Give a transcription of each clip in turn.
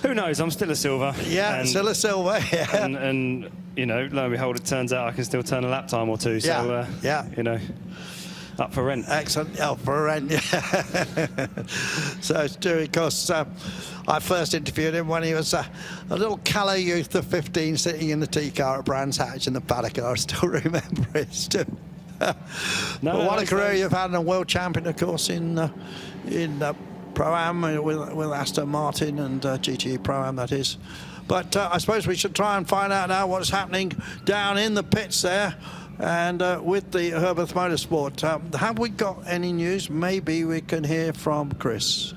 Who knows? I'm still a silver. Yeah, still a silver. Yeah. And you know, lo and behold, it turns out I can still turn a lap time or two. So you know, up for rent. Excellent, up for rent. Yeah. So Stewie, of course, I first interviewed him when he was a little callow youth of 15, sitting in the T car at Brands Hatch in the paddock. I still remember it. Still. But what a career you've had, and a world champion, of course, in Pro-Am with Aston Martin and GTE Pro-Am, that is. But I suppose we should try and find out now what's happening down in the pits there, and with the Herberth Motorsport. Have we got any news? Maybe we can hear from Chris.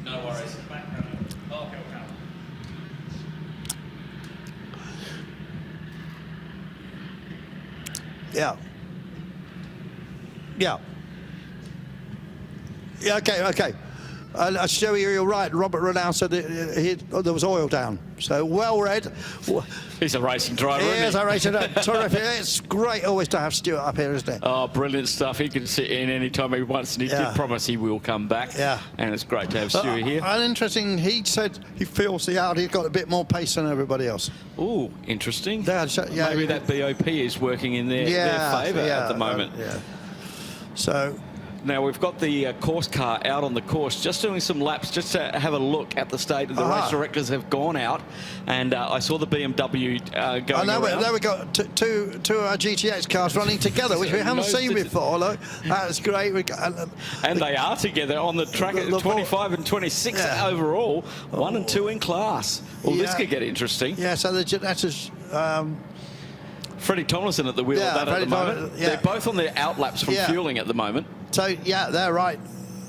No worries. Yeah. Yeah. Yeah, okay. Stewie, you're right. Robert Renaud said there was oil down. So well read. He's a racing driver, He isn't is a racing driver. Terrific. It's great always to have Stuart up here, isn't it? Oh, brilliant stuff. He can sit in any time he wants, and he did promise he will come back. Yeah. And it's great to have Stuart here. And interesting, he said he feels the Audi's got a bit more pace than everybody else. Oh, interesting. Yeah, maybe that BOP is working in their favour at the moment. So now we've got the course car out on the course, just doing some laps, just to have a look at the state. The race directors have gone out, and I saw the BMW going around. There we got two GTX cars running together, which we haven't seen before. Look, that's great. And they are together on the track at 25 and 26 overall, 1 and 2 in class. Well, this could get interesting. Yeah, so that's Freddie Tomlinson at the wheel of that at the moment. They're both on their outlaps from fueling at the moment. So, yeah, they're right.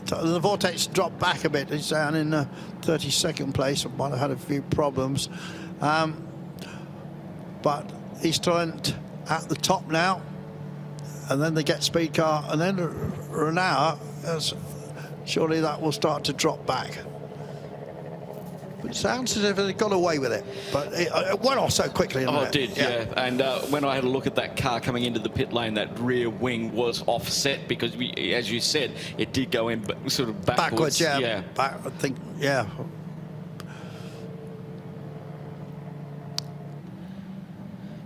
The Vortex dropped back a bit. He's down in 32nd place. Might have had a few problems. But he's turned at the top now. And then they get speed car. And then Renaud, surely that will start to drop back. It sounds as if they got away with it, but it went off so quickly. It did, yeah. And when I had a look at that car coming into the pit lane, that rear wing was offset because, as you said, it did go in sort of backwards. I think,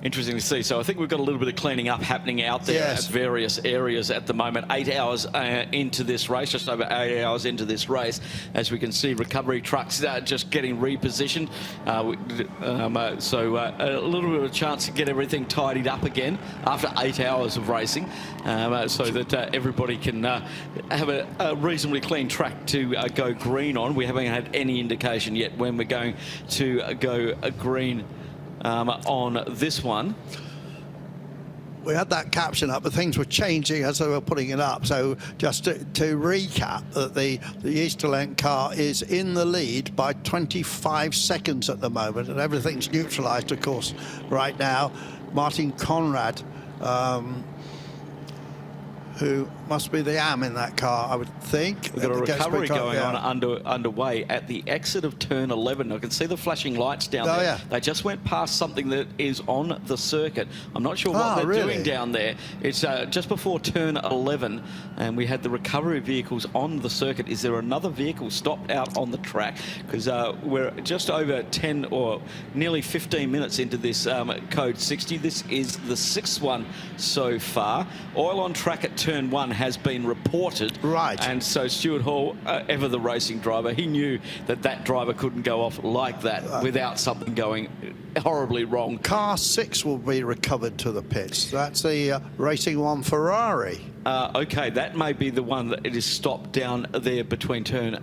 Interesting to see. So I think we've got a little bit of cleaning up happening out there at various areas at the moment. 8 hours into this race, just over 8 hours into this race, as we can see recovery trucks just getting repositioned. So a little bit of a chance to get everything tidied up again after 8 hours of racing, so that everybody can have a reasonably clean track to go green on. We haven't had any indication yet when we're going to go green on this one. We had that caption up, but things were changing as they were putting it up. So just to recap, that the Easterlink car is in the lead by 25 seconds at the moment, and everything's neutralised, of course, right now. Martin Conrad, who must be the AM in that car, I would think. We've got a recovery going on underway at the exit of turn 11. I can see the flashing lights down there. Yeah. They just went past something that is on the circuit. I'm not sure what they're doing down there. It's just before turn 11, and we had the recovery vehicles on the circuit. Is there another vehicle stopped out on the track? Because we're just over 10 or nearly 15 minutes into this code 60. This is the 6th one so far. Oil on track at turn 1 has been reported. Right. And so Stuart Hall, ever the racing driver, he knew that that driver couldn't go off like that without something going horribly wrong. Car 6 will be recovered to the pits. That's the Racing One Ferrari. Okay, that may be the one that it is stopped down there between turn,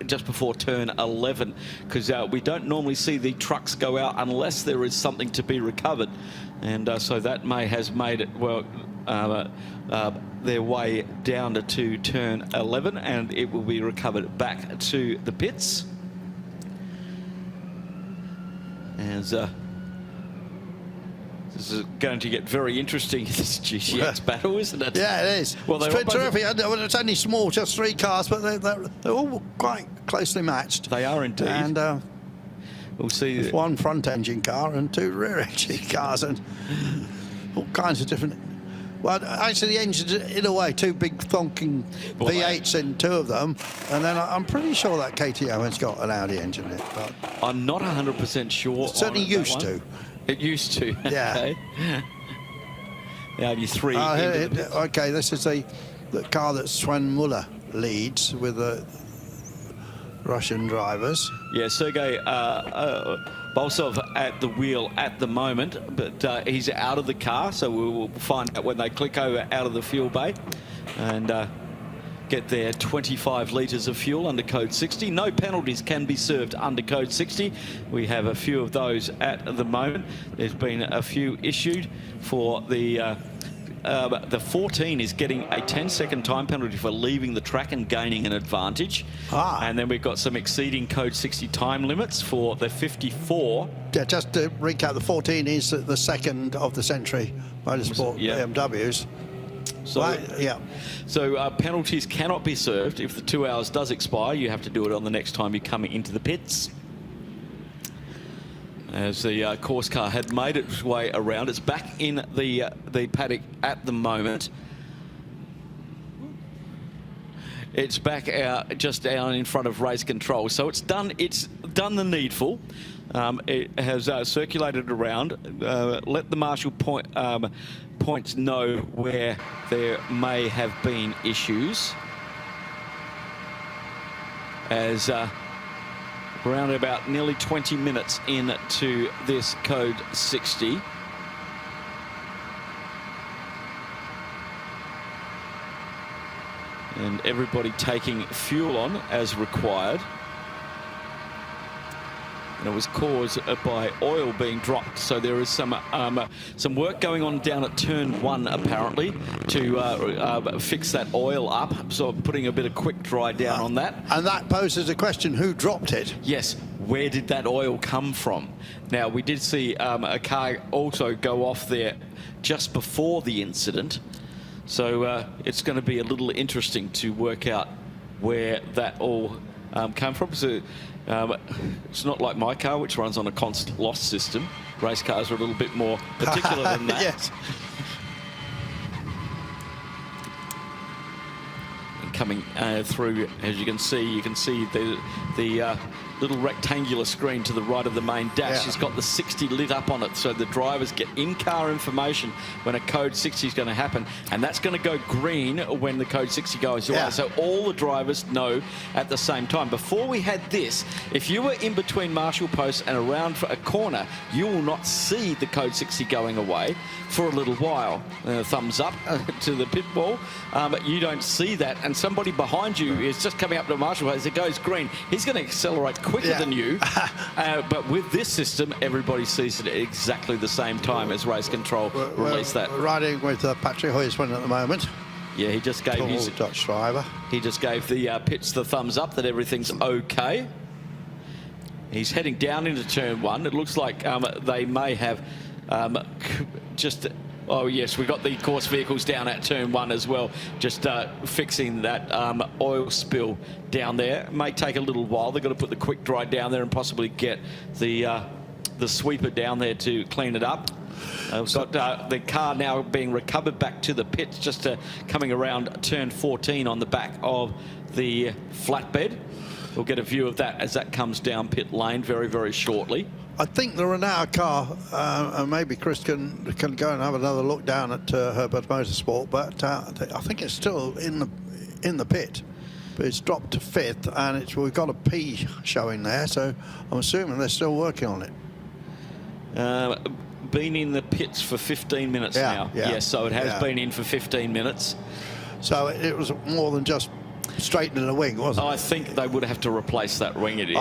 just before turn 11, because we don't normally see the trucks go out unless there is something to be recovered. And so that has made it, well, their way down to turn 11, and it will be recovered back to the pits. As this is going to get very interesting, this GTX battle, isn't it? Yeah, it is. Well, it's been terrific. It's only small, just 3 cars, but they're all quite closely matched. They are indeed. And we'll see. There's 1 front engine car and 2 rear engine cars, and all kinds of different Well, actually, the engines, in a way, two big thonking V8s in two of them, and then I'm pretty sure that KTM has got an Audi engine in it. But I'm not 100% sure. It certainly used to. It used to. Yeah. Okay. The Audi 3. Okay, this is the car that Sven Muller leads with the Russian drivers. Yeah, Sergei Bolsov at the wheel at the moment, but he's out of the car, so we will find out when they click over out of the fuel bay and get their 25 litres of fuel under code 60. No penalties can be served under code 60. We have a few of those at the moment. There's been a few issued for the 14 is getting a 10-second time penalty for leaving the track and gaining an advantage. And then we've got some exceeding code 60 time limits for the 54. Yeah, just to recap, the 14 is the second of the Century Motorsport BMWs. So, yeah. So penalties cannot be served. If the 2 hours does expire, you have to do it on the next time you come into the pits. As the course car had made its way around, it's back in the paddock at the moment. It's back out just down in front of race control, so it's done the needful. It has circulated around, let the marshal points know where there may have been issues, as around about nearly 20 minutes into this code 60. And everybody taking fuel on as required. And it was caused by oil being dropped, so there is some work going on down at turn 1 apparently to fix that oil up, so putting a bit of quick dry down on that. And that poses a question: who dropped it? Yes, where did that oil come from? Now, we did see a car also go off there just before the incident, so it's going to be a little interesting to work out where that all came from. So it's not like my car, which runs on a constant loss system. Race cars are a little bit more particular than that. Yes. And coming through, as you can see the little rectangular screen to the right of the main dash. It's got the 60 lit up on it, so the drivers get in-car information when a code 60 is going to happen, and that's going to go green when the code 60 goes away. So all the drivers know at the same time. Before we had this, if you were in between marshal posts and around for a corner, you will not see the code 60 going away for a little while. Thumbs up to the pit wall, but you don't see that, and somebody behind you is just coming up to a marshal post. As it goes green, he's going to accelerate quicker than you, but with this system, everybody sees it at exactly the same time as race control release that. We're riding with Patrick Huysman at the moment. Yeah, he just gave his Dutch driver. He just gave the pits the thumbs up that everything's okay. He's heading down into turn 1. It looks like they may have just. Oh yes, we got the course vehicles down at turn 1 as well, just fixing that oil spill down there. It may take a little while. They've got to put the quick dry down there and possibly get the sweeper down there to clean it up. We've got the car now being recovered back to the pits, just coming around turn 14 on the back of the flatbed. We'll get a view of that as that comes down pit lane very, very shortly. I think the Renault car, and maybe Chris can go and have another look down at Herberth Motorsport, but I think it's still in the pit. But it's dropped to 5th, and we've got a P showing there, so I'm assuming they're still working on it. Been in the pits for 15 minutes now. Yes, so it has been in for 15 minutes. So it was more than just straightening the wing, wasn't it? I think they would have to replace that wing. It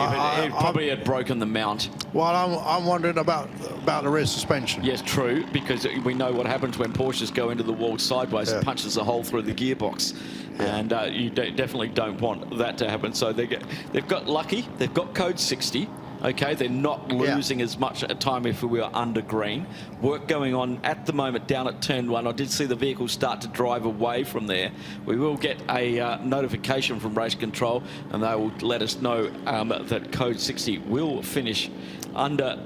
probably had broken the mount. Well, I'm wondering about the rear suspension. Yes, true, because we know what happens when Porsches go into the wall sideways. It punches a hole through the gearbox. And you definitely don't want that to happen. So they've got lucky. They've got code 60. Okay, they're not losing as much at a time if we were under green. Work going on at the moment down at turn 1. I did see the vehicle start to drive away from there. We will get a notification from race control, and they will let us know that code 60 will finish under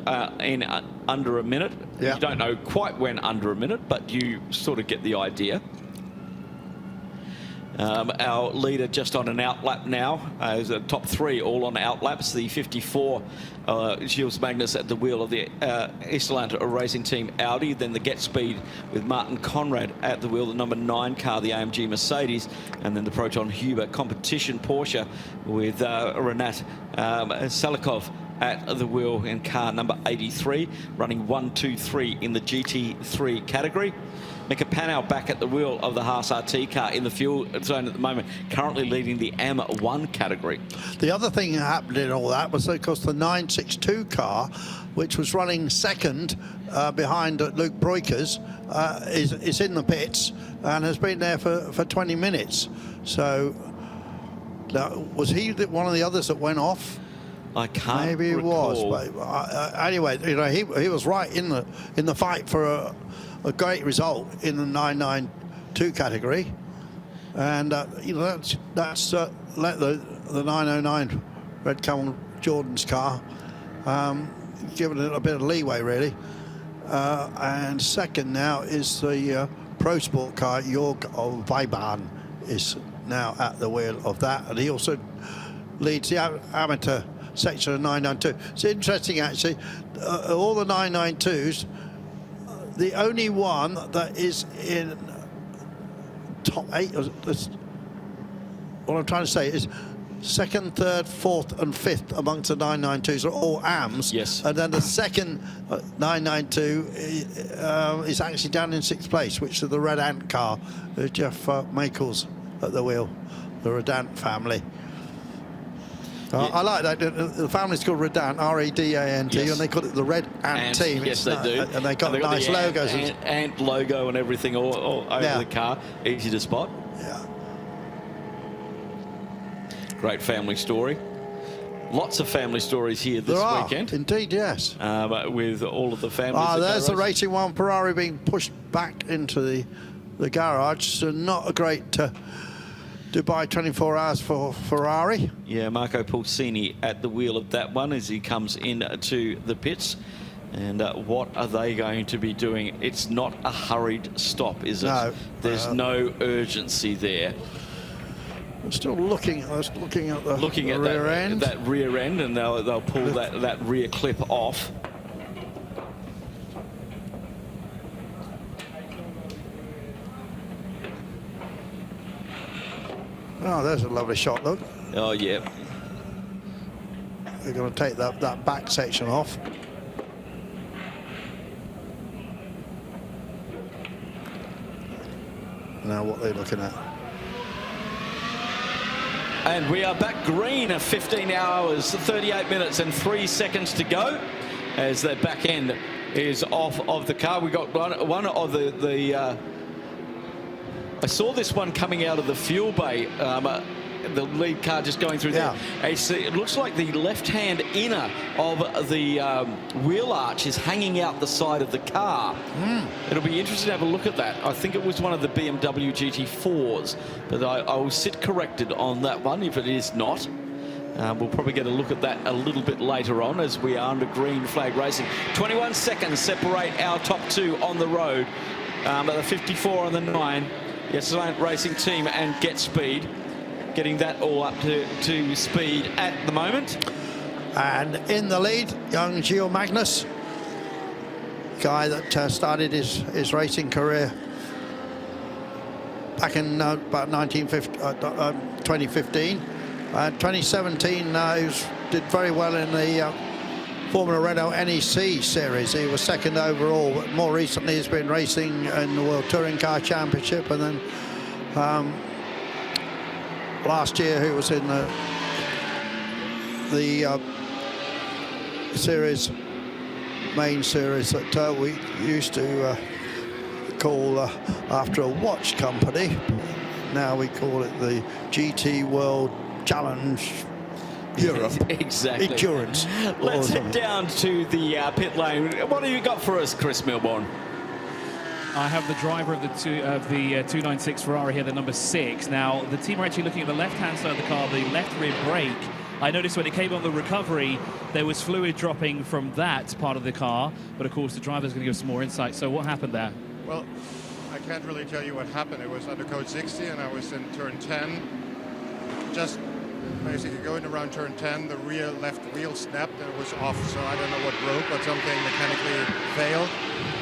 under a minute. Yeah. You don't know quite when under a minute, but you sort of get the idea. Our leader just on an outlap now. Is the top 3 all on outlaps. The 54 Gilles Magnus at the wheel of the Easterland Racing Team Audi. Then the Get Speed with Martin Conrad at the wheel, the number 9 car, the AMG Mercedes. And then the Proton Huber competition Porsche with Renat Salikov at the wheel in car number 83, running 1, 2, 3 in the GT3 category. Mika Panow back at the wheel of the Haas RT car in the fuel zone at the moment, currently leading the M1 category. The other thing that happened in all that was, of course, the 962 car, which was running second behind Luke Breukers, is in the pits and has been there for 20 minutes. So was he one of the others that went off? I can't Maybe recall. He was. But anyway, you know, he was right in the fight for a great result in the 992 category, and you know, that's let the 909 Red Camel Jordan's car given it a bit of leeway, really. And second now is the Pro Sport car. Jorg of Weibahn is now at the wheel of that, and he also leads the amateur section of 992. It's interesting, actually, all the 992s, the only one that is in top 8, what I'm trying to say is second, third, fourth and fifth amongst the 992s are all AMs. Yes. And then the second 992 is actually down in 6th place, which is the Red Ant car, Jeff Michaels at the wheel, the Redant family. I like that. The family's called Redant, R-E-D-A-N-T, yes. And they call it the Red Ant team. Yes, they do. And they got nice logos. Ant logo and everything all over the car. Easy to spot. Yeah. Great family story. Lots of family stories here this weekend. Indeed, yes. With all of the families. There's the Racing One Ferrari being pushed back into the garage. So not a great Dubai 24 hours for Ferrari. Yeah, Marco Pulsini at the wheel of that one as he comes into the pits. And what are they going to be doing? It's not a hurried stop, is it? No. There's no urgency there. I'm still looking at the rear end. That rear end, and they'll pull that rear clip off. Oh, there's a lovely shot, look. Oh, yeah. They're going to take that back section off. Now what they're looking at. And we are back green at 15 hours, 38 minutes and 3 seconds to go as the back end is off of the car. We got one of the I saw this one coming out of the fuel bay, the lead car just going through there. It looks like the left-hand inner of the wheel arch is hanging out the side of the car. It'll be interesting to have a look at that. I think it was one of the BMW GT4s, but I will sit corrected on that one if it is not. We'll probably get a look at that a little bit later on as we are under green flag racing. 21 seconds separate our top 2 on the road. The 54 and the 9. Yes, Racing Team and Get Speed. Getting that all up to speed at the moment. And in the lead, young Gilles Magnus, guy that started his racing career back in about 2015. 2017, he did very well in the Formula Renault NEC series. He was second overall, but more recently he's been racing in the World Touring Car Championship, and then last year he was in the series, main series that we used to call after a watch company. Now we call it the GT World Challenge Europe. Exactly. Endurance. Let's head down to the pit lane. What have you got for us, Chris Milbourne? I have the driver of the 296 Ferrari here, the number 6. Now, the team are actually looking at the left-hand side of the car. The left rear brake I noticed when it came on the recovery, there was fluid dropping from that part of the car, but of course the driver's going to give some more insight. So what happened there? Well, I can't really tell you what happened. It was under code 60 and I was in turn 10. Just basically going around turn 10, the rear left wheel snapped and it was off. So I don't know what broke, but something mechanically failed.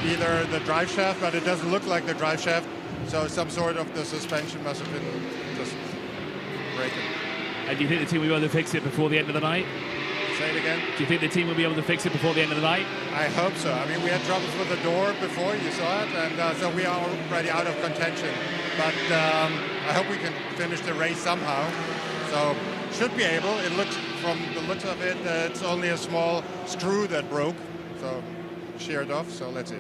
Either the drive shaft, but it doesn't look like the drive shaft. So some sort of the suspension must have been just breaking. And do you think the team will be able to fix it before the end of the night? Say it again? Do you think the team will be able to fix it before the end of the night? I hope so. I mean, we had troubles with the door before, you saw it, and so we are already out of contention. But I hope we can finish the race somehow. So should be able. It looks, from the looks of it, it's only a small screw that broke, so sheared off. So let's see.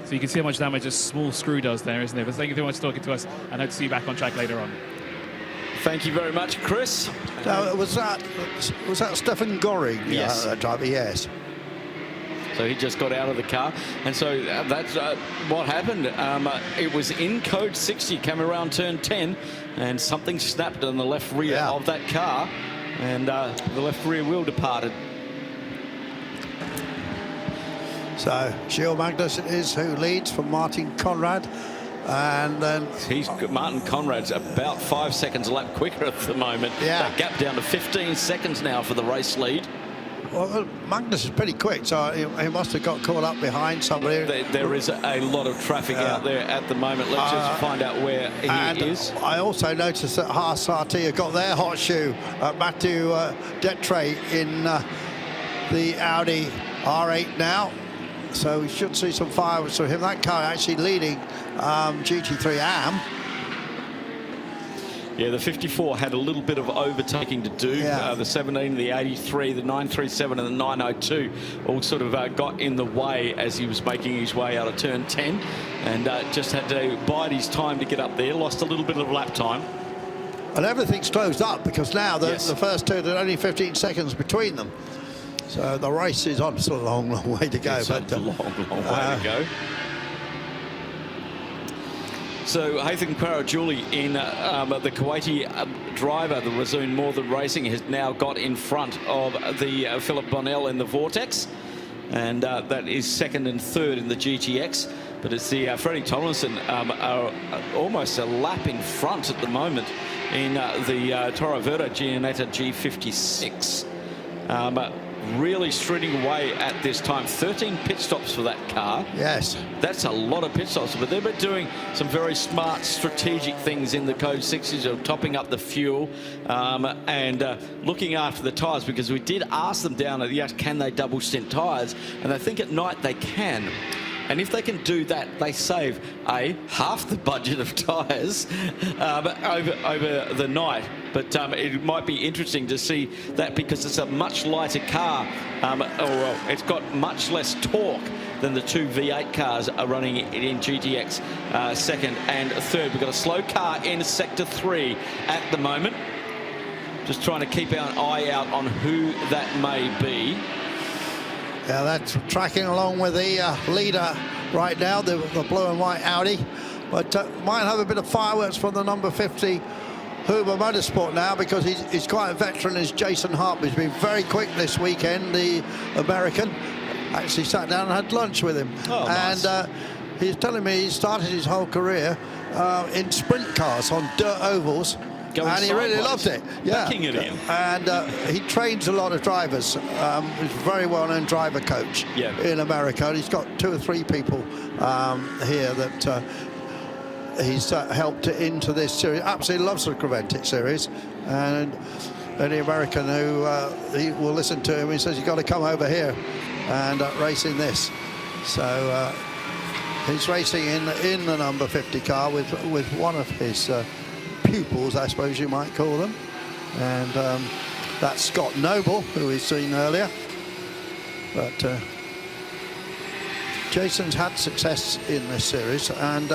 So you can see how much damage a small screw does there, isn't it? But thank you very much for talking to us, and hope to see you back on track later on. Thank you very much, Chris. Was that Stefan Goring? Yes. Driver, yes. So he just got out of the car, and so that's what happened. It was in code 60, came around turn 10, and something snapped on the left rear of that car, and the left rear wheel departed. So Gilles Magnus is who leads from Martin Conrad, and then Martin Conrad's about 5 seconds a lap quicker at the moment. Yeah. That gap down to 15 seconds now for the race lead. Well, Magnus is pretty quick, so he must have got caught up behind somebody. There is a lot of traffic out there at the moment. Let's just find out where he is. I also noticed that Haas RT have got their hot shoe, Mathieu Detre, in the Audi R8 now. So we should see some fireworks from him. That car actually leading GT3 AM. Yeah, the 54 had a little bit of overtaking to do. The 17, the 83, the 937 and the 902 all sort of got in the way as he was making his way out of turn 10, and just had to bide his time to get up there. Lost a little bit of lap time. And everything's closed up because now the first two, there are only 15 seconds between them. So the race is on. Still a long, long way to go. It's a long way to go. So Haytham Karajouli in the Kuwaiti driver, the Razoon Northern Racing, has now got in front of the Philip Bonnell in the Vortex, and that is second and third in the GTX. But it's the Freddie Tomlinson are almost a lap in front at the moment in the Toro Verde Giannetta G56. Really stringing away at this time. 13 pit stops for that car. Yes. That's a lot of pit stops, but they've been doing some very smart strategic things in the code 60s of topping up the fuel and looking after the tyres, because we did ask them down at can they double stint tyres, and I think at night they can. And if they can do that, they save half the budget of tyres over the night. But it might be interesting to see that, because it's a much lighter car, it's got much less torque than the two V8 cars are running in GTX second and third. We've got a slow car in sector 3 at the moment. Just trying to keep our eye out on who that may be. Yeah, that's tracking along with the leader right now, the blue and white Audi. But might have a bit of fireworks from the number 50 Herberth Motorsport now, because he's quite a veteran, is Jason Harper. He's been very quick this weekend, the American. Actually sat down and had lunch with him. Oh, nice. And he's telling me he started his whole career in sprint cars on dirt ovals. And he really loved it. Yeah. Backing it in. And he trains a lot of drivers. He's a very well-known driver coach in America. And he's got 2 or 3 people here that he's helped into this series. Absolutely loves the Creventic series. And any American who he will listen to him, he says, you've got to come over here and race in this. So he's racing in the number 50 car with one of his pupils, I suppose you might call them, and that's Scott Noble, who we've seen earlier. But Jason's had success in this series, and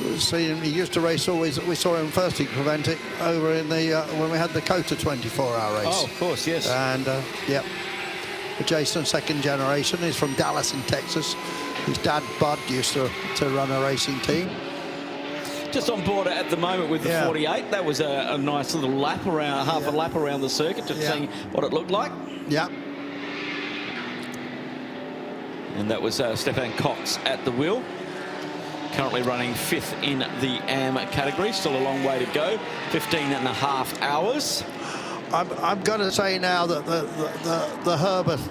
we've seen him. He used to race always. We saw him first in Creventic over in the when we had the Cota 24-hour race. Oh, of course, yes. And yep, Jason, second generation, is from Dallas in Texas. His dad Bud used to run a racing team. just on board at the moment with the 48. That was a nice little lap around, half a lap around the circuit, just seeing what it looked like. Yeah. And that was Stefan Cox at the wheel. Currently running 5th in the AM category. Still a long way to go. 15.5 hours. I'm going to say now that the Herberth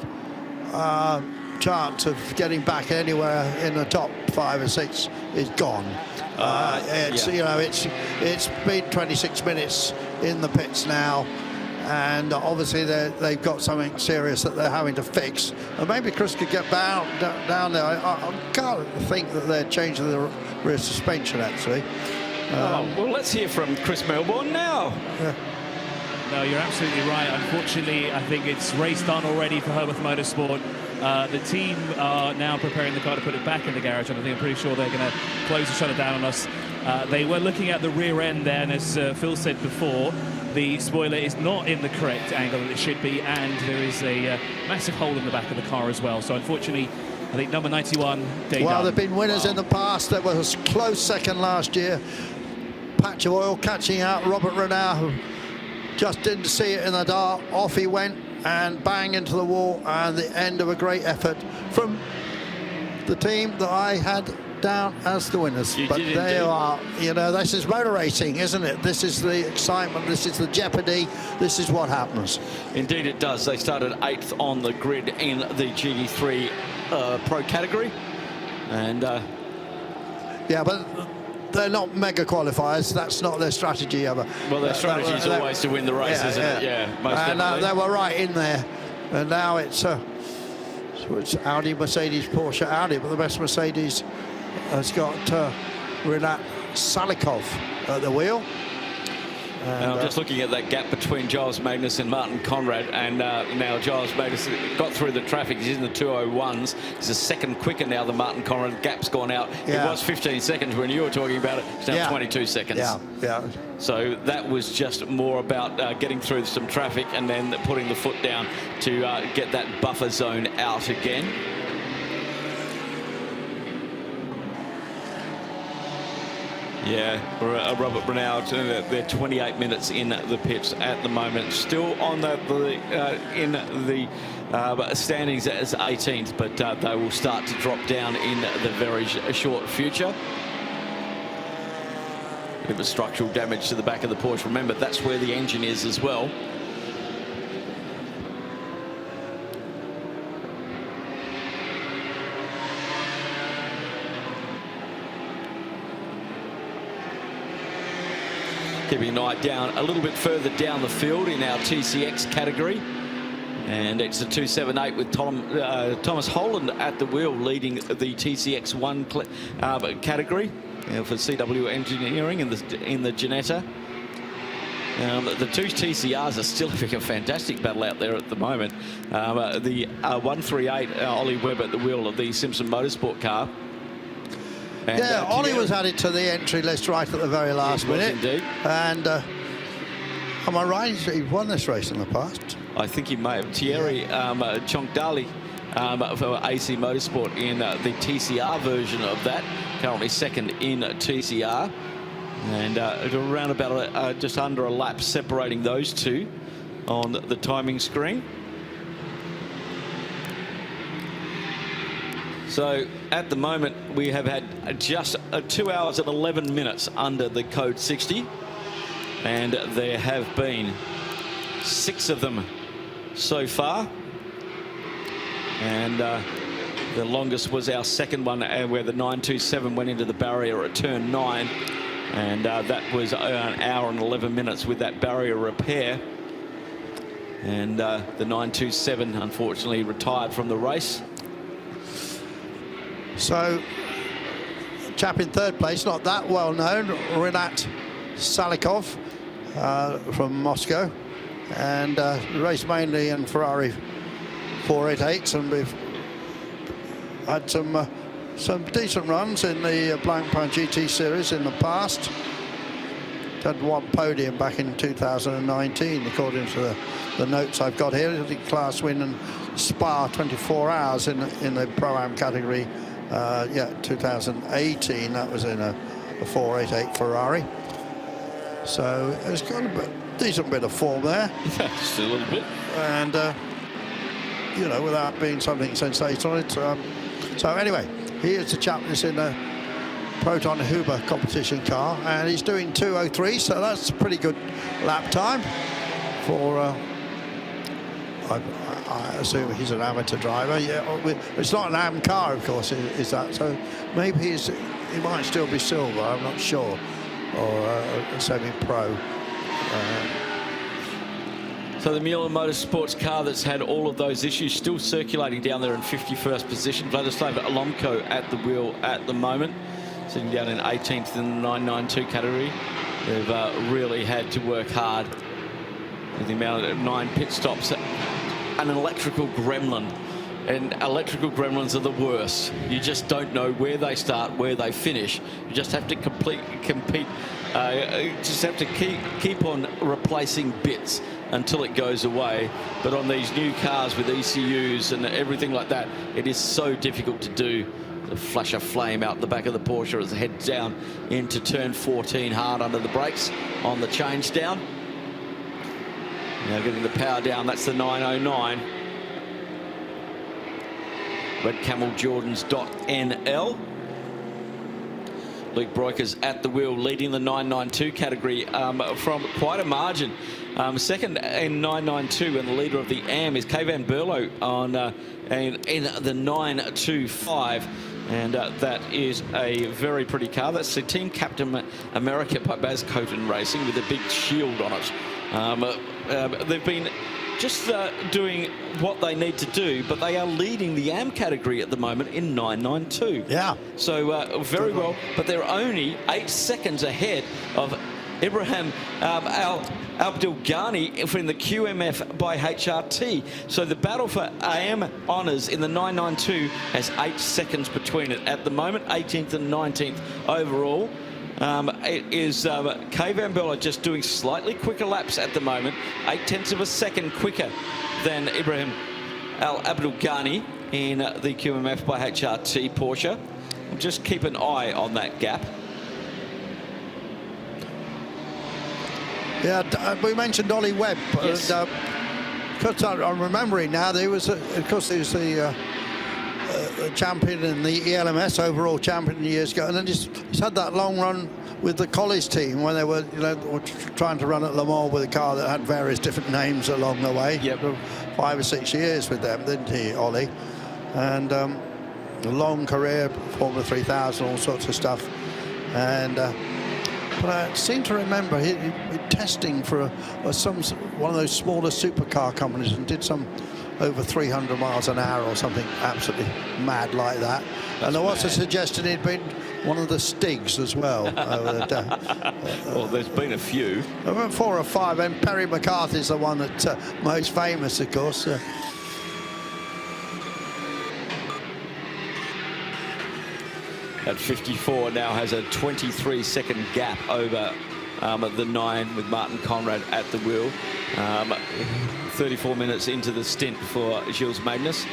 chance of getting back anywhere in the top 5 or 6 is gone. You know, it's been 26 minutes in the pits now, and obviously they've got something serious that they're having to fix. And maybe Chris could get down there. I can't think that they're changing the rear suspension actually. Well, let's hear from Chris Melbourne now. Yeah. No, you're absolutely right. Unfortunately, I think it's race done already for Herberth Motorsport. The team are now preparing the car to put it back in the garage, and I think I'm pretty sure they're going to close the shutter down on us. They were looking at the rear end there, and as Phil said before, the spoiler is not in the correct angle that it should be, and there is a massive hole in the back of the car as well. So unfortunately, I think number 91, Day Well, done. there have been winners in the past. There was a close second last year. Patch of oil catching out Robert Renau, who just didn't see it in the dark. Off he went and bang into the wall, and the end of a great effort from the team that I had down as the winners. But they are, you know, this is motor racing, isn't it? This is the excitement, this is the jeopardy, this is what happens. Indeed it does. They started 8th on the grid in the GT3 Pro category. And yeah, but they're not mega qualifiers. That's not their strategy ever. Well, their strategy is always to win the race, isn't it? Yeah, most definitely. They were right in there. And now it's Audi, Mercedes, Porsche, Audi. But the best Mercedes has got Renat Salikov at the wheel. And I'm just looking at that gap between Giles Magnus and Martin Conrad, and now Giles Magnus got through the traffic. He's in the 201s. He's a second quicker now than Martin Conrad. Gap's gone out. It was 15 seconds when you were talking about it. It's now 22 seconds. Yeah. So that was just more about getting through some traffic and then putting the foot down to get that buffer zone out again. Yeah, Robert Renau, they're 28 minutes in the pits at the moment. Still on in the standings as 18th, but they will start to drop down in the very short future. A bit of structural damage to the back of the Porsche. Remember, that's where the engine is as well. Keeping an eye down a little bit further down the field in our TCX category. And it's a 278 with Thomas Holland at the wheel leading the TCX1 category for CW Engineering in the Ginetta. The two TCRs are still having a fantastic battle out there at the moment. The 138 Ollie Webb at the wheel of the Simpson Motorsport car. And, Ollie was added to the entry list right at the very last minute. Indeed. And am I right? He won this race in the past. I think he may have. Thierry Chonkdali for AC Motorsport in the TCR version of that. Currently second in TCR. And around about just under a lap separating those two on the timing screen. So at the moment, we have had just 2 hours and 11 minutes under the code 60. And there have been 6 of them so far. And the longest was our second one, where the 927 went into the barrier at turn 9. And that was an hour and 11 minutes with that barrier repair. And the 927, unfortunately, retired from the race. So, chap in third place, not that well known, Renat Salikov from Moscow, and raced mainly in Ferrari 488s, and we've had some decent runs in the Blancpain GT series in the past. Had one podium back in 2019, according to the notes I've got here. The class win in Spa 24 hours in the Pro-Am category. 2018, that was in a the 488 Ferrari. So it's got a decent bit of form there. Yeah, just a little bit. And, you know, without being something sensational. So anyway, he is the chap that's in the Proton Huber competition car, and he's doing 2:03, so that's a pretty good lap time for, I assume he's an amateur driver. Yeah, it's not an AM car, of course, is that? So maybe he might still be silver, I'm not sure, or a semi-pro. So the McLaren Motorsports car that's had all of those issues still circulating down there in 51st position. Vladislav Alomko at the wheel at the moment, sitting down in 18th in the 992 category. They've really had to work hard with the amount of 9 pit stops. An electrical gremlin, and electrical gremlins are the worst. You just don't know where they start, where they finish. You just have to compete. Just have to keep on replacing bits until it goes away. But on these new cars with ECUs and everything like that, it is so difficult to do. The flash of flame out the back of the Porsche as it heads down into turn 14, hard under the brakes on the change down. Now getting the power down, that's the 909. Red Camel Jordans.nl. Luke Broikers at the wheel, leading the 992 category from quite a margin. Second in 992, and the leader of the AM is Kayvan Burlow on in the 925. And that is a very pretty car. That's the Team Captain America by Baz Coton Racing with a big shield on it. They've been just doing what they need to do, but they are leading the AM category at the moment in 992. Yeah. So very well, but they're only 8 seconds ahead of Ibrahim Abdul Ghani in the QMF by HRT. So the battle for AM honours in the 992 has 8 seconds between it at the moment, 18th and 19th overall. It is Kayvan Burlow just doing slightly quicker laps at the moment, 0.8 of a second quicker than Ibrahim Abdul Ghani in the QMF by HRT Porsche. Just keep an eye on that gap. Yeah, we mentioned Ollie Webb. Yes. Because I'm remembering now, there was, of course, there was the champion in the ELMS, overall champion years ago, and then he's had that long run with the college team when they were, you know, trying to run at Le Mans with a car that had various different names along the way. Yep. 5 or 6 years with them, didn't he, Ollie? And a long career, Formula 3000, all sorts of stuff. And but I seem to remember he testing for one of those smaller supercar companies and did some over 300 miles an hour or something absolutely mad like that. And there was a suggestion he'd been one of the Stigs as well. Well, there's been a few. 4 or 5, and Perry McCarthy's the one that's most famous, of course. At 54 now has a 23-second gap over the 9 with Martin Conrad at the wheel. 34 minutes into the stint for Gilles Magnus.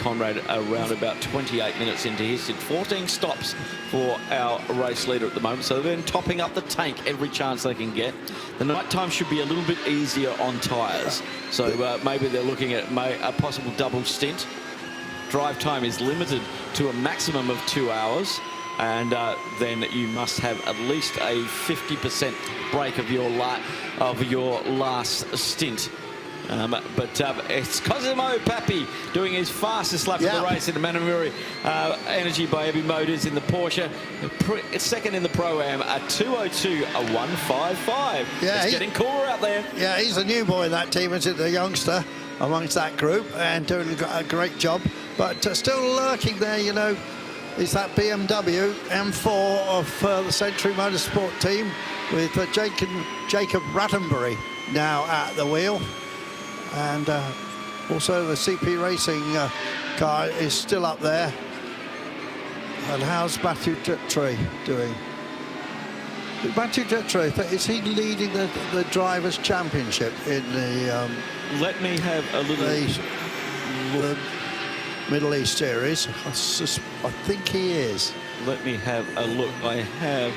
Conrad around about 28 minutes into his stint. 14 stops for our race leader at the moment. So they've been topping up the tank every chance they can get. The night time should be a little bit easier on tyres. So maybe they're looking at a possible double stint. Drive time is limited to a maximum of 2 hours, and then you must have at least a 50% break of your last stint. But it's Cosimo Papi doing his fastest lap of the race in the Manamuri Energy by Heavy Motors in the Porsche. Second in the Pro-Am, a 2:02, a 1:55. Yeah, it's getting cooler out there. Yeah, he's a new boy in that team, isn't the youngster amongst that group, and doing a great job. But still lurking there, you know, is that BMW M4 of the Century Motorsport team with Jacob Rattenbury now at the wheel. And also the CP Racing car is still up there. And how's Matthew Duttry doing? Matthew Duttry, is he leading the Drivers' Championship in the... Let me have a little... The Middle East Series. I think he is. Let me have a look. I have...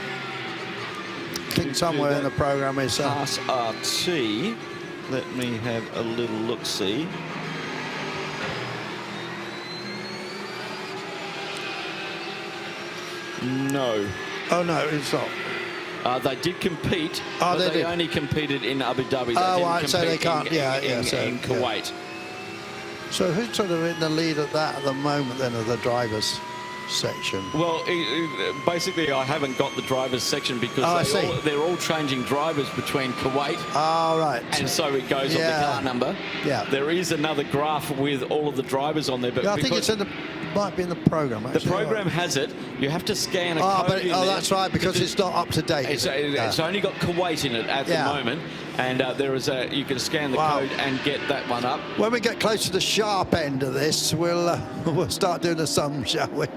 I think somewhere in the program is... Pass RT. Let me have a little look-see. No. Oh, no, it's not. They did compete, but they did. only competed in Abu Dhabi. They Oh, didn't right, so they can't... in Kuwait. So who's sort of in the lead at that at the moment, then, of the drivers' section? Well, basically, I haven't got the drivers' section because they're all changing drivers between Kuwait. Oh, right. And so it goes on the car number. Yeah. There is another graph with all of the drivers on there. But I think it's in the... might be in the program, actually. The program has it. You have to scan a code but, in there. that's right, because it's not up to date. It's only got Kuwait in it at the moment, and there is you can scan the code and get that one up. When we get close to the sharp end of this, we'll start doing the sum, shall we?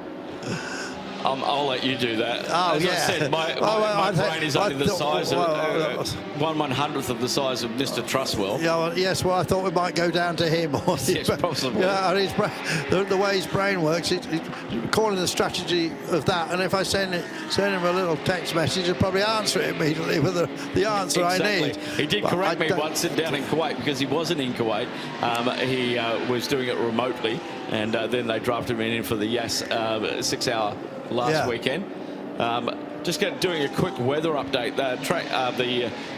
I'll let you do that. Oh, As I said, my brain is only the size of 1/100th of the size of Mr. Trustwell. Yeah, well, I thought we might go down to him. Yes, possibly. Yeah, and the way his brain works, he's calling the strategy of that. And if I send him a little text message, he'll probably answer it immediately with the answer I need. He did correct me once sitting down in Kuwait because he wasn't in Kuwait. He was doing it remotely, and then they drafted him in for the Yas 6-hour last weekend. Just doing a quick weather update. The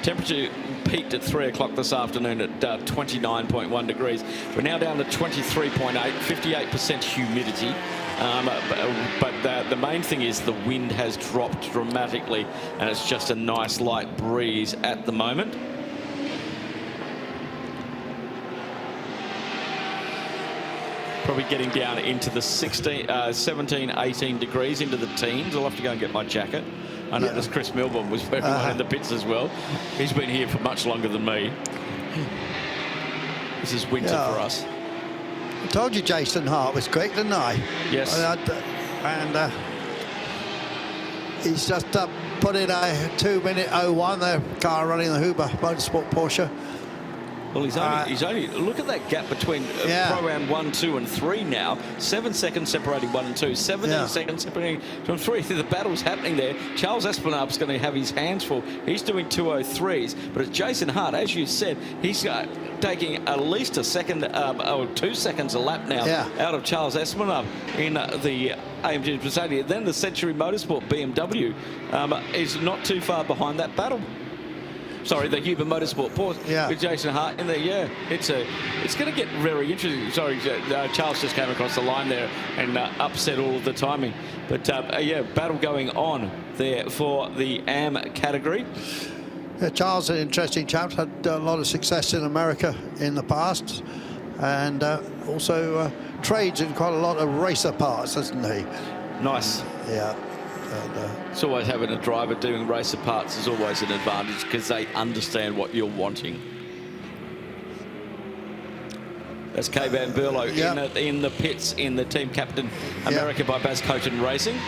temperature peaked at 3 o'clock this afternoon at 29.1 degrees. We're now down to 23.8, 58% humidity. But the main thing is the wind has dropped dramatically, and it's just a nice light breeze at the moment. Probably getting down into the 17, 18 degrees, into the teens. I'll have to go and get my jacket. I noticed Chris Milburn was wearing one in the pits as well. He's been here for much longer than me. This is winter for us. I told you Jason Hart was quick, didn't I? Yes. And he's just put in a 2-minute 01, the car running the Herberth Motorsport Porsche. Well, he's only look at that gap between Pro-Am 1, 2 and 3 now. 7 seconds separating 1 and 2. 17 seconds separating from 3. The battle's happening there. Charles Espinar's going to have his hands full. He's doing 2:03s, but it's Jason Hart, as you said, he's taking at least a second or 2 seconds a lap now out of Charles Espinar in the AMG Mercedes. Then the Century Motorsport BMW is not too far behind that battle. Sorry, the Herberth Motorsport Porsche with Jason Hart in there. It's going to get very interesting. Sorry, Charles just came across the line there and upset all of the timing. But battle going on there for the AM category. Yeah, Charles is an interesting chap. Had a lot of success in America in the past, and also trades in quite a lot of racer parts, doesn't he? Nice. Yeah. It's always having a driver doing racer parts is always an advantage because they understand what you're wanting. That's Kay Van Berlo in the pits in the Team Captain America by Baz Coton Racing.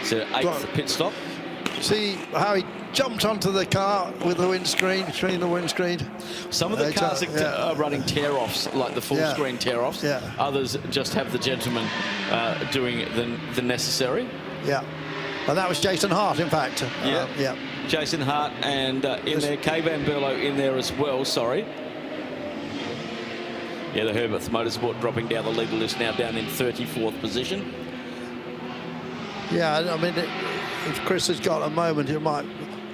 So 8th pit stop. See how he jumped onto the car with the windscreen, between the windscreen. Some of the cars are running tear-offs, like the full-screen tear-offs. Others just have the gentleman doing the necessary. Yeah. And that was Jason Hart, in fact. Jason Hart and in there, Kay Van Berlo in there as well, sorry. Yeah, the Herberth Motorsport dropping down the leader list now down in 34th position. Yeah, I mean, if Chris has got a moment, he might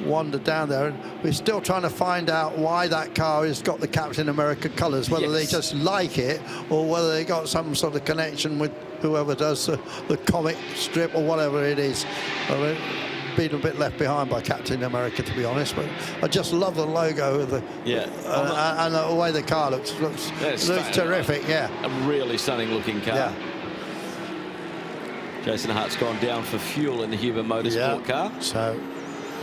wander down there. And we're still trying to find out why that car has got the Captain America colours, whether they just like it or whether they got some sort of connection with whoever does the comic strip or whatever it is. I mean, been a bit left behind by Captain America, to be honest, but I just love the logo of the and the way the car looks terrific. A really stunning looking car. Jason Hart's gone down for fuel in the Herberth Motorsport car. So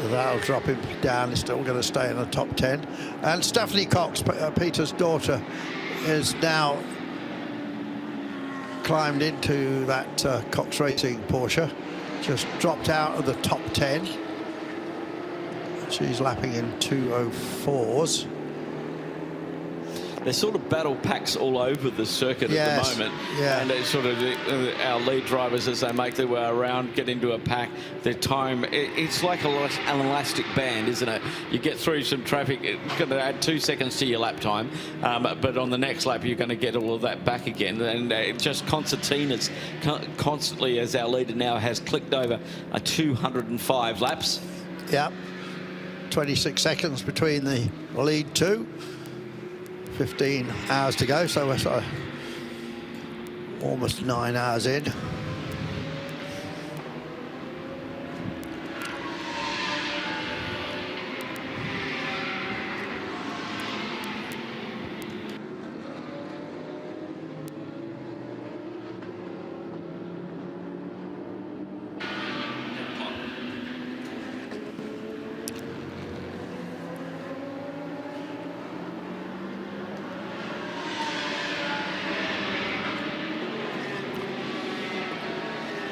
that'll drop him down. He's still going to stay in the top 10. And Stephanie Cox, Peter's daughter, is now climbed into that Cox Racing Porsche. Just dropped out of the top 10. She's lapping in 2:04s. there's sort of battle packs all over the circuit at the moment. Yeah. And it's sort of our lead drivers, as they make their way around, get into a pack, their time, it's like an elastic band, isn't it? You get through some traffic, it's going to add 2 seconds to your lap time, but on the next lap you're going to get all of that back again. And just Constantina's constantly, as our leader now, has clicked over 205 laps. Yeah, 26 seconds between the lead two. 15 hours to go, so we're almost 9 hours in.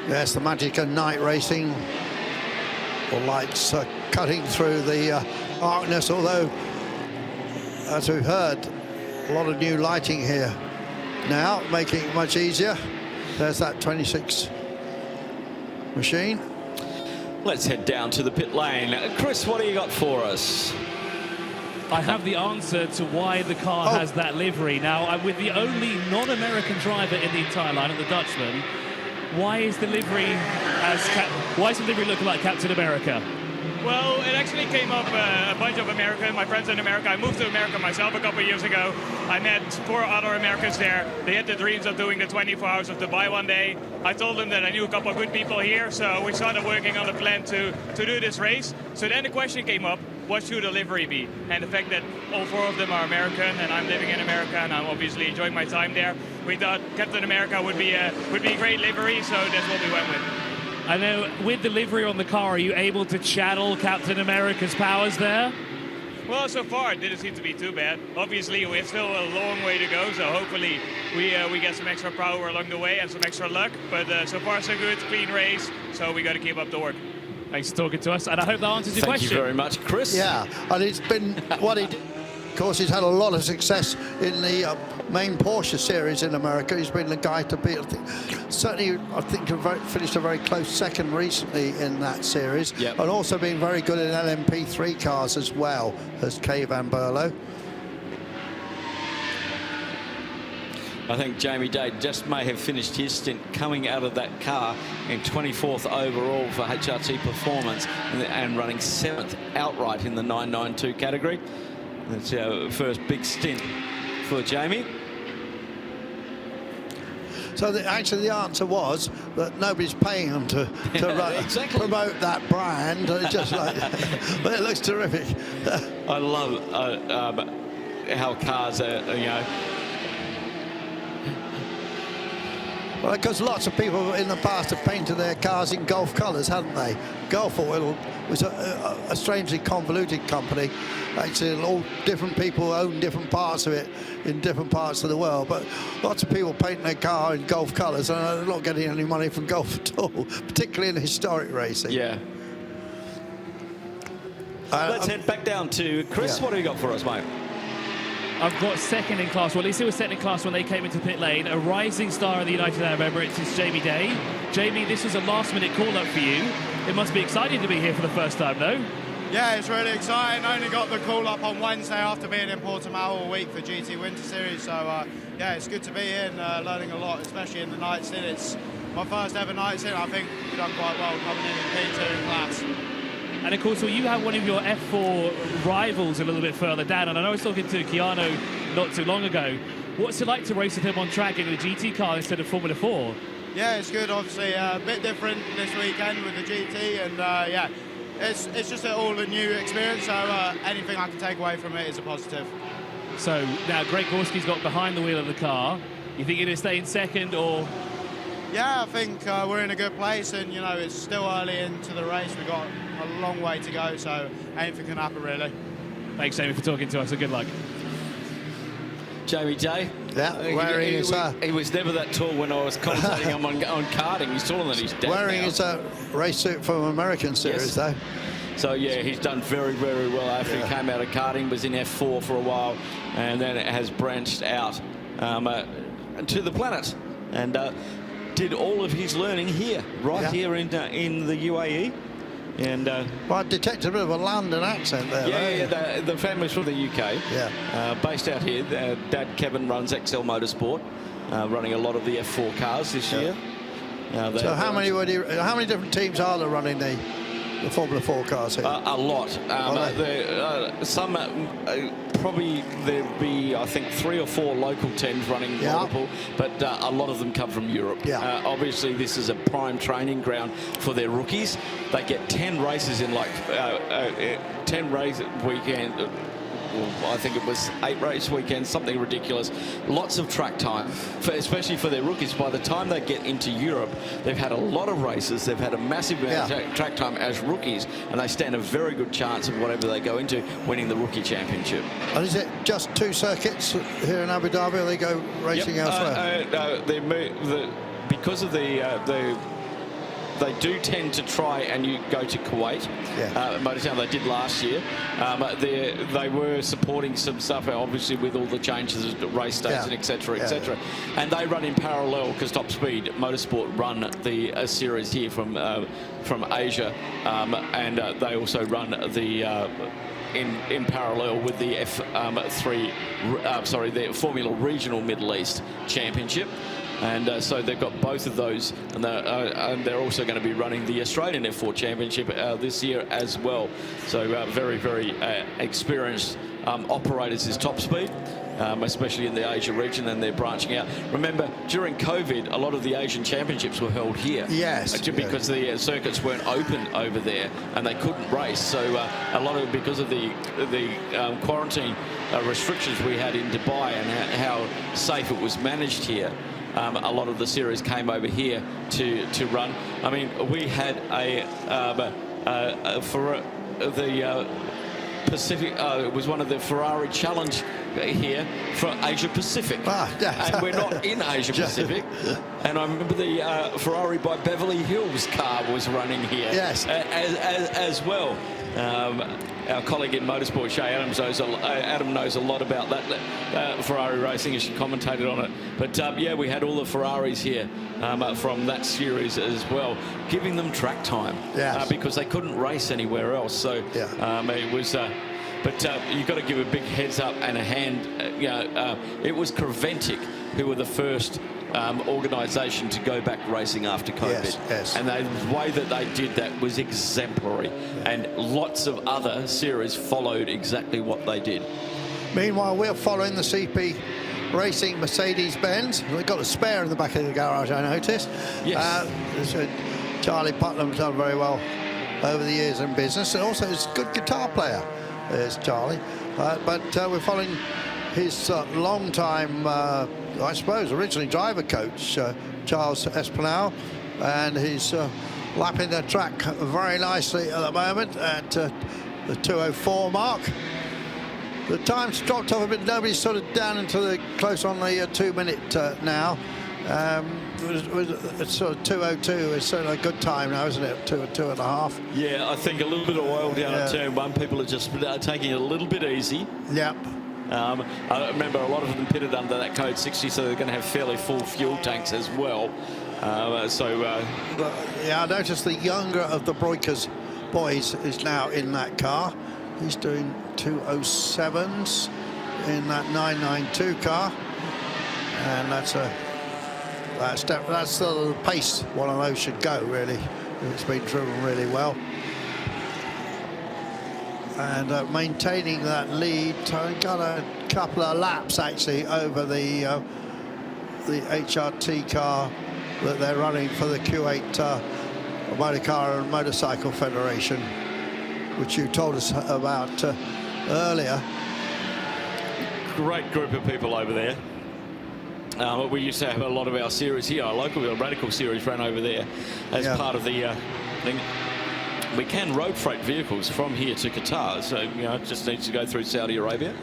Yes, the magic of night racing, or lights cutting through the darkness, although, as we've heard, a lot of new lighting here now, making it much easier. There's that 26 machine. Let's head down to the pit lane. Chris, what do you got for us? I have the answer to why the car has that livery. Now, I'm with the only non-American driver in the entire lineup, the Dutchman. Why is the livery looking like Captain America? Well, it actually came up a bunch of my friends in America. I moved to America myself a couple of years ago. I met 4 other Americans there. They had the dreams of doing the 24 hours of Dubai one day. I told them that I knew a couple of good people here, so we started working on a plan to do this race. So then the question came up, what should a livery be? And the fact that all 4 of them are American, and I'm living in America, and I'm obviously enjoying my time there, we thought Captain America would be a great livery, so that's what we went with. I know, with the livery on the car, are you able to channel Captain America's powers there? Well, so far it didn't seem to be too bad. Obviously, we have still a long way to go, so hopefully we get some extra power along the way and some extra luck. But so far so good, clean race, so we got to keep up the work. Thanks for talking to us, and I hope that answers your question. Thank you very much, Chris. Yeah, and it's been what he did. Of course, he's had a lot of success in the main Porsche series in America. He's been the guy to beat. I think finished a very close second recently in that series. Yep. And also been very good in LMP3 cars as well as Kay Van Berlo. I think Jamie Day just may have finished his stint coming out of that car in 24th overall for HRT Performance and running 7th outright in the 992 category. That's our first big stint for Jamie. So actually the answer was that nobody's paying them to exactly. promote that brand. It's just like, but it looks terrific. I love how cars are, Well, because lots of people in the past have painted their cars in Gulf colours, haven't they? Gulf Oil was a strangely convoluted company. Actually, all different people own different parts of it in different parts of the world. But lots of people paint their car in Gulf colours, and they're not getting any money from Gulf at all, particularly in historic racing. Yeah. Let's head back down to Chris. Yeah. What have you got for us, mate? I've got second in class. Well, at least it was second in class when they came into pit lane. A rising star of the United Arab Emirates is Jamie Day. Jamie, this was a last-minute call-up for you. It must be exciting to be here for the first time, no? Yeah, it's really exciting. I only got the call-up on Wednesday after being in Portimao all week for GT Winter Series. So, yeah, it's good to be here and learning a lot, especially in the night stint. It's my first ever night stint. I think we've done quite well coming in P2 in class. And of course, well, you have one of your F4 rivals a little bit further down, and I know I was talking to Keanu not too long ago. What's it like to race with him on track in a GT car instead of Formula 4? Yeah, it's good. Obviously, a bit different this weekend with the GT, and yeah, it's just all a new experience. So anything I can take away from it is a positive. So now, Greg Gorski's got behind the wheel of the car. You think you're going to stay in second, or? Yeah, I think we're in a good place, and you know it's still early into the race. We've got a long way to go, so anything can happen really. Thanks, Jamie, for talking to us. So good luck. Jamie Day. Yeah, he was never that tall when I was commentating on karting. He's taller than his dad. Wearing his race suit from American series, though. So yeah, he's done very, very well after he came out of karting, was in F4 for a while, and then it has branched out to the Planet, and did all of his learning here, here in the UAE. And well, I detected a bit of a London accent there. Yeah, the family's from the UK. Yeah. Based out here. Dad Kevin runs XL Motorsport, running a lot of the F4 cars this year. So how many different teams are there running the Formula 4 cars here? A lot. Some probably there'd be, I think, 3 or 4 local teams running multiple, but a lot of them come from Europe. Obviously, this is a prime training ground for their rookies. They get 10 races in 10 race weekend. I think it was 8 race weekends, something ridiculous. Lots of track time, especially for their rookies. By the time they get into Europe, they've had a lot of races. They've had a massive amount of track time as rookies, and they stand a very good chance of whatever they go into winning the rookie championship. And is it just 2 circuits here in Abu Dhabi, or they go racing elsewhere? Because of they do tend to try and you go to Kuwait. Motortown they did last year. They were supporting some stuff, obviously, with all the changes of race days and etc. etc. And they run in parallel because Top Speed Motorsport run the series here from Asia, and they also run the. In parallel with the the Formula Regional Middle East Championship. And so they've got both of those, and they're also going to be running the Australian F4 Championship this year as well. So very, very experienced operators is Top Speed, especially in the Asia region, and they're branching out. Remember, during COVID, a lot of the Asian Championships were held here. Because the circuits weren't open over there, and they couldn't race. So a lot of because of the quarantine restrictions we had in Dubai and how safe it was managed here. A lot of the series came over here to run. I mean, we had for the Pacific, it was one of the Ferrari Challenge here for Asia Pacific. And we're not in Asia Pacific. And I remember the Ferrari by Beverly Hills car was running here as well. Our colleague in motorsport, Shay Adams, Adam knows a lot about that Ferrari racing, as she commentated on it. But yeah, we had all the Ferraris here from that series as well, giving them track time because they couldn't race anywhere else. So it was. But you've got to give a big heads up and a hand. It was Creventic who were the first organisation to go back racing after COVID. And the way that they did that was exemplary. And lots of other series followed exactly what they did. Meanwhile, we're following the CP Racing Mercedes-Benz. We've got a spare in the back of the garage, I noticed. Charlie Putnam's done very well over the years in business, and also he's a good guitar player, is Charlie. But we're following his long-time, I suppose, originally driver coach, Charles Espinal, and he's lapping the track very nicely at the moment at the 2:04 mark. The time's dropped off a bit. Nobody's sort of down into the close on the 2 minute now. It's sort of 2:02. It's sort of a good time now, isn't it? 2.5. Yeah, I think a little bit of oil down at turn 1. People are just taking it a little bit easy. I remember a lot of them pitted under that code 60, so they're going to have fairly full fuel tanks as well. Yeah, I noticed the younger of the Breukers boys is now in that car. He's doing 2:07s in that 992 car, and that's the pace one of those should go, really. It's been driven really well. And maintaining that lead, got a couple of laps actually over the HRT car that they're running for the Kuwait Motor Car and Motorcycle Federation, which you told us about earlier. Great group of people over there. We used to have a lot of our series here. Our local Radical series ran over there as part of the thing. We can road freight vehicles from here to Qatar, so it just needs to go through Saudi Arabia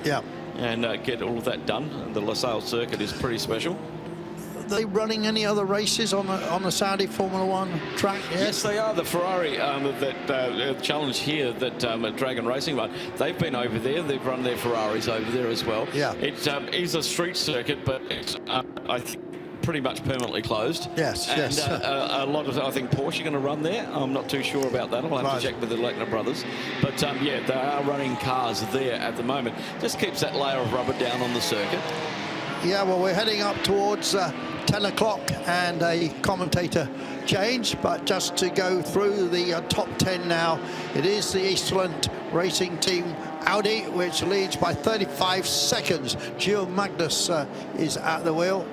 and get all of that done. The LaSalle circuit is pretty special. they running any other races on the Saudi Formula One track? Yes, they are. The Ferrari that challenge here that Dragon Racing run, they've been over there. They've run their Ferraris over there as well. Yeah. It is a street circuit, but it's, I think, pretty much permanently closed. Yes, and, yes. A lot of, I think, Porsche are going to run there. I'm not too sure about that. I'll have to check with the Lechner brothers. But, yeah, they are running cars there at the moment. Just keeps that layer of rubber down on the circuit. Yeah, well, we're heading up towards 10 o'clock and a commentator change, but just to go through the top 10 now, it is the Eastland Racing Team Audi, which leads by 35 seconds. Gio Magnus is at the wheel,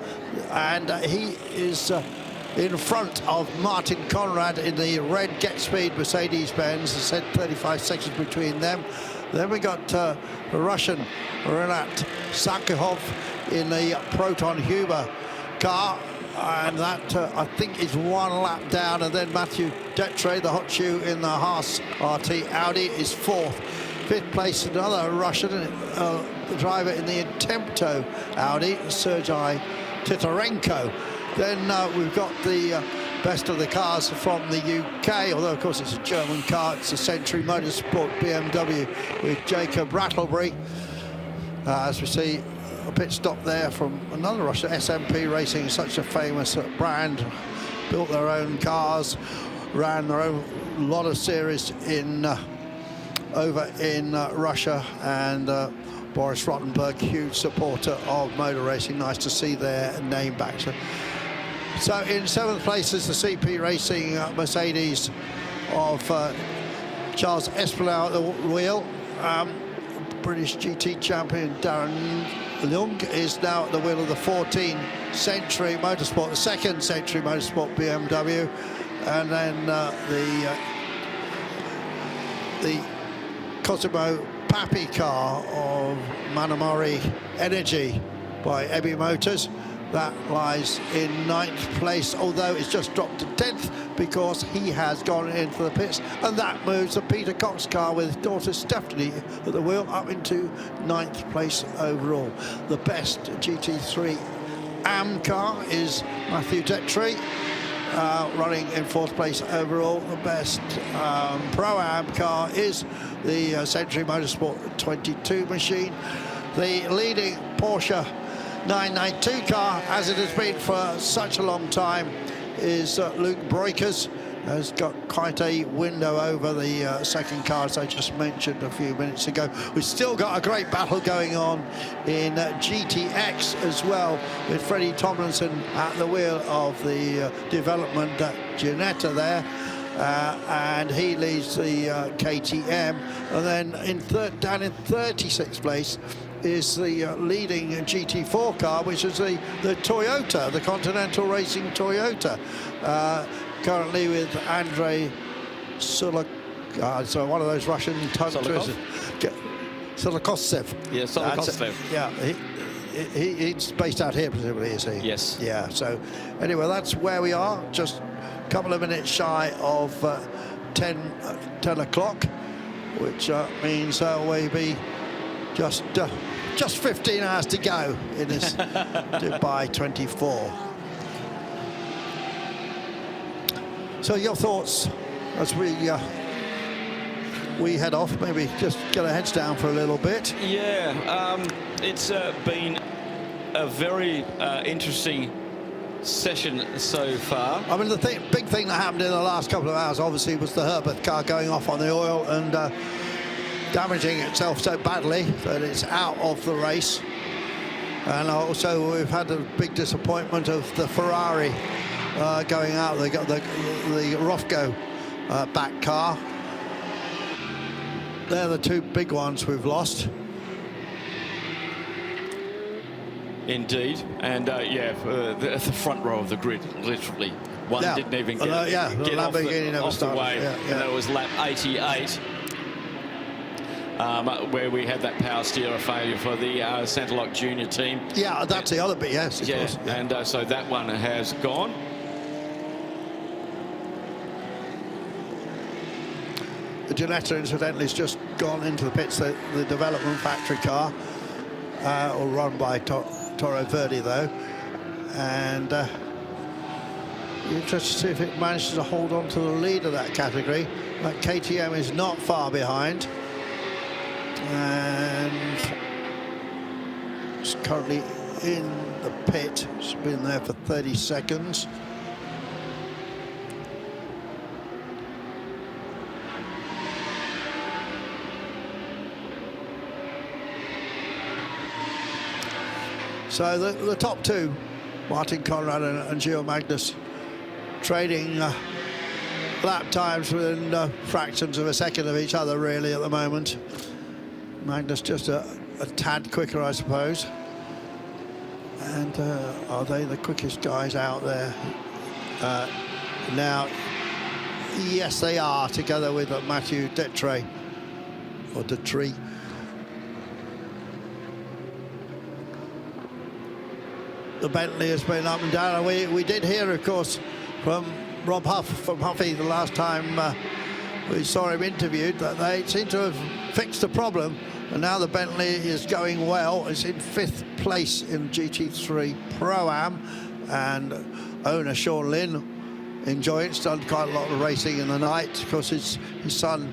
and he is in front of Martin Conrad in the red Get Speed Mercedes-Benz. I said 35 seconds between them. Then we got the Russian Renat Sakharov in the Proton Huber car, and that I think is one lap down. And then Matthew Detre, the hot shoe in the Haas RT Audi, is fourth. Fifth place, another Russian driver in the Intempto Audi, Sergei Titarenko. Then we've got the best of the cars from the UK, although of course it's a German car. It's a Century Motorsport BMW with Jacob Rattlebury. As we see, a pit stop there from another Russian, SMP Racing, such a famous brand, built their own cars, ran their own lot of series in over in Russia, and Boris Rottenberg, huge supporter of motor racing. Nice to see their name back. So in seventh place is the CP Racing Mercedes of Charles Espinal at the wheel. British GT champion Darren Leung is now at the wheel of the 14 Century Motorsport, the second Century Motorsport BMW, and then the Cosimo Papi car of Manamori Energy by Ebi Motors. That lies in ninth place, although it's just dropped to 10th because he has gone into the pits, and that moves the Peter Cox car with his daughter Stephanie at the wheel up into ninth place overall. The best GT3 AM car is Matthew Detre, running in fourth place overall. The best Pro-Am car is the Century Motorsport 22 machine. The leading Porsche 992 car, as it has been for such a long time, is Luke Breukers. Has got quite a window over the second car, as I just mentioned a few minutes ago. We've still got a great battle going on in GTX as well, with Freddie Tomlinson at the wheel of the development at Ginetta there. And he leads the KTM. And then down in 36th place is the leading GT4 car, which is the Toyota, the Continental Racing Toyota, currently with Andrei Solokossev. So one of those Russian tongue twisters. Solokossev. Yeah, Solokossev. Yeah, he's based out here, presumably, is he? Yes. Yeah, so anyway, that's where we are, just a couple of minutes shy of 10 o'clock, which means we'll be just 15 hours to go in this Dubai 24. So your thoughts as we head off? Maybe just get our heads down for a little bit. Yeah, it's been a very interesting session so far. I mean, the big thing that happened in the last couple of hours, obviously, was the Herberth car going off on the oil and damaging itself so badly that it's out of the race. And also we've had a big disappointment of the Ferrari going out. They got the Rofco back car. They're the two big ones we've lost. Indeed, and yeah, the front row of the grid, literally. One didn't even get off the way, and that was lap 88. Where we had that power steer failure for the Centerlock Junior team. Yeah, that's the other bit, yes. Yeah, course. Yeah, and so that one has gone. The Ginetta, incidentally, has just gone into the pits, the development factory car, or run by Toro Verde, though. And interested to see if it manages to hold on to the lead of that category. That KTM is not far behind, and it's currently in the pit. It's been there for 30 seconds. So the top two, Martin Conrad and Gio Magnus, trading lap times within fractions of a second of each other, really, at the moment. Magnus just a tad quicker, I suppose. And are they the quickest guys out there now? Yes, they are, together with Mathieu Detre, or Detre. The Bentley has been up and down, and we did hear, of course, from Rob Huff, from Huffy, the last time we saw him interviewed, that they seem to have fixed the problem, and now the Bentley is going well. It's in 5th place in GT3 Pro-Am, and owner Sean Lynn enjoying it. Done quite a lot of racing in the night. Of course, his son,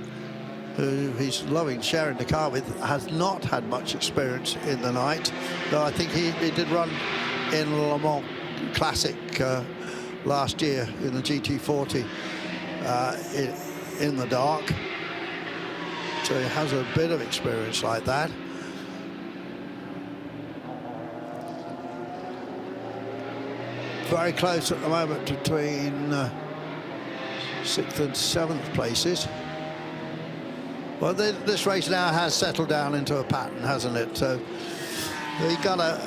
who he's loving sharing the car with, has not had much experience in the night, though I think he did run in Le Mans Classic last year in the GT40 in the dark, so he has a bit of experience like that. Very close at the moment between 6th and 7th places. Well, this race now has settled down into a pattern, hasn't it? So they gotta.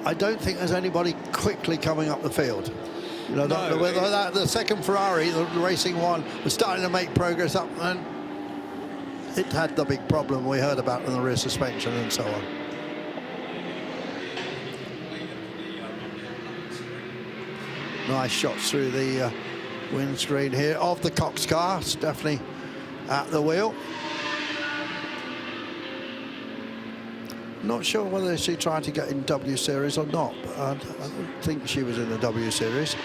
I don't think there's anybody quickly coming up the field. You know, no, the second Ferrari, the racing one, was starting to make progress up, and it had the big problem we heard about in the rear suspension and so on. Nice shots through the windscreen here of the Cox car. It's definitely at the wheel. Not sure whether she tried to get in W Series or not, but I don't think she was in the W Series.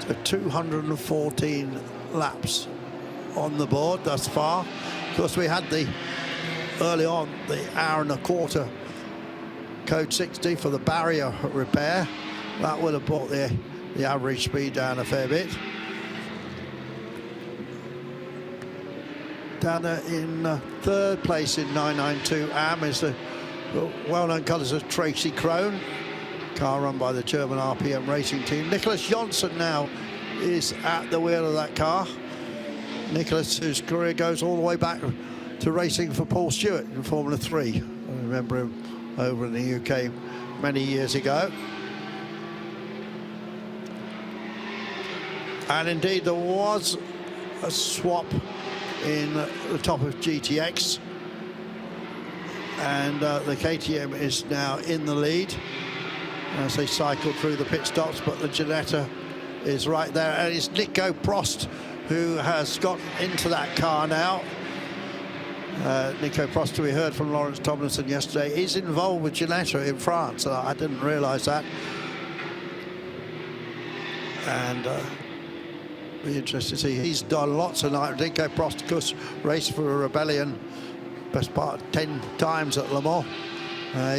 So 214 laps on the board thus far. Of course, we had early on the hour and a quarter code 60 for the barrier repair. That would have brought the average speed down a fair bit. Down there in 3rd place in 992 AM is the well-known colours of Tracy Crone, car run by the German RPM racing team. Nicholas Jonsson now is at the wheel of that car. Nicholas, whose career goes all the way back to racing for Paul Stewart in Formula 3. I remember him over in the UK many years ago. And indeed, there was a swap in the top of GTX, and the KTM is now in the lead as they cycle through the pit stops, but the Ginetta is right there, and it's Nico Prost who has got into that car now. Nico Prost, we heard from Lawrence Tomlinson yesterday, is involved with Ginetta in France. I didn't realise that. And be interested to see. He's done lots of night. Nico Prost, of course, raced for a Rebellion best part of 10 times at Le Mans.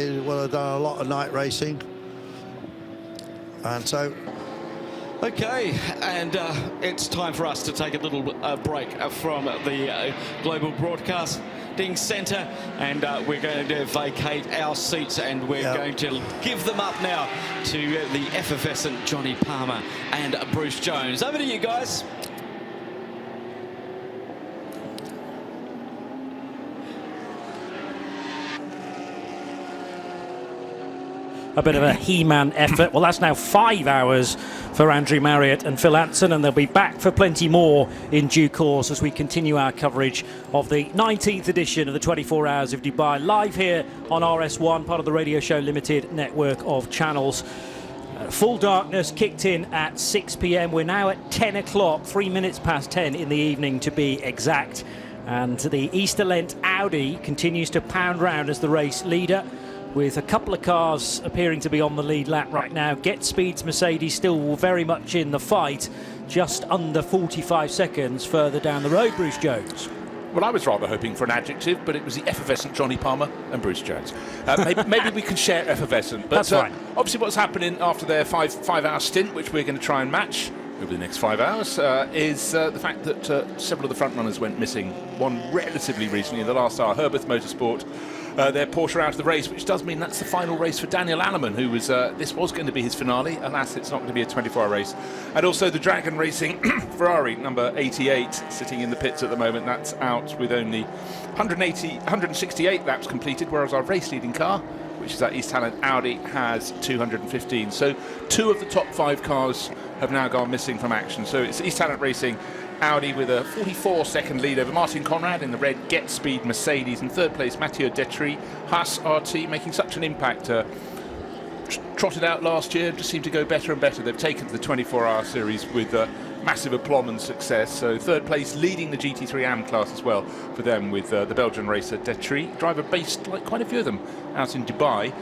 He will have done a lot of night racing. And so... Okay, and it's time for us to take a little break from the Global Broadcasting Centre, and we're going to vacate our seats, and we're going to give them up now to the effervescent Johnny Palmer and Bruce Jones. Over to you guys. A bit of a He-Man effort. Well, that's now 5 hours for Andrew Marriott and Phil Anson, and they'll be back for plenty more in due course as we continue our coverage of the 19th edition of the 24 Hours of Dubai, live here on RS1, part of the Radio Show Limited network of channels. Full darkness kicked in at 6 p.m. We're now at 10 o'clock, 3 minutes past 10 in the evening to be exact. And the Easter Lent Audi continues to pound round as the race leader, with a couple of cars appearing to be on the lead lap right now. Get Speed's Mercedes still very much in the fight, just under 45 seconds further down the road, Bruce Jones. Well, I was rather hoping for an adjective, but it was the effervescent Johnny Palmer and Bruce Jones. Maybe we can share effervescent. But that's fine. Obviously what's happening after their five-hour stint, which we're going to try and match over the next 5 hours, is the fact that several of the front runners went missing. One relatively recently in the last hour, Herberth Motorsport, their Porsche out of the race, which does mean that's the final race for Daniel Alleman, who was this was going to be his finale. Alas, it's not going to be a 24-hour race. And also the Dragon Racing Ferrari number 88 sitting in the pits at the moment. That's out with only 168 laps completed, whereas our race leading car, which is that East Talent Audi, has 215. So 2 of the top 5 cars have now gone missing from action. So it's East Talent Racing Audi with a 44-second lead over Martin Conrad in the red Get Speed Mercedes. In third place, Mathieu Detry, Haas RT, making such an impact. Trotted out last year, just seemed to go better and better. They've taken to the 24-hour series with massive aplomb and success. So third place, leading the GT3 AM class as well for them, with the Belgian racer Detry, driver based, like quite a few of them, out in Dubai.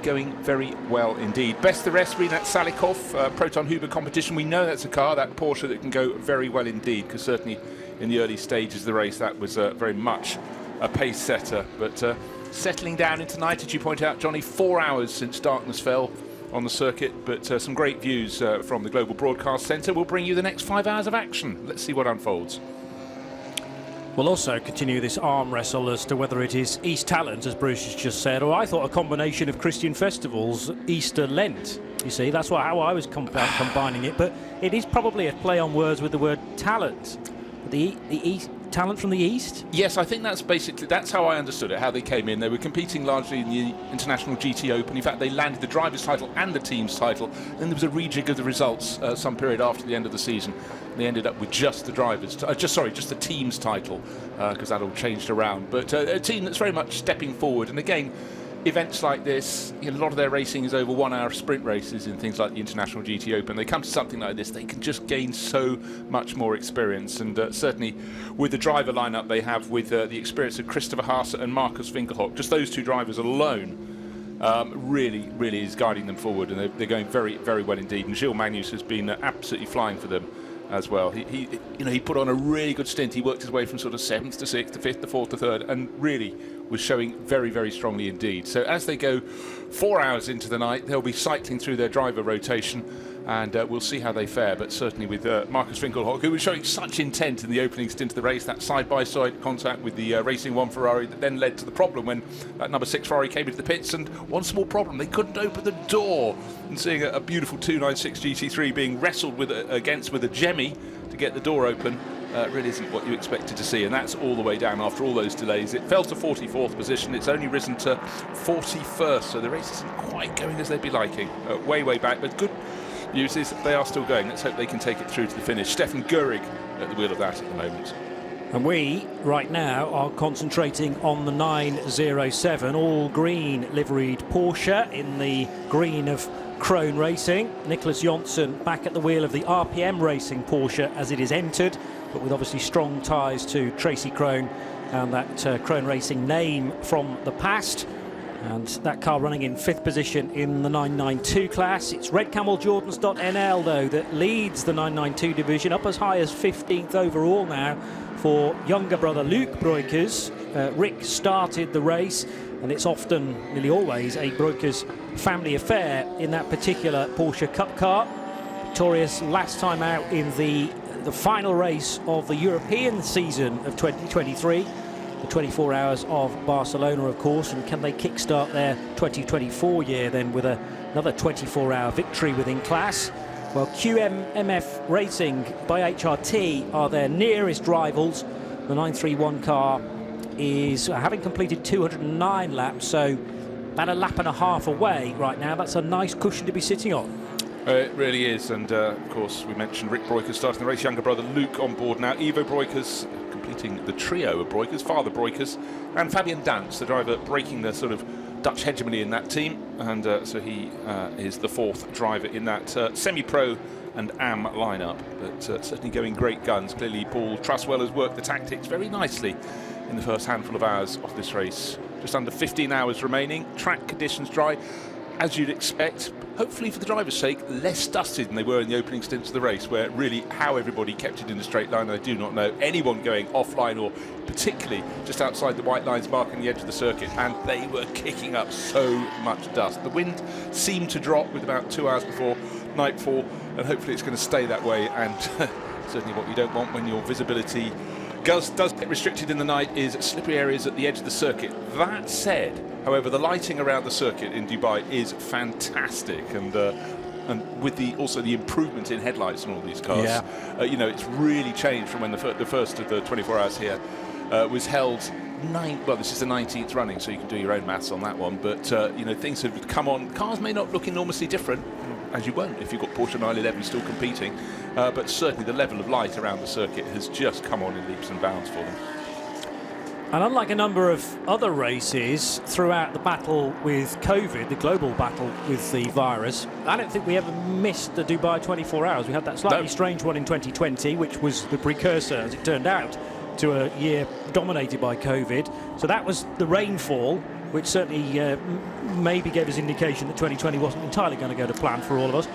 Going very well indeed. Best the rest, Renat Salikov, Proton Huber competition. We know that's a car, that Porsche, that can go very well indeed, because certainly in the early stages of the race that was very much a pace setter. But settling down into night, as you point out, Johnny, 4 hours since darkness fell on the circuit, but some great views from the Global Broadcast Centre will bring you the next 5 hours of action. Let's see what unfolds. We'll also continue this arm wrestle as to whether it is East Talent, as Bruce has just said, or I thought a combination of Christian festivals, Easter Lent. You see, that's how I was combining it, but it is probably a play on words with the word talent. The East talent from the East? Yes, I think that's how I understood it, how they came in. They were competing largely in the International GT Open. In fact, they landed the driver's title and the team's title. Then there was a rejig of the results some period after the end of the season. They ended up with just the just the team's title, because that all changed around. But a team that's very much stepping forward. And again, events like this, a lot of their racing is over 1 hour sprint races in things like the International GT Open. They come to something like this, they can just gain so much more experience. And certainly with the driver lineup they have, with the experience of Christopher Haas and Marcus Winkelhock, just those 2 drivers alone really is guiding them forward, and they're going very, very well indeed. And Gilles Magnus has been absolutely flying for them as well. He put on a really good stint. He worked his way from sort of 7th to 6th to 5th to 4th to 3rd, and really was showing very, very strongly indeed. So as they go 4 hours into the night, they'll be cycling through their driver rotation, and we'll see how they fare. But certainly with Marcus Winkelhock, who was showing such intent in the opening stint of the race, that side-by-side contact with the Racing 1 Ferrari that then led to the problem when that number 6 Ferrari came into the pits. And one small problem, they couldn't open the door. And seeing a beautiful 296 GT3 being wrestled against with a Jemmy to get the door open really isn't what you expected to see, and that's all the way down after all those delays. It fell to 44th position. It's only risen to 41st, so the race isn't quite going as they'd be liking. Way back, but good news is they are still going. Let's hope they can take it through to the finish. Stefan Gehrig at the wheel of that at the moment. And we, right now, are concentrating on the 907 all-green liveried Porsche in the green of Krone Racing. Nicholas Jonsson back at the wheel of the RPM Racing Porsche as it is entered, but with obviously strong ties to Tracy Krone and that Krone Racing name from the past. And that car running in 5th position in the 992 class. It's Red Camel Jordans.nl, though, that leads the 992 division, up as high as 15th overall now for younger brother Luke Breukers. Rick started the race, and it's often, nearly always, a Breukers family affair in that particular Porsche Cup car. Victorious last time out in the final race of the European season of 2023. The 24 hours of Barcelona, of course, and can they kickstart their 2024 year then with another 24-hour victory within class? Well, QMMF Racing by HRT are their nearest rivals. The 931 car is having completed 209 laps, so about a lap and a half away right now. That's a nice cushion to be sitting on. It really is, and of course we mentioned Rick Breukers starting the race, younger brother Luke on board now, Ivo Breukers completing the trio of Breukers, father Breukers, and Fabian Dance, the driver breaking the sort of Dutch hegemony in that team, and so he is the 4th driver in that semi-pro and AM lineup, but certainly going great guns. Clearly Paul Truswell has worked the tactics very nicely in the first handful of hours of this race. Just under 15 hours remaining, track conditions dry, as you'd expect. Hopefully for the driver's sake, less dusted than they were in the opening stints of the race, where really how everybody kept it in a straight line, I do not know. Anyone going offline or particularly just outside the white lines marking the edge of the circuit, and they were kicking up so much dust. The wind seemed to drop with about 2 hours before nightfall, and hopefully it's going to stay that way, and certainly what you don't want when your visibility does get restricted in the night is slippery areas at the edge of the circuit. That said, however, the lighting around the circuit in Dubai is fantastic, and with also the improvement in headlights on all these cars, you know, it's really changed from when the first of the 24 hours here was held. Well, this is the 19th running, so you can do your own maths on that one. But you know, things have come on. Cars may not look enormously different, as you won't if you've got Porsche 911 still competing, but certainly the level of light around the circuit has just come on in leaps and bounds for them. And unlike a number of other races throughout the battle with COVID, the global battle with the virus, I don't think we ever missed the Dubai 24 hours. We had that slightly strange one in 2020, which was the precursor, as it turned out, to a year dominated by COVID. So that was the rainfall, which certainly maybe gave us indication that 2020 wasn't entirely going to go to plan for all of us.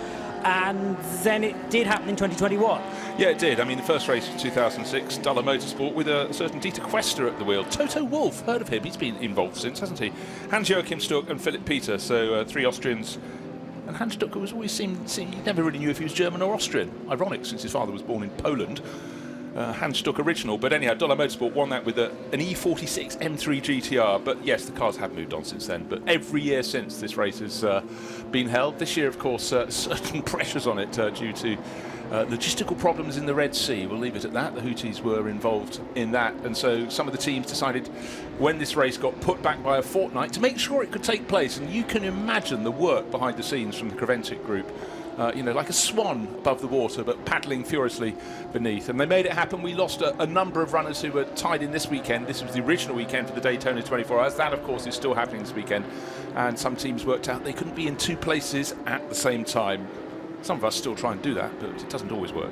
And then it did happen in 2021. Yeah, it did. I mean, the first race was 2006, Duller Motorsport, with a certain Dieter Quester at the wheel. Toto Wolff, heard of him? He's been involved since, hasn't he? Hans-Joachim Stuck and Philipp Peter, so 3 Austrians. And Hans Stuck was always seemed you never really knew if he was German or Austrian. Ironic, since his father was born in Poland. Hans Stuck original, but anyhow, Duller Motorsport won that with an E46 M3 GTR. But yes, the cars have moved on since then. But every year since this race has been held. This year, of course, certain pressures on it due to logistical problems in the Red Sea. We'll leave it at that. The Houthis were involved in that, and so some of the teams decided, when this race got put back by a fortnight, to make sure it could take place. And you can imagine the work behind the scenes from the Creventic group. You know, like a swan above the water, but paddling furiously beneath. And they made it happen. We lost a number of runners who were tied in this weekend. This was the original weekend for the Daytona 24 Hours. That, of course, is still happening this weekend. And some teams worked out they couldn't be in 2 places at the same time. Some of us still try and do that, but it doesn't always work.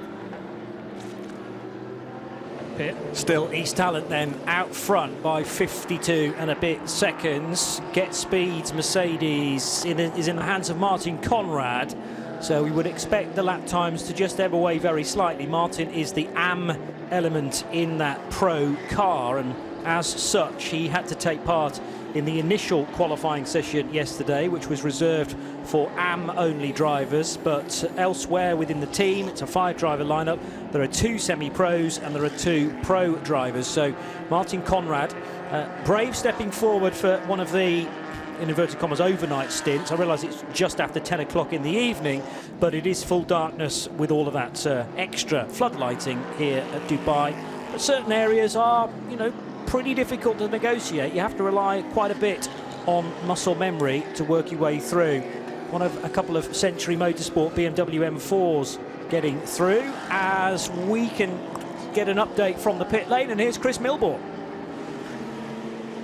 Still East Talent then out front by 52 and a bit seconds. Get Speed's Mercedes is in the hands of Martin Conrad. So we would expect the lap times to just ebb away very slightly. Martin is the AM element in that pro car, and as such he had to take part in the initial qualifying session yesterday, which was reserved for AM only drivers. But elsewhere within the team, it's a 5-driver lineup. There are 2 semi-pros and there are 2 pro drivers. So Martin Conrad, brave stepping forward for one of the, in inverted commas, overnight stints. I realise it's just after 10 o'clock in the evening, but it is full darkness with all of that extra floodlighting here at Dubai. But certain areas are, you know, pretty difficult to negotiate. You have to rely quite a bit on muscle memory to work your way through. One of a couple of Century Motorsport BMW M4s getting through as we can get an update from the pit lane. And here's Chris Milbourne.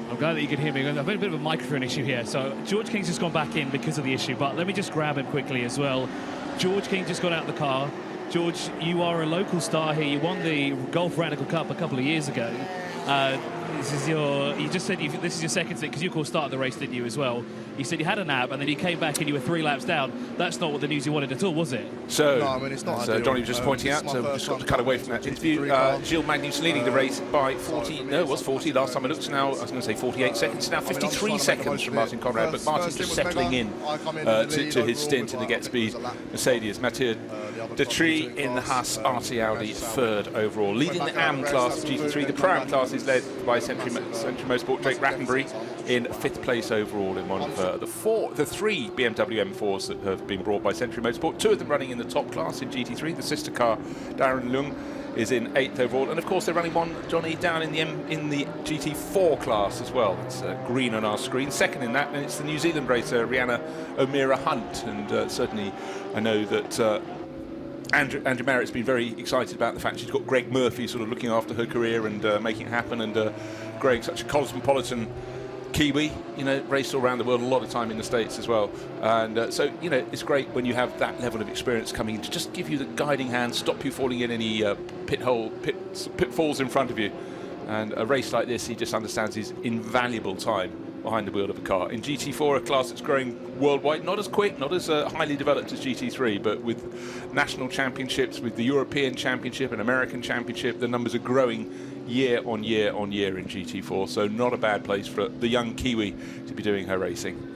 I'm glad that you can hear me. I've got a bit of a microphone issue here. So George King's just gone back in because of the issue, but let me just grab him quickly as well. George King just got out of the car. George, you are a local star here. You won the Golf Radical Cup a couple of years ago. You just said this is your second stint, because you, of course, started the race, didn't you, as well? You said you had a nap and then you came back and you were 3 laps down. That's not what the news you wanted at all, was it? So, no, I mean, it's not so Donnie was just pointing out, so we've just got to cut away from that interview. Gilles Magnus leading the race by 40, no, it was 40 last time I looked. Now, I was going to say 48 seconds, now 53 seconds from Martin Conrad, but Martin's just settling in to his stint in the Get Speed Mercedes. Mathieu Detry in the Haas RT Audi 3rd overall. Leading the AM class of GT3, the Pro AM class is led by Century Motorsport, Jake Rattenbury in 5th place overall in one of the 3 BMW M4s that have been brought by Century Motorsport. 2 of them running in the top class in GT3. The sister car, Darren Lung, is in 8th overall, and of course they're running one, Johnny, down in the GT4 class as well. It's green on our screen. Second in that, and it's the New Zealand racer Rihanna O'Meara Hunt, and certainly I know that Andrew Merritt's been very excited about the fact she's got Greg Murphy sort of looking after her career and making it happen, and Greg, such a cosmopolitan Kiwi, you know, raced all around the world, a lot of time in the States as well. And so, you know, it's great when you have that level of experience coming in to just give you the guiding hand, stop you falling in any pitfalls in front of you. And a race like this, he just understands his invaluable time behind the wheel of a car. In GT4, a class that's growing worldwide, not as quick, not as highly developed as GT3, but with national championships, with the European Championship and American Championship, the numbers are growing year on year on year in GT4, so not a bad place for the young Kiwi to be doing her racing.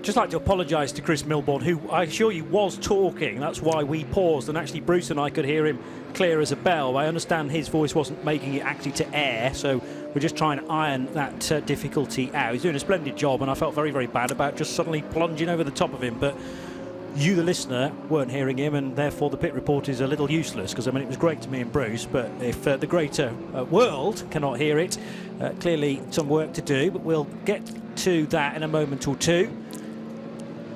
Just like to apologise to Chris Milbourne, who I assure you was talking. That's why we paused, and actually Bruce and I could hear him clear as a bell. I understand his voice wasn't making it actually to air, so we're just trying to iron that difficulty out. He's doing a splendid job, and I felt very, very bad about just suddenly plunging over the top of him. But you, the listener, weren't hearing him, and therefore the pit report is a little useless, because I mean it was great to me and Bruce, but if the greater world cannot hear it, clearly some work to do. But we'll get to that in a moment or two,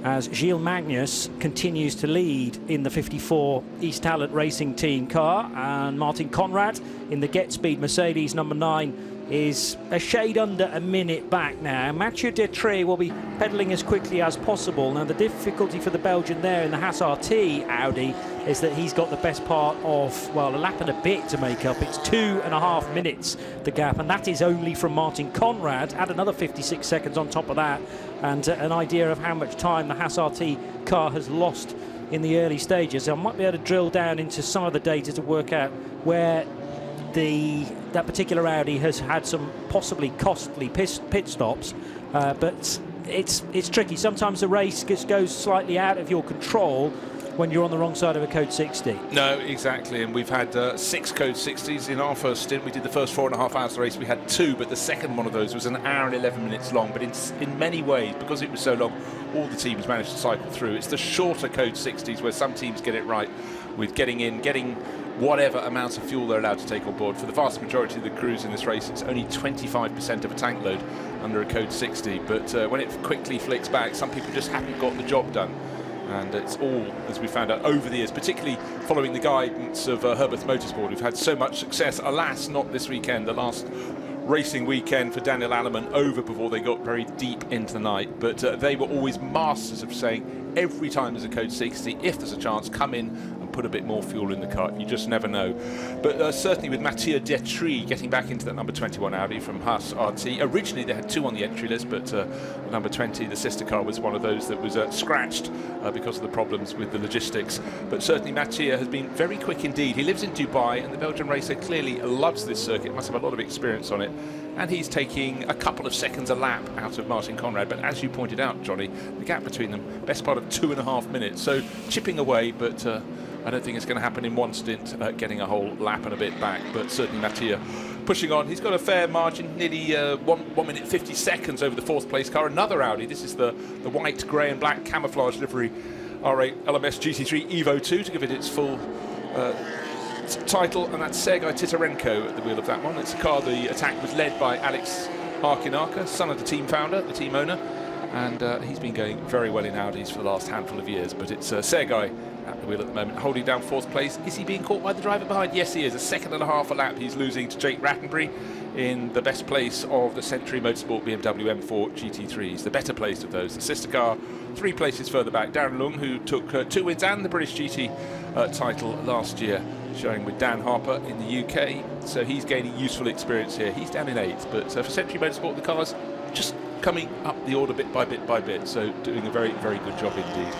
as Gilles Magnus continues to lead in the 54 East Talent Racing Team car, and Martin Conrad in the Get Speed Mercedes number 9 is a shade under a minute back now. Mathieu Detree will be pedalling as quickly as possible. Now the difficulty for the Belgian there in the Haas RT Audi is that he's got the best part of, well, a lap and a bit to make up. It's 2.5 minutes, the gap, and that is only from Martin Conrad. Add another 56 seconds on top of that, and an idea of how much time the Haas RT car has lost in the early stages. I might be able to drill down into some of the data to work out where that particular Audi has had some possibly costly pit stops, but it's tricky. Sometimes the race just goes slightly out of your control when you're on the wrong side of a Code 60. No, exactly, and we've had 6 Code 60s in our first stint. We did the first 4.5 hours of the race. We had 2, but the second one of those was 1 hour and 11 minutes long. But in many ways, because it was so long, all the teams managed to cycle through. It's the shorter Code 60s where some teams get it right with getting whatever amounts of fuel they're allowed to take on board. For the vast majority of the crews in this race, it's only 25% of a tank load under a Code 60. But when it quickly flicks back, some people just haven't got the job done. And it's all, as we found out over the years, particularly following the guidance of Herberth Motorsport, who've had so much success. Alas, not this weekend, the last racing weekend for Daniel Alleman over before they got very deep into the night. But they were always masters of saying, every time there's a Code 60, if there's a chance, come in and put a bit more fuel in the car. You just never know. But certainly with Mathieu Detree getting back into that number 21 Audi from Haas RT. Originally they had 2 on the entry list, but number 20, the sister car, was one of those that was scratched because of the problems with the logistics. But certainly Mathieu has been very quick indeed. He lives in Dubai, and the Belgian racer clearly loves this circuit, must have a lot of experience on it. And he's taking a couple of seconds a lap out of Martin Conrad. But as you pointed out, Johnny, the gap between them, best part of 2.5 minutes. So chipping away, but I don't think it's going to happen in one stint, getting a whole lap and a bit back. But certainly Mathieu pushing on. He's got a fair margin, nearly 1 minute 50 seconds over the 4th place car. Another Audi. This is the white, grey and black camouflage livery R8 LMS GT3 Evo 2 to give it its full title, and that's Sergei Titarenko at the wheel of that one. It's a car, the attack was led by Alex Arkinaka, son of the team founder, the team owner, and he's been going very well in Audis for the last handful of years. But it's Sergei at the wheel at the moment, holding down 4th place. Is he being caught by the driver behind? Yes, he is. 1.5 seconds a lap he's losing to Jake Rattenbury in the best place of the Century Motorsport BMW M4 GT3s, the better place of those. The sister car 3 places further back, Darren Lung, who took 2 wins and the British GT title last year, showing with Dan Harper in the UK, so he's gaining useful experience here. He's down in 8th, but for Century Motorsport, the car's just coming up the order bit by bit by bit, so doing a very, very good job indeed.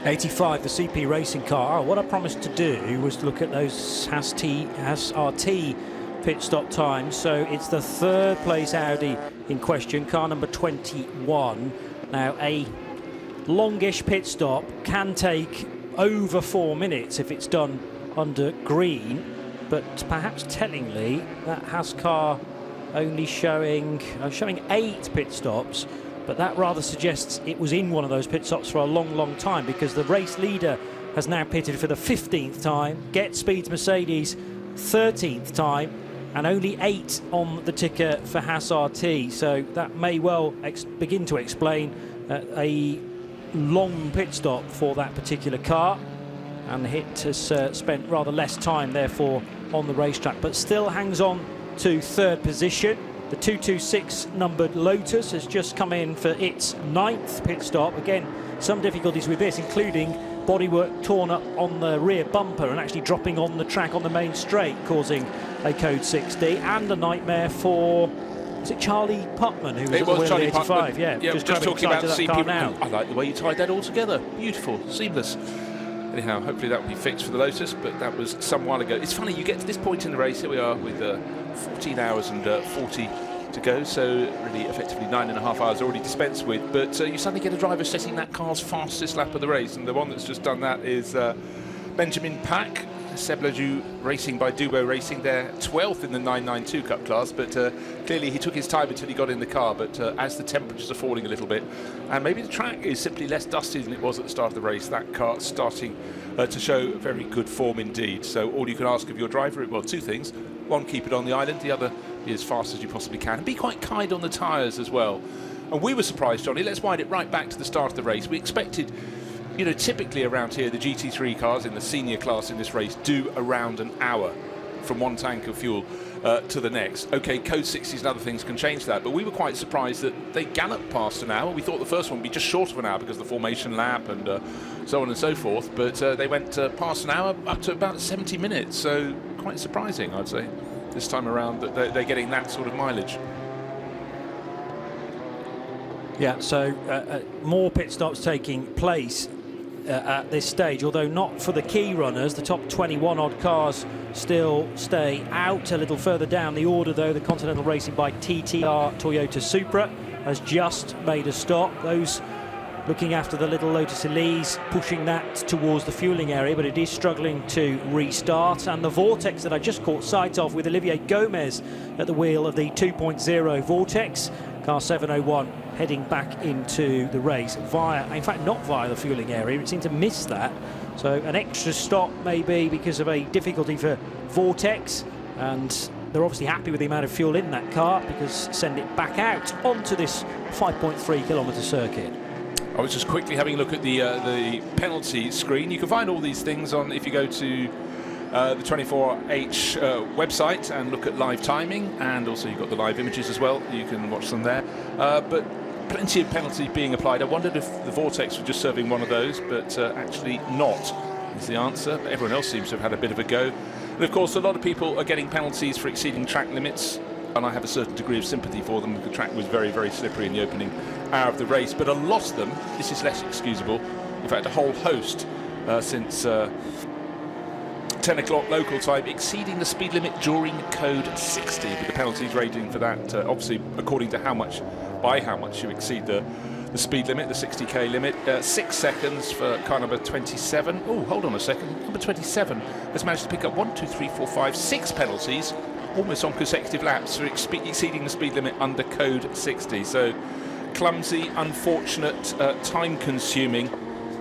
85, the CP racing car. What I promised to do was look at those Haas RT pit stop times. So it's the 3rd place Audi in question, car number 21. Now a longish pit stop can take over 4 minutes if it's done under green, but perhaps tellingly that Haas car only showing 8 pit stops, but that rather suggests it was in one of those pit stops for a long time, because the race leader has now pitted for the 15th time, Get Speed's Mercedes 13th time, and only 8 on the ticker for Haas RT. So that may well begin to explain a long pit stop for that particular car, and Hit has spent rather less time therefore on the racetrack, but still hangs on to third position. The 226 numbered Lotus has just come in for its 9th pit stop. Again, some difficulties with this, including bodywork torn up on the rear bumper and actually dropping on the track on the main straight, causing a code 60, and a nightmare for, is it Charlie Putman, who was at the wheel of the 85? Yeah, just talking about that car now. I like the way you tied that all together. Beautiful, seamless. Anyhow, hopefully that will be fixed for the Lotus, but that was some while ago. It's funny, you get to this point in the race, here we are with 14 hours and 40 to go, so really effectively 9.5 hours already dispensed with, but you suddenly get a driver setting that car's fastest lap of the race, and the one that's just done that is Benjamin Pack, Seb Ledoux racing by Dubo Racing. They're 12th in the 992 Cup class, but clearly he took his time until he got in the car, but as the temperatures are falling a little bit, and maybe the track is simply less dusty than it was at the start of the race, that car's starting to show very good form indeed. So all you can ask of your driver, well, two things. One, keep it on the island. The other, be as fast as you possibly can. And be quite kind on the tyres as well. And we were surprised, Johnny. Let's wind it right back to the start of the race. We expected, you know, typically around here, the GT3 cars in the senior class in this race do around an hour from one tank of fuel to the next. OK, code 60s and other things can change that, but we were quite surprised that they galloped past an hour. We thought the first one would be just short of an hour because of the formation lap and so on and so forth, but they went past an hour up to about 70 minutes, so quite surprising, I'd say, this time around that they're getting that sort of mileage. Yeah, so more pit stops taking place at this stage, although not for the key runners. The top 21 odd cars still stay out. A little further down the order, though, the Continental Racing by TTR Toyota Supra has just made a stop. Those looking after the little Lotus Elise, pushing that towards the fueling area, but it is struggling to restart. And the Vortex that I just caught sight of with Olivier Gomez at the wheel of the 2.0 Vortex, car 701, heading back into the race via, in fact not via the fueling area, it seemed to miss that. So an extra stop maybe because of a difficulty for Vortex, and they're obviously happy with the amount of fuel in that car because send it back out onto this 5.3 kilometre circuit. I was just quickly having a look at the penalty screen. You can find all these things on if you go to the 24H website and look at live timing, and also you've got the live images as well. You can watch them there. But plenty of penalties being applied. I wondered if the Vortex was just serving one of those, but actually not is the answer. But everyone else seems to have had a bit of a go. And of course, a lot of people are getting penalties for exceeding track limits, and I have a certain degree of sympathy for them. The track was very, very slippery in the opening hour of the race, but a lot of them, this is less excusable. In fact, a whole host since 10 o'clock local time, exceeding the speed limit during code 60, with the penalties rating for that, obviously according to by how much you exceed the speed limit, the 60k limit. 6 seconds for car number 27. Oh, hold on a second. Number 27 has managed to pick up 1, 2, 3, 4, 5, 6 penalties, almost on consecutive laps, for exceeding the speed limit under code 60. So clumsy, unfortunate, time-consuming.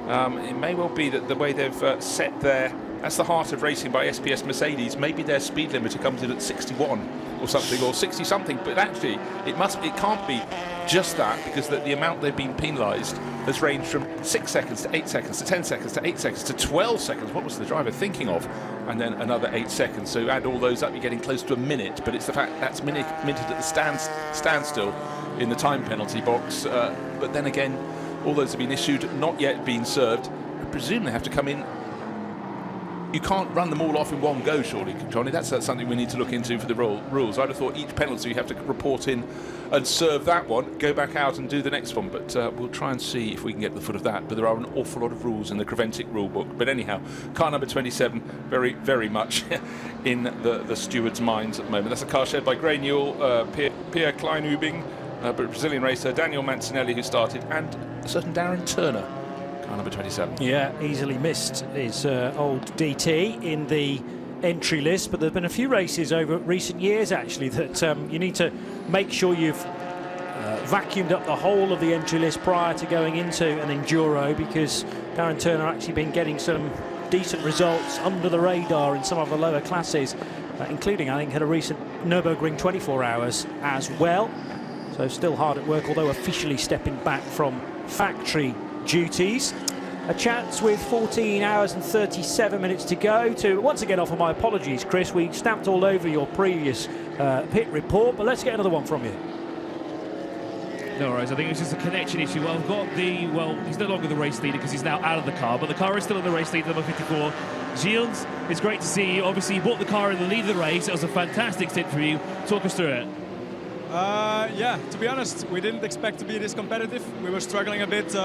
It may well be that the way they've set that's the heart of racing by SPS Mercedes. Maybe their speed limiter comes in at 61 or something, or 60 something, but actually it can't be just that, because the amount they've been penalised has ranged from 6 seconds to 8 seconds to 10 seconds to 8 seconds to 12 seconds. What was the driver thinking of? And then another 8 seconds. So add all those up, you're getting close to a minute, but it's the fact that's minted at the standstill in the time penalty box. But then again, all those have been issued, not yet been served. I presume they have to come in. You can't run them all off in one go, surely, Johnny. That's something we need to look into for the rules. I'd have thought each penalty you have to report in and serve that one, go back out and do the next one. But we'll try and see if we can get to the foot of that. But there are an awful lot of rules in the Creventic rule book. But anyhow, car number 27, very, very much in the stewards' minds at the moment. That's a car shared by Gray Newell, Pierre Kleinubing, Brazilian racer, Daniel Mancinelli, who started, and a certain Darren Turner. Car number 27. Yeah, easily missed his old DT in the entry list, but there have been a few races over recent years actually that you need to make sure you've vacuumed up the whole of the entry list prior to going into an enduro, because Darren Turner actually been getting some decent results under the radar in some of the lower classes, including I think had a recent Nürburgring 24 hours as well, so still hard at work, although officially stepping back from factory duties. a chance with 14 hours and 37 minutes to go to once again offer my apologies, Chris. We stamped all over your previous pit report, but let's get another one from you. No worries, I think it's just a connection issue. Well, he's no longer the race leader because he's now out of the car, but the car is still in the race lead, number 54. Gilles, it's great to see you. Obviously, you bought the car in the lead of the race. It was a fantastic stint for you. Talk us through it. Yeah, to be honest, we didn't expect to be this competitive. We were struggling a bit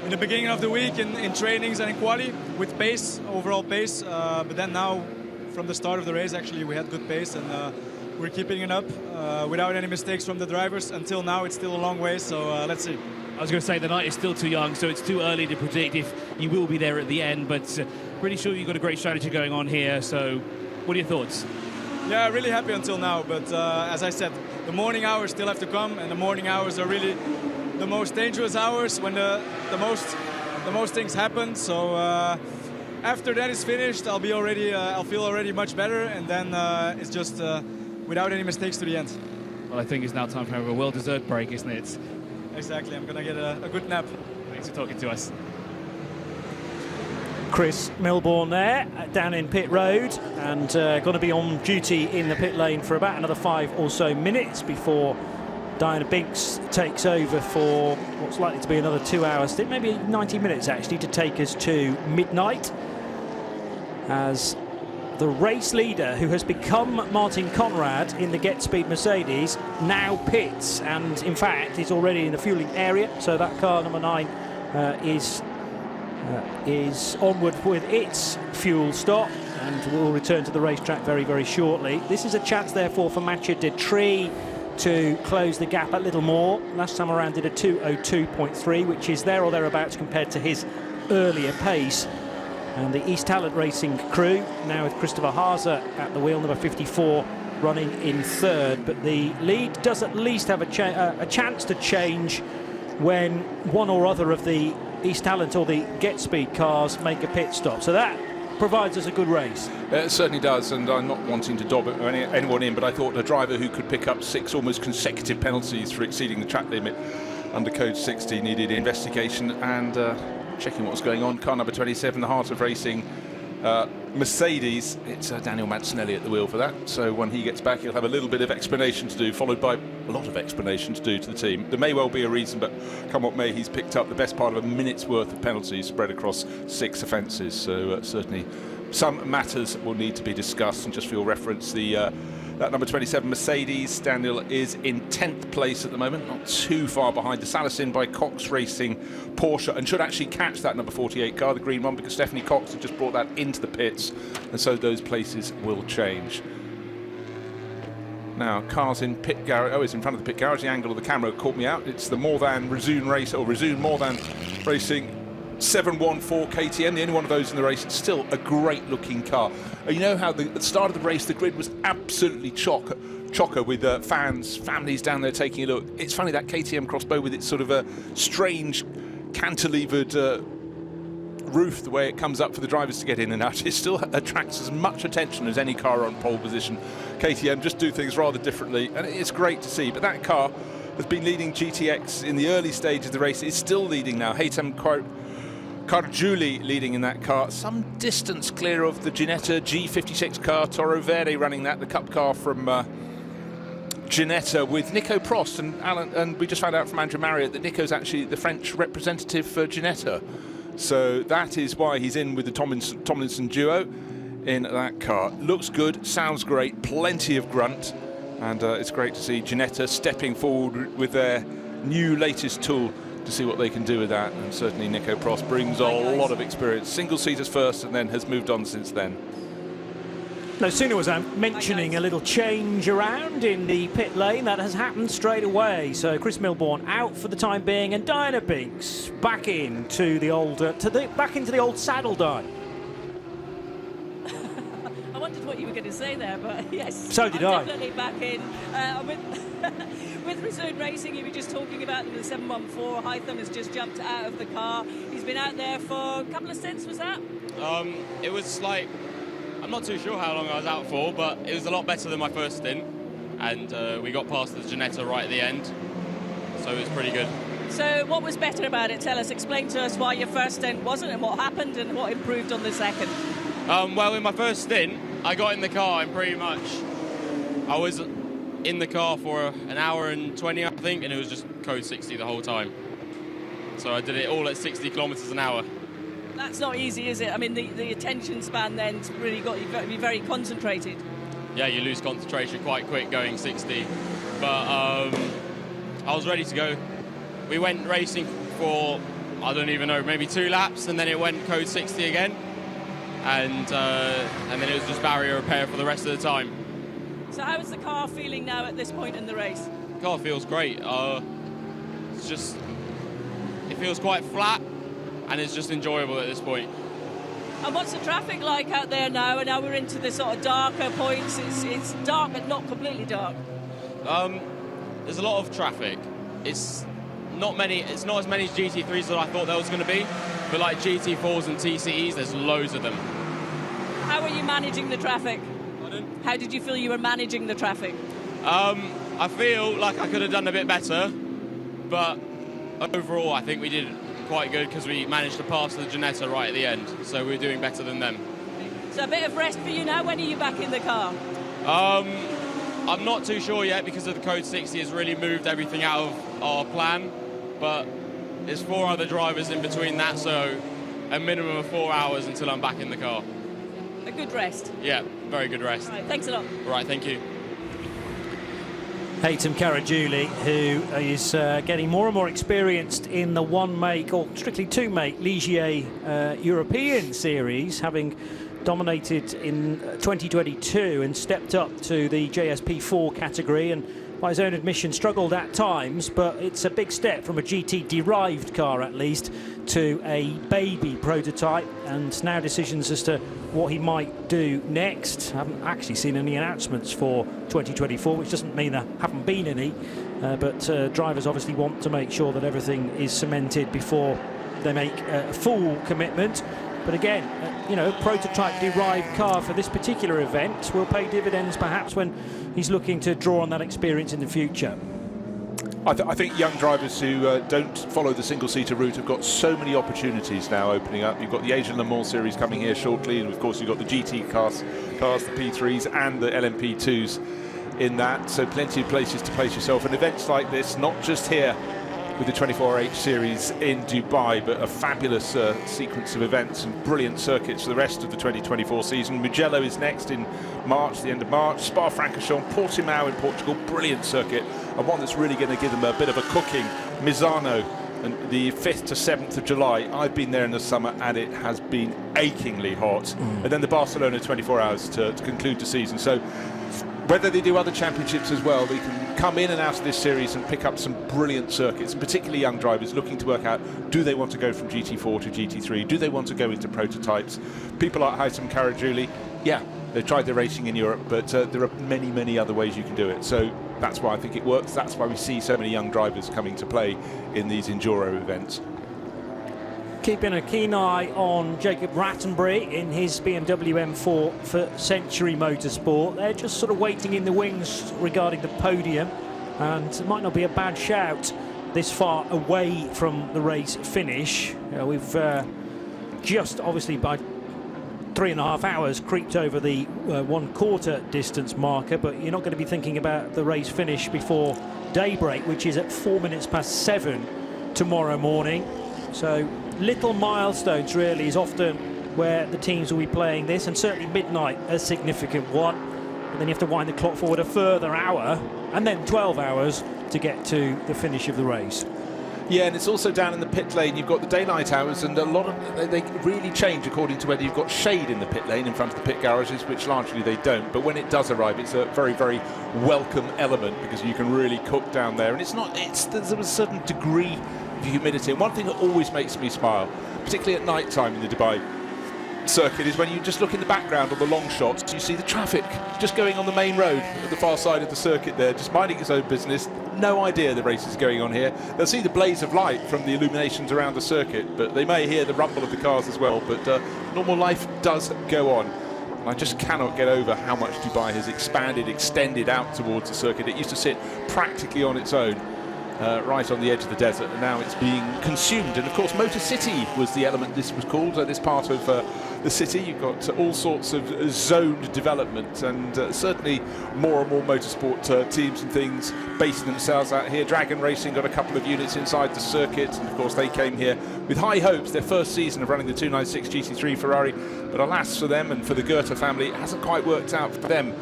in the beginning of the week in trainings and in quali with pace, overall pace. But then now, from the start of the race, actually, we had good pace and we're keeping it up without any mistakes from the drivers. Until now, it's still a long way, so let's see. I was going to say the night is still too young, so it's too early to predict if you will be there at the end, but pretty sure you've got a great strategy going on here, so what are your thoughts? Yeah, really happy until now, but as I said, the morning hours still have to come, and the morning hours are really the most dangerous hours when the most things happen, so after that is finished, I'll feel already much better, and then it's just without any mistakes to the end. Well, I think it's now time for a well-deserved break, isn't it? Exactly, I'm going to get a good nap. Thanks for talking to us. Chris Milbourne there, down in pit road, and going to be on duty in the pit lane for about another 5 or so minutes before Diana Binks takes over for what's likely to be another 2 hours, maybe 90 minutes actually, to take us to midnight, as the race leader, who has become Martin Conrad in the Get Speed Mercedes, now pits, and in fact is already in the fueling area. So that car, number 9, is onward with its fuel stop, and will return to the racetrack very, very shortly. This is a chance, therefore, for Mathieu Detry to close the gap a little more. Last time around did a 2:02.3, which is there or thereabouts compared to his earlier pace. And the East Talent Racing crew, now with Christopher Haase at the wheel, number 54, running in 3rd. But the lead does at least have a chance to change when one or other of the East Talent or the Get Speed cars make a pit stop. So that provides us a good race. It certainly does, and I'm not wanting to dob anyone in, but I thought a driver who could pick up 6 almost consecutive penalties for exceeding the track limit under Code 60 needed investigation and checking what was going on. Car number 27, the heart of racing, Mercedes. It's Daniel Mancinelli at the wheel for that. So when he gets back, he'll have a little bit of explanation to do, followed by a lot of explanation to do to the team. There may well be a reason, but come what may, he's picked up the best part of a minute's worth of penalties spread across 6 offences. So certainly some matters will need to be discussed. And just for your reference, that number 27 Mercedes, Daniel, is in 10th place at the moment, not too far behind the Salacin by Cox Racing Porsche, and should actually catch that number 48 car, the green one, because Stephanie Cox had just brought that into the pits, and so those places will change. Now, cars in pit garage. Oh, it's in front of the pit garage. The angle of the camera caught me out. It's the Morvan Resoon race, or Resoon Morvan Racing 714 KTM, the only one of those in the race. It's still a great looking car. You know how at the start of the race the grid was absolutely chocker with fans, families down there taking a look. It's funny, that KTM Crossbow with its sort of a strange cantilevered roof, the way it comes up for the drivers to get in and out, it still attracts as much attention as any car on pole position. KTM just do things rather differently, and it's great to see. But that car has been leading GTX in the early stage of the race. It's still leading now. Haytham Karjuli leading in that car, some distance clear of the Ginetta G56 car, Toro Verde running that, the cup car from Ginetta, with Nico Prost and Alan. And we just found out from Andrew Marriott that Nico's actually the French representative for Ginetta, so that is why he's in with the Tomlinson duo in that car. Looks good, sounds great, plenty of grunt, and it's great to see Ginetta stepping forward with their new latest tool to see what they can do with that. And certainly Nico Prost brings a lot of experience. Single seaters first, and then has moved on since then. No sooner was I mentioning a little change around in the pit lane, that has happened straight away. So Chris Milbourne out for the time being, and Diana Binks back into the old saddle, Di. I wondered what you were going to say there, but yes. So did I. Definitely back in. With Resoon Racing, you were just talking about the 714. Haytham has just jumped out of the car. He's been out there for a couple of stints, was that? It was like, I'm not too sure how long I was out for, but it was a lot better than my first stint. And we got past the Ginetta right at the end, so it was pretty good. So what was better about it? Tell us, explain to us why your first stint wasn't and what happened and what improved on the second. Well, in my first stint, I got in the car and pretty much I was in the car for an hour and 20, I think, and it was just code 60 the whole time. So I did it all at 60 kilometers an hour. That's not easy, is it? I mean, the attention span then's really got you to be very concentrated. Yeah, you lose concentration quite quick going 60. But I was ready to go. We went racing for, I don't even know, maybe 2 laps, and then it went code 60 again. And then it was just barrier repair for the rest of the time. So how is the car feeling now at this point in the race? The car feels great. It's just, it feels quite flat, and it's just enjoyable at this point. And what's the traffic like out there now? And now we're into the sort of darker points. It's dark, but not completely dark. There's a lot of traffic. It's not as many as GT3s that I thought there was going to be, but like GT4s and TCEs, there's loads of them. How are you managing the traffic? Pardon? How did you feel you were managing the traffic? I feel like I could have done a bit better, but overall I think we did quite good because we managed to pass the Ginetta right at the end, so we're doing better than them. So a bit of rest for you now. When are you back in the car? I'm not too sure yet because of the code 60 has really moved everything out of our plan, but there's 4 other drivers in between that, so a minimum of 4 hours until I'm back in the car. A good rest. Yeah, very good rest. All right, thanks a lot. All right, thank you. Haytham Caragiuli, who is getting more and more experienced in the one-make, or strictly two-make, Ligier European Series, having dominated in 2022 and stepped up to the JSP4 category, and by his own admission struggled at times, but it's a big step from a GT-derived car at least to a baby prototype, and now decisions as to what he might do next. I haven't actually seen any announcements for 2024, which doesn't mean there haven't been any, but drivers obviously want to make sure that everything is cemented before they make a full commitment. But again, you know, prototype-derived car for this particular event will pay dividends perhaps when he's looking to draw on that experience in the future. I think young drivers who don't follow the single-seater route have got so many opportunities now opening up. You've got the Asian Le Mans Series coming here shortly, and of course you've got the GT cars, the P3s and the LMP2s in that, so plenty of places to place yourself. And events like this, not just here with the 24H Series in Dubai, but a fabulous sequence of events and brilliant circuits for the rest of the 2024 season. Mugello is next in March, the end of March. Spa-Francorchamps, Portimao in Portugal, brilliant circuit, and one that's really going to give them a bit of a cooking. Misano, and the 5th to 7th of July. I've been there in the summer and it has been achingly hot. And then the Barcelona 24 hours to conclude the season. So whether they do other championships as well, they can come in and out of this series and pick up some brilliant circuits, and particularly young drivers looking to work out, do they want to go from GT4 to GT3? Do they want to go into prototypes? People like Haytham Caragiuli, yeah, they tried their racing in Europe, but there are many, many other ways you can do it. So that's why I think it works. That's why we see so many young drivers coming to play in these enduro events. Keeping a keen eye on Jacob Rattenbury in his BMW M4 for Century Motorsport. They're just sort of waiting in the wings regarding the podium, and it might not be a bad shout this far away from the race finish. We've just obviously by 3.5 hours creeped over the 1/4 distance marker, but you're not going to be thinking about the race finish before daybreak, which is at 7:04 tomorrow morning. So little milestones really is often where the teams will be playing this, and certainly midnight a significant one. And then you have to wind the clock forward a further hour and then 12 hours to get to the finish of the race. Yeah, and it's also down in the pit lane. You've got the daylight hours, and a lot of they really change according to whether you've got shade in the pit lane in front of the pit garages, which largely they don't. But when it does arrive, it's a very, very welcome element because you can really cook down there, and there's a certain degree of humidity. And one thing that always makes me smile, particularly at night time in the Dubai circuit, is when you just look in the background on the long shots, you see the traffic just going on the main road at the far side of the circuit there, just minding its own business. No idea the race is going on here. They'll see the blaze of light from the illuminations around the circuit, but they may hear the rumble of the cars as well. But normal life does go on. And I just cannot get over how much Dubai has expanded, extended out towards the circuit. It used to sit practically on its own. right on the edge of the desert, and now it's being consumed. And of course, Motor City was the element this was called, this part of the city. You've got all sorts of zoned development, and certainly more and more motorsport teams and things basing themselves out here. Dragon Racing got a couple of units inside the circuit, and of course they came here with high hopes, their first season of running the 296 GT3 Ferrari, but alas for them and for the Goethe family, it hasn't quite worked out for them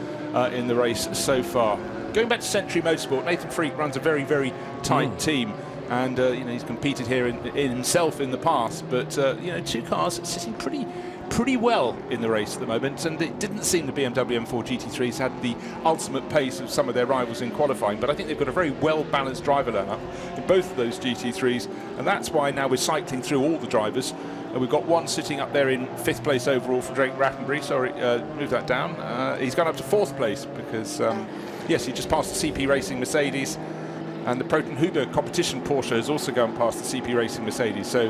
in the race so far. Going back to Century Motorsport, Nathan Freak runs a very, very tight team, and you know, he's competed here in himself in the past, but you know, two cars sitting pretty well in the race at the moment, and it didn't seem the BMW M4 GT3s had the ultimate pace of some of their rivals in qualifying, but I think they've got a very well-balanced driver lineup in both of those GT3s, and that's why now we're cycling through all the drivers. We've got one sitting up there in 5th place overall for Drake Rattenbury. Sorry, move that down. He's gone up to 4th place because yes, he just passed the CP Racing Mercedes, and the Proton Huber competition Porsche has also gone past the CP Racing Mercedes. So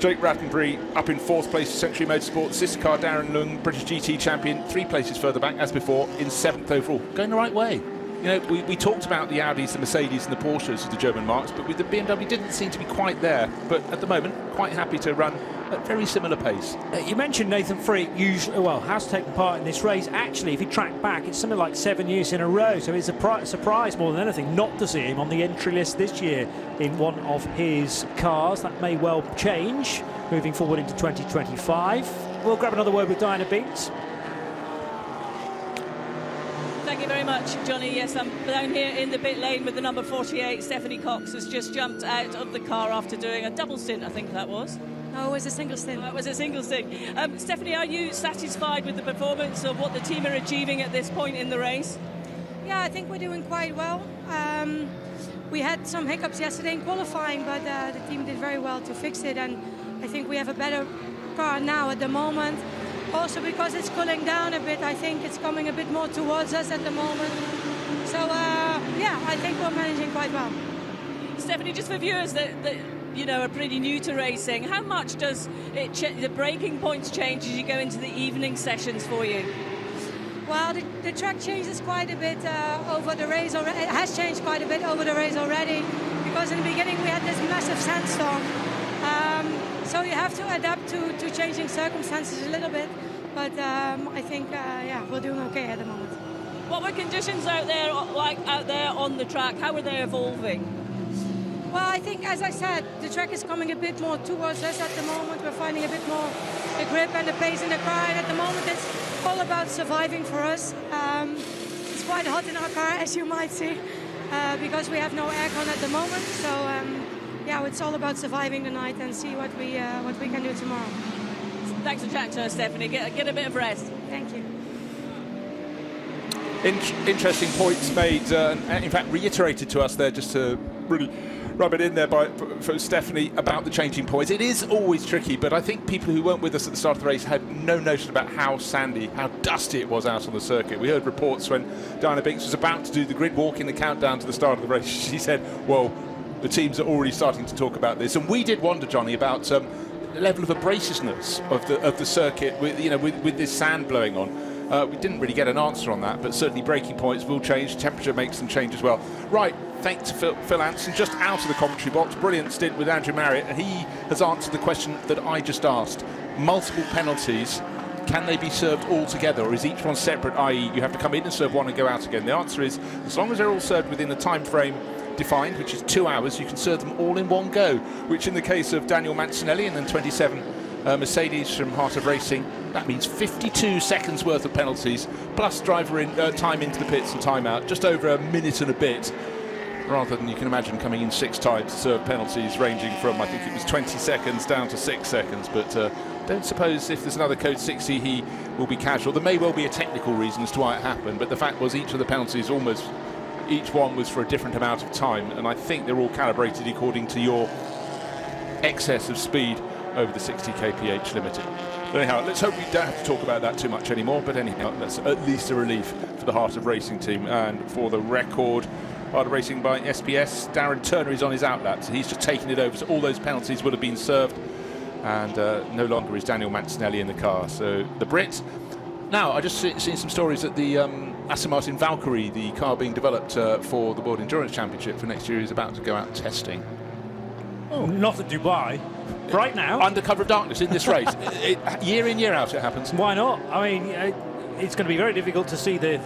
Drake Rattenbury up in 4th place for Century Motorsport. Sister car Darren Lung, British GT champion, 3 places further back as before, in 7th overall. Going the right way. You know, we talked about the Audis, the Mercedes and the Porsches of the German marques, but with the BMW didn't seem to be quite there. But at the moment, quite happy to run at very similar pace. You mentioned Nathan Freak has taken part in this race. Actually, if you track back, it's something like 7 years in a row, so it's a surprise more than anything not to see him on the entry list this year in one of his cars. That may well change moving forward into 2025. We'll grab another word with Diana Beats. Thank you very much, Johnny. Yes, I'm down here in the pit lane with the number 48. Stephanie Cox has just jumped out of the car after doing a double stint, I think that was. No, it was a single stint. It was a single stint. Stephanie, are you satisfied with the performance of what the team are achieving at this point in the race? Yeah, I think we're doing quite well. We had some hiccups yesterday in qualifying, but the team did very well to fix it, and I think we have a better car now at the moment. Also because it's cooling down a bit, I think it's coming a bit more towards us at the moment. So yeah, I think we're managing quite well. Stephanie, just for viewers that you know are pretty new to racing, how much does the braking points change as you go into the evening sessions for you? Well, the track changes quite a bit over the race already. It has changed quite a bit over the race already, because in the beginning we had this massive sandstorm. So you have to adapt to changing circumstances a little bit, but I think yeah, we're doing okay at the moment. What were conditions out there like out there on the track? How were they evolving? Well, I think, as I said, the track is coming a bit more towards us at the moment. We're finding a bit more the grip and the pace in the car, and at the moment it's all about surviving for us. It's quite hot in our car, as you might see, because we have no aircon at the moment. So yeah, it's all about surviving the night and see what we can do tomorrow. Thanks for chatting to us, Stephanie. Get a bit of rest. Thank you. Interesting points made, and in fact reiterated to us there, just to really rub it in there for Stephanie about the changing points. It is always tricky, but I think people who weren't with us at the start of the race had no notion about how sandy, how dusty it was out on the circuit. We heard reports when Diana Binks was about to do the grid walk in the countdown to the start of the race. She said, well, the teams are already starting to talk about this. And we did wonder, Johnny, about the level of abrasiveness of the circuit with this sand blowing on. We didn't really get an answer on that, but certainly braking points will change. Temperature makes them change as well. Right, thanks to Phil Anson, just out of the commentary box. Brilliant stint with Andrew Marriott, and he has answered the question that I just asked. Multiple penalties, can they be served all together, or is each one separate, i.e. you have to come in and serve one and go out again? The answer is, as long as they're all served within the time frame defined, which is 2 hours, you can serve them all in one go, which in the case of Daniel Mancinelli and then 27 Mercedes from Heart of Racing, that means 52 seconds worth of penalties, plus driver time into the pits and time out, just over a minute and a bit, rather than you can imagine coming in 6 times to serve penalties ranging from, I think it was 20 seconds down to 6 seconds. But don't suppose if there's another Code 60 he will be casual. There may well be a technical reason as to why it happened, but the fact was each of the penalties, almost each one, was for a different amount of time, and I think they're all calibrated according to your excess of speed over the 60 kph limited. But anyhow, let's hope we don't have to talk about that too much anymore, but anyhow, that's at least a relief for the Heart of Racing team. And for the record, Heart of Racing by SPS, Darren Turner is on his outlap, so he's just taking it over, so all those penalties would have been served, and no longer is Daniel Mancinelli in the car. So the Brit. Now, I just seen some stories that the Aston Martin Valkyrie, the car being developed for the World Endurance Championship for next year, is about to go out testing. Oh, not at Dubai. Right now? Under cover of darkness in this race. Year in, year out it happens. Why not? I mean, it's going to be very difficult to see the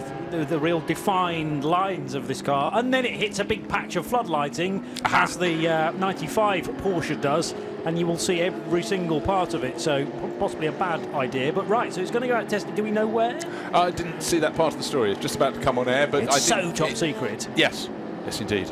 real defined lines of this car. And then it hits a big patch of floodlighting, as the 95 Porsche does, and you will see every single part of it. So possibly a bad idea. But right, so it's going to go out testing. Do we know where? I didn't see that part of the story. It's just about to come on air. But it's I think so top secret. Yes. Yes, indeed.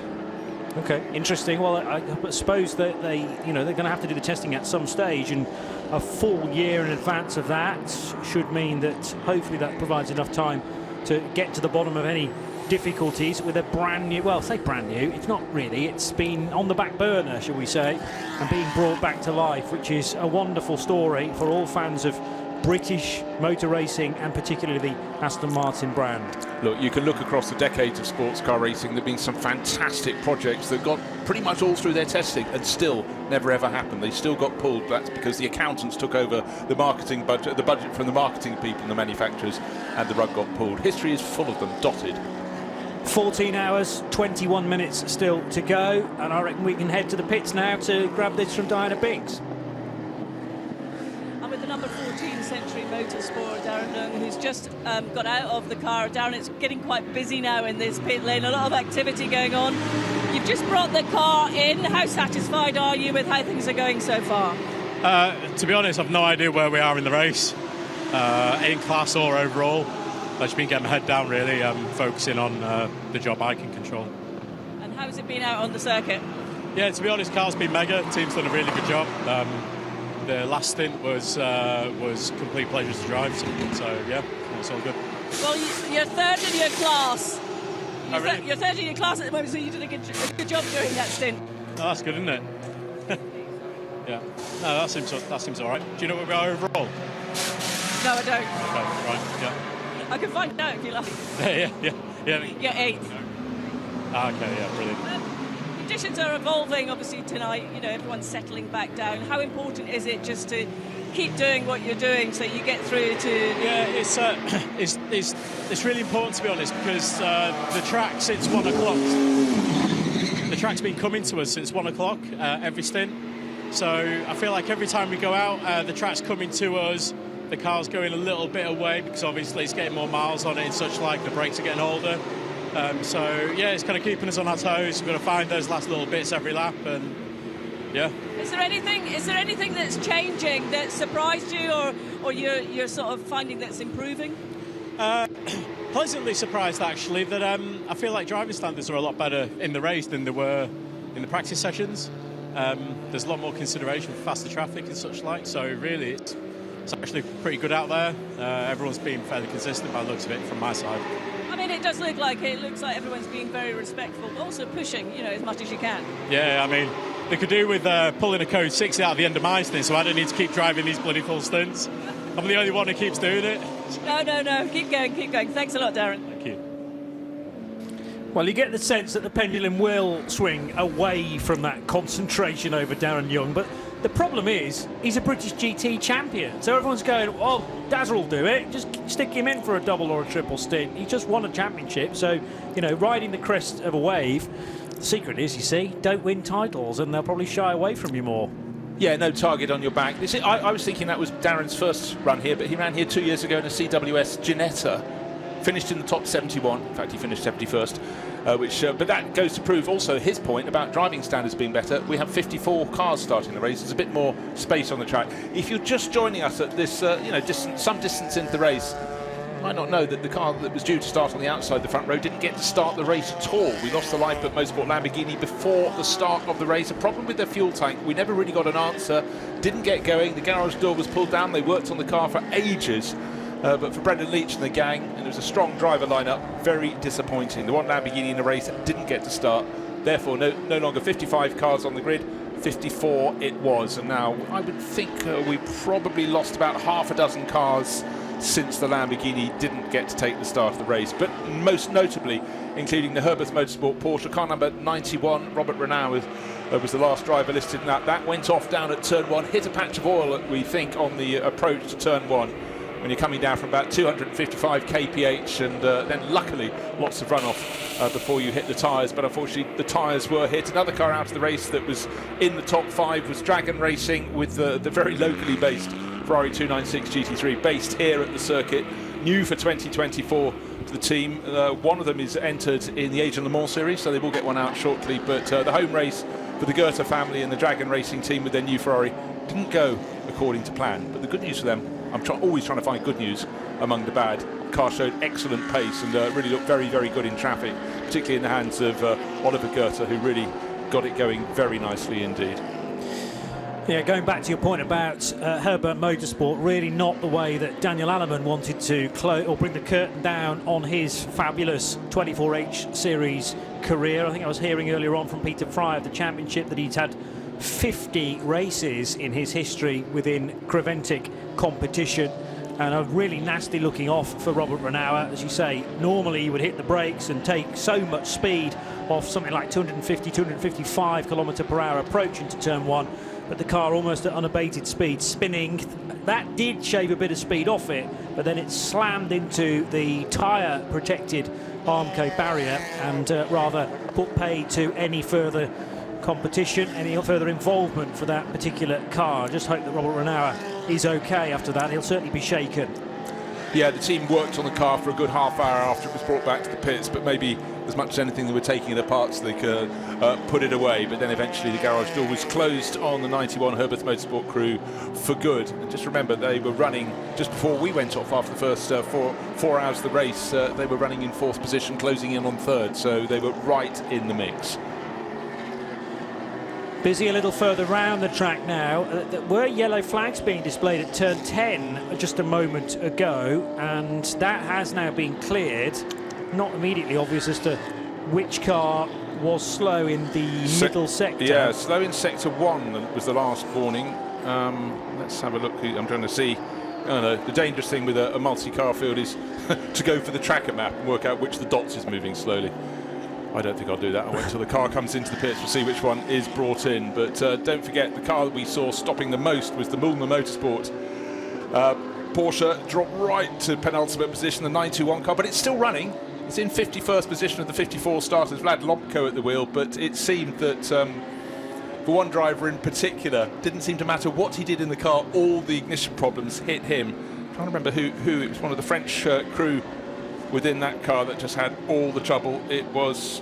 Okay, interesting. Well, I suppose that they're going to have to do the testing at some stage, and a full year in advance of that should mean that hopefully that provides enough time to get to the bottom of any difficulties with a brand new, well, say brand new, it's not really, it's been on the back burner, shall we say, and being brought back to life, which is a wonderful story for all fans of British motor racing and particularly the Aston Martin brand. Look, you can look across the decades of sports car racing. There have been some fantastic projects that got pretty much all through their testing and still never ever happened. They still got pulled. That's because the accountants took over the marketing budget, the budget from the marketing people and the manufacturers, and the rug got pulled. History is full of them, dotted. 14 hours, 21 minutes still to go, and I reckon we can head to the pits now to grab this from Diana Biggs. With the number 14 Century Motorsport, Darren Young, who's just got out of the car. Darren, it's getting quite busy now in this pit lane, a lot of activity going on. You've just brought the car in. How satisfied are you with how things are going so far? To be honest, I've no idea where we are in the race, in class or overall. I've just been getting my head down, really, focusing on the job I can control. And how's it been out on the circuit? Yeah, to be honest, car's been mega. The team's done a really good job. The last stint was complete pleasure to drive, so yeah, it's all good. Well, you're third in your class. Really? You're third in your class at the moment, so you did a good job during that stint. Oh, that's good, isn't it? Yeah. No, that seems all right. Do you know where we are overall? No, I don't. Okay, right, yeah. I can find out if you like. Yeah. You're eighth. Okay, yeah, brilliant. Conditions are evolving, obviously, tonight. You know, everyone's settling back down. How important is it just to keep doing what you're doing so you get through to... Yeah, it's really important, to be honest, because the track since 1 o'clock, the track's been coming to us since 1 o'clock every stint. So I feel like every time we go out, the track's coming to us, the car's going a little bit away because obviously it's getting more miles on it and such like, the brakes are getting older. So yeah, it's kind of keeping us on our toes. We've got to find those last little bits every lap, and yeah. Is there anything that's changing that surprised you, or you're sort of finding that's improving? Pleasantly surprised, actually, that I feel like driving standards are a lot better in the race than they were in the practice sessions. There's a lot more consideration for faster traffic and such like. So really, it's actually pretty good out there. Everyone's been fairly consistent by the looks of it from my side. I mean, it looks like everyone's being very respectful, but also pushing, as much as you can. Yeah, I mean, they could do with pulling a code 60 out at the end of my stint, so I don't need to keep driving these bloody full stints. I'm the only one who keeps doing it. No, keep going. Thanks a lot, Darren. Thank you. Well, you get the sense that the pendulum will swing away from that concentration over Darren Young, but the problem is he's a British GT champion, so everyone's going, oh, Dazza will do it, just stick him in for a double or a triple stint. He just won a championship, so, riding the crest of a wave, the secret is, you see, don't win titles and they'll probably shy away from you more. Yeah, no target on your back. I was thinking that was Darren's first run here, but he ran here 2 years ago in a CWS Ginetta, finished in the top 71. In fact, he finished 71st. But that goes to prove also his point about driving standards being better. We have 54 cars starting the race. There's a bit more space on the track. If you're just joining us at this, some distance into the race, you might not know that the car that was due to start on the outside the front row didn't get to start the race at all. We lost the Lifeboat Motorsport Lamborghini before the start of the race. A problem with their fuel tank. We never really got an answer. Didn't get going. The garage door was pulled down. They worked on the car for ages. But for Brendan Leach and the gang, and it was a strong driver lineup, very disappointing. The one Lamborghini in the race didn't get to start. Therefore, no longer 55 cars on the grid, 54 it was. And now I would think we probably lost about half a dozen cars since the Lamborghini didn't get to take the start of the race. But most notably, including the Herberth Motorsport Porsche, car number 91, Robert Renaud was the last driver listed in that. That went off down at turn 1, hit a patch of oil, we think, on the approach to turn 1. when you're coming down from about 255 kph, and then luckily lots of runoff before you hit the tyres. But unfortunately the tyres were hit. Another car out of the race that was in the top 5 was Dragon Racing, with the very locally based Ferrari 296 GT3, based here at the circuit, new for 2024 to the team. One of them is entered in the Asian Le Mans series, so they will get one out shortly. But the home race for the Goethe family and the Dragon Racing team with their new Ferrari didn't go according to plan. But the good news for them, I'm always trying to find good news among the bad. The car showed excellent pace and really looked very, very good in traffic, particularly in the hands of Oliver Goethe, who really got it going very nicely indeed. Yeah, going back to your point about Herberth Motorsport, really not the way that Daniel Alleman wanted to close or bring the curtain down on his fabulous 24H Series career. I think I was hearing earlier on from Peter Fry of the Championship that he's had 50 races in his history within Creventic competition, and a really nasty looking off for Robert Renauer. As you say, normally he would hit the brakes and take so much speed off something like 250, 255 km/h approach into turn 1, but the car almost at unabated speed, spinning. That did shave a bit of speed off it, but then it slammed into the tyre protected Armco barrier and rather put pay to any further competition, any further involvement for that particular car. Just hope that Robert Renauer is okay after that. He'll certainly be shaken. Yeah, the team worked on the car for a good half hour after it was brought back to the pits, but maybe as much as anything they were taking it apart so they could put it away. But then eventually the garage door was closed on the 91 Herberth Motorsport crew for good. And just remember, they were running just before we went off after the first four hours of the race. They were running in 4th position, closing in on 3rd, so they were right in the mix. Busy a little further round the track now. There were yellow flags being displayed at turn 10 just a moment ago, and that has now been cleared. Not immediately obvious as to which car was slow in the middle sector. Yeah, slow in sector 1 was the last warning. Let's have a look. I'm trying to see. I don't know, the dangerous thing with a multi-car field is to go for the tracker map and work out which of the dots is moving slowly. I don't think I'll do that. I'll wait until the car comes into the pits to see which one is brought in. But don't forget, the car that we saw stopping the most was the Mulmer Motorsport. Porsche dropped right to penultimate position, the 921 car, but it's still running. It's in 51st position of the 54 starters, Vlad Lobko at the wheel, but it seemed that for one driver in particular, didn't seem to matter what he did in the car, all the ignition problems hit him. I'm trying to remember who it was, one of the French crew within that car that just had all the trouble. It was...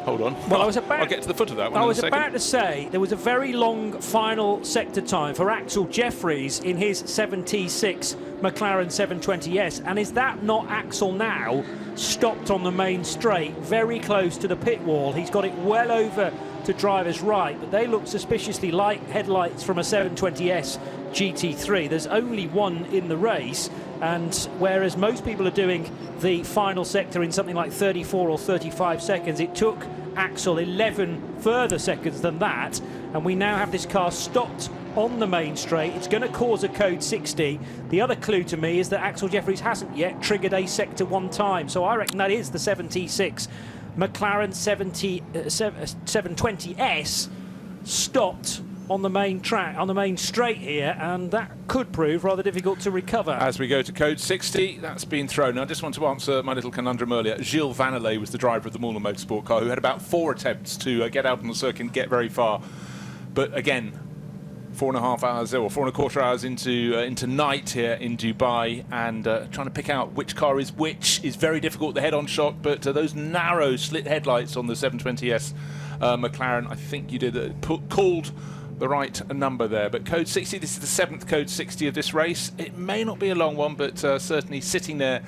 Hold on. Well, I'll get to the foot of that one. I was about to say there was a very long final sector time for Axel Jeffries in his 76 McLaren 720S, and is that not Axel now stopped on the main straight very close to the pit wall? He's got it well over to driver's right, but they look suspiciously like headlights from a 720S GT3. There's only one in the race, and whereas most people are doing the final sector in something like 34 or 35 seconds, it took Axel 11 further seconds than that, and we now have this car stopped on the main straight. It's going to cause a code 60. The other clue to me is that Axel Jeffries hasn't yet triggered a sector 1 time, so I reckon that is the 76 McLaren 720S stopped on the main track, on the main straight here, and that could prove rather difficult to recover. As we go to code 60, that's been thrown. Now, I just want to answer my little conundrum earlier. Gilles Vannelet was the driver of the Mulmer Motorsport car, who had about 4 attempts to get out on the circuit and get very far. But again, 4.5 hours or 4.25 hours into night here in Dubai, and trying to pick out which car is which is very difficult. The head-on shot, but those narrow slit headlights on the 720S McLaren, I think you did called the right number there. But code 60, this is the 7th code 60 of this race. It may not be a long one, but certainly sitting there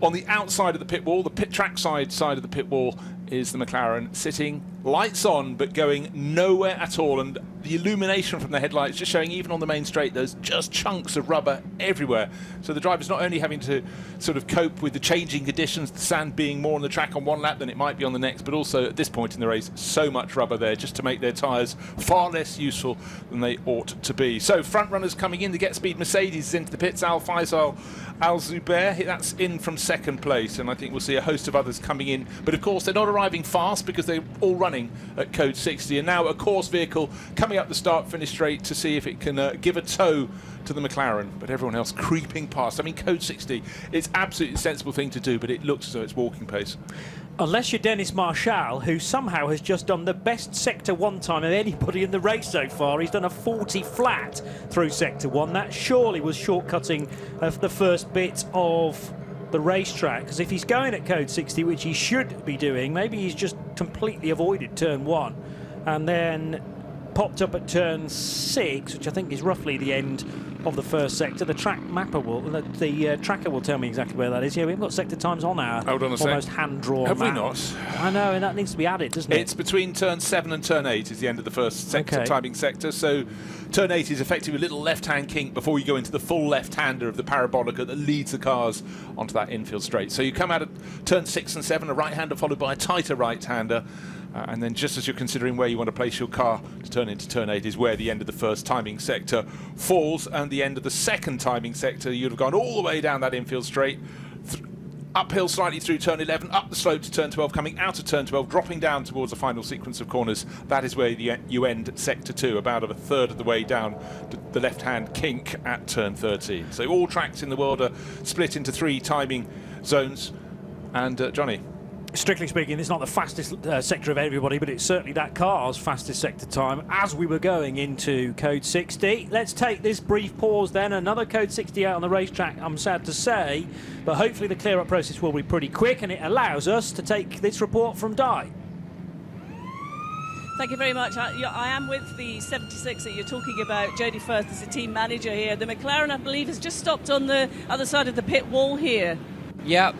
on the outside of the pit wall, the pit track side of the pit wall, is the McLaren sitting lights on but going nowhere at all, and the illumination from the headlights just showing even on the main straight there's just chunks of rubber everywhere. So the driver's not only having to sort of cope with the changing conditions, the sand being more on the track on one lap than it might be on the next, but also at this point in the race so much rubber there just to make their tyres far less useful than they ought to be. So front runners coming in, the Get Speed Mercedes is into the pits. Al Faisal Al Zubair, that's in from 2nd place, and I think we'll see a host of others coming in, but of course they're not arriving fast because they're all running at code 60. And now a course vehicle coming coming up the start-finish straight to see if it can give a tow to the McLaren, but everyone else creeping past. I mean, Code 60, it's absolutely a sensible thing to do, but it looks as though it's walking pace. Unless you're Dennis Marshall, who somehow has just done the best Sector 1 time of anybody in the race so far. He's done a 40 flat through Sector 1. That surely was shortcutting of the first bit of the racetrack, because if he's going at Code 60, which he should be doing, maybe he's just completely avoided Turn 1 and then popped up at Turn 6, which I think is roughly the end of the first sector. The track mapper will, the tracker will tell me exactly where that is. Yeah, we haven't got sector times on our almost hand-drawn Have map. we not? I know, and that needs to be added, doesn't it? It's between Turn 7 and Turn 8 is the end of the first sector, timing sector. So Turn 8 is effectively a little left-hand kink before you go into the full left-hander of the parabolica that leads the cars onto that infield straight. So you come out at Turn 6 and 7, a right-hander followed by a tighter right-hander. And then just as you're considering where you want to place your car to turn into Turn 8 is where the end of the first timing sector falls, and the end of the second timing sector, you'd have gone all the way down that infield straight, uphill slightly through Turn 11, up the slope to Turn 12, coming out of Turn 12, dropping down towards the final sequence of corners. That is where you end Sector 2, about a third of the way down the left-hand kink at Turn 13. So all tracks in the world are split into 3 timing zones. And Johnny? Strictly speaking, it's not the fastest sector of everybody, but it's certainly that car's fastest sector time as we were going into Code 60. Let's take this brief pause then. Another Code 60 out on the racetrack, I'm sad to say, but hopefully the clear-up process will be pretty quick, and it allows us to take this report from Di. Thank you very much. I am with the 76 that you're talking about. Jodie Firth is the team manager here. The McLaren, I believe, has just stopped on the other side of the pit wall here. Yep.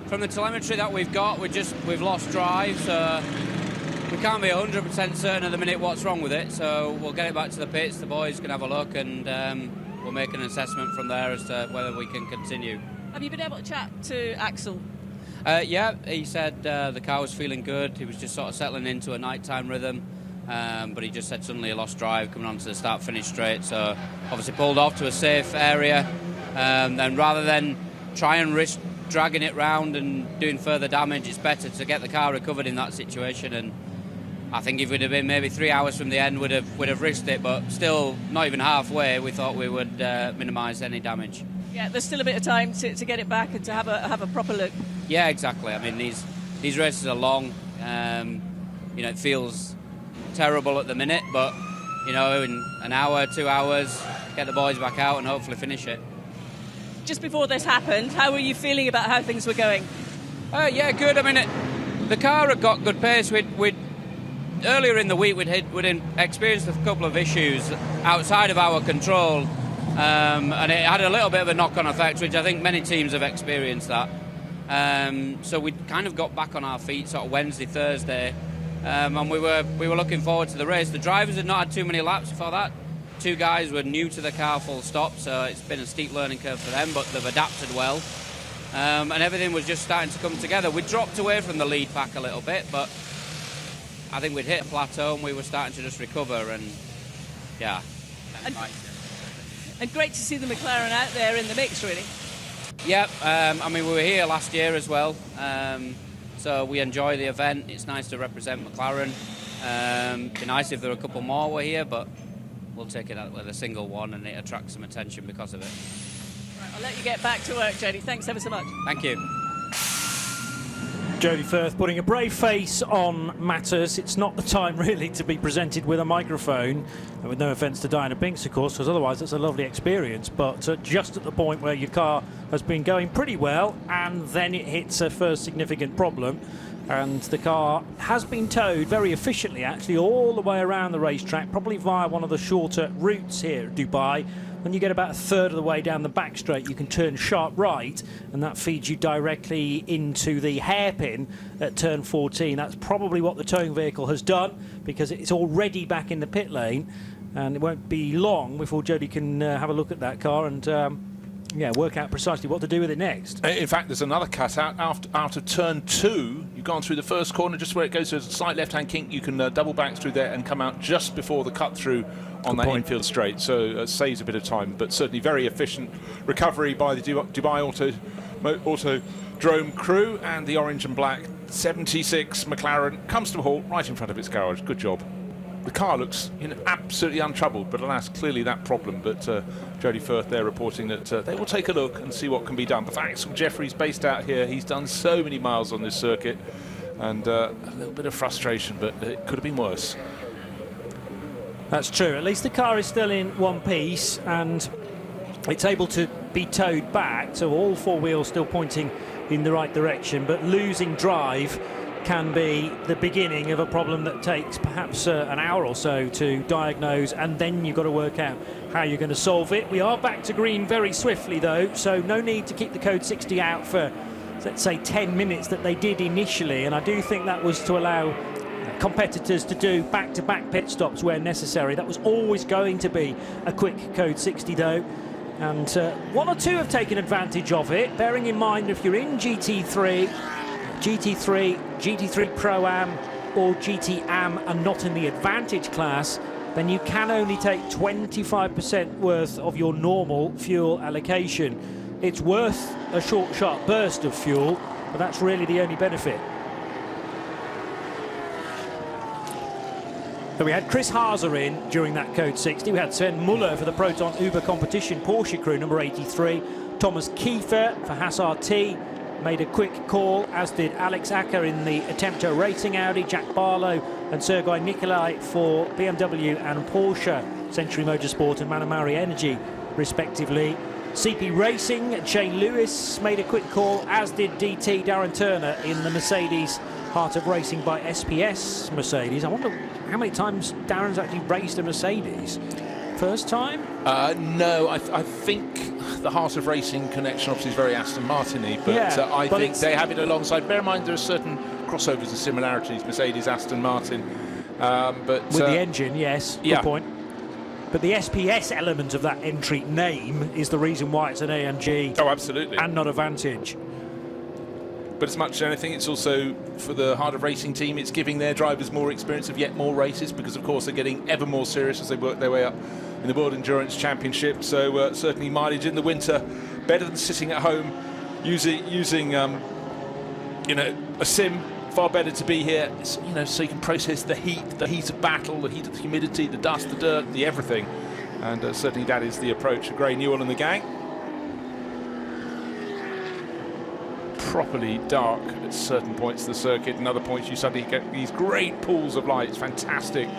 From the telemetry that we've got, we've lost drive, so we can't be 100% certain at the minute what's wrong with it. So we'll get it back to the pits. The boys can have a look, and we'll make an assessment from there as to whether we can continue. Have you been able to chat to Axel? Yeah, he said the car was feeling good. He was just sort of settling into a nighttime rhythm, but he just said suddenly he lost drive coming onto the start-finish straight. So obviously pulled off to a safe area. Then rather than try and risk dragging it round and doing further damage, it's better to get the car recovered in that situation. And I think if we'd have been maybe 3 hours from the end, we'd have risked it, but still not even halfway. We thought we would minimise any damage. Yeah, there's still a bit of time to get it back and to have a proper look. Yeah, exactly. I mean, these races are long. It feels terrible at the minute, but in an hour, 2 hours, get the boys back out and hopefully finish it. Just before this happened, how were you feeling about how things were going? Yeah, good. I mean, the car had got good pace. Earlier in the week, we'd experienced a couple of issues outside of our control, and it had a little bit of a knock-on effect, which I think many teams have experienced that. So we kind of got back on our feet sort of Wednesday, Thursday, and we were looking forward to the race. The drivers had not had too many laps before that. 2 guys were new to the car full stop, so it's been a steep learning curve for them, but they've adapted well. And everything was just starting to come together. We dropped away from the lead pack a little bit, but I think we'd hit a plateau and we were starting to just recover, and yeah. And great to see the McLaren out there in the mix, really. Yep, I mean, we were here last year as well, so we enjoy the event. It's nice to represent McLaren. It'd be nice if there were a couple more were here, but we'll take it out with a single one, and it attracts some attention because of it. Right, I'll let you get back to work, Jodie. Thanks ever so much. Thank you. Jodie Firth putting a brave face on matters. It's not the time really to be presented with a microphone, and with no offence to Diana Binks, of course, because otherwise it's a lovely experience, but just at the point where your car has been going pretty well and then it hits a first significant problem, and the car has been towed very efficiently actually all the way around the racetrack, probably via one of the shorter routes here at Dubai. When you get about a third of the way down the back straight, you can turn sharp right, and that feeds you directly into the hairpin at turn 14. That's probably what the towing vehicle has done, because it's already back in the pit lane, and it won't be long before Jodie can have a look at that car and work out precisely what to do with it next. In fact, there's another cut out of turn 2. You've gone through the first corner, just where it goes to a slight left-hand kink. You can double back through there and come out just before the cut-through on that infield straight, so saves a bit of time, but certainly very efficient recovery by the Dubai Autodrome crew, and the orange and black 76 McLaren comes to a halt right in front of its garage. Good job. the car looks absolutely untroubled, but alas, clearly that problem. But Jody Firth there reporting that they will take a look and see what can be done. But for Axel Jeffries, based out here, he's done so many miles on this circuit, and a little bit of frustration, but it could have been worse. That's true. At least the car is still in one piece, and it's able to be towed back, so all four wheels still pointing in the right direction, but losing drive can be the beginning of a problem that takes perhaps an hour or so to diagnose, and then you've got to work out how you're going to solve it. We are back to green very swiftly though, so no need to keep the code 60 out for, let's say, 10 minutes that they did initially, and I do think that was to allow competitors to do back-to-back pit stops where necessary. That was always going to be a quick code 60 though, and one or two have taken advantage of it, bearing in mind if you're in GT3, GT3 Pro-Am or GT-Am and not in the Advantage class, then you can only take 25% worth of your normal fuel allocation. It's worth a short, sharp burst of fuel, but that's really the only benefit. So we had Chris Haase in during that code 60. We had Sven Muller for the Proton Uber competition Porsche crew, number 83. Thomas Kiefer for Haas RT made a quick call, as did Alex Acker in the Attempto Racing Audi, Jack Barlow and Sergei Nikolai for BMW and Porsche, Century Motorsport and Manamari Energy, respectively. CP Racing and Shane Lewis made a quick call, as did DT Darren Turner in the Mercedes Heart of Racing by SPS Mercedes. I wonder how many times Darren's actually raced a Mercedes. First time? No, I think the Heart of Racing connection obviously is very Aston Martin-y, but yeah, I think they have it alongside. Bear in mind there are certain crossovers and similarities, Mercedes, Aston Martin. But with the engine, yes, good point. But the SPS element of that entry name is the reason why it's an AMG. Oh, absolutely. And not a Vantage. But as much as anything, it's also, for the Heart of Racing team, it's giving their drivers more experience of yet more races, because of course they're getting ever more serious as they work their way up in the World Endurance Championship. So certainly mileage in the winter better than sitting at home using a sim. Far better to be here, so you can process the heat of battle, the heat of the humidity, the dust, the dirt, the everything. And certainly that is the approach of Gray Newell and the gang. Properly dark at certain points of the circuit, and other points you suddenly get these great pools of lights, fantastic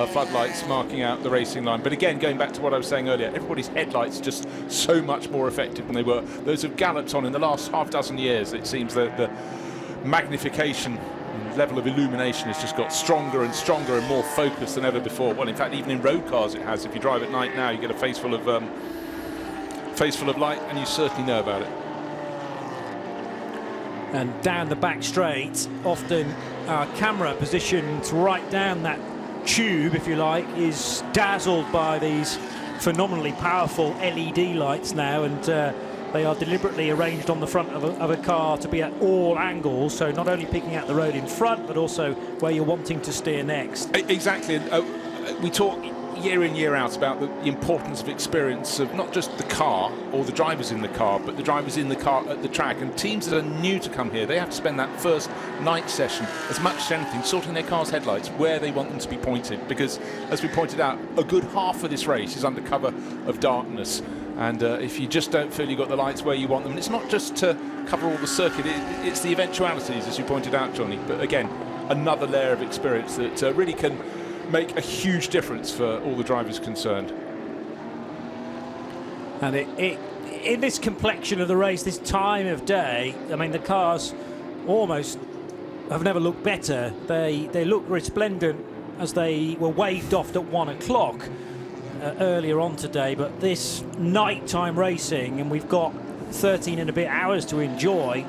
floodlights marking out the racing line. But again, going back to what I was saying earlier, everybody's headlights are just so much more effective than they were. Those have galloped on in the last half dozen years. It seems that the magnification and level of illumination has just got stronger and stronger and more focused than ever before. Well, in fact, even in road cars it has. If you drive at night now, you get a face full of light, and you certainly know about it. And down the back straight, often our camera positioned right down that tube, if you like, is dazzled by these phenomenally powerful LED lights now, and they are deliberately arranged on the front of a car to be at all angles, so not only picking out the road in front, but also where you're wanting to steer next. Exactly. We talk year in, year out about the importance of experience of not just the car or the drivers in the car, but the drivers in the car at the track. And teams that are new to come here, they have to spend that first night session, as much as anything, sorting their car's headlights where they want them to be pointed, because, as we pointed out, a good half of this race is under cover of darkness. And if you just don't feel you've got the lights where you want them, and it's not just to cover all the circuit, it's the eventualities, as you pointed out, Johnny. But again, another layer of experience that really can make a huge difference for all the drivers concerned. And in this complexion of the race, this time of day, I mean, the cars almost have never looked better. They look resplendent as they were waved off at 1 o'clock earlier on today, but this nighttime racing, and we've got 13 and a bit hours to enjoy.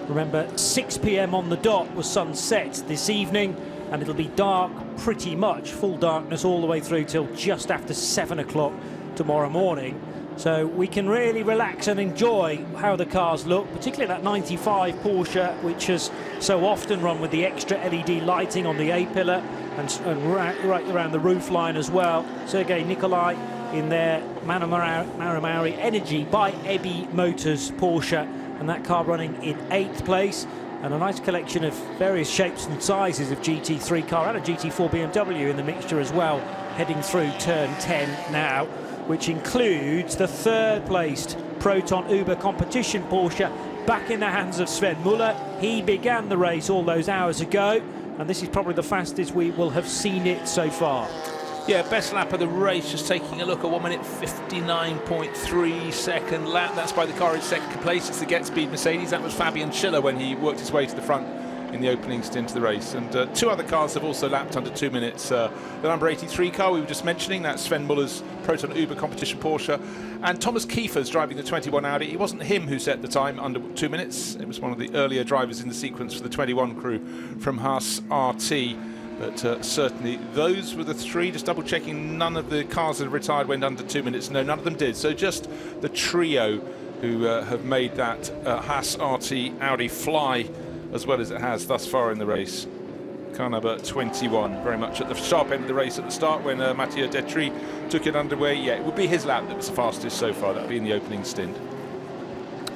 Remember, 6 p.m. on the dot was sunset this evening, and it'll be dark, pretty much full darkness all the way through till just after 7 o'clock tomorrow morning. So we can really relax and enjoy how the cars look, particularly that 95 Porsche, which has so often run with the extra LED lighting on the A-pillar and right around the roof line as well. Sergei Nikolai in their Manamari Energy by Ebby Motors Porsche, and that car running in 8th place. and a nice collection of various shapes and sizes of GT3 car and a GT4 BMW in the mixture as well, heading through turn 10 now, which includes the third placed Proton Uber competition Porsche back in the hands of Sven Muller. He began the race all those hours ago, and this is probably the fastest we will have seen it so far. Yeah, best lap of the race, just taking a look at 1 minute 59.3 second lap. That's by the car in second place. It's the Get Speed Mercedes. That was Fabian Schiller when he worked his way to the front in the opening stint of the race. And two other cars have also lapped under 2 minutes. The number 83 car we were just mentioning, that's Sven Muller's Proton Uber competition Porsche. And Thomas Kiefer's driving the 21 Audi. It wasn't him who set the time under 2 minutes. It was one of the earlier drivers in the sequence for the 21 crew from Haas RT. But certainly those were the three. Just double checking, none of the cars that have retired went under 2 minutes. No, none of them did. So just the trio who have made that Haas RT Audi fly as well as it has thus far in the race. Car number 21, very much at the sharp end of the race at the start when Mathieu Detry took it underway. Yeah, it would be his lap that was the fastest so far. That would be in the opening stint.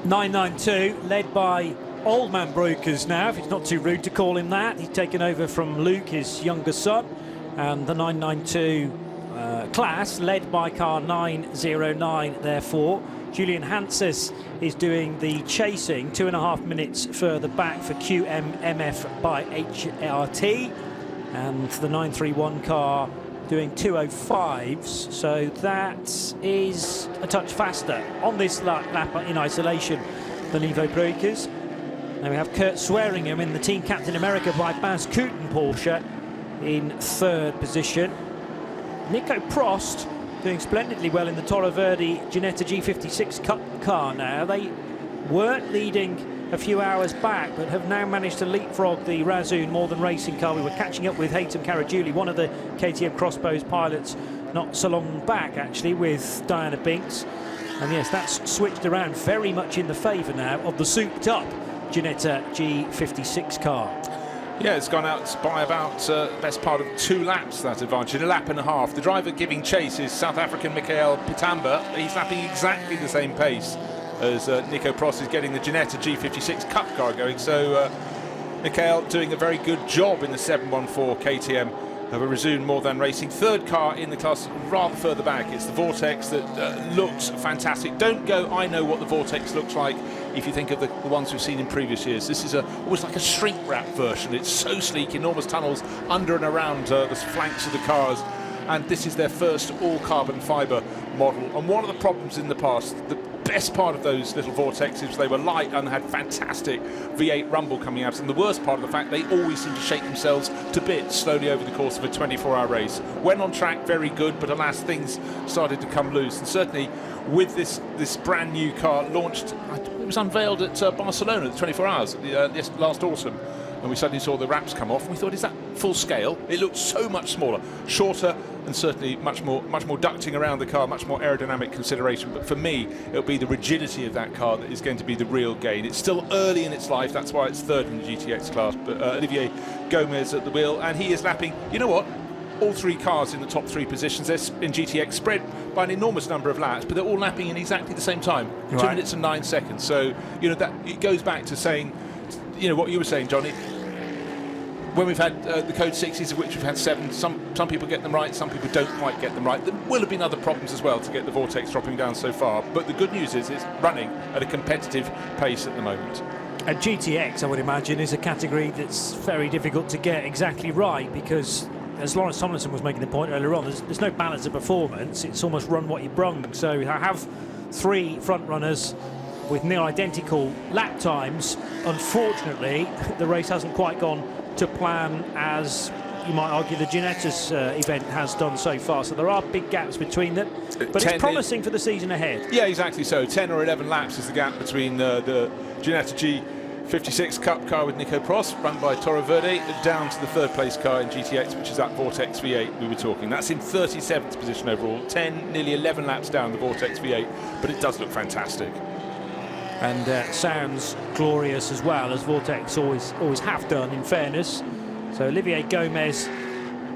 992, led by Old Man Brokers now, if it's not too rude to call him that. He's taken over from Luke, his younger son, and the 992 class led by car 909 therefore. Julian Hanses is doing the chasing 2.5 minutes further back for QMMF by HRT, and the 931 car doing 205s, so that is a touch faster on this lap in isolation than Ivo Breukers. Now we have Kurt Swearingham in the Team Captain America by Bas Kooten Porsche in third position. Nico Prost doing splendidly well in the Toro Verde Ginetta G56 Cup car now. They weren't leading a few hours back, but have now managed to leapfrog the Razzoon Modern Racing car. We were catching up with Haytham Karagiuli, one of the KTM Crossbows pilots, not so long back actually, with Diana Binks. And yes, that's switched around very much in the favour now of the souped up Ginetta G56 car. Yeah, it's gone out by about best part of 2 laps, that advantage, a lap and a half. The driver giving chase is South African Mikael Pitamba. He's lapping exactly the same pace as Nico Prost is getting the Ginetta G56 Cup car going. So Mikael doing a very good job in the 714 KTM of a Razzoon More Than Racing. Third car in the class, rather further back. It's the Vortex that looks fantastic. Don't go, I know what the Vortex looks like, if you think of the ones we've seen in previous years. This is almost like a shrink wrap version. It's so sleek, enormous tunnels under and around the flanks of the cars. And this is their first all-carbon fibre model. And one of the problems in the past, the best part of those little Vortexes, they were light and had fantastic V8 rumble coming out. And the worst part of the fact, they always seem to shake themselves to bits slowly over the course of a 24-hour race. When on track, very good, but alas, things started to come loose. And certainly with this brand new car launched, it was unveiled at Barcelona, the 24 hours, last autumn. And we suddenly saw the wraps come off, and we thought, is that full scale? It looked so much smaller, shorter, and certainly much more ducting around the car, much more aerodynamic consideration. But for me, it'll be the rigidity of that car that is going to be the real gain. It's still early in its life, that's why it's third in the GTX class. But Olivier Gomez at the wheel, and he is lapping, you know what? All 3 cars in the top 3 positions. They're in GTX spread by an enormous number of laps, but they're all lapping in exactly the same time, right. 2 minutes and 9 seconds. So, you know, that it goes back to saying, you know, what you were saying, Johnny. When we've had the Code 60s, of which we've had 7, some people get them right, some people don't quite get them right. There will have been other problems as well to get the Vortex dropping down so far, but the good news is it's running at a competitive pace at the moment. And GTX, I would imagine, is a category that's very difficult to get exactly right, because as Lawrence Tomlinson was making the point earlier on, there's no balance of performance. It's almost run what you brung. So I have 3 front runners with near identical lap times. Unfortunately, the race hasn't quite gone to plan as you might argue the Ginetta's event has done so far. So there are big gaps between them, but it's promising for the season ahead. Yeah, exactly so. 10 or 11 laps is the gap between the Ginetta G56 Cup car with Nico Prost, run by Toro Verde, down to the third place car in GTX, which is that Vortex V8 we were talking. That's in 37th position overall, 10, nearly 11 laps down the Vortex V8, but it does look fantastic. And sounds glorious as well, as Vortex always have done, in fairness. So Olivier Gomez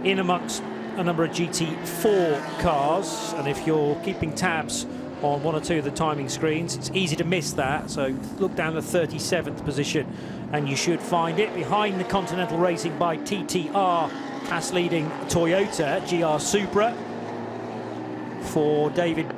in amongst a number of GT4 cars, and if you're keeping tabs on one or two of the timing screens. It's easy to miss that, so look down the 37th position and you should find it. Behind the Continental Racing by TTR, fast leading Toyota GR Supra for David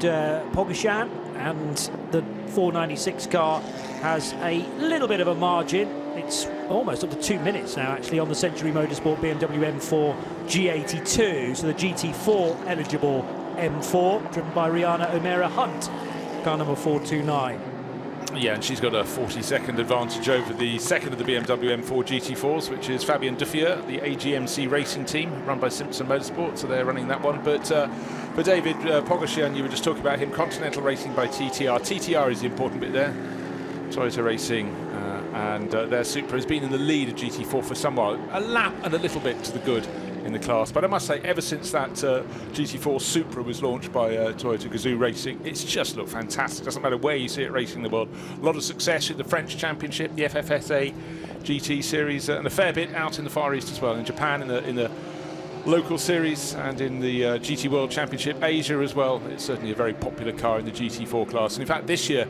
Pogoshan, and the 496 car has a little bit of a margin. It's almost up to 2 minutes now, actually, on the Century Motorsport BMW M4 G82, so the GT4 eligible M4, driven by Rihanna O'Meara Hunt, car number 429. Yeah, and she's got a 40-second advantage over the second of the BMW M4 GT4s, which is Fabien Dufieux, the AGMC racing team, run by Simpson Motorsport, so they're running that one. But for David Pogoshan, you were just talking about him, Continental Racing by TTR. TTR is the important bit there. Toyota Racing, and their Supra has been in the lead of GT4 for some while. A lap and a little bit to the good in the class, but I must say, ever since that GT4 Supra was launched by Toyota Gazoo Racing, it's just looked fantastic. Doesn't matter where you see it racing in the world. A lot of success in the French Championship, the FFSA GT Series, and a fair bit out in the Far East as well. In Japan, in the local series, and in the GT World Championship, Asia as well. It's certainly a very popular car in the GT4 class. And in fact, this year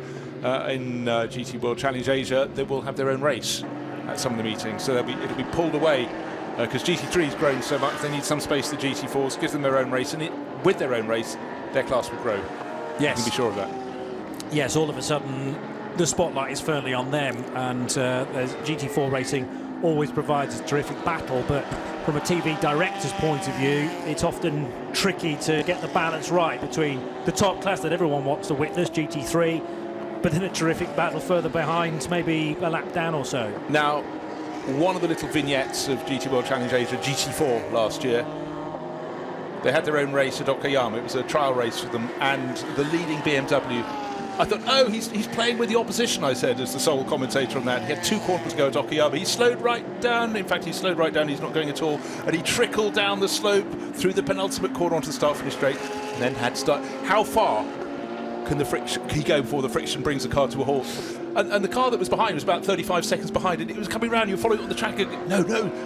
in GT World Challenge Asia, they will have their own race at some of the meetings. So it'll be pulled away, because GT3 is growing so much, they need some space for the GT4s, give them their own race, and with their own race, their class will grow. Yes. You can be sure of that. Yes, all of a sudden, the spotlight is firmly on them, and GT4 racing always provides a terrific battle, but from a TV director's point of view, it's often tricky to get the balance right between the top class that everyone wants to witness, GT3, but then a terrific battle further behind, maybe a lap down or so. Now, one of the little vignettes of GT World Challenge Asia, GT4 last year, they had their own race at Okayama. It was a trial race for them, and the leading BMW, I thought, oh, he's playing with the opposition, I said, as the sole commentator on that. He had 2 corners to go at Okayama. He slowed right down. In fact, he slowed right down. He's not going at all. And he trickled down the slope through the penultimate corner onto the start-finish straight, and then had to start. How far can the friction he go before the friction brings the car to a halt? And the car that was behind was about 35 seconds behind, and it was coming round. You were following it on the track. And no.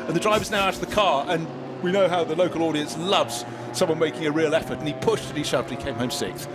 And the driver's now out of the car, and we know how the local audience loves someone making a real effort. And he pushed and he shoved, and he came home 6th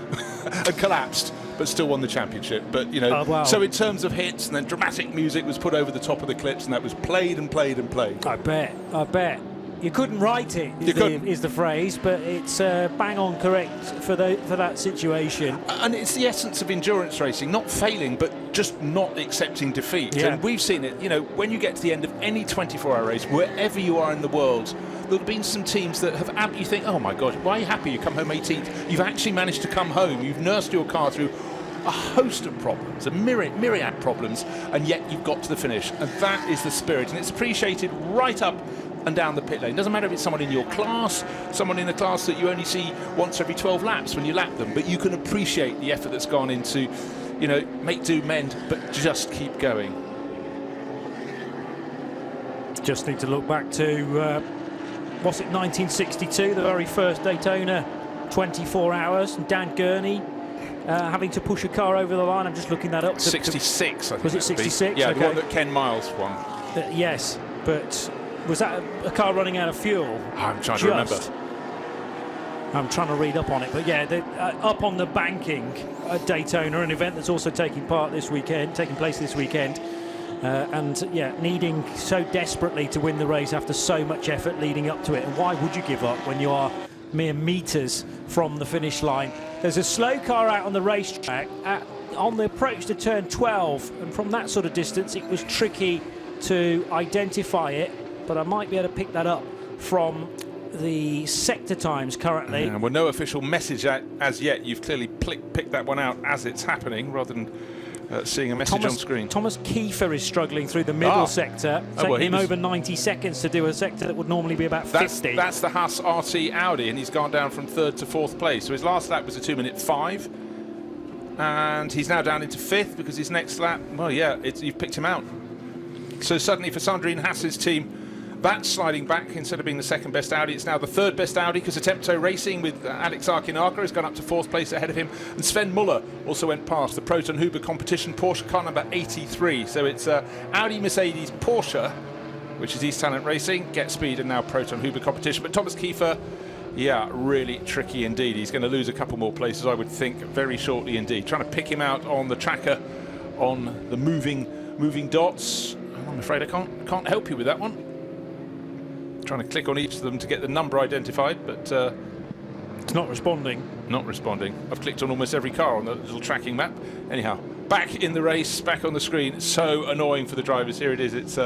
and collapsed, but still won the championship. But, you know, So in terms of hits, and then dramatic music was put over the top of the clips, and that was played and played and played. I bet. You couldn't write it, is the phrase, but it's bang on correct for that situation. And it's the essence of endurance racing, not failing, but just not accepting defeat. Yeah. And we've seen it, you know, when you get to the end of any 24-hour race, wherever you are in the world, there'll have been some teams that have, you think, oh my God, why are you happy you come home 18th? You've actually managed to come home, you've nursed your car through a host of problems, a myriad problems, and yet you've got to the finish. And that is the spirit, and it's appreciated right up and down the pit lane. Doesn't matter if it's someone in your class, someone in a class that you only see once every 12 laps when you lap them, but you can appreciate the effort that's gone into, you know, make do mend, but just keep going. Just need to look back to, was it 1962, the very first Daytona 24 hours, and Dan Gurney having to push a car over the line. I'm just looking that up. 66, I think. Was it 66? Yeah, okay. the one that Ken Miles won. Yes, but was that a car running out of fuel? I'm trying to remember. I'm trying to read up on it, but yeah, up on the banking at Daytona, an event that's also taking place this weekend, and yeah, needing so desperately to win the race after so much effort leading up to it. And why would you give up when you are mere meters from the finish line? There's a slow car out on the racetrack on the approach to turn 12, and from that sort of distance it was tricky to identify it, but I might be able to pick that up from the sector times currently. Yeah, well, no official message as yet. You've clearly picked that one out as it's happening rather than seeing a message on screen. Thomas Kiefer is struggling through the middle sector, taking him over 90 seconds to do a sector that would normally be about 50. That's the Haas RT Audi, and he's gone down from 3rd to 4th place. So his last lap was a 2:05, and he's now down into 5th because his next lap, well, yeah, you've picked him out. So suddenly for Sandrine Haas's team, that's sliding back. Instead of being the 2nd best Audi, it's now the 3rd best Audi, because Attempto Racing with Alex Arkinaka has gone up to 4th place ahead of him, and Sven Muller also went past the Proton Huber competition Porsche car number 83. So it's Audi, Mercedes, Porsche, which is East Talent Racing, Get Speed, and now Proton Huber competition. But Thomas Kiefer Yeah, really tricky indeed. He's going to lose a couple more places, I would think, very shortly indeed. Trying to pick him out on the tracker, on the moving dots. I'm afraid I can't help you with that one. Trying to click on each of them to get the number identified, but it's not responding. Not responding. I've clicked on almost every car on the little tracking map. Anyhow, back in the race, back on the screen. It's so annoying for the drivers. Here it is. It's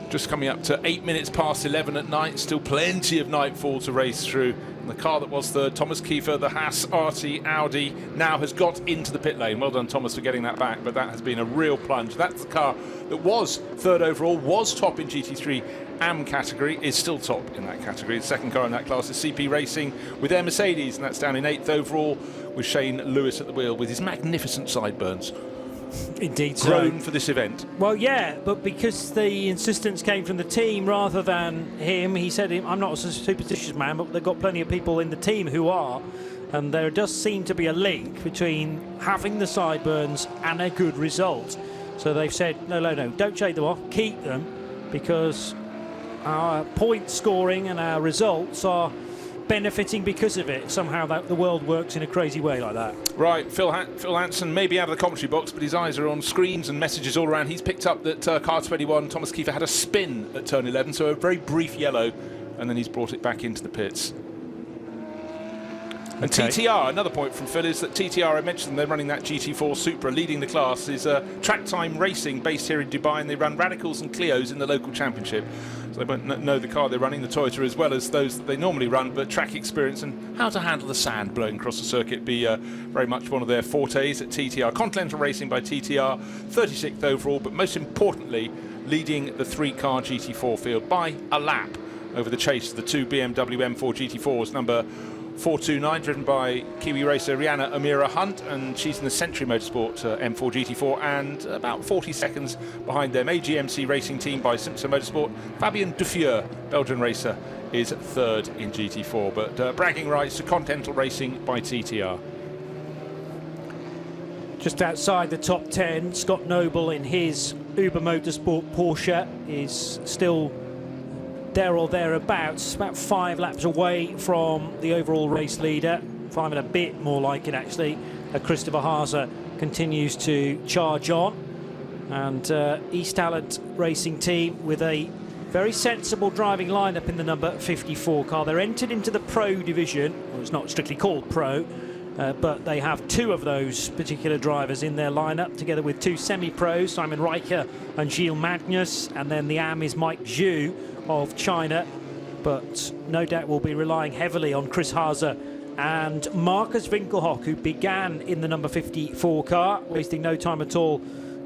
just coming up to 8 minutes past 11 at night. Still plenty of nightfall to race through. And the car that was third, Thomas Kiefer, the Haas RT Audi, now has got into the pit lane. Well done, Thomas, for getting that back, but that has been a real plunge. That's the car that was third overall, was top in GT3 AM category, is still top in that category. The second car in that class is CP Racing with their Mercedes, and that's down in 8th overall with Shane Lewis at the wheel with his magnificent sideburns. Indeed, grown for this event. Well, yeah, but because the insistence came from the team rather than him, he said, I'm not a superstitious man, but they've got plenty of people in the team who are, and there does seem to be a link between having the sideburns and a good result. So they've said, no, don't shake them off, keep them, because our point scoring and our results are benefiting because of it. Somehow the world works in a crazy way like that. Right, Phil Hanson may be out of the commentary box, but his eyes are on screens and messages all around. He's picked up that car 21, Thomas Kiefer, had a spin at turn 11, so a very brief yellow, and then he's brought it back into the pits. And Okay. TTR, another point from Phil, is that TTR, I mentioned they're running that GT4 Supra, leading the class, is Track Time Racing, based here in Dubai, and they run Radicals and Clios in the local championship. So they won't know the car they're running, the Toyota, as well as those that they normally run, but track experience and how to handle the sand blowing across the circuit be very much one of their fortes at TTR. Continental Racing by TTR, 36th overall, but most importantly, leading the 3-car GT4 field by a lap over the chase of the 2 BMW M4 GT4s, number 429, driven by Kiwi racer Rihanna Amira Hunt, and she's in the Century Motorsport M4 GT4, and about 40 seconds behind them, AGMC Racing Team by Simpson Motorsport. Fabien Dufieur, Belgian racer, is third in GT4, but bragging rights to Continental Racing by TTR. Just outside the top 10, Scott Noble in his Uber Motorsport Porsche is still there or thereabouts, about 5 laps away from the overall race leader, 5 and a bit more like it actually. Christopher Haase continues to charge on, and East Talent Racing Team with a very sensible driving lineup in the number 54 car. They're entered into the Pro division. Well, it's not strictly called Pro, but they have 2 of those particular drivers in their lineup, together with 2 semi-pros, Simon Riker and Gilles Magnus, and then the AM is Mike Zhu of China, but no doubt will be relying heavily on Chris Haase and Marcus Winkelhock, who began in the number 54 car, wasting no time at all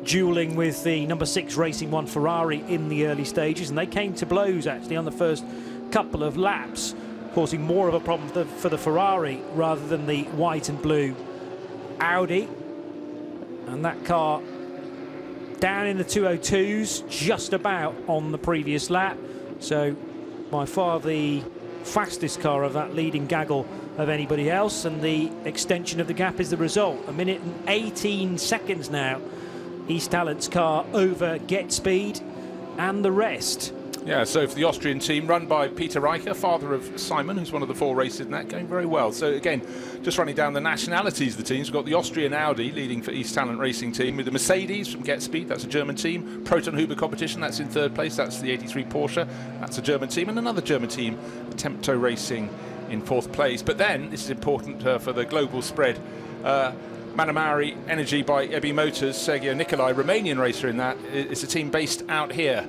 dueling with the number 6 Racing 1 Ferrari in the early stages, and they came to blows actually on the first couple of laps, causing more of a problem for the Ferrari rather than the white and blue Audi. And that car down in the 202s, just about on the previous lap. So by far the fastest car of that leading gaggle of anybody else, and the extension of the gap is the result. 1 minute and 18 seconds now. East Talent's car over Get Speed and the rest. Yeah, so for the Austrian team, run by Peter Riker, father of Simon, who's one of the 4 races in that, going very well. So again, just running down the nationalities of the teams, we've got the Austrian Audi leading for East Talent Racing Team, with the Mercedes from Get Speed, that's a German team. Proton Huber Competition, that's in 3rd place, that's the 83 Porsche, that's a German team, and another German team, Tempto Racing, in 4th place. But then, this is important for the global spread, Manamari Energy by Ebi Motors, Sergio Nicolai, Romanian racer in that. It's a team based out here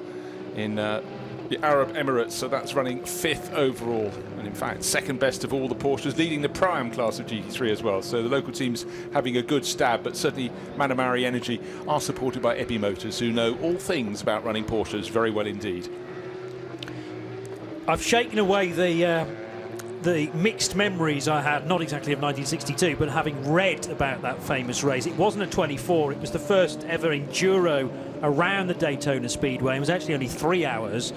in the Arab Emirates, so that's running 5th overall, and in fact 2nd best of all the Porsches, leading the Pro-Am class of GT3 as well. So the local teams having a good stab, but certainly Manamari Energy are supported by Ebi Motors, who know all things about running Porsches very well indeed. I've shaken away the mixed memories I had, not exactly of 1962, but having read about that famous race. It wasn't a 24, it was the first ever enduro around the Daytona Speedway. It was actually only 3 hours,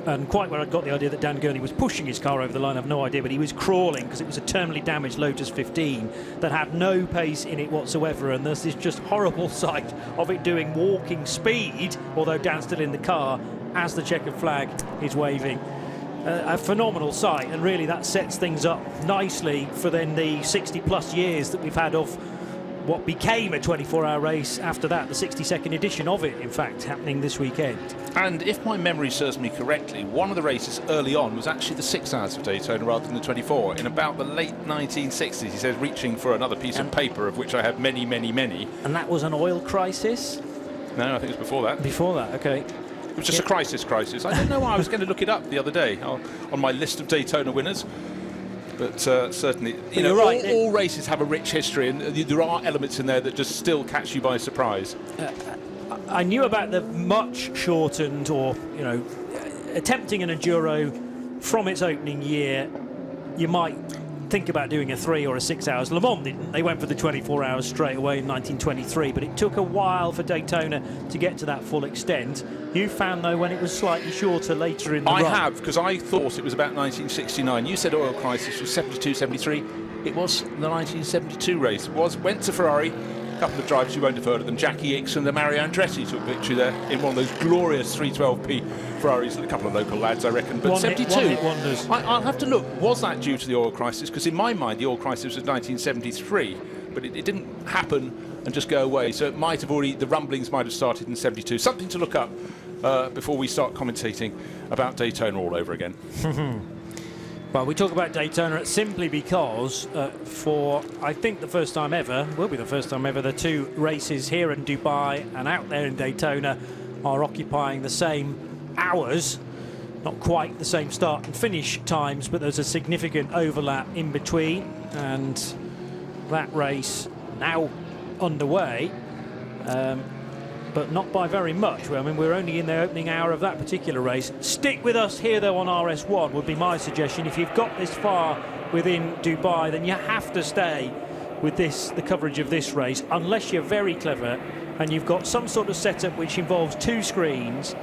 and quite where I got the idea that Dan Gurney was pushing his car over the line, I've no idea, but he was crawling because it was a terminally damaged Lotus 15 that had no pace in it whatsoever, and there's this just horrible sight of it doing walking speed, although Dan's still in the car, as the checkered flag is waving. a phenomenal sight, and really that sets things up nicely for then the 60+ years that we've had of what became a 24-hour race after that, the 62nd edition of it, in fact, happening this weekend. And if my memory serves me correctly, one of the races early on was actually the 6 hours of Daytona rather than the 24. In about the late 1960s, he says, reaching for another piece of paper, of which I have many, many, many. And that was an oil crisis? No, I think it was before that. Before that, okay. It was just a crisis. I don't know why. I was going to look it up the other day on my list of Daytona winners. But certainly, you know, right, all races have a rich history, and there are elements in there that just still catch you by surprise. I knew about the much shortened, or, you know, attempting an enduro from its opening year. You might think about doing a 3 or a 6 hours. Le Mans didn't. They went for the 24 hours straight away in 1923, but it took a while for Daytona to get to that full extent. You found, though, when it was slightly shorter later in the run. I have, because I thought it was about 1969. You said oil crisis was 72, 73. It was the 1972 race. Went to Ferrari. A couple of drivers, you won't have heard of them. Jackie Hicks and the Mario Andretti took victory there in one of those glorious 312p Ferraris, and a couple of local lads, I reckon. But 72, one-hit wonders. I'll have to look. Was that due to the oil crisis? Because in my mind, the oil crisis was 1973, but it didn't happen and just go away. So it might have already, the rumblings might have started in 72. Something to look up before we start commentating about Daytona all over again. Well, we talk about Daytona simply because for, I think, the first time ever, will be the first time ever, the two races here in Dubai and out there in Daytona are occupying the same hours. Not quite the same start and finish times, but there's a significant overlap in between, and that race now underway, but not by very much. I mean, we're only in the opening hour of that particular race. Stick with us here, though, on RS1 would be my suggestion. If you've got this far within Dubai, then you have to stay with the coverage of this race, unless you're very clever and you've got some sort of setup which involves 2 screens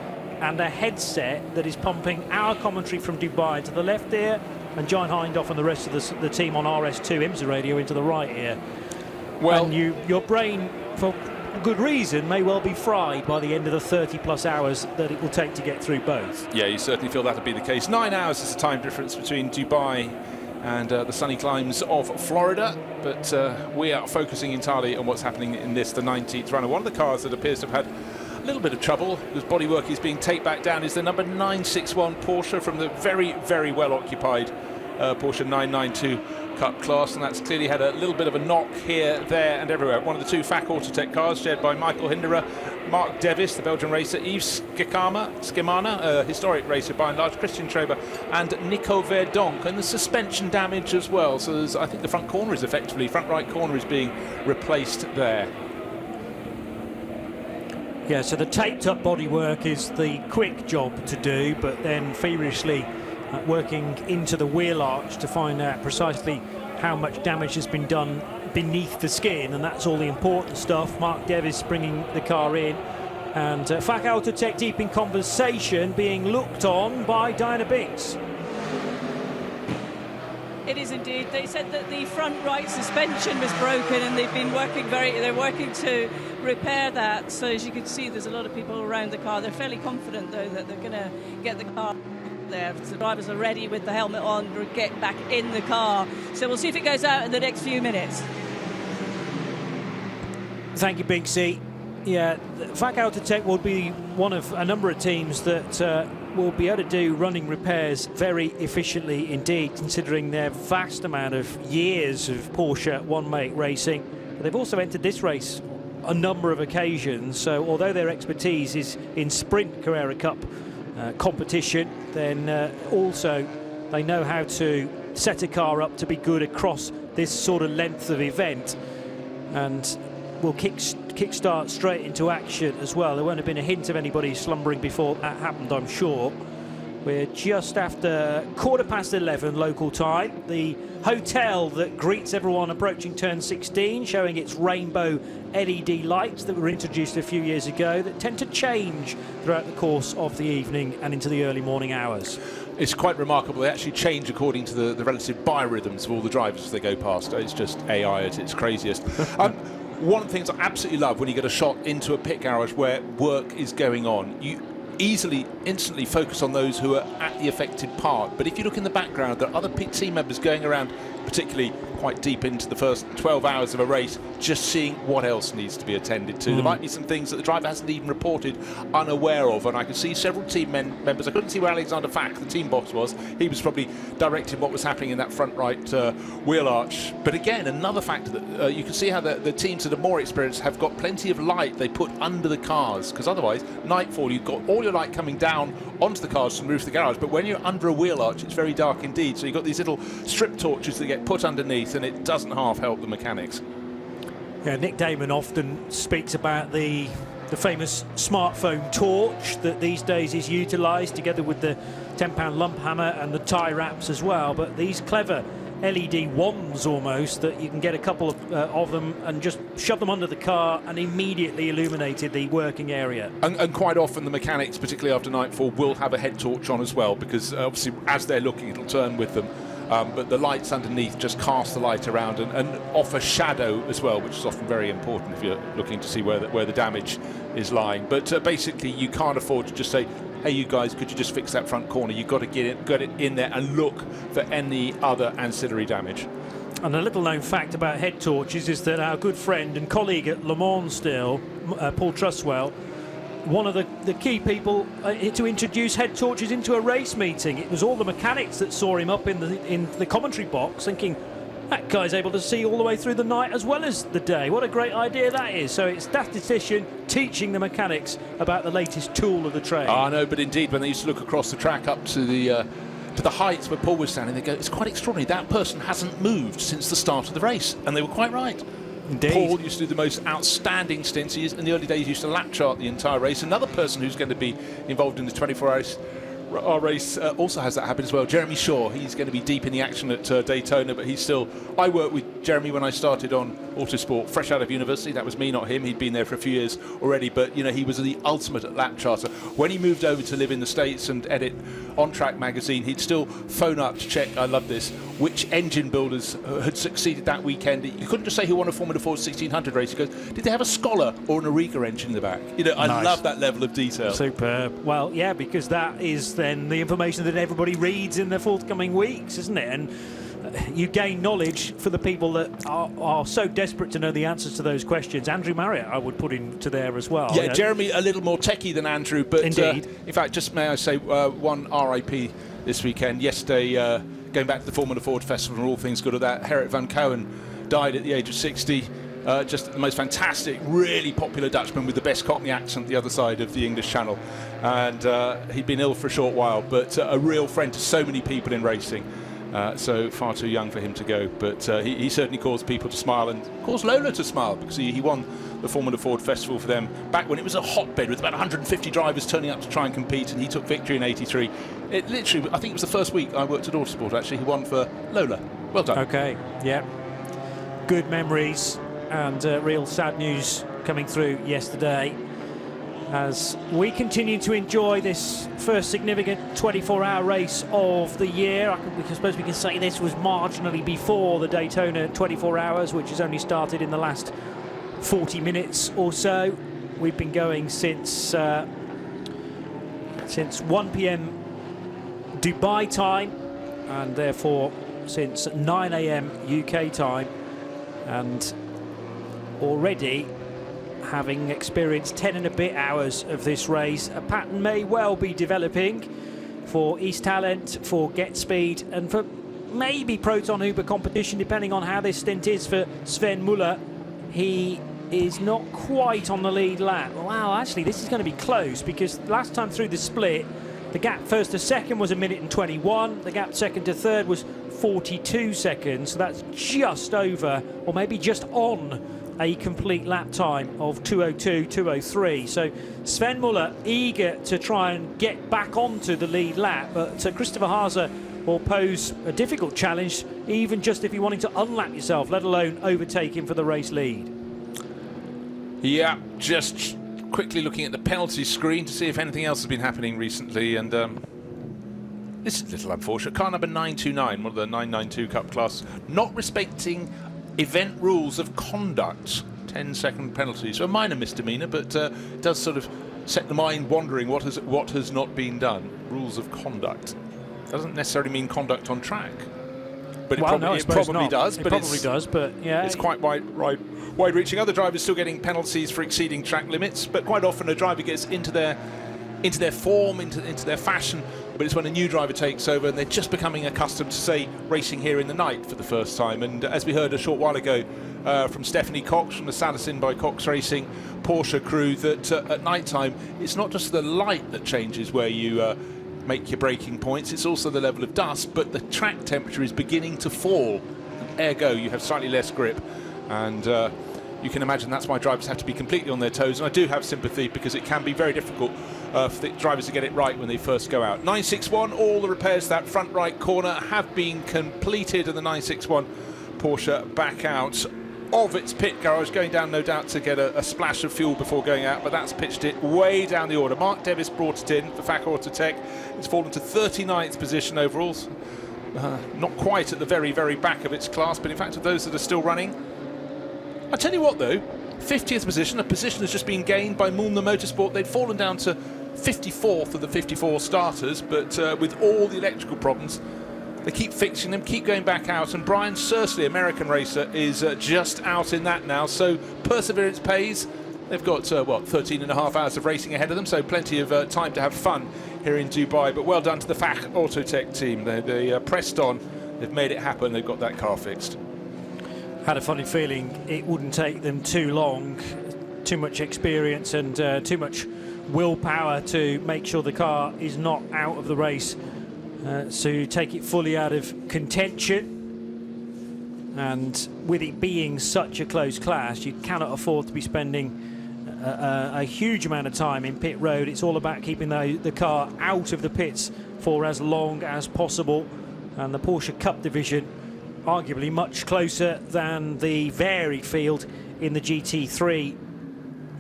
and a headset that is pumping our commentary from Dubai to the left here, and John Hindhoff and the rest of the team on RS2 IMSA radio into the right here. Well, and your brain, for good reason, may well be fried by the end of the 30+ hours that it will take to get through both. Yeah, you certainly feel that'll be the case. 9 hours is the time difference between Dubai and the sunny climes of Florida, but we are focusing entirely on what's happening in this, the 19th runner. One of the cars that appears to have had a little bit of trouble because bodywork is being taped back down is the number 961 Porsche from the very, very well occupied Porsche 992 Cup class, and that's clearly had a little bit of a knock here, there and everywhere. One of the two FAC Autotech cars shared by Michael Hinderer, Mark Devis, the Belgian racer, Yves Schimana, a historic racer by and large, Christian Schreber, and Nico Verdonk, and the suspension damage as well. So I think the front corner is effectively, front right corner is being replaced there. Yeah, so the taped up bodywork is the quick job to do, but then feverishly working into the wheel arch to find out precisely how much damage has been done beneath the skin, and that's all the important stuff. Mark Devis bringing the car in, and FAC Autotech deep in conversation, being looked on by Diana Binks. It is indeed. They said that the front right suspension was broken, and they've been working they're working to repair that. So as you can see, there's a lot of people around the car. They're fairly confident, though, that they're going to get the car there. The drivers are ready with the helmet on to get back in the car. So we'll see if it goes out in the next few minutes. Thank you, Binksy. Yeah, FAC Autotech will be one of a number of teams that will be able to do running repairs very efficiently indeed, considering their vast amount of years of Porsche one-make racing. But they've also entered this race a number of occasions, so although their expertise is in sprint Carrera Cup competition, then also they know how to set a car up to be good across this sort of length of event, and will kick-start straight into action as well. There won't have been a hint of anybody slumbering before that happened, I'm sure. We're just after 11:15 local time. The hotel that greets everyone approaching turn 16, showing its rainbow LED lights that were introduced a few years ago, that tend to change throughout the course of the evening and into the early morning hours. It's quite remarkable. They actually change according to the relative biorhythms of all the drivers as they go past. It's just AI at its craziest. One of the things I absolutely love when you get a shot into a pit garage where work is going on, easily, instantly focus on those who are at the affected part. But if you look in the background, there are other team members going around, particularly quite deep into the first 12 hours of a race, just seeing what else needs to be attended to. There might be some things that the driver hasn't even reported, unaware of, and I could see several team members. I couldn't see where Alexander Fack, the team boss, was. He was probably directing what was happening in that front right wheel arch. But again, another factor that you can see how the teams that are more experienced have got plenty of light they put under the cars, because otherwise, nightfall, you've got all your light coming down onto the cars from the roof of the garage, but when you're under a wheel arch, it's very dark indeed. So you've got these little strip torches that get put underneath, and it doesn't half help the mechanics. Yeah, Nick Damon often speaks about the famous smartphone torch that these days is utilised together with the £10 lump hammer and the tie wraps as well. But these clever LED wands almost that you can get a couple of them and just shove them under the car and immediately illuminated the working area. And quite often the mechanics, particularly after nightfall, will have a head torch on as well, because obviously as they're looking, it'll turn with them. But the lights underneath just cast the light around and offer shadow as well, which is often very important if you're looking to see where the damage is lying. But basically, you can't afford to just say, hey, you guys, could you just fix that front corner? You've got to get it in there and look for any other ancillary damage. And a little known fact about head torches is that our good friend and colleague at Le Mans still, Paul Trustwell, one of the key people to introduce head torches into a race meeting. It was all the mechanics that saw him up in the commentary box thinking, that guy's able to see all the way through the night as well as the day. What a great idea that is. So it's statistician teaching the mechanics about the latest tool of the trade. I know, but indeed, when they used to look across the track up to the heights where Paul was standing, they go, it's quite extraordinary. That person hasn't moved since the start of the race. And they were quite right. Indeed. Paul used to do the most outstanding stints. He in the early days, he used to lap chart the entire race. Another person who's going to be involved in the 24-hour race also has that habit as well. Jeremy Shaw, he's going to be deep in the action at Daytona, but he's still... I worked with Jeremy when I started on Autosport, fresh out of university. That was me, not him. He'd been there for a few years already, but, you know, he was the ultimate at lap charter. When he moved over to live in the States and edit On Track magazine, he'd still phone up to check, I love this, which engine builders had succeeded that weekend. You couldn't just say who won a Formula Ford 1600 race. He goes, did they have a Scholar or an Auriga engine in the back? You know, I love that level of detail. Superb. Well, yeah, because that is then the information that everybody reads in the forthcoming weeks, isn't it? And you gain knowledge for the people that are so desperate to know the answers to those questions. Andrew Marriott, I would put into there as well. Yeah, Jeremy, a little more techie than Andrew, but indeed. In fact, just may I say, one RIP this weekend. Yesterday, going back to the Formula Ford Festival and all things good of that, Herberth van Cohen died at the age of 60. Just the most fantastic, really popular Dutchman with the best Cockney accent the other side of the English Channel. And he'd been ill for a short while, but a real friend to so many people in racing. So far too young for him to go, but he certainly caused people to smile and caused Lola to smile, because he won the Formula Ford Festival for them back when it was a hotbed with about 150 drivers turning up to try and compete, and he took victory in '83. It literally, I think it was the first week I worked at Autosport, actually. He won for Lola. Well done. Okay, yeah. Good memories and real sad news coming through yesterday as we continue to enjoy this first significant 24-hour race of the year. I suppose we can say this was marginally before the Daytona 24 hours, which has only started in the last 40 minutes or so. We've been going since 1 p.m. Dubai time, and therefore since 9 a.m. UK time, and already having experienced 10 and a bit hours of this race, a pattern may well be developing for East Talent, for Get Speed, and for maybe Proton Uber competition, depending on how this stint is for Sven Muller. He is not quite on the lead lap. Wow, actually, this is going to be close, because last time through the split, the gap first to second was 1 minute and 21. The gap second to third was 42 seconds. So that's just over, or maybe just on, a complete lap time of 2:02, 2:03. So Sven Muller eager to try and get back onto the lead lap, but Christopher Haase will pose a difficult challenge, even just if you're wanting to unlap yourself, let alone overtake him for the race lead. Yeah, just quickly looking at the penalty screen to see if anything else has been happening recently, and this is a little unfortunate. Car number 929, one of the 992 Cup class, not respecting event rules of conduct. 10-second penalty, so a minor misdemeanor, but it does sort of set the mind wandering what has not been done. Rules of conduct. Doesn't necessarily mean conduct on track. But it probably does. But yeah, it's quite wide-reaching. Other drivers still getting penalties for exceeding track limits, but quite often a driver gets into their form, into their fashion. But it's when a new driver takes over and they're just becoming accustomed to, say, racing here in the night for the first time. And as we heard a short while ago from Stephanie Cox from the Salacin by Cox Racing Porsche crew, that at night time it's not just the light that changes where you make your braking points, it's also the level of dust, but the track temperature is beginning to fall. Ergo, you have slightly less grip, and you can imagine that's why drivers have to be completely on their toes. And I do have sympathy, because it can be very difficult for the drivers to get it right when they first go out. 961, all the repairs to that front right corner have been completed, and the 961 Porsche back out of its pit garage, going down no doubt to get a splash of fuel before going out, but that's pitched it way down the order. Mark Davis brought it in for FAC Autotech. It's fallen to 39th position overall. Not quite at the very, very back of its class, but in fact of those that are still running. I tell you what though, 50th position, a position has just been gained by Herberth Motorsport. They'd fallen down to 54th of the 54 starters, but with all the electrical problems, they keep fixing them, keep going back out, and Brian Sursley, American racer, is just out in that now, so perseverance pays. They've got, 13 and a half hours of racing ahead of them, so plenty of time to have fun here in Dubai. But well done to the FAC Autotech team. They pressed on, they've made it happen, they've got that car fixed. Had a funny feeling it wouldn't take them too long, too much experience and too much willpower to make sure the car is not out of the race. So take it fully out of contention, and with it being such a close clash, you cannot afford to be spending a huge amount of time in pit road. It's all about keeping the car out of the pits for as long as possible, and the Porsche Cup division arguably much closer than the varied field in the GT3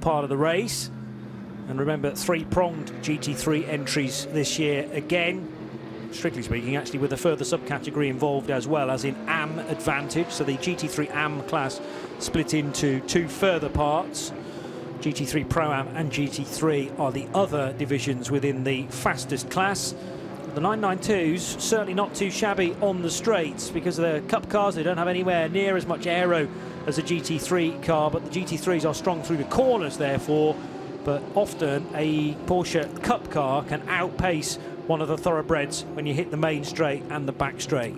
part of the race. And remember, three-pronged GT3 entries this year again, strictly speaking, actually with a further subcategory involved as well, as in AM Advantage. So the GT3 AM class split into two further parts. GT3 Pro-Am and GT3 are the other divisions within the fastest class. The 992s certainly not too shabby on the straights, because they're cup cars. They don't have anywhere near as much aero as a GT3 car, but the GT3s are strong through the corners therefore. But often a Porsche Cup car can outpace one of the thoroughbreds when you hit the main straight and the back straight.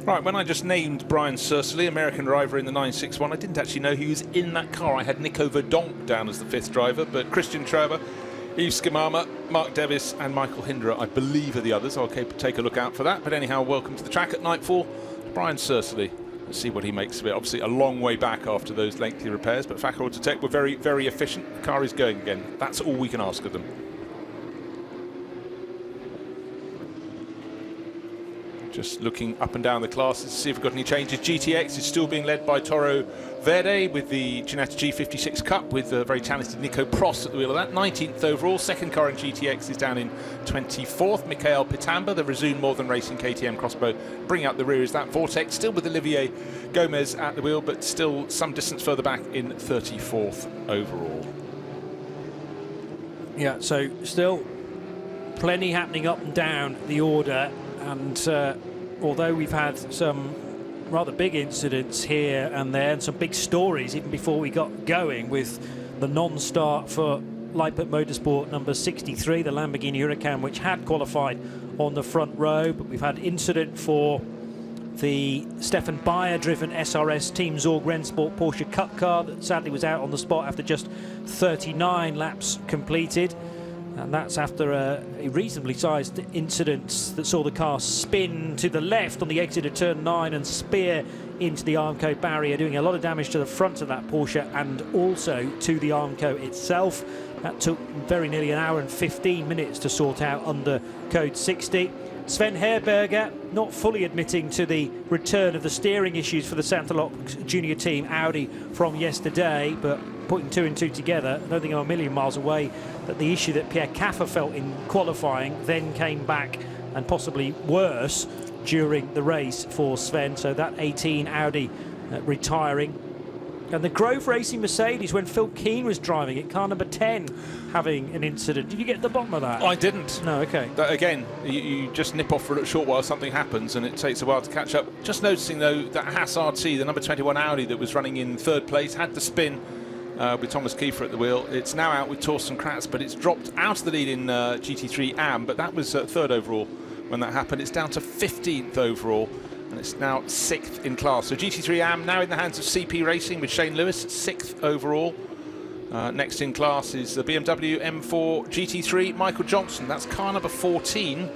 Right, when I just named Brian Sursley, American driver in the 961, I didn't actually know he was in that car. I had Nico Verdonk down as the 5th driver, but Christian Traber, Yves Skimama, Mark Davis and Michael Hindra, I believe, are the others. I'll take a look out for that. But anyhow, welcome to the track at nightfall. Brian Sursley. Let's see what he makes of it. Obviously a long way back after those lengthy repairs, but FAC Autotech were very, very efficient. The car is going again. That's all we can ask of them. Just looking up and down the classes to see if we've got any changes. GTX is still being led by Toro Verde with the Ginetta G56 Cup, with the very talented Nico Prost at the wheel of that. 19th overall. Second car in GTX is down in 24th. Mikhail Pitamba, the Resoon More Than Racing KTM Crossbow, bring out the rear is that Vortex, still with Olivier Gomez at the wheel, but still some distance further back in 34th overall. Yeah, so still plenty happening up and down the order, and although we've had some rather big incidents here and there and some big stories even before we got going, with the non-start for Herberth Motorsport number 63, the Lamborghini Huracan, which had qualified on the front row, but we've had incident for the Stefan Bayer driven SRS Team Zorg Rennsport Porsche Cup car that sadly was out on the spot after just 39 laps completed. And that's after a reasonably sized incident that saw the car spin to the left on the exit of turn 9 and spear into the Armco barrier, doing a lot of damage to the front of that Porsche and also to the Armco itself. That took very nearly an hour and 15 minutes to sort out under code 60. Sven Herberger not fully admitting to the return of the steering issues for the Santalok junior team Audi from yesterday, but putting two and two together, I don't think I'm a million miles away that the issue that Pierre Caffer felt in qualifying then came back, and possibly worse, during the race for Sven. So that 18 Audi retiring. And the Grove Racing Mercedes, when Phil Keane was driving it, car number 10, having an incident. Did you get to the bottom of that? I didn't. No, okay. Again, you just nip off for a short while, something happens, and it takes a while to catch up. Just noticing, though, that Haas RT, the number 21 Audi that was running in third place, had the spin with Thomas Kiefer at the wheel. It's now out with Torsten Kratz, but it's dropped out of the lead in GT3 AM, but that was third overall when that happened. It's down to 15th overall. And it's now 6th in class. So GT3 AM now in the hands of CP Racing with Shane Lewis, 6th overall. Next in class is the BMW M4 GT3, Michael Johnson. That's car number 14.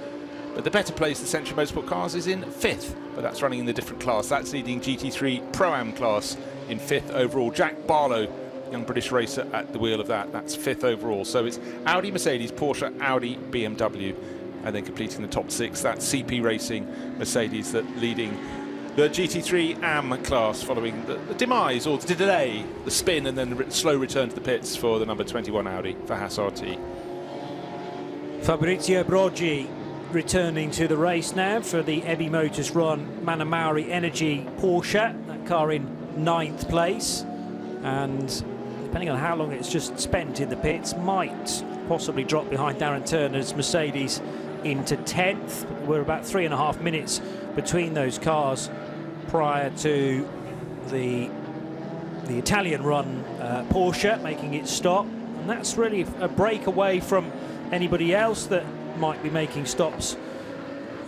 But the better place, the Century Motorsport cars, is in 5th. But that's running in the different class. That's leading GT3 Pro-Am class in 5th overall. Jack Barlow, young British racer, at the wheel of that. That's 5th overall. So it's Audi, Mercedes, Porsche, Audi, BMW. And then completing the top 6, that's CP Racing, Mercedes, that leading the GT3 AM class following the demise or the delay, the spin, and then the slow return to the pits for the number 21 Audi for Haas RT. Fabrizio Broggi returning to the race now for the Ebby Motors run Manamauri Energy Porsche, that car in 9th place, and depending on how long it's just spent in the pits, might possibly drop behind Darren Turner's Mercedes into 10th. We're about 3.5 minutes between those cars prior to the Italian run Porsche making its stop, and that's really a break away from anybody else that might be making stops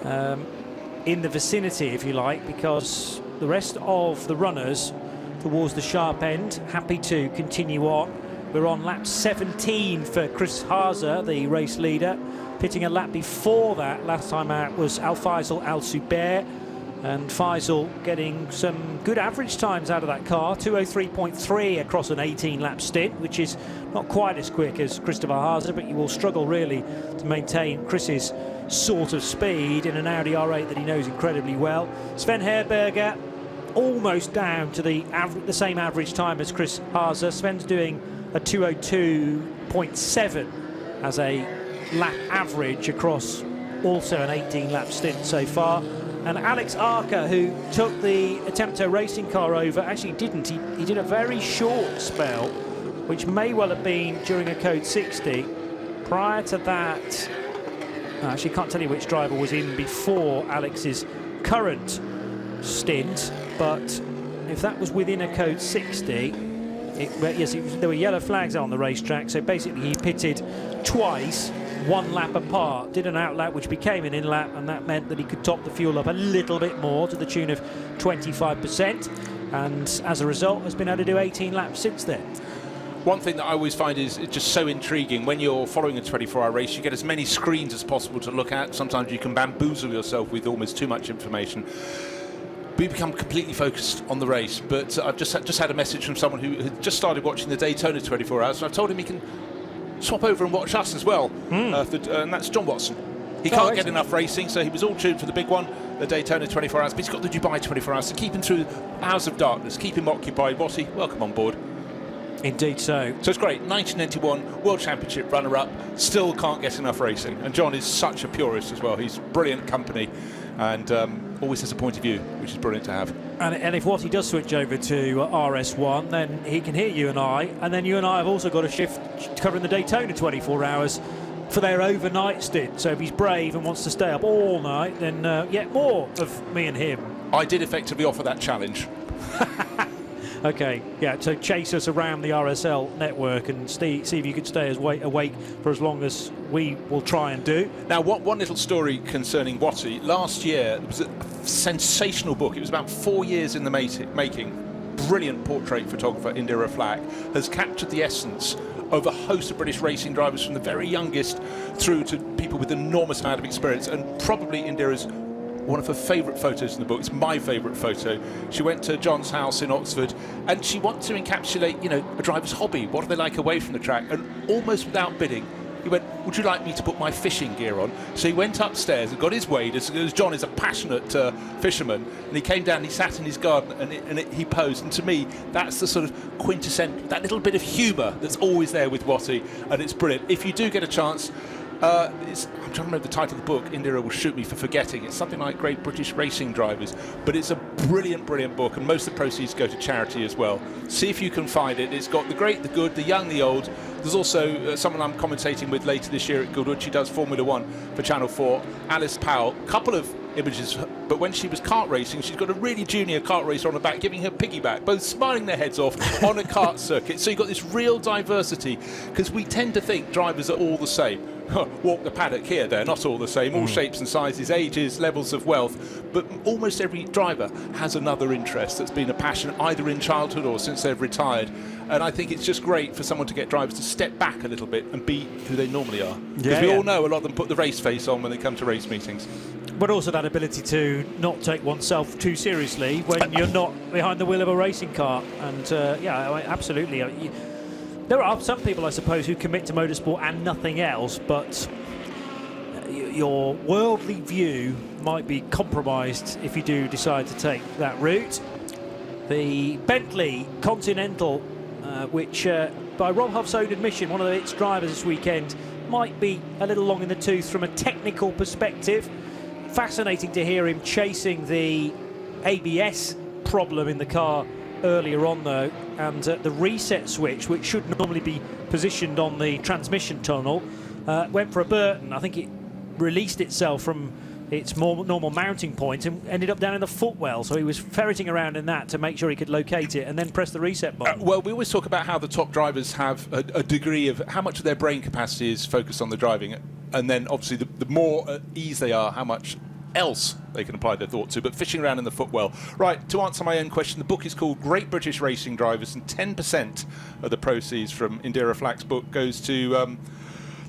in the vicinity, if you like, because the rest of the runners towards the sharp end happy to continue on. We're on lap 17 for Chris Haase, the race leader. Pitting a lap before that, last time out, was Al-Faisal Al-Subair, and Faisal getting some good average times out of that car, 2:03.3 across an 18-lap stint, which is not quite as quick as Christopher Haase, but you will struggle really to maintain Chris's sort of speed in an Audi R8 that he knows incredibly well. Sven Herberger almost down to the same average time as Chris Haase. Sven's doing a 2:02.7 as a lap average across also an 18-lap stint so far. And Alex Arca, who took the Attempto racing car over, actually didn't. He did a very short spell, which may well have been during a Code 60. Prior to that, I actually can't tell you which driver was in before Alex's current stint, but if that was within a Code 60, there were yellow flags on the racetrack, so basically he pitted twice, 1 lap apart, did an outlap which became an in-lap, and that meant that he could top the fuel up a little bit more to the tune of 25%, and as a result has been able to do 18 laps since then. One thing that I always find is just so intriguing, when you're following a 24-hour race, you get as many screens as possible to look at. Sometimes you can bamboozle yourself with almost too much information. We become completely focused on the race, but I've just had a message from someone who had just started watching the Daytona 24 hours, and I've told him he can swap over and watch us as well, and that's John Watson. He can't get enough racing, so he was all tuned for the big one, the Daytona 24 hours, but he's got the Dubai 24 hours to keep him through hours of darkness, keep him occupied. Watty, welcome on board. Indeed so. So it's great, 1991 World Championship runner-up, still can't get enough racing, and John is such a purist as well. He's brilliant company, and always has a point of view, which is brilliant to have. And if Watty does switch over to RS1, then he can hear you and I, and then you and I have also got a shift covering the Daytona 24 hours for their overnight stint. So if he's brave and wants to stay up all night, then yet more of me and him. I did effectively offer that challenge. Okay, yeah, so chase us around the RSL network and see if you could stay awake for as long as we will try and do. Now, one little story concerning Watty. Last year, there was a sensational book. It was about 4 years in the making. Brilliant portrait photographer, Indira Flack, has captured the essence of a host of British racing drivers from the very youngest through to people with an enormous amount of experience, and probably Indira's one of her favourite photos in the book. It's my favourite photo. She went to John's house in Oxford, and she wanted to encapsulate, a driver's hobby. What do they like away from the track? And almost without bidding, he went, "Would you like me to put my fishing gear on?" So he went upstairs and got his wade, as John is a passionate fisherman, and he came down and he sat in his garden and he posed. And to me, that's the sort of quintessential, that little bit of humour that's always there with Watty, and it's brilliant. If you do get a chance, I'm trying to remember the title of the book. Indira will shoot me for forgetting. It's something like Great British Racing Drivers, but it's a brilliant book, and most of the proceeds go to charity as well. See if you can find it. It's got the great, the good, the young, the old. There's also someone I'm commentating with later this year at Goodwood. She does Formula 1 for Channel 4, Alice Powell. Couple of images, but when she was kart racing, she's got a really junior kart racer on her back giving her piggyback, both smiling their heads off on a kart circuit. So you've got this real diversity, because we tend to think drivers are all the same. Walk the paddock here, they're not all the same, all shapes and sizes, ages, levels of wealth, but almost every driver has another interest that's been a passion either in childhood or since they've retired. And I think it's just great for someone to get drivers to step back a little bit and be who they normally are. Because we all know a lot of them put the race face on when they come to race meetings. But also that ability to not take oneself too seriously when you're not behind the wheel of a racing car. And yeah, absolutely. There are some people, I suppose, who commit to motorsport and nothing else, but your worldly view might be compromised if you do decide to take that route. The Bentley Continental, which by Rob Huff's own admission, one of its drivers this weekend, might be a little long in the tooth from a technical perspective. Fascinating to hear him chasing the ABS problem in the car earlier on, though, and the reset switch, which should normally be positioned on the transmission tunnel, went for a Burton. I think it released itself from its more normal mounting point and ended up down in the footwell, so he was ferreting around in that to make sure he could locate it and then press the reset button. Well, we always talk about how the top drivers have a degree of how much of their brain capacity is focused on the driving, and then obviously the more at ease they are, how much else they can apply their thought to, but fishing around in the footwell. Right, to answer my own question, the book is called Great British Racing Drivers, and 10% of the proceeds from Indira Flack's book goes to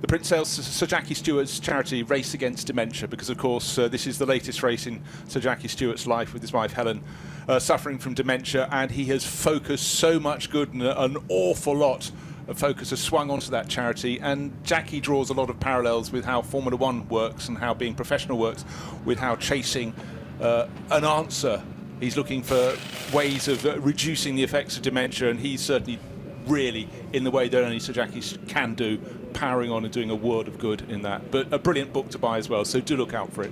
the Prince Sir Jackie Stewart's charity Race Against Dementia, because of course this is the latest race in Sir Jackie Stewart's life with his wife Helen suffering from dementia, and he has focused so much good and an awful lot of focus has swung onto that charity, and Jackie draws a lot of parallels with how Formula 1 works and how being professional works, with how chasing an answer. He's looking for ways of reducing the effects of dementia, and he's certainly really in the way that only Sir Jackie can do, powering on and doing a world of good in that. But a brilliant book to buy as well, so do look out for it.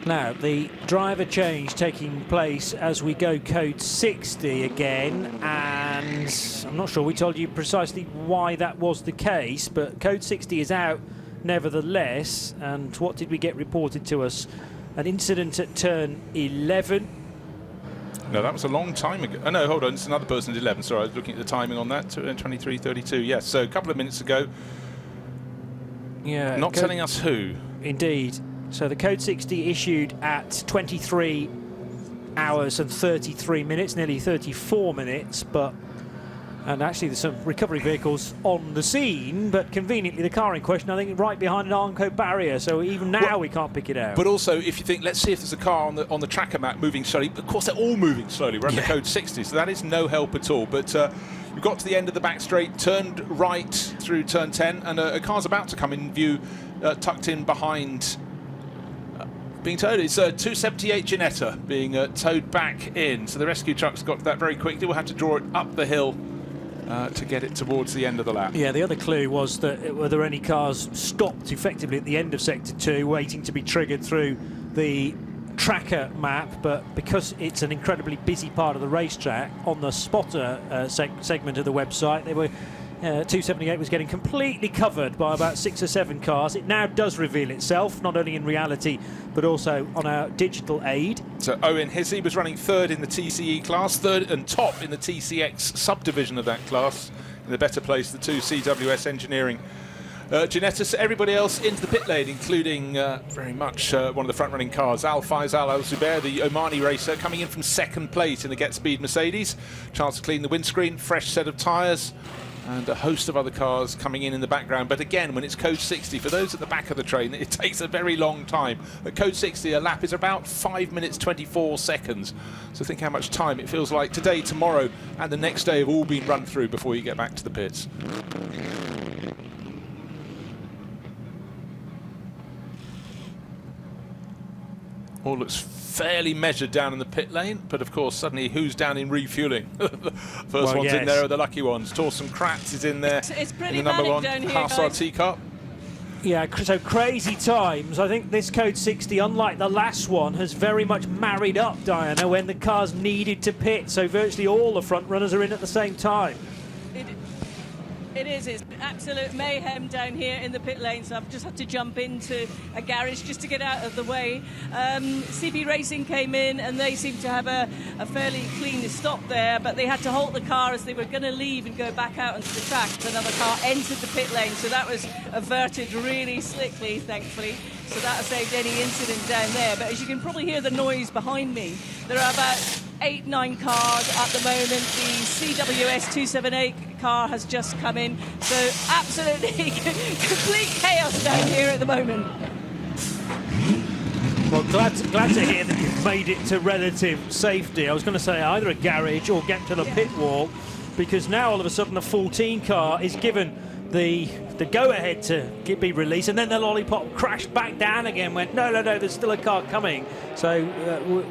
Now, the driver change taking place as we go code 60 again, and I'm not sure we told you precisely why that was the case, but code 60 is out nevertheless. And what did we get reported to us? An incident at turn 11. No, that was a long time ago. Oh, no, hold on, it's another person at 11. Sorry, I was looking at the timing on that. 23:32, yes, so a couple of minutes ago. Yeah. Not telling us who. Indeed. So the code 60 issued at 23 hours and 33 minutes, nearly 34 minutes, and actually there's some recovery vehicles on the scene, but conveniently the car in question, I think, right behind an Hankook barrier, so even now we can't pick it out. But also, if you think, let's see if there's a car on the tracker map moving slowly, of course they're all moving slowly, we're under code 60, so that is no help at all. But we've got to the end of the back straight, turned right through turn 10, and a car's about to come in view, tucked in behind... being towed. It's 278 Ginetta being towed back in. So the rescue truck's got to that very quickly. We'll have to draw it up the hill to get it towards the end of the lap. Yeah, the other clue was that were there any cars stopped effectively at the end of Sector 2 waiting to be triggered through the tracker map, but because it's an incredibly busy part of the racetrack, on the spotter segment of the website, they were 278 was getting completely covered by about 6 or 7 cars. It now does reveal itself, not only in reality, but also on our digital aid. So Owen Hissey was running third in the TCE class, third and top in the TCX subdivision of that class. In the better place, the 2 CWS Engineering Ginetta. Everybody else into the pit lane, including very much one of the front-running cars, Al Faisal Al Zubair, the Omani racer, coming in from second place in the Get Speed Mercedes. Chance to clean the windscreen, fresh set of tyres, and a host of other cars coming in the background. But again, when it's code 60, for those at the back of the train, it takes a very long time. At code 60, a lap is about 5 minutes 24 seconds. So think how much time it feels like today, tomorrow, and the next day have all been run through before you get back to the pits. All looks fairly measured down in the pit lane, but of course suddenly who's down in refuelling? First ones in there are the lucky ones. Torsten Kratz is in there. It's pretty in the number manic 1 down here, Haas guys. RT car. Yeah, so crazy times. I think this Code 60, unlike the last one, has very much married up, Diana, when the cars needed to pit. So virtually all the front runners are in at the same time. It is. It's absolute mayhem down here in the pit lane, so I've just had to jump into a garage just to get out of the way. CP Racing came in and they seemed to have a fairly clean stop there, but they had to halt the car as they were going to leave and go back out onto the track. Another car entered the pit lane, so that was averted really slickly, thankfully. So that saved any incident down there. But as you can probably hear the noise behind me, there are about 8-9 cars at the moment. The CWS 278 car has just come in, so absolutely complete chaos down here at the moment. Well, glad to hear that you've made it to relative safety. I was going to say either a garage or get to the pit wall, because now all of a sudden the 14 car is given the go-ahead to be released, and then the lollipop crashed back down again, went, no, there's still a car coming. So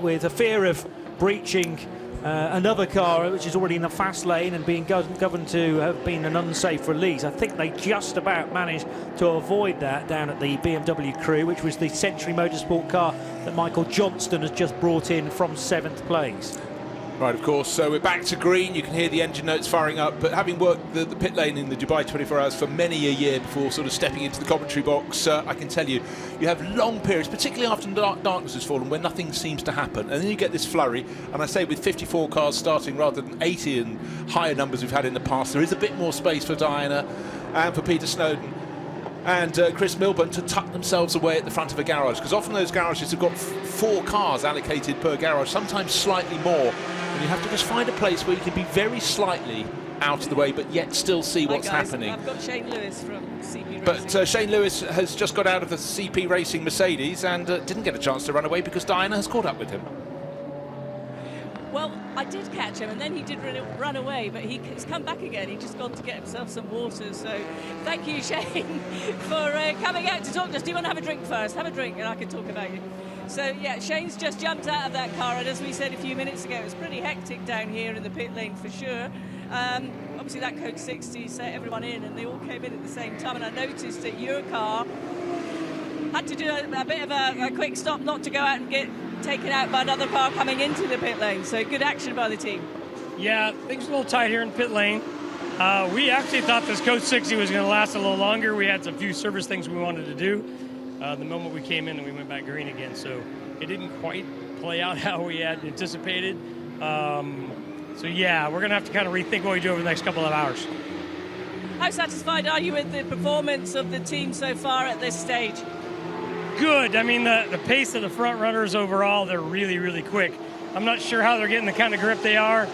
with a fear of breaching another car which is already in the fast lane and being governed to have been an unsafe release, I think they just about managed to avoid that down at the BMW Crew, which was the Century Motorsport car that Michael Johnston has just brought in from 7th place. Right, of course. So we're back to green. You can hear the engine notes firing up. But having worked the pit lane in the Dubai 24 Hours for many a year before sort of stepping into the commentary box, I can tell you, you have long periods, particularly after darkness has fallen, where nothing seems to happen. And then you get this flurry. And I say with 54 cars starting rather than 80 and higher numbers we've had in the past, there is a bit more space for Diana and for Peter Snowden and Chris Milburn to tuck themselves away at the front of a garage, because often those garages have got 4 cars allocated per garage, sometimes slightly more, and you have to just find a place where you can be very slightly out of the way but yet still see what's happening. I've got Shane Lewis from CP Racing. But Shane Lewis has just got out of the CP Racing Mercedes and didn't get a chance to run away because Diana has caught up with him. Well, I did catch him, and then he did run away, but he's come back again. He's just gone to get himself some water. So thank you, Shane, for coming out to talk to us. Do you want to have a drink first? Have a drink, and I can talk about you. So, yeah, Shane's just jumped out of that car, and as we said a few minutes ago, it was pretty hectic down here in the pit lane for sure. Obviously, that Code 60 set everyone in, and they all came in at the same time, and I noticed that your car had to do a bit of a quick stop not to go out and get taken out by another car coming into the pit lane. So good action by the team. Yeah, things are a little tight here in pit lane. We actually thought this Code 60 was going to last a little longer. We had a few service things we wanted to do the moment we came in and we went back green again. So it didn't quite play out how we had anticipated. So yeah, we're going to have to kind of rethink what we do over the next couple of hours. How satisfied are you with the performance of the team so far at this stage? Good. I mean, the pace of the front runners overall, they're really, really quick. I'm not sure how they're getting the kind of grip they are.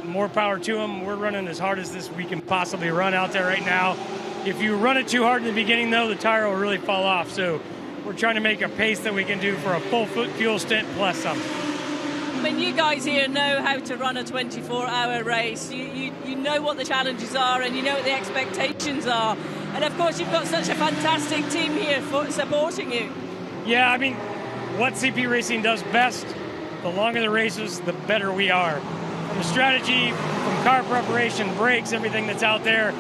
More power to them. We're running as hard as we can possibly run out there right now. If you run it too hard in the beginning, though, the tire will really fall off. So we're trying to make a pace that we can do for a full fuel stint plus some. I mean, you guys here know how to run a 24-hour race. You know what the challenges are and you know what the expectations are. And, of course, you've got such a fantastic team here supporting you. Yeah, I mean, what CP Racing does best, the longer the races, the better we are. From strategy, from car preparation, brakes, everything that's out there,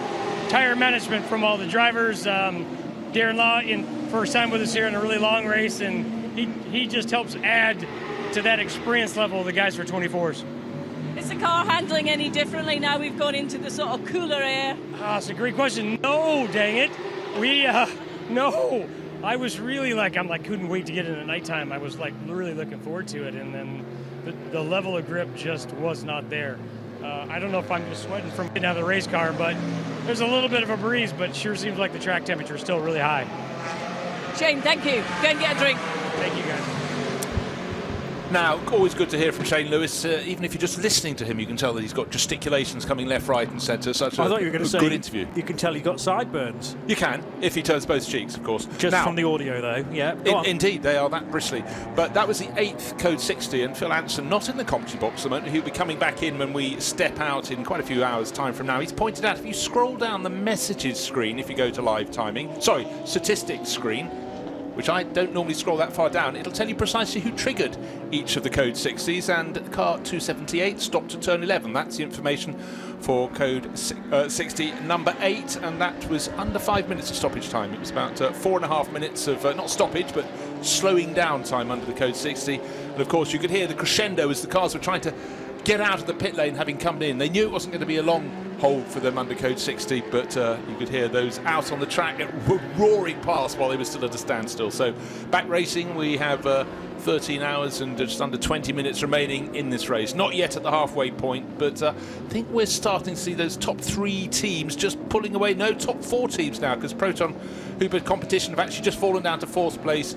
tire management from all the drivers. Darren Law, first time with us here in a really long race, and he just helps add to that experience level of the guys for 24s. Is the car handling any differently now we've gone into the sort of cooler air? It's a great question. No, dang it. No. I was really couldn't wait to get in at nighttime. I was really looking forward to it, and then the level of grip just was not there. I don't know if I'm just sweating from getting out of the race car, but there's a little bit of a breeze, but sure seems like the track temperature is still really high. Shane, thank you. Go and get a drink. Thank you, guys. Now, always good to hear from Shane Lewis. Even if you're just listening to him, you can tell that he's got gesticulations coming left, right and centre. I thought you were going to say good interview. You can tell he got sideburns. You can, if he turns both cheeks, of course. Just now, from the audio, though. Yeah. Indeed, they are that bristly. But that was the 8th Code 60, and Phil Anson, not in the commentary box at the moment, he'll be coming back in when we step out in quite a few hours' time from now. He's pointed out, if you scroll down the messages screen, if you go to live timing, statistics screen, which I don't normally scroll that far down, it'll tell you precisely who triggered each of the code 60s, and car 278 stopped at turn 11. That's the information for code 60 number 8, and that was under 5 minutes of stoppage time. It was about 4.5 minutes of not stoppage but slowing down time under the code 60. And of course you could hear the crescendo as the cars were trying to get out of the pit lane having come in. They knew it wasn't going to be a long hold for them under code 60, but you could hear those out on the track roaring past while they were still at a standstill. So back racing, we have 13 hours and just under 20 minutes remaining in this race. Not yet at the halfway point, but I think we're starting to see those top 3 teams just pulling away. No, top 4 teams now, because Proton Hubert Competition have actually just fallen down to 4th place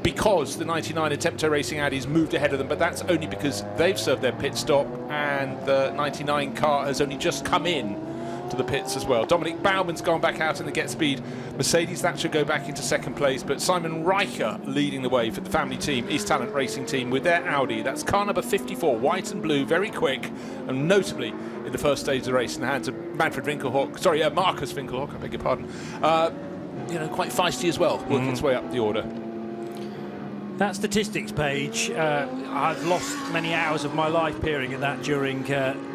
because the 99 Attempto Racing Audis moved ahead of them, but that's only because they've served their pit stop and the 99 car has only just come in to the pits as well. Dominic Bauman's gone back out in the Get Speed Mercedes. That should go back into 2nd place, but Simon Riker leading the way for the family team, East Talent Racing Team, with their Audi. That's car number 54, white and blue, very quick, and notably in the first stage of the race in the hands of Marcus Winkelhock, I beg your pardon. Quite feisty as well, working its way up the order. That statistics page, I've lost many hours of my life peering at that during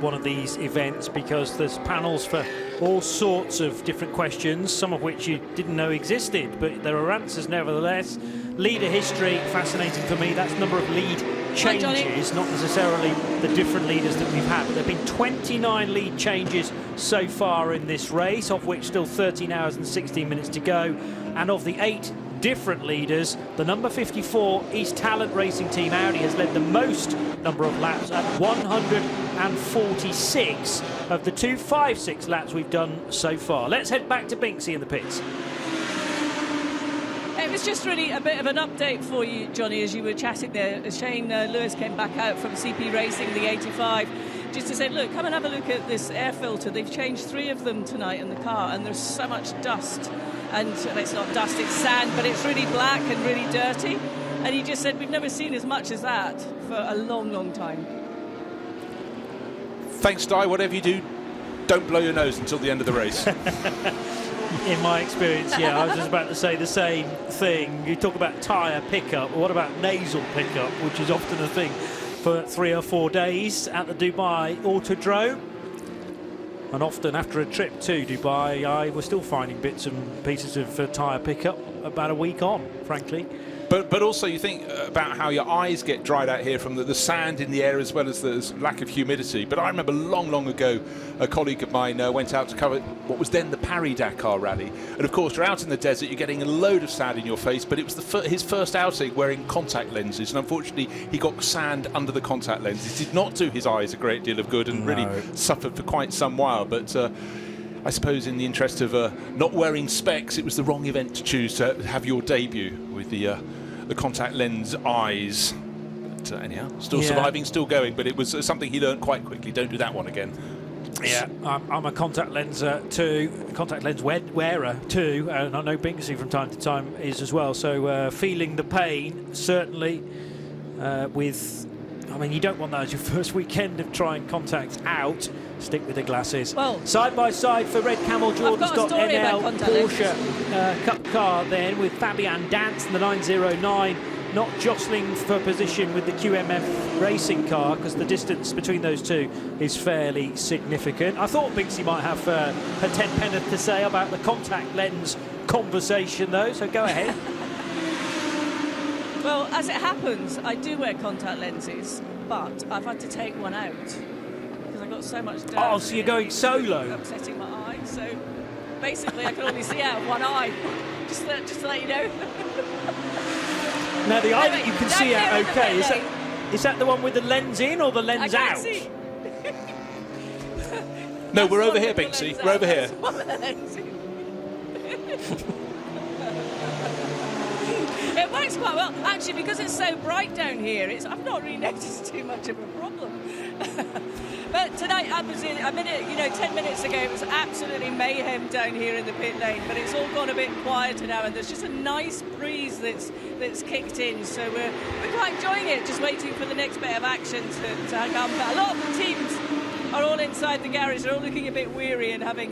one of these events, because there's panels for all sorts of different questions, some of which you didn't know existed, but there are answers nevertheless. Leader history, fascinating for me. That's number of lead changes, not necessarily the different leaders that we've had, but there have been 29 lead changes so far in this race, of which still 13 hours and 16 minutes to go, and of the 8 different leaders, the number 54 East Talent Racing Team Audi has led the most number of laps at 146 of the 256 laps we've done so far. Let's head back to Binksy in the pits. It was just really a bit of an update for you, Johnny, as you were chatting there. Shane Lewis came back out from CP Racing, the 85, just to say, look, come and have a look at this air filter. They've changed 3 of them tonight in the car, and there's so much dust. And it's not dust, it's sand, but it's really black and really dirty. And he just said, we've never seen as much as that for a long, long time. Thanks, Di. Whatever you do, don't blow your nose until the end of the race. In my experience, yeah, I was just about to say the same thing. You talk about tyre pickup, what about nasal pickup, which is often a thing for 3 or 4 days at the Dubai Autodrome. And often after a trip to Dubai, I was still finding bits and pieces of tyre pickup about a week on, frankly. But also you think about how your eyes get dried out here from the sand in the air, as well as the lack of humidity. But I remember long ago, a colleague of mine went out to cover what was then the Paris-Dakar rally. And of course, you're out in the desert, you're getting a load of sand in your face, but it was his first outing wearing contact lenses. And unfortunately, he got sand under the contact lenses. It did not do his eyes a great deal of good and really suffered for quite some while. But I suppose in the interest of not wearing specs, it was the wrong event to choose to have your debut with the contact lens eyes. But anyhow, still surviving, still going, but it was something he learned quite quickly. Don't do that one again. Yeah, I'm a contact lens wearer too, and I know Binksy from time to time is as well. So feeling the pain, certainly. I mean, you don't want that as your first weekend of trying contacts out. Stick with the glasses. Well, side by side for Red Camel Jordans.nl Porsche Cup car then, with Fabian Dance in the 909, not jostling for position with the QMF racing car, because the distance between those two is fairly significant. I thought Binksy might have her 10 penneth to say about the contact lens conversation though, so go ahead. Well, as it happens, I do wear contact lenses, but I've had to take one out because I got so much dirt. Oh, so you're going solo? Upsetting my eye, so basically I can only see out of one eye. Just to let you know. Now the eye that you can see out okay, is that the one with the lens in or the lens out? See. No, we're over here, Binksy. We're over here. It works quite well, actually, because it's so bright down here. I've not really noticed too much of a problem. But tonight, I was in 10 minutes ago, it was absolutely mayhem down here in the pit lane. But it's all gone a bit quieter now, and there's just a nice breeze that's kicked in. So we're quite enjoying it. Just waiting for the next bit of action to come. But a lot of the teams are all inside the garage. They're all looking a bit weary and having,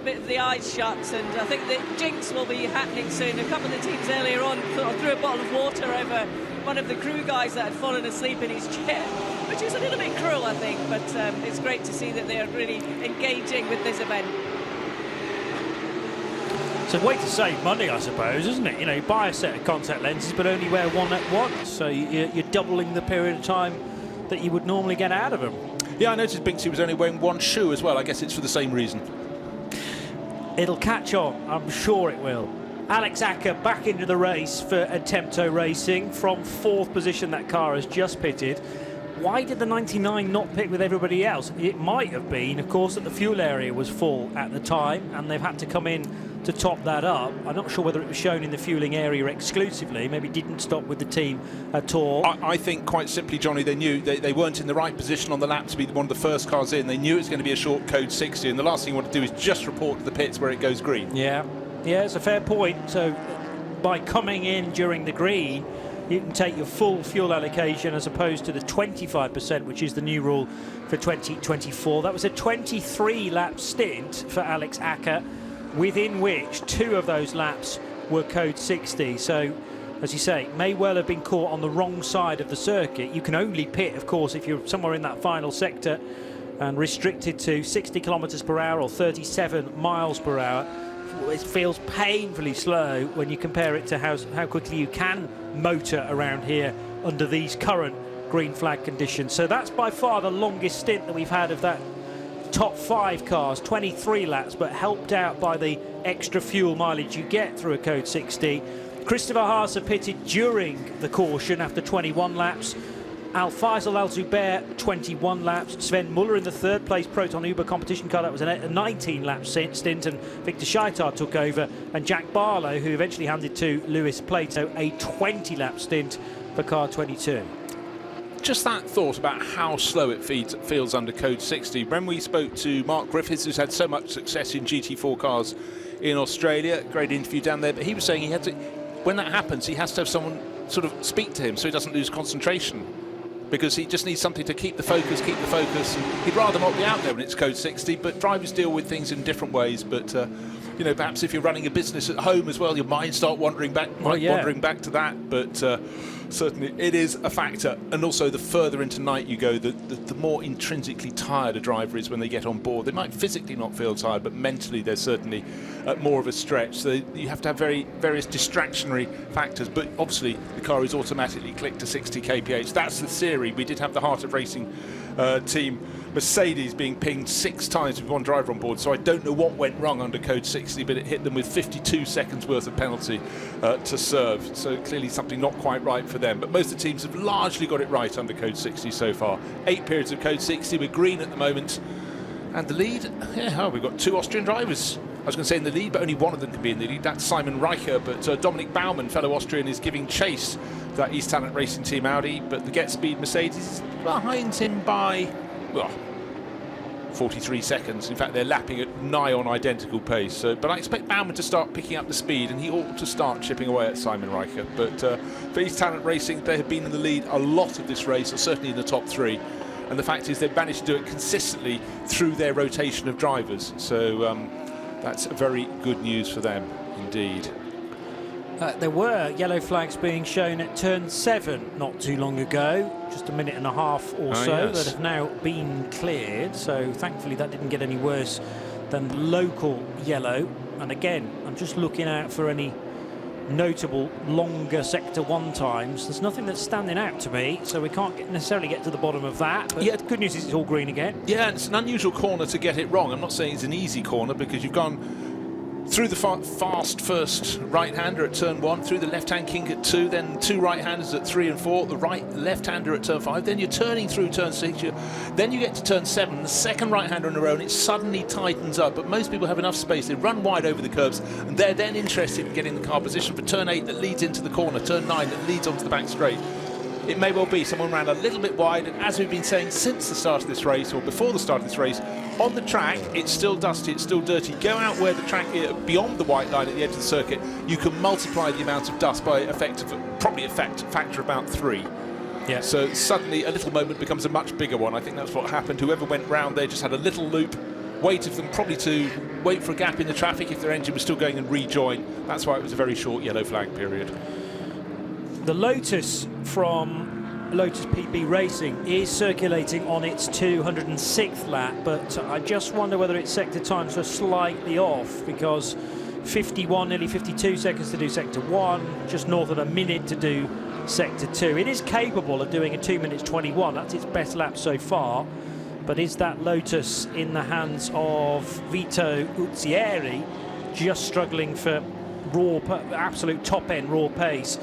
bit of the eyes shut, and I think the jinx will be happening soon. A couple of the teams earlier on threw a bottle of water over one of the crew guys that had fallen asleep in his chair, which is a little bit cruel, I think, but it's great to see that they're really engaging with this event. It's a way to save money, I suppose, isn't it? You know, you buy a set of contact lenses, but only wear one at once, so you're doubling the period of time that you would normally get out of them. Yeah, I noticed Binksy was only wearing one shoe as well. I guess it's for the same reason. It'll catch on, I'm sure it will. Alex Acker back into the race for Attempto Racing from 4th position. That car has just pitted. Why did the 99 not pit with everybody else? It might have been, of course, that the fuel area was full at the time and they've had to come in to top that up. I'm not sure whether it was shown in the fueling area exclusively, maybe didn't stop with the team at all. I think quite simply, Johnny, they knew they weren't in the right position on the lap to be one of the first cars in. They knew it was going to be a short code 60, and the last thing you want to do is just report to the pits where it goes green. Yeah, it's a fair point. So by coming in during the green, you can take your full fuel allocation as opposed to the 25%, which is the new rule for 2024. That was a 23-lap stint for Alex Acker, within which 2 of those laps were code 60. So, as you say, may well have been caught on the wrong side of the circuit. You can only pit, of course, if you're somewhere in that final sector and restricted to 60 kilometres per hour or 37 miles per hour. It feels painfully slow when you compare it to how quickly you can motor around here under these current green flag conditions. So that's by far the longest stint that we've had of that top 5 cars, 23 laps, but helped out by the extra fuel mileage you get through a code 60. Christopher Haase pitted during the caution after 21 laps. Al-Faisal Al-Zubair, 21 laps. Sven Muller in the 3rd place Proton Uber competition car. That was a 19-lap stint, and Victor Scheitar took over. And Jack Barlow, who eventually handed to Lewis Plato, a 20-lap stint for car 22. Just that thought about how slow it feels under code 60. When we spoke to Mark Griffiths, who's had so much success in GT4 cars in Australia, great interview down there, but he was saying he had to, when that happens, he has to have someone sort of speak to him so he doesn't lose concentration, because he just needs something to keep the focus, and he'd rather not be out there when it's code 60, but drivers deal with things in different ways. But you know, perhaps if you're running a business at home as well, your mind start wandering back to that. But certainly it is a factor. And also, the further into night you go, the more intrinsically tired a driver is when they get on board. They might physically not feel tired, but mentally they're certainly more of a stretch. So you have to have various distractionary factors. But obviously, the car is automatically clicked to 60 kph. That's the theory. We did have the Heart of Racing team Mercedes being pinged 6 times with one driver on board, so I don't know what went wrong under code 60, but it hit them with 52 seconds worth of penalty to serve, so clearly something not quite right for them. But most of the teams have largely got it right under code 60 so far. 8 periods of code 60, we're green at the moment, and the lead, we've got 2 Austrian drivers. I was going to say in the lead, but only one of them can be in the lead. That's Simon Reicher, but Dominic Baumann, fellow Austrian, is giving chase to that East Talent Racing Team Audi, but the Get Speed Mercedes is behind him by, 43 seconds. In fact, they're lapping at nigh on identical pace. But I expect Baumann to start picking up the speed, and he ought to start chipping away at Simon Reicher. But for East Talent Racing, they have been in the lead a lot of this race, or certainly in the top 3. And the fact is they've managed to do it consistently through their rotation of drivers. So that's very good news for them, indeed. There were yellow flags being shown at turn 7 not too long ago, just a minute and a half or so, yes, that have now been cleared. So thankfully that didn't get any worse than local yellow. And again, I'm just looking out for any notable longer sector 1 times. There's nothing that's standing out to me, so we can't necessarily get to the bottom of that. But yeah, the good news is it's all green again. Yeah, it's an unusual corner to get it wrong. I'm not saying it's an easy corner, because you've gone through the fast first right-hander at turn 1, through the left-hand kink at 2, then 2 right-handers at 3 and 4, the left-hander at turn 5, then you're turning through turn 6, then you get to turn 7, the second right-hander in a row, and it suddenly tightens up. But most people have enough space, they run wide over the curbs, and they're then interested in getting the car position for turn 8 that leads into the corner, turn 9 that leads onto the back straight. It may well be someone ran a little bit wide, and as we've been saying since the start of this race, or before the start of this race, on the track, it's still dusty, it's still dirty. Go out where the track is, beyond the white line at the edge of the circuit, you can multiply the amount of dust by probably a factor about 3. Yeah. So suddenly a little moment becomes a much bigger one. I think that's what happened. Whoever went round there just had a little loop, weight of them probably to wait for a gap in the traffic if their engine was still going and rejoin. That's why it was a very short yellow flag period. The Lotus from Lotus PB Racing is circulating on its 206th lap, but I just wonder whether its sector times are slightly off, because 51, nearly 52 seconds to do sector 1, just north of a minute to do sector 2. It is capable of doing a 2 minutes 21. That's its best lap so far. But is that Lotus in the hands of Vito Uzzieri, just struggling for raw, absolute top-end raw pace?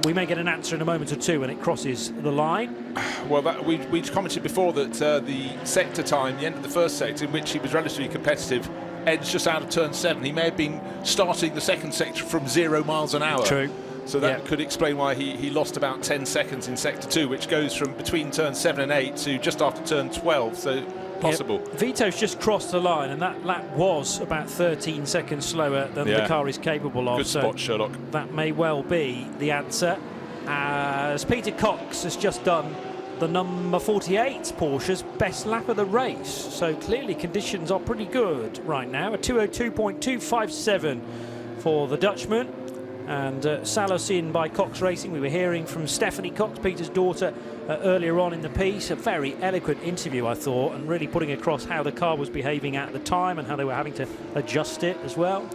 We may get an answer in a moment or two when it crosses the line. Well, we commented before that the sector time, the end of the first sector, in which he was relatively competitive, ends just out of turn 7. He may have been starting the second sector from 0 miles an hour. True. So that could explain why he lost about 10 seconds in sector 2, which goes from between turn 7 and 8 to just after turn 12. So possible. Yep. Vito's just crossed the line, and that lap was about 13 seconds slower than the car is capable of. Good spot, Sherlock. That may well be the answer, as Peter Cox has just done the number 48 Porsche's best lap of the race. So clearly conditions are pretty good right now. A 202.257 for the Dutchman. And Salos in by Cox Racing. We were hearing from Stephanie Cox, Peter's daughter, earlier on in the piece. A very eloquent interview, I thought, and really putting across how the car was behaving at the time and how they were having to adjust it as well.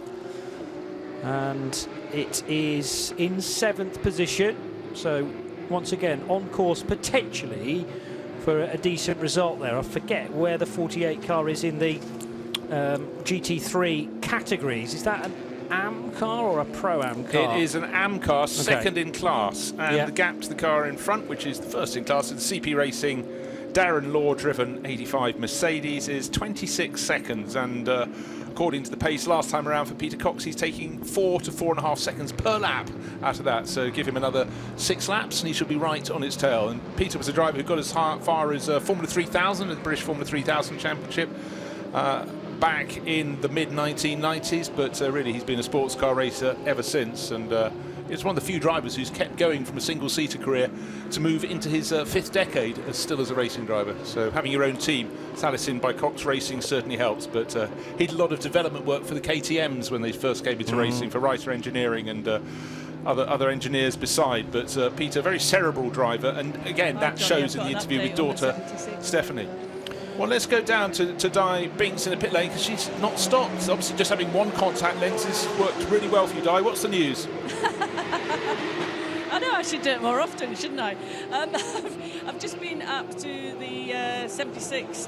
And it is in 7th position, so once again on course potentially for a decent result there. I forget where the 48 car is in the GT3 categories. Is that an AM car or a Pro-Am car? It is an AM car, second in class, and the gap to the car in front, which is the first in class, is the CP Racing Darren Law driven 85 Mercedes, is 26 seconds, and according to the pace last time around for Peter Cox, he's taking 4 to 4.5 seconds per lap out of that, so give him another 6 laps and he should be right on its tail. And Peter was a driver who got as far as Formula 3000, the British Formula 3000 Championship, back in the mid-1990s, but really he's been a sports car racer ever since, and it's one of the few drivers who's kept going from a single-seater career to move into his 5th decade still as a racing driver. So having your own team, Salicin by Cox Racing, certainly helps, but he did a lot of development work for the KTMs when they first came into racing, for Reiter Engineering and other engineers beside. But Peter, very cerebral driver, and again that shows in the interview with daughter Stephanie. Well, let's go down to Di Binks in the pit lane, because she's not stopped. Obviously, just having one contact lens has worked really well for you, Di. What's the news? I know I should do it more often, shouldn't I? I've just been up to the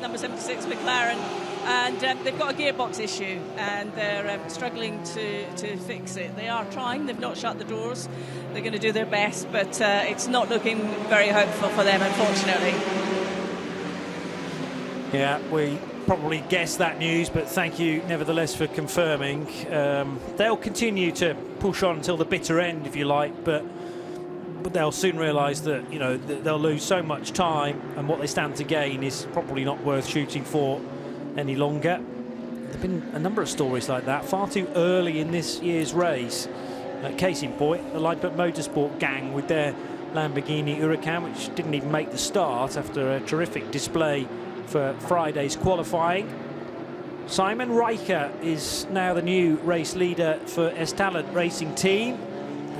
number 76 McLaren, and they've got a gearbox issue, and they're struggling to fix it. They are trying. They've not shut the doors. They're going to do their best, but it's not looking very hopeful for them, unfortunately. Yeah, we probably guessed that news, but thank you nevertheless for confirming. They'll continue to push on until the bitter end, if you like, but they'll soon realise that, you know, they'll lose so much time, and what they stand to gain is probably not worth shooting for any longer. There have been a number of stories like that far too early in this year's race. Case in point, the Herberth Motorsport gang with their Lamborghini Huracan, which didn't even make the start after a terrific display for Friday's qualifying. Simon Riker is now the new race leader for Estalent Racing Team,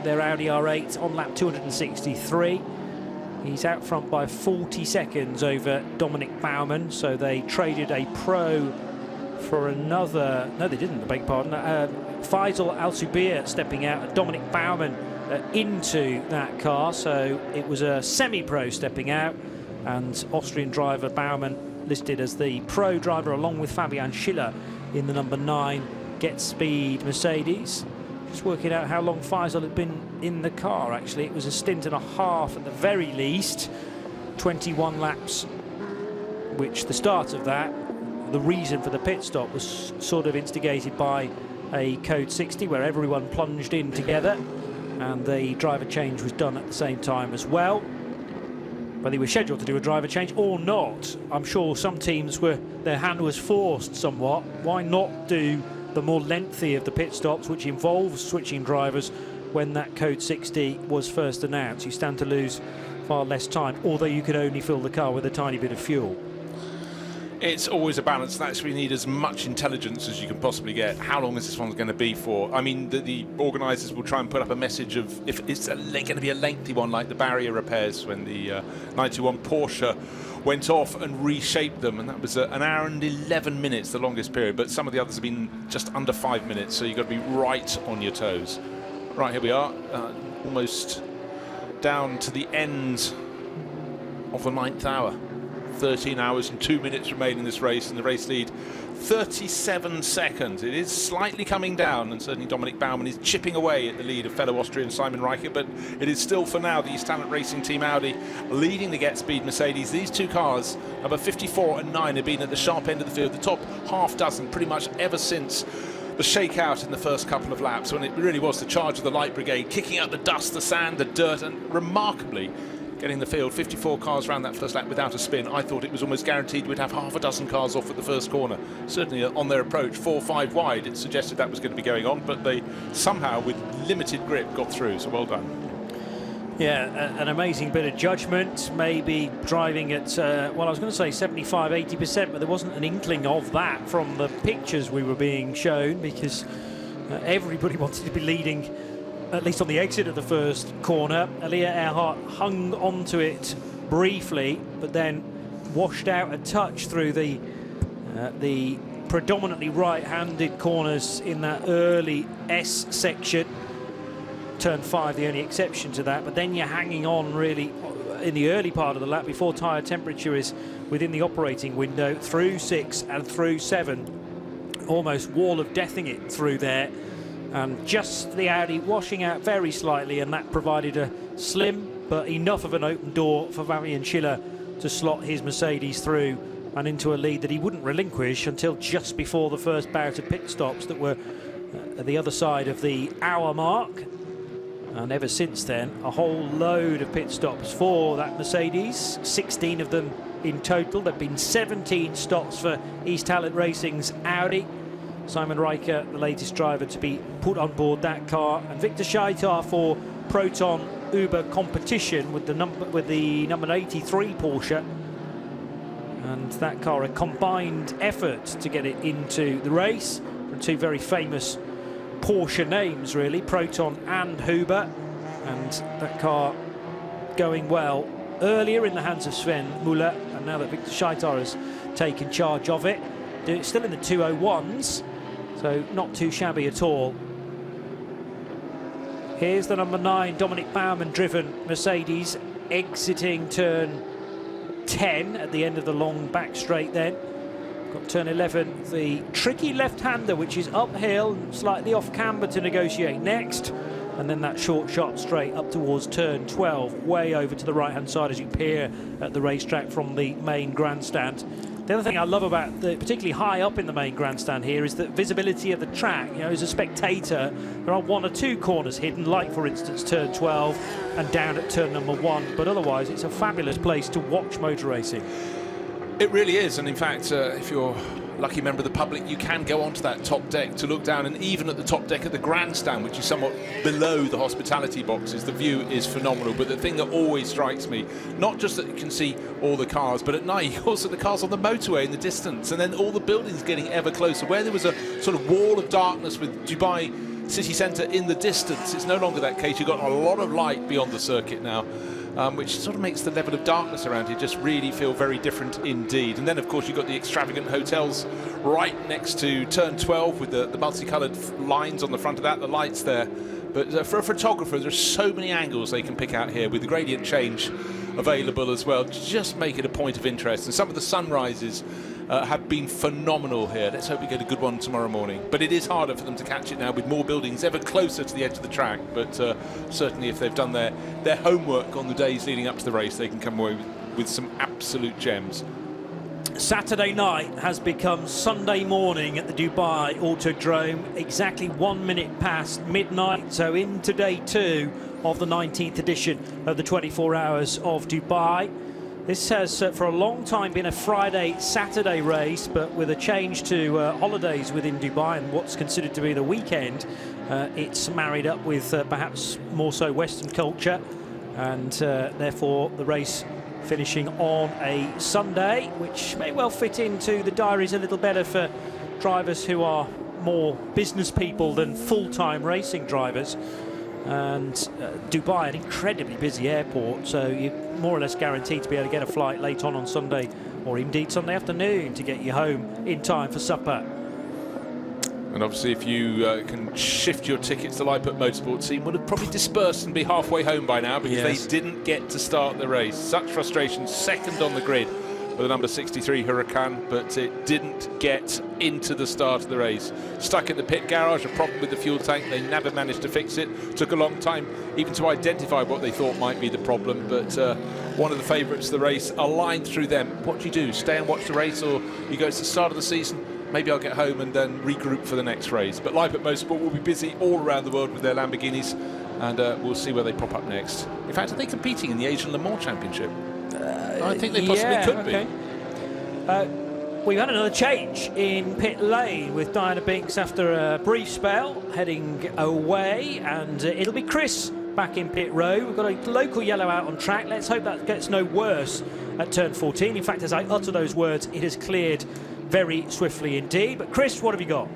their Audi R8 on lap 263. He's out front by 40 seconds over Dominic Baumann, so they traded a Pro for another. No, they didn't, I beg your pardon. Faisal Al-Subir stepping out, Dominic Baumann into that car, so it was a semi-pro stepping out, and Austrian driver Baumann listed as the Pro driver along with Fabian Schiller in the number 9 Get Speed Mercedes. Just working out how long Faisal had been in the car. Actually, it was a stint and a half at the very least, 21 laps, which the start of that, the reason for the pit stop was sort of instigated by a code 60 where everyone plunged in together, and the driver change was done at the same time as well. Whether he was scheduled to do a driver change or not, I'm sure some teams their hand was forced somewhat. Why not do the more lengthy of the pit stops, which involves switching drivers, when that code 60 was first announced? You stand to lose far less time, although you could only fill the car with a tiny bit of fuel. It's always a balance. That's where you need as much intelligence as you can possibly get. How long is this one going to be for? I mean, the organisers will try and put up a message of if it's going to be a lengthy one, like the barrier repairs when the 91 Porsche went off and reshaped them, and that was an hour and 11 minutes, the longest period. But some of the others have been just under 5 minutes, so you've got to be right on your toes. Right, here we are, almost down to the end of the 9th hour. 13 hours and 2 minutes remain in this race, and the race lead 37 seconds. It is slightly coming down, and certainly Dominic Baumann is chipping away at the lead of fellow Austrian Simon Reichert, but it is still for now the East Talent Racing Team Audi leading the Get Speed Mercedes. These two cars, number 54 and 9, have been at the sharp end of the field, the top half dozen pretty much ever since the shakeout in the first couple of laps, when it really was the charge of the Light Brigade, kicking up the dust, the sand, the dirt, and remarkably getting the field. 54 cars around that first lap without a spin. I thought it was almost guaranteed we'd have half a dozen cars off at the first corner. Certainly on their approach, 4-5 wide, it suggested that was going to be going on, but they somehow, with limited grip, got through, so well done. Yeah, an amazing bit of judgment, maybe driving at, well, I was going to say 75, 80%, but there wasn't an inkling of that from the pictures we were being shown, because everybody wanted to be leading, at least on the exit of the first corner. Elia Earhart hung onto it briefly, but then washed out a touch through the predominantly right-handed corners in that early S section. Turn 5, the only exception to that, but then you're hanging on really in the early part of the lap before tyre temperature is within the operating window, through 6 and through 7, almost wall of deathing it through there. And just the Audi washing out very slightly, and that provided a slim but enough of an open door for Fabian Schiller to slot his Mercedes through and into a lead that he wouldn't relinquish until just before the first bout of pit stops that were at the other side of the hour mark. And ever since then, a whole load of pit stops for that Mercedes, 16 of them in total. There have been 17 stops for East Talent Racing's Audi. Simon Reichert, the latest driver to be put on board that car, and Victor Scheitar for Proton Uber competition with the number 83 Porsche, and that car a combined effort to get it into the race from two very famous Porsche names, really, Proton and Huber, and that car going well earlier in the hands of Sven Muller, and now that Victor Scheitar has taken charge of it, still in the 201s. So not too shabby at all. Here's the number 9 Dominic Baumann driven Mercedes exiting turn 10 at the end of the long back straight then. Got turn 11, the tricky left-hander, which is uphill and slightly off camber to negotiate next. And then that short shot straight up towards turn 12, way over to the right-hand side as you peer at the racetrack from the main grandstand. The other thing I love about particularly high up in the main grandstand here is the visibility of the track. You know, as a spectator, there are 1 or 2 corners hidden, like for instance turn 12 and down at turn number 1. But otherwise, it's a fabulous place to watch motor racing. It really is, and in fact, if you're a lucky member of the public, you can go onto that top deck to look down, and even at the top deck of the grandstand, which is somewhat below the hospitality boxes, the view is phenomenal. But the thing that always strikes me, not just that you can see all the cars, but at night you also see the cars on the motorway in the distance, and then all the buildings getting ever closer. Where there was a sort of wall of darkness with Dubai city centre in the distance, it's no longer that case. You've got a lot of light beyond the circuit now. Which sort of makes the level of darkness around here just really feel very different indeed. And then, of course, you've got the extravagant hotels right next to turn 12 with the multicoloured lines on the front of that, the lights there. But for a photographer, there's so many angles they can pick out here with the gradient change available as well. Just make it a point of interest. And some of the sunrises have been phenomenal here. Let's hope we get a good one tomorrow morning. But it is harder for them to catch it now with more buildings ever closer to the edge of the track. But certainly if they've done their homework on the days leading up to the race, they can come away with some absolute gems. Saturday night has become Sunday morning at the Dubai Autodrome, exactly 1 minute past midnight. So into day 2 of the 19th edition of the 24 Hours of Dubai. This has for a long time been a Friday-Saturday race, but with a change to holidays within Dubai and what's considered to be the weekend, it's married up with perhaps more so Western culture, and therefore the race finishing on a Sunday, which may well fit into the diaries a little better for drivers who are more business people than full-time racing drivers. And Dubai, an incredibly busy airport, so you're more or less guaranteed to be able to get a flight late on Sunday, or indeed Sunday afternoon, to get you home in time for supper. And obviously, if you can shift your tickets, the Herberth Motorsport team would have probably dispersed and be halfway home by now, because they didn't get to start the race. Such frustration, second on the grid for the number 63 Huracan, but it didn't get into the start of the race. Stuck in the pit garage, a problem with the fuel tank. They never managed to fix it. Took a long time even to identify what they thought might be the problem, but one of the favourites of the race, a line through them. What do you do? Stay and watch the race, or you go, it's the start of the season, maybe I'll get home and then regroup for the next race. But Herberth Motorsport will be busy all around the world with their Lamborghinis, and we'll see where they pop up next. In fact, are they competing in the Asian Le Mans Championship? I think they possibly could be. We've had another change in pit lane with Diana Binks after a brief spell heading away, and it'll be Chris back in pit row. We've got a local yellow out on track. Let's hope that gets no worse at turn 14. In fact, as I utter those words, it has cleared very swiftly indeed. But Chris, what have you got?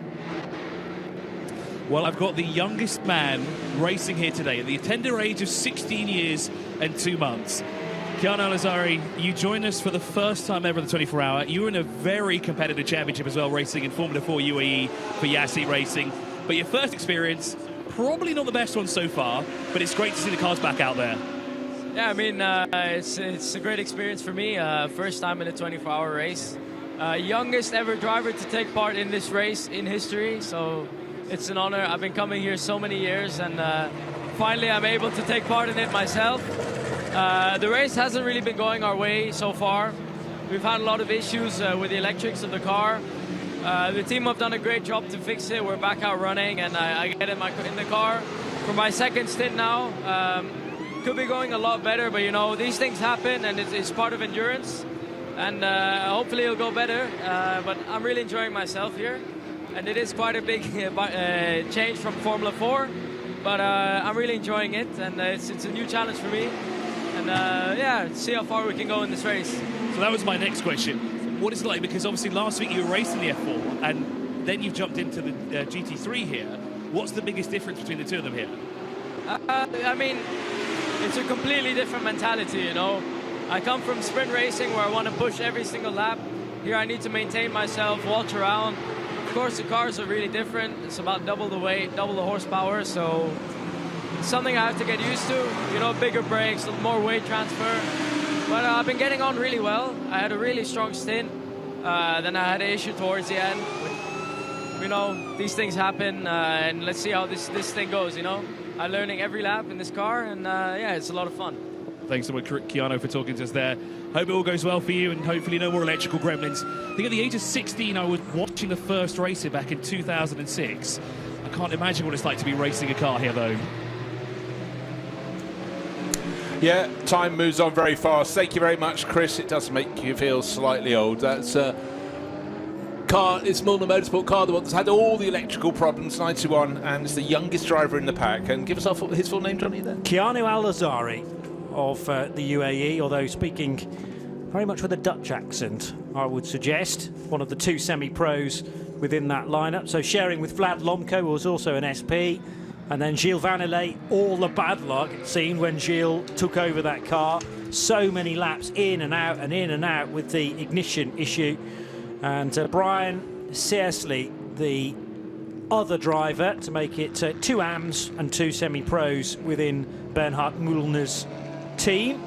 Well, I've got the youngest man racing here today at the tender age of 16 years and 2 months. Keanu Al-Azhari, you joined us for the first time ever in the 24-hour. You were in a very competitive championship as well, racing in Formula 4 UAE for Yassi Racing. But your first experience, probably not the best one so far, but it's great to see the cars back out there. Yeah, I mean, it's a great experience for me. First time in a 24-hour race. Youngest ever driver to take part in this race in history, so it's an honor. I've been coming here so many years, and finally I'm able to take part in it myself. The race hasn't really been going our way so far. We've had a lot of issues with the electrics of the car. The team have done a great job to fix it. We're back out running, and I get in the car for my second stint now. Could be going a lot better, but you know, these things happen, and it's part of endurance. And hopefully it'll go better. But I'm really enjoying myself here, and it is quite a big change from Formula 4. But I'm really enjoying it, and it's a new challenge for me. And yeah, see how far we can go in this race. So that was my next question. What is it like? Because obviously last week you were racing the F4, and then you've jumped into the GT3 here. What's the biggest difference between the two of them here? I mean, it's a completely different mentality, you know. I come from sprint racing where I want to push every single lap. Here I need to maintain myself, watch around. Of course, the cars are really different. It's about double the weight, double the horsepower, so it's something I have to get used to. You know, bigger brakes, more weight transfer. But I've been getting on really well. I had a really strong stint. Then I had an issue towards the end. But, you know, these things happen, and let's see how this thing goes, you know. I'm learning every lap in this car, and yeah, it's a lot of fun. Thanks so much, Keanu, for talking to us there. Hope it all goes well for you, and hopefully no more electrical gremlins. I think at the age of 16, I was watching the first race here back in 2006. I can't imagine what it's like to be racing a car here, though. Yeah, time moves on very fast. Thank you very much, Chris. It does make you feel slightly old. That's car. It's Milner Motorsport car, the one that's had all the electrical problems, 91, and it's the youngest driver in the pack. And give us his full name, Johnny, there. Keanu Al-Azhari of the UAE, although speaking very much with a Dutch accent, I would suggest. One of the two semi-pros within that lineup. So sharing with Vlad Lomko, who was also an SP. And then Gilles Vanillet, all the bad luck it seemed when Gilles took over that car. So many laps in and out and in and out with the ignition issue. And Brian Searsley, the other driver, to make it 2 AMs and 2 semi-pros within Bernhard Müllner's team.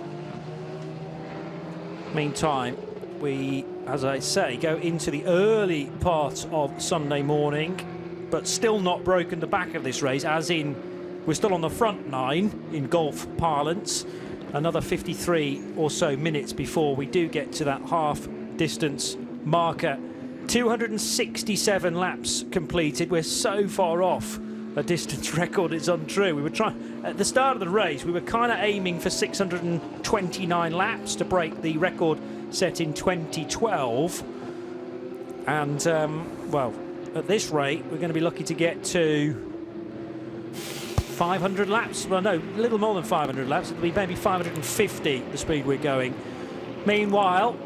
Meantime, we, as I say, go into the early part of Sunday morning, but still not broken the back of this race, as in we're still on the front 9 in golf parlance. Another 53 or so minutes before we do get to that half distance marker. 267 laps completed. We're so far off a distance record, it's untrue. We were trying at the start of the race, we were kind of aiming for 629 laps to break the record set in 2012. And well, at this rate, we're going to be lucky to get to 500 laps. Well, no, a little more than 500 laps. It'll be maybe 550, the speed we're going. Meanwhile,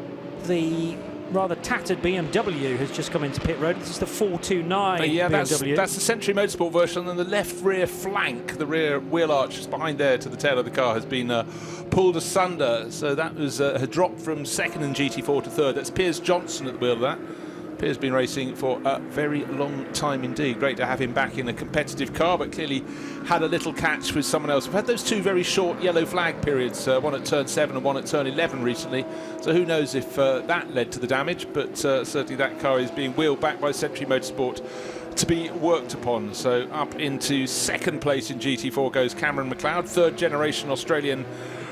the rather tattered BMW has just come into pit road. This is the 429 yeah, BMW. That's the Century Motorsport version, and the left rear flank, the rear wheel arch just behind there to the tail of the car, has been pulled asunder. So that was had dropped from second in GT4 to third. That's Piers Johnson at the wheel of that. Piers been racing for a very long time indeed. Great to have him back in a competitive car, but clearly had a little catch with someone else. We've had those two very short yellow flag periods, one at turn 7 and one at turn 11 recently. So who knows if that led to the damage, but certainly that car is being wheeled back by Century Motorsport to be worked upon. So up into second place in GT4 goes Cameron McLeod, third generation Australian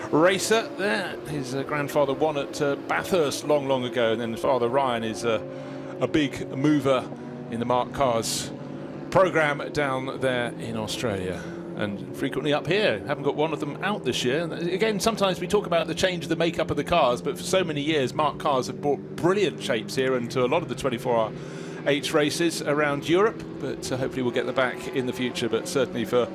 racer there. His grandfather won at Bathurst long ago, and then his father Ryan is a big mover in the Mark Cars program down there in Australia, and frequently up here. Haven't got one of them out this year. Again, sometimes we talk about the change of the makeup of the cars, but for so many years Mark Cars have brought brilliant shapes here and to a lot of the 24-hour H races around Europe, but hopefully we'll get them back in the future. But certainly for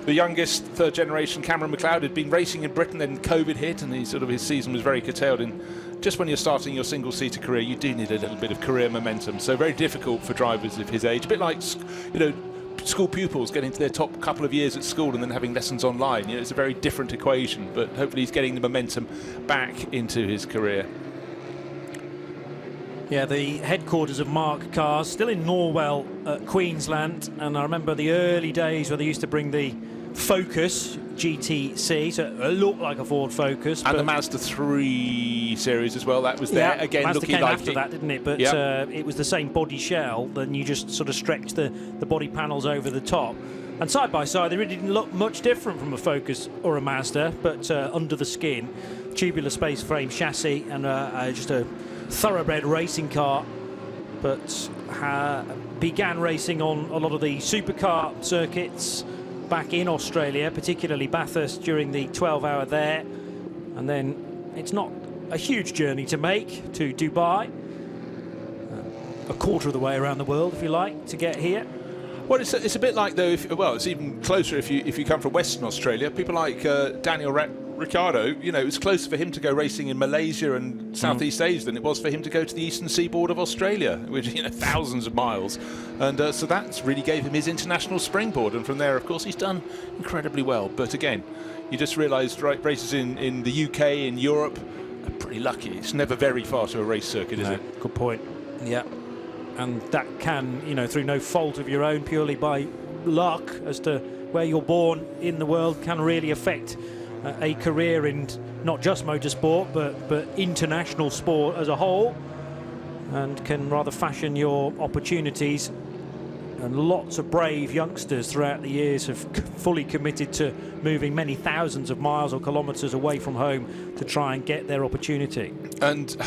the youngest third generation, Cameron McLeod, had been racing in Britain, then COVID hit and his season was very curtailed. And just when you're starting your single-seater career, you do need a little bit of career momentum. So very difficult for drivers of his age. A bit like, school pupils getting to their top couple of years at school and then having lessons online. It's a very different equation, but hopefully he's getting the momentum back into his career. Yeah, the headquarters of Mark Cars, still in Norwell, Queensland. And I remember the early days where they used to bring the Focus GTC, so it looked like a Ford Focus. And the Mazda 3 series as well, that was there. Yeah, again, Mazda looking came like after that, didn't it? But yep. It was the same body shell, then you just sort of stretched the body panels over the top. And side by side, they really didn't look much different from a Focus or a Mazda, but under the skin, tubular space frame chassis and just a thoroughbred racing car. But began racing on a lot of the supercar circuits back in Australia, particularly Bathurst during the 12-hour there. And then it's not a huge journey to make to Dubai, a quarter of the way around the world, if you like, to get here. Well, it's a bit like, though, it's even closer if you come from Western Australia. People like Daniel Ricciardo, it's closer for him to go racing in Malaysia and Southeast Asia than it was for him to go to the eastern seaboard of Australia, which thousands of miles. And so that really gave him his international springboard. And from there, of course, he's done incredibly well. But again, you just realised races in the UK, in Europe, are pretty lucky. It's never very far to a race circuit, is it? Good point. Yeah. And that can, through no fault of your own, purely by luck as to where you're born in the world, can really affect a career in not just motorsport, but international sport as a whole, and can rather fashion your opportunities. And lots of brave youngsters throughout the years have fully committed to moving many thousands of miles or kilometres away from home to try and get their opportunity. And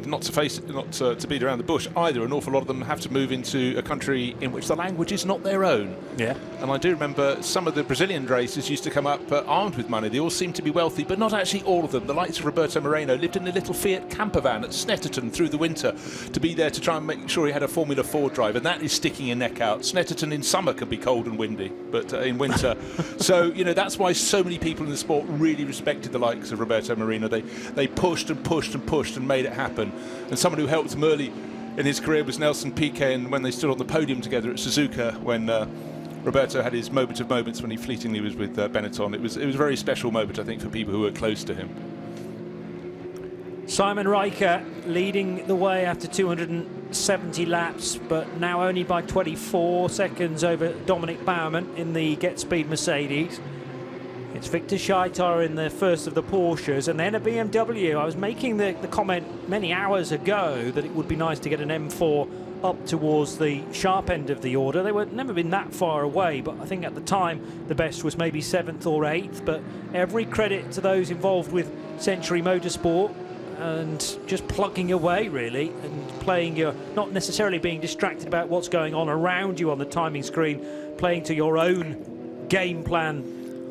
not to beat around the bush either, an awful lot of them have to move into a country in which the language is not their own. Yeah. And I do remember some of the Brazilian racers used to come up armed with money. They all seemed to be wealthy, but not actually all of them. The likes of Roberto Moreno lived in a little Fiat camper van at Snetterton through the winter to be there to try and make sure he had a Formula 4 drive, and that is sticking your neck out. Snetterton in summer can be cold and windy, but in winter. So, that's why so many people in the sport really respected the likes of Roberto Moreno. They pushed and pushed and pushed and made it happen. And someone who helped him early in his career was Nelson Piquet, and when they stood on the podium together at Suzuka, when Roberto had his moment of moments when he fleetingly was with Benetton. It was a very special moment, I think, for people who were close to him. Simon Riker leading the way after 270 laps, but now only by 24 seconds over Dominic Baumann in the Get Speed Mercedes. It's Victor Scheitar in the first of the Porsches, and then a BMW. I was making the comment many hours ago that it would be nice to get an M4 up towards the sharp end of the order. They were never been that far away, but I think at the time the best was maybe 7th or 8th. But every credit to those involved with Century Motorsport, and just plugging away really, and playing not necessarily being distracted about what's going on around you on the timing screen, playing to your own game plan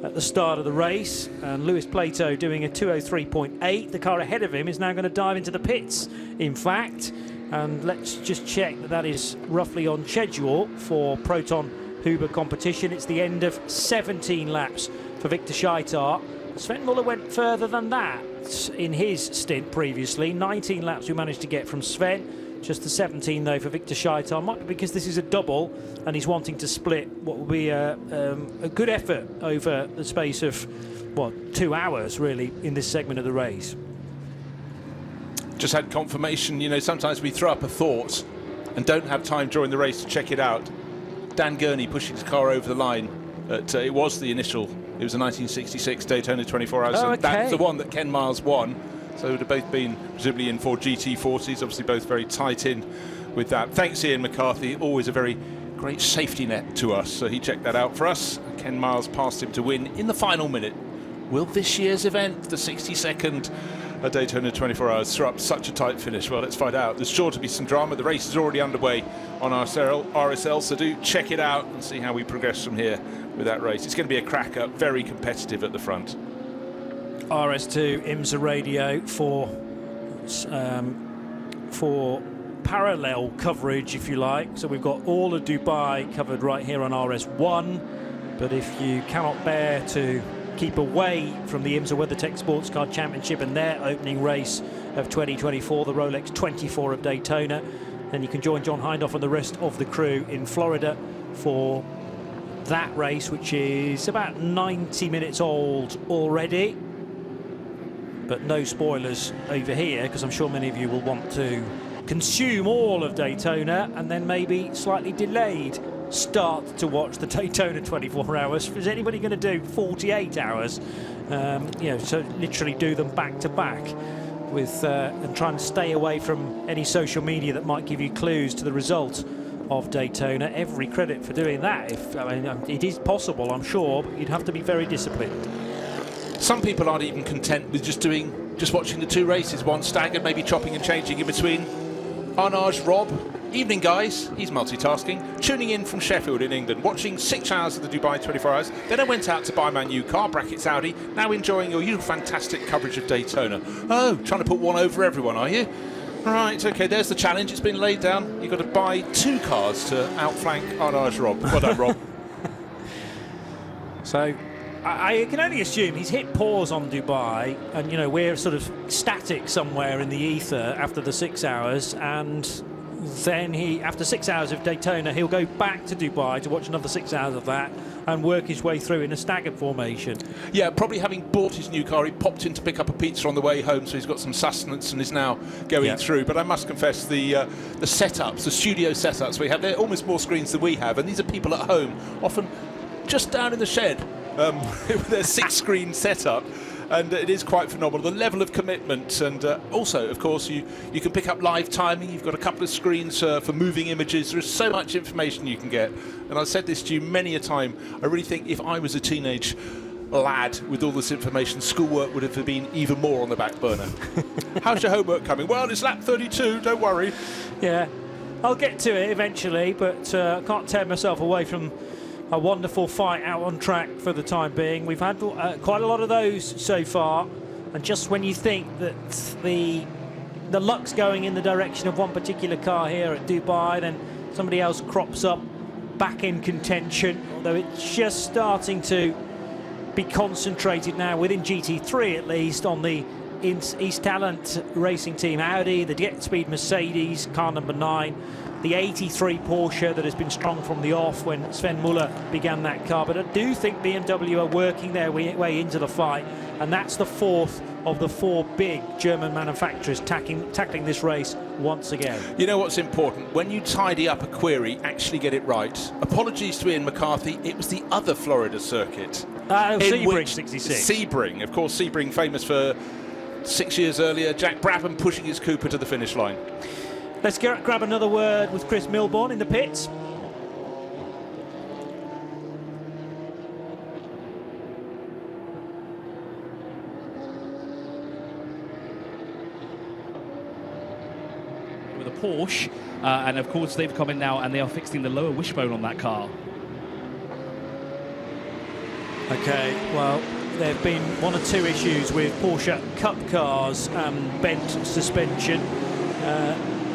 at the start of the race. And Lewis Plato doing a 2:03.8. The car ahead of him is now going to dive into the pits, in fact, and let's just check that is roughly on schedule for Proton Huber competition. It's the end of 17 laps for Victor Scheitar, Sven Muller went further than that in his stint previously. 19 laps we managed to get from Sven. Just the 17 though for Victor Scheitar. Might be because this is a double and he's wanting to split what will be a good effort over the space of, what, 2 hours really in this segment of the race. Just had confirmation, you know, sometimes we throw up a thought and don't have time during the race to check it out. Dan Gurney pushing his car over the line. It was the initial, it was a 1966 Daytona 24 Hours. Oh, okay. That's the one that Ken Miles won. So it would have both been presumably in Ford GT40s, obviously both very tight in with that. Thanks Ian McCarthy, always a very great safety net to us. So he checked that out for us. Ken Miles passed him to win in the final minute. Will this year's event, the 62nd Daytona 24 Hours, throw up such a tight finish? Well, let's find out. There's sure to be some drama. The race is already underway on our RSL, so do check it out and see how we progress from here with that race. It's going to be a cracker, very competitive at the front. RS2 IMSA radio for parallel coverage, if you like. So we've got all of Dubai covered right here on RS1. But if you cannot bear to keep away from the IMSA WeatherTech Sports Car Championship and their opening race of 2024, the Rolex 24 of Daytona, then you can join John Hindhaugh and the rest of the crew in Florida for that race, which is about 90 minutes old already. But no spoilers over here, because I'm sure many of you will want to consume all of Daytona and then maybe slightly delayed start to watch the Daytona 24 Hours. Is anybody going to do 48 hours? You know, so literally do them back to back with and try and stay away from any social media that might give you clues to the result of Daytona. Every credit for doing that. I mean, it is possible, I'm sure, but you'd have to be very disciplined. Some people aren't even content with just watching the two races, one staggered, maybe chopping and changing in between. Arnage Rob, evening guys, he's multitasking, tuning in from Sheffield in England, watching 6 hours of the Dubai 24 Hours. Then I went out to buy my new car, brackets Audi, now enjoying your usual fantastic coverage of Daytona. Oh, trying to put one over everyone, are you? Right, okay, there's the challenge, it's been laid down. You've got to buy 2 cars to outflank Arnage Rob. Well done, Rob. So I can only assume he's hit pause on Dubai, and you know, we're sort of static somewhere in the ether after the 6 hours, and then after 6 hours of Daytona, he'll go back to Dubai to watch another 6 hours of that and work his way through in a staggered formation. Yeah, probably having bought his new car, he popped in to pick up a pizza on the way home, so he's got some sustenance and is now going through. But I must confess, the setups, the studio setups we have, they're almost more screens than we have, and these are people at home, often just down in the shed, with their 6-screen setup. And it is quite phenomenal, the level of commitment. And also, of course, you can pick up live timing. You've got a couple of screens for moving images. There's so much information you can get. And I've said this to you many a time. I really think if I was a teenage lad with all this information, schoolwork would have been even more on the back burner. How's your homework coming? Well, it's lap 32, don't worry. Yeah, I'll get to it eventually, but I can't tear myself away from a wonderful fight out on track for the time being. We've had quite a lot of those so far, and just when you think that the luck's going in the direction of one particular car here at Dubai, then somebody else crops up back in contention, although it's just starting to be concentrated now within GT3 at least on the East Talent Racing Team Audi, the Jet Speed Mercedes, car number 9, the 83 Porsche that has been strong from the off when Sven Muller began that car. But I do think BMW are working their way into the fight, and that's the fourth of the 4 big German manufacturers tackling this race once again. You know what's important? When you tidy up a query, actually get it right. Apologies to Ian McCarthy, it was the other Florida circuit. Sebring 66. Sebring, of course, Sebring famous for 6 years earlier, Jack Brabham pushing his Cooper to the finish line. Let's grab another word with Chris Milbourne in the pits. With a Porsche, and of course they've come in now and they are fixing the lower wishbone on that car. Okay, well, there have been 1 or 2 issues with Porsche Cup cars and bent suspension.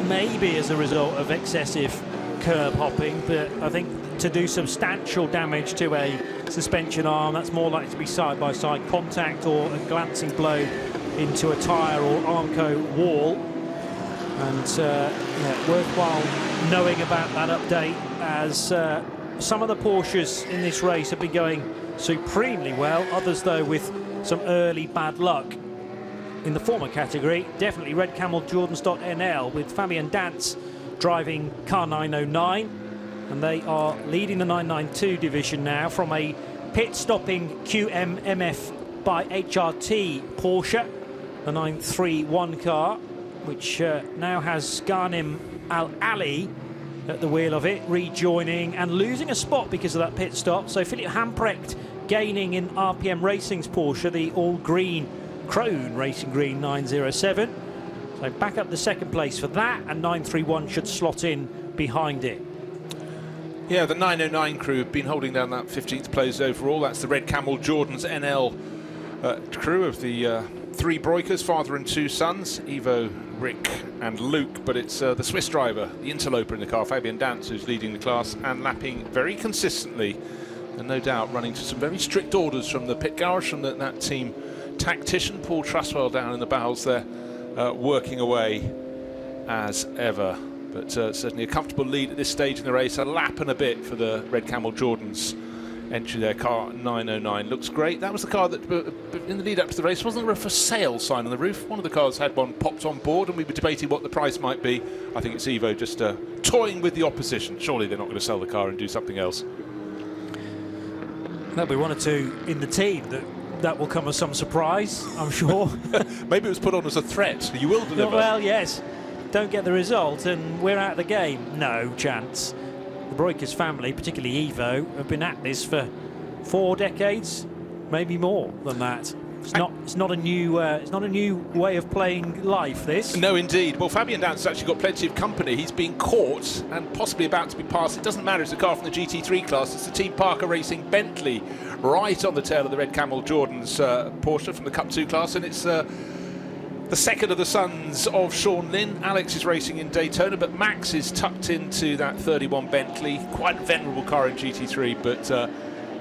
Maybe as a result of excessive curb hopping, but I think to do substantial damage to a suspension arm. That's more likely to be side-by-side contact or a glancing blow into a tyre or Armco wall. And yeah, worthwhile knowing about that update, as some of the Porsches in this race have been going supremely well, others though with some early bad luck. In the former category, definitely Red Camel Jordans.nl, with Fabian Dance driving car 909, and they are leading the 992 division now from a pit-stopping QMMF by HRT Porsche, the 931 car, which now has Ghanem Al-Ali at the wheel of it, rejoining and losing a spot because of that pit stop. So Philipp Hamprecht gaining in RPM Racing's Porsche, the all-green Krone Racing Green 907. So back up the second place for that, and 931 should slot in behind it. Yeah, the 909 crew have been holding down that 15th place overall. That's the Red Camel Jordans NL crew of the three Breukers, father and two sons, Ivo, Rick and Luke. But it's the Swiss driver, the interloper in the car, Fabian Dance, who's leading the class and lapping very consistently, and no doubt running to some very strict orders from the pit garage, from that team tactician, Paul Truswell, down in the bows there, working away as ever. But certainly a comfortable lead at this stage in the race. A lap and a bit for the Red Camel Jordans entry there. Car 909 looks great. That was the car that, in the lead up to the race, wasn't there a for sale sign on the roof? One of the cars had one popped on board, and we were debating what the price might be. I think it's Evo just toying with the opposition. Surely they're not going to sell the car and do something else. There'll be one or two in the team that will come as some surprise, I'm sure. Maybe it was put on as a threat. You will deliver. Well, yes. Don't get the result and we're out of the game. No chance. The Breukers family, particularly Evo, have been at this for 4 decades, maybe more than that. It's not a new way of playing life, this. No, indeed. Well, Fabian Dance has actually got plenty of company. He's being caught and possibly about to be passed. It doesn't matter, it's a car from the GT3 class. It's the Team Parker Racing Bentley, right on the tail of the Red Camel Jordans Porsche from the Cup 2 class, and it's the second of the sons of Sean Lynn. Alex is racing in Daytona, but Max is tucked into that 31 Bentley. Quite a venerable car in GT3, but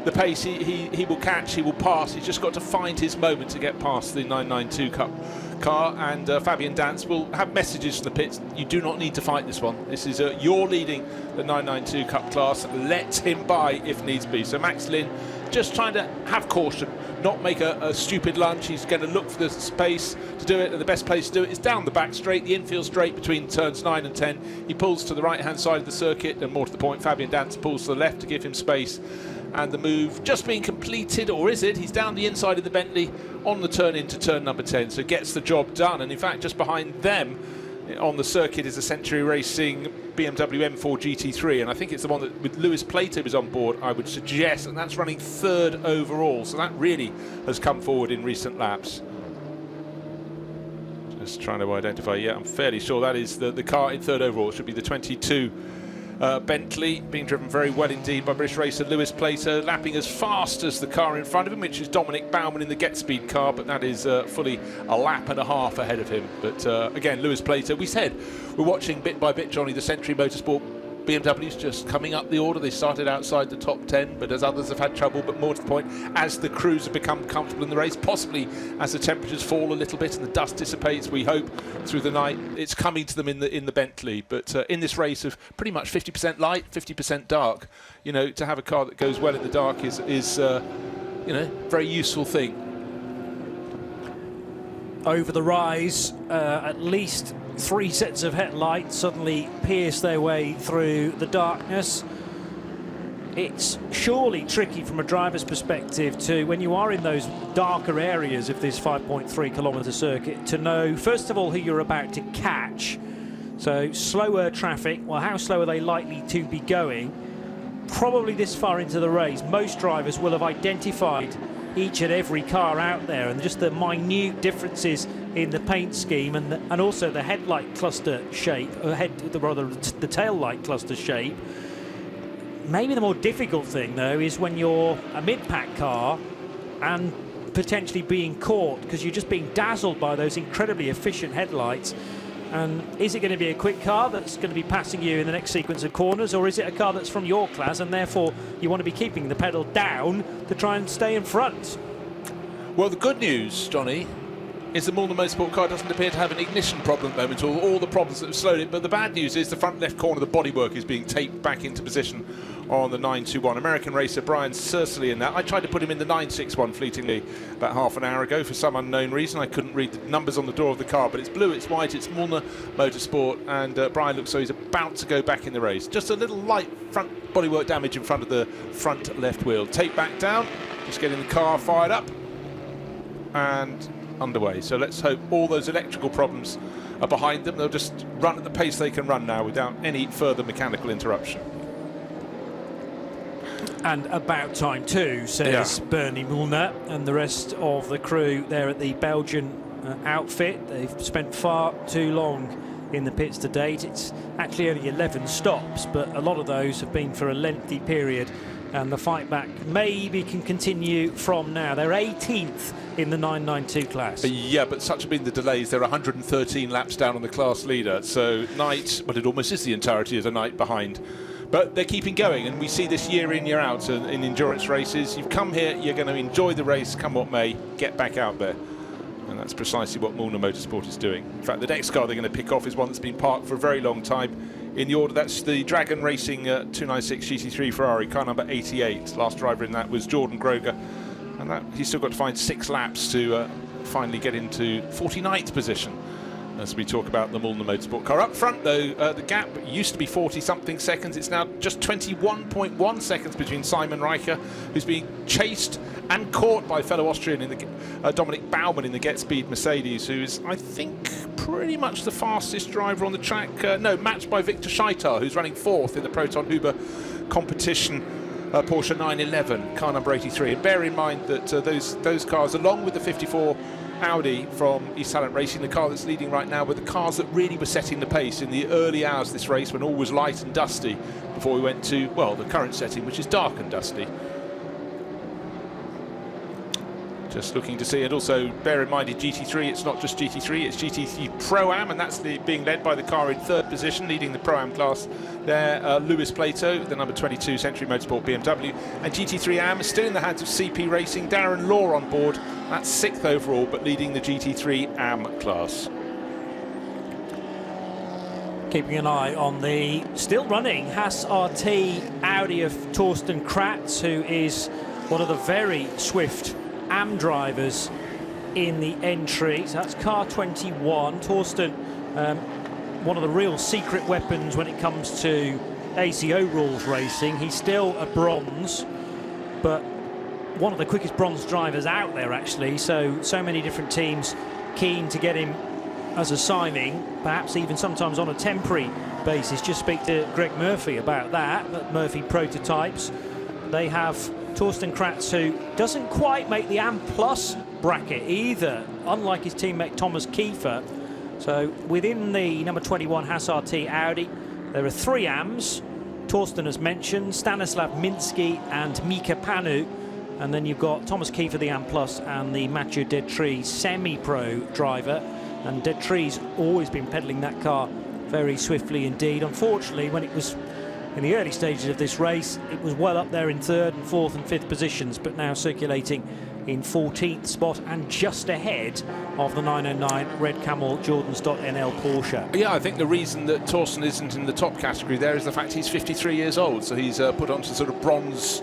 the pace he will catch, he will pass. He's just got to find his moment to get past the 992 Cup car, and Fabian Dance will have messages from the pits. You do not need to fight this one. This is you're leading the 992 Cup class. Let him by if needs be. So Max Lynn just trying to have caution, not make a stupid lunge. He's going to look for the space to do it, and the best place to do it is down the back straight, the infield straight between turns 9 and 10. He pulls to the right-hand side of the circuit, and more to the point, Fabian Dance pulls to the left to give him space. And the move just being completed, or is it? He's down the inside of the Bentley on the turn into turn number 10, so gets the job done. And in fact, just behind them on the circuit is a Century Racing BMW M4 GT3, and I think it's the one that with Lewis Plato is on board, I would suggest, and that's running 3rd overall, so that really has come forward in recent laps. Just trying to identify, yeah, I'm fairly sure that is the car in 3rd overall. It should be the 22 Bentley, being driven very well indeed by British racer Lewis Plato, lapping as fast as the car in front of him, which is Dominic Baumann in the Get Speed car, but that is fully a lap and a half ahead of him. But again, Lewis Plato, we said we're watching bit by bit, Johnny, the Century Motorsport BMW's just coming up the order. They started outside the top 10, but as others have had trouble, but more to the point, as the crews have become comfortable in the race, possibly as the temperatures fall a little bit and the dust dissipates, we hope, through the night, it's coming to them in the Bentley. But in this race of pretty much 50% light, 50% dark, you know, to have a car that goes well in the dark is you know, very useful thing. Over the rise, at least 3 sets of headlights suddenly pierce their way through the darkness. It's surely tricky from a driver's perspective to, when you are in those darker areas of this 5.3 kilometre circuit, to know, first of all, who you're about to catch. So slower traffic, well, how slow are they likely to be going? Probably this far into the race, most drivers will have identified each and every car out there, and just the minute differences in the paint scheme and also the headlight cluster shape, or the tail light cluster shape. Maybe the more difficult thing, though, is when you're a mid-pack car and potentially being caught because you're just being dazzled by those incredibly efficient headlights. And is it going to be a quick car that's going to be passing you in the next sequence of corners, or is it a car that's from your class and therefore you want to be keeping the pedal down to try and stay in front? Well, the good news, Johnny, is the Mulner Motorsport car doesn't appear to have an ignition problem at the moment, or all the problems that have slowed it. But the bad news is the front left corner of the bodywork is being taped back into position on the 921. American racer Brian Searsley in that. I tried to put him in the 961 fleetingly about half an hour ago for some unknown reason. I couldn't read the numbers on the door of the car, but it's blue, it's white, it's Mulner Motorsport, and Brian looks so he's about to go back in the race. Just a little light front bodywork damage in front of the front left wheel. Tape back down, just getting the car fired up and underway. So let's hope all those electrical problems are behind them. They'll just run at the pace they can run now without any further mechanical interruption. And about time too, says Bernie Mulner and the rest of the crew there at the Belgian outfit. They've spent far too long in the pits to date. It's actually only 11 stops, but a lot of those have been for a lengthy period, and the fight back maybe can continue from now. They're 18th in the 992 class. Yeah, but such have been the delays. They're 113 laps down on the class leader, so Knight, well, it almost is the entirety of the Knight behind. But they're keeping going, and we see this year in, year out in endurance races. You've come here, you're going to enjoy the race, come what may, get back out there. And that's precisely what Mulner Motorsport is doing. In fact, the next car they're going to pick off is one that's been parked for a very long time in the order. That's the Dragon Racing 296 GT3 Ferrari, car number 88. Last driver in that was Jordan Groger. And that, he's still got to find 6 laps to finally get into 49th position. As we talk about the Mulner Motorsport car. Up front, though, the gap used to be 40-something seconds. It's now just 21.1 seconds between Simon Reicher, who's being chased and caught by fellow Austrian in the Dominic Baumann in the Get Speed Mercedes, who is, I think, pretty much the fastest driver on the track. No, matched by Victor Scheitar, who's running 4th in the Proton Huber competition. Porsche 911, car number 83. And bear in mind that those cars, along with the 54 Audi from East Talent Racing, the car that's leading right now, were the cars that really were setting the pace in the early hours of this race when all was light and dusty before we went to, well, the current setting, which is dark and dusty. Just looking to see, and also bear in mind in GT3 it's not just GT3, it's GT3 Pro-Am, and that's being led by the car in 3rd position, leading the Pro-Am class there, Lewis Plato, the number 22 Century Motorsport BMW, and GT3 Am is still in the hands of CP Racing, Darren Law on board, that's 6th overall, but leading the GT3 Am class. Keeping an eye on the still running Haas RT Audi of Torsten Kratz, who is one of the very swift Am drivers in the entry. So that's car 21. Torsten, one of the real secret weapons when it comes to ACO rules racing. He's still a bronze, but one of the quickest bronze drivers out there, actually. So many different teams keen to get him as a signing, perhaps even sometimes on a temporary basis. Just speak to Greg Murphy about that, at Murphy Prototypes. They have Torsten Kratz, who doesn't quite make the Am Plus bracket either, unlike his teammate Thomas Kiefer. So within the number 21 Haas RT Audi, there are 3 Ams. Torsten, as mentioned, Stanislav Minsky and Mika Panu. And then you've got Thomas Kiefer, the Am Plus, and the Mathieu Detry semi-pro driver. And Detry's always been pedaling that car very swiftly indeed. Unfortunately, when it was in the early stages of this race, it was well up there in 3rd and 4th and 5th positions, but now circulating in 14th spot and just ahead of the 909 Red Camel Jordans.nl Porsche. Yeah, I think the reason that Torsten isn't in the top category there is the fact he's 53 years old, so he's put onto sort of bronze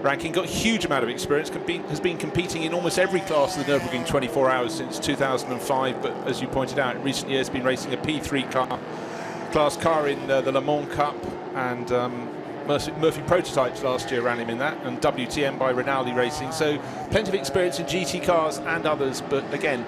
ranking, got a huge amount of experience, has been competing in almost every class of the Nürburgring 24 Hours since 2005, but as you pointed out, in recent years been racing a P3 class car in the Le Mans Cup, and Murphy Prototypes last year ran him in that, and WTM by Rinaldi Racing, so plenty of experience in GT cars and others, but again,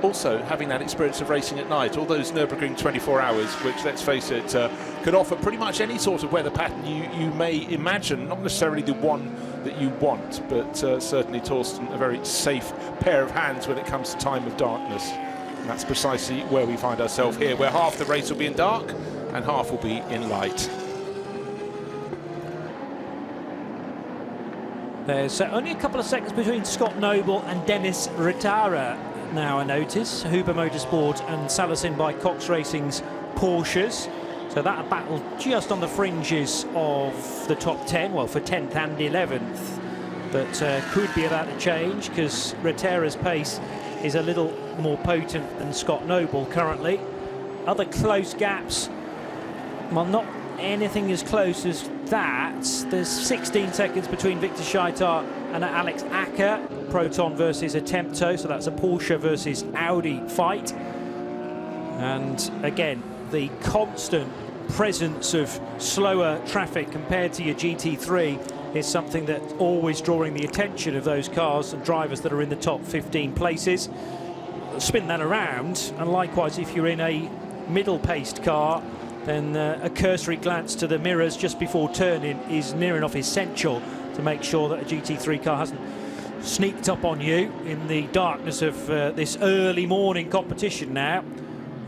also having that experience of racing at night, all those Nürburgring 24 Hours, which, let's face it, could offer pretty much any sort of weather pattern you may imagine, not necessarily the one that you want, but certainly Torsten, a very safe pair of hands when it comes to time of darkness. And that's precisely where we find ourselves here, where half the race will be in dark and half will be in light. There's only a couple of seconds between Scott Noble and Dennis Rittara. now, I notice. Herberth Motorsport and Salasin by Cox Racing's Porsches. So that battle just on the fringes of the top 10, well, for 10th and 11th. But could be about to change because Retera's pace is a little more potent than Scott Noble currently. Other close gaps, well, not anything as close as that. There's 16 seconds between Victor Scheitart and Alex Acker. Proton versus Attempto, so that's a Porsche versus Audi fight. And again, the constant presence of slower traffic compared to your GT3 is something that's always drawing the attention of those cars and drivers that are in the top 15 places. Spin that around, and likewise if you're in a middle-paced car, then a cursory glance to the mirrors just before turning is near enough essential to make sure that a GT3 car hasn't sneaked up on you in the darkness of this early morning competition now.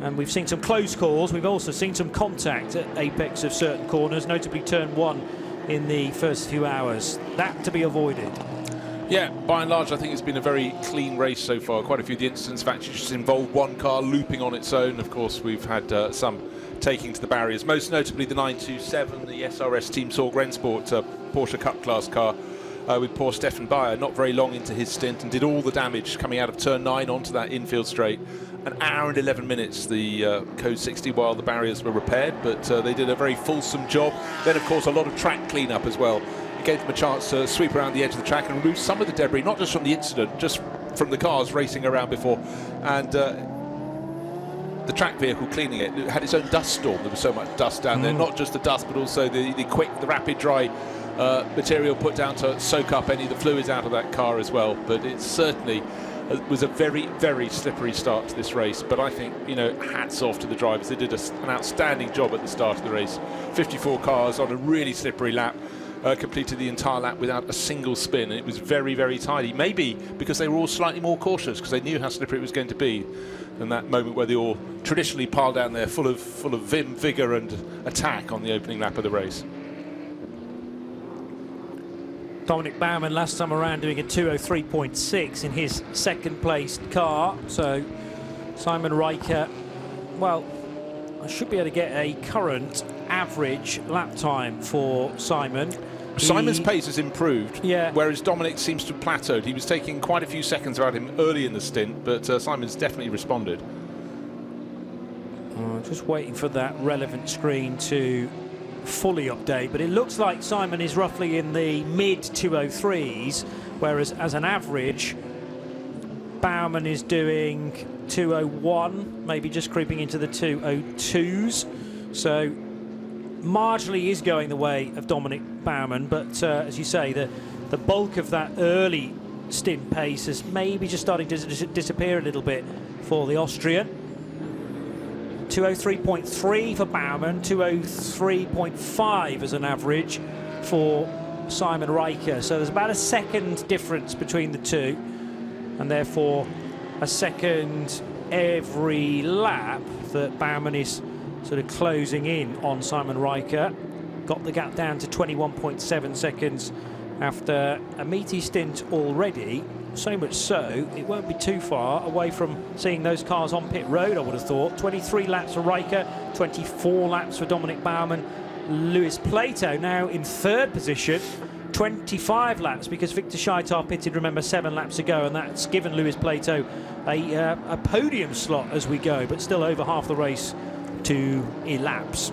And we've seen some close calls. We've also seen some contact at apex of certain corners, notably turn 1 in the first few hours. That to be avoided. Yeah, by and large, I think it's been a very clean race so far. Quite a few of the incidents have actually just involved one car looping on its own. Of course, we've had some taking to the barriers, most notably the 927, the SRS Team Sorg Rennsport Porsche Cup class car with poor Stefan Bayer, not very long into his stint, and did all the damage coming out of turn 9 onto that infield straight. An hour and 11 minutes, the Code 60, while the barriers were repaired, but they did a very fulsome job. Then, of course, a lot of track cleanup as well. It gave them a chance to sweep around the edge of the track and remove some of the debris, not just from the incident, just from the cars racing around before. And the track vehicle cleaning it had its own dust storm. There was so much dust down there, not just the dust, but also the rapid dry material put down to soak up any of the fluids out of that car as well. But it certainly was a very, very slippery start to this race. But I think, you know, hats off to the drivers. They did an outstanding job at the start of the race. 54 cars on a really slippery lap. Completed the entire lap without a single spin, and it was very, very tidy. Maybe because they were all slightly more cautious because they knew how slippery it was going to be than that moment where they all traditionally pile down there full of vim, vigour and attack on the opening lap of the race. Dominic Baumann last time around doing a 2:03.6 in his second placed car. So Simon Riker, well, I should be able to get a current average lap time for Simon. Simon's pace has improved, yeah, whereas Dominic seems to have plateaued. He was taking quite a few seconds out of him early in the stint, but Simon's definitely responded. Just waiting for that relevant screen to fully update, but it looks like Simon is roughly in the mid 2:03s, whereas as an average Baumann is doing 2:01, maybe just creeping into the 2:02s. So marginally is going the way of Dominic Baumann, but as you say, the bulk of that early stint pace is maybe just starting to disappear a little bit for the Austrian. 2:03.3 for Baumann, 2:03.5 as an average for Simon Riker. So there's about a second difference between the two, and therefore a second every lap that Baumann is sort of closing in on Simon Riker. Got the gap down to 21.7 seconds after a meaty stint already. So much so, it won't be too far away from seeing those cars on pit road, I would have thought. 23 laps for Riker, 24 laps for Dominic Baumann. Lewis Plato now in third position, 25 laps, because Victor Scheitart pitted, remember, 7 laps ago, and that's given Lewis Plato a podium slot as we go, but still over half the race to elapse.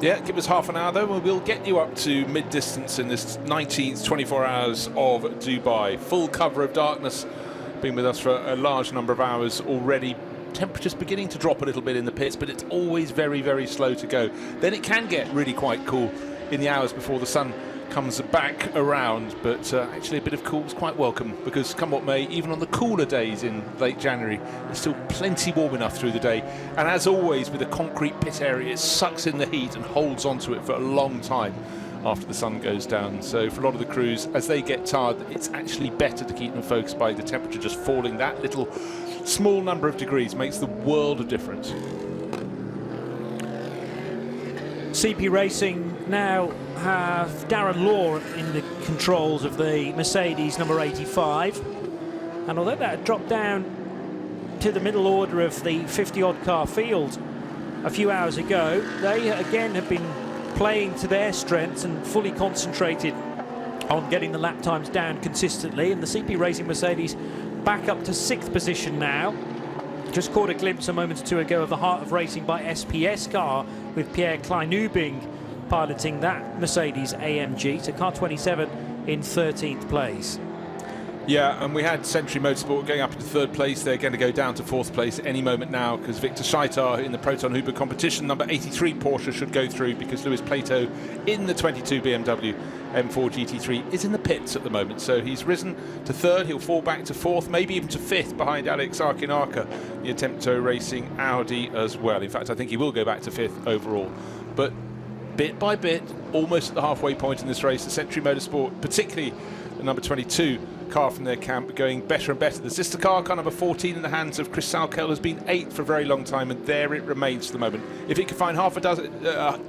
Yeah, give us half an hour though, and we'll get you up to mid-distance in this 19th 24 hours of Dubai. Full cover of darkness. Been with us for a large number of hours already. Temperatures beginning to drop a little bit in the pits, but it's always very, very slow to go. Then it can get really quite cool in the hours before the sun comes back around, but actually a bit of cool is quite welcome, because come what may, even on the cooler days in late January, it's still plenty warm enough through the day. And as always with a concrete pit area, it sucks in the heat and holds onto it for a long time after the sun goes down. So for a lot of the crews, as they get tired, it's actually better to keep them focused by the temperature just falling. That little small number of degrees makes the world of difference. CP Racing now have Darren Law in the controls of the Mercedes number 85, and although that dropped down to the middle order of the 50-odd car field a few hours ago. They again have been playing to their strengths and fully concentrated on getting the lap times down consistently, and the CP Racing Mercedes back up to 6th position now. Just caught a glimpse a moment or two ago of the heart of racing by SPS car, with Pierre Kleinubing piloting that Mercedes AMG. So car 27 in 13th place. Yeah, and we had Century Motorsport going up into 3rd place. They're going to go down to 4th place any moment now, because Victor Scheitar in the Proton Huber competition, number 83 Porsche, should go through, because Lewis Plato in the 22 BMW M4 GT3 is in the pits at the moment. So he's risen to 3rd. He'll fall back to 4th, maybe even to 5th behind Alex Arkinaka, the Attempto Racing Audi as well. In fact, I think he will go back to 5th overall. But bit by bit, almost at the halfway point in this race, the Century Motorsport, particularly the number 22 car from their camp, going better and better. The sister car number 14 in the hands of Chris Salkel has been 8th for a very long time, and there it remains for the moment. If it can find half a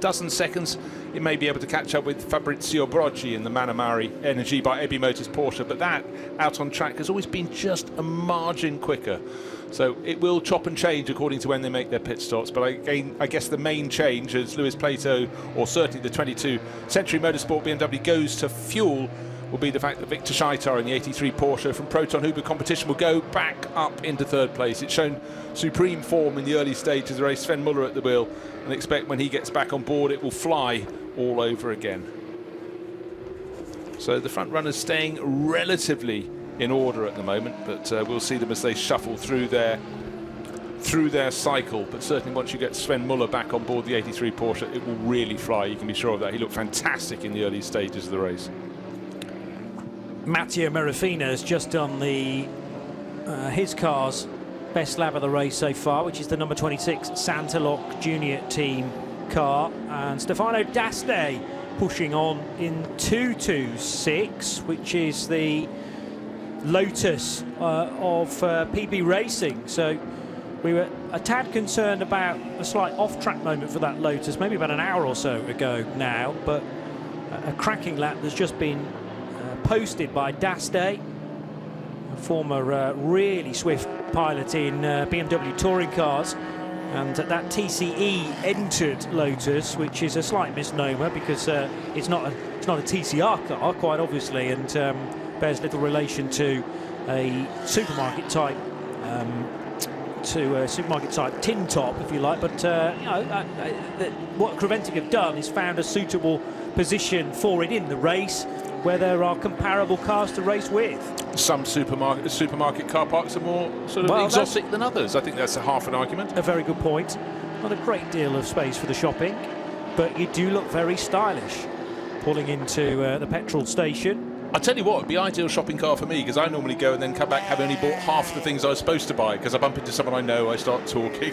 dozen seconds, it may be able to catch up with Fabrizio Broggi in the Manamari Energy by Ebi Motors Porsche, but that out on track has always been just a margin quicker. So it will chop and change according to when they make their pit stops. But again, I guess the main change as Lewis Plato, or certainly the 22 Century Motorsport BMW, goes to fuel, will be the fact that Victor Scheitar in the 83 Porsche from Proton Huber competition will go back up into 3rd place. It's shown supreme form in the early stages of the race. Sven Muller at the wheel, and expect when he gets back on board it will fly all over again. So the front runners staying relatively in order at the moment, but we'll see them as they shuffle through their cycle. But certainly once you get Sven Muller back on board the 83 Porsche, it will really fly. You can be sure of that. He looked fantastic in the early stages of the race. Matteo Merifina has just done the his car's best lap of the race so far, which is the number 26 Santalok Junior Team car, and Stefano D'Aste pushing on in 226, which is the Lotus of PB Racing. So we were a tad concerned about a slight off-track moment for that Lotus, maybe about an hour or so ago now, but a cracking lap that's just been posted by D'Aste, a former really swift pilot in BMW touring cars, and that TCE entered Lotus, which is a slight misnomer because it's not a TCR car, quite obviously, and bears little relation to a supermarket type tin top, if you like. But you know, what Creventic have done is found a suitable position for it in the race, where there are comparable cars to race with. Some supermarket car parks are more sort of exotic than others. I think that's half an argument. A very good point. Not a great deal of space for the shopping, but you do look very stylish pulling into the petrol station. I tell you what, it'd be ideal shopping car for me, because I normally go and then come back having only bought half the things I was supposed to buy, because I bump into someone I know, I start talking.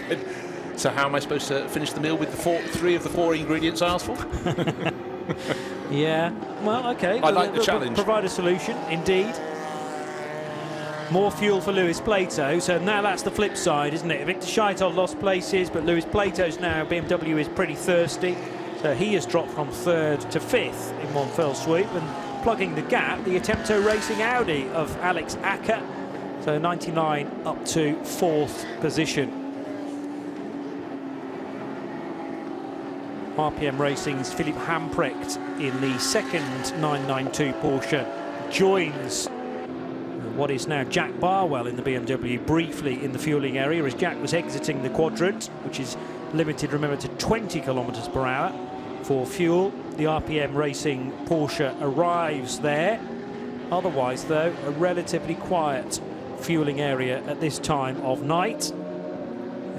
So how am I supposed to finish the meal with the 3 of the 4 ingredients I asked for? Yeah, well, okay. I like the challenge. Provide a solution, indeed. More fuel for Lewis Plato, so now that's the flip side, isn't it? Victor Scheitar lost places, but Lewis Plato's now, BMW is pretty thirsty, so he has dropped from 3rd to 5th in one fell swoop, and plugging the gap, the Attempto Racing Audi of Alex Acker, so 99 up to 4th position. RPM Racing's Philipp Hamprecht in the second 992 Porsche joins what is now Jack Barwell in the BMW briefly in the fueling area, as Jack was exiting the quadrant, which is limited, remember, to 20 kilometers per hour for fuel. The RPM Racing Porsche arrives there. Otherwise, though, a relatively quiet fueling area at this time of night.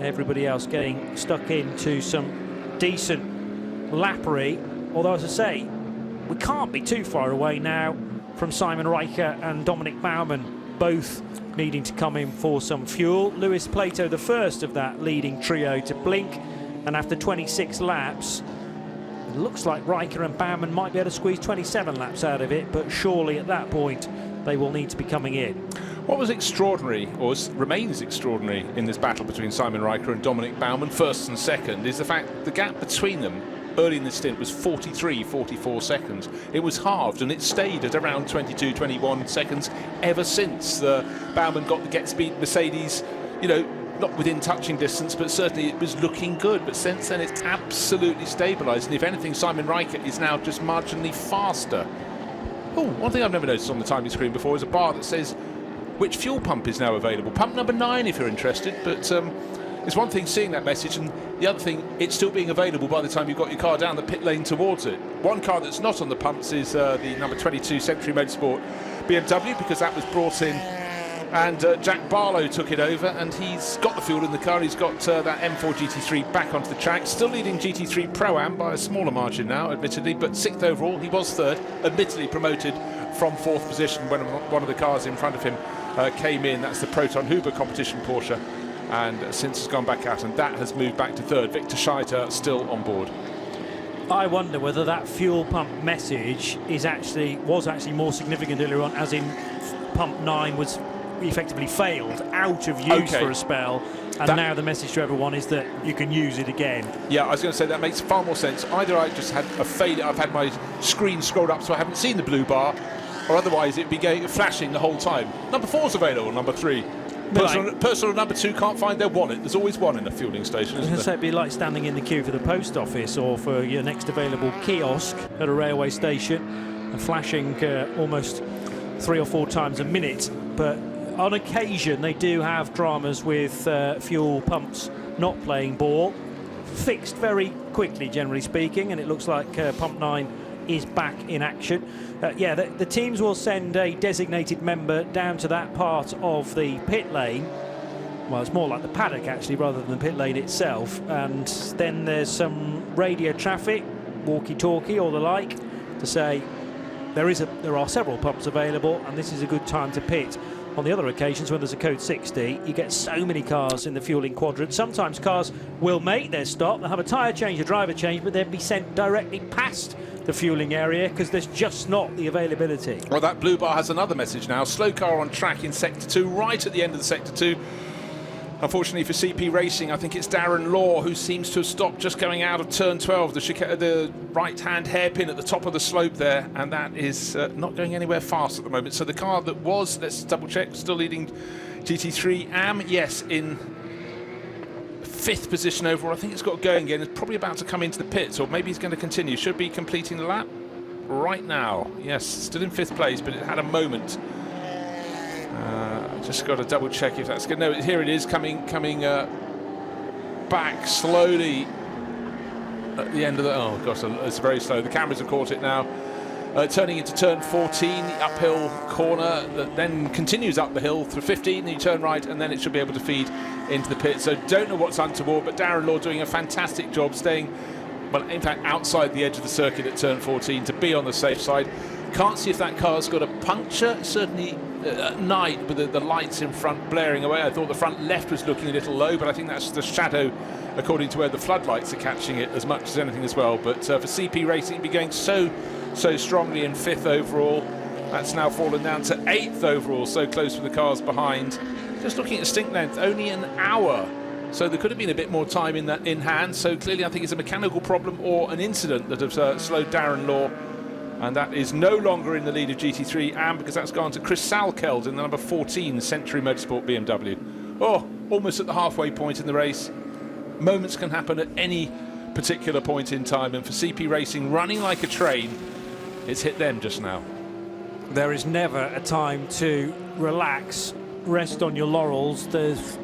Everybody else getting stuck into some decent lappery, although, as I say, we can't be too far away now from Simon Riker and Dominic Baumann, both needing to come in for some fuel. Lewis Plato, the first of that leading trio to blink, and after 26 laps, it looks like Riker and Baumann might be able to squeeze 27 laps out of it, but surely at that point they will need to be coming in. What was extraordinary, or remains extraordinary, in this battle between Simon Riker and Dominic Baumann, first and second, is the fact the gap between them early in the stint was 44 seconds. It was halved, and it stayed at around 22-21 seconds ever since Baumann got the Get Speed Mercedes you know, not within touching distance, but certainly it was looking good. But since then, it's absolutely stabilised. And if anything, Simon Riker is now just marginally faster. Oh, one thing I've never noticed on the timing screen before is a bar that says which fuel pump is now available. Pump number 9 if you're interested. But it's one thing seeing that message, and the other thing, it's still being available by the time you've got your car down the pit lane towards it. One car that's not on the pumps is the number 22 Century Motorsport BMW, because that was brought in and Jack Barlow took it over, and he's got the fuel in the car. He's got that M4 GT3 back onto the track, still leading GT3 Pro-Am by a smaller margin now, admittedly, but 6th overall. He was 3rd, admittedly promoted from 4th position when one of the cars in front of him came in. That's the Proton Huber competition Porsche, and since has gone back out, and that has moved back to 3rd. Victor Scheiter still on board. I wonder whether that fuel pump message was actually more significant earlier on, as in pump 9 was effectively failed, out of use for a spell, and now the message to everyone is that you can use it again. Yeah, I was going to say that makes far more sense. Either I just had a failure, I've had my screen scrolled up so I haven't seen the blue bar, or otherwise it'd be flashing the whole time. Number 4's available, number 3. Personal number 2 can't find their wallet. There's always one in a fueling station, isn't there? It'd be like standing in the queue for the post office or for your next available kiosk at a railway station, and flashing almost 3 or 4 times a minute. But on occasion, they do have dramas with fuel pumps not playing ball. Fixed very quickly, generally speaking, and it looks like pump 9 is back in action. The teams will send a designated member down to that part of the pit lane. Well, it's more like the paddock, actually, rather than the pit lane itself. And then there's some radio traffic, walkie-talkie or the like, to say there are several pumps available and this is a good time to pit. On the other occasions, when there's a code 60, you get so many cars in the fueling quadrant. Sometimes cars will make their stop, they'll have a tyre change, a driver change, but they'll be sent directly past the fueling area because there's just not the availability. Well, that blue bar has another message now. Slow car on track in Sector 2, right at the end of the Sector 2. Unfortunately for CP Racing, I think it's Darren Law who seems to have stopped just going out of turn 12, the right-hand hairpin at the top of the slope there, and that is not going anywhere fast at the moment. So the car that was, let's double-check, still leading GT3 AM, yes, in 5th position overall. I think it's got going again. It's probably about to come into the pits, or maybe he's going to continue. Should be completing the lap right now. Yes, still in 5th place, but it had a moment. Just got to double check if that's good. No, here it is, coming back slowly at the end of the. Oh gosh, it's very slow. The cameras have caught it now. Turning into turn 14, the uphill corner that then continues up the hill through 15. You turn right, and then it should be able to feed into the pit. So don't know what's untoward, but Darren Law doing a fantastic job staying, well, in fact, outside the edge of the circuit at turn 14 to be on the safe side. Can't see if that car's got a puncture. Certainly at night with the lights in front blaring away, I thought the front left was looking a little low, but I think that's the shadow according to where the floodlights are catching it as much as anything as well. But for CP Racing to be going so strongly in 5th overall, that's now fallen down to 8th overall, so close with the cars behind. Just looking at stint length, only an hour, so there could have been a bit more time in hand. So clearly I think it's a mechanical problem or an incident that has slowed Darren Law, and that is no longer in the lead of GT3 AM, because that's gone to Chris Salkeld in the number 14 Century Motorsport BMW. Oh, almost at the halfway point in the race. Moments can happen at any particular point in time, and for CP Racing running like a train, it's hit them just now. There is never a time to relax, rest on your laurels. There's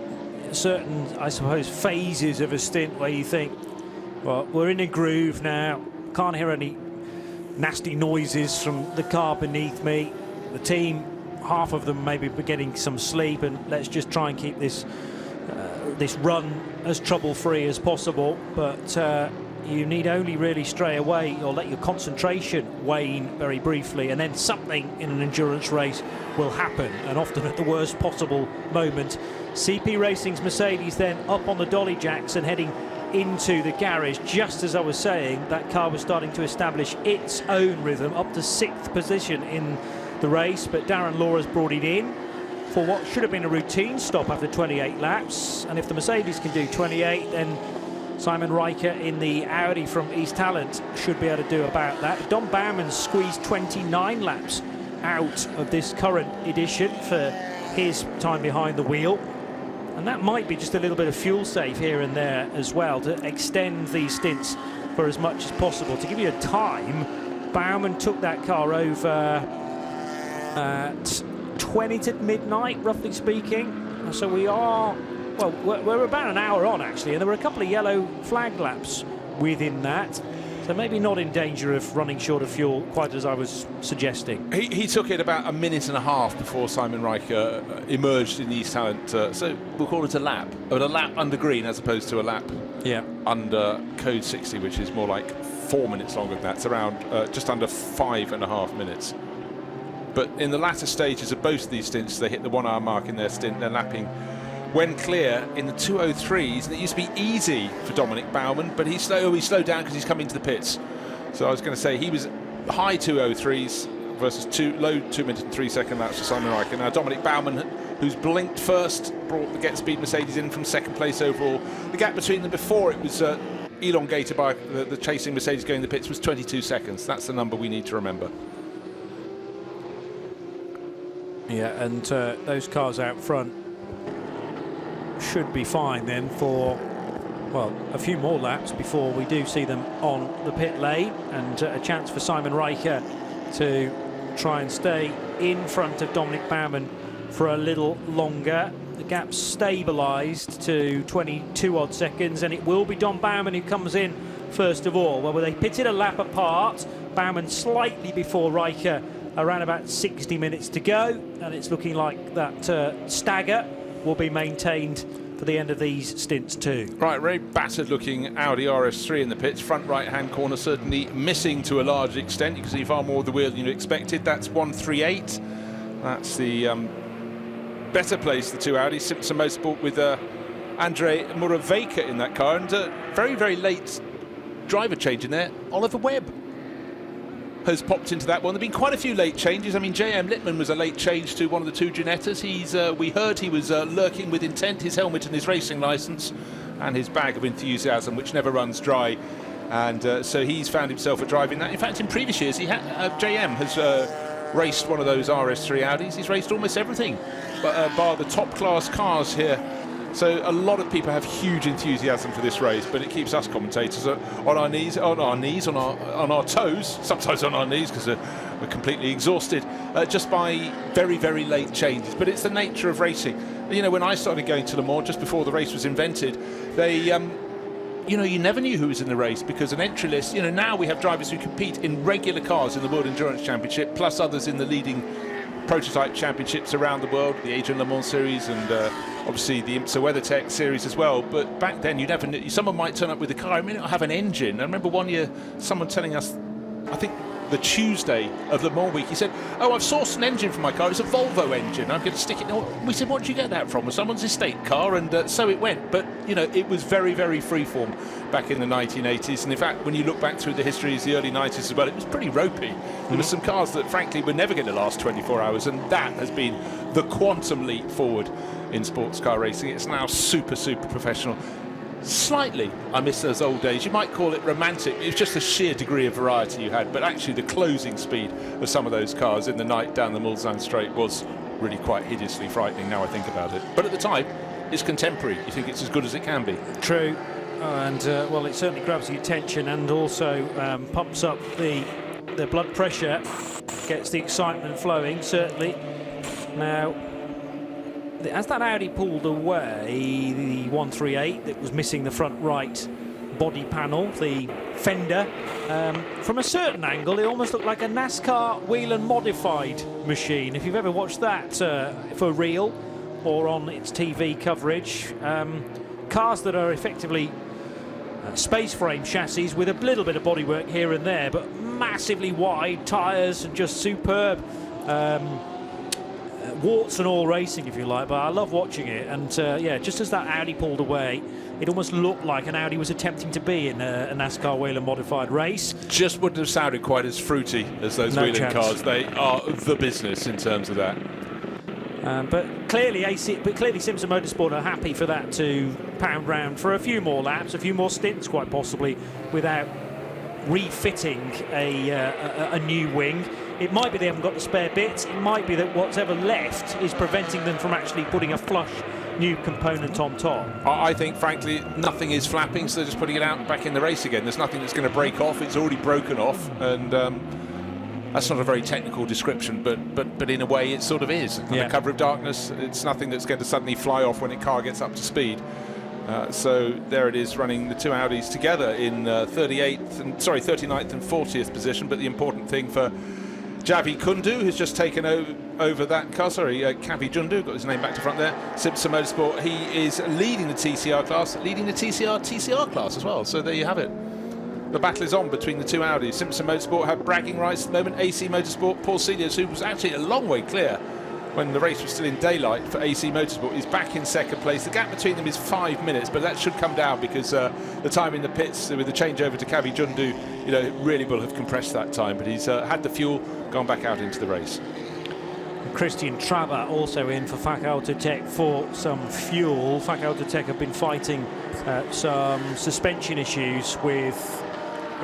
certain, I suppose, phases of a stint where you think, well, we're in a groove now, can't hear any nasty noises from the car beneath me. The team, half of them maybe getting some sleep, and let's just try and keep this run as trouble-free as possible. But you need only really stray away or let your concentration wane very briefly, and then something in an endurance race will happen, and often at the worst possible moment. CP Racing's Mercedes then up on the dolly jacks and heading into the garage. Just as I was saying, that car was starting to establish its own rhythm, up to 6th position in the race, but Darren Law has brought it in for what should have been a routine stop after 28 laps, and if the Mercedes can do 28, then Simon Riker in the Audi from East Talent should be able to do about that. Don Baumann squeezed 29 laps out of this current edition for his time behind the wheel. And that might be just a little bit of fuel save here and there as well, to extend these stints for as much as possible. To give you a time, Baumann took that car over at 20 to midnight, roughly speaking. So we are, well, we're about an hour on, actually, and there were a couple of yellow flag laps within that. So maybe not in danger of running short of fuel quite as I was suggesting. He took it about a minute and a half before Simon Riker emerged in the East Talent. So we'll call it a lap. But a lap under green as opposed to a lap under code 60, which is more like 4 minutes longer than that. It's around just under 5.5 minutes. But in the latter stages of both of these stints, they hit the 1 hour mark in their stint. They're lapping when clear in the 2:03s, and it used to be easy for Dominic Baumann, but he slowed down because he's coming to the pits. So I was going to say he was high 2:03s versus low 2 minute and 3 second laps for Simon Riker. Now Dominic Baumann, who's blinked first, brought the Get Speed Mercedes in from second place overall. The gap between them before it was elongated by the chasing Mercedes going to the pits was 22 seconds. That's the number we need to remember. Yeah, and those cars out front should be fine then for, well, a few more laps before we do see them on the pit lane, and a chance for Simon Riker to try and stay in front of Dominic Baumann for a little longer. The gap's stabilised to 22 odd seconds, and it will be Dom Baumann who comes in first of all. Well, they pitted a lap apart, Baumann slightly before Riker, around about 60 minutes to go, and it's looking like that stagger will be maintained for the end of these stints too. Right, very battered looking Audi RS3 in the pits, front right hand corner certainly missing to a large extent. You can see far more of the wheel than you expected. That's 138. That's the better place, the two Audis. Simpson Motorsport with Andre Muraveka in that car, and very, very late driver change in there. Oliver Webb has popped into that one. There have been quite a few late changes. I mean, J.M. Littman was a late change to one of the two Ginettas. We heard he was lurking with intent, his helmet and his racing licence and his bag of enthusiasm, which never runs dry. And so he's found himself at driving that. In fact, in previous years, J.M. has raced one of those RS3 Audis. He's raced almost everything, bar the top-class cars here. So a lot of people have huge enthusiasm for this race, but it keeps us commentators on our toes, sometimes on our knees because we're completely exhausted, just by very, very late changes. But it's the nature of racing. You know, when I started going to Le Mans just before the race was invented, they, you never knew who was in the race because an entry list. You know, now we have drivers who compete in regular cars in the World Endurance Championship, plus others in the leading prototype championships around the world, the Adrian Le Mans series, and obviously the IMSA WeatherTech series as well. But back then, you never knew. Someone might turn up with a car. I mean, it'll have an engine. I remember one year someone telling us, I think the Tuesday of Le Mans week, he said, "Oh, I've sourced an engine for my car. It's a Volvo engine. I'm going to stick it." We said, "What did you get that from?" Someone's estate car, and so it went. But you know, it was very, very freeform back in the 1980s. And in fact, when you look back through the histories, the early 90s as well, it was pretty ropey. There were some cars that, frankly, were never going to last 24 hours, and that has been the quantum leap forward in sports car racing. It's now super, super professional. Slightly, I miss those old days. You might call it romantic. It was just the sheer degree of variety you had, but actually the closing speed of some of those cars in the night down the Mulsanne Straight was really quite hideously frightening now I think about it. But at the time, it's contemporary. You think it's as good as it can be. True, and well, it certainly grabs your attention and also pumps up the blood pressure, gets the excitement flowing, certainly. Now, as that Audi pulled away, the 138 that was missing the front right body panel, the fender, from a certain angle, it almost looked like a NASCAR Whelen modified machine. If you've ever watched that for real or on its TV coverage, cars that are effectively space frame chassis with a little bit of bodywork here and there, but massively wide tyres and just superb. Warts and all racing, if you like, but I love watching it. And yeah, just as that Audi pulled away, it almost looked like an Audi was attempting to be in a NASCAR Whelen modified race. Just wouldn't have sounded quite as fruity as those Whelen cars. They are the business in terms of that. But clearly Simpson Motorsport are happy for that to pound round for a few more laps, a few more stints, quite possibly, without refitting a new wing. It might be they haven't got the spare bits. It might be that whatever left is preventing them from actually putting a flush new component on top. I think, frankly, nothing is flapping, so they're just putting it out back in the race again. There's nothing that's going to break off. It's already broken off, and that's not a very technical description, but in a way it sort of is. Under cover of darkness, it's nothing that's going to suddenly fly off when a car gets up to speed. So there it is, running the two Audis together in 39th and 40th position. But the important thing for Javi Kundu, who's just taken over that car, Kavi Jundu, got his name back to front there, Simpson Motorsport, he is leading the TCR class, leading the TCR class as well. So there you have it. The battle is on between the two Audis. Simpson Motorsport have bragging rights at the moment. AC Motorsport, Paul Celius, who was actually a long way clear when the race was still in daylight for AC Motorsport, is back in second place. The gap between them is 5 minutes, but that should come down because the time in the pits with the changeover to Kavi Jundu, really will have compressed that time. But he's had the fuel, gone back out into the race. Christian Traber also in for FAC Autotech for some fuel. FAC Autotech have been fighting some suspension issues with,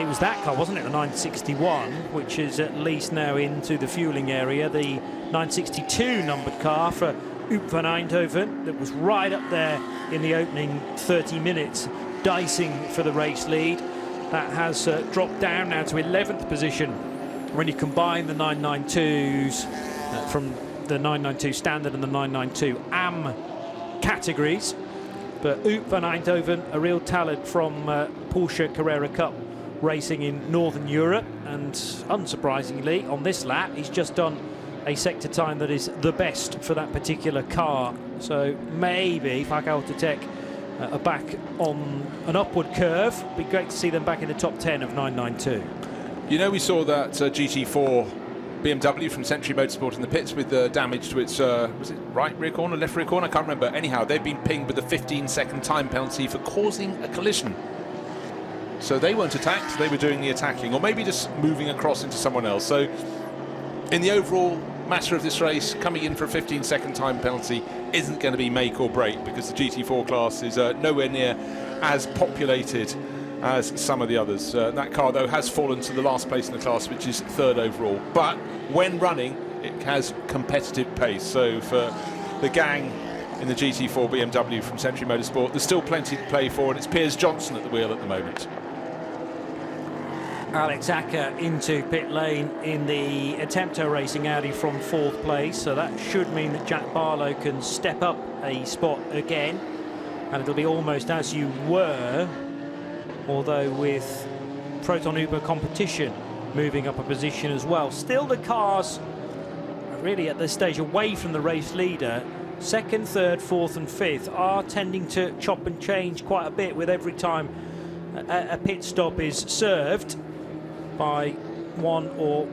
it was that car, wasn't it, the 961, which is at least now into the fueling area. The 962 numbered car for Oop van Eindhoven that was right up there in the opening 30 minutes, dicing for the race lead. That has dropped down now to 11th position when you combine the 992s from the 992 standard and the 992 AM categories. But Oop van Eindhoven, a real talent from Porsche Carrera Cup racing in Northern Europe, and unsurprisingly on this lap he's just done a sector time that is the best for that particular car. So maybe FAC Autotech are back on an upward curve. Be great to see them back in the top 10 of 992. We saw that GT4 BMW from Century Motorsport in the pits with the damage to its was it right rear corner, left rear corner, I can't remember. Anyhow, they've been pinged with a 15-second time penalty for causing a collision. So they weren't attacked, they were doing the attacking, or maybe just moving across into someone else. So in the overall matter of this race, coming in for a 15-second time penalty isn't going to be make or break, because the GT4 class is nowhere near as populated as some of the others. That car, though, has fallen to the last place in the class, which is third overall. But when running, it has competitive pace. So for the gang in the GT4 BMW from Century Motorsport, there's still plenty to play for, and it's Piers Johnson at the wheel at the moment. Alex Acker into pit lane in the Attempto Racing Audi from 4th place, so that should mean that Jack Barlow can step up a spot again, and it'll be almost as you were, although with Proton Uber competition moving up a position as well. Still the cars really at this stage away from the race leader. 2nd, 3rd, 4th and 5th are tending to chop and change quite a bit with every time a pit stop is served by one or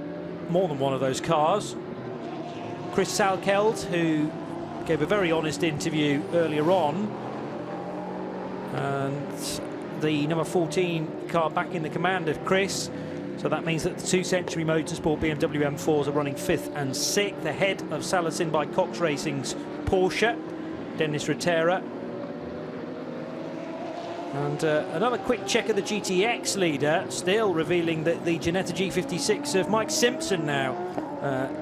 more than one of those cars. Chris Salkeld, who gave a very honest interview earlier on, and the number 14 car back in the command of Chris. So that means that the two Century Motorsport BMW M4s are running 5th and 6th, ahead of Salasin by Cox Racing's Porsche, Dennis Rotera. And another quick check of the GTX leader, still revealing that the Ginetta G56 of Mike Simpson now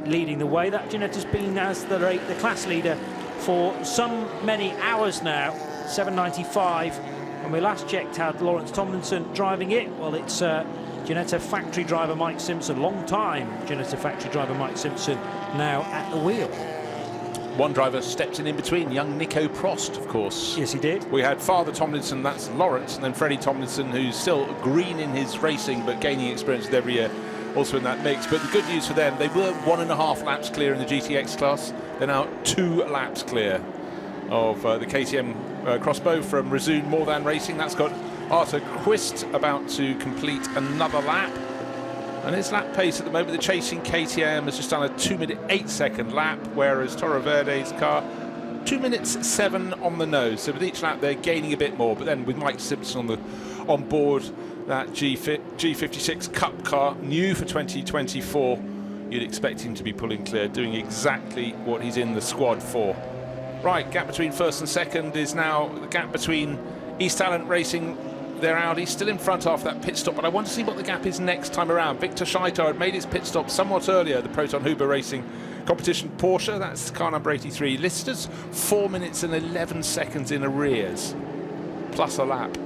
leading the way. That Ginetta's been as the class leader for some many hours now, 795. When we last checked, had Lawrence Tomlinson driving it. Well, it's Ginetta factory driver Mike Simpson, long time Ginetta factory driver Mike Simpson, now at the wheel. One driver stepped in between, young Nico Prost, of course. Yes, he did. We had Father Tomlinson, that's Lawrence, and then Freddie Tomlinson, who's still green in his racing but gaining experience with every year, also in that mix. But the good news for them, they were 1.5 laps clear in the GTX class. They're now 2 laps clear of the KTM Crossbow from Resoon More Than Racing. That's got Arthur Quist about to complete another lap. And his lap pace at the moment, the chasing KTM has just done a 2-minute 8-second lap, whereas Toro Verde's car 2 minutes 7 on the nose. So with each lap they're gaining a bit more, but then with Mike Simpson on board that G56 Cup car, new for 2024, you'd expect him to be pulling clear, doing exactly what he's in the squad for. Right, gap between 1st and 2nd is now the gap between East Talent Racing, their Audi, still in front after that pit stop, but I want to see what the gap is next time around. Victor Scheitar had made his pit stop somewhat earlier, the Proton Huber Racing Competition Porsche, that's car number 83. Listers, 4 minutes and 11 seconds in arrears, plus a lap.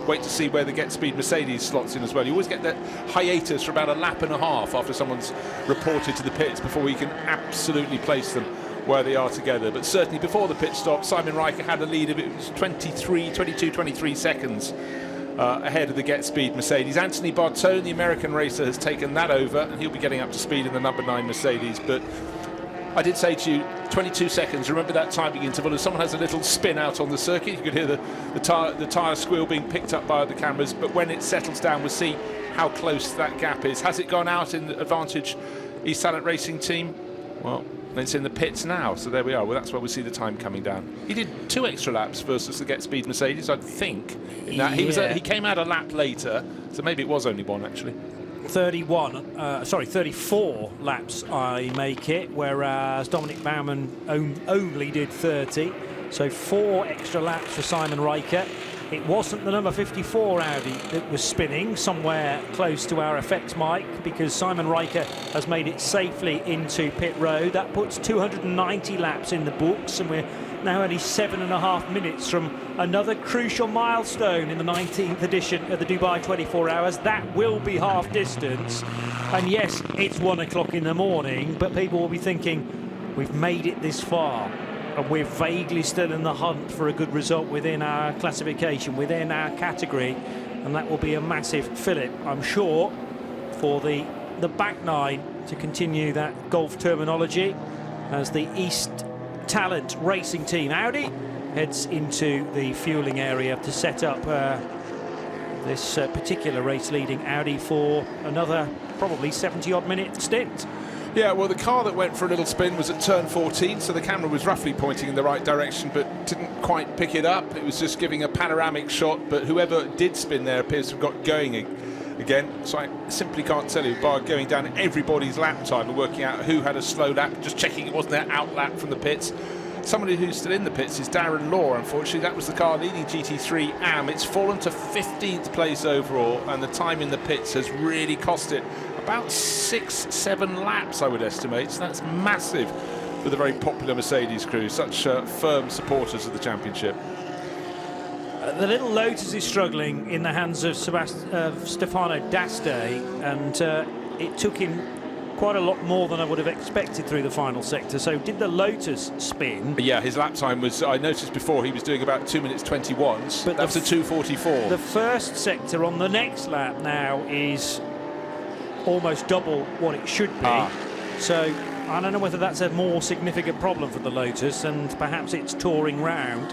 Wait to see where the Get Speed Mercedes slots in as well. You always get that hiatus for about a lap and a half after someone's reported to the pits before we can absolutely place them where they are together. But certainly before the pit stop, Simon Riker had a lead of, it was 23 seconds ahead of the Get Speed Mercedes. Anthony Bartone, the American racer, has taken that over, and he'll be getting up to speed in the number 9 Mercedes. But I did say to you, 22 seconds, remember that timing interval. If someone has a little spin out on the circuit, you could hear the tyre squeal being picked up by the cameras, but when it settles down, we'll see how close that gap is. Has it gone out in the advantage East Talent Racing team? Well, it's in the pits now, so there we are. Well, that's where we see the time coming down. He did 2 extra laps versus the Get Speed Mercedes, I think. In that he came out a lap later, so maybe it was only 1 actually. 34 laps I make it, whereas Dominic Baumann only did 30. So 4 extra laps for Simon Riker. It wasn't the number 54 Audi that was spinning somewhere close to our effects mic, because Simon Riker has made it safely into pit road. That puts 290 laps in the books, and we're now only 7.5 minutes from another crucial milestone in the 19th edition of the Dubai 24 Hours. That will be half distance, and yes, it's 1 o'clock in the morning, but people will be thinking, we've made it this far, and we're vaguely still in the hunt for a good result within our classification, within our category, and that will be a massive fillip, I'm sure, for the back 9, to continue that golf terminology, as the East Talent Racing Team Audi heads into the fueling area to set up this particular race-leading Audi for another probably 70-odd minute stint. Yeah, well, the car that went for a little spin was at turn 14, so the camera was roughly pointing in the right direction, but didn't quite pick it up. It was just giving a panoramic shot, but whoever did spin there appears to have got going again. So I simply can't tell you, by going down everybody's lap time and working out who had a slow lap, just checking it wasn't their out lap from the pits. Somebody who's still in the pits is Darren Law. Unfortunately, that was the car leading GT3 AM. It's fallen to 15th place overall, and the time in the pits has really cost it about 6-7 laps, I would estimate. So that's massive for the very popular Mercedes crew, such firm supporters of the championship. The little Lotus is struggling in the hands of Stefano Daste, and it took him quite a lot more than I would have expected through the final sector. So did the Lotus spin? Yeah, his lap time was, I noticed before, he was doing about 2 minutes 21. But that was a 2:44. The first sector on the next lap now is almost double what it should be. So I don't know whether that's a more significant problem for the Lotus, and perhaps it's touring round,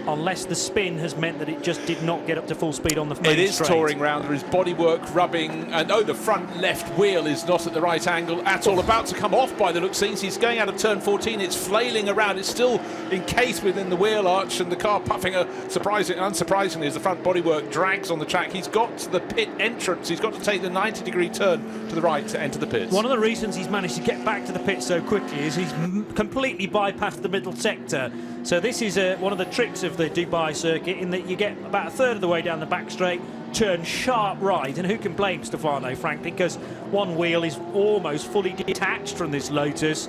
unless the spin has meant that it just did not get up to full speed on the main straight. It is touring round. There is bodywork rubbing, and the front left wheel is not at the right angle at all. About to come off by the looks of things. He's going out of turn 14. It's flailing around. It's still encased within the wheel arch, and the car puffing unsurprisingly as the front bodywork drags on the track. He's got to the pit entrance. He's got to take the 90-degree turn to the right to enter the pits. One of the reasons he's managed to get back to the pit so quickly is he's completely bypassed the middle sector. So this is one of the tricks of the Dubai circuit, in that you get about a third of the way down the back straight, turn sharp right, and who can blame Stefano, frankly, because one wheel is almost fully detached from this Lotus.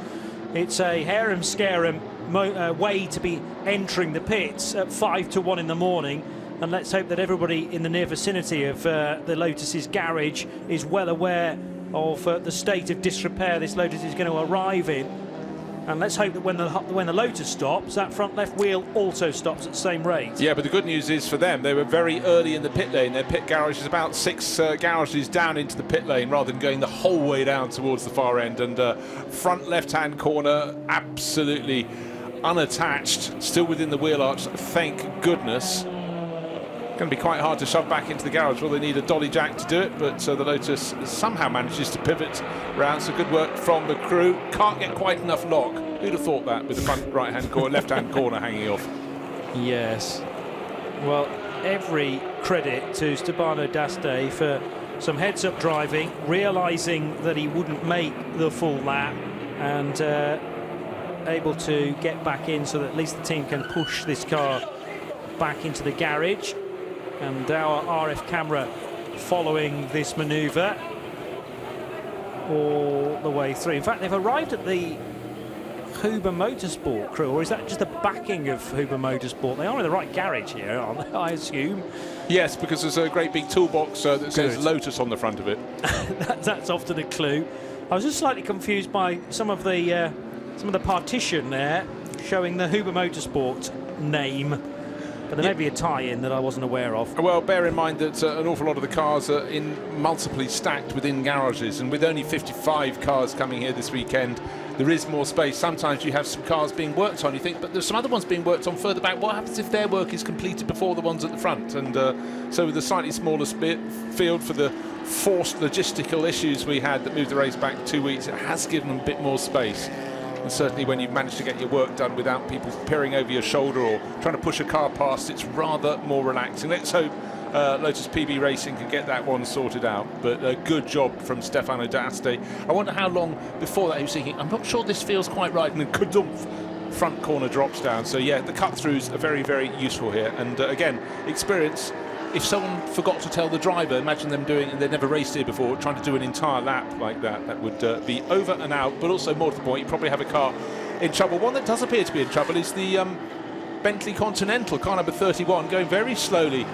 It's a harem-scarum way to be entering the pits at 5 to 1 in the morning, and let's hope that everybody in the near vicinity of the Lotus's garage is well aware of the state of disrepair this Lotus is going to arrive in. And let's hope that when the Lotus stops, that front left wheel also stops at the same rate. Yeah, but the good news is for them, they were very early in the pit lane. Their pit garage is about 6 garages down into the pit lane, rather than going the whole way down towards the far end. And front left-hand corner, absolutely unattached, still within the wheel arch, thank goodness. Going to be quite hard to shove back into the garage. Well, they need a dolly jack to do it, but the Lotus somehow manages to pivot round. So good work from the crew. Can't get quite enough lock. Who'd have thought that, with the front right-hand corner, left-hand corner hanging off? Yes. Well, every credit to Stefano Daste for some heads-up driving, realising that he wouldn't make the full lap, and able to get back in so that at least the team can push this car back into the garage. And our RF camera following this manoeuvre. all the way through. In fact, they've arrived at the Herberth Motorsport crew, or is that just the backing of Herberth Motorsport? They are in the right garage here, aren't they, I assume? Yes, because there's a great big toolbox that says Lotus on the front of it. That's often a clue. I was just slightly confused by some of the partition there showing the Herberth Motorsport name, but there may be a tie-in that I wasn't aware of. Well, bear in mind that an awful lot of the cars are multiply stacked within garages, and with only 55 cars coming here this weekend, there is more space. Sometimes you have some cars being worked on, you think, but there's some other ones being worked on further back. What happens if their work is completed before the ones at the front? And so with a slightly smaller field for the forced logistical issues we had that moved the race back 2 weeks, it has given them a bit more space. And certainly when you've managed to get your work done without people peering over your shoulder or trying to push a car past, it's rather more relaxing. Let's hope Lotus PB Racing can get that one sorted out, but a good job from Stefano D'Aste. I wonder how long before that he was thinking, I'm not sure this feels quite right, and then kadumph, front corner drops down. So yeah, the cut-throughs are very, very useful here, and again, experience. If someone forgot to tell the driver, imagine them doing, and they'd never raced here before, trying to do an entire lap like that, that would be over and out, but also more to the point, you probably have a car in trouble. One that does appear to be in trouble is the Bentley Continental, car number 31, going very slowly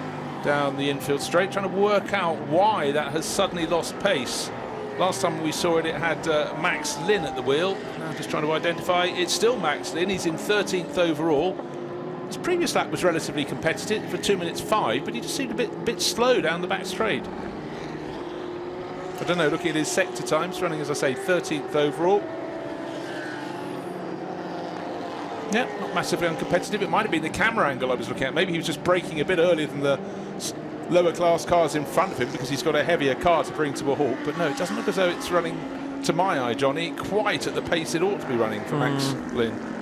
down the infield straight, trying to work out why that has suddenly lost pace. Last time we saw it, it had Max Lynn at the wheel. Now just trying to identify, it's still Max Lynn. He's in 13th overall. His previous lap was relatively competitive for 2 minutes 5, but he just seemed a bit slow down the back straight. I don't know, looking at his sector times, running, as I say, 13th overall. Yeah, not massively uncompetitive. It might have been the camera angle I was looking at. Maybe he was just braking a bit earlier than the lower class cars in front of him because he's got a heavier car to bring to a halt. But no, it doesn't look as though it's running, to my eye, Johnny, quite at the pace it ought to be running for Max Lynn.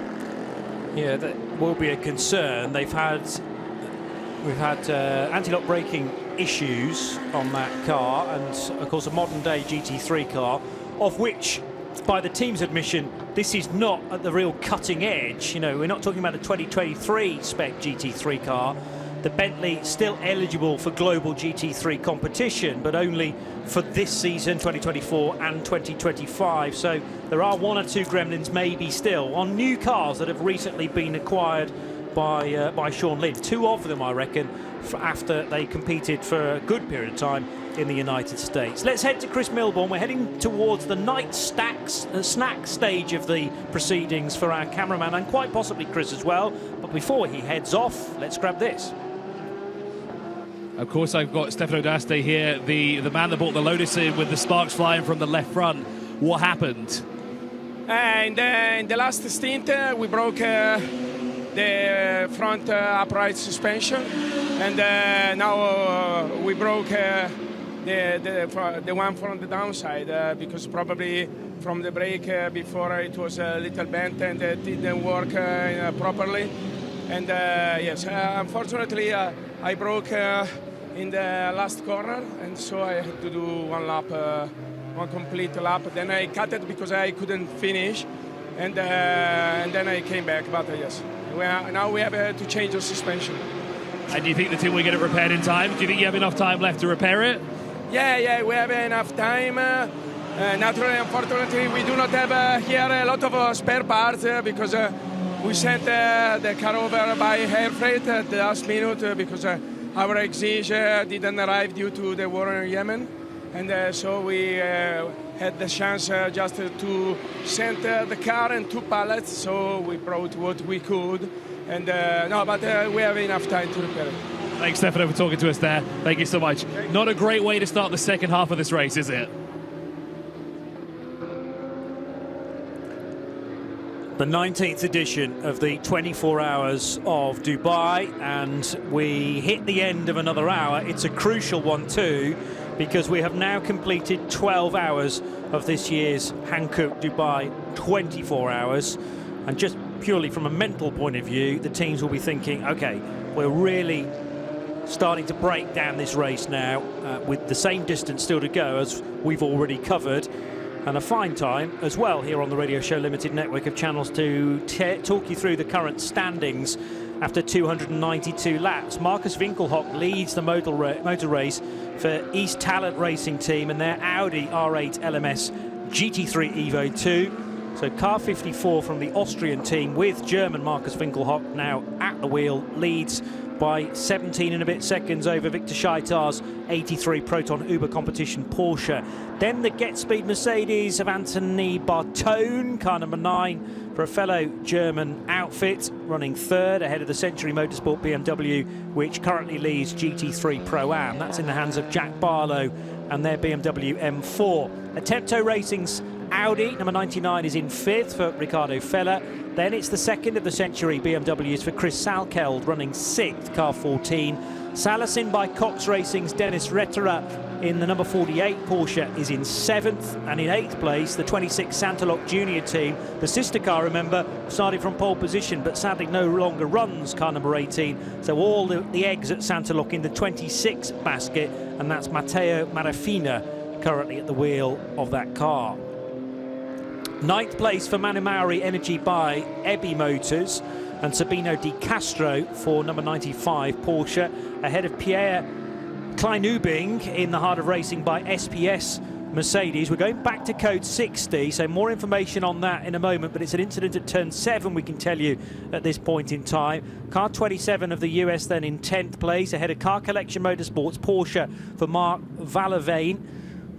Yeah, that will be a concern. We've had anti-lock braking issues on that car, and of course a modern-day GT3 car, of which, by the team's admission, this is not at the real cutting edge. You know, we're not talking about a 2023 spec GT3 car. The Bentley still eligible for global GT3 competition, but only for this season, 2024 and 2025. So there are one or two gremlins maybe still on new cars that have recently been acquired by Sean Lynn. Two of them, I reckon, after they competed for a good period of time in the United States. Let's head to Chris Milbourne. We're heading towards the night snack stage of the proceedings for our cameraman, and quite possibly Chris as well. But before he heads off, let's grab this. Of course, I've got Stefano D'Aste here, the man that brought the Lotus in with the sparks flying from the left front. What happened? In the last stint, we broke the front upright suspension, and now we broke the one from the downside because probably from the brake before it was a little bent and it didn't work properly. And yes, unfortunately I broke in the last corner, and so I had to do one lap, one complete lap. Then I cut it because I couldn't finish, and then I came back. But yes, now we have to change the suspension. And do you think the team will get it repaired in time? Do you think you have enough time left to repair it? Yeah, we have enough time. Naturally, unfortunately, we do not have here a lot of spare parts because we sent the car over by air freight at the last minute because our Exige didn't arrive due to the war in Yemen. And so we had the chance just to send the car and 2 pallets, so we brought what we could. And no, but we have enough time to repair it. Thanks, Stefano, for talking to us there. Thank you so much. Not a great way to start the second half of this race, is it? The 19th edition of the 24 Hours of Dubai, and we hit the end of another hour. It's a crucial one too, because we have now completed 12 hours of this year's Hankook Dubai 24 Hours. And just purely from a mental point of view, the teams will be thinking, okay, we're really starting to break down this race now with the same distance still to go as we've already covered. And a fine time as well here on the Radio Show Limited network of channels to talk you through the current standings after 292 laps. Marcus Winkelhock leads the motor race for East Talent Racing Team and their Audi R8 LMS GT3 Evo 2. So car 54 from the Austrian team with German Markus Winkelhock now at the wheel, leads by 17 and a bit seconds over Victor Scheitar's 83 Proton Uber competition Porsche. Then the Get Speed Mercedes of Anthony Bartone, car number 9 for a fellow German outfit, running third ahead of the Century Motorsport BMW, which currently leads GT3 Pro-Am. That's in the hands of Jack Barlow and their BMW M4. Attempto Racing's Audi, number 99, is in 5th for Ricardo Feller. Then it's the second of the Century BMWs for Chris Salkeld, running 6th, car 14. Salasin by Cox Racing's Dennis Retterer in the number 48 Porsche is in 7th, and in 8th place the 26 Santalok Junior team. The sister car, remember, started from pole position but sadly no longer runs, car number 18. So all the eggs at Santalok in the 26 basket, and that's Matteo Marafina currently at the wheel of that car. 9th place for Manu Mauri Energy by Ebby Motors, and Sabino Di Castro for number 95 Porsche, ahead of Pierre Kleinubing in the heart of racing by SPS Mercedes. We're going back to code 60, so more information on that in a moment, but it's an incident at turn 7, we can tell you at this point in time. Car 27 of the US then in 10th place, ahead of Car Collection Motorsports Porsche for Mark Valavine,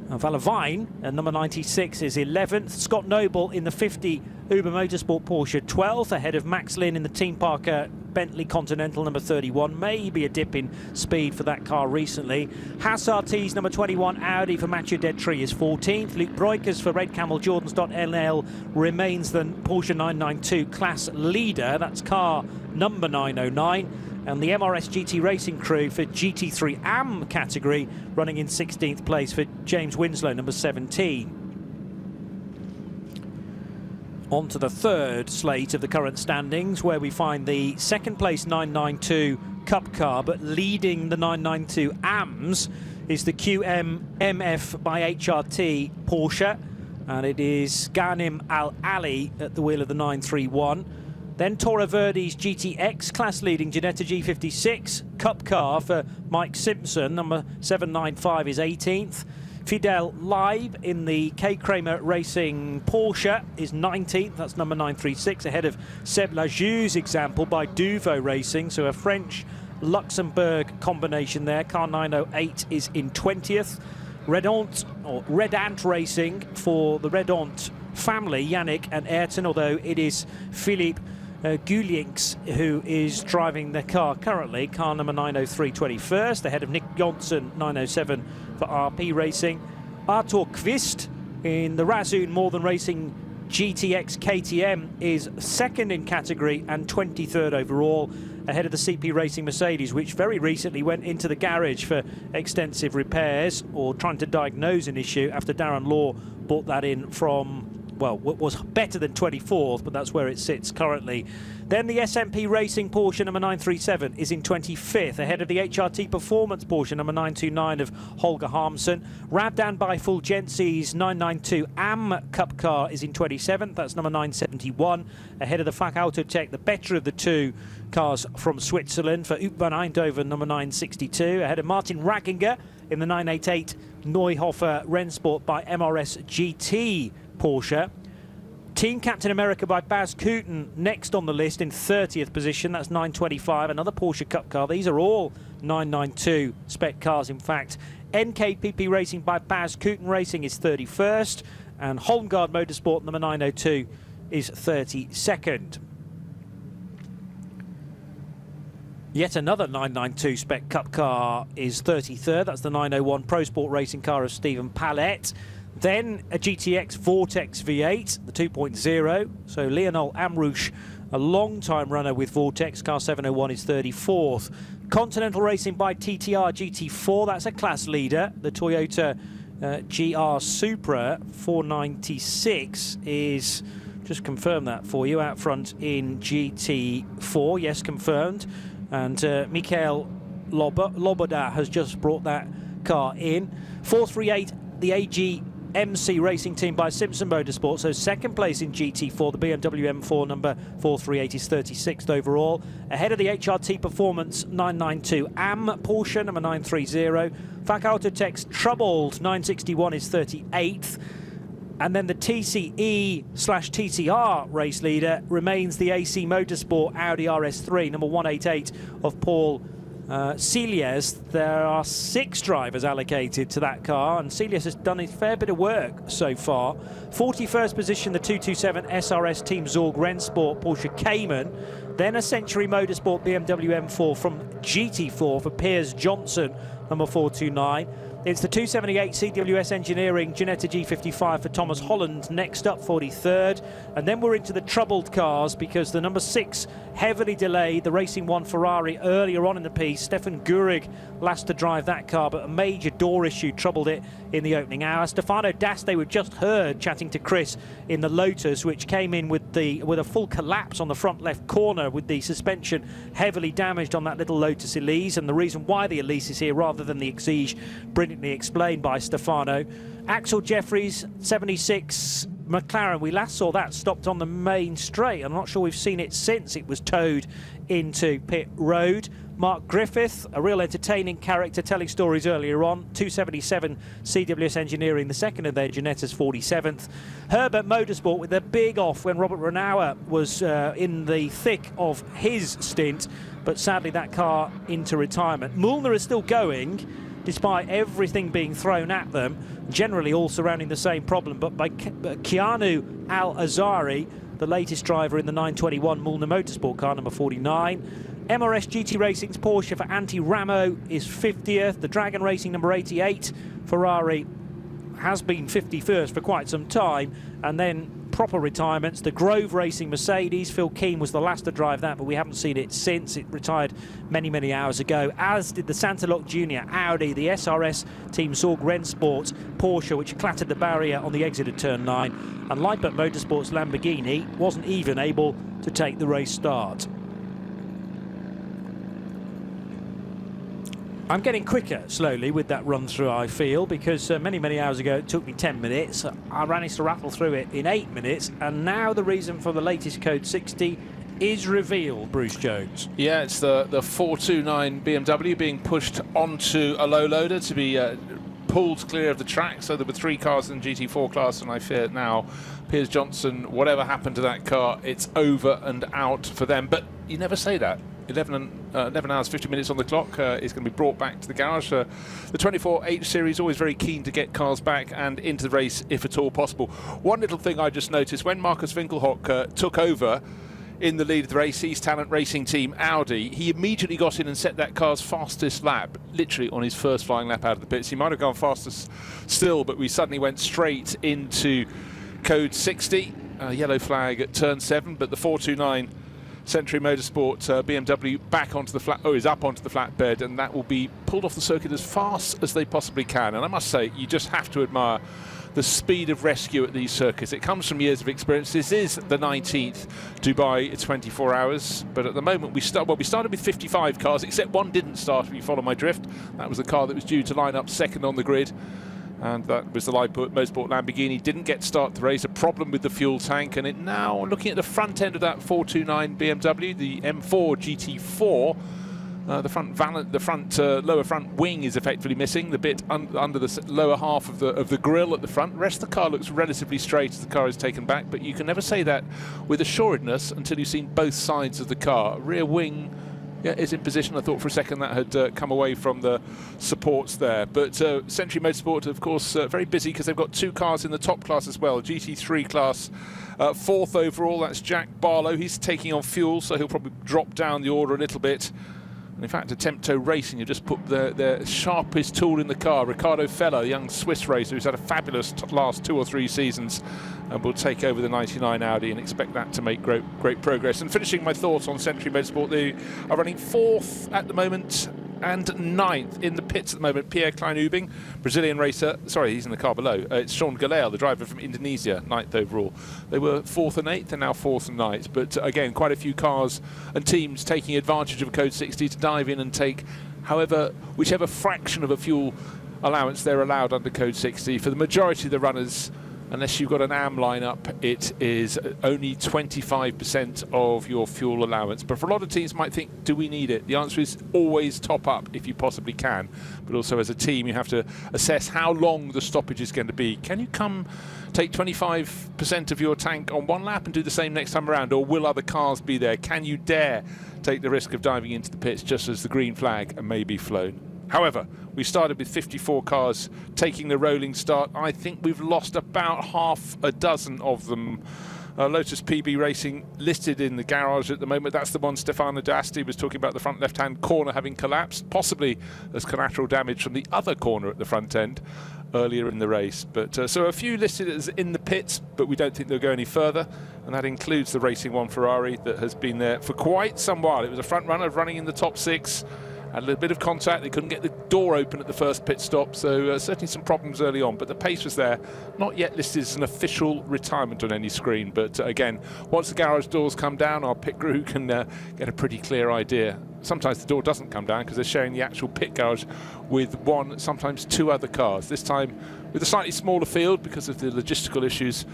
and number 96 is 11th. Scott Noble in the 50 Uber Motorsport Porsche 12th, ahead of Max Lynn in the Team Parker Bentley Continental number 31. Maybe a dip in speed for that car recently. Haas RT's number 21 Audi for Mathieu Detry is 14th. Luke Breukers for Red Camel Jordans.nl remains the Porsche 992 class leader. That's car number 909. And the MRS GT Racing Crew for GT3 AM category running in 16th place for James Winslow, number 17. On to the third slate of the current standings, where we find the second place 992 Cup car, but leading the 992 AMs is the QM MF by HRT Porsche, and it is Ghanim Al Ali at the wheel of the 931. Then Tora Verdi's GTX class leading Ginetta G56 Cup car for Mike Simpson, number 795 is 18th. Fidel Live in the K. Kramer Racing Porsche is 19th, that's number 936, ahead of Seb Laju's example by Duvo Racing, so a French-Luxembourg combination there. Car 908 is in 20th. Redant Racing for the Redant family, Yannick and Ayrton, although it is Philippe Gulinx who is driving the car currently. Car number 903 21st, ahead of Nick Johnson 907 for RP Racing. Artur Kvist in the Razzoon More Than Racing GTX KTM is second in category and 23rd overall, ahead of the CP Racing Mercedes, which very recently went into the garage for extensive repairs or trying to diagnose an issue after Darren Law brought that in from, well, what was better than 24th, but that's where it sits currently. Then the SMP Racing Porsche number 937 is in 25th, ahead of the HRT Performance Porsche number 929 of Holger Harmsen. Rabdan by Fulgenzi's 992 AM Cup car is in 27th, that's number 971, ahead of the FAC Autotech, the better of the two cars from Switzerland, for Ut van Eindhoven number 962, ahead of Martin Ragginger in the 988 Neuhofer Rennsport by MRS GT Porsche. Team Captain America by Baz Kooten next on the list in 30th position, that's 925, another Porsche Cup car. These are all 992 spec cars, in fact. NKPP Racing by Baz Kooten Racing is 31st, and Holmgard Motorsport number 902 is 32nd. Yet another 992 spec Cup car is 33rd, that's the 901 Pro Sport Racing car of Stephen Palette. Then a GTX Vortex V8, the 2.0. So Lionel Amrouche, a long-time runner with Vortex, car 701 is 34th. Continental Racing by TTR GT4, that's a class leader. The Toyota GR Supra 496 is, just confirm that for you, out front in GT4, yes, confirmed. And Mikhail Loboda has just brought that car in. 438, the AG MC Racing Team by Simpson Motorsport, so second place in GT4. The BMW M4 number 438 is 36th overall, ahead of the HRT Performance 992 AM Porsche number 930. FAC Autotech's Troubled 961 is 38th. And then the TCE/TCR race leader remains the AC Motorsport Audi RS3, number 188 of Paul Celiès. There are 6 drivers allocated to that car, and Celiès has done a fair bit of work so far. 41st position, the 227 SRS Team Zorg Rennsport Porsche Cayman. Then a Century Motorsport BMW M4 from GT4 for Piers Johnson, number 429. It's the 278 CWS Engineering Ginetta G55 for Thomas Holland, next up, 43rd. And then we're into the troubled cars, because the number 6 heavily delayed, the Racing 1 Ferrari earlier on in the piece. Stefan Gurig last to drive that car, but a major door issue troubled it in the opening hour. Stefano D'Aste, we've just heard chatting to Chris in the Lotus, which came in with a full collapse on the front left corner, with the suspension heavily damaged on that little Lotus Elise. And the reason why the Elise is here rather than the Exige, brilliantly explained by Stefano. Axel Jeffries, 76 McLaren, we last saw that stopped on the main straight. I'm not sure we've seen it since it was towed into pit road. Mark Griffith, a real entertaining character, telling stories earlier on. 277 CWS Engineering, the second of their Ginettas, 47th. Herberth Motorsport with a big off when Robert Renauer was in the thick of his stint, but sadly that car into retirement. Mullner is still going, despite everything being thrown at them, generally all surrounding the same problem, but by Keanu Al-Azari, the latest driver in the 921 Mullner Motorsport car, number 49. MRS GT Racing's Porsche for Antti Ramo is 50th. The Dragon Racing number 88 Ferrari has been 51st for quite some time. And then proper retirements, the Grove Racing Mercedes. Phil Keane was the last to drive that, but we haven't seen it since. It retired many, many hours ago, as did the Santalok Junior Audi, the SRS Team Zorg Rennsport Porsche, which clattered the barrier on the exit of turn 9. And Lightbert Motorsport's Lamborghini wasn't even able to take the race start. I'm getting quicker slowly with that run through, I feel, because many, many hours ago it took me 10 minutes. I managed to rattle through it in 8 minutes, and now the reason for the latest Code 60 is revealed, Bruce Jones. Yeah, it's the 429 BMW being pushed onto a low loader to be pulled clear of the track. So there were 3 cars in the GT4 class, and I fear now Piers Johnson, whatever happened to that car, it's over and out for them. But you never say that. 11 hours 50 minutes on the clock. Is going to be brought back to the garage. The 24H series always very keen to get cars back and into the race if at all possible. One little thing I just noticed, when Markus Winkelhock took over in the lead of the race, East Talent Racing Team Audi, he immediately got in and set that car's fastest lap, literally on his first flying lap out of the pits. He might have gone faster still, but we suddenly went straight into Code 60, yellow flag at turn 7, but the 429 Century Motorsport BMW back onto the is up onto the flatbed, and that will be pulled off the circuit as fast as they possibly can. And I must say, you just have to admire the speed of rescue at these circuits. It comes from years of experience. This is the 19th Dubai 24 hours, but at the moment we started with 55 cars, except one didn't start, if you follow my drift. That was the car that was due to line up second on the grid, and that was the Lightbert Motorsport Lamborghini. Didn't get to start the race, a problem with the fuel tank, and it now, looking at the front end of that 429 BMW, the M4 GT4, the front lower front wing is effectively missing, the bit under the lower half of the grille at the front. The rest of the car looks relatively straight as the car is taken back, but you can never say that with assuredness until you've seen both sides of the car. Rear wing is in position. I thought for a second that had come away from the supports there. But Century Motorsport, of course, very busy because they've got 2 cars in the top class as well. GT3 class, 4th overall. That's Jack Barlow. He's taking on fuel, so he'll probably drop down the order a little bit. And in fact, Attempto Racing have just put their sharpest tool in the car. Ricardo Feller, a young Swiss racer who's had a fabulous last 2 or 3 seasons, and will take over the 99 Audi, and expect that to make great progress. And finishing my thoughts on Century Motorsport, they are running 4th at the moment and 9th in the pits at the moment. Pierre Klein-Ubing, Brazilian racer. Sorry, he's in the car below. It's Sean Galea, the driver from Indonesia, 9th overall. They were 4th and 8th, and now 4th and 9th. But again, quite a few cars and teams taking advantage of Code 60 to dive in and take whichever fraction of a fuel allowance they're allowed under Code 60. For the majority of the runners, unless you've got an AM lineup, it is only 25% of your fuel allowance. But for a lot of teams might think, do we need it? The answer is always top up if you possibly can. But also as a team, you have to assess how long the stoppage is going to be. Can you come take 25% of your tank on one lap and do the same next time around? Or will other cars be there? Can you dare take the risk of diving into the pits just as the green flag may be flown? However, we started with 54 cars taking the rolling start. I think we've lost about half a dozen of them. Lotus PB Racing listed in the garage at the moment. That's the one Stefano D'Asti was talking about, the front left-hand corner having collapsed, possibly as collateral damage from the other corner at the front end earlier in the race. But so a few listed as in the pits, but we don't think they'll go any further. And that includes the Racing One Ferrari that has been there for quite some while. It was a front runner running in the top 6. Had a little bit of contact. They couldn't get the door open at the first pit stop, so certainly some problems early on. But the pace was there. Not yet listed as an official retirement on any screen. But again, once the garage doors come down, our pit crew can get a pretty clear idea. Sometimes the door doesn't come down because they're sharing the actual pit garage with one, sometimes two other cars. This time with a slightly smaller field because of the logistical issues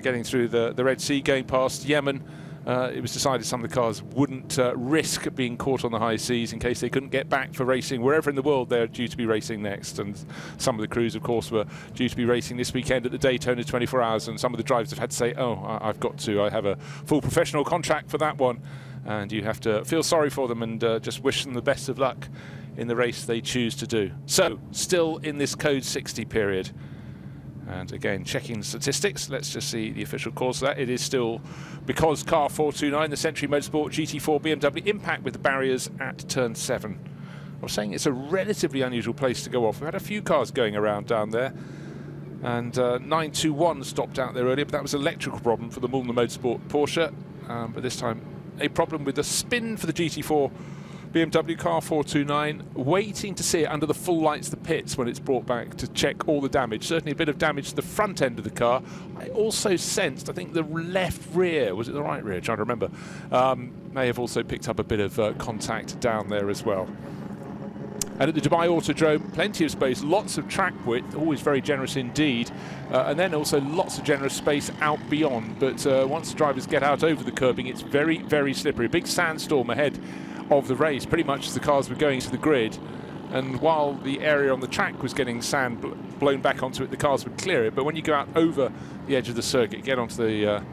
getting through the Red Sea, going past Yemen. It was decided some of the cars wouldn't risk being caught on the high seas in case they couldn't get back for racing wherever in the world they're due to be racing next. And some of the crews, of course, were due to be racing this weekend at the Daytona 24 Hours, and some of the drivers have had to say, oh, I've got to. I have a full professional contract for that one. And you have to feel sorry for them and just wish them the best of luck in the race they choose to do. So, still in this Code 60 period. And again, checking statistics, let's just see the official cause of that. It is still because car 429, the Century Motorsport GT4 BMW impact with the barriers at turn 7. I was saying it's a relatively unusual place to go off. We've had a few cars going around down there. And 921 stopped out there earlier, but that was an electrical problem for the Mullner Motorsport Porsche. But this time, a problem with the spin for the GT4 BMW car 429, waiting to see it under the full lights of the pits when it's brought back to check all the damage. Certainly a bit of damage to the front end of the car. I also sensed, I think the left rear, was it the right rear? I'm trying to remember. May have also picked up a bit of contact down there as well. And at the Dubai Autodrome, plenty of space, lots of track width, always very generous indeed. And then also lots of generous space out beyond. But once the drivers get out over the curbing, it's very, very slippery. A big sandstorm ahead of the race, pretty much as the cars were going to the grid. And while the area on the track was getting sand blown back onto it, the cars would clear it. But when you go out over the edge of the circuit, get onto the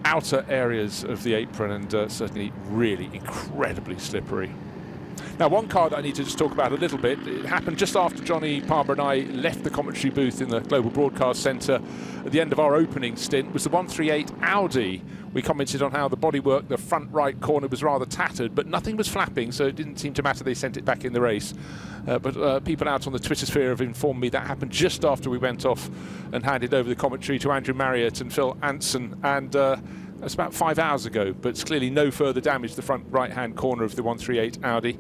outer areas of the apron, and certainly really incredibly slippery. Now, one car that I need to just talk about a little bit, it happened just after Johnny Palmer and I left the commentary booth in the Global Broadcast Centre at the end of our opening stint, was the 138 Audi. We commented on how the bodywork, the front right corner was rather tattered, but nothing was flapping, so it didn't seem to matter. They sent it back in the race. But people out on the Twitter sphere have informed me that happened just after we went off and handed over the commentary to Andrew Marriott and Phil Anson, and that's about 5 hours ago, but it's clearly no further damage to the front right-hand corner of the 138 Audi.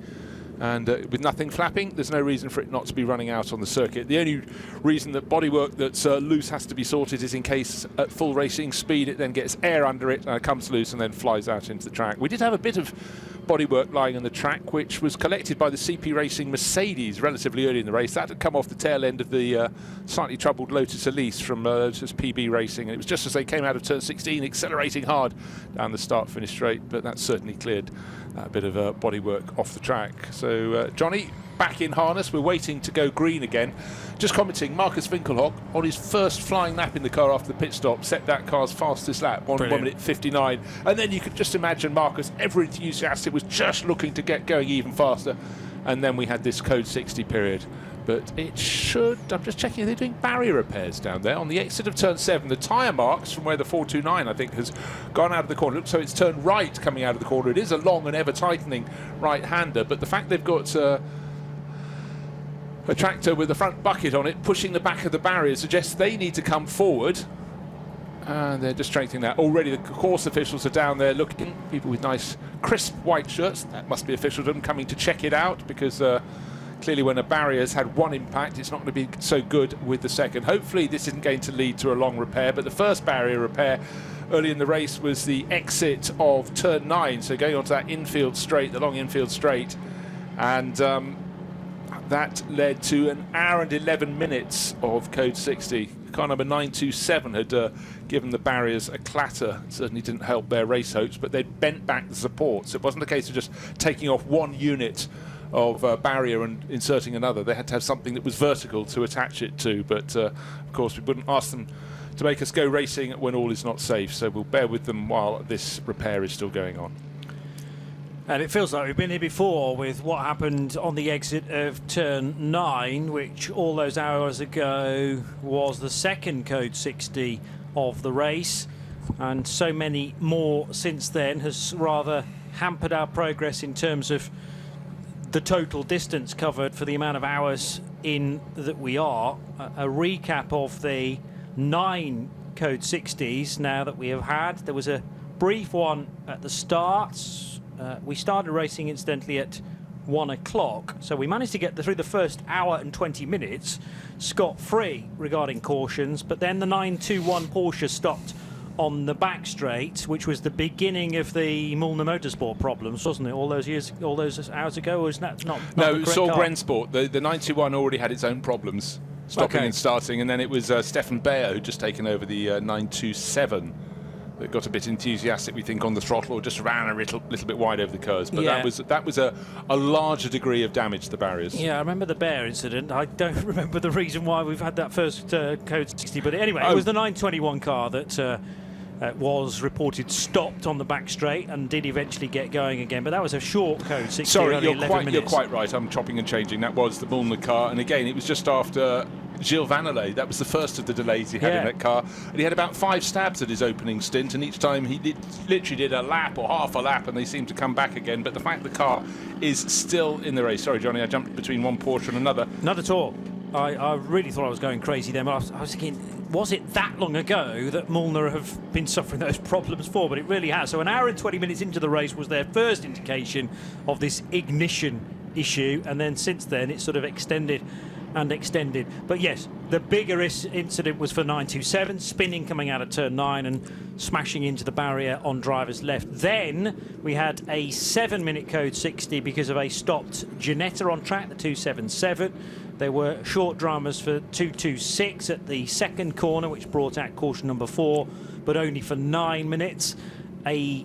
And with nothing flapping, there's no reason for it not to be running out on the circuit. The only reason that bodywork that's loose has to be sorted is in case at full racing speed it then gets air under it, comes loose and then flies out into the track. We did have a bit of bodywork lying on the track, which was collected by the CP Racing Mercedes relatively early in the race. That had come off the tail end of the slightly troubled Lotus Elise from Lotus PB Racing. And it was just as they came out of turn 16, accelerating hard down the start-finish straight, but that certainly cleared a bit of bodywork off the track. So Johnny, back in harness. We're waiting to go green again. Just commenting, Marcus Winkelhock on his first flying lap in the car after the pit stop set that car's fastest lap, 1 minute 59. And then you could just imagine Marcus, ever enthusiastic, was just looking to get going even faster. And then we had this Code 60 period. But it should, I'm just checking, they're doing barrier repairs down there on the exit of turn 7. The tyre marks from where the 429, I think, has gone out of the corner. So it's turned right coming out of the corner. It is a long and ever-tightening right-hander, but the fact they've got a tractor with a front bucket on it pushing the back of the barrier suggests they need to come forward. And they're just strengthening that. Already the course officials are down there looking, people with nice crisp white shirts. That must be officialdom coming to check it out, because clearly when a barrier's had one impact, it's not going to be so good with the second. Hopefully this isn't going to lead to a long repair, but the first barrier repair early in the race was the exit of turn 9, so going onto that infield straight, the long infield straight, and that led to an hour and 11 minutes of Code 60. Car number 927 had given the barriers a clatter. It certainly didn't help their race hopes, but they'd bent back the support. So it wasn't a case of just taking off one unit of barrier and inserting another. They had to have something that was vertical to attach it to. But of course, we wouldn't ask them to make us go racing when all is not safe. So we'll bear with them while this repair is still going on. And it feels like we've been here before with what happened on the exit of turn 9, which all those hours ago was the second Code 60 of the race. And so many more since then has rather hampered our progress in terms of the total distance covered for the amount of hours in that we are. A recap of the 9 Code 60s now that we have had. There was a brief one at the start. We started racing incidentally at 1 o'clock, so we managed to get through the first hour and 20 minutes scot-free regarding cautions, but then the 921 Porsche stopped on the back straight, which was the beginning of the Mulner Motorsport problems, wasn't it? All those hours ago, or was that not no, it was all Rensport. The 921 already had its own problems, stopping and starting, and then it was Stefan Bayer who'd just taken over the 927. That got a bit enthusiastic, we think, on the throttle, or just ran a little bit wide over the curves. But that was a larger degree of damage to the barriers. Yeah, I remember the Bear incident. I don't remember the reason why we've had that first Code 60. But anyway, it was the 921 car that was reported stopped on the back straight and did eventually get going again. But that was a short Code 60. Sorry, you're quite right. I'm chopping and changing. That was the Mulner car. And again, it was just after Gilles Vannelet. That was the first of the delays he had in that car. And he had about 5 stabs at his opening stint, and each time he literally did a lap or half a lap, and they seemed to come back again. But the fact the car is still in the race. Sorry, Johnny, I jumped between one Porsche and another. Not at all. I really thought I was going crazy then, but I was thinking, was it that long ago that Mulner have been suffering those problems for? But it really has. So an hour and 20 minutes into the race was their first indication of this ignition issue, and then since then it's sort of extended and extended. But yes, the bigger incident was for 927, spinning coming out of turn 9 and smashing into the barrier on driver's left. Then we had a 7-minute Code 60 because of a stopped Ginetta on track, the 277. There were short dramas for 226 at the second corner, which brought out caution number 4, but only for 9 minutes. An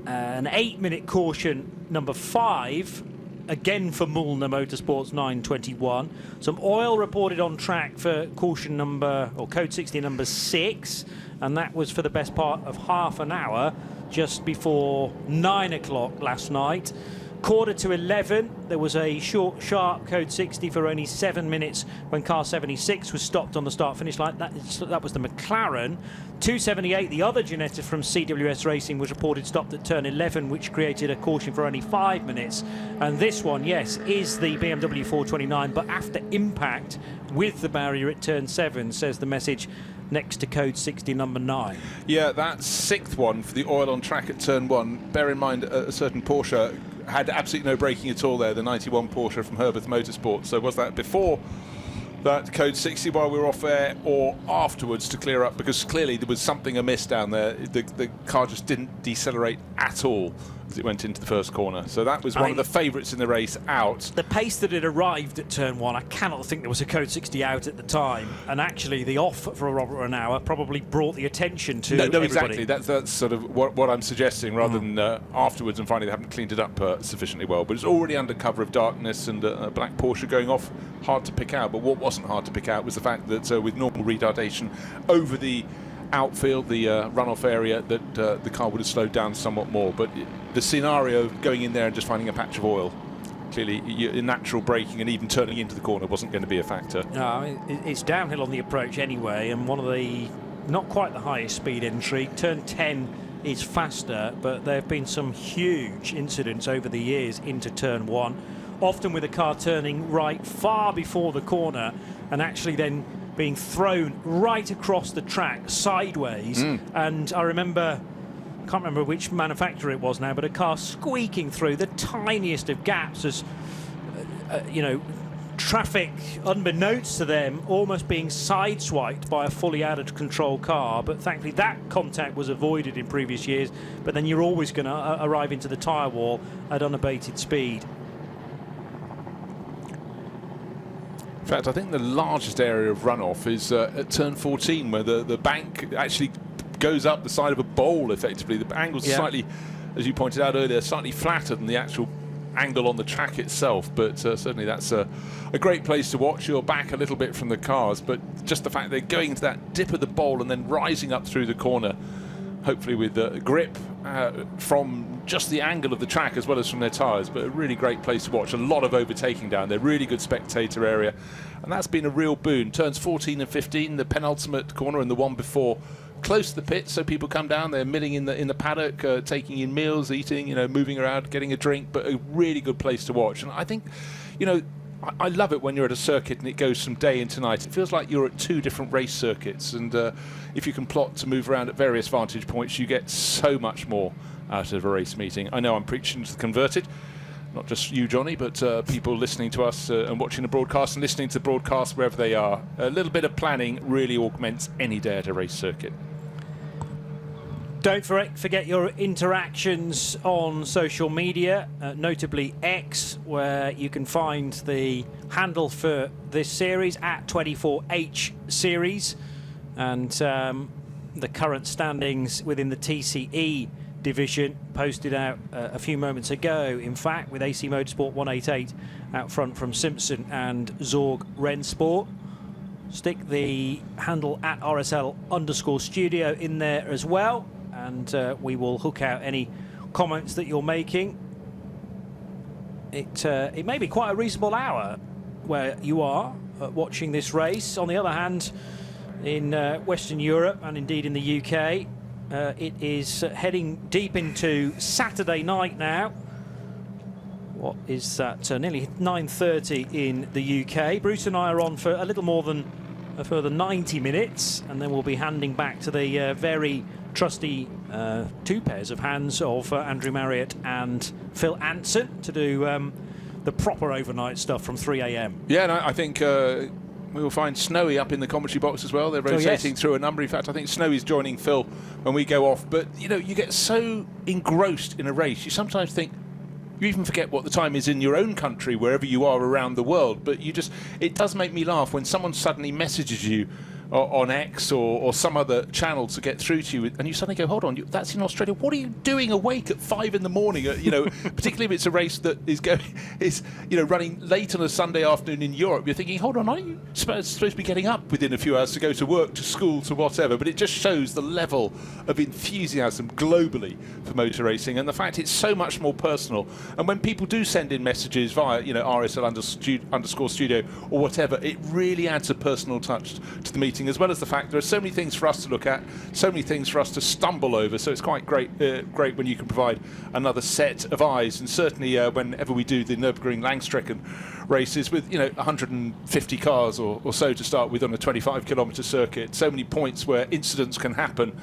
8-minute caution number 5, again for Mulner Motorsport's 921. Some oil reported on track for caution number, or Code 60 number 6, and that was for the best part of half an hour just before 9 o'clock last night. Quarter to 11, there was a short, sharp Code 60 for only 7 minutes when car 76 was stopped on the start-finish line. That was the McLaren. 278, the other Ginetta from CWS Racing, was reported stopped at turn 11, which created a caution for only 5 minutes. And this one, yes, is the BMW 429, but after impact with the barrier at turn 7, says the message next to Code 60 number 9. Yeah, that 6th one for the oil on track at turn 1. Bear in mind, a certain Porsche had absolutely no braking at all there, the 91 Porsche from Herberth Motorsport. So was that before that Code 60 while we were off air, or afterwards to clear up? Because clearly there was something amiss down there. The car just didn't decelerate at all as it went into the first corner. So that was one of the favourites in the race out. The pace that it arrived at turn 1, I cannot think there was a Code 60 out at the time. And actually the off for over an hour probably brought the attention to everybody. Exactly. That's sort of what I'm suggesting, rather than afterwards and finding they haven't cleaned it up sufficiently well. But it's already under cover of darkness, and a black Porsche going off, hard to pick out. But what wasn't hard to pick out was the fact that with normal retardation over the outfield, the runoff area, that the car would have slowed down somewhat more. But the scenario of going in there and just finding a patch of oil, clearly your natural braking and even turning into the corner wasn't going to be a factor. No, it's downhill on the approach anyway, and one of the not quite the highest speed entry. Turn 10 is faster, but there have been some huge incidents over the years into turn 1, often with a car turning right far before the corner and actually then being thrown right across the track sideways. And I remember, can't remember which manufacturer it was now, but a car squeaking through the tiniest of gaps as traffic, unbeknownst to them, almost being sideswiped by a fully out of control car. But thankfully that contact was avoided in previous years, but then you're always going to arrive into the tyre wall at unabated speed. In fact, I think the largest area of runoff is at turn 14, where the bank actually goes up the side of a bowl, effectively. The angle's slightly, as you pointed out earlier, slightly flatter than the actual angle on the track itself, but certainly that's a great place to watch. You're back a little bit from the cars, but just the fact they're going into that dip of the bowl and then rising up through the corner, hopefully with grip from just the angle of the track as well as from their tyres, but a really great place to watch. A lot of overtaking down there, really good spectator area, and that's been a real boon. Turns 14 and 15, the penultimate corner and the one before, close to the pit, so people come down, they're milling in the paddock, taking in meals, eating, you know, moving around, getting a drink, but a really good place to watch. And I think, you know, I love it when you're at a circuit and it goes from day into night. It feels like you're at two different race circuits, and if you can plot to move around at various vantage points, you get so much more out of a race meeting. I know I'm preaching to the converted, not just you, Johnny, but people listening to us and watching the broadcast and listening to the broadcast wherever they are. A little bit of planning really augments any day at a race circuit. Don't forget your interactions on social media, notably X, where you can find the handle for this series at 24H Series, and the current standings within the TCE division posted out a few moments ago, in fact, with AC Motorsport 188 out front from Simpson and Zorg Rennsport. Stick the handle at RSL_studio in there as well, and we will hook out any comments that you're making. It may be quite a reasonable hour where you are watching this race. On the other hand, in Western Europe and indeed in the UK, it is heading deep into Saturday night now. What is that? Nearly 9:30 in the UK. Bruce and I are on for a little more than a further 90 minutes, and then we'll be handing back to the very trusty two pairs of hands of Andrew Marriott and Phil Anson to do the proper overnight stuff from 3 a.m. Yeah, and I think we will find Snowy up in the commentary box as well. They're rotating through a number. In fact, I think Snowy's joining Phil when we go off. But, you know, you get so engrossed in a race, you sometimes think, you even forget what the time is in your own country, wherever you are around the world. But it does make me laugh when someone suddenly messages you on X or some other channel to get through to you, and you suddenly go, hold on, that's in Australia. What are you doing awake at 5 in the morning? You know, particularly if it's a race that is running late on a Sunday afternoon in Europe. You're thinking, hold on, aren't you supposed to be getting up within a few hours to go to work, to school, to whatever? But it just shows the level of enthusiasm globally for motor racing, and the fact it's so much more personal. And when people do send in messages via, RSL_studio or whatever, it really adds a personal touch to the meeting, as well as the fact there are so many things for us to look at, so many things for us to stumble over. So it's quite great when you can provide another set of eyes. And certainly whenever we do the Nürburgring Langstrecken races with 150 cars or so to start with on a 25-kilometre circuit, so many points where incidents can happen,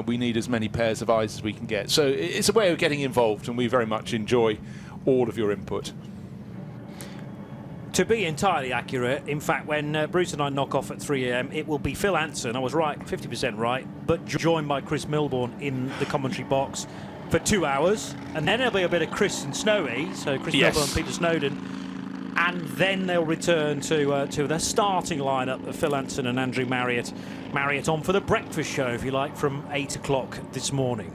we need as many pairs of eyes as we can get. So it's a way of getting involved, and we very much enjoy all of your input. To be entirely accurate, in fact, when Bruce and I knock off at 3 a.m, it will be Phil Anson, I was right, 50% right, but joined by Chris Milbourne in the commentary box for 2 hours. And then there'll be a bit of Chris and Snowy, so Chris Milbourne and Peter Snowden. And then they'll return to the starting lineup of Phil Anson and Andrew Marriott. Marriott on for the breakfast show, if you like, from 8 o'clock this morning.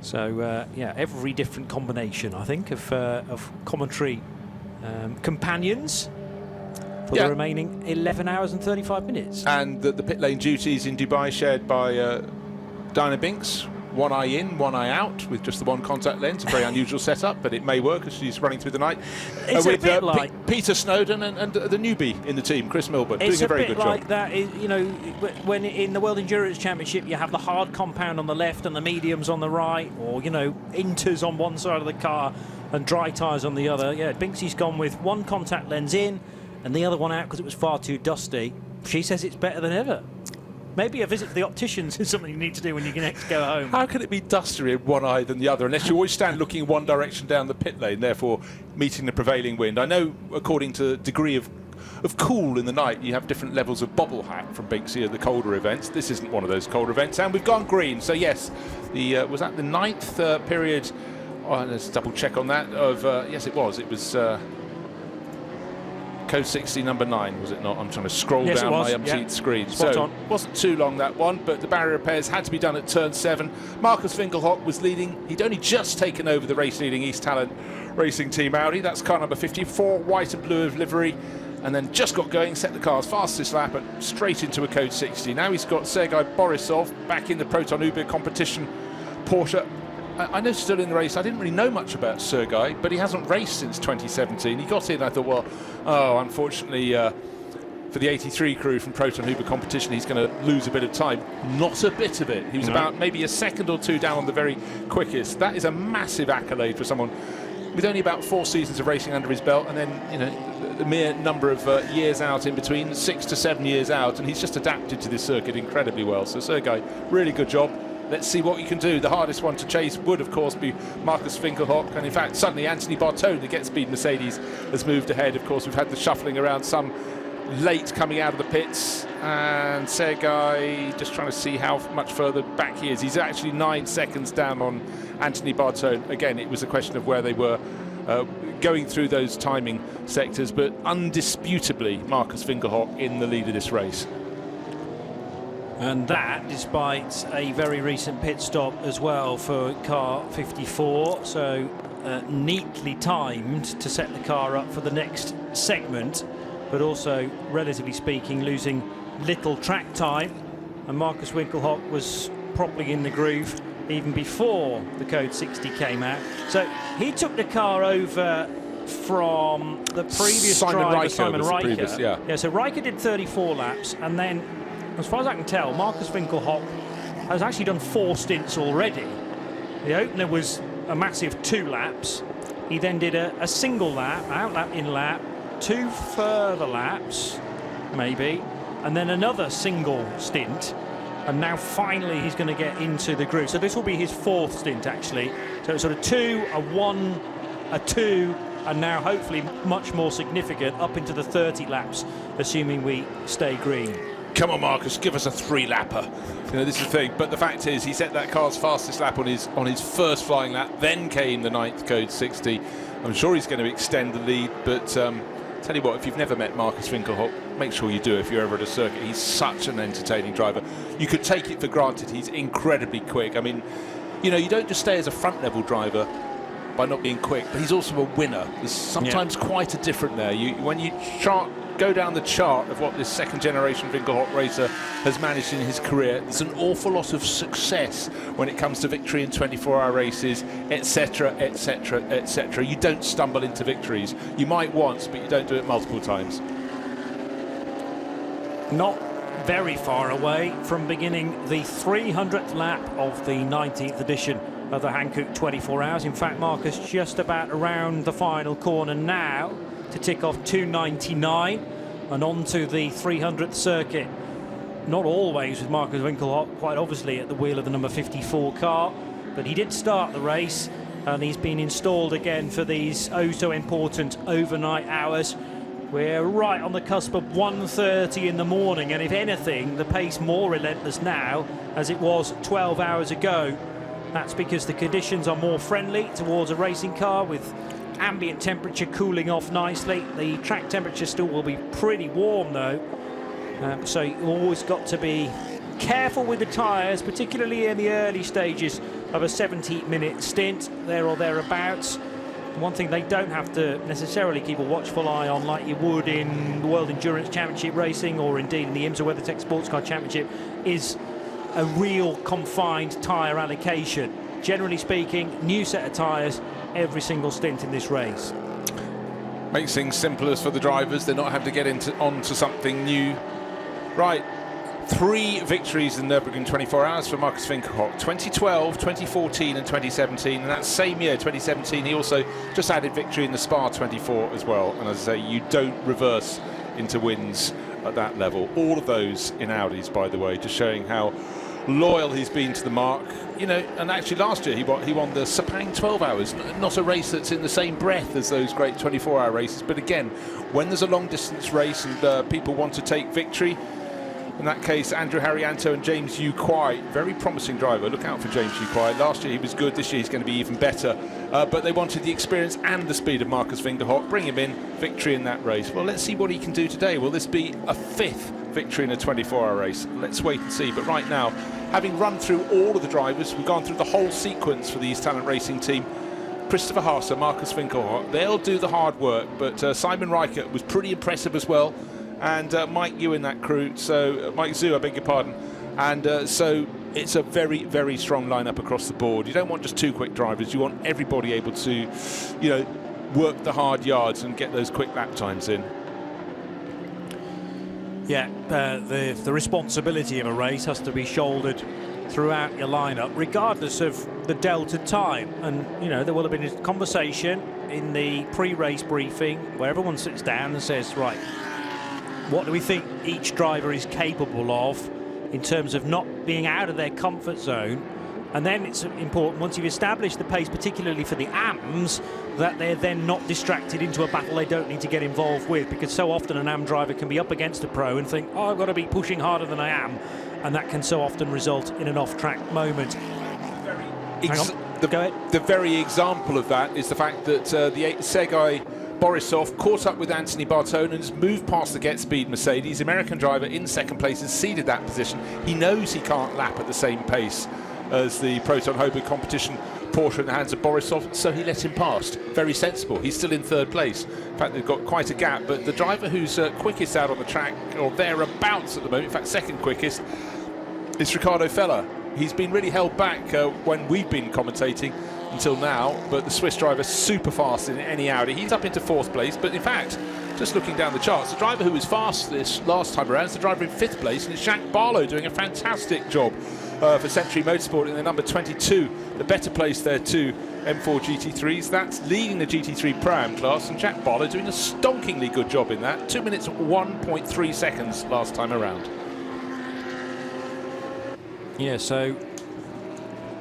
So, every different combination, I think, of commentary companions for the remaining 11 hours and 35 minutes. And the pit lane duties in Dubai shared by Diana Binks. One eye in, one eye out, with just the one contact lens. A very unusual setup, but it may work as she's running through the night. It's a bit like Peter Snowden and the newbie in the team, Chris Milbourne, doing a very good job. It's a bit like that, when in the World Endurance Championship you have the hard compound on the left and the mediums on the right, or, inters on one side of the car and dry tyres on the other. Yeah, Binksy's gone with one contact lens in and the other one out because it was far too dusty. She says it's better than ever. Maybe a visit to the opticians is something you need to do when you next go home. How can it be dustier in one eye than the other, unless you always stand looking in one direction down the pit lane, therefore meeting the prevailing wind? I know, according to degree of cool in the night, you have different levels of bobble hat from Binksy at the colder events. This isn't one of those colder events, and we've gone green. So yes, was that the 9th period? Oh, let's double check on that. Yes, it was. It was Code 60 number 9, was it not? I'm trying to scroll Yes, down my yeah. umpteenth screen. Spot so on. wasn't too long, that one, but the barrier repairs had to be done at turn 7. Marcus Winkelhock was leading. He'd only just taken over the race-leading East Talent Racing Team Audi. That's car number 54, white and blue of livery, and then just got going, set the car's fastest lap and straight into a Code 60. Now he's got Sergei Borisov back in the Proton Uber competition Porsche. I know still in the race. I didn't really know much about Sergei, but he hasn't raced since 2017. He got in, I thought, well, unfortunately for the 83 crew from Proton Uber competition, he's going to lose a bit of time. Not a bit of it. He was about maybe a second or two down on the very quickest. That is a massive accolade for someone with only about 4 seasons of racing under his belt, and then, the mere number of years out in between, 6 to 7 years out, and he's just adapted to this circuit incredibly well. So Sergei, really good job. Let's see what you can do. The hardest one to chase would, of course, be Marcus Winkelhock. And in fact, suddenly Anthony Bartone, the Get Speed Mercedes, has moved ahead. Of course, we've had the shuffling around, some late coming out of the pits. And Sergei just trying to see how much further back he is. He's actually 9 seconds down on Anthony Bartone. Again, it was a question of where they were going through those timing sectors. But undisputably, Marcus Winkelhock in the lead of this race. And that despite a very recent pit stop as well for car 54, so neatly timed to set the car up for the next segment, but also, relatively speaking, losing little track time. And Marcus Winkelhock was properly in the groove even before the Code 60 came out. So he took the car over from the previous driver, Simon Riker. Yeah, so Riker did 34 laps, and then, as far as I can tell, Marcus Winkelhock has actually done 4 stints already. The opener was a massive 2 laps. He then did a single lap, out lap, in lap, 2 further laps, maybe, and then another single stint. And now finally he's going to get into the groove. So this will be his 4th stint, actually. So it's sort of 2, a 1, a 2, and now hopefully much more significant up into the 30 laps, assuming we stay green. Come on, Marcus, give us a 3-lapper. This is the thing. But the fact is, he set that car's fastest lap on his first flying lap. Then came the 9th Code 60. I'm sure he's going to extend the lead. But tell you what, if you've never met Marcus Winkelhock, make sure you do if you're ever at a circuit. He's such an entertaining driver. You could take it for granted he's incredibly quick. I mean, you don't just stay as a front-level driver by not being quick, but he's also a winner. There's sometimes quite a different there. When you go down the chart of what this second-generation Winkelhock racer has managed in his career, there's an awful lot of success when it comes to victory in 24-hour races, etc., etc., etc. You don't stumble into victories. You might once, but you don't do it multiple times. Not very far away from beginning the 300th lap of the 19th edition of the Hankook 24 Hours. In fact, Marcus just about around the final corner now to tick off 299 and onto the 300th circuit. Not always with Marcus Winkelhock, quite obviously at the wheel of the number 54 car, but he did start the race and he's been installed again for these oh so important overnight hours. We're right on the cusp of 1:30 in the morning, and if anything, the pace more relentless now as it was 12 hours ago. That's because the conditions are more friendly towards a racing car, with ambient temperature cooling off nicely. The track temperature still will be pretty warm though, so you've always got to be careful with the tyres, particularly in the early stages of a 70-minute stint, there or thereabouts. One thing they don't have to necessarily keep a watchful eye on like you would in the World Endurance Championship racing, or indeed in the IMSA WeatherTech Sports Car Championship, is a real confined tyre allocation. Generally speaking, new set of tyres every single stint in this race. Makes things simpler for the drivers. They're not having to get onto something new. Right, 3 victories in Nürburgring 24 Hours for Marcus Winkelhock. 2012, 2014 and 2017. And that same year, 2017, he also just added victory in the Spa 24 as well. And as I say, you don't reverse into wins at that level. All of those in Audis, by the way, just showing how loyal he's been to the mark. And actually last year he won the Sepang 12 Hours, not a race that's in the same breath as those great 24-hour races. But again, when there's a long distance race and people want to take victory, In that case, Andrew Harrianto and James Yu Kwai, very promising driver. Look out for James Yu Kwai. Last year he was good, this year he's going to be even better. But they wanted the experience and the speed of Marcus Vingerhoff. Bring him in, victory in that race. Well, let's see what he can do today. Will this be a 5th victory in a 24-hour race? Let's wait and see. But right now, having run through all of the drivers, we've gone through the whole sequence for the East Talent Racing team. Christopher Haase, Marcus Vingerhoff, they'll do the hard work. But Simon Reichert was pretty impressive as well. And Mike Yu in that crew, so Mike Zhu, I beg your pardon. And so it's a very, very strong lineup across the board. You don't want just 2 quick drivers. You want everybody able to, you know, work the hard yards and get those quick lap times in. Yeah, the responsibility of a race has to be shouldered throughout your lineup, regardless of the delta time. And, you know, there will have been a conversation in the pre-race briefing where everyone sits down and says, right, what do we think each driver is capable of in terms of not being out of their comfort zone? And then it's important, once you've established the pace, particularly for the AMs, that they're then not distracted into a battle they don't need to get involved with, because so often an AM driver can be up against a pro and think, oh, I've got to be pushing harder than I am, and that can so often result in an off-track moment. The very example of that is the fact that the Sergei Borisov caught up with Anthony Bartone and has moved past the Get Speed Mercedes. American driver in 2nd place has ceded that position. He knows he can't lap at the same pace as the Proton Hobo competition Porsche in the hands of Borisov, so he let him past. Very sensible. He's still in 3rd place. In fact, they've got quite a gap, but the driver who's quickest out on the track, or thereabouts at the moment, in fact 2nd quickest, is Ricardo Feller. He's been really held back when we've been commentating until now, but the Swiss driver super fast in any Audi. He's up into 4th place, but in fact, just looking down the charts, the driver who was fastest last time around is the driver in 5th place, and it's Jacques Barlow doing a fantastic job for Century Motorsport in the number 22. The better place there too, M4 GT3s. That's leading the GT3 Pro-Am class, and Jacques Barlow doing a stonkingly good job in that. 2 minutes 1.3 seconds last time around. Yeah, so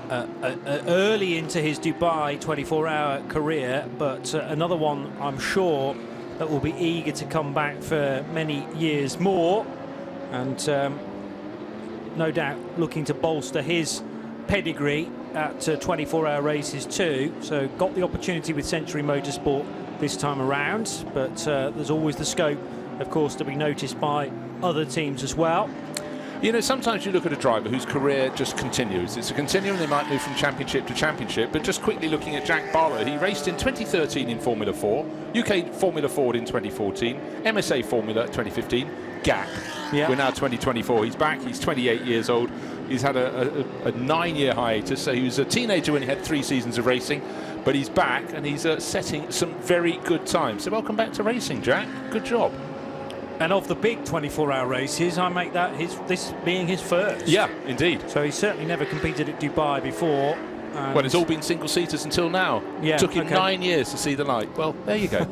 early into his Dubai 24-hour career, but another one I'm sure that will be eager to come back for many years more, and no doubt looking to bolster his pedigree at 24-hour races too. So got the opportunity with Century Motorsport this time around, but there's always the scope, of course, to be noticed by other teams as well. You know, sometimes you look at a driver whose career just continues. It's a continuum, they might move from championship to championship, but just quickly looking at Jacques Barlow, he raced in 2013 in Formula 4, UK Formula Ford in 2014, MSA Formula 2015, gap. Yeah. We're now 2024, he's back, he's 28 years old, he's had a 9-year hiatus, so he was a teenager when he had 3 seasons of racing, but he's back and he's setting some very good times. So welcome back to racing, Jack, good job. And of the big 24-hour races, I make that this being his first. Yeah, indeed. So he's certainly never competed at Dubai before. Well, it's all been single-seaters until now. Yeah, took him 9 years to see the light. Well, there you go.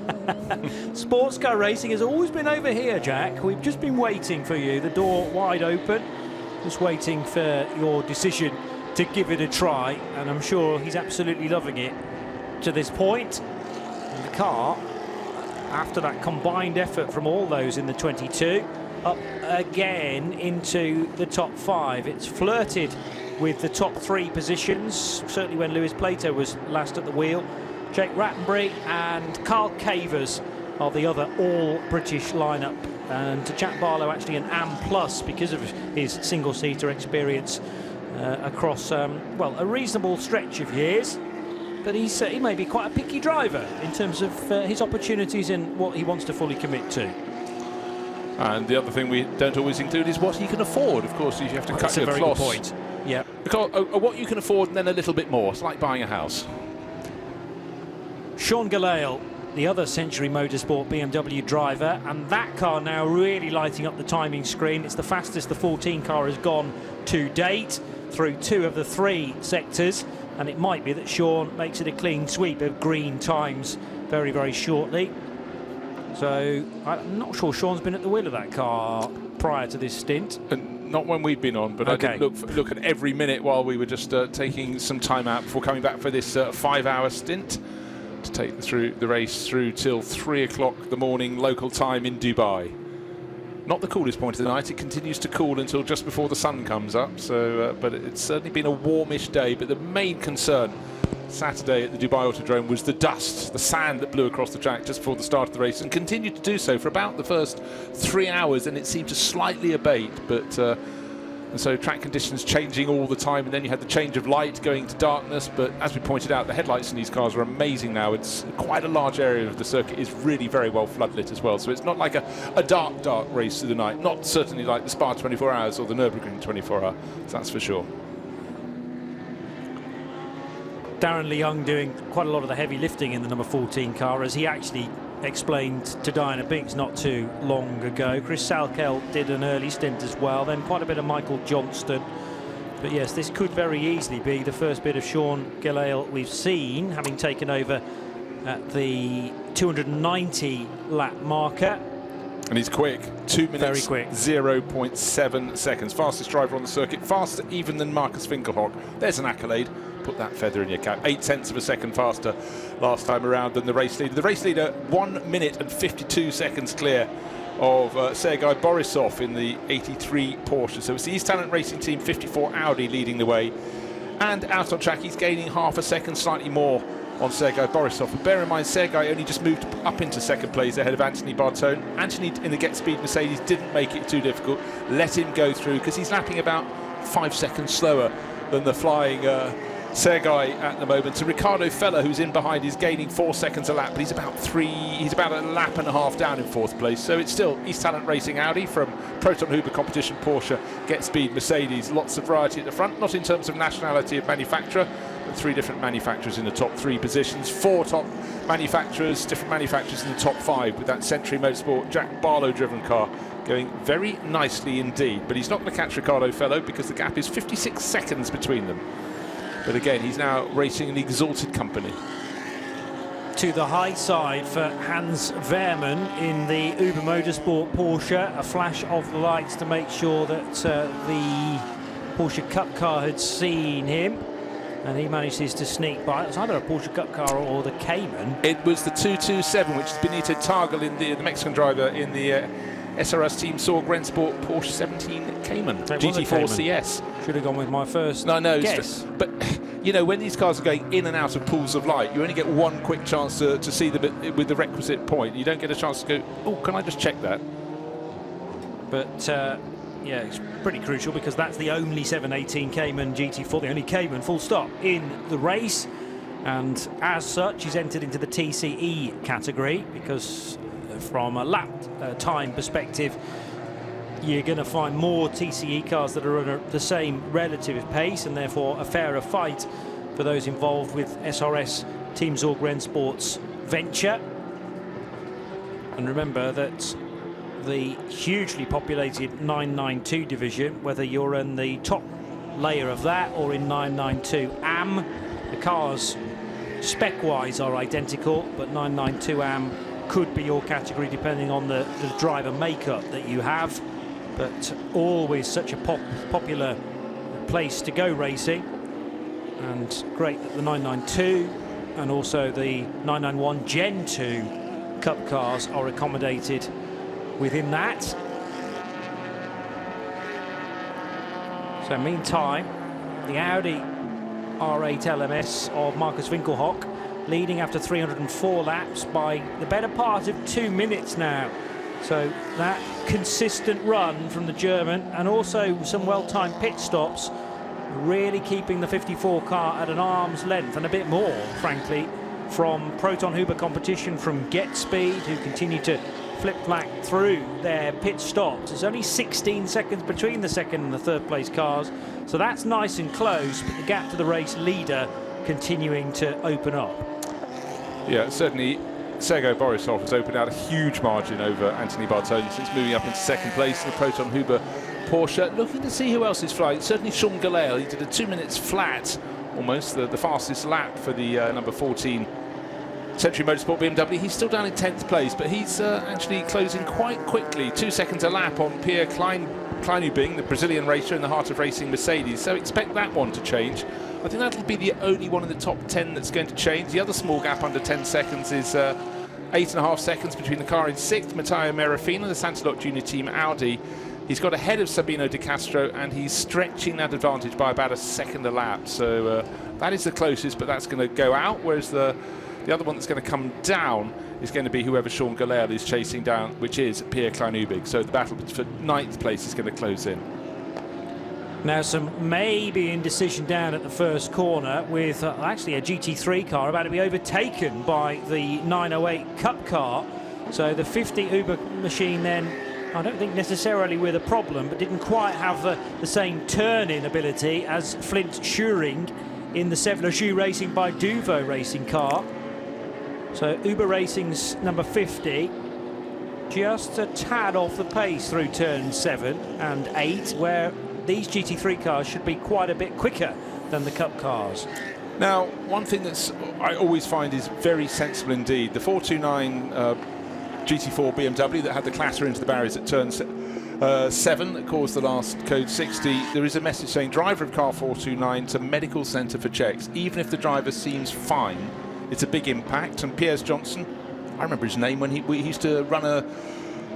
Sports car racing has always been over here, Jack. We've just been waiting for you. The door wide open. Just waiting for your decision to give it a try. And I'm sure he's absolutely loving it to this point. And the car, after that combined effort from all those in the 22, up again into the top 5. It's flirted with the top 3 positions, certainly when Lewis Plato was last at the wheel. Jake Rattenbury and Carl Cavers are the other all-British lineup. And Jack Barlow actually an AM Plus because of his single-seater experience across, well, a reasonable stretch of years. But he may be quite a picky driver in terms of his opportunities and what he wants to fully commit to. And the other thing we don't always include is what he can afford. Of course, you have to cut your cloth. That's a very good point. Yeah. Because what you can afford and then a little bit more. It's like buying a house. Sean Gallale, the other Century Motorsport BMW driver, and that car now really lighting up the timing screen. It's the fastest the 14 car has gone to date through 2 of the 3 sectors. And it might be that Sean makes it a clean sweep of green times very, very shortly. So I'm not sure Sean's been at the wheel of that car prior to this stint. Not when we've been on, but okay. I did look at every minute while we were just taking some time out before coming back for this 5-hour stint to take the race through till 3 o'clock the morning local time in Dubai. Not the coolest point of the night. It continues to cool until just before the sun comes up. So, but it's certainly been a warmish day. But the main concern Saturday at the Dubai Autodrome was the dust, the sand that blew across the track just before the start of the race, and continued to do so for about the first 3 hours, and it seemed to slightly abate. But and so track conditions changing all the time, and then you had the change of light going to darkness. But as we pointed out, the headlights in these cars are amazing now. It's quite a large area of the circuit is really very well floodlit as well. So it's not like a dark race through the night. Not certainly like the Spa 24 Hours or the Nürburgring 24 Hour. So that's for sure. Darren Leung doing quite a lot of the heavy lifting in the number 14 car, as he actually explained to Diana Binks not too long ago. Chris Salkeld did an early stint as well, then quite a bit of Michael Johnston. But yes, this could very easily be the first bit of Sean Gelael we've seen, having taken over at the 290 lap marker. And he's quick, 2 minutes, very quick. 0.7 seconds. Fastest driver on the circuit, faster even than Marcus Winkelhock. There's an accolade. Put that feather in your cap. 0.8 of a second faster last time around than the race leader. The race leader 1 minute and 52 seconds clear of Sergei Borisov in the 83 Porsche. So it's the East Talent Racing Team 54 Audi leading the way. And out on track, he's gaining half a second, slightly more on Sergei Borisov. But bear in mind, Sergei only just moved up into second place ahead of Anthony Bartone. Anthony in the Get Speed Mercedes didn't make it too difficult. Let him go through, because he's lapping about 5 seconds slower than the flying Sergei at the moment. So Ricardo Feller, who's in behind, is gaining 4 seconds a lap, but he's about a lap and a half down in fourth place. So it's still East Talent Racing Audi from Proton Huber Competition Porsche, Get Speed Mercedes. Lots of variety at the front, not in terms of nationality of manufacturer, but 3 different manufacturers in the top 3 positions, 4 top manufacturers, different manufacturers in the top 5, with that Century Motorsport Jack Barlow driven car going very nicely indeed. But he's not going to catch Ricardo Fellow, because the gap is 56 seconds between them. But again, he's now racing an exalted company. To the high side for Hans Wehrmann in the Uber Motorsport Porsche. A flash of the lights to make sure that the Porsche Cup car had seen him, and he manages to sneak by. It was either a Porsche Cup car or the Cayman. It was the 227, which is Benito Targal, in the Mexican driver in the SRS Team Sorg Rennsport Porsche 17 Cayman GT4 CS. Should have gone with my first guess. But you know, when these cars are going in and out of pools of light, you only get one quick chance to see them with the requisite point. You don't get a chance to go, oh, can I just check that? But yeah, it's pretty crucial, because that's the only 718 Cayman GT4, the only Cayman full stop in the race, and as such he's entered into the TCE category, because from a lap time perspective, you're going to find more TCE cars that are at the same relative pace, and therefore a fairer fight for those involved with SRS Team Sorg Rennsport's venture. And remember that the hugely populated 992 division, whether you're in the top layer of that or in 992 AM, the cars spec-wise are identical, but 992 AM could be your category depending on the driver makeup that you have. But always such a popular place to go racing, and great that the 992 and also the 991 Gen 2 Cup cars are accommodated within that. So meantime, the Audi R8 LMS of Marcus Winkelhock leading after 304 laps by the better part of 2 minutes now. So that consistent run from the German, and also some well-timed pit stops, really keeping the 54 car at an arm's length, and a bit more, frankly, from Proton Huber Competition, from Get Speed, who continue to flip-flack through their pit stops. There's only 16 seconds between the second and the third place cars, so that's nice and close, but the gap to the race leader continuing to open up. Yeah, certainly Sergei Borisov has opened out a huge margin over Anthony Bartoli since moving up into second place in the Proton Huber Porsche. Looking to see who else is flying. Certainly Sean Gelael. He did a 2 minutes flat, almost the fastest lap for the number 14 Century Motorsport BMW. He's still down in 10th place, but he's actually closing quite quickly. 2 seconds a lap on Pierre Kleinubing, the Brazilian racer in the heart of racing Mercedes. So expect that one to change. I think that'll be the only one in the top 10 that's going to change. The other small gap under 10 seconds is 8.5 seconds between the car in 6th, Matteo Merafina, the Santalot Junior Team Audi. He's got ahead of Sabino De Castro, and he's stretching that advantage by about a second a lap. So that is the closest, but that's going to go out, whereas the other one that's going to come down is going to be whoever Sean Galel is chasing down, which is Pierre Kleinubig. So the battle for 9th place is going to close in. Now some maybe indecision down at the first corner with actually a GT3 car about to be overtaken by the 908 Cup car. So the 50 Uber machine then, I don't think necessarily with a problem, but didn't quite have the same turn-in ability as Flint Schuring in the Sevler Racing by Duvo racing car. So Uber Racing's number 50 just a tad off the pace through turn 7 and 8, where these GT3 cars should be quite a bit quicker than the Cup cars. Now, one thing that's I always find is very sensible indeed. The 429 GT4 BMW that had the clatter into the barriers at turn 7 that caused the last code 60. There is a message saying driver of car 429 to medical centre for checks. Even if the driver seems fine, it's a big impact. And Piers Johnson, I remember his name when he used to run a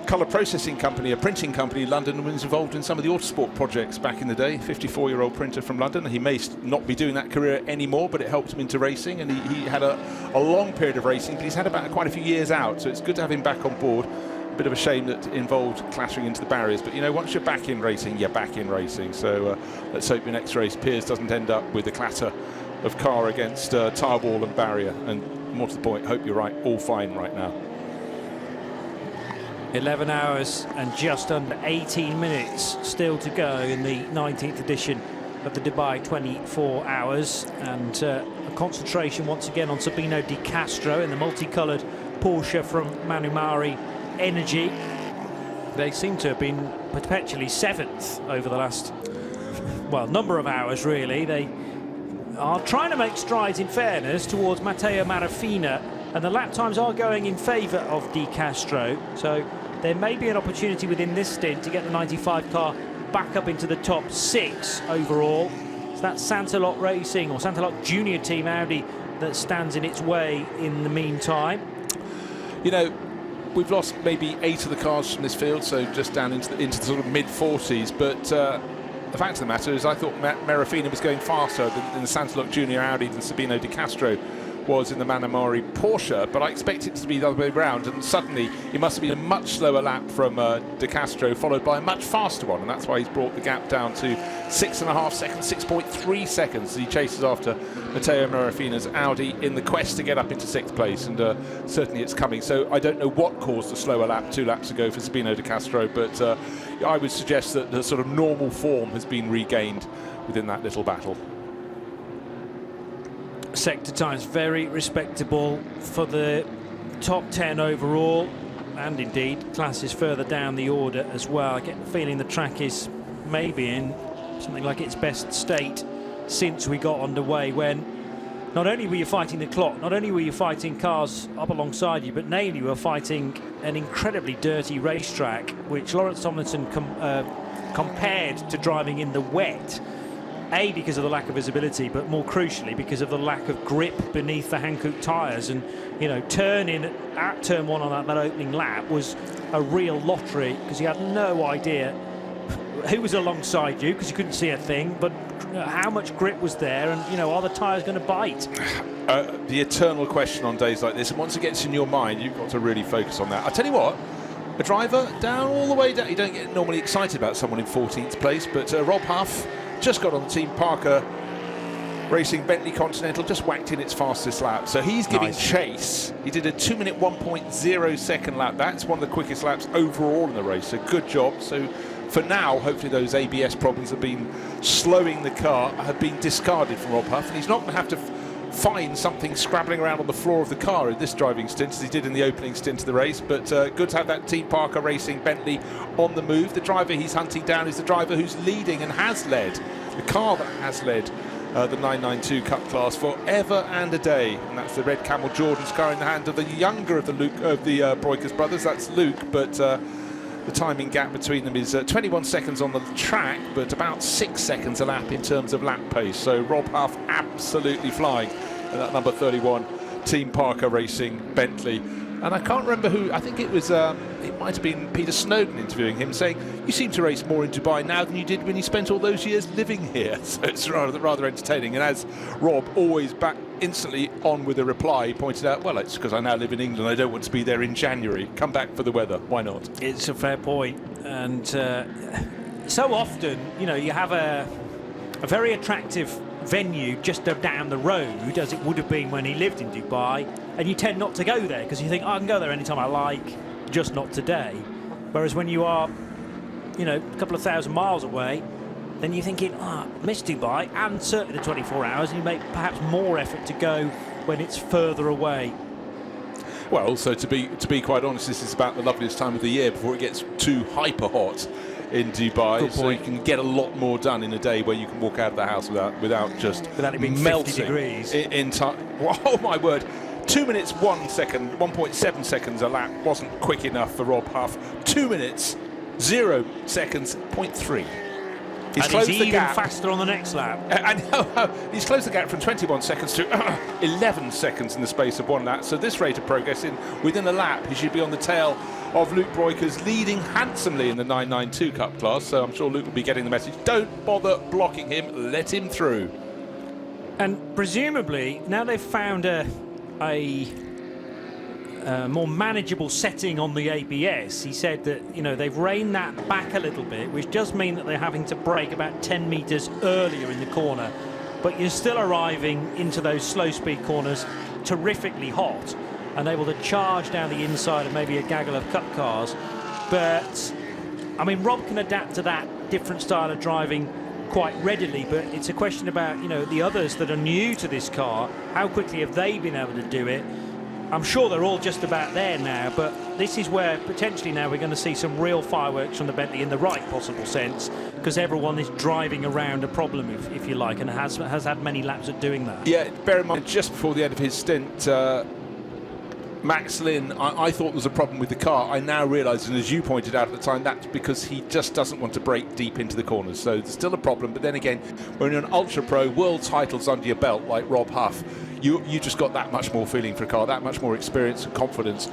colour processing company, a printing company in London, and was involved in some of the Autosport projects back in the day. 54-year-old printer from London. He may not be doing that career anymore, but it helped him into racing, and he had a long period of racing, but he's had about quite a few years out, so it's good to have him back on board. A bit of a shame that it involved clattering into the barriers, but you know, once you're back in racing, you're back in racing. So let's hope your next race, Piers doesn't end up with a clatter of car against tyre wall and barrier, and more to the point, hope you're right, all fine right now. 11 hours and just under 18 minutes still to go in the 19th edition of the Dubai 24 Hours, and a concentration once again on Sabino De Castro in the multicoloured Porsche from Manumari Energy. They seem to have been perpetually 7th over the last, well, number of hours really. They are trying to make strides, in fairness, towards Matteo Marafina, and the lap times are going in favour of De Castro, so there may be an opportunity within this stint to get the 95 car back up into the top 6 overall. So that's Santalot Racing, or Santalot Junior Team Audi, that stands in its way in the meantime. You know, we've lost maybe 8 of the cars from this field, so just down into the sort of mid-40s, but the fact of the matter is I thought Merafina was going faster in the Santalot Junior Audi than Sabino De Castro was in the Manamari Porsche, but I expect it to be the other way around, and suddenly it must have been a much slower lap from De Castro, followed by a much faster one, and that's why he's brought the gap down to 6.5 seconds, 6.3 seconds as he chases after Matteo Marafina's Audi in the quest to get up into 6th place, and certainly it's coming. So I don't know what caused the slower lap 2 laps ago for Sabino De Castro, but I would suggest that the sort of normal form has been regained within that little battle. Sector times very respectable for the top 10 overall, and indeed classes further down the order as well. I get the feeling the track is maybe in something like its best state since we got underway, when not only were you fighting the clock, not only were you fighting cars up alongside you, but namely you were fighting an incredibly dirty racetrack, which Lawrence Tomlinson compared to driving in the wet. A, because of the lack of visibility, but more crucially because of the lack of grip beneath the Hankook tyres. And, you know, turning at turn 1 on that opening lap was a real lottery, because you had no idea who was alongside you, because you couldn't see a thing, but how much grip was there, and, you know, are the tyres going to bite? The eternal question on days like this, and once it gets in your mind, you've got to really focus on that. I tell you what, a driver down all the way down, you don't get normally excited about someone in 14th place, but Rob Huff just got on the Team Parker Racing Bentley Continental, just whacked in its fastest lap. So he's giving chase. He did a 2-minute 1.0 second lap. That's one of the quickest laps overall in the race. So good job. So for now, hopefully those ABS problems have been slowing the car, have been discarded from Rob Huff, and he's not going to have to find something scrabbling around on the floor of the car in this driving stint, as he did in the opening stint of the race. But good to have that Team Parker Racing Bentley on the move. The driver he's hunting down is the driver who's leading and has led, the car that has led the 992 Cup class forever and a day, and that's the red Camel Jordan's car in the hand of the younger of the Breukers brothers. That's Luke, but the timing gap between them is 21 seconds on the track, but about 6 seconds a lap in terms of lap pace. So Rob Huff absolutely flying, and that number 31 Team Parker Racing Bentley And I can't remember who, I think it was, it might have been Peter Snowden interviewing him, saying, you seem to race more in Dubai now than you did when you spent all those years living here. So it's rather entertaining. And as Rob, always back instantly on with a reply, pointed out, well, it's because I now live in England, I don't want to be there in January. Come back for the weather, why not? It's a fair point. And so often, you know, you have a very attractive venue just down the road, as it would have been when he lived in Dubai, and you tend not to go there because you think, I can go there anytime I like, just not today. Whereas when you are, you know, a couple of thousand miles away, then you're thinking, miss Dubai, and certainly the 24 hours, and you make perhaps more effort to go when it's further away. Well, also, to be quite honest, this is about the loveliest time of the year before it gets too hyper hot in Dubai, so you can get a lot more done in a day where you can walk out of the house without it being melting 50 degrees in time. Oh my word! 2 minutes 1 second, 1.7 seconds a lap wasn't quick enough for Rob Huff. 2 minutes 0 seconds 0.3. He's even faster on the next lap. I know. He's closed the gap from 21 seconds to 11 seconds in the space of one lap. So this rate of progress, within a lap, he should be on the tail of Luke Breukers, leading handsomely in the 992 Cup class. So I'm sure Luke will be getting the message. Don't bother blocking him. Let him through. And presumably, now they've found a more manageable setting on the ABS. He said that, you know, they've reined that back a little bit, which does mean that they're having to brake about 10 metres earlier in the corner, but you're still arriving into those slow speed corners terrifically hot and able to charge down the inside of maybe a gaggle of cup cars. But I mean, Rob can adapt to that different style of driving quite readily, but it's a question about, you know, the others that are new to this car, how quickly have they been able to do it? I'm sure they're all just about there now, but this is where potentially now we're going to see some real fireworks from the Bentley in the right possible sense, because everyone is driving around a problem, if you like, and has had many laps at doing that. Yeah, bear in mind, just before the end of his stint, Max Lynn, I thought there was a problem with the car. I now realise, and as you pointed out at the time, that's because he just doesn't want to brake deep into the corners. So there's still a problem, but then again, when you're an ultra pro, world titles under your belt like Rob Huff, you just got that much more feeling for a car, that much more experience and confidence.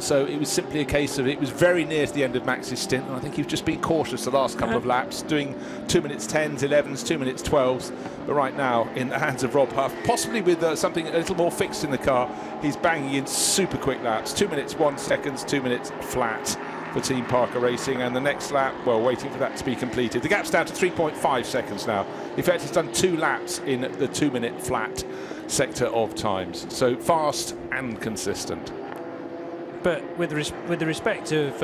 So it was simply a case of, it was very near to the end of Max's stint, and I think he was just being cautious the last couple of laps, doing 2 minutes 10s, 11s, 2 minutes 12s. But right now, in the hands of Rob Huff, possibly with something a little more fixed in the car, he's banging in super quick laps. 2 minutes 1 seconds, 2 minutes flat for Team Parker Racing, and the next lap, well, waiting for that to be completed. The gap's down to 3.5 seconds now. In fact, he's done 2 laps in the 2 minute flat sector of times, so fast and consistent. But with the respect of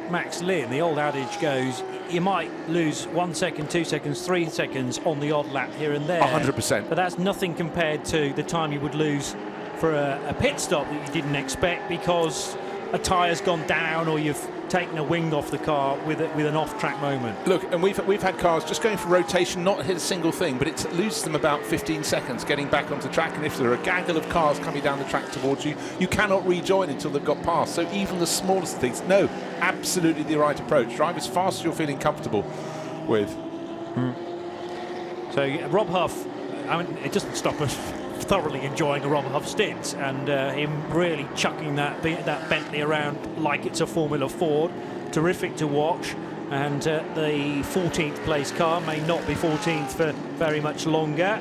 Max Lynn, the old adage goes, you might lose 1 second, 2 seconds, 3 seconds on the odd lap here and there. 100%. But that's nothing compared to the time you would lose for a pit stop that you didn't expect because a tyre's gone down or you've taken a wing off the car with an off-track moment. Look, and we've had cars just going for rotation, not hit a single thing, but it loses them about 15 seconds getting back onto track, and if there are a gaggle of cars coming down the track towards you, you cannot rejoin until they've got past. So even the smallest things, no, absolutely the right approach. Drive as fast as you're feeling comfortable with. So Rob Huff, I mean, it doesn't stop us thoroughly enjoying a Rob Huff stint, and him really chucking that Bentley around like it's a Formula Ford. Terrific to watch, and the 14th place car may not be 14th for very much longer,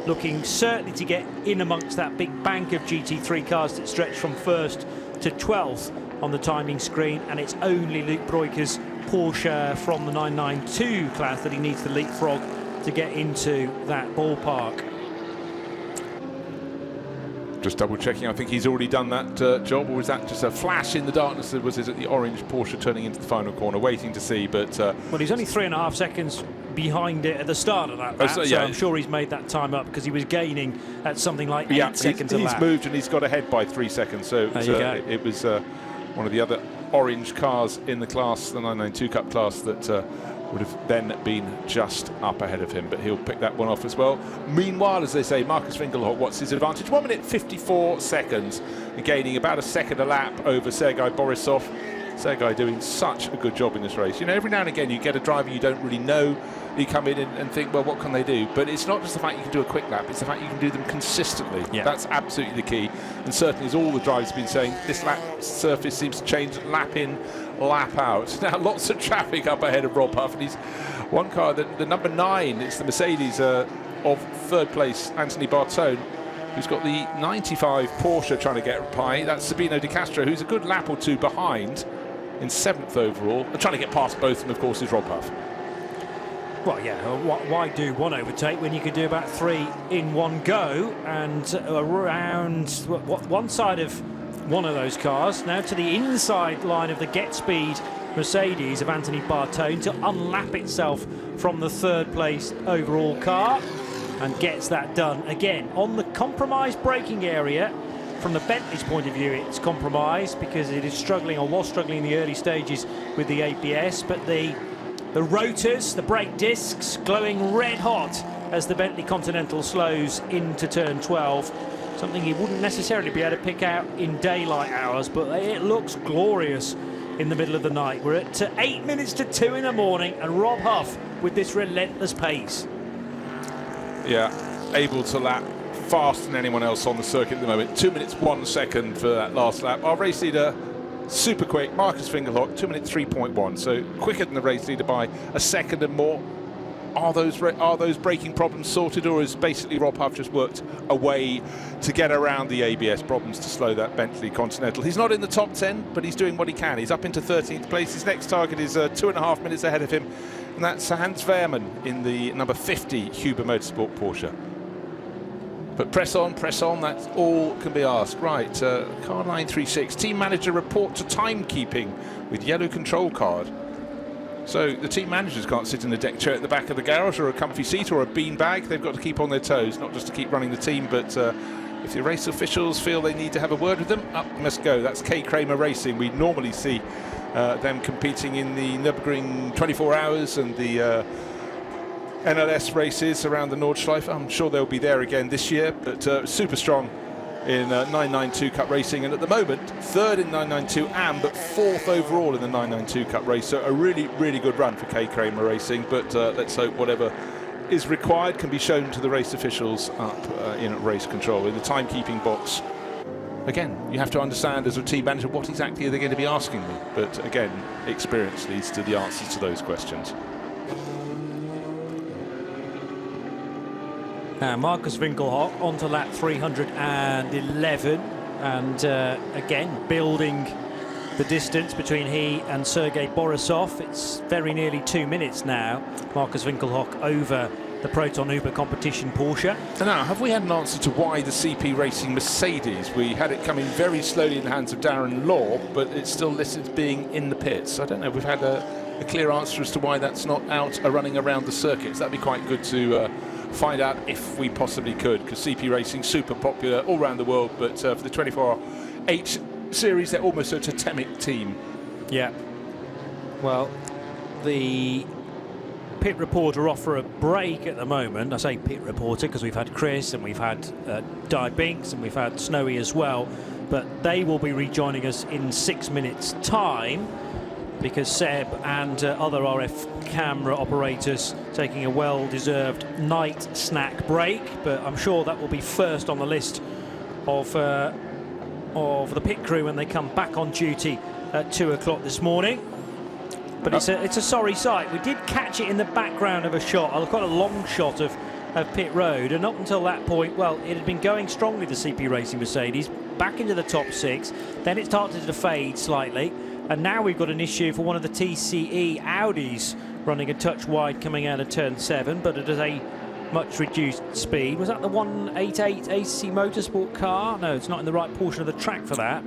looking certainly to get in amongst that big bank of GT3 cars that stretch from 1st to 12th on the timing screen, and it's only Luke Breukers' Porsche from the 992 class that he needs to leapfrog to get into that ballpark. Just double checking, I think he's already done that job, or was that just a flash in the darkness? Was it the orange Porsche turning into the final corner? Waiting to see, but well, he's only 3.5 seconds behind it at the start of that lap, so I'm sure he's made that time up because he was gaining at something like 8 seconds a lap. He's moved and he's got ahead by 3 seconds, so it was one of the other orange cars in the class, the 992 Cup class, that would have then been just up ahead of him, but he'll pick that one off as well. Meanwhile, as they say, Marcus Finkelhoff, what's his advantage? 1 minute 54 seconds, gaining about a second a lap over Sergei Borisov. Sergei doing such a good job in this race. You know, every now and again you get a driver you don't really know, you come in and think, well, what can they do? But it's not just the fact you can do a quick lap, it's the fact you can do them consistently. Yeah. That's absolutely the key. And certainly, as all the drivers have been saying, this lap surface seems to change lap in, lap out. Now, lots of traffic up ahead of Rob Huff, and he's one car, the number 9, it's the Mercedes of third place, Anthony Bartone, who's got the 95 Porsche trying to get by. That's Sabino De Castro, who's a good lap or two behind in 7th overall. And trying to get past both of them, of course, is Rob Huff. Well, yeah, why do one overtake when you could do about 3 in one go? And around one side of one of those cars, now to the inside line of the Get Speed Mercedes of Anthony Bartone to unlap itself from the 3rd place overall car, and gets that done again on the compromised braking area. From the Bentley's point of view, it's compromised because it is struggling, or was struggling in the early stages with the ABS, but the rotors, the brake discs, glowing red hot as the Bentley Continental slows into turn 12. Something you wouldn't necessarily be able to pick out in daylight hours, but it looks glorious in the middle of the night. We're at 8 minutes to 2 in the morning, and Rob Huff with this relentless pace. Yeah, able to lap faster than anyone else on the circuit at the moment. 2 minutes 1 second for that last lap. Our race leader, super quick, Marcus Fingerhock, 2 minutes 3.1, so quicker than the race leader by a second and more. Are those braking problems sorted, or has basically Rob Huff just worked a way to get around the ABS problems to slow that Bentley Continental? He's not in the top 10, but he's doing what he can. He's up into 13th place. His next target is 2.5 minutes ahead of him, and that's Hans Wehrmann in the number 50 Herberth Motorsport Porsche. But press on, that's all can be asked. Right, car 936, team manager report to timekeeping with yellow control card. So the team managers can't sit in a deck chair at the back of the garage or a comfy seat or a bean bag. They've got to keep on their toes, not just to keep running the team, but if the race officials feel they need to have a word with them, up must go. That's K. Kramer Racing. We normally see them competing in the Nürburgring 24 hours and the NLS races around the Nordschleife. I'm sure they'll be there again this year, but super strong in 992 Cup racing, and at the moment 3rd in 992 but 4th overall in the 992 Cup race. So a really, really good run for K. Kramer Racing, but let's hope whatever is required can be shown to the race officials up in race control, in the timekeeping box. Again, you have to understand as a team manager what exactly are they going to be asking me, but again, experience leads to the answers to those questions. Now Marcus Winkelhock onto lap 311, and again building the distance between he and Sergei Borisov. It's very nearly 2 minutes now. Marcus Winkelhock over the Proton Uber competition Porsche. So now, have we had an answer to why the CP Racing Mercedes? We had it coming very slowly in the hands of Darren Law, but it's still listed as being in the pits. I don't know if we've had a clear answer as to why that's not out running around the circuits. That'd be quite good to find out if we possibly could, because CP Racing super popular all around the world, but for the 24-hour H series they're almost a totemic team. Yeah, well, the pit reporter off for a break at the moment. I say pit reporter because we've had Chris and we've had Di Binks and we've had Snowy as well, but they will be rejoining us in 6 minutes time, because Seb and other RF camera operators taking a well-deserved night snack break, but I'm sure that will be first on the list of the pit crew when they come back on duty at 2 o'clock this morning. But it's a sorry sight. We did catch it in the background of a shot, quite a long shot of pit road, and up until that point, well, it had been going strongly, the CP Racing Mercedes, back into the top 6, then it started to fade slightly. And now we've got an issue for one of the TCE Audis running a touch wide coming out of turn 7, but at a much reduced speed. Was that the 188 AC Motorsport car? No, it's not in the right portion of the track for that.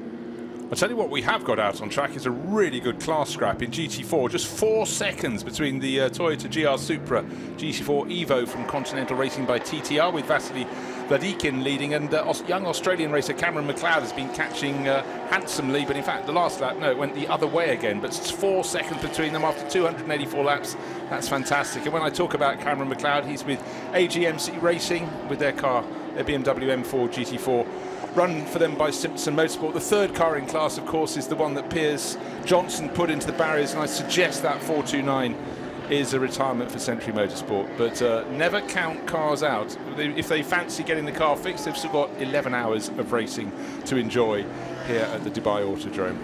I'll tell you what we have got out on track is a really good class scrap in GT4. Just 4 seconds between the Toyota GR Supra GT4 Evo from Continental Racing by TTR, with Vasily Vladikin leading, and young Australian racer Cameron McLeod has been catching handsomely, but in fact the last lap, no, it went the other way again, but it's 4 seconds between them after 284 laps. That's fantastic. And when I talk about Cameron McLeod, he's with AGMC Racing with their car, their BMW M4 GT4, run for them by Simpson Motorsport. The 3rd car in class, of course, is the one that Piers Johnson put into the barriers, and I suggest that 429 is a retirement for Century Motorsport. But never count cars out. If they fancy getting the car fixed, they've still got 11 hours of racing to enjoy here at the Dubai Autodrome.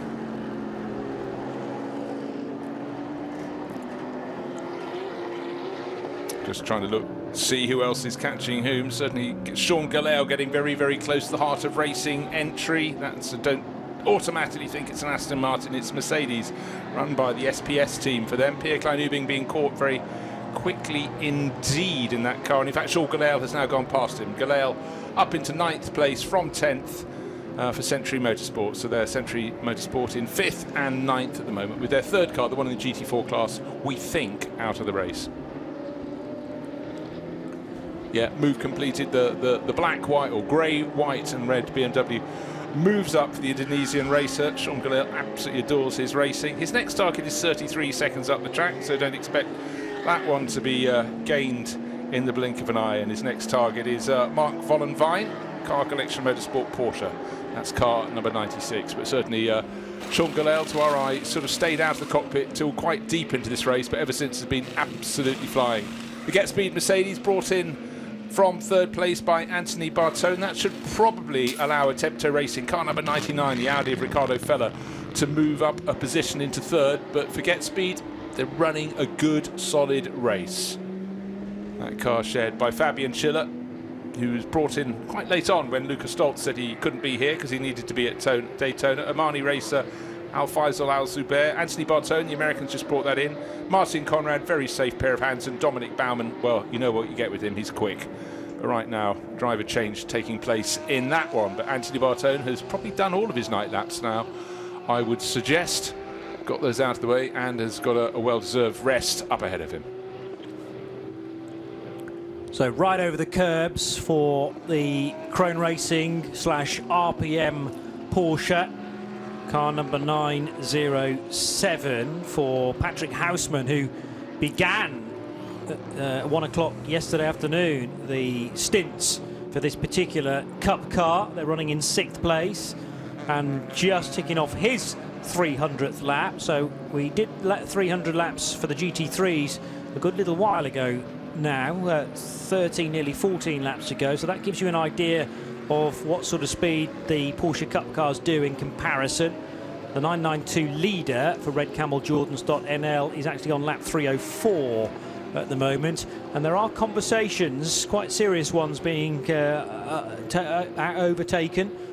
Just trying to see who else is catching whom. Certainly Sean Gallel getting very, very close to the heart of racing entry. That's don't automatically think it's an Aston Martin, it's Mercedes, run by the SPS team for them. Pierre Klein-Ubing being caught very quickly indeed in that car. And in fact, Sean Gallel has now gone past him. Gallel up into 9th place from 10th for Century Motorsport. So they're Century Motorsport in 5th and 9th at the moment, with their third car, the one in the GT4 class, we think, out of the race. Yeah, move completed. The black, white, or grey, white and red BMW moves up for the Indonesian racer. Sean Gallel absolutely adores his racing. His next target is 33 seconds up the track, so don't expect that one to be gained in the blink of an eye. And his next target is Mark Vollenvijn, Car Collection Motorsport Porsche. That's car number 96. But certainly Sean Gallel, to our eye, sort of stayed out of the cockpit till quite deep into this race, but ever since has been absolutely flying. The Get Speed Mercedes brought in from 3rd place by Anthony Bartone. That should probably allow Attempto Racing, car number 99, the Audi of Ricardo Feller, to move up a position into 3rd. But for Get Speed, they're running a good, solid race. That car shared by Fabian Schiller, who was brought in quite late on when Lucas Stoltz said he couldn't be here because he needed to be at Daytona. Omani racer Al-Faisal Al-Zubair. Anthony Bartone, the Americans just brought that in. Martin Conrad, very safe pair of hands. And Dominic Baumann, well, you know what you get with him, he's quick. But right now, driver change taking place in that one. But Anthony Bartone has probably done all of his night laps now, I would suggest. Got those out of the way and has got a well-deserved rest up ahead of him. So right over the curbs for the Krone Racing / RPM Porsche. Car number 907 for Patrick Houseman, who began at 1 o'clock yesterday afternoon the stints for this particular Cup car. They're running in 6th place and just ticking off his 300th lap. So we did 300 laps for the GT3s a good little while ago now, 13, nearly 14 laps to go. So that gives you an idea of what sort of speed the Porsche Cup cars do in comparison. The 992 leader for Red Camel Jordans.nl is actually on lap 304 at the moment, and there are conversations, quite serious ones, being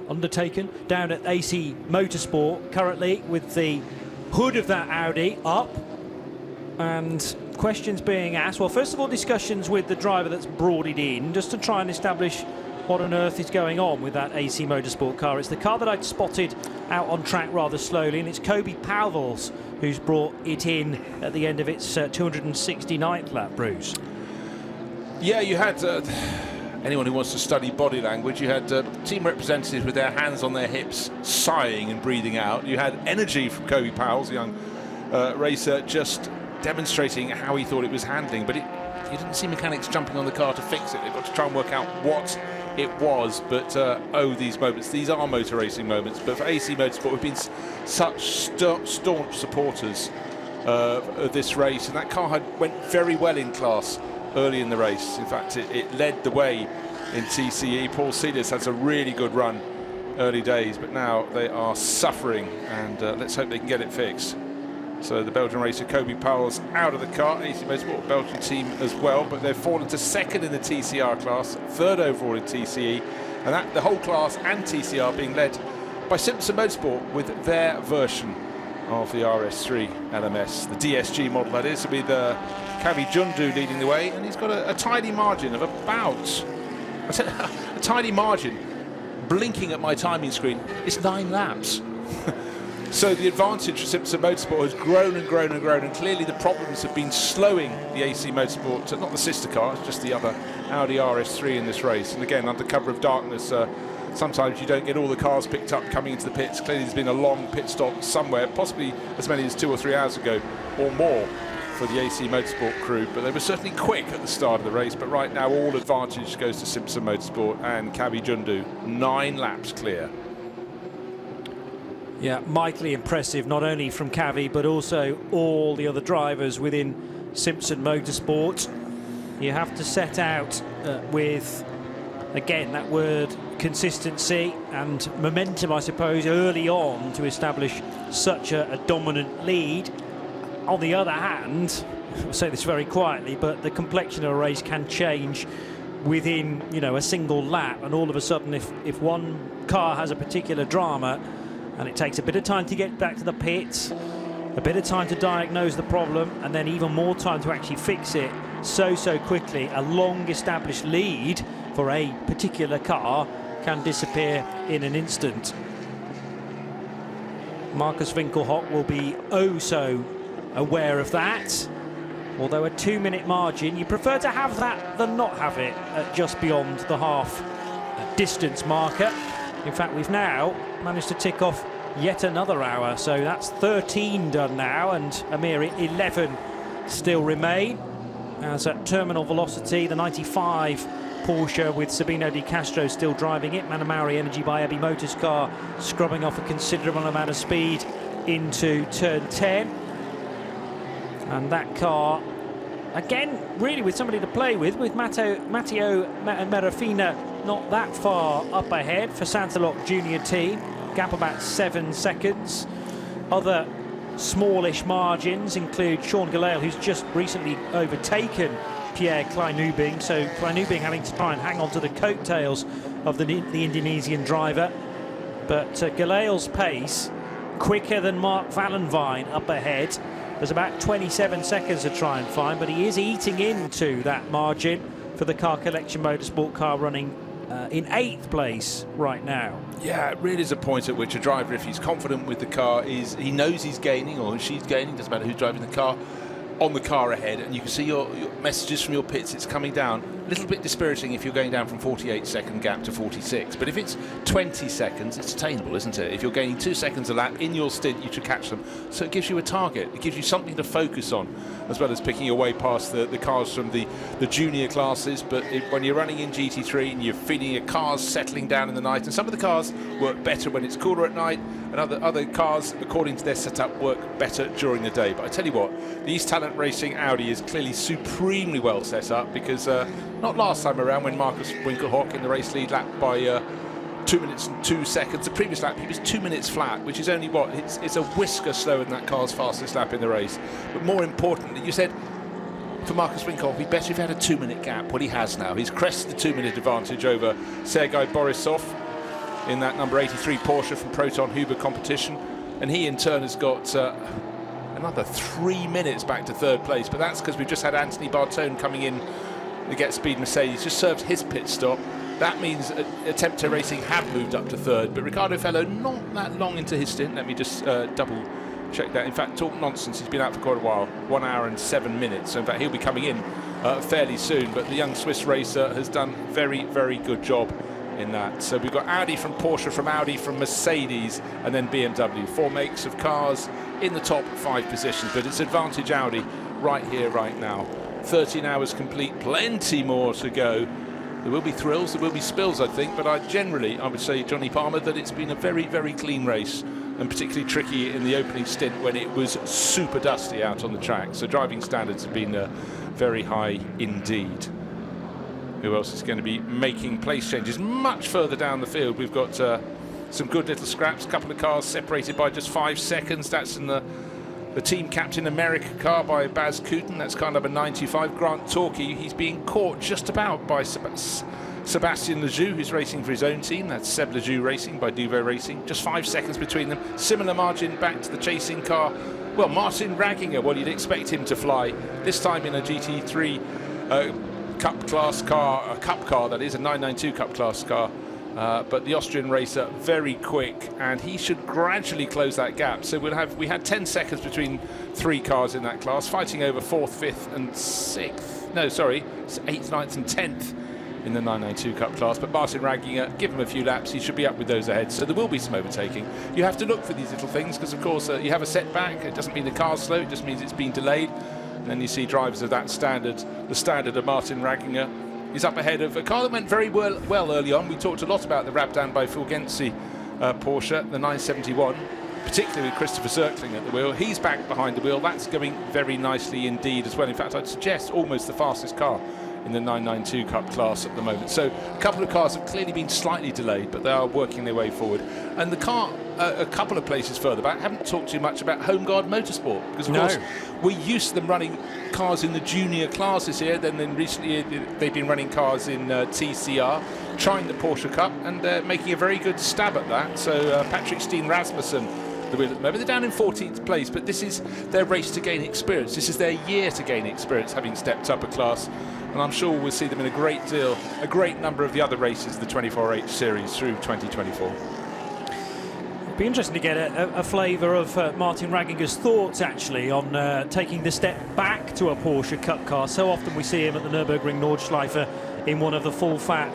undertaken down at AC Motorsport currently, with the hood of that Audi up and questions being asked. Well, first of all, discussions with the driver that's brought it in, just to try and establish what on earth is going on with that AC Motorsport car. It's the car that I'd spotted out on track rather slowly, and it's Kobe Palvels who's brought it in at the end of its 269th lap, Bruce. Yeah, you had anyone who wants to study body language, you had team representatives with their hands on their hips, sighing and breathing out. You had energy from Kobe Powell's, the young racer, just demonstrating how he thought it was handling, but you didn't see mechanics jumping on the car to fix it. They've got to try and work out what it was. But these moments, these are motor racing moments. But for AC Motorsport, we've been such staunch supporters of this race, and that car went very well in class early in the race. In fact, it led the way in TCE. Paul Seelers has a really good run early days, but now they are suffering, and let's hope they can get it fixed. So the Belgian racer Kobe Powell's out of the car. AC Motorsport, Belgian team as well, but they've fallen to 2nd in the TCR class, 3rd overall in TCE, and that the whole class and TCR being led by Simpson Motorsport with their version of the RS3 LMS, the DSG model that is, to be the Kavi Jundu leading the way, and he's got a tiny margin of about, a tiny margin, blinking at my timing screen, it's 9 laps. So the advantage for Simpson Motorsport has grown and grown and grown, and clearly the problems have been slowing the AC Motorsport, not the sister car, it's just the other Audi RS3 in this race. And again, under cover of darkness, sometimes you don't get all the cars picked up coming into the pits. Clearly there's been a long pit stop somewhere, possibly as many as 2 or 3 hours ago or more for the AC Motorsport crew, but they were certainly quick at the start of the race. But right now all advantage goes to Simpson Motorsport and Kavi Jundu, 9 laps clear. Yeah, mightily impressive, not only from Kavi, but also all the other drivers within Simpson Motorsport. You have to set out with, again, that word consistency and momentum, I suppose, early on to establish such a dominant lead. On the other hand, I'll say this very quietly, but the complexion of a race can change within, you know, a single lap, and all of a sudden if one car has a particular drama and it takes a bit of time to get back to the pits, a bit of time to diagnose the problem, and then even more time to actually fix it so quickly, a long established lead for a particular car can disappear in an instant. Markus Winkelhock will be oh so aware of that. Although a 2-minute margin, you prefer to have that than not have it at just beyond the half distance marker. In fact, we've now managed to tick off yet another hour, so that's 13 done now, and a mere 11 still remain. As at terminal velocity, the 95 Porsche with Sabino Di Castro still driving it. Manamauri Energy by Abbey Motors car scrubbing off a considerable amount of speed into turn 10. And that car, again, really with somebody to play with Matteo Merafina not that far up ahead for Santalok Junior team. Gap about 7 seconds. Other smallish margins include Sean Gelael, who's just recently overtaken Pierre Klein-Nubing, so Klein-Nubing having to try and hang on to the coattails of the Indonesian driver. But Gelael's pace quicker than Mark Vallenvine up ahead. There's about 27 seconds to try and find, but he is eating into that margin for the Car Collection Motorsport car running in 8th place right now. Yeah, it really is a point at which a driver, if he's confident with the car, he knows he's gaining or she's gaining, doesn't matter who's driving the car, on the car ahead, and you can see your messages from your pits, it's coming down. A little bit dispiriting if you're going down from 48-second gap to 46, but if it's 20 seconds, it's attainable, isn't it? If you're gaining 2 seconds a lap in your stint, you should catch them. So it gives you a target, it gives you something to focus on, as well as picking your way past the cars from the junior classes. But when you're running in GT3 and you're feeling your cars settling down in the night, and some of the cars work better when it's cooler at night, and other cars, according to their setup, work better during the day. But I tell you what, the East Talent Racing Audi is clearly supremely well set up, because not last time around when Markus Winkelhock in the race lead lap by 2 minutes and 2 seconds. The previous lap he was 2 minutes flat, which is only what, it's a whisker slower than that car's fastest lap in the race. But more importantly, you said for Markus Winkelhock, it'd be better if he had a 2-minute gap. Well, he has now. He's crested the 2-minute advantage over Sergei Borisov in that number 83 Porsche from Proton Huber competition, and he in turn has got another 3 minutes back to 3rd place. But that's because we've just had Anthony Bartone coming in to get speed Mercedes, just served his pit stop. That means Attempto Racing have moved up to 3rd, but Ricardo Fellow not that long into his stint. Let me just double check that. In fact, talk nonsense, he's been out for quite a while, 1 hour and 7 minutes. So in fact, he'll be coming in fairly soon, but the young Swiss racer has done very good job in that. So we've got Audi from Porsche, from Audi, from Mercedes, and then BMW. 4 makes of cars in the top 5 positions, but it's advantage Audi right here, right now. 13 hours complete, plenty more to go. There will be thrills, there will be spills, I think, but I would say, Johnny Palmer, that it's been a very clean race, and particularly tricky in the opening stint when it was super dusty out on the track. So driving standards have been very high indeed. Who else is going to be making place changes? Much further down the field, we've got some good little scraps. A couple of cars separated by just 5 seconds. That's in the Team Captain America car by Baz Kooten. That's car number 95. Grant Torquay, he's being caught just about by Sebastian Lejoux, who's racing for his own team. That's Seb Lejoux Racing by Duvo Racing. Just 5 seconds between them. Similar margin back to the chasing car. Well, Martin Ragginger, well, you'd expect him to fly. This time in a GT3 Cup class car, a Cup car that is, a 992 Cup class car. But the Austrian racer very quick, and he should gradually close that gap. So we had 10 seconds between 3 cars in that class, fighting over 4th, 5th and 6th. No, sorry, 8th, 9th and 10th in the 992 Cup class. But Martin Ragginger, give him a few laps, he should be up with those ahead. So there will be some overtaking. You have to look for these little things, because of course you have a setback. It doesn't mean the car's slow, it just means it's been delayed. And then you see drivers of that standard, the standard of Martin Ragginger. He's up ahead of a car that went very well early on. We talked a lot about the Rabdan by Fulgenzi Porsche, the 971. particularly with Christopher Zirkling at the wheel. He's back behind the wheel. That's going very nicely indeed as well. In fact, I'd suggest almost the fastest car in the 992 Cup class at the moment. So a couple of cars have clearly been slightly delayed, but they are working their way forward. And the car, a couple of places further back, haven't talked too much about Homeguard Motorsport, because of course we're used to them running cars in the junior classes here. Then recently they've been running cars in TCR, trying the Porsche Cup, and making a very good stab at that. So Patrick Steen Rasmussen, the wheel at the moment, they're down in 14th place, but this is their race to gain experience. This is their year to gain experience, having stepped up a class. And I'm sure we'll see them in a great number of the other races, the 24H series, through 2024. It'd be interesting to get a flavour of Martin Ragginger's thoughts, actually, on taking the step back to a Porsche Cup car. So often we see him at the Nürburgring Nordschleife in one of the full-fat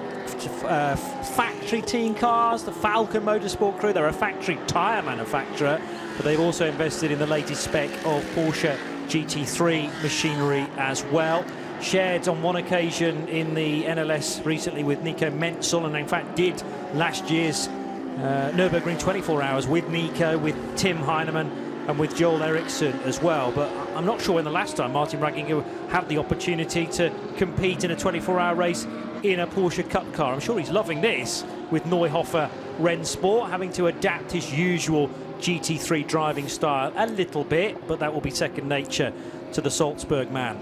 factory team cars, the Falcon Motorsport crew. They're a factory tyre manufacturer, but they've also invested in the latest spec of Porsche GT3 machinery as well. Shared on one occasion in the NLS recently with Nico Menzel, and in fact did last year's Nürburgring 24 Hours with Nico, with Tim Heinemann and with Joel Eriksson as well. But I'm not sure when the last time Martin Ragginger had the opportunity to compete in a 24-hour race in a Porsche Cup car. I'm sure he's loving this with Neuhofer Rennsport, having to adapt his usual GT3 driving style a little bit, but that will be second nature to the Salzburg man.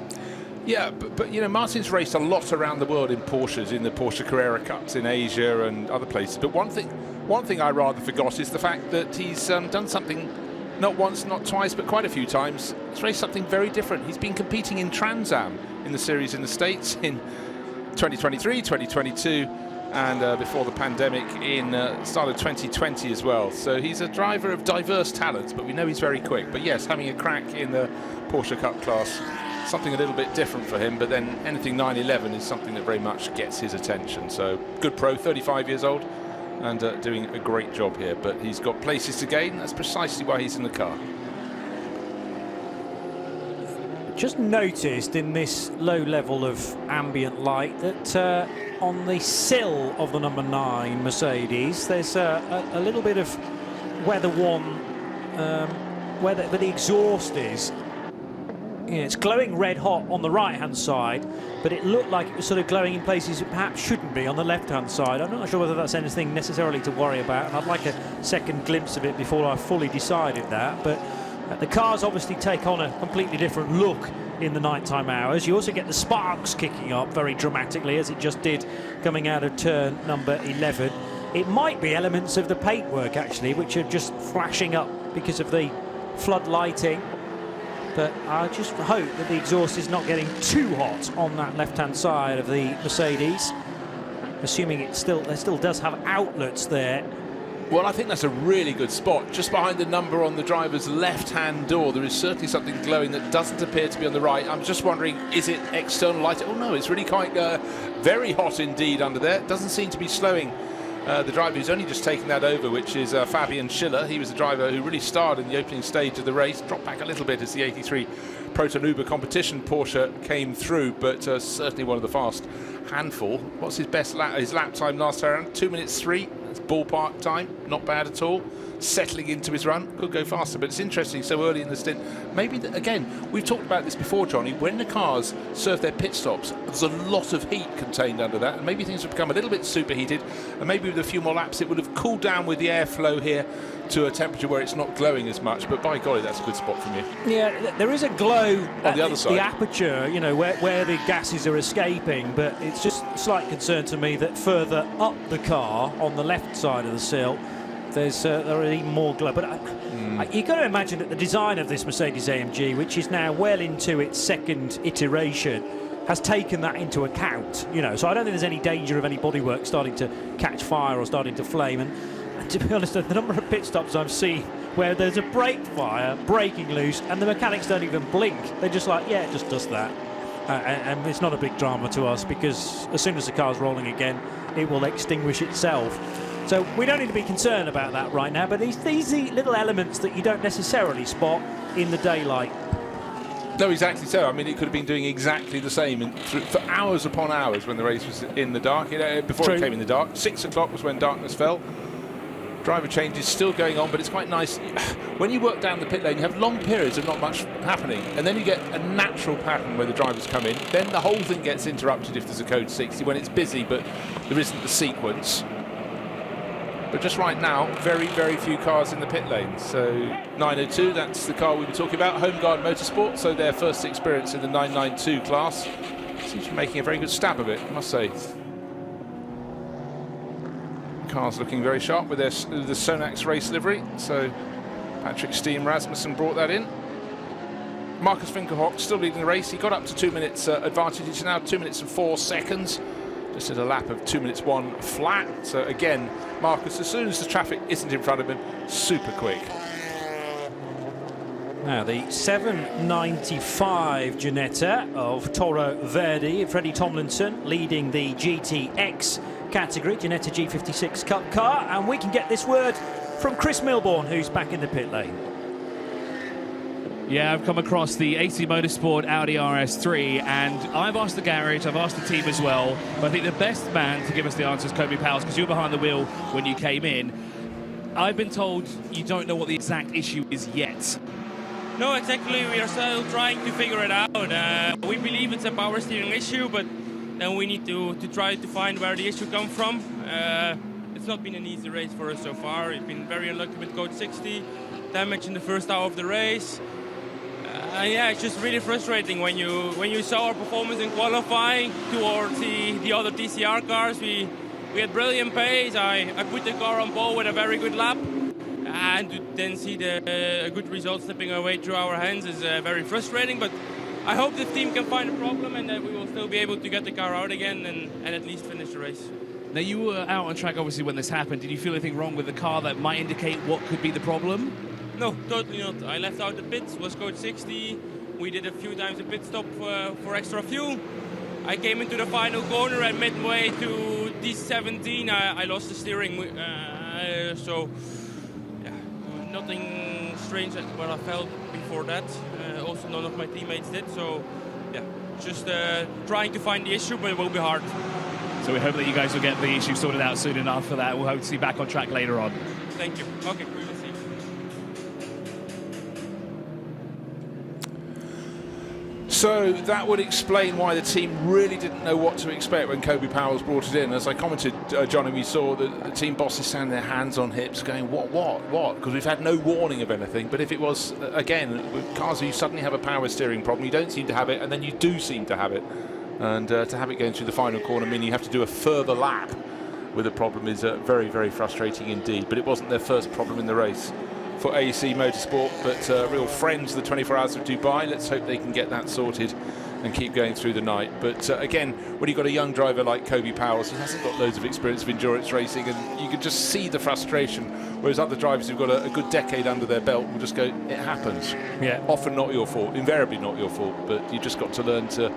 Yeah, but you know, Martin's raced a lot around the world in Porsches, in the Porsche Carrera Cups in Asia and other places. But one thing I rather forgot is the fact that he's done something not once, not twice, but quite a few times. He's raced something very different. He's been competing in Trans Am in the series in the States in 2023, 2022, and before the pandemic in start of 2020 as well. So he's a driver of diverse talents, but we know he's very quick. But yes, having a crack in the Porsche Cup class, something a little bit different for him, but then anything 911 is something that very much gets his attention. So good pro, 35 years old, and doing a great job here. But he's got places to gain. That's precisely why he's in the car. Just noticed in this low level of ambient light that on the sill of the number 9 Mercedes, there's a little bit of weather-worn where the exhaust is. Yeah, it's glowing red hot on the right-hand side, but it looked like it was sort of glowing in places it perhaps shouldn't be on the left-hand side. I'm not sure whether that's anything necessarily to worry about, and I'd like a second glimpse of it before I fully decided that. But the cars obviously take on a completely different look in the nighttime hours. You also get the sparks kicking up very dramatically, as it just did coming out of turn number 11. It might be elements of the paintwork, actually, which are just flashing up because of the flood lighting. But I just hope that the exhaust is not getting too hot on that left-hand side of the Mercedes, assuming there still does have outlets there. Well, I think that's a really good spot. Just behind the number on the driver's left-hand door, there is certainly something glowing that doesn't appear to be on the right. I'm just wondering, is it external light? Oh, no, it's really quite very hot indeed under there. It doesn't seem to be slowing. The driver who's only just taken that over, which is Fabian Schiller. He was the driver who really starred in the opening stage of the race, dropped back a little bit as the 83 Proton Uber competition Porsche came through, but certainly one of the fast handful. What's his best his lap time last round? 2 minutes 3. That's ballpark time, not bad at all. Settling into his run, could go faster, but it's interesting so early in the stint. Maybe, again, we've talked about this before, Johnny, when the cars serve their pit stops, there's a lot of heat contained under that, and maybe things have become a little bit superheated, and maybe with a few more laps it would have cooled down with the airflow here to a temperature where it's not glowing as much, but by golly, that's a good spot from you. Yeah, there is a glow on the other side. The aperture, you know, where the gases are escaping, but it's just a slight concern to me that further up the car, on the left side of the sill, there are even more glow. But you've got to imagine that the design of this Mercedes-AMG, which is now well into its second iteration, has taken that into account. You know, so I don't think there's any danger of any bodywork starting to catch fire or starting to flame. And to be honest, the number of pit stops I've seen where there's a brake fire breaking loose and the mechanics don't even blink. They're just like, yeah, it just does that. And it's not a big drama to us, because as soon as the car's rolling again, it will extinguish itself. So we don't need to be concerned about that right now, but these little elements that you don't necessarily spot in the daylight. No, exactly so. I mean, it could have been doing exactly the same for hours upon hours when the race was in the dark. You know, before it came in the dark. 6 o'clock was when darkness fell. Driver change is still going on, but it's quite nice. When you work down the pit lane, you have long periods of not much happening, and then you get a natural pattern where the drivers come in. Then the whole thing gets interrupted if there's a code 60, when it's busy, but there isn't the sequence. But just right now, very, very few cars in the pit lane. So 902, that's the car we were talking about, Herberth Motorsport, so their first experience in the 992 class. Seems to be making a very good stab of it, I must say. Cars looking very sharp with the Sonax race livery. So Patrick Steen Rasmussen brought that in. Marcus Vinkerhoek still leading the race. He got up to 2 minutes advantage. It's now 2 minutes and 4 seconds. Just at a lap of 2 minutes 1 flat. So again, Marcus, as soon as the traffic isn't in front of him, super quick. Now the 795 Ginetta of Toro Verde, Freddie Tomlinson leading the GTX category, Ginetta G56 Cup car, and we can get this word from Chris Milbourne, who's back in the pit lane. Yeah, I've come across the AC Motorsport Audi RS3, and I've asked the garage, I've asked the team as well, but I think the best man to give us the answer is Kobe Powers, because you were behind the wheel when you came in. I've been told you don't know what the exact issue is yet. No, exactly. We are still trying to figure it out. We believe it's a power steering issue, but then we need to try to find where the issue comes from. It's not been an easy race for us so far. We've been very unlucky with code 60, damage in the first hour of the race. Yeah, it's just really frustrating when you saw our performance in qualifying towards the other TCR cars. We had brilliant pace. I put the car on pole with a very good lap, and to then see the good result slipping away through our hands is very frustrating. But I hope the team can find a problem and that we will still be able to get the car out again and at least finish the race. Now, you were out on track obviously when this happened. Did you feel anything wrong with the car that might indicate what could be the problem? No, totally not. I left out the pits, was code 60. We did a few times a pit stop for extra fuel. I came into the final corner and midway to D17 I lost the steering. So, yeah, nothing strange what I felt before that. Also, none of my teammates did. So, yeah, just trying to find the issue, but it will be hard. So we hope that you guys will get the issue sorted out soon enough for that. We'll hope to see you back on track later on. Thank you. Okay, we will see. So that would explain why the team really didn't know what to expect when Kobe Powers brought it in. As I commented, Johnny, we saw the team bosses standing their hands on hips going, what? Because we've had no warning of anything. But if it was, again, with cars you suddenly have a power steering problem, you don't seem to have it, and then you do seem to have it. And to have it going through the final corner, meaning you have to do a further lap with a problem is very, very frustrating indeed. But it wasn't their first problem in the race for AC Motorsport, but real friends of the 24 Hours of Dubai. Let's hope they can get that sorted and keep going through the night. But again, when you've got a young driver like Kobe Powers, he hasn't got loads of experience of endurance racing, and you can just see the frustration, whereas other drivers who've got a good decade under their belt will just go, it happens. Yeah. Often not your fault, invariably not your fault, but you just got to learn to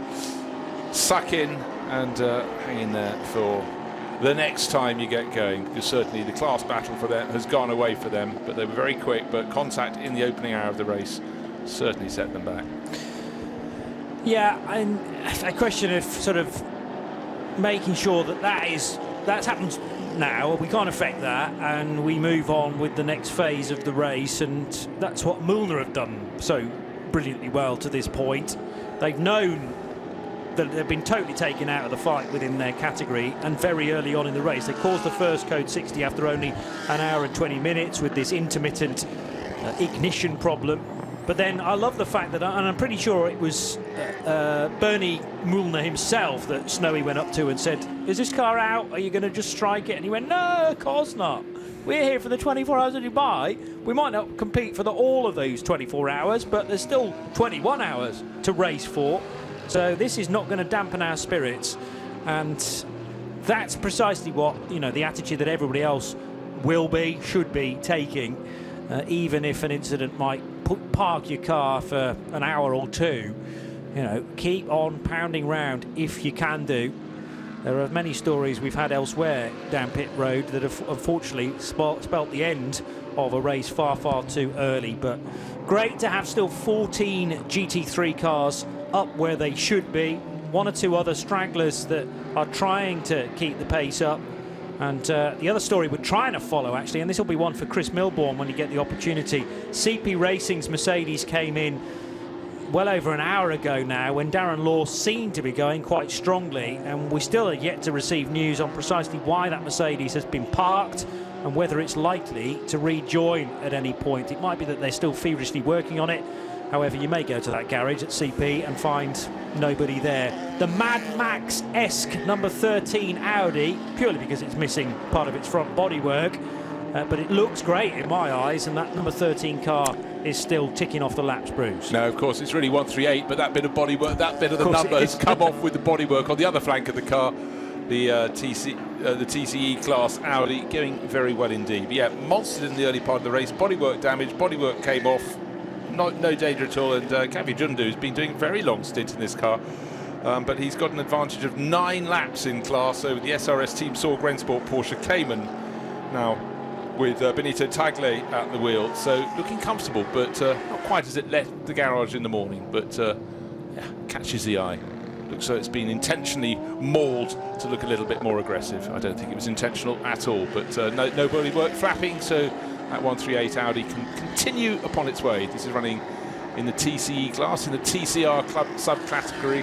suck in and hang in there for the next time you get going, because certainly the class battle for them has gone away for them, but they were very quick, but contact in the opening hour of the race certainly set them back. Yeah, and a question of sort of making sure that's happened now, we can't affect that, and we move on with the next phase of the race, and that's what Mühlner have done so brilliantly well to this point. They've known that they've been totally taken out of the fight within their category, and very early on in the race they caused the first code 60 after only an hour and 20 minutes with this intermittent ignition problem. But then I love the fact that, and I'm pretty sure it was Bernie Mühlner himself that Snowy went up to and said, is this car out? Are you going to just strike it? And he went, no, of course not. We're here for the 24 Hours of Dubai. We might not compete for all of those 24 hours, but there's still 21 hours to race for. So this is not going to dampen our spirits, and that's precisely what, you know, the attitude that everybody else should be taking, even if an incident might park your car for an hour or two. You know, keep on pounding round if you can do. There are many stories we've had elsewhere down pit road that have unfortunately spelt the end of a race far, far too early. But great to have still 14 GT3 cars up where they should be. One or two other stragglers that are trying to keep the pace up. And the other story we're trying to follow, actually, and this will be one for Chris Milbourne when you get the opportunity. CP Racing's Mercedes came in well over an hour ago now, when Darren Law seemed to be going quite strongly, and we still are yet to receive news on precisely why that Mercedes has been parked and whether it's likely to rejoin at any point. It might be that they're still feverishly working on it. However, you may go to that garage at CP and find nobody there. The Mad Max-esque number 13 Audi, purely because it's missing part of its front bodywork, but it looks great in my eyes, and that number 13 car is still ticking off the laps, Bruce. No, of course, it's really 138, but that bit of bodywork, that bit of the number has come off with the bodywork on the other flank of the car. The TCE class Audi going very well indeed. But yeah, monstered in the early part of the race. Bodywork damage, bodywork came off. No danger at all, and Kavi Jundu has been doing a very long stint in this car, but he's got an advantage of 9 laps in class over the SRS Team Sorg Rennsport Porsche Cayman, now with Benito Tagle at the wheel, so looking comfortable, but not quite as it left the garage in the morning, but yeah, catches the eye. Looks like it's been intentionally mauled to look a little bit more aggressive. I don't think it was intentional at all, but no bodywork flapping, so that 138 Audi can continue upon its way. This is running in the TCE class, in the TCR club subcategory.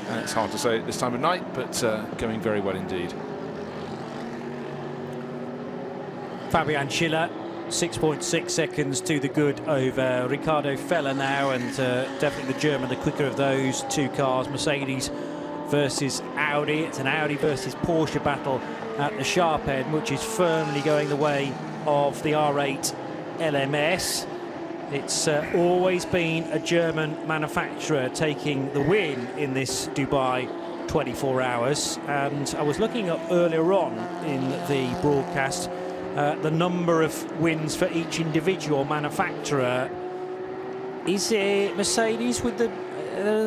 And it's hard to say at this time of night, but going very well indeed. Fabian Schiller, 6.6 seconds to the good over Ricardo Feller now, and definitely the German, the quicker of those two cars. Mercedes versus Audi. It's an Audi versus Porsche battle at the sharp end, which is firmly going the way of the R8 LMS. It's always been a German manufacturer taking the win in this Dubai 24 hours. And I was looking up earlier on in the broadcast the number of wins for each individual manufacturer. Is it Mercedes with the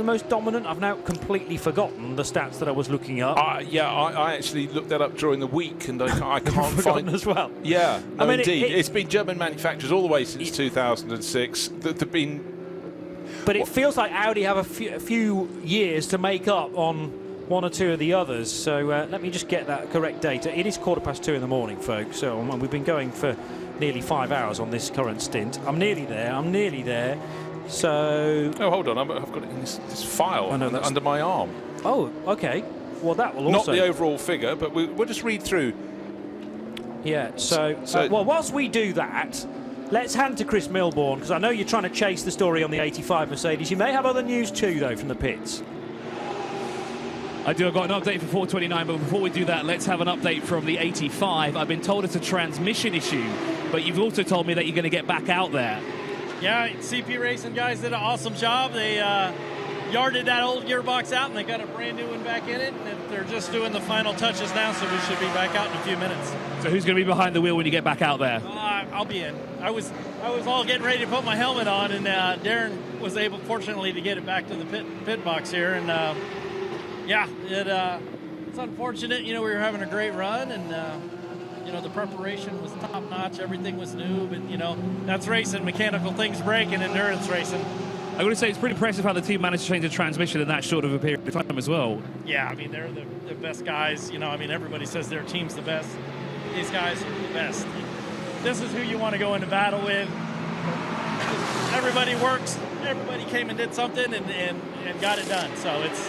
most dominant? I've now completely forgotten the stats that I was looking up. Yeah, I actually looked that up during the week, and I can't find as well. Yeah, no, I mean, indeed, it's been German manufacturers all the way since 2006 that have been. But it feels like Audi have a few years to make up on one or two of the others. So let me just get that correct data. It is 2:15 in the morning, folks. So we've been going for nearly 5 hours on this current stint. I'm nearly there. So... Oh, hold on. I've got it in this file under my arm. Oh, OK. Well, that will also... Not the overall figure, but we'll just read through. Yeah, so well, whilst we do that, let's hand to Chris Milbourne, because I know you're trying to chase the story on the 85 Mercedes. You may have other news too, though, from the pits. I do. I've got an update for 429, but before we do that, let's have an update from the 85. I've been told it's a transmission issue, but you've also told me that you're going to get back out there. Yeah, CP Racing guys did an awesome job. They yarded that old gearbox out, and they got a brand new one back in it. And they're just doing the final touches now, so we should be back out in a few minutes. So who's going to be behind the wheel when you get back out there? I'll be in. I was all getting ready to put my helmet on, and Darren was able, fortunately, to get it back to the pit box here. And yeah, it's unfortunate. You know, we were having a great run, and you know, the preparation was top notch. Everything was new, but you know, that's racing. Mechanical things break in endurance racing. I would say it's pretty impressive how the team managed to change the transmission in that short of a period of time as well. Yeah, I mean, they're the best guys. You know, I mean, everybody says their team's the best. These guys are the best. This is who you want to go into battle with. Everybody works. Everybody came and did something and got it done. So it's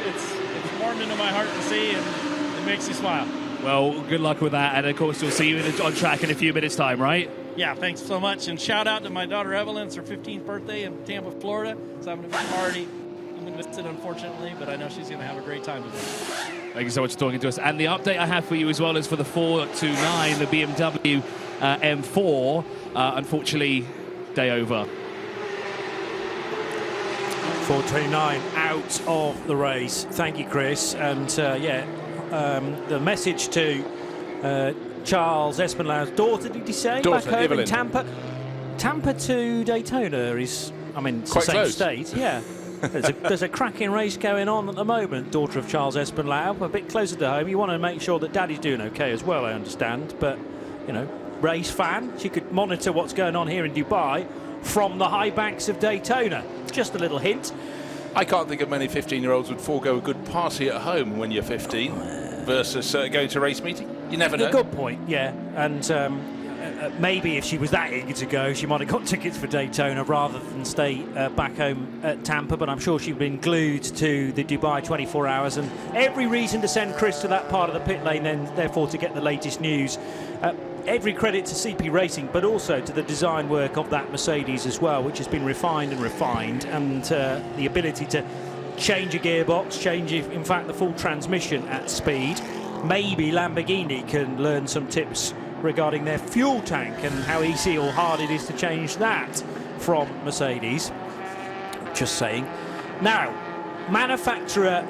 warmed into my heart to see, and it makes you smile. Well, good luck with that, and of course we'll see you on track in a few minutes' time, right? Yeah, thanks so much, and shout out to my daughter Evelyn. It's her 15th birthday in Tampa, Florida. It's having a big party. I'm going to miss it, unfortunately, but I know she's going to have a great time with it. Thank you so much for talking to us. And the update I have for you as well is for the 429, the BMW M4. Unfortunately, day over. 429 out of the race. Thank you, Chris. And the message to Charles Espinlau's daughter, did you say? Daughter, back home Evelyn. in Tampa. Tampa to Daytona is, I mean, it's quite the same close. state. Yeah. There's a cracking race going on at the moment. Daughter of Charles Espinlau, a bit closer to home. You want to make sure that Daddy's doing okay as well, I understand. But, you know, race fan, she could monitor what's going on here in Dubai from the high banks of Daytona. Just a little hint. I can't think of many 15-year-olds would forego a good party at home when you're 15 versus going to a race meeting. You never know. A good point, yeah. And maybe if she was that eager to go, she might have got tickets for Daytona rather than stay back home at Tampa, but I'm sure she'd been glued to the Dubai 24 hours, and every reason to send Chris to that part of the pit lane then, therefore, to get the latest news. Every credit to CP Racing, but also to the design work of that Mercedes as well, which has been refined, and the ability to change a gearbox, change, in fact, the full transmission at speed. Maybe Lamborghini can learn some tips regarding their fuel tank and how easy or hard it is to change that from Mercedes. Just saying. Now, manufacturer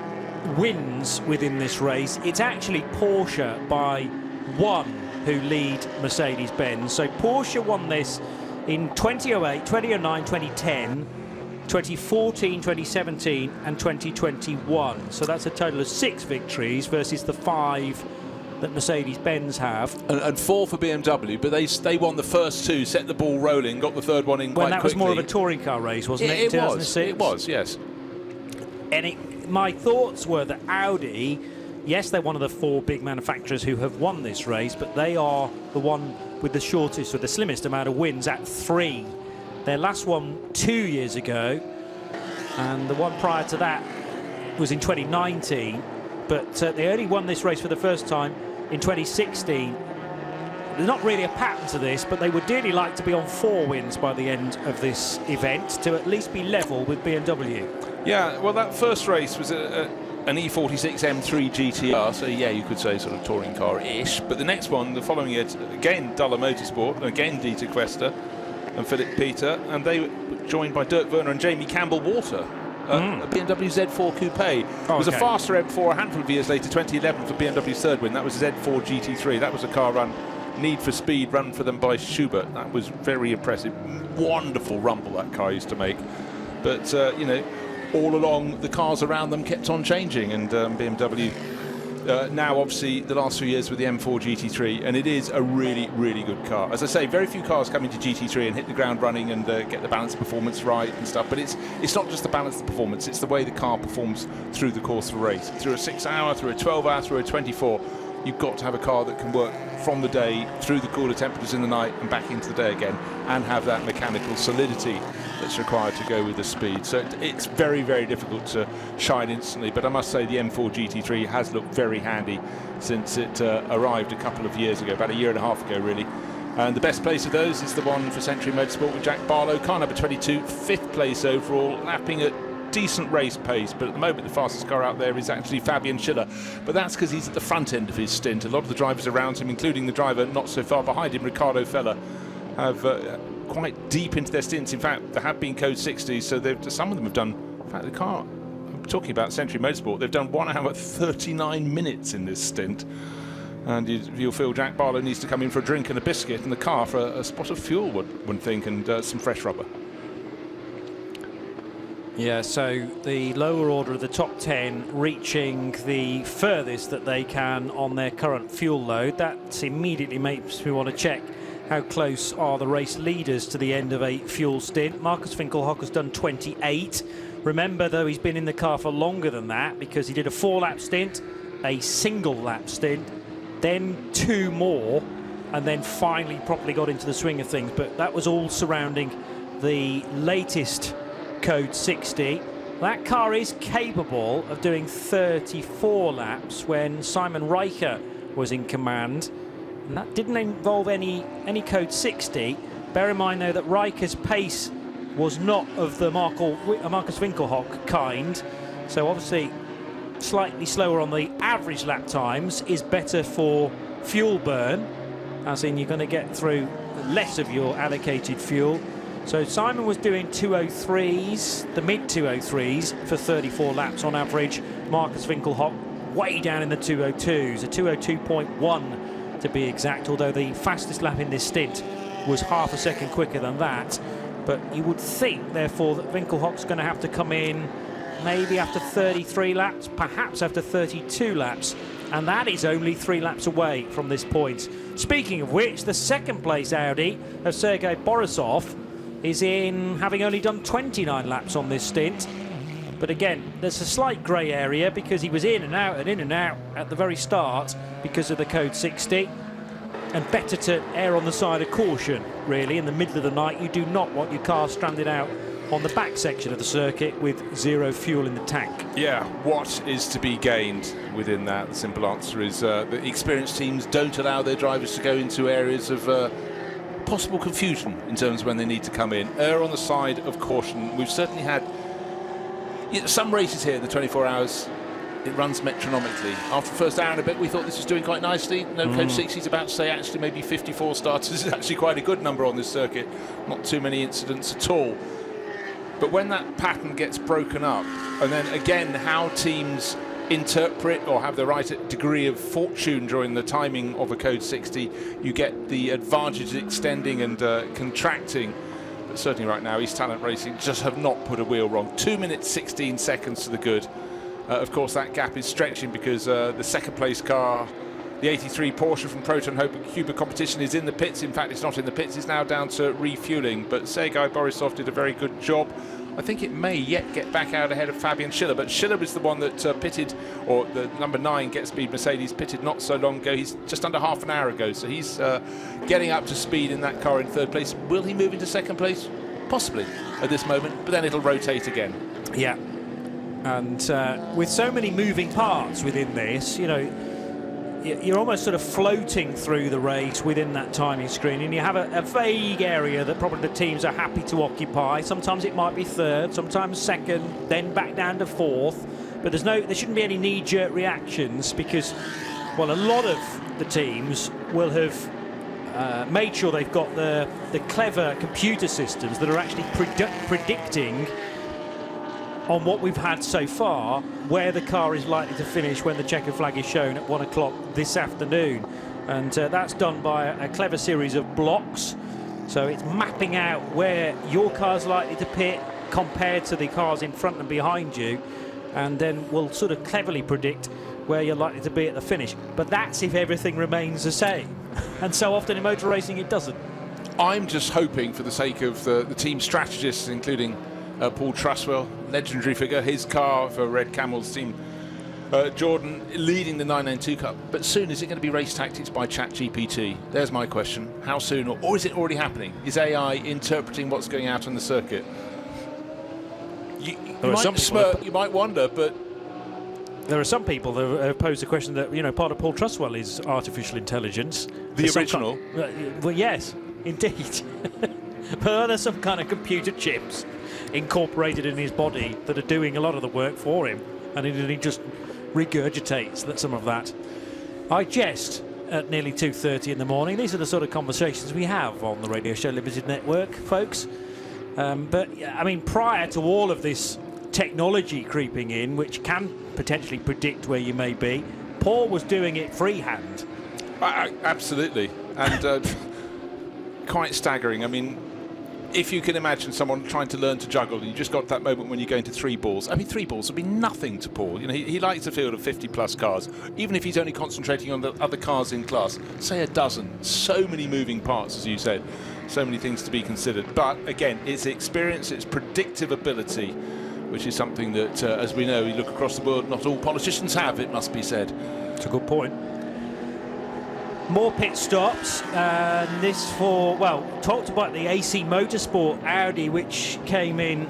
wins within this race. It's actually Porsche by one who lead Mercedes-Benz. So Porsche won this in 2008, 2009, 2010, 2014, 2017 and 2021. So that's a total of 6 victories versus the 5 that Mercedes-Benz have. And 4 for BMW, but they won the first 2, set the ball rolling, got the third one in quite quickly. When that was more of a touring car race, wasn't it? It was, yes. And my thoughts were that Audi, yes, they're one of the 4 big manufacturers who have won this race, but they are the one with the shortest or the slimmest amount of wins at 3. Their last one 2 years ago, and the one prior to that was in 2019, but they only won this race for the first time in 2016. There's not really a pattern to this, but they would dearly like to be on 4 wins by the end of this event to at least be level with BMW. Yeah, well, that first race was an E46 M3 GTR, so yeah, you could say sort of touring car-ish. But the next one, the following year, again, Duller Motorsport, again Dieter Quester and Philip Peter, and they were joined by Dirk Werner and Jamie Campbell-Walter. A BMW Z4 Coupe. It was a faster M4 a handful of years later, 2011, for BMW's third win. That was Z4 GT3. That was a car run, Need for Speed, run for them by Schubert. That was very impressive. Wonderful rumble that car used to make. But, you know, all along, the cars around them kept on changing, and BMW now, obviously, the last few years with the M4 GT3, and it is a really, really good car. As I say, very few cars come into GT3 and hit the ground running and get the balance of performance right and stuff, but it's not just the balance of performance, it's the way the car performs through the course of a race. Through a 6-hour, through a 12-hour, through a 24, you've got to have a car that can work from the day through the cooler temperatures in the night and back into the day again, and have that mechanical solidity that's required to go with the speed. So it's very, very difficult to shine instantly, but I must say the M4 GT3 has looked very handy since it arrived a couple of years ago, about a year and a half ago really. And the best place of those is the one for Century Motorsport with Jack Barlow, car number 22, 5th place overall, lapping at decent race pace, but at the moment the fastest car out there is actually Fabian Schiller, but that's because he's at the front end of his stint. A lot of the drivers around him, including the driver not so far behind him, Ricardo Feller, have quite deep into their stints. In fact, there have been code 60s, so some of them have done, in fact, the car, I'm talking about Century Motorsport, they've done 1 hour 39 minutes in this stint. And you'll feel Jack Barlow needs to come in for a drink and a biscuit, and the car for a spot of fuel, one think, and some fresh rubber. Yeah, so the lower order of the top 10 reaching the furthest that they can on their current fuel load. That immediately makes me want to check how close are the race leaders to the end of a fuel stint. Marcus Winkelhock has done 28. Remember, though, he's been in the car for longer than that because he did a 4-lap stint, a single lap stint, then 2 more, and then finally properly got into the swing of things. But that was all surrounding the latest code 60. That car is capable of doing 34 laps when Simon Riker was in command, and that didn't involve any code 60. Bear in mind though that Riker's pace was not of the Marcus Winkelhock kind, so obviously slightly slower on the average lap times is better for fuel burn, as in you're going to get through less of your allocated fuel. So Simon was doing 203s, the mid 203s for 34 laps on average. Marcus Winkelhock way down in the 202s, a 202.1 to be exact, although the fastest lap in this stint was half a second quicker than that. But you would think, therefore, that Winkelhock's going to have to come in maybe after 33 laps, perhaps after 32 laps, and that is only 3 laps away from this point. Speaking of which, the second place Audi of Sergei Borisov is in, having only done 29 laps on this stint. But again, there's a slight grey area because he was in and out and in and out at the very start because of the code 60. And better to err on the side of caution, really. In the middle of the night, you do not want your car stranded out on the back section of the circuit with 0 fuel in the tank. Yeah, what is to be gained within that? The simple answer is that experienced teams don't allow their drivers to go into areas of possible confusion in terms of when they need to come in. Err on the side of caution. We've certainly had some races here in the 24 hours. It runs metronomically. After the first hour and a bit, we thought this was doing quite nicely. No code 60 is about to say actually maybe 54 starters is actually quite a good number on this circuit. Not too many incidents at all. But when that pattern gets broken up, and then again how teams interpret or have the right degree of fortune during the timing of a code 60, you get the advantage extending and contracting. But certainly right now, East Talent Racing just have not put a wheel wrong. 2 minutes 16 seconds to the good. Of course, that gap is stretching because the second place car, the 83 Porsche from Proton Huber Competition, is in the pits. In fact, it's not in the pits. It's now down to refueling. But Sergei Borisov did a very good job. I think it may yet get back out ahead of Fabian Schiller. But Schiller is the one that pitted, or the number 9 Get Speed Mercedes pitted not so long ago. He's just under half an hour ago. So he's getting up to speed in that car in third place. Will he move into second place? Possibly at this moment. But then it'll rotate again. Yeah. And with so many moving parts within this, you know, you're almost sort of floating through the race within that timing screen, and you have a vague area that probably the teams are happy to occupy. Sometimes it might be third, sometimes second, then back down to fourth. But there shouldn't be any knee-jerk reactions because, well, a lot of the teams will have made sure they've got the clever computer systems that are actually predicting on what we've had so far, where the car is likely to finish when the checker flag is shown at 1 o'clock this afternoon. And that's done by a clever series of blocks. So it's mapping out where your car's likely to pit compared to the cars in front and behind you. And then we'll sort of cleverly predict where you're likely to be at the finish. But that's if everything remains the same. And so often in motor racing, it doesn't. I'm just hoping, for the sake of the team strategists, including Paul Truswell, legendary figure, his car for Red Camel's team, Jordan leading the 992 Cup. But soon, is it going to be race tactics by ChatGPT? There's my question. How soon, or is it already happening? Is AI interpreting what's going out on the circuit? You might smirk, you might wonder, but there are some people that have posed the question that, you know, part of Paul Truswell is artificial intelligence. The original? Well, yes, indeed. But are there some kind of computer chips incorporated in his body that are doing a lot of the work for him, and he just regurgitates some of that? I jest at nearly 2:30 in the morning. These are the sort of conversations we have on the Radio Show Limited Network, folks. But I mean, prior to all of this technology creeping in, which can potentially predict where you may be, Paul was doing it freehand. Absolutely, and quite staggering. I mean, if you can imagine someone trying to learn to juggle, and you just got that moment when you go into 3 balls. I mean, 3 balls would be nothing to Paul. You know, he likes a field of 50-plus cars, even if he's only concentrating on the other cars in class. Say a dozen. So many moving parts, as you said. So many things to be considered. But again, it's experience, it's predictive ability, which is something that, as we know, we look across the world, not all politicians have, it must be said. It's a good point. More pit stops, and this for, well, talked about the AC Motorsport Audi, which came in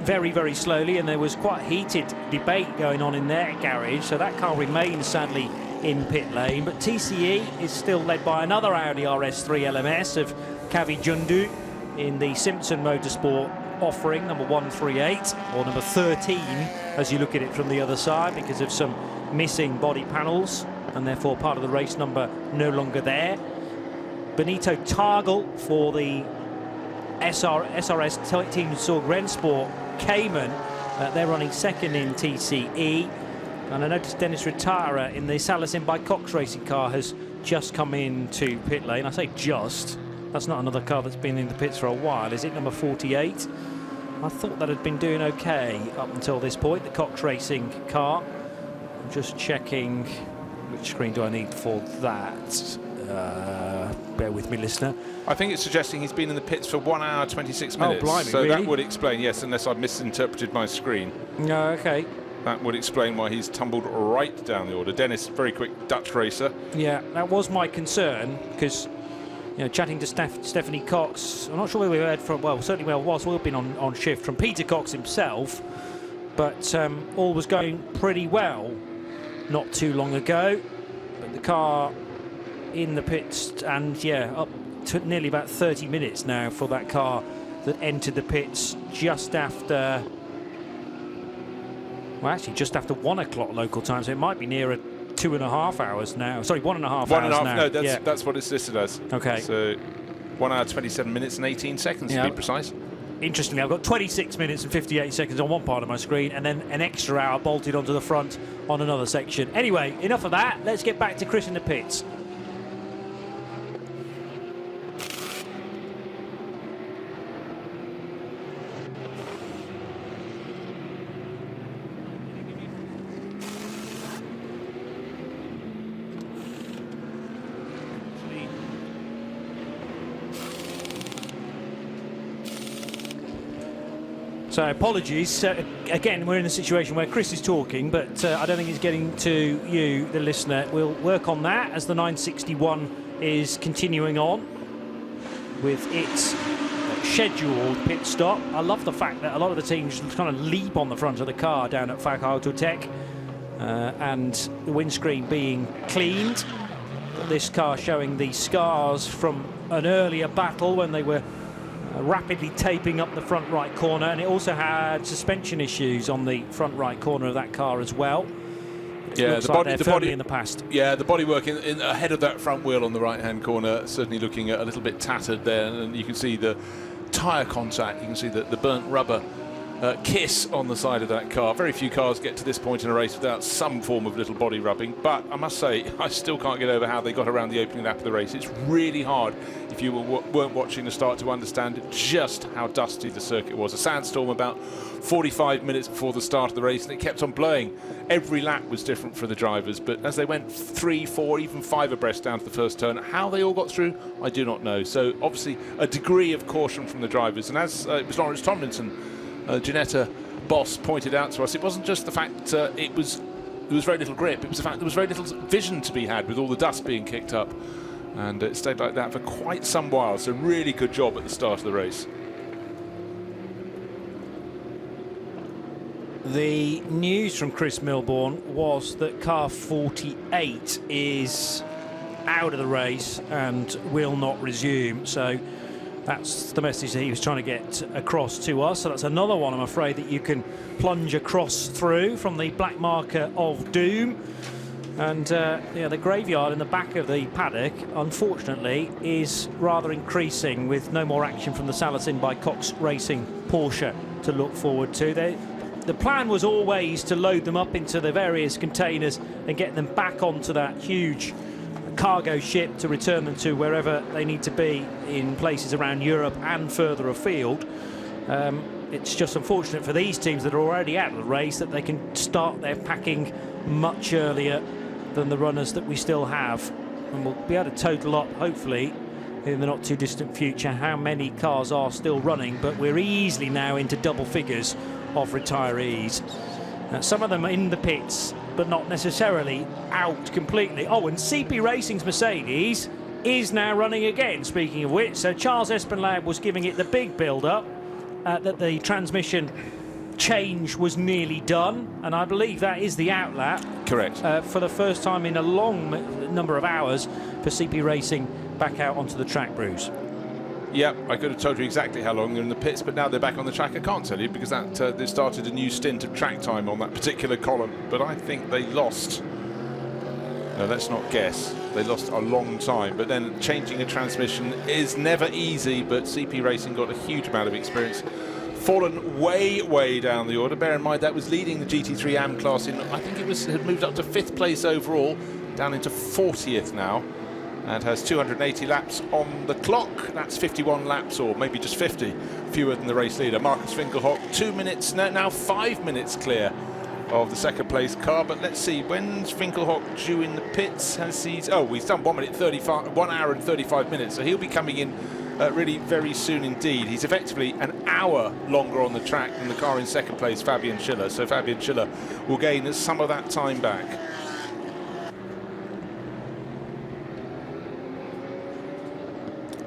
very, very slowly, and there was quite heated debate going on in their garage, so that car remains sadly in pit lane. But TCE is still led by another Audi RS3 LMS of Kavi Jundu in the Simpson Motorsport offering, number 138, or number 13 as you look at it from the other side, because of some missing body panels, and therefore part of the race number no longer there. Benito Targel for the SRS Team Sorg Rennsport Cayman. They're running second in TCE. And I noticed Dennis Ritara in the Salasin by Cox Racing car has just come into pit lane. I say just. That's not another car that's been in the pits for a while, is it? Number 48. I thought that had been doing okay up until this point, the Cox Racing car. I'm just checking which screen do I need for that. bear with me, listener. I think it's suggesting he's been in the pits for 1 hour 26 minutes. Oh, blimey, so really? that would explain, yes, unless I've misinterpreted my screen. No, okay. That would explain why he's tumbled right down the order. Dennis, very quick Dutch racer. Yeah, that was my concern, because chatting to Stephanie Cox, I'm not sure whether we heard from, well, certainly whilst we've been on shift, from Peter Cox himself, but all was going pretty well not too long ago. But the car in the pits, and up to nearly about 30 minutes now for that car that entered the pits just after, well, actually just after 1 o'clock local time, so it might be nearer 2.5 hours now. Sorry, 1.5 hours now. No, that's what it's listed as. Okay. So 1 hour 27 minutes and 18 seconds to be precise. Interestingly, I've got 26 minutes and 58 seconds on one part of my screen, and then an extra hour bolted onto the front on another section. Anyway, enough of that. Let's get back to Chris in the pits. So apologies. Again, we're in a situation where Chris is talking, but I don't think he's getting to you, the listener. We'll work on that as the 961 is continuing on with its scheduled pit stop. I love the fact that a lot of the teams kind of leap on the front of the car down at Fak-Autotech, and the windscreen being cleaned. This car showing the scars from an earlier battle when they were rapidly taping up the front right corner, and it also had suspension issues on the front right corner of that car as well. Yeah, the body in the past. Yeah, the bodywork in ahead of that front wheel on the right-hand corner certainly looking a little bit tattered there, and you can see the tyre contact. You can see the burnt rubber kiss on the side of that car. Very few cars get to this point in a race without some form of little body rubbing, but I must say I still can't get over how they got around the opening lap of the race. It's really hard if you weren't watching the start to understand just how dusty the circuit was. A sandstorm about 45 minutes before the start of the race, and it kept on blowing. Every lap was different for the drivers, but as they went 3, 4, even 5 abreast down to the first turn, how they all got through, I do not know. So obviously a degree of caution from the drivers, and as it was Lawrence Tomlinson, Janetta Boss pointed out to us, it wasn't just the fact there was very little grip, it was the fact there was very little vision to be had with all the dust being kicked up, and it stayed like that for quite some while. So really good job at the start of the race. The news from Chris Milbourne was that car 48 is out of the race and will not resume. So that's the message that he was trying to get across to us. So that's another one, I'm afraid, that you can plunge across through from the black marker of doom. And the graveyard in the back of the paddock, unfortunately, is rather increasing, with no more action from the Salatin by Cox Racing Porsche to look forward to. The plan was always to load them up into the various containers and get them back onto that huge cargo ship to return them to wherever they need to be in places around Europe and further afield. It's just unfortunate for these teams that are already out of the race that they can start their packing much earlier than the runners that we still have, and we'll be able to total up hopefully in the not too distant future how many cars are still running, but we're easily now into double figures of retirees. Some of them in the pits, but not necessarily out completely. Oh, and CP Racing's Mercedes is now running again, speaking of which. So Charles Espenlaub was giving it the big build-up that the transmission change was nearly done, and I believe that is the outlap. Correct. For the first time in a long number of hours for CP Racing back out onto the track, Bruce. Yep, I could have told you exactly how long they're in the pits, but now they're back on the track. I can't tell you because that they started a new stint of track time on that particular column. But I think they lost. No, let's not guess. They lost a long time. But then changing a transmission is never easy. But CP Racing got a huge amount of experience. Fallen way, way down the order. Bear in mind that was leading the GT3 AM class in. I think it had moved up to 5th place overall, down into 40th now, and has 280 laps on the clock. That's 51 laps, or maybe just 50, fewer than the race leader. Marcus Finkelhock, 2 minutes, now 5 minutes clear of the second place car. But let's see, when's Winkelhock due in the pits? He's done 1 hour and 35 minutes, so he'll be coming in really very soon indeed. He's effectively an hour longer on the track than the car in second place, Fabian Schiller. So Fabian Schiller will gain some of that time back.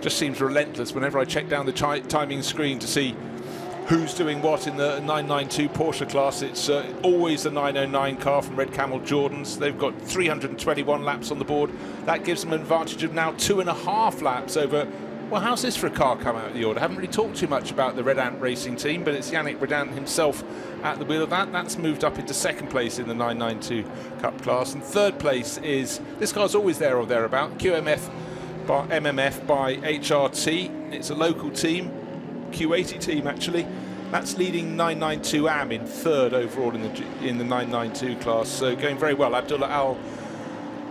Just seems relentless whenever I check down the timing screen to see who's doing what in the 992 Porsche class. It's always the 909 car from Red Camel Jordans. They've got 321 laps on the board. That gives them an advantage of now 2.5 laps over. Well, how's this for a car come out of the order? I haven't really talked too much about the Red Ant Racing team, but it's Yannick Redant himself at the wheel of that. That's moved up into second place in the 992 Cup class. And third place is, this car's always there or thereabout, QMF by MMF by HRT. It's a local team, Q80 team actually. That's leading 992 AM in third overall in the 992 class. So going very well. Abdullah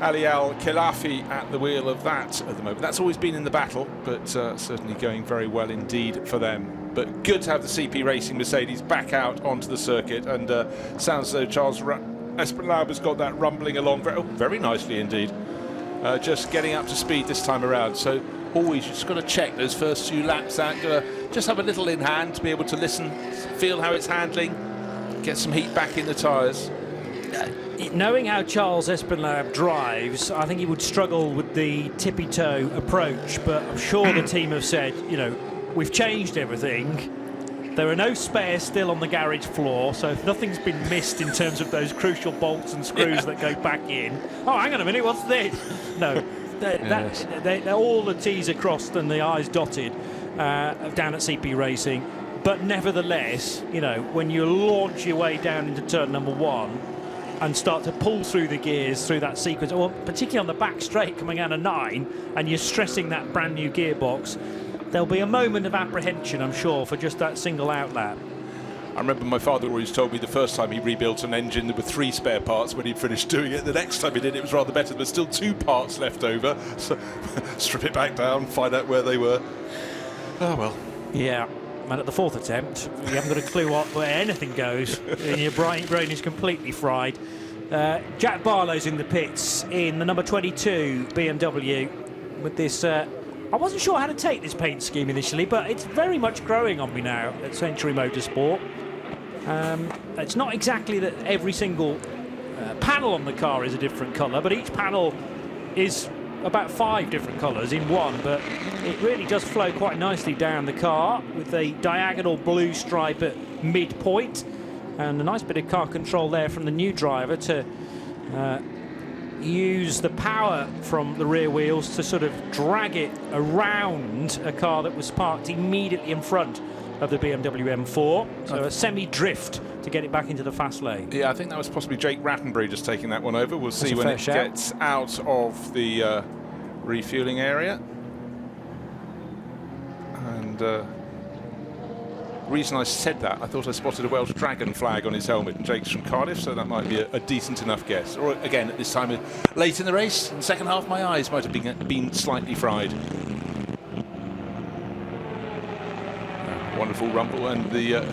Ali Al-Khilafi at the wheel of that at the moment. That's always been in the battle, but certainly going very well indeed for them. But good to have the CP Racing Mercedes back out onto the circuit, and sounds as though Charles Espinlaub has got that rumbling along very nicely indeed. Just getting up to speed this time around. So always just got to check those first few laps out. Got to just have a little in hand to be able to listen, feel how it's handling, get some heat back in the tyres. Knowing how Charles Espinlaub drives, I think he would struggle with the tippy-toe approach, but I'm sure the team have said, you know, we've changed everything. There are no spares still on the garage floor, so if nothing's been missed in terms of those crucial bolts and screws that go back in. Oh, hang on a minute, what's this? No, they're all the T's are crossed and the I's dotted down at CP Racing. But nevertheless, you know, when you launch your way down into turn number 1 and start to pull through the gears through that sequence, or particularly on the back straight coming out of 9, and you're stressing that brand new gearbox, there'll be a moment of apprehension, I'm sure, for just that single outlap. I remember my father always told me the first time he rebuilt an engine there were 3 spare parts when he'd finished doing it. The next time he did it was rather better. There were still 2 parts left over. So strip it back down, find out where they were. Oh well. Yeah, and at the 4th attempt, you haven't got a clue where anything goes, and your brain is completely fried. Jack Barlow's in the pits in the number 22 BMW with this. I wasn't sure how to take this paint scheme initially, but it's very much growing on me now at Century Motorsport. It's not exactly that every single panel on the car is a different colour, but each panel is about 5 different colours in one, but it really does flow quite nicely down the car with a diagonal blue stripe at midpoint, and a nice bit of car control there from the new driver to use the power from the rear wheels to sort of drag it around a car that was parked immediately in front of the BMW M4, so a semi-drift to get it back into the fast lane. Yeah, I think that was possibly Jake Rattenbury just taking that one over. We'll see when it gets out of the refueling area. And the reason I said that, I thought I spotted a Welsh Dragon flag on his helmet, and Jake's from Cardiff, so that might be a decent enough guess. Or again, at this time, late in the race, in the second half, my eyes might have been slightly fried. Wonderful rumble, and the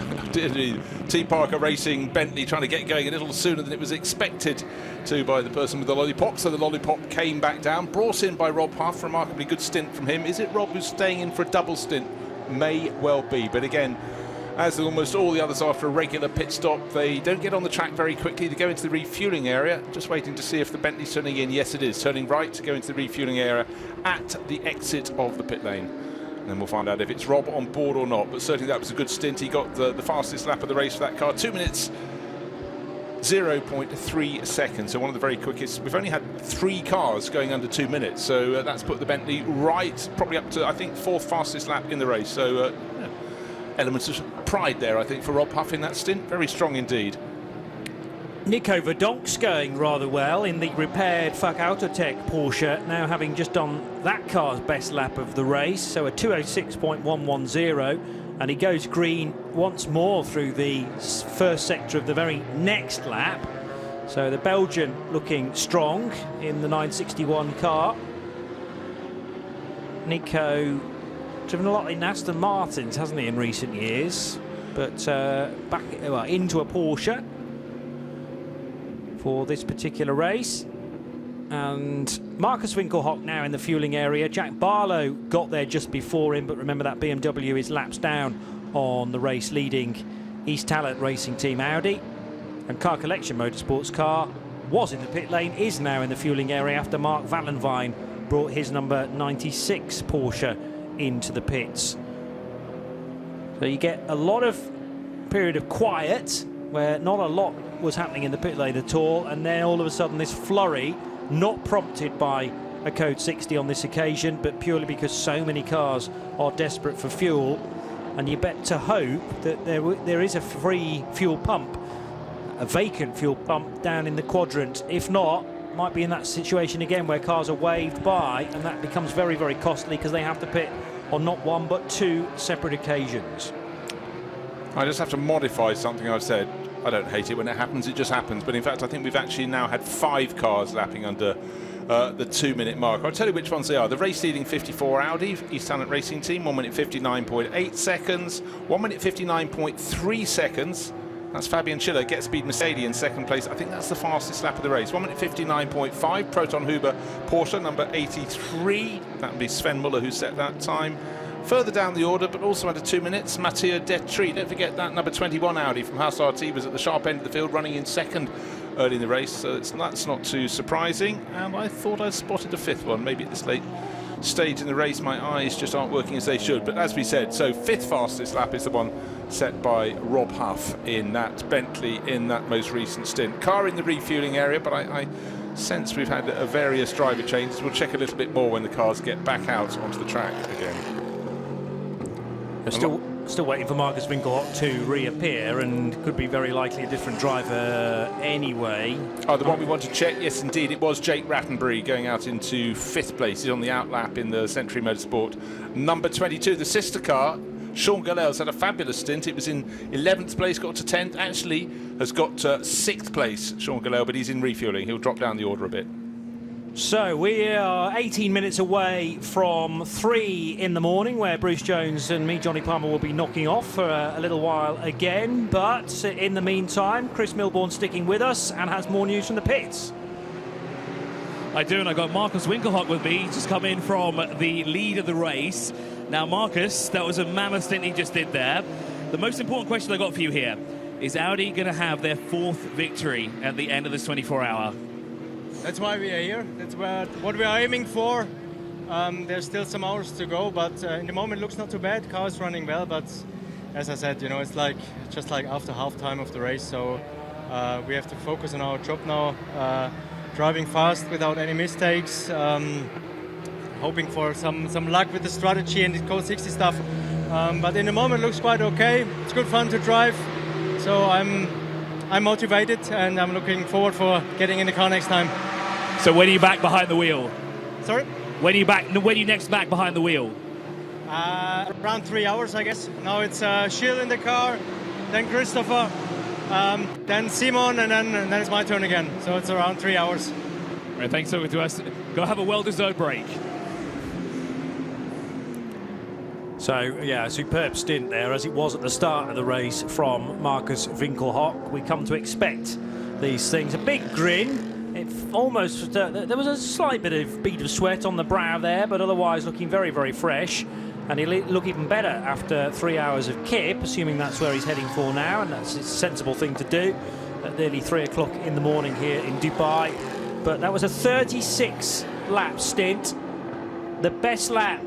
T Parker Racing Bentley trying to get going a little sooner than it was expected to by the person with the lollipop. So the lollipop came back down, brought in by Rob Huff. Remarkably good stint from him. Is it Rob who's staying in for a double stint? May well be, but again, as almost all the others after a regular pit stop, they don't get on the track very quickly. They go into the refueling area, just waiting to see if the Bentley's turning in. Yes, it is, turning right to go into the refueling area at the exit of the pit lane. And then we'll find out if it's Rob on board or not, but certainly that was a good stint. He got the fastest lap of the race for that car, 2 minutes 0.3 seconds, so one of the very quickest. We've only had 3 cars going under 2 minutes, so that's put the Bentley right, probably up to, I think, 4th fastest lap in the race. So elements of pride there, I think, for Rob Huff in that stint. Very strong indeed. Nico Verdonk's going rather well in the repaired Fuck Autotech Porsche, now having just done that car's best lap of the race, so a 2:06.110, and he goes green once more through the first sector of the very next lap. So the Belgian looking strong in the 961 car. Nico driven a lot in Aston Martins, hasn't he, in recent years, but back into a Porsche. for this particular race. And Marcus Winkelhock now in the fueling area. Jack Barlow got there just before him, but remember that BMW is laps down on the race leading East Talent Racing Team Audi. And Car Collection Motorsports car was in the pit lane, is now in the fueling area after Mark Vallenvine brought his number 96 Porsche into the pits. So you get a lot of period of quiet where not a lot was happening in the pit lane at all, and then all of a sudden this flurry, not prompted by a code 60 on this occasion, but purely because so many cars are desperate for fuel, and you better hope that there is a free fuel pump, a vacant fuel pump down in the quadrant. If not, might be in that situation again where cars are waved by, and that becomes very, very costly because they have to pit on not one but two separate occasions. I just have to modify something I've said. I don't hate it when it happens, it just happens. But in fact, I think we've actually now had 5 cars lapping under the 2-minute mark. I'll tell you which ones they are. The race leading 54 Audi, East Talent Racing Team, 1 minute 59.8 seconds. 1 minute 59.3 seconds. That's Fabian Schiller, Get Speed Mercedes in second place. I think that's the fastest lap of the race. 1 minute 59.5. Proton Huber Porsche, number 83. That would be Sven Muller who set that time. Further down the order, but also under 2 minutes, Mathieu Detry. Don't forget that number 21 Audi from Haas RT was at the sharp end of the field, running in second early in the race, so that's not too surprising. And I thought I spotted a 5th one. Maybe at this late stage in the race my eyes just aren't working as they should. But as we said, so 5th fastest lap is the one set by Rob Huff in that Bentley in that most recent stint. Car in the refueling area, but I sense we've had various driver changes. We'll check a little bit more when the cars get back out onto the track again. Still waiting for Marcus Winkelhock to reappear, and could be very likely a different driver anyway. Oh, the one we want to check? Yes, indeed. It was Jake Rattenbury going out into 5th place. He's on the outlap in the Century Motorsport. Number 22, the sister car, Sean Gallel's had a fabulous stint. It was in 11th place, got to 10th. Actually has got 6th place, Sean Gallel, but he's in refueling. He'll drop down the order a bit. So we are 18 minutes away from 3 in the morning, where Bruce Jones and me, Johnny Palmer, will be knocking off for a little while again. But in the meantime, Chris Milbourne sticking with us and has more news from the pits. I do, and I got Marcus Winkelhock with me, just come in from the lead of the race. Now, Marcus, that was a mammoth stint he just did there. The most important question I got for you here is Audi going to have their 4th victory at the end of this 24-hour? That's why we are here. That's what we are aiming for. There's still some hours to go, but in the moment it looks not too bad. Car is running well, but as I said, you know, it's just like after halftime of the race. So we have to focus on our job now, driving fast without any mistakes, hoping for some luck with the strategy and the Code 60 stuff. But in the moment it looks quite okay. It's good fun to drive. So I'm motivated, and I'm looking forward for getting in the car next time. So when are you back behind the wheel? Sorry? When are you next back behind the wheel? Around 3 hours, I guess. Now it's Gilles in the car, then Christopher, then Simon, and then it's my turn again. So it's around 3 hours. All right, thanks so to us. Go have a well-deserved break. So, yeah, a superb stint there, as it was at the start of the race from Marcus Winkelhock. We come to expect these things. A big grin. It almost there was a slight bit of bead of sweat on the brow there, but otherwise looking very, very fresh. And he'll look even better after 3 hours of kip, assuming that's where he's heading for now, and that's a sensible thing to do at nearly 3 o'clock in the morning here in Dubai. But that was a 36-lap stint. The best lap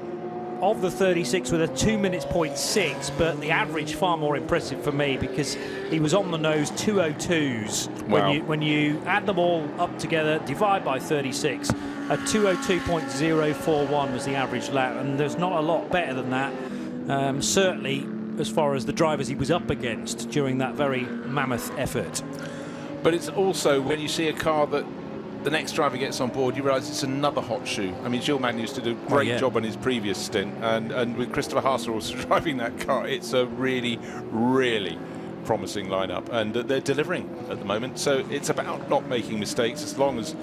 of the 36 with a 2 minutes 0.6, but the average far more impressive for me because he was on the nose 202s. Wow. When you add them all up together, divide by 36, a 202.041 was the average lap, and there's not a lot better than that, certainly as far as the drivers he was up against during that very mammoth effort. But it's also when you see a car that the next driver gets on board, you realise it's another hot shoe. I mean, Gilles Magnus did a great job on his previous stint, and with Christopher Haase also driving that car, it's a really, really promising lineup, and they're delivering at the moment. So it's about not making mistakes as long as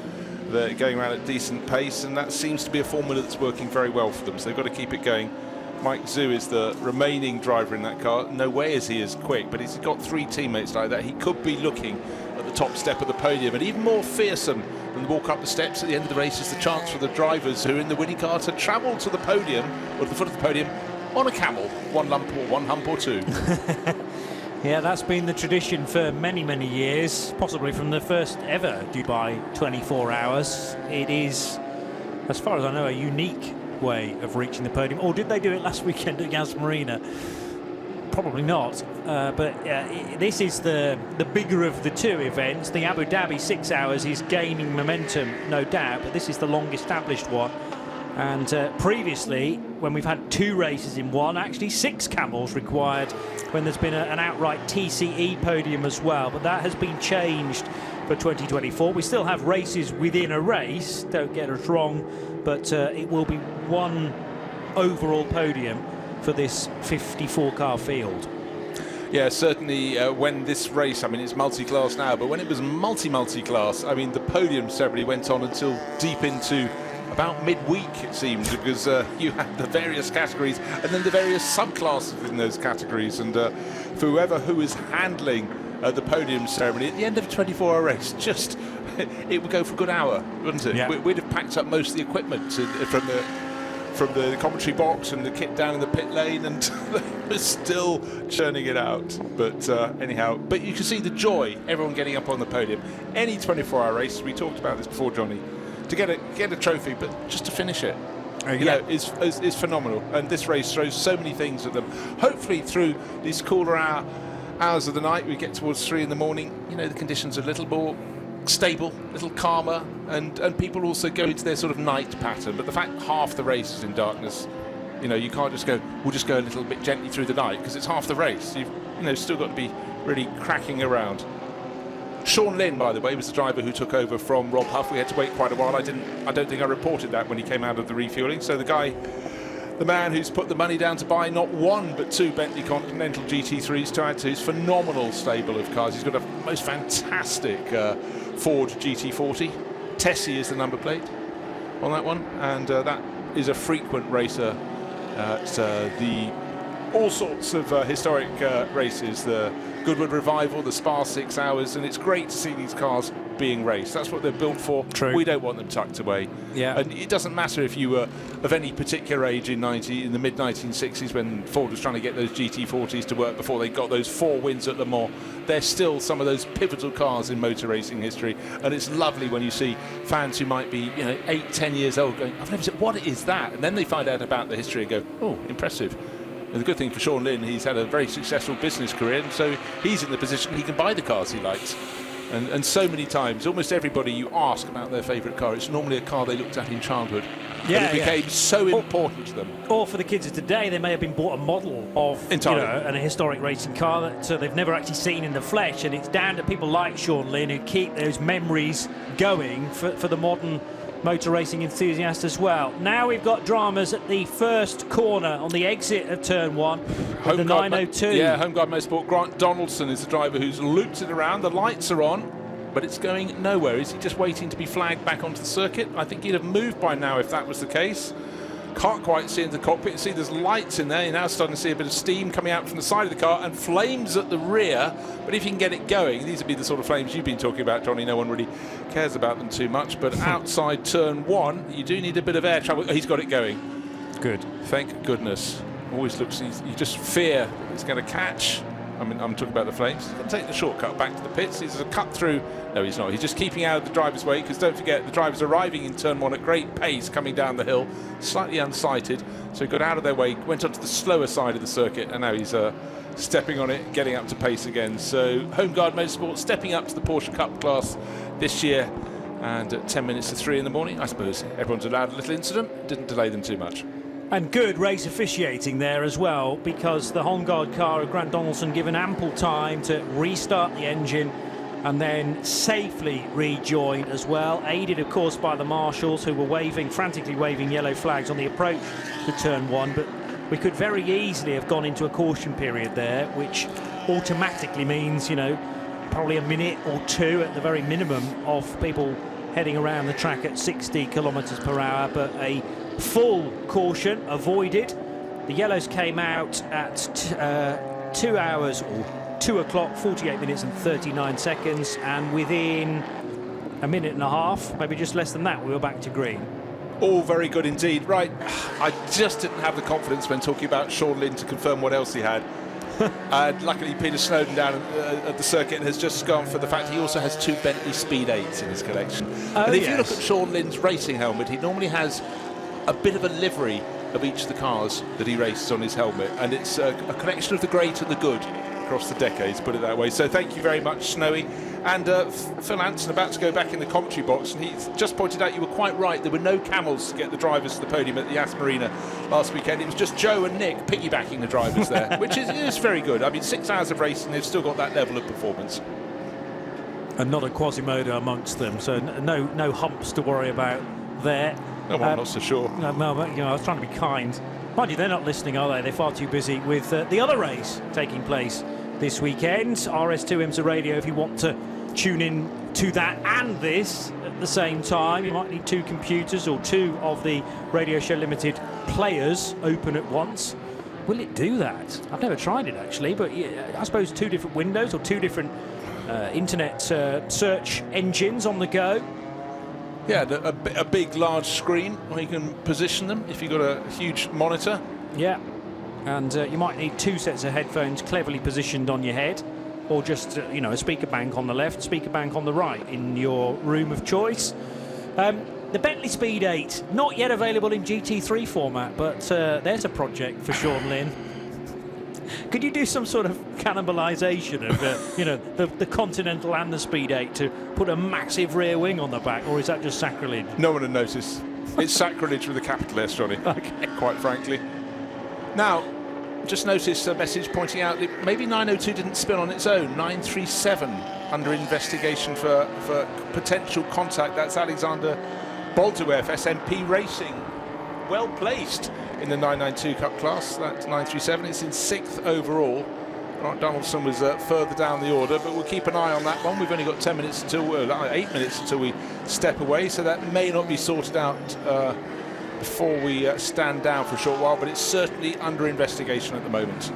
they're going around at decent pace, and that seems to be a formula that's working very well for them. So they've got to keep it going. Mike Zhu is the remaining driver in that car. No way is he as quick, but he's got 3 teammates like that. He could be looking at the top step of the podium, and even more fearsome than the walk up the steps at the end of the race is the chance for the drivers who are in the winning car to travel to the podium, or to the foot of the podium, on a camel, one hump or two. Yeah, that's been the tradition for many, many years, possibly from the first ever Dubai 24 hours. It is, as far as I know, a unique way of reaching the podium. Or did they do it last weekend at Yas Marina? Probably not. But this is the bigger of the two events. The Abu Dhabi 6 hours is gaining momentum, no doubt, but this is the long established one. And previously, when we've had 2 races in one, actually 6 camels required when there's been an outright TCE podium as well. But that has been changed for 2024. We still have races within a race, don't get us wrong, but it will be one overall podium for this 54-car field. Yeah, certainly when this race, I mean, it's multi-class now, but when it was multi-class, I mean, the podium ceremony went on until deep into about midweek, it seemed, because you had the various categories and then the various subclasses in those categories. And for whoever who was handling the podium ceremony at the end of a 24-hour race, just it would go for a good hour, wouldn't it? Yeah. We'd have packed up most of the equipment from the commentary box and the kit down in the pit lane, and they were still churning it out. But anyhow, but you can see the joy, everyone getting up on the podium. Any 24-hour race, we talked about this before, Johnny, to get a trophy, but just to finish it, you know, is phenomenal. And this race throws so many things at them. Hopefully through these cooler hours of the night, we get towards 3 in the morning, you know, the conditions are a little more stable, a little calmer, and people also go into their sort of night pattern. But the fact half the race is in darkness, you know, you can't just go, we'll just go a little bit gently through the night, because it's half the race. You've, you know, still got to be really cracking around. Sean Lynn, by the way, was the driver who took over from Rob Huff. We had to wait quite a while. I don't think I reported that when he came out of the refueling. So the man who's put the money down to buy not 1 but 2 Bentley Continental GT3s to add to his phenomenal stable of cars. He's got a most fantastic Ford GT40. Tessie is the number plate on that one, and that is a frequent racer at all sorts of historic races, the Goodwood Revival, the Spa 6 hours, and it's great to see these cars being raced. That's what they're built for. True. We don't want them tucked away. Yeah. And it doesn't matter if you were of any particular age in the mid-1960s when Ford was trying to get those GT40s to work before they got those 4 wins at Le Mans. They're still some of those pivotal cars in motor racing history, and it's lovely when you see fans who might be, you know, 8-10 years old going, I've never said, what is that? And then they find out about the history and go, oh, impressive. And the good thing for Sean Lynn, he's had a very successful business career, and so he's in the position he can buy the cars he likes. And so many times, almost everybody you ask about their favourite car, it's normally a car they looked at in childhood. Yeah, and it became so important to them. Or for the kids of today, they may have been bought a model of a historic racing car that they've never actually seen in the flesh, and it's down to people like Sean Lynn who keep those memories going for the modern motor racing enthusiast as well. Now we've got dramas at the first corner on the exit of turn 1 with the 902. Yeah, Home Guard Motorsport. Grant Donaldson is the driver who's looped it around. The lights are on, but it's going nowhere. Is he just waiting to be flagged back onto the circuit? I think he'd have moved by now if that was the case. Can't quite see into the cockpit. See, there's lights in there. You're now starting to see a bit of steam coming out from the side of the car and flames at the rear. But if you can get it going, these would be the sort of flames you've been talking about, Johnny. No one really cares about them too much. But outside turn 1, you do need a bit of air travel. He's got it going. Good. Thank goodness. Always looks, you just fear it's going to catch. I mean, I'm talking about the flames. He's going to take the shortcut back to the pits. He's a cut through. No, he's not. He's just keeping out of the driver's way, because don't forget, the driver's arriving in turn 1 at great pace, coming down the hill, slightly unsighted. So he got out of their way, went onto the slower side of the circuit, and now he's stepping on it, getting up to pace again. So Home Guard Motorsport stepping up to the Porsche Cup class this year. And at 10 minutes to 3 in the morning, I suppose everyone's allowed a little incident. Didn't delay them too much. And good race officiating there as well, because the Home Guard car of Grant Donaldson given ample time to restart the engine and then safely rejoin as well, aided of course by the marshals who were frantically waving yellow flags on the approach to turn 1. But we could very easily have gone into a caution period there, which automatically means, you know, probably a minute or 2 at the very minimum of people heading around the track at 60 kilometres per hour. But a full caution avoided. The yellows came out at 2 hours or 2 o'clock, 48 minutes and 39 seconds, and within a minute and a half, maybe just less than that, we were back to green. All very good indeed. Right, I just didn't have the confidence when talking about Sean Lynn to confirm what else he had. Luckily, Peter Snowden down at the circuit has just gone for the fact he also has 2 Bentley Speed 8s in his collection. And if you look at Sean Lynn's racing helmet, he normally has a bit of a livery of each of the cars that he races on his helmet, and it's a collection of the great and the good across the decades, put it that way. So thank you very much, Snowy. And Phil Anson about to go back in the commentary box, and he's just pointed out you were quite right. There were no camels to get the drivers to the podium at the Yas Marina last weekend. It was just Joe and Nick piggybacking the drivers there, which is very good. I mean, 6 hours of racing, they've still got that level of performance. And not a Quasimodo amongst them, so no humps to worry about there. No, I'm not so sure. No, but, I was trying to be kind. Mind you, they're not listening, are they? They're far too busy with the other race taking place this weekend. RS2 IMSA Radio, if you want to tune in to that and this at the same time, you might need 2 computers or 2 of the Radio Show Limited players open at once. Will it do that? I've never tried it actually, but yeah, I suppose 2 different windows or 2 different internet search engines on the go. Yeah, a big, large screen where you can position them if you've got a huge monitor. Yeah, and you might need 2 sets of headphones cleverly positioned on your head, or just, a speaker bank on the left, speaker bank on the right in your room of choice. The Bentley Speed 8, not yet available in GT3 format, but there's a project for Sean Lynn. Could you do some sort of cannibalisation of, the Continental and the Speed 8 to put a massive rear wing on the back, or is that just sacrilege? No one would notice. It's sacrilege with a capital S, Johnny, quite frankly. Now, just noticed a message pointing out that maybe 902 didn't spin on its own. 937 under investigation for potential contact. That's Alexander Bolduev, SMP Racing. Well placed in the 992 Cup class. That's 937. It's in 6th overall. Grant Donaldson was further down the order, but we'll keep an eye on that one. We've only got 10 minutes until 8 minutes until we step away, so that may not be sorted out before we stand down for a short while, but it's certainly under investigation at the moment.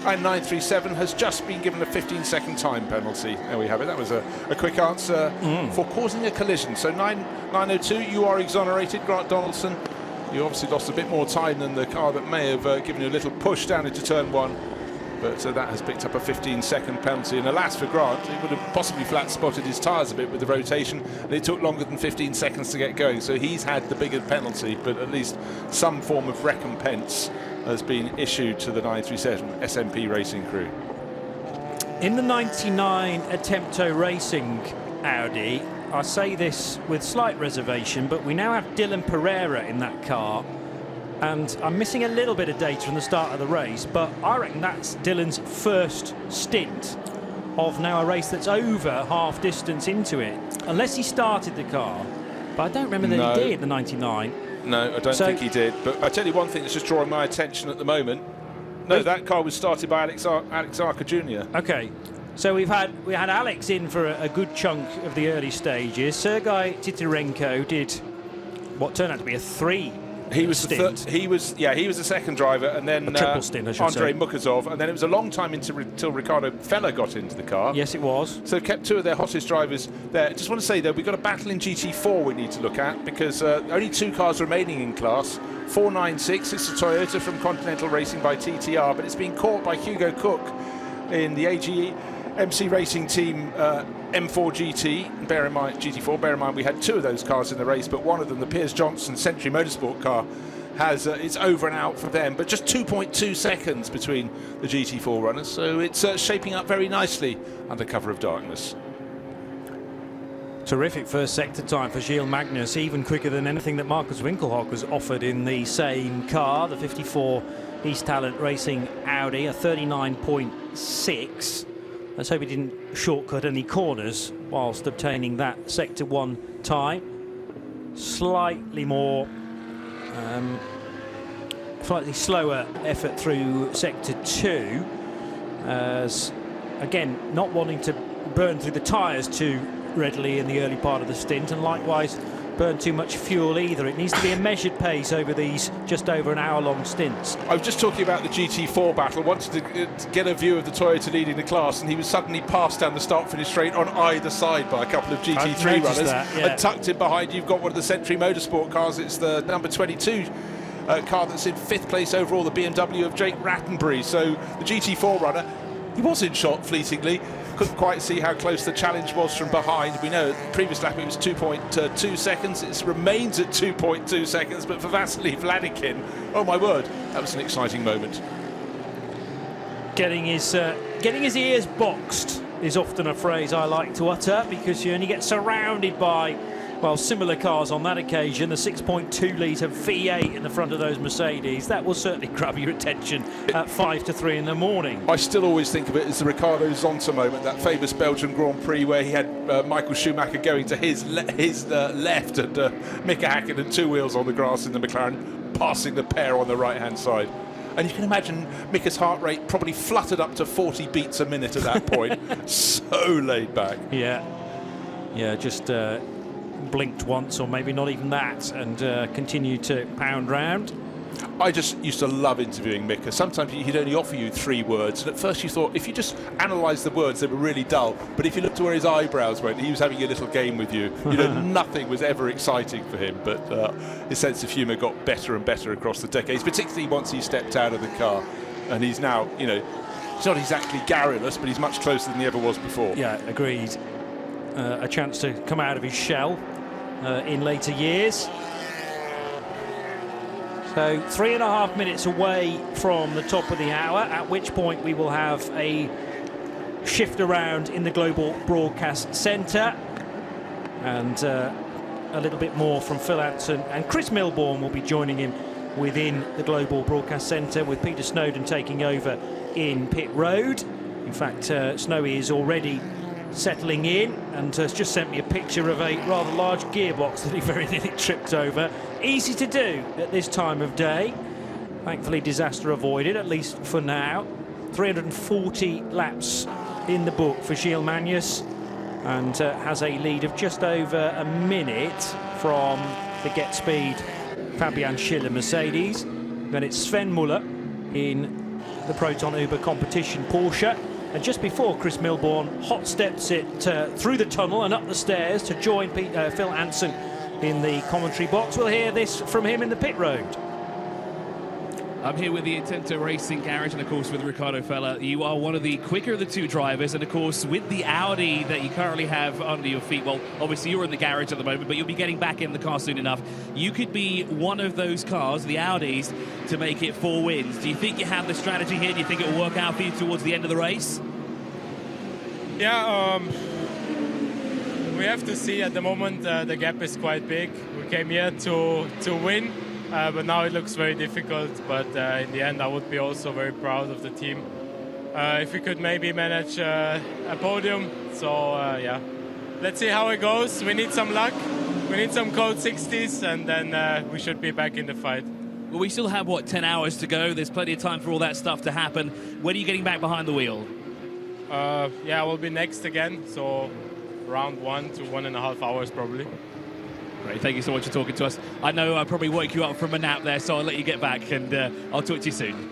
And 937 has just been given a 15-second time penalty. There we have it. That was a quick answer for causing a collision. So 902, you are exonerated, Grant Donaldson. You obviously lost a bit more time than the car that may have given you a little push down into turn 1. But that has picked up a 15-second penalty. And alas for Grant, it would have possibly flat-spotted his tyres a bit with the rotation, and it took longer than 15 seconds to get going. So he's had the bigger penalty, but at least some form of recompense has been issued to the 937 SMP Racing crew. In the 99 Attempto Racing Audi, I say this with slight reservation, but we now have Dylan Pereira in that car. And I'm missing a little bit of data from the start of the race, but I reckon that's Dylan's first stint of now a race that's over half distance into it. Unless he started the car, but I don't remember that he did, the 99. No, I don't think he did. But I tell you one thing that's just drawing my attention at the moment. No, that car was started by Alex Arca Jr. Okay, so we had Alex in for a good chunk of the early stages. Sergei Titarenko did what turned out to be a 3. He was the second driver, and then a triple stint, I should Andrei say. Mukazov, and then it was a long time until Ricardo Feller got into the car. Yes, it was. So kept 2 of their hottest drivers there. Just want to say though, we've got a battle in GT4 we need to look at, because only 2 cars remaining in class. 496, it's a Toyota from Continental Racing by TTR, but it's been caught by Hugo Cook in the AG MC Racing Team M4 GT. Bear in mind, GT4, bear in mind we had 2 of those cars in the race, but one of them, the Piers Johnson Century Motorsport car, has it's over and out for them, but just 2.2 seconds between the GT4 runners, so it's shaping up very nicely under cover of darkness. Terrific first sector time for Gilles Magnus, even quicker than anything that Marcus Winkelhock has offered in the same car, the 54 East Talent Racing Audi, a 39.6. Let's hope he didn't shortcut any corners whilst obtaining that Sector 1 time. Slightly slower effort through Sector 2. As, again, not wanting to burn through the tyres too readily in the early part of the stint. And likewise, burn too much fuel either. It needs to be a measured pace over these just over an hour-long stints. I was just talking about the GT4 battle. Wanted to get a view of the Toyota leading the class, and he was suddenly passed down the start-finish straight on either side by a couple of GT3 runners. And tucked in behind, you've got one of the Century Motorsport cars. It's the number 22 car that's in 5th place overall, the BMW of Jake Rattenbury. So the GT4 runner, he was in shot fleetingly. Couldn't quite see how close the challenge was from behind. We know at the previous lap it was 2.2 seconds. It remains at 2.2 seconds, but for Vasily Vladikin, oh my word, that was an exciting moment. Getting his ears boxed is often a phrase I like to utter, because you only get surrounded by, well, similar cars on that occasion. The 6.2 litre V8 in the front of those Mercedes, that will certainly grab your attention at 5 to 3 in the morning. I still always think of it as the Ricardo Zonta moment, that famous Belgian Grand Prix where he had Michael Schumacher going to his left and Mika Häkkinen 2 wheels on the grass in the McLaren, passing the pair on the right-hand side. And you can imagine Mika's heart rate probably fluttered up to 40 beats a minute at that point. So laid back. Yeah, just blinked once, or maybe not even that, and continued to pound round. I just used to love interviewing Mika. Sometimes he'd only offer you 3 words, and at first you thought if you just analysed the words, they were really dull. But if you looked to where his eyebrows went, he was having a little game with you. You know, nothing was ever exciting for him, but his sense of humour got better and better across the decades, particularly once he stepped out of the car. And he's now, you know, he's not exactly garrulous, but he's much closer than he ever was before. Yeah, agreed. A chance to come out of his shell in later years. So 3.5 minutes away from the top of the hour, at which point we will have a shift around in the Global Broadcast Centre, and a little bit more from Phil Anson, and Chris Milbourne will be joining him within the Global Broadcast Centre, with Peter Snowden taking over in pit road. In fact, Snowy is already settling in and has just sent me a picture of a rather large gearbox that he very nearly tripped over. Easy to do at this time of day. Thankfully disaster avoided, at least for now. 340 laps in the book for Gilles Magnus, and has a lead of just over a minute from the Get Speed Fabian Schiller Mercedes. Then it's Sven Muller in the Proton Uber competition Porsche. And just before Chris Milbourne hot steps it through the tunnel and up the stairs to join Phil Anson in the commentary box. We'll hear this from him in the pit road. I'm here with the Intento Racing Garage, and of course with Ricardo Fella. You are one of the quicker of the 2 drivers, and of course with the Audi that you currently have under your feet, well, obviously you're in the garage at the moment, but you'll be getting back in the car soon enough. You could be one of those cars, the Audis, to make it 4 wins. Do you think you have the strategy here? Do you think it will work out for you towards the end of the race? Yeah, we have to see. At the moment the gap is quite big. We came here to win. But now it looks very difficult, but in the end I would be also very proud of the team if we could maybe manage a podium. So yeah, let's see how it goes. We need some luck, we need some cold 60s, and then we should be back in the fight. Well, we still have, what, 10 hours to go? There's plenty of time for all that stuff to happen. When are you getting back behind the wheel? Yeah, we'll be next again, so around 1 to 1.5 hours probably. Great, thank you so much for talking to us. I know I probably woke you up from a nap there, so I'll let you get back, and I'll talk to you soon.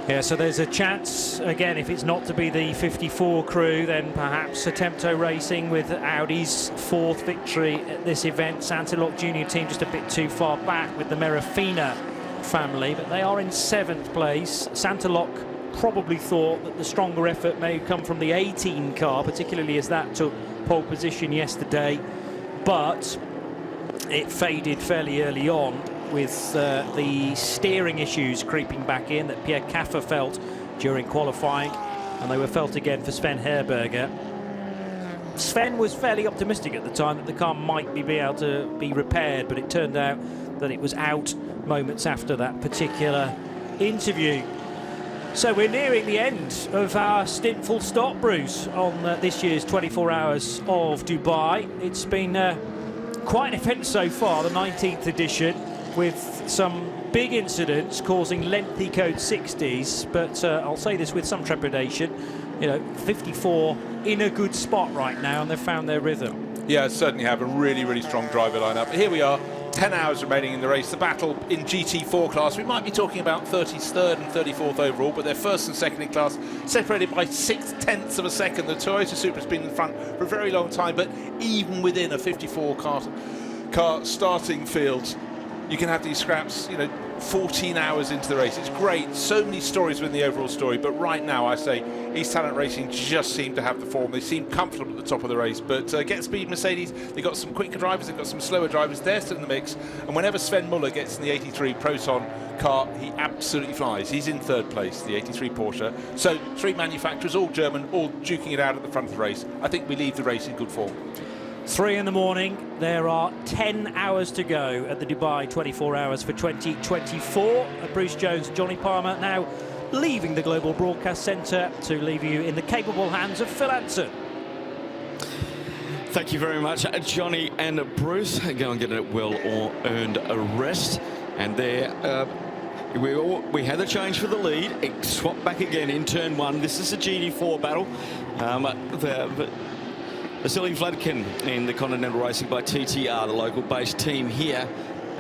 Yeah, so there's a chance, again, if it's not to be the 54 crew, then perhaps Attempto Racing with Audi's 4th victory at this event. Santilok Junior team just a bit too far back with the Merafina family, but they are in 7th place. Santilok probably thought that the stronger effort may come from the 18 car, particularly as that took pole position yesterday, but it faded fairly early on with the steering issues creeping back in that Pierre Caffer felt during qualifying, and they were felt again for Sven Herberger. Sven was fairly optimistic at the time that the car might be able to be repaired, but it turned out that it was out moments after that particular interview. So we're nearing the end of our stint full stop, Bruce, on this year's 24 Hours of Dubai. It's been quite an event so far, the 19th edition, with some big incidents causing lengthy code 60s, but I'll say this with some trepidation, you know, 54 in a good spot right now, and they've found their rhythm. Yeah, certainly have a really, really strong driver lineup. Here we are, 10 hours remaining in the race. The battle in GT4 class, we might be talking about 33rd and 34th overall, but they're first and second in class, separated by 6/10 of a second. The Toyota Supra's been in front for a very long time, but even within a 54 car starting field, you can have these scraps, you know, 14 hours into the race. It's great. So many stories within the overall story, but right now I say East Talent Racing just seem to have the form. They seem comfortable at the top of the race, but Get Speed Mercedes, they've got some quicker drivers, they've got some slower drivers, they're still in the mix, and whenever Sven Muller gets in the 83 Proton car, he absolutely flies. He's in third place, the 83 Porsche. So 3 manufacturers, all German, all duking it out at the front of the race. I think we leave the race in good form. 3 in the morning. There are 10 hours to go at the Dubai 24 Hours for 2024. Bruce Jones, Johnny Palmer now leaving the Global Broadcast Centre to leave you in the capable hands of Phil Anson. Thank you very much, Johnny and Bruce. Go and get a well-earned rest. And there, we had the change for the lead. It swapped back again in turn 1. This is a GT4 battle. Vasily Vladkin in the Continental Racing by TTR, the local base team here.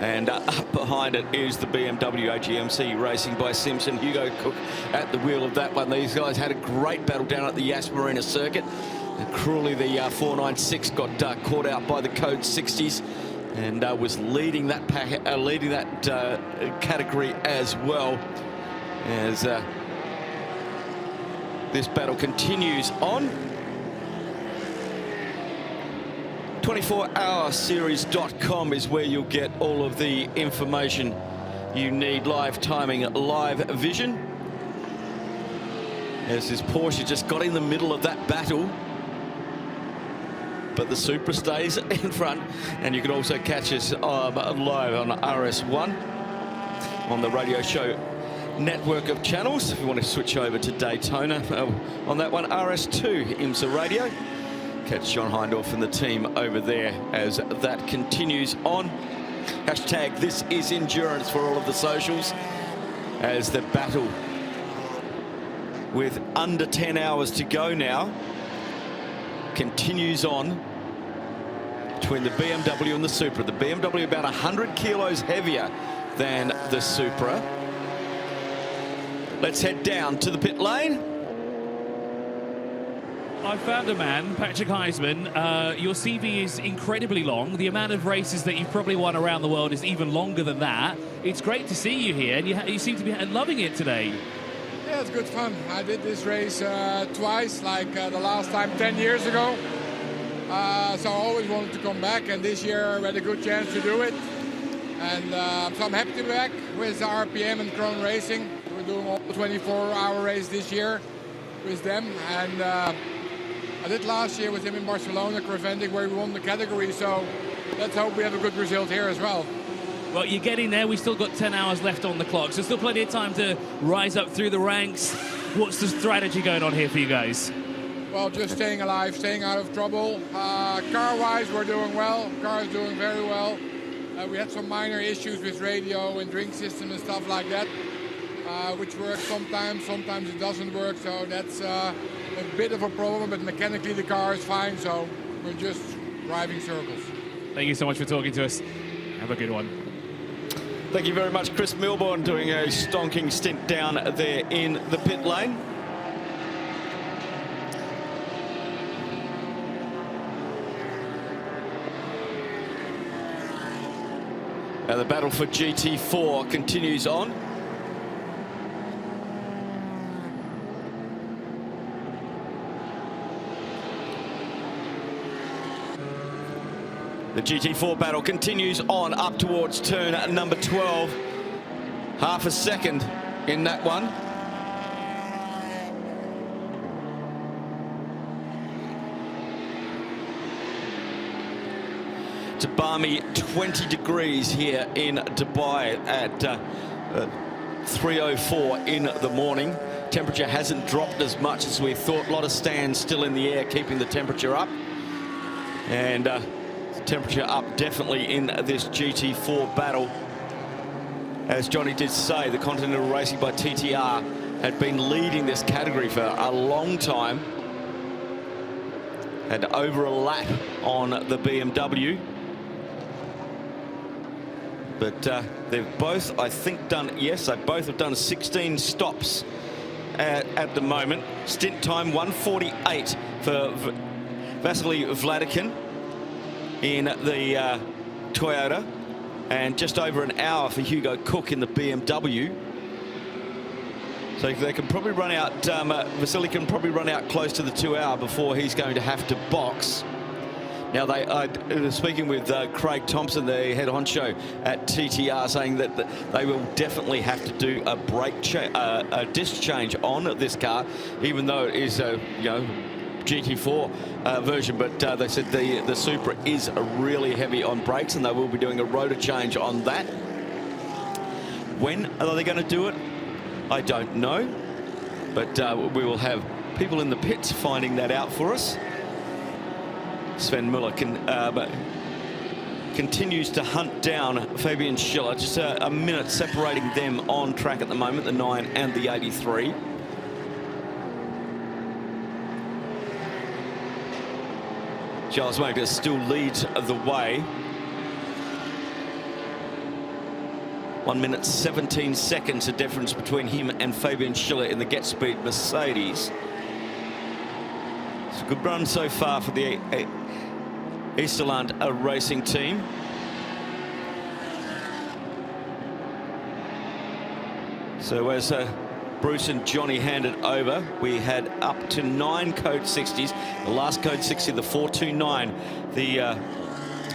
And up behind it is the BMW AGMC Racing by Simpson. Hugo Cook at the wheel of that one. These guys had a great battle down at the Yas Marina circuit. And cruelly, the 496 got caught out by the Code 60s and was leading that category as well. As this battle continues on. 24hourseries.com is where you'll get all of the information you need. Live timing, live vision. As this Porsche just got in the middle of that battle, but the Supra stays in front. And you can also catch us live on RS1 on the radio show network of channels. If you want to switch over to Daytona on that one, RS2 IMSA Radio. Catch John Hindorf and the team over there as that continues on. Hashtag This Is Endurance for all of the socials as the battle with under 10 hours to go now continues on between the BMW and the Supra. The BMW about 100 kilos heavier than the Supra. Let's head down to the pit lane. I found a man, Patrick Heisman. Your CV is incredibly long. The amount of races that you've probably won around the world is even longer than that. It's great to see you here, and you seem to be loving it today. Yeah, it's good fun. I did this race twice, like the last time 10 years ago. So I always wanted to come back, and this year we had a good chance to do it. And so I'm happy to be back with RPM and Krohn Racing. We're doing all the 24-hour race this year with them. And I did last year with him in Barcelona, Creventic, where we won the category, so let's hope we have a good result here as well. Well, you're getting there. We've still got 10 hours left on the clock, so still plenty of time to rise up through the ranks. What's the strategy going on here for you guys? Well, just staying alive, staying out of trouble. Car-wise, we're doing well. Car is doing very well. We had some minor issues with radio and drink system and stuff like that, which works sometimes it doesn't work, so that's a bit of a problem, but mechanically the car is fine, so we're just driving circles. Thank you so much for talking to us. Have a good one. Thank you very much. Chris Milbourne doing a stonking stint down there in the pit lane. And the battle for GT4 continues on. The GT4 battle continues on up towards turn number 12. Half a second in that one. It's a balmy 20 degrees here in Dubai at 3:04 in the morning. Temperature hasn't dropped as much as we thought. A lot of stands still in the air, keeping the temperature up. And temperature up definitely in this GT4 battle as Johnny did say, the Continental Racing by TTR had been leading this category for a long time. Had over a lap on the BMW. But they've both, I think, they both have done 16 stops at the moment. Stint time 1:48 for Vasily Vladikin in the Toyota, and just over an hour for Hugo Cook in the BMW. So they can probably run out, Vasily can probably run out close to the 2 hour before he's going to have to box. Now, they are speaking with Craig Thompson, the head honcho at TTR, saying that they will definitely have to do a a disc change on this car, even though it is a GT4 version. But they said the Supra is really heavy on brakes, and they will be doing a rotor change on that. When are they going to do it? I don't know, but we will have people in the pits finding that out for us. Sven Muller continues to hunt down Fabian Schiller. Just a minute separating them on track at the moment, the 9 and the 83. Charles Magda still leads the way. 1 minute 17 seconds, a difference between him and Fabian Schiller in the Get Speed Mercedes. It's a good run so far for the Easterland racing team. So as Bruce and Johnny handed over, we had up to 9 code 60s. The last code 60, the 429, the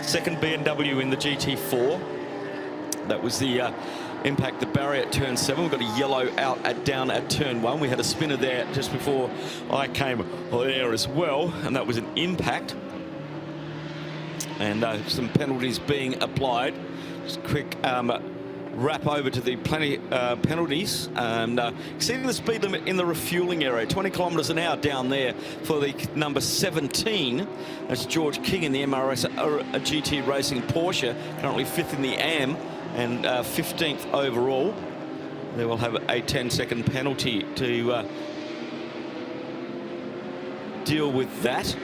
second BMW in the GT4. That was the impact, the barrier at turn 7. We've got a yellow out down at turn 1. We had a spinner there just before I came there as well, and that was an impact. And some penalties being applied. Just a quick wrap over to the penalties. And exceeding the speed limit in the refueling area, 20 kilometres an hour down there for the number 17. That's George King in the MRS GT Racing Porsche, currently 5th in the AM and 15th overall. They will have a 10-second penalty to deal with that.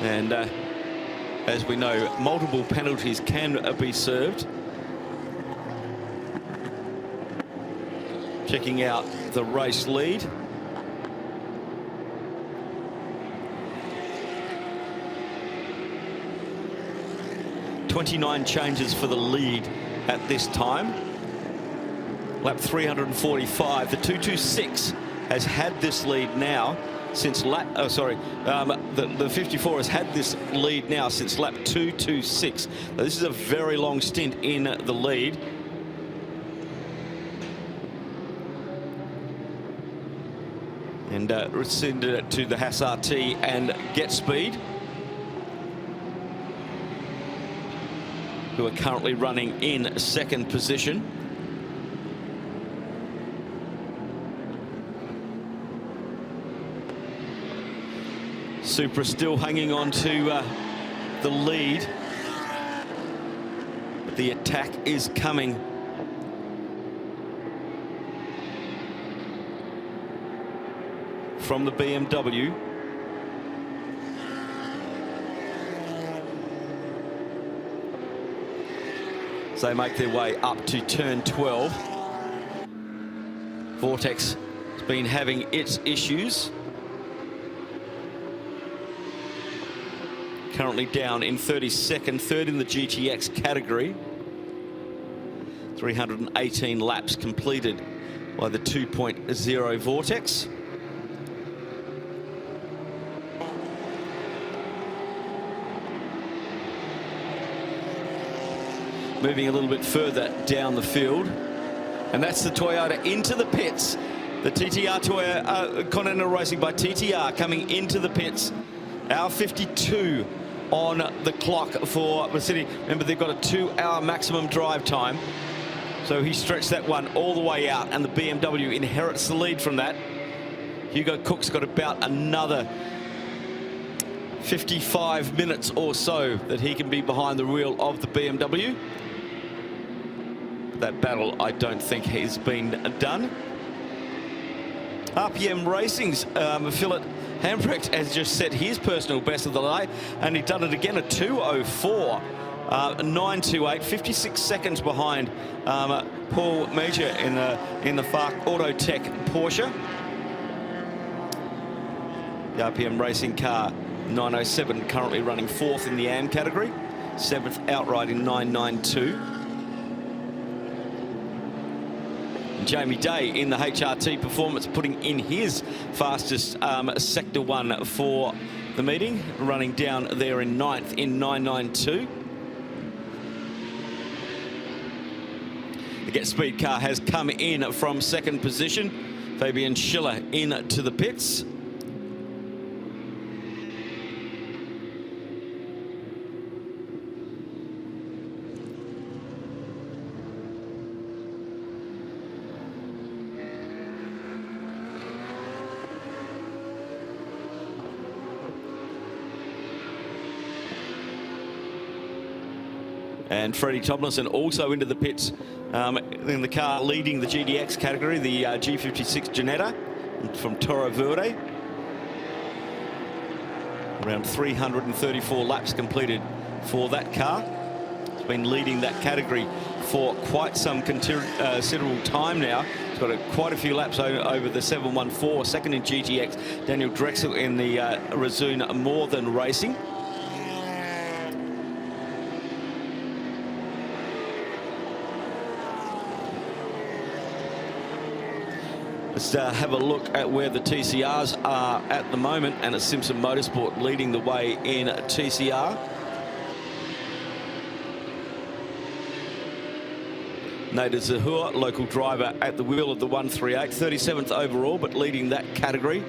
And as we know, multiple penalties can be served. Checking out the race lead. .29 changes for the lead at this time. Lap 345. The 226 has had this lead now since lap, the 54 has had this lead now since lap 226. Now, this is a very long stint in the lead. And rescinded it to the Haas RT and Get Speed, who are currently running in second position. Supra still hanging on to the lead, but the attack is coming. From the BMW. So they make their way up to turn 12. Vortex has been having its issues. Currently down in 32nd, third in the GTX category. 318 laps completed by the 2.0 Vortex. Moving a little bit further down the field, and that's the Toyota into the pits. The TTR Toyota Continental Racing by TTR coming into the pits. Hour 52 on the clock for the city. Remember, they've got a 2-hour maximum drive time, so he stretched that one all the way out, and the BMW inherits the lead from that. Hugo Cook's got about another 55 minutes or so that he can be behind the wheel of the BMW. That battle, I don't think, has been done. RPM Racing's Philip Hankook has just set his personal best of the day, and he's done it again at 2:04. 928, 56 seconds behind Paul Major in the Fark Autotech Porsche. The RPM Racing car 907 currently running 4th in the AM category, 7th outright in 992. Jamie Day in the HRT Performance putting in his fastest Sector 1 for the meeting, running down there in 9th in 992. The Get Speed car has come in from 2nd position. Fabian Schiller into the pits. And Freddie Tomlinson also into the pits in the car leading the GDX category, the G56 Ginetta from Toro Verde. Around 334 laps completed for that car. It's been leading that category for quite some considerable time now. It's got quite a few laps over the 714. Second in GTX, Daniel Drexel in the Razzoon More Than Racing. Let's have a look at where the TCRs are at the moment, and it's Simpson Motorsport leading the way in TCR. Nader Zahur, local driver at the wheel of the 138, 37th overall, but leading that category.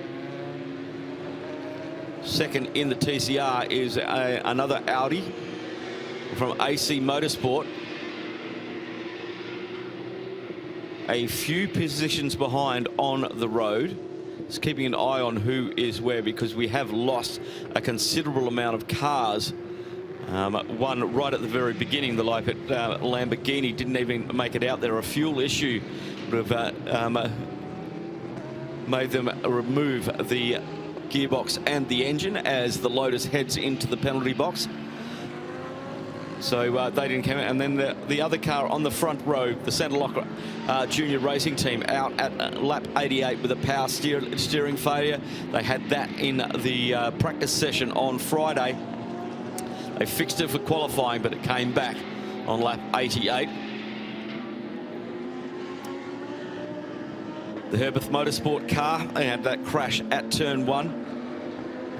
Second in the TCR is another Audi from AC Motorsport. A few positions behind on the road. Just keeping an eye on who is where, because we have lost a considerable amount of cars. One right at the very beginning, the Lipet Lamborghini didn't even make it out there. A fuel issue would have made them remove the gearbox and the engine as the Lotus heads into the penalty box. So they didn't come out. And then the other car on the front row, the Centerlock Junior Racing Team, out at lap 88 with a power steering failure. They had that in the practice session on Friday. They fixed it for qualifying, but it came back on lap 88. The Herberth Motorsport car had that crash at turn 1,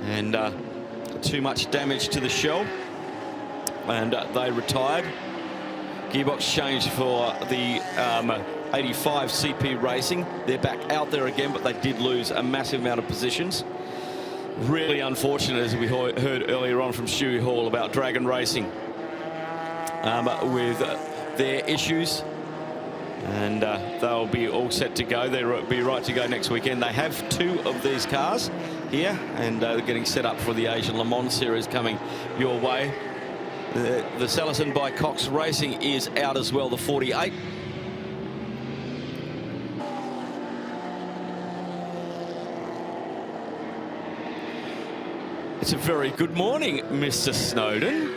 and too much damage to the shell, and they retired. Gearbox changed for the 85 CP Racing. They're back out there again, but they did lose a massive amount of positions. Really unfortunate, as we heard earlier on from Stewie Hall about Dragon Racing with their issues. And they'll be all set to go. They'll be right to go next weekend. They have 2 of these cars here, and they're getting set up for the Asian Le Mans Series coming your way. The Salison by Cox Racing is out as well, the 48. It's a very good morning, Mr. Snowden.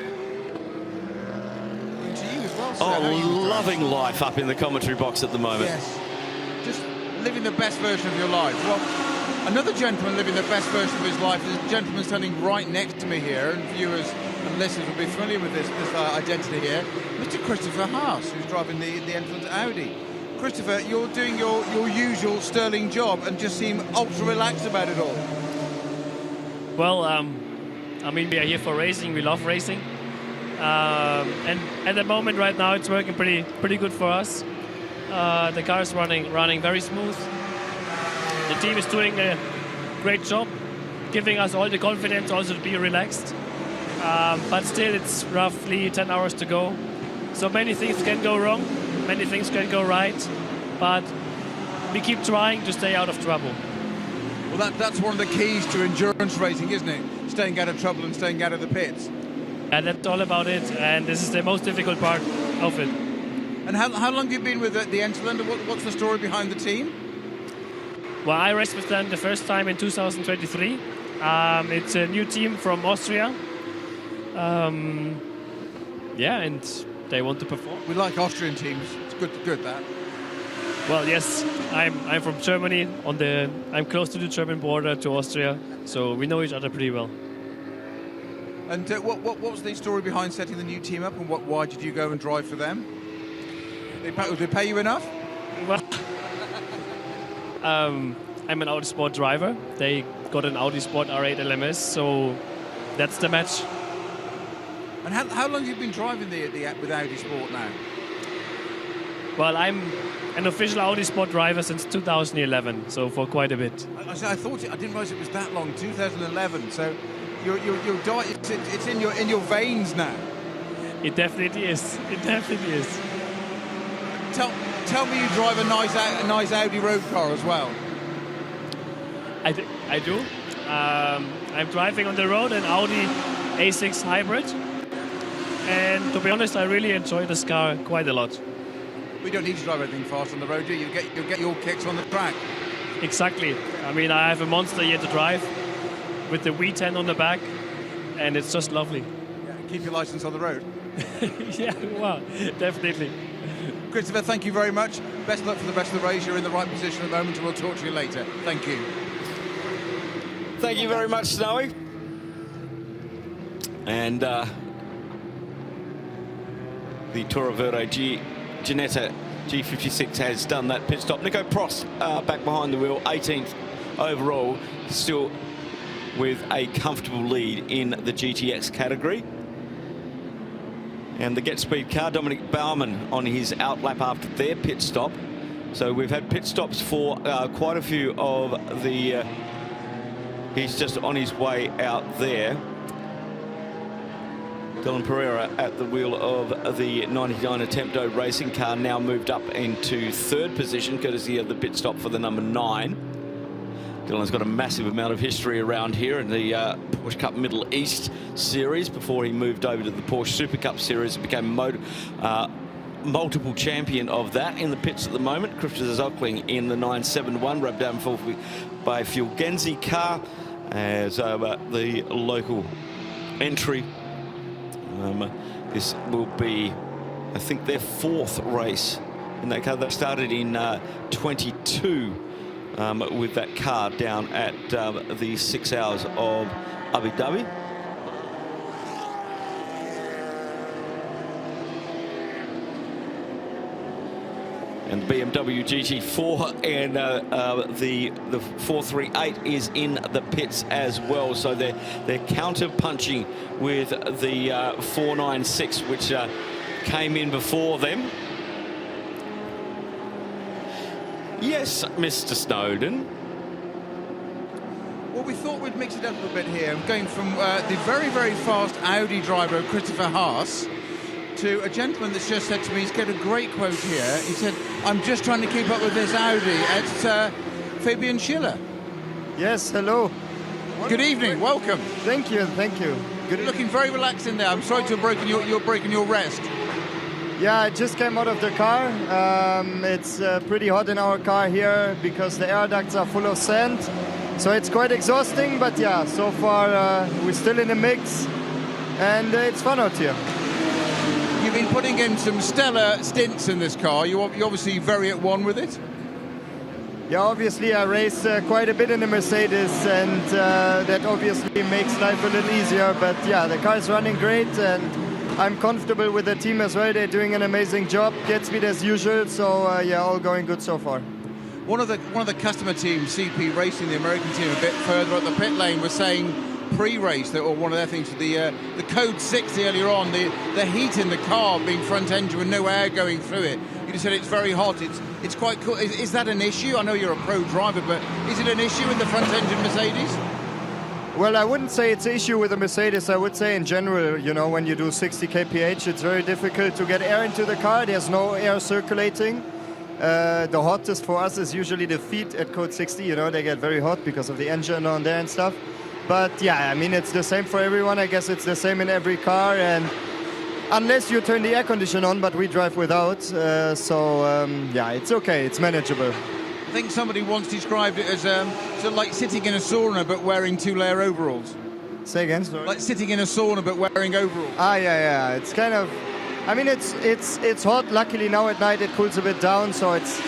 Oh, loving life up in the commentary box at the moment. Yes, just living the best version of your life. Well, another gentleman living the best version of his life is a gentleman standing right next to me here, and viewers and listeners will be familiar with this identity here, Mr. Christopher Haas, who's driving the Enfield Audi. Christopher, you're doing your usual sterling job and just seem ultra relaxed about it all. Well, I mean, we are here for racing. We love racing. And at the moment right now it's working pretty good for us. The car is running very smooth. The team is doing a great job, giving us all the confidence also to be relaxed. But still it's roughly 10 hours to go. So many things can go wrong, many things can go right, but we keep trying to stay out of trouble. Well, that's one of the keys to endurance racing, isn't it? staying out of trouble and staying out of the pits. And that's all about it, and this is the most difficult part of it. And how long have you been with the Enterland, and what's the story behind the team? Well, I raced with them the first time in 2023. It's a new team from Austria. Yeah, and they want to perform. We like Austrian teams. It's good that. Well, yes, I'm from Germany. I'm close to the German border to Austria, so we know each other pretty well. And what was the story behind setting the new team up, and why did you go and drive for them? Did they pay you enough? Well, I'm an Audi Sport driver. They got an Audi Sport R8 LMS, so that's the match. And how long have you been driving with Audi Sport now? Well, I'm an official Audi Sport driver since 2011, so for quite a bit. I didn't realise it was that long, 2011. So it's in your veins now. It definitely is. It definitely is. Tell me you drive a nice Audi road car as well. I do. I'm driving on the road an Audi A6 hybrid, and to be honest, I really enjoy this car quite a lot. We don't need to drive anything fast on the road, do you? You'll get your kicks on the track. Exactly. I mean, I have a monster here to drive with the V10 on the back, and it's just lovely. Yeah, keep your license on the road. Yeah, well, definitely. Christopher, thank you very much. Best luck for the rest of the race. You're in the right position at the moment, and we'll talk to you later. Thank you. Thank you very much, Snowy. And the Toro Verde Ginetta G56 has done that pit stop. Nico Prost back behind the wheel, 18th overall, still with a comfortable lead in the GTX category. And the Get Speed car, Dominic Baumann, on his outlap after their pit stop. So we've had pit stops for quite a few of the... he's just on his way out there. Dylan Pereira at the wheel of the 99 Attempto racing car, now moved up into third position, courtesy of the pit stop for the number 9. Dylan's got a massive amount of history around here in the Porsche Cup Middle East Series before he moved over to the Porsche Super Cup Series and became multiple champion of that. In the pits at the moment, Christopher Zöckling in the 971, rubbed down by a Fulgenzi car as the local entry. This will be, I think, their 4th race in that car. They started in 22 with that car down at the 6 hours of Abu Dhabi. And the BMW GT4 and the 438 is in the pits as well. So they're counter punching with the 496, which came in before them. Yes, Mr. Snowden. Well, we thought we'd mix it up a bit here, going from the very, very fast Audi driver, Christopher Haas, to a gentleman that's just said to me, he's got a great quote here. He said, "I'm just trying to keep up with this Audi." It's Fabian Schiller. Yes, hello. Good evening, welcome. Thank you, thank you. Good. You're looking very relaxed in there. I'm sorry to have broken your rest. Yeah, I just came out of the car. It's pretty hot in our car here because the air ducts are full of sand. So it's quite exhausting, but yeah, so far we're still in the mix and it's fun out here. You've been putting in some stellar stints in this car. You're obviously very at one with it. Yeah, obviously I race quite a bit in the Mercedes, and that obviously makes life a little easier. But yeah, the car is running great and I'm comfortable with the team as well. They're doing an amazing job. Get speed as usual. So yeah, all going good so far. One of the customer teams, CP Racing, the American team, a bit further up the pit lane, was saying pre-race that, or one of their things, the code 60 earlier on, the heat in the car being front engine with no air going through it. You just said it's very hot. It's quite cool. Is that an issue? I know you're a pro driver, but is it an issue in the front engine Mercedes? Well, I wouldn't say it's an issue with the Mercedes. I would say in general, you know, when you do 60 kph, it's very difficult to get air into the car. There's no air circulating. The hottest for us is usually the feet at code 60. You know, they get very hot because of the engine on there and stuff. But yeah, I mean, it's the same for everyone. I guess it's the same in every car, and unless you turn the air conditioner on, but we drive without. Yeah, it's okay. It's manageable. I think somebody once described it as sort of like sitting in a sauna but wearing 2-layer overalls. Say again, sorry. Like sitting in a sauna but wearing overalls. Yeah. It's kind of, I mean, it's hot. Luckily now at night it cools a bit down, so it's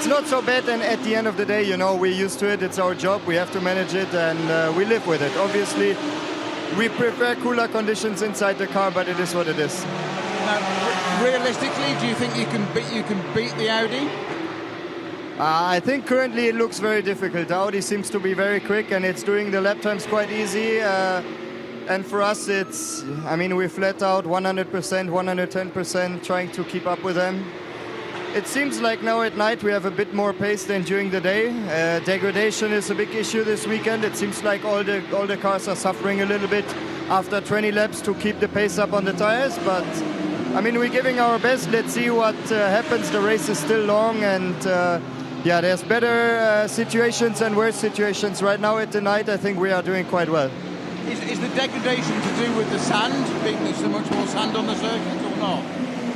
not so bad. And at the end of the day, you know, we're used to it. It's our job. We have to manage it, and we live with it. Obviously, we prefer cooler conditions inside the car, but it is what it is. Now, realistically, do you think you can beat the Audi? I think currently it looks very difficult. The Audi seems to be very quick, and it's doing the lap times quite easy. And for us, I mean, we flat out 100%, 110% trying to keep up with them. It seems like now at night we have a bit more pace than during the day. Degradation is a big issue this weekend. It seems like all the cars are suffering a little bit after 20 laps to keep the pace up on the tires. But I mean, we're giving our best. Let's see what happens. The race is still long, and yeah, there's better situations and worse situations. Right now at the night, I think we are doing quite well. Is the degradation to do with the sand, being there's so much more sand on the circuit, or not?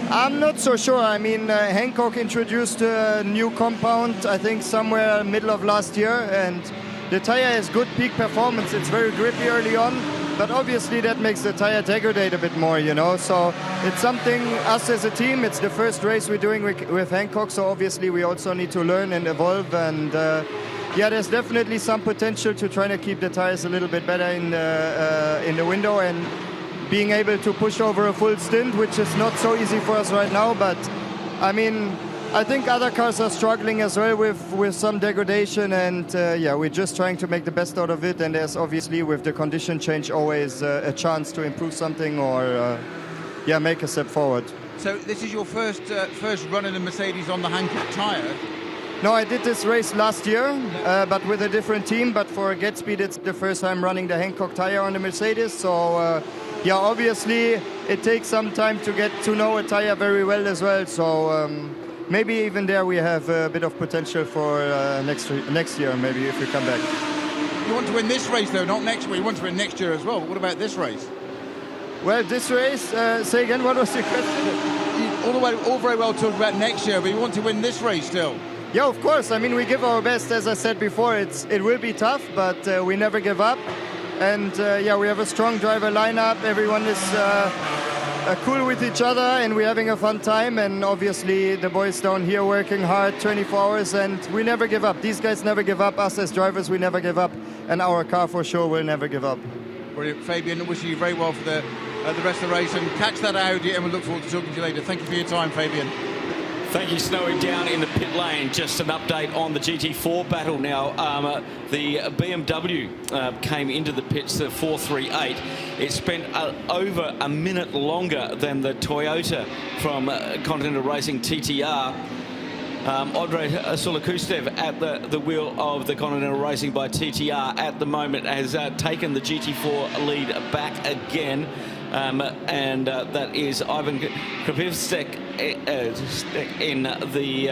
I'm not so sure. I mean, Hankook introduced a new compound, I think, somewhere middle of last year, and the tire has good peak performance. It's very grippy early on, but obviously that makes the tire degrade a bit more, you know. So it's something, us as a team, it's the first race we're doing with Hankook, so obviously we also need to learn and evolve, and yeah, there's definitely some potential to try to keep the tires a little bit better in the window, and being able to push over a full stint, which is not so easy for us right now. But I mean, I think other cars are struggling as well with some degradation, and yeah, we're just trying to make the best out of it. And there's obviously, with the condition change, always a chance to improve something or yeah, make a step forward. So this is your first run in the Mercedes on the Hankook tyre? No, I did this race last year, but with a different team. But for GetSpeed, it's the first time running the Hankook tire on the Mercedes. So yeah, obviously it takes some time to get to know a tire very well as well. So maybe even there we have a bit of potential for next year, maybe, if we come back. You want to win this race though, not next year. You want to win next year as well. But what about this race? Well, this race, say again, what was your question? All very well talking about next year, but you want to win this race still? Yeah, of course. I mean, we give our best. As I said before, it will be tough, but we never give up. And yeah, we have a strong driver lineup. Everyone is cool with each other, and we're having a fun time. And obviously, the boys down here working hard 24 hours, and we never give up. These guys never give up. Us as drivers, we never give up, and our car for sure will never give up. Brilliant, Fabian. Wishing you very well for the rest of the race, and catch that Audi. And we look forward to talking to you later. Thank you for your time, Fabian. Thank you, Snowy. Down in the pit lane, just an update on the GT4 battle now. The BMW came into the pits, the 438. It spent over a minute longer than the Toyota from Continental Racing TTR. Andrei Sulakustev at the wheel of the Continental Racing by TTR at the moment has taken the GT4 lead back again. And that is Ivan Creventic in the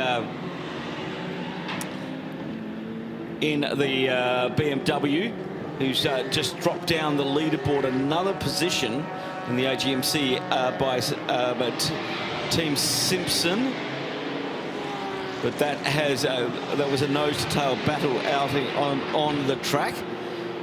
BMW, who's just dropped down the leaderboard another position in the AGMC by Team Simpson. But that was a nose-to-tail battle out on the track.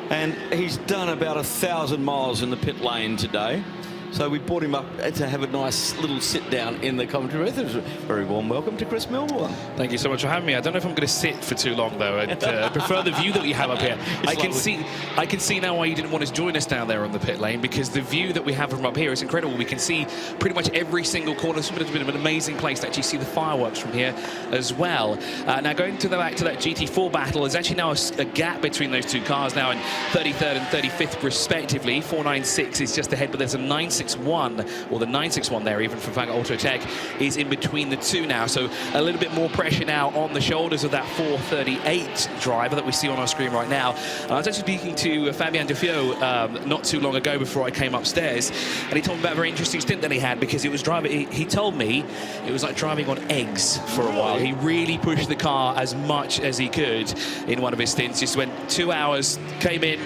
And he's done about 1,000 miles in the pit lane today. So we brought him up to have a nice little sit down in the commentary booth. It was a very warm welcome to Chris Milborn. Thank you so much for having me. I don't know if I'm going to sit for too long though. I prefer the view that we have up here. I can see now why you didn't want to join us down there on the pit lane, because the view that we have from up here is incredible. We can see pretty much every single corner. It's a bit of an amazing place to actually see the fireworks from here as well. Now going back to that GT4 battle, there's actually now a gap between those two cars now in 33rd and 35th respectively. 496 is just ahead, but there's a 9 961, or the 961 there, even from Fang Autotech, is in between the two now. So a little bit more pressure now on the shoulders of that 438 driver that we see on our screen right now. I was actually speaking to Fabien Dufio not too long ago before I came upstairs, and he told me about a very interesting stint that he had, because it was driving. He told me it was like driving on eggs for a while. He really pushed the car as much as he could in one of his stints. Just went 2 hours, came in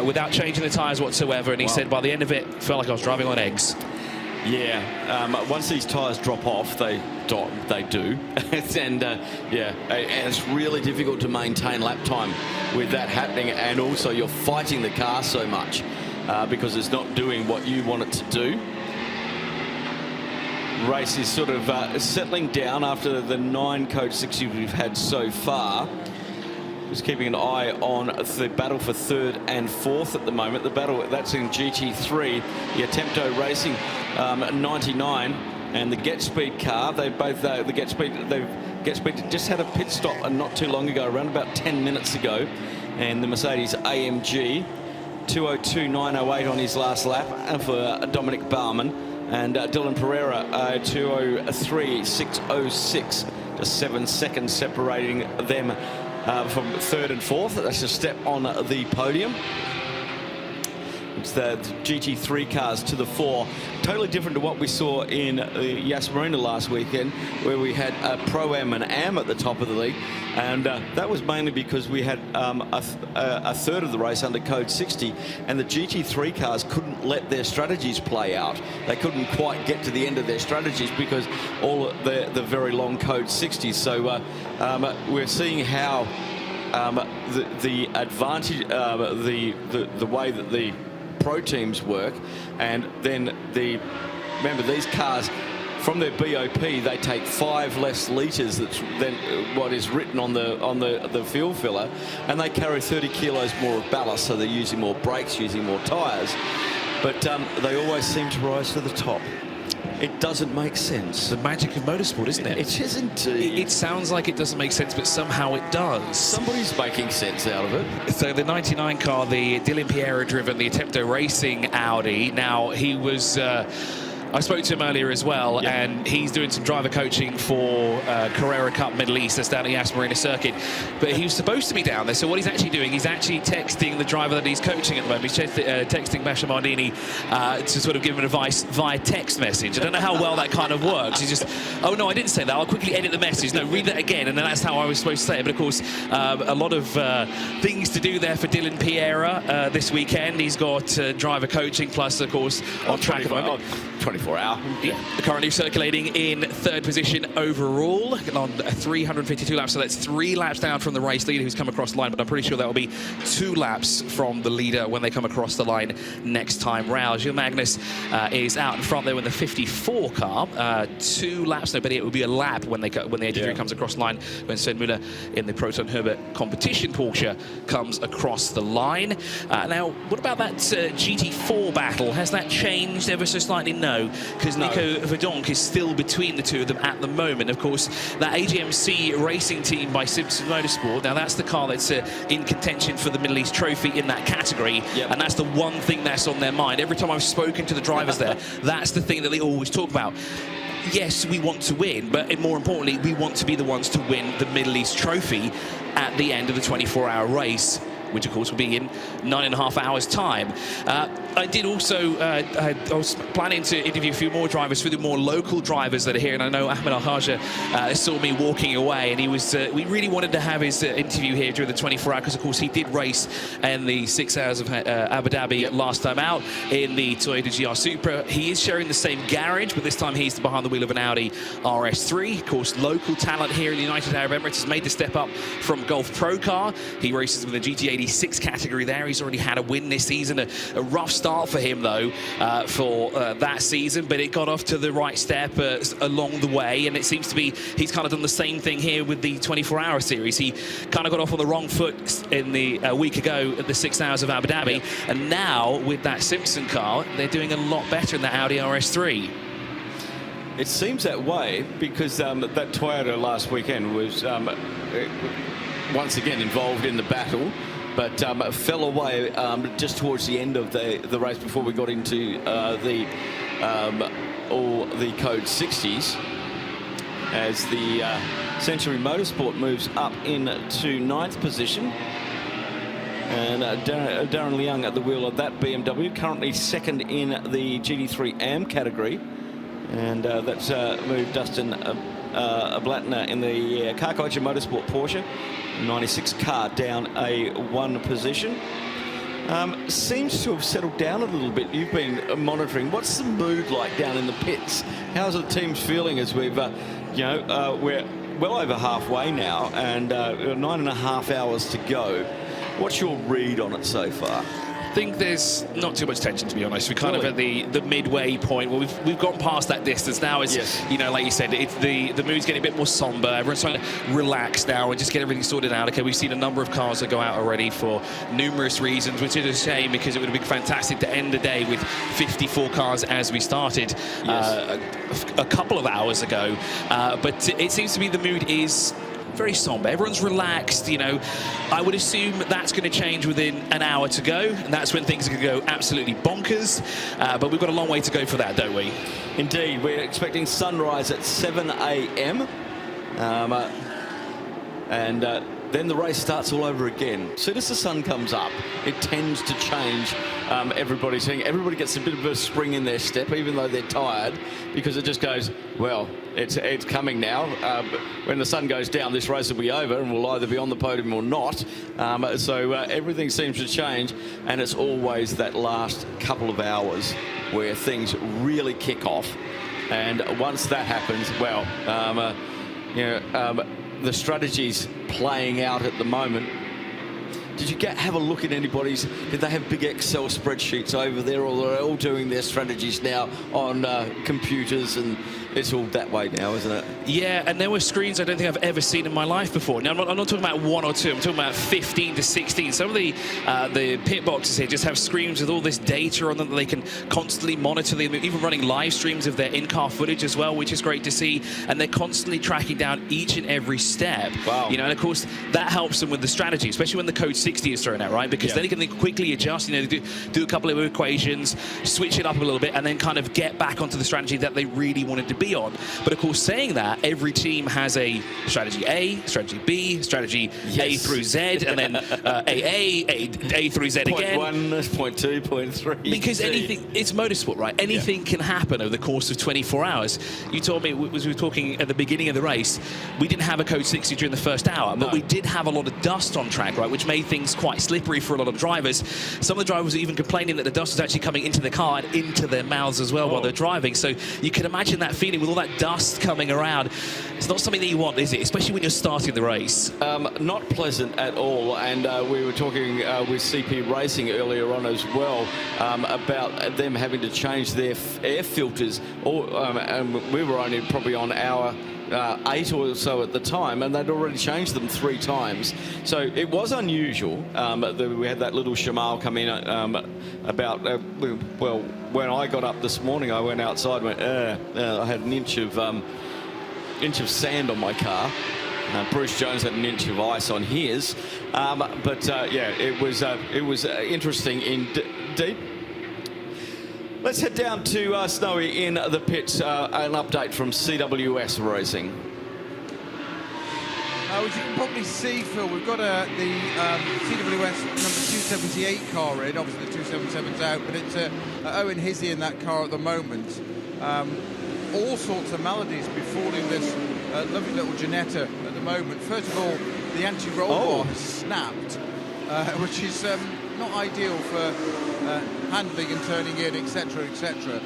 without changing the tyres whatsoever, and he said by the end of it, felt like I was driving on eggs. Yeah, once these tyres drop off, they do. And yeah, and it's really difficult to maintain lap time with that happening, and also you're fighting the car so much because it's not doing what you want it to do. Race is sort of settling down after the 9 Code 60 we've had so far. Just keeping an eye on the battle for 3rd and 4th at the moment. The battle that's in GT3, the Attempto Racing 99 and the Get Speed car. They both the Get Speed just had a pit stop not too long ago, around about 10 minutes ago, and the Mercedes AMG 202.908 on his last lap for Dominic Baumann. And Dylan Pereira, 203.606, just 7 seconds separating them from 3rd and 4th. That's a step on the podium. It's the GT3 cars to the 4. Totally different to what we saw in Yas Marina last weekend, where we had Pro-Am and Am at the top of the league. And that was mainly because we had a third of the race under Code 60, and the GT3 cars couldn't let their strategies play out. They couldn't quite get to the end of their strategies because all the very long Code 60s. So we're seeing how the advantage, the way that the pro teams work, and then remember these cars from their BOP, they take 5 less litres than what is written on the fuel filler, and they carry 30 kilos more of ballast, so they're using more brakes, using more tyres, but they always seem to rise to the top. It doesn't make sense. The magic of motorsport, isn't it? It is indeed. It sounds like it doesn't make sense, but somehow it does. Somebody's making sense out of it. So the 99 car, the Dylan Pereira-driven, the Attempto Racing Audi. Now, he was... I spoke to him earlier as well, and he's doing some driver coaching for Carrera Cup Middle East. That's down at the Yas Marina circuit. But he was supposed to be down there, so what he's actually doing, he's actually texting the driver that he's coaching at the moment. He's texting Basha Mardini to sort of give him advice via text message. I don't know how well that kind of works. He's just, oh no, I didn't say that. I'll quickly edit the message. No, read that again, and then that's how I was supposed to say it. But of course, a lot of things to do there for Dylan Pereira this weekend. He's got driver coaching, plus, of course, on track at the moment. 24-hour. Yeah. Currently circulating in 3rd position overall on 352 laps, so that's 3 laps down from the race leader who's come across the line, but I'm pretty sure that will be 2 laps from the leader when they come across the line next time round. Gilles Magnus is out in front there with the 54 car. 2 laps, no, but it will be a lap when the 83 comes across the line, when Sven Müller in the Proton Herbert competition Porsche comes across the line. Now, what about that GT4 battle? Has that changed ever so slightly? No, because Nico Verdonk is still between the two of them at the moment. Of course, that AGMC racing team by Simpson Motorsport, now that's the car that's in contention for the Middle East Trophy in that category, and that's the one thing that's on their mind. Every time I've spoken to the drivers there, that's the thing that they always talk about. Yes, we want to win, but more importantly, we want to be the ones to win the Middle East Trophy at the end of the 24-hour race, which of course will be in 9.5 hours time. I did also, I was planning to interview a few more drivers, for the more local drivers that are here, and I know Ahmed Al-Haja saw me walking away, and he was, we really wanted to have his interview here during the 24 hour, because of course he did race in the 6 hours of Abu Dhabi last time out in the Toyota GR Supra. He is sharing the same garage, but this time he's behind the wheel of an Audi RS3. Of course, local talent here in the United Arab Emirates has made the step up from Golf Pro Car. He races with a GT86 category there. He's already had a win this season. A rough start for him, though, for that season, but it got off to the right step along the way, and it seems to be he's kind of done the same thing here with the 24-hour series. He kind of got off on the wrong foot in the week ago at the 6 hours of Abu Dhabi, and now with that Simpson car, they're doing a lot better in that Audi RS3. It seems that way because that Toyota last weekend was once again involved in the battle but fell away just towards the end of the race before we got into the Code 60s, as the Century Motorsport moves up into 9th position. And Darren Leung at the wheel of that BMW, currently 2nd in the GT3 AM category. And that's moved Dustin Blattner in the Car Culture Motorsport Porsche 96 car down a 1 position. Seems to have settled down a little bit. You've been monitoring. What's the mood like down in the pits? How's the team's feeling as we've, we're well over halfway now, and 9.5 hours to go. What's your read on it so far? I think there's not too much tension, to be honest. We're kind of at the midway point. Well, we've gone past that distance now. It's, like you said, it's the mood's getting a bit more somber. Everyone's trying to relax now and just get everything sorted out. Okay, we've seen a number of cars that go out already for numerous reasons, which is a shame because it would have been fantastic to end the day with 54 cars as we started a couple of hours ago. But it seems to be the mood is very somber. Everyone's relaxed, I would assume that's going to change within an hour to go, and that's when things are going to go absolutely bonkers. But we've got a long way to go for that, don't we? Indeed. We're expecting sunrise at 7 a.m. Then the race starts all over again. As soon as the sun comes up, it tends to change everybody's thing. Everybody gets a bit of a spring in their step, even though they're tired, because it just goes, well, it's coming now. When the sun goes down, this race will be over, and we'll either be on the podium or not. So everything seems to change, and it's always that last couple of hours where things really kick off. And once that happens, well, the strategy's playing out at the moment. Did you have a look at anybody's? Did they have big Excel spreadsheets over there, or they're all doing their strategies now on computers, and it's all that way now, isn't it? Yeah, and there were screens I don't think I've ever seen in my life before. Now, I'm not talking about 1 or 2. I'm talking about 15 to 16. Some of the pit boxes here just have screens with all this data on them that they can constantly monitor. They're even running live streams of their in-car footage as well, which is great to see. And they're constantly tracking down each and every step. Wow. And of course, that helps them with the strategy, especially when the Code 60 is thrown out, right? Because then they can quickly adjust, do a couple of equations, switch it up a little bit, and then kind of get back onto the strategy that they really wanted to be on. But of course, saying that, every team has a strategy A, strategy B, strategy A through Z, and then A through Z again. Point 1, point 2, point 3. Because anything, it's motorsport, right? Anything can happen over the course of 24 hours. You told me, as we were talking at the beginning of the race, we didn't have a Code 60 during the first hour, but we did have a lot of dust on track, right? Which made things quite slippery for a lot of drivers. Some of the drivers were even complaining that the dust was actually coming into the car and into their mouths as well while they're driving. So you can imagine that feeling with all that dust coming around. It's not something that you want, is it? Especially when you're starting the race. Not pleasant at all. And we were talking with CP Racing earlier on as well about them having to change their air filters. And we were only probably on hour 8 or so at the time, and they'd already changed them 3 times. So it was unusual. We had that little shamal come in about, well, when I got up this morning, I went outside and went, I had an inch of sand on my car. Bruce Jones had an inch of ice on his. It was interesting indeed. Let's head down to Snowy in the pits. An update from CWS Racing. As you can probably see, Phil, we've got the CWS number 278 car in. Obviously, the 277's out, but it's Owen Hizzy in that car at the moment. All sorts of maladies befalling this lovely little Ginetta at the moment. First of all, the anti-roll bar has snapped, which is not ideal for handling and turning in, etc., etc.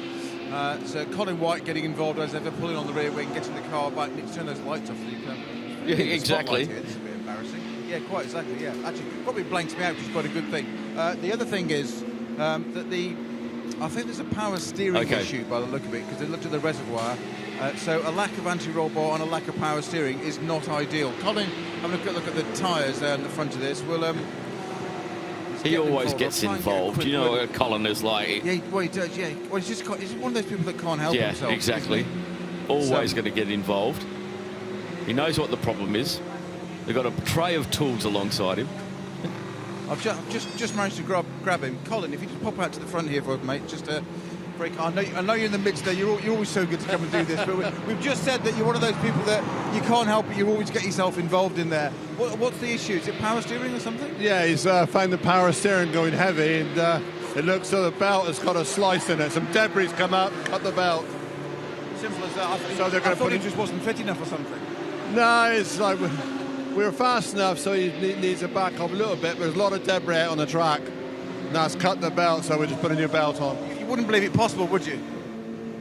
So Colin White getting involved as ever, pulling on the rear wing, getting the car back. Need to turn those lights off so you can. Exactly. This is a bit embarrassing. Yeah, quite exactly. Yeah, actually, probably blanks me out, which is quite a good thing. The other thing is that I think there's a power steering issue by the look of it, because they looked at the reservoir. So a lack of anti-roll bar and a lack of power steering is not ideal. Colin, have a look at the tyres there in the front of this. He always gets involved. You know what Colin is like. Yeah, well, he does, yeah. Well, he's one of those people that can't help himself. Yeah, exactly. Always going to get involved. He knows what the problem is. They've got a tray of tools alongside him. I've just managed to grab him. Colin, if you just pop out to the front here for us, mate, just break. I know you're in the midst there. You're always so good to come and do this, but we've just said that you're one of those people that you can't help it. You always get yourself involved in there. What's the issue? Is it power steering or something? Yeah, he's found the power steering going heavy, and it looks so the belt has got a slice in it. Some debris come up, cut the belt. Simple as that. So they're going to put it just wasn't fit enough or something. No, it's like we were fast enough, so he needs to back up a little bit. But there's a lot of debris out on the track. And that's cut the belt, so we're just putting a new belt on. You wouldn't believe it possible, would you?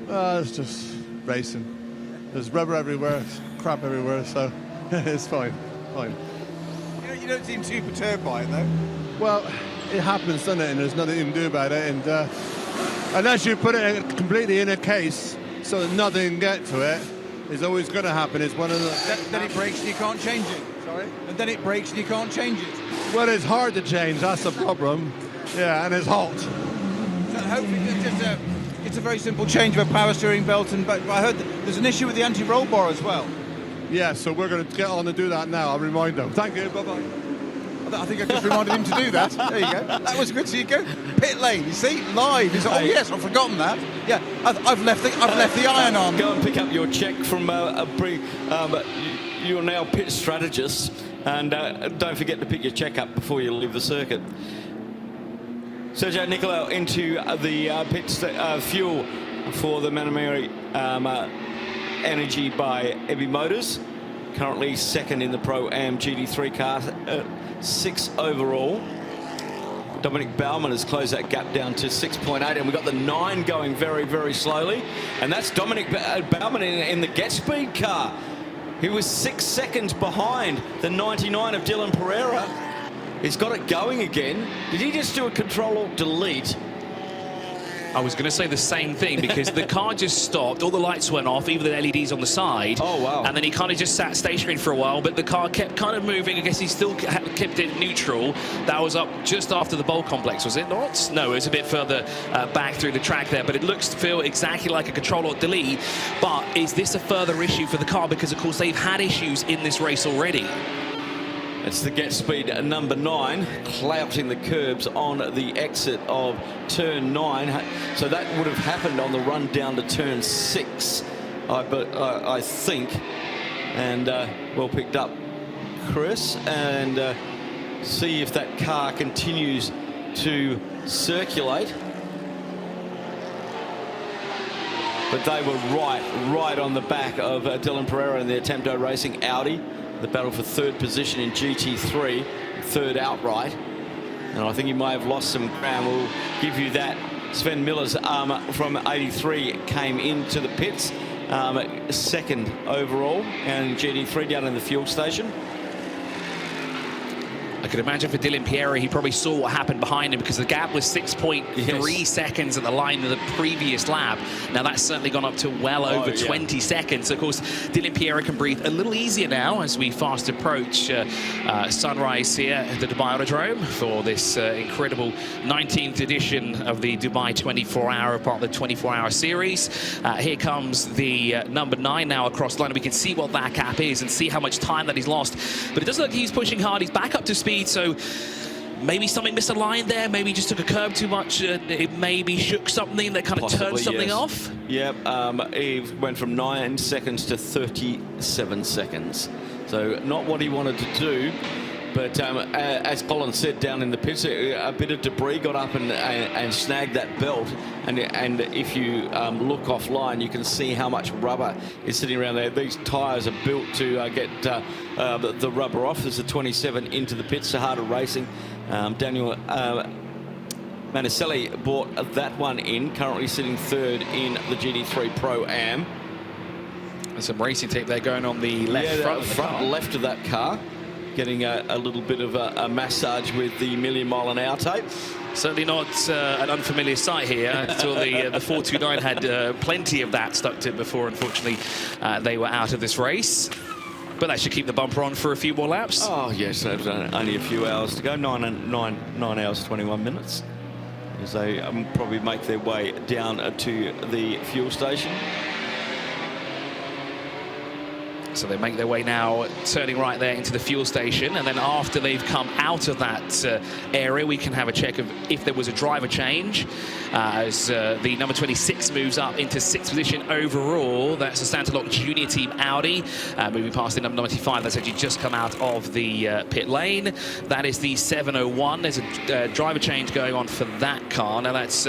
It's just racing. There's rubber everywhere, it's crap everywhere, so it's fine. You don't seem too perturbed by it, though. Well, it happens, doesn't it? And there's nothing you can do about it. And unless you put it completely in a case so that nothing can get to it, it's always going to happen. It's one of the... Then it breaks and you can't change it. Sorry? And then it breaks and you can't change it. Well, it's hard to change, that's the problem. Yeah, and it's hot. So hopefully it's a very simple change of a power steering belt, but I heard there's an issue with the anti-roll bar as well. Yeah, so we're going to get on and do that now. I'll remind them. Thank you, bye-bye. I think I just reminded him to do that. There you go. That was good. So you go pit lane. You see, live. He's like, oh yes, I've forgotten that. Yeah, I've left the iron on. Go and pick up your check from you're now pit strategist, and don't forget to pick your check up before you leave the circuit. Sergio Nicolau into the pit fuel for the Manameri Energy by Heavy Motors. Currently second in the Pro-Am GT3 car, 6 overall. Dominic Baumann has closed that gap down to 6.8, and we've got the 9 going very, very slowly. And that's Dominic Baumann in the Get Speed car. He was 6 seconds behind the 99 of Dylan Pereira. He's got it going again. Did he just do a Control-Alt-Delete? I was going to say the same thing, because the car just stopped, all the lights went off, even the LEDs on the side. Oh, wow. And then he kind of just sat stationary for a while, but the car kept kind of moving. I guess he still kept it neutral. That was up just after the bowl complex, was it not? No, it was a bit further back through the track there, but it looks to feel exactly like a Control-Alt-Delete. But is this a further issue for the car? Because, of course, they've had issues in this race already. It's the Get Speed number 9, clouting the curbs on the exit of turn 9. So that would have happened on the run down to turn 6, I think. And well picked up, Chris. And see if that car continues to circulate. But they were right on the back of Dylan Pereira in the Attempto Racing Audi. The battle for third position in GT3, third outright. And I think he may have lost some ground. We'll give you that. Sven Miller's from 83 came into the pits, second overall, and GT3 down in the fuel station. I could imagine for Dylan Piera, he probably saw what happened behind him, because the gap was 6.3 seconds at the line of the previous lap. Now that's certainly gone up to well over 20 seconds. Of course, Dylan Piera can breathe a little easier now as we fast approach sunrise here at the Dubai Autodrome for this incredible 19th edition of the Dubai 24-hour, part of the 24-hour series. Here comes the number 9 now across the line. We can see what that gap is and see how much time that he's lost. But it does look like he's pushing hard. He's back up to speed. So maybe something misaligned there. Maybe he just took a curb too much. It maybe shook something that kind of turned something off. Yep. He went from 9 seconds to 37 seconds. So not what he wanted to do. But as Colin said down in the pits, a bit of debris got up and snagged that belt. And if you look offline, you can see how much rubber is sitting around there. These tyres are built to get the rubber off. There's a 27 into the pits, Sahara Racing. Daniel Manicelli brought that one in, currently sitting third in the GT3 Pro-Am. There's some racing tape there going on the left front left of that car. Getting a little bit of a massage with the million-mile-an-hour tape. Certainly not an unfamiliar sight here. Until the 429 had plenty of that stuck to it before. Unfortunately, they were out of this race. But that should keep the bumper on for a few more laps. Oh, yes. There's only a few hours to go. 9 hours, 21 minutes. As they probably make their way down to the fuel station. So they make their way now, turning right there into the fuel station, and then after they've come out of that area, we can have a check of if there was a driver change, as the number 26 moves up into 6th position overall. That's the Santa Lock Junior Team Audi, moving past the number 95. That's actually just come out of the pit lane. That is the 701. There's a driver change going on for that car. Now that's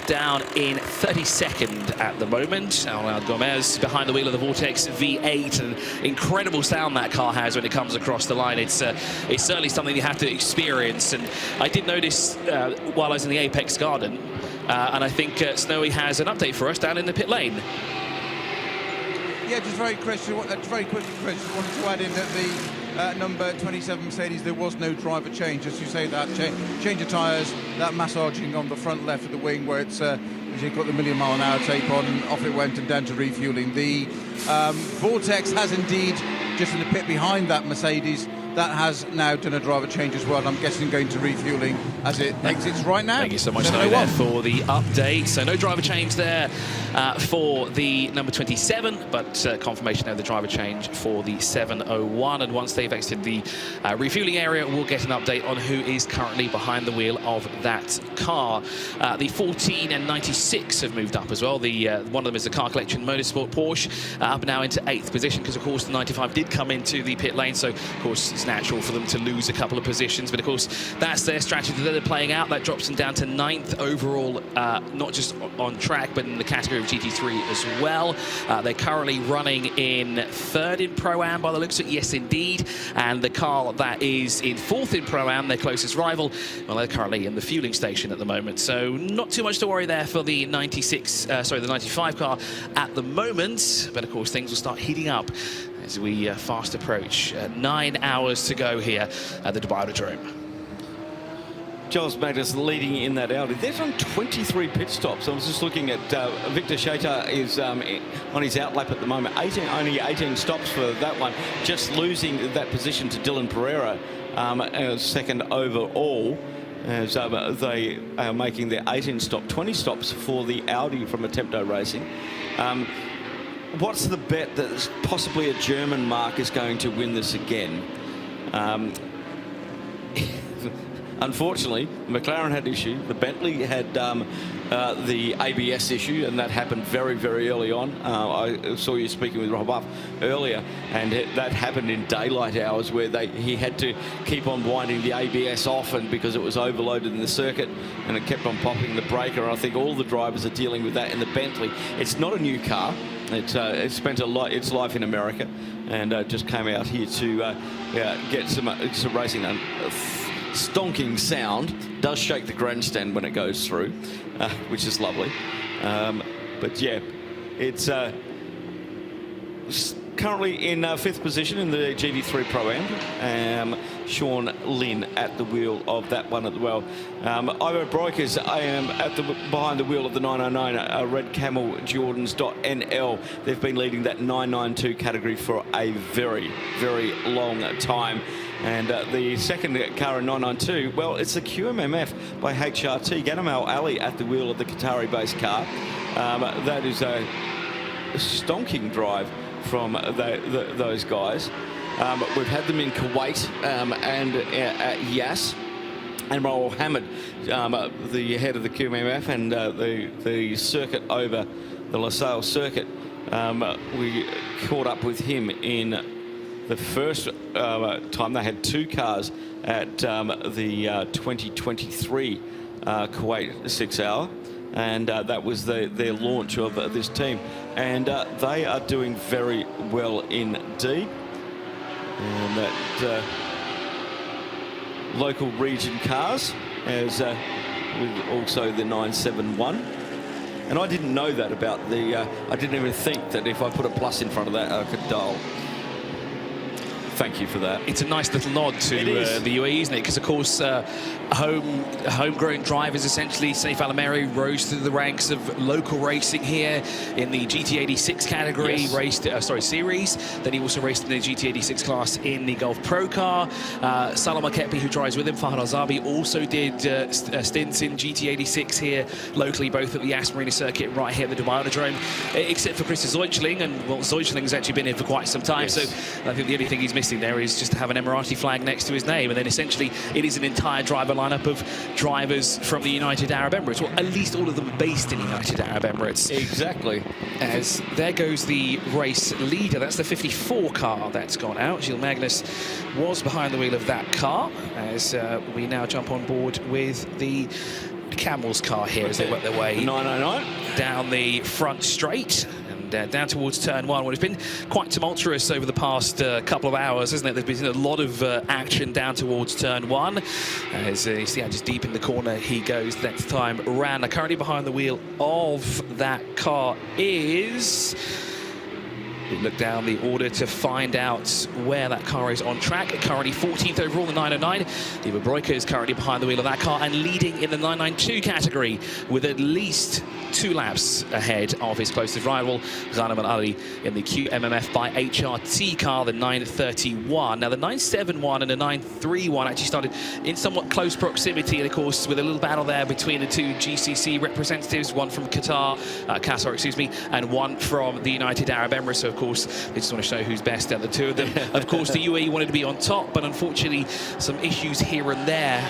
down in 32nd at the moment. Alan Gomez behind the wheel of the Vortex V8, and incredible sound that car has when it comes across the line. It's certainly something you have to experience, and I did notice while I was in the Apex Garden, and I think Snowy has an update for us down in the pit lane. Yeah, just very quickly, Chris, wanted to add in that the number 27 Mercedes, there was no driver change. As you say, that change of tyres, that massaging on the front left of the wing where it's you've got the 1,000,000-mile-an-hour tape on, and off it went and down to refueling. The Vortex has indeed, just in the pit behind that Mercedes, that has now done a driver change as well, and I'm guessing going to refueling as it exits right now. Thank you so much, Snowy, there for the update. So no driver change there for the number 27, but confirmation of the driver change for the 701. And once they've exited the refueling area, we'll get an update on who is currently behind the wheel of that car. The 14 and 96 have moved up as well. The one of them is the Car Collection Motorsport Porsche, up now into 8th position, because of course the 95 did come into the pit lane, so of course it's natural for them to lose a couple of positions, but of course that's their strategy that they're playing out. That drops them down to 9th overall, not just on track but in the category of GT3 as well. They're currently running in 3rd in Pro-Am by the looks of it, yes indeed, and the car that is in 4th in Pro-Am, their closest rival, well, they're currently in the fueling station at the moment, so not too much to worry there for the 95 car at the moment, but of course things will start heating up as we fast approach 9 hours to go here at the Dubai Autodrome. Giles Magnus leading in that Audi. They've done 23 pit stops. I was just looking at Victor Shater is on his outlap at the moment. Only 18 stops for that one. Just losing that position to Dylan Pereira, second overall, as they are making their 18 stop, 20 stops for the Audi from Attempto Racing. What's the bet that possibly a German marque is going to win this again? Unfortunately, McLaren had issue. The Bentley had the ABS issue, and that happened very, very early on. I saw you speaking with Rob Buff earlier, and that happened in daylight hours where he had to keep on winding the ABS off, and because it was overloaded in the circuit, and it kept on popping the breaker. And I think all the drivers are dealing with that in the Bentley. It's not a new car. It's spent its life in America, and just came out here to get some racing done. Stonking sound, does shake the grandstand when it goes through, which is lovely. But yeah, it's currently in 5th position in the GT3 Pro-Am. Sean Lynn at the wheel of that one as well. Ivo Broik is behind the wheel of the 909 Red Camel Jordans.NL. They've been leading that 992 category for a very, very long time. And the second car in 992, well, it's the QMMF by HRT. Ganamal Ali at the wheel of the Qatari-based car. That is a stonking drive from those guys. We've had them in Kuwait and at Yas. And Raul Hamid, the head of the QMMF and the circuit over the LaSalle circuit, we caught up with him in the first time. They had 2 cars at the 2023 Kuwait 6 Hour, and that was their launch of this team, and they are doing very well indeed. And that local region cars, as with also the 971. And I didn't know that about the, I didn't even think that if I put a plus in front of that, I could dial. Thank you for that. It's a nice little nod to the UAE, isn't it? Because, of course, homegrown drivers, essentially, Saif Al-Ameri rose through the ranks of local racing here in the GT86 category, series. Then he also raced in the GT86 class in the Gulf Pro Car. Salam Al-Khepi, who drives with him, Fahad Al-Zabi, also did stints in GT86 here locally, both at the Yas Marina circuit right here at the Dubai Autodrome, except for Chris Zeutschling. And, well, Zeutschling's actually been here for quite some time, so I think the only thing he's missing there is just to have an Emirati flag next to his name, and then essentially it is an entire driver lineup of drivers from the United Arab Emirates. Well, at least all of them are based in the United Arab Emirates. Exactly. As there goes the race leader. That's the 54 car that's gone out. Gilles Magnus was behind the wheel of that car, as we now jump on board with the Camel's car here as they work their way 909 down the front straight. Down towards turn one. Well, it's been quite tumultuous over the past couple of hours, hasn't it? There's been a lot of action down towards turn one. As you see, just deep in the corner he goes next time around. Now, currently behind the wheel of that car is... We look down the order to find out where that car is on track. Currently 14th overall in the 909. Ivo Brojka is currently behind the wheel of that car and leading in the 992 category with at least 2 laps ahead of his closest rival, Ghanem Ali, in the QMMF by HRT car, the 931. Now, the 971 and the 931 actually started in somewhat close proximity, and of course, with a little battle there between the two GCC representatives, one from Qatar, and one from the United Arab Emirates. So, of course, they just want to show who's best out of the two of them. Of course, the UAE wanted to be on top, but unfortunately, some issues here and there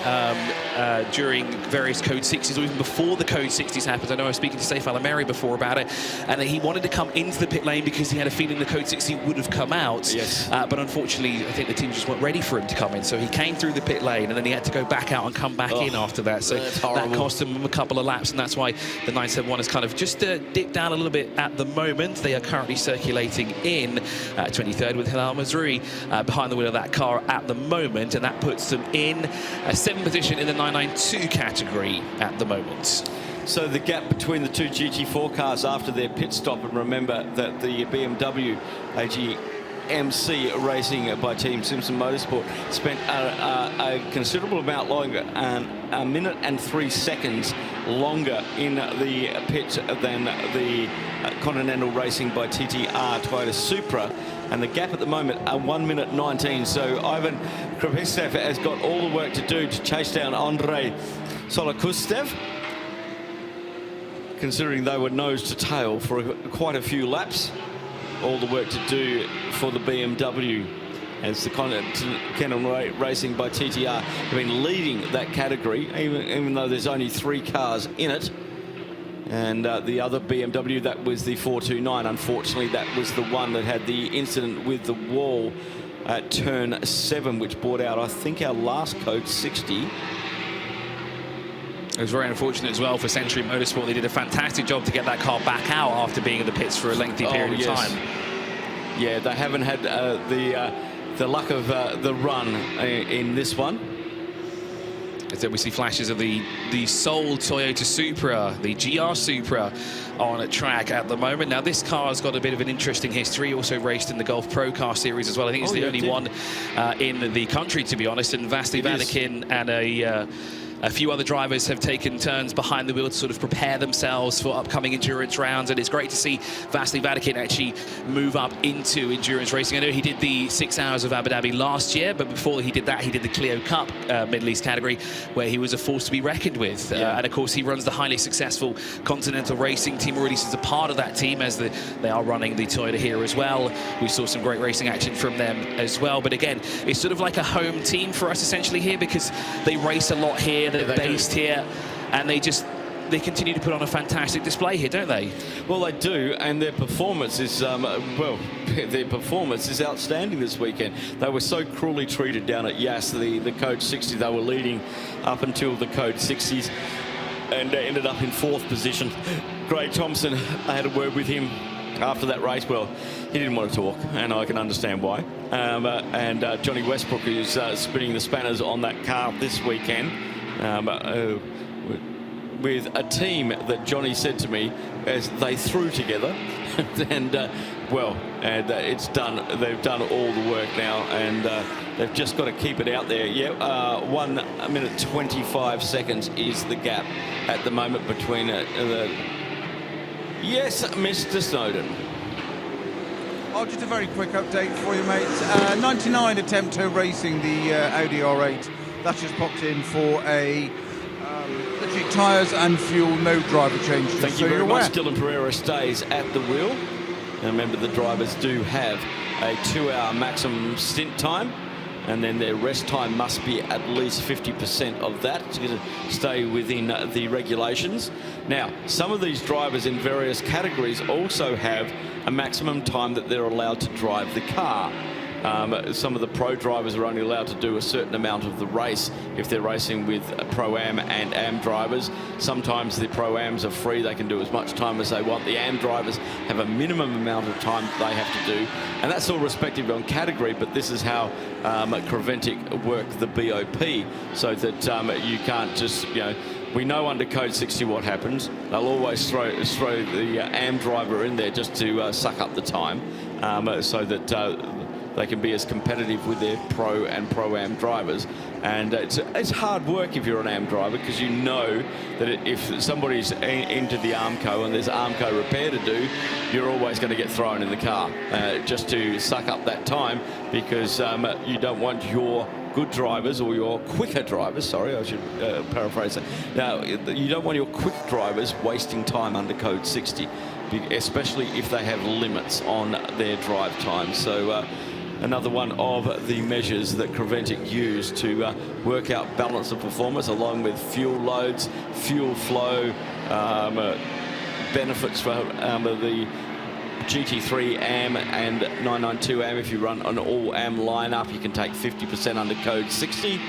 during various Code 60s, or even before the Code 60s happened. I know I was speaking to Saif Al-Ameri before about it, and he wanted to come into the pit lane because he had a feeling the Code 60 would have come out. Yes. But unfortunately, I think the team just weren't ready for him to come in, so he came through the pit lane, and then he had to go back out and come back in after that. So that cost him a couple of laps, and that's why the 971 has kind of just dipped down a little bit at the moment. They are currently circulating in 23rd with Hilal Mazrui behind the wheel of that car at the moment, and that puts them in a 7th position in the 992 category at the moment. So the gap between the two GT4 cars after their pit stop, and remember that the BMW AGMC racing by Team Simpson Motorsport spent a considerable amount longer, a minute and 3 seconds longer in the pit than the Continental Racing by TTR Toyota Supra, and the gap at the moment are 1 minute 19. So Ivan Kreventic has got all the work to do to chase down Andrei Solokustev, considering they were nose to tail for quite a few laps. All the work to do for the BMW, as the Continental Racing by TTR have been leading that category, even though there's only 3 cars in it. And the other BMW, that was the 429. Unfortunately, that was the one that had the incident with the wall at turn 7, which brought out, I think, our last Code 60. It was very unfortunate as well for Century Motorsport. They did a fantastic job to get that car back out after being in the pits for a lengthy period of time. Yeah, they haven't had the luck of the run in this one. As then we see flashes of the Seoul Toyota Supra, the GR Supra, on a track at the moment. Now, this car has got a bit of an interesting history. Also raced in the Gulf Pro Car Series as well. I think it's the only one in the country, to be honest. And Vasily Vadakin and a few other drivers have taken turns behind the wheel to sort of prepare themselves for upcoming endurance rounds, and it's great to see Vasily Vadakin actually move up into endurance racing. I know he did the 6 hours of Abu Dhabi last year, but before he did that, he did the Clio Cup Middle East category, where he was a force to be reckoned with. And of course, he runs the highly successful Continental Racing team, or at least is a part of that team, as they are running the Toyota here as well. We saw some great racing action from them as well. But again, it's sort of like a home team for us essentially here, because they race a lot here. They're based here, and they continue to put on a fantastic display here, don't they? Well, they do, and their performance is their performance is outstanding this weekend. They were so cruelly treated down at Yas, the Code 60. They were leading up until the Code 60s, and ended up in 4th position. Greg Thompson, I had a word with him after that race. Well, he didn't want to talk, and I can understand why. And Johnny Westbrook, who's spinning the spanners on that car this weekend, with a team that Johnny said to me as they threw together, and it's done. They've done all the work now, and they've just got to keep it out there. Yeah, 1 minute 25 seconds is the gap at the moment between Yes, Mr. Snowden. Oh, just a very quick update for you, mate. 99 attempt to racing the Audi R8. That's just popped in for a literally tyres and fuel, no driver changes. Thank you very much. Dylan Pereira stays at the wheel. And remember, the drivers do have a 2-hour maximum stint time, and then their rest time must be at least 50% of that to stay within the regulations. Now, some of these drivers in various categories also have a maximum time that they're allowed to drive the car. Some of the pro drivers are only allowed to do a certain amount of the race if they're racing with Pro-Am and Am drivers. Sometimes the Pro-Ams are free, they can do as much time as they want. The Am drivers have a minimum amount of time that they have to do, and that's all respective on category, but this is how Creventic work the BOP, so that you can't just, we know under code 60 what happens. They'll always throw the Am driver in there just to suck up the time, so that they can be as competitive with their Pro and Pro-Am drivers. And it's hard work if you're an Am driver, because you know that if somebody's into the Armco and there's Armco repair to do, you're always going to get thrown in the car just to suck up that time, because you don't want your good drivers, or your quicker drivers, sorry, I should paraphrase that. Now, you don't want your quick drivers wasting time under code 60, especially if they have limits on their drive time. So another one of the measures that Creventic use to work out balance of performance, along with fuel loads, fuel flow, benefits for the GT3 AM and 992 AM. If you run an all AM lineup, you can take 50% under code 60.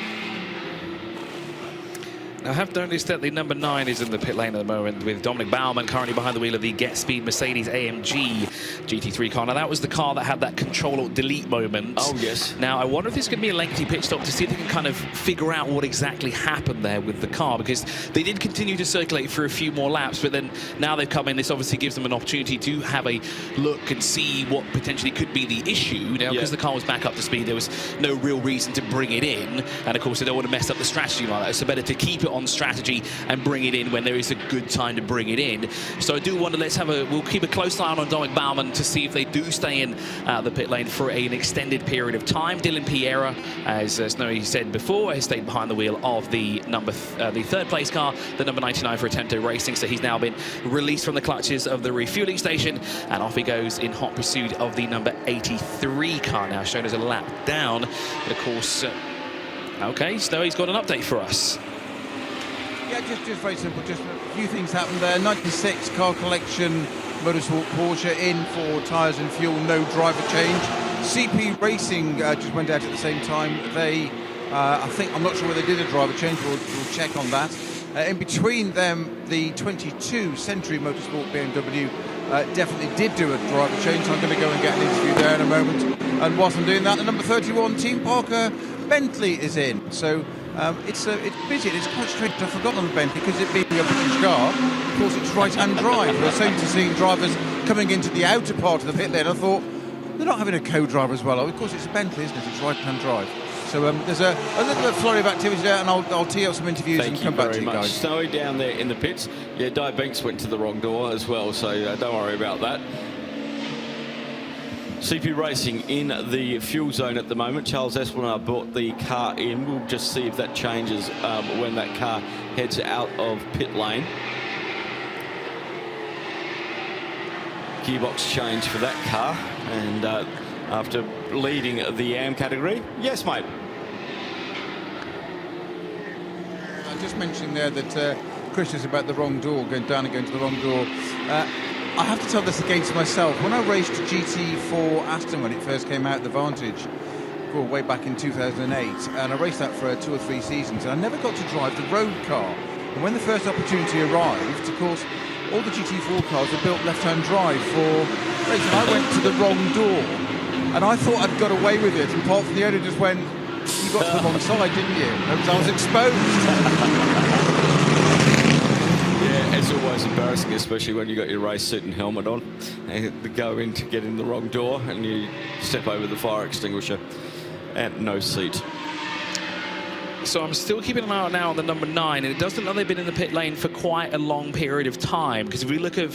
I have noticed that the number 9 is in the pit lane at the moment, with Dominic Baumann currently behind the wheel of the Get Speed Mercedes AMG GT3 car. Now, that was the car that had that Control-Alt-Delete moment. Oh, yes. Now, I wonder if this is going to be a lengthy pit stop to see if they can kind of figure out what exactly happened there with the car, because they did continue to circulate for a few more laps, but then now they've come in, this obviously gives them an opportunity to have a look and see what potentially could be the issue. Now, because the car was back up to speed, there was no real reason to bring it in, and of course they don't want to mess up the strategy like that, so better to keep it on strategy and bring it in when there is a good time to bring it in. So I do wonder, we'll keep a close eye on Dominic Baumann to see if they do stay in the pit lane for an extended period of time. Dylan Pereira, as Snowy said before, has stayed behind the wheel of the third place car, the number 99 for Attempto Racing, so he's now been released from the clutches of the refueling station, and off he goes in hot pursuit of the number 83 car, now shown as a lap down. But of course, okay, Snowy's got an update for us. Yeah, just very simple. Just a few things happened there. 96 car collection Motorsport Porsche in for tyres and fuel, no driver change. CP Racing just went out at the same time. They, I'm not sure whether they did a driver change. We'll check on that. In between them, the 22 Century Motorsport BMW definitely did do a driver change. So I'm going to go and get an interview there in a moment. And whilst I'm doing that, the number 31 Team Parker Bentley is in. So it's busy. It's quite strange. I've forgotten the Bentley, because it being a British car, of course it's right-hand drive. We're so used to seeing drivers coming into the outer part of the pit lane. I thought, they're not having a co-driver as well. Of course it's a Bentley, isn't it? It's right-hand drive. So there's a little flurry of activity there, and I'll tee up some interviews and come back to you guys. Snowy down there in the pits. Yeah, Di Banks went to the wrong door as well, so don't worry about that. CP Racing in the fuel zone at the moment. Charles Esplanade brought the car in. We'll just see if that changes when that car heads out of pit lane. Gearbox change for that car, and after leading the AM category. Yes, mate. I just mentioned there that Chris is about the wrong door, going down and going to the wrong door. I have to tell this against myself. When I raced GT4 Aston when it first came out, the Vantage, way back in 2008, and I raced that for 2 or 3 seasons, and I never got to drive the road car. And when the first opportunity arrived, of course, all the GT4 cars were built left-hand drive for racing. I went to the wrong door, and I thought I'd got away with it, and Paul from the owner just went, "You got to the wrong side, didn't you?" Because I was exposed. it's always embarrassing, especially when you got your race suit and helmet on, and go in to get in the wrong door, and you step over the fire extinguisher, and no seat. So I'm still keeping an eye out now on the number 9, and it doesn't look like they've been in the pit lane for quite a long period of time, because if we look at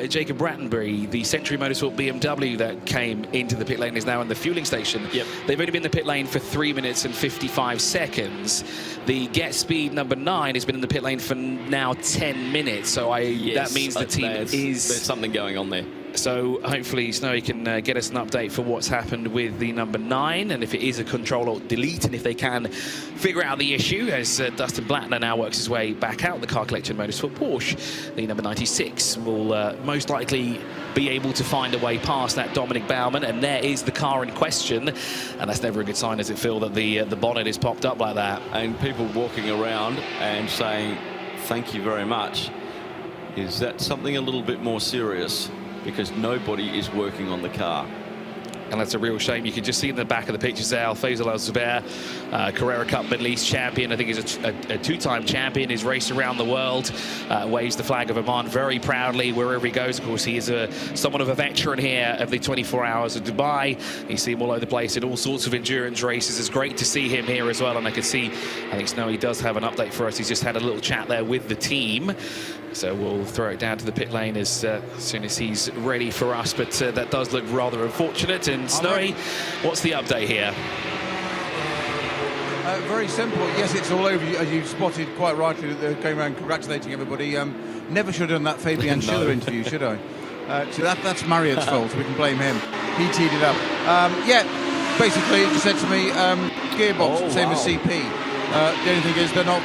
Jacob Rattenbury, the Century Motorsport BMW that came into the pit lane is now in the fueling station. Yep. They've only been in the pit lane for 3 minutes and 55 seconds. The Get Speed number 9 has been in the pit lane for now 10 minutes, so that means the team there's something going on there. So hopefully Snowy can get us an update for what's happened with the number 9, and if it is a Control-Alt-Delete, and if they can figure out the issue, as Dustin Blattner now works his way back out the car collection Motorsport Porsche. The number 96 will most likely be able to find a way past that Dominic Baumann, and there is the car in question, and that's never a good sign, does it, Phil, that the bonnet is popped up like that. And people walking around and saying, thank you very much. Is that something a little bit more serious? Because nobody is working on the car. And that's a real shame. You can just see in the back of the pictures there, Faisal Al-Zubair, Carrera Cup Middle East champion. I think he's a two-time champion. He's raced around the world, waves the flag of Oman very proudly wherever he goes. Of course, he is somewhat of a veteran here of the 24 Hours of Dubai. You see him all over the place in all sorts of endurance races. It's great to see him here as well. And I think Snowy does have an update for us. He's just had a little chat there with the team. So we'll throw it down to the pit lane as soon as he's ready for us. But that does look rather unfortunate. And Snowy, what's the update here? Very simple. Yes, it's all over. As you spotted quite rightly, that they're going around congratulating everybody. Never should have done that Fabian Schiller interview, should I? So that's Marriott's fault. We can blame him. He teed it up. Yeah, basically, he just said to me, gearbox, same as CP. The only thing is they're not...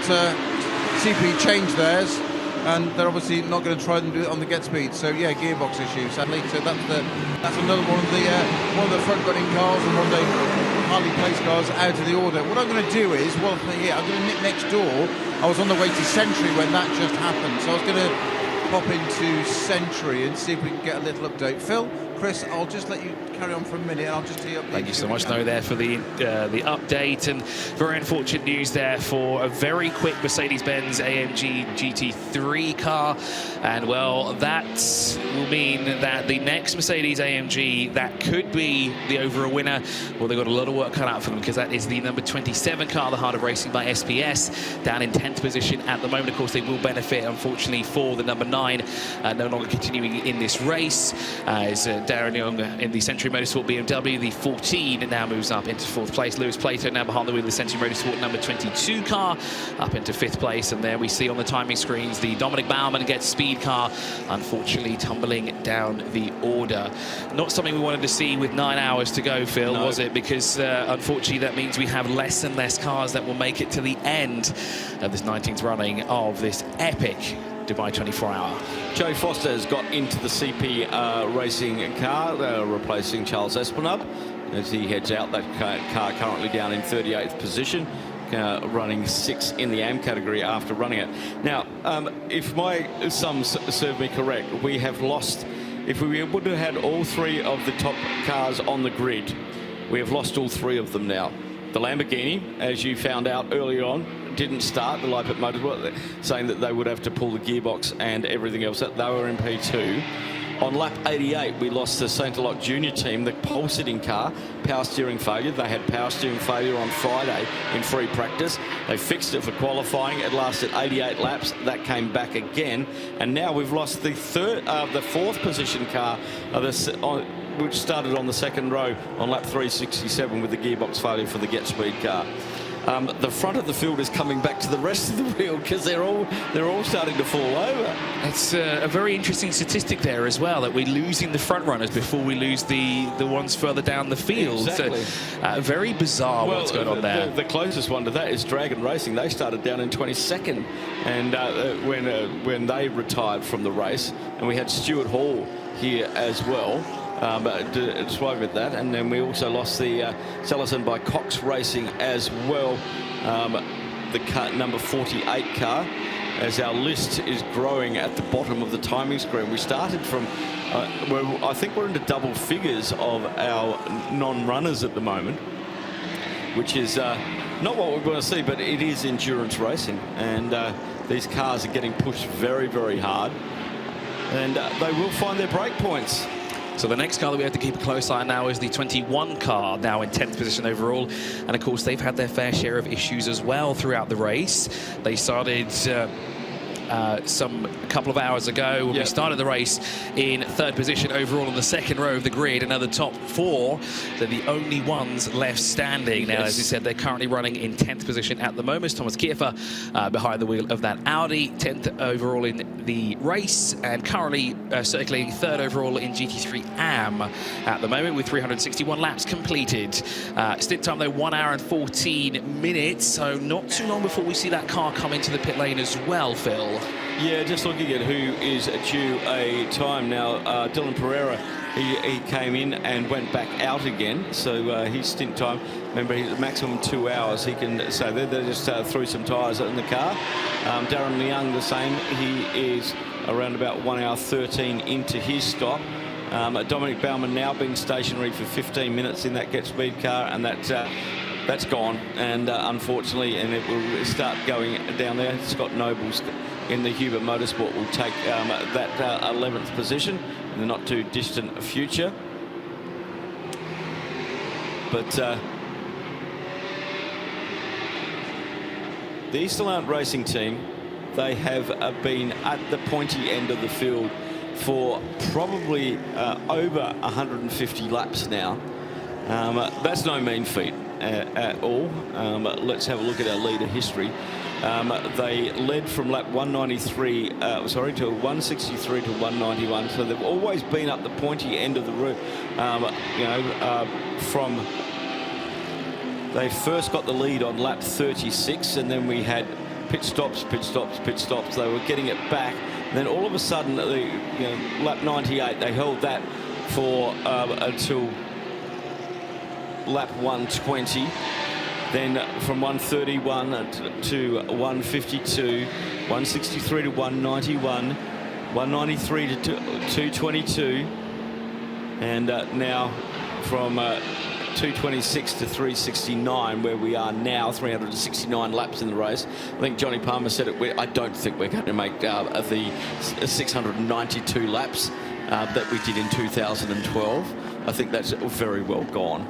CP changed theirs, and they're obviously not going to try and do it on the Get Speed. So yeah, gearbox issue, sadly. So that's another one of the front-running cars and one of the highly placed cars out of the order. What I'm going to do is, I'm going to nip next door. I was on the way to Century when that just happened, so I was going to pop into Century and see if we can get a little update. Phil, Chris, I'll just let you carry on for a minute. I'll just tee up. Thank you so much, Snow, there for the update, and very unfortunate news there for a very quick Mercedes-Benz AMG GT3 car, and well, that will mean that the next Mercedes AMG that could be the overall winner, well, they've got a lot of work cut out for them, because that is the number 27 car, the Heart of Racing by SPS, down in 10th position at the moment. Of course, they will benefit, unfortunately, for the number 9 no longer continuing in this race, as Darren Young in the Century Motorsport BMW, the 14, now moves up into 4th place. Lewis Plato now behind the wheel of the Century Motorsport number 22 car, up into 5th place. And there we see on the timing screens the Dominic Baumann Get Speed car, unfortunately tumbling down the order. Not something we wanted to see with 9 hours to go, Phil, no. Was it? Because unfortunately that means we have less and less cars that will make it to the end of this 19th running of this epic Dubai 24-hour. Joe Foster has got into the CP racing car, replacing Charles Esplanade as he heads out. That car currently down in 38th position, running 6th in the AM category after running it. Now, if my sums serve me correct, we have lost, if we would have had all 3 of the top cars on the grid, we have lost all 3 of them now. The Lamborghini, as you found out early on, didn't start the Herberth Motorsport, saying that they would have to pull the gearbox and everything else. That they were in P2. On lap 88, we lost the Saint-Elot Junior team, the pole-sitting car, power steering failure. They had power steering failure on Friday in free practice. They fixed it for qualifying. It lasted 88 laps. That came back again. And now we've lost the 4th position car, which started on the 2nd row on lap 367 with the gearbox failure for the Get Speed car. The front of the field is coming back to the rest of the field because they're all starting to fall over. It's a very interesting statistic there as well, that we're losing the front runners before we lose the ones further down the field. Exactly. So, very bizarre what's going on there. The closest one to that is Dragon Racing. They started down in 22nd, and when they retired from the race, and we had Stuart Hall here as well. Swerve at that, and then we also lost the Salison by Cox Racing as well, the car, number 48 car, as our list is growing at the bottom of the timing screen. We started from, I think we're into double figures of our non-runners at the moment, which is not what we want to see, but it is endurance racing, and these cars are getting pushed very, very hard, and they will find their break points. So the next car that we have to keep a close eye on now is the 21 car, now in 10th position overall. And of course, they've had their fair share of issues as well throughout the race. They started a couple of hours ago when we started the race in 3rd position overall on the 2nd row of the grid. Another top 4, they're the only ones left standing. Now, as you said, they're currently running in 10th position at the moment. Thomas Kiefer behind the wheel of that Audi, 10th overall in the race, and currently circulating 3rd overall in GT3 AM at the moment with 361 laps completed. Stint time though 1 hour and 14 minutes, so not too long before we see that car come into the pit lane as well, Phil. Yeah, just looking at who is due a time now. Dylan Pereira, he came in and went back out again. So his stint time, remember, he's maximum 2 hours. He can, so they just threw some tyres in the car. Darren Leung the same. He is around about 1 hour 13 into his stop. Dominic Baumann now being stationary for 15 minutes in that Get Speed car, and that's gone, and unfortunately, and it will start going down there. Scott Nobles in the Herberth Motorsport will take that 11th position in the not too distant future. But the Easterland Racing team, they have been at the pointy end of the field for probably over 150 laps now. That's no mean feat at all. Let's have a look at our leader history. They led from lap 193, to 163 to 191. So they've always been up the pointy end of the route. They first got the lead on lap 36, and then we had pit stops. They were getting it back. And then all of a sudden, lap 98, they held that for until lap 120. Then from 131 to 152, 163 to 191, 193 to 222, and now from 226 to 369, where we are now, 369 laps in the race. I think Johnny Palmer said it. I don't think we're going to make the 692 laps that we did in 2012. I think that's very well gone.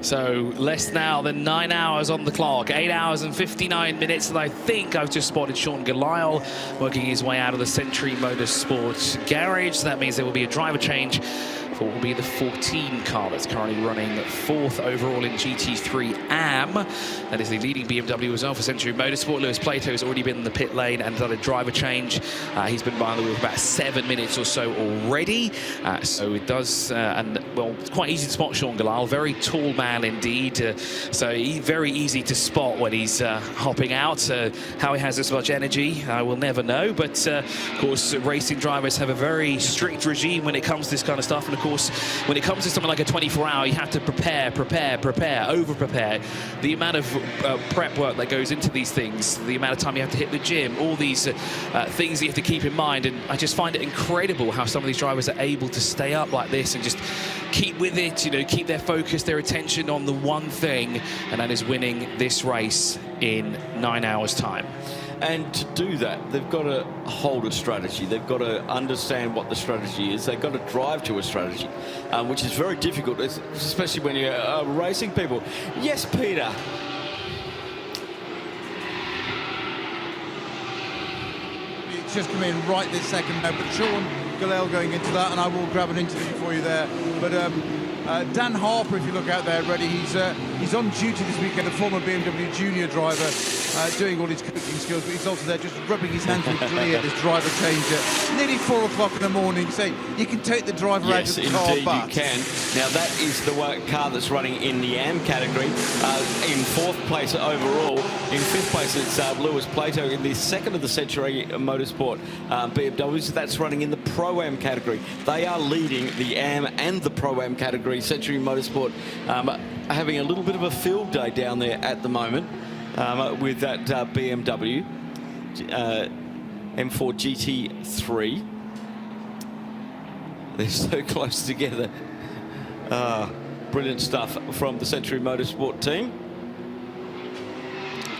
So less now than 9 hours on the clock, 8 hours and 59 minutes, and I think I've just spotted Sean Galisle working his way out of the Century Motorsport garage. So that means there will be a driver change for what will be the 14 car that's currently running 4th overall in GT3 AM. That is the leading BMW as well for Century Motorsport. Lewis Plato has already been in the pit lane and done a driver change. He's been behind the wheel for about 7 minutes or so already. So it does, it's quite easy to spot Sean Galisle. Very tall man indeed. So very easy to spot when he's hopping out. How he has this much energy, I will never know. But of course, racing drivers have a very strict regime when it comes to this kind of stuff. And of course, when it comes to something like a 24-hour, you have to prepare, over-prepare. The amount of prep work that goes into these things, the amount of time you have to hit the gym, all these things that you have to keep in mind. And I just find it incredible how some of these drivers are able to stay up like this and just keep with it, keep their focus, their attention on the one thing, and that is winning this race in 9 hours' time. And to do that, they've got to hold a strategy. They've got to understand what the strategy is. They've got to drive to a strategy, which is very difficult, especially when you're racing people. Yes, Peter. It's just come in right this second now, but Sean Galisle going into that, and I will grab an interview for you there. But Dan Harper, if you look out there, ready, he's on duty this weekend, a former BMW junior driver, doing all his coaching skills, but he's also there just rubbing his hands with glee at this driver change at nearly 4 o'clock in the morning, saying you can take the driver out of the car. Yes, indeed you can. Now that is the car that's running in the AM category. In 4th place overall. In 5th place it's Lewis Plato in the 2nd of the Century Motorsport BMWs. That's running in the Pro-Am category. They are leading the AM and the Pro-Am category. Century Motorsport having a little bit of a field day down there at the moment with that BMW M4 GT3. They're so close together. Brilliant stuff from the Century Motorsport team.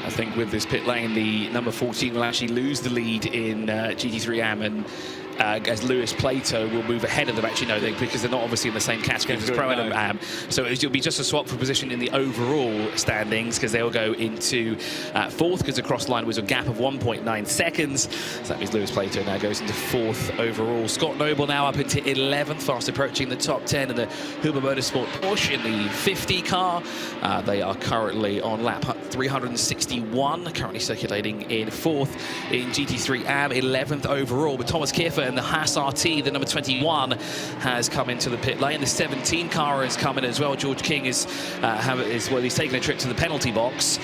I think with this pit lane, the number 14 will actually lose the lead in GT3 AM, and as Lewis Plato will move ahead of them, actually, no, because they're not obviously in the same category as Pro Am. So it'll be just a swap for position in the overall standings, because they'll go into fourth, because the cross line was a gap of 1.9 seconds. So that means Lewis Plato now goes into fourth overall. Scott Noble now up into 11th, fast approaching the top 10 in the Herberth Motorsport Porsche in the 50 car. They are currently on lap 361, currently circulating in fourth in GT3 AM, 11th overall. But Thomas Kiefer and the Haas RT, the number 21, has come into the pit lane. The 17 car has come in as well. George King he's taking a trip to the penalty box,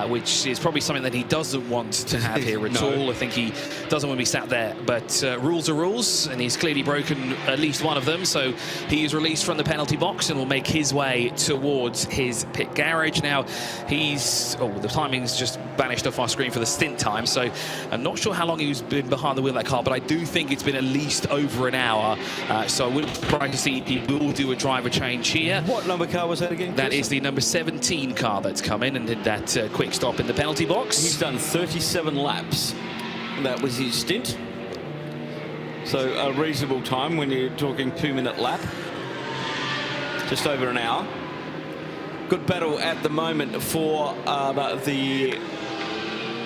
which is probably something that he doesn't want to have here at all. I think he doesn't want to be sat there. But rules are rules, and he's clearly broken at least one of them. So he is released from the penalty box and will make his way towards his pit garage. Now, the timing's just vanished off our screen for the stint time, so I'm not sure how long he's been behind the wheel of that car, but I do think it's been at least over an hour. So I would try to see if he will do a driver change here. What number car was that again? That is the number 17 car that's come in and did that quick stop in the penalty box. He's done 37 laps. That was his stint. So a reasonable time when you're talking 2-minute lap. Just over an hour. Good battle at the moment for the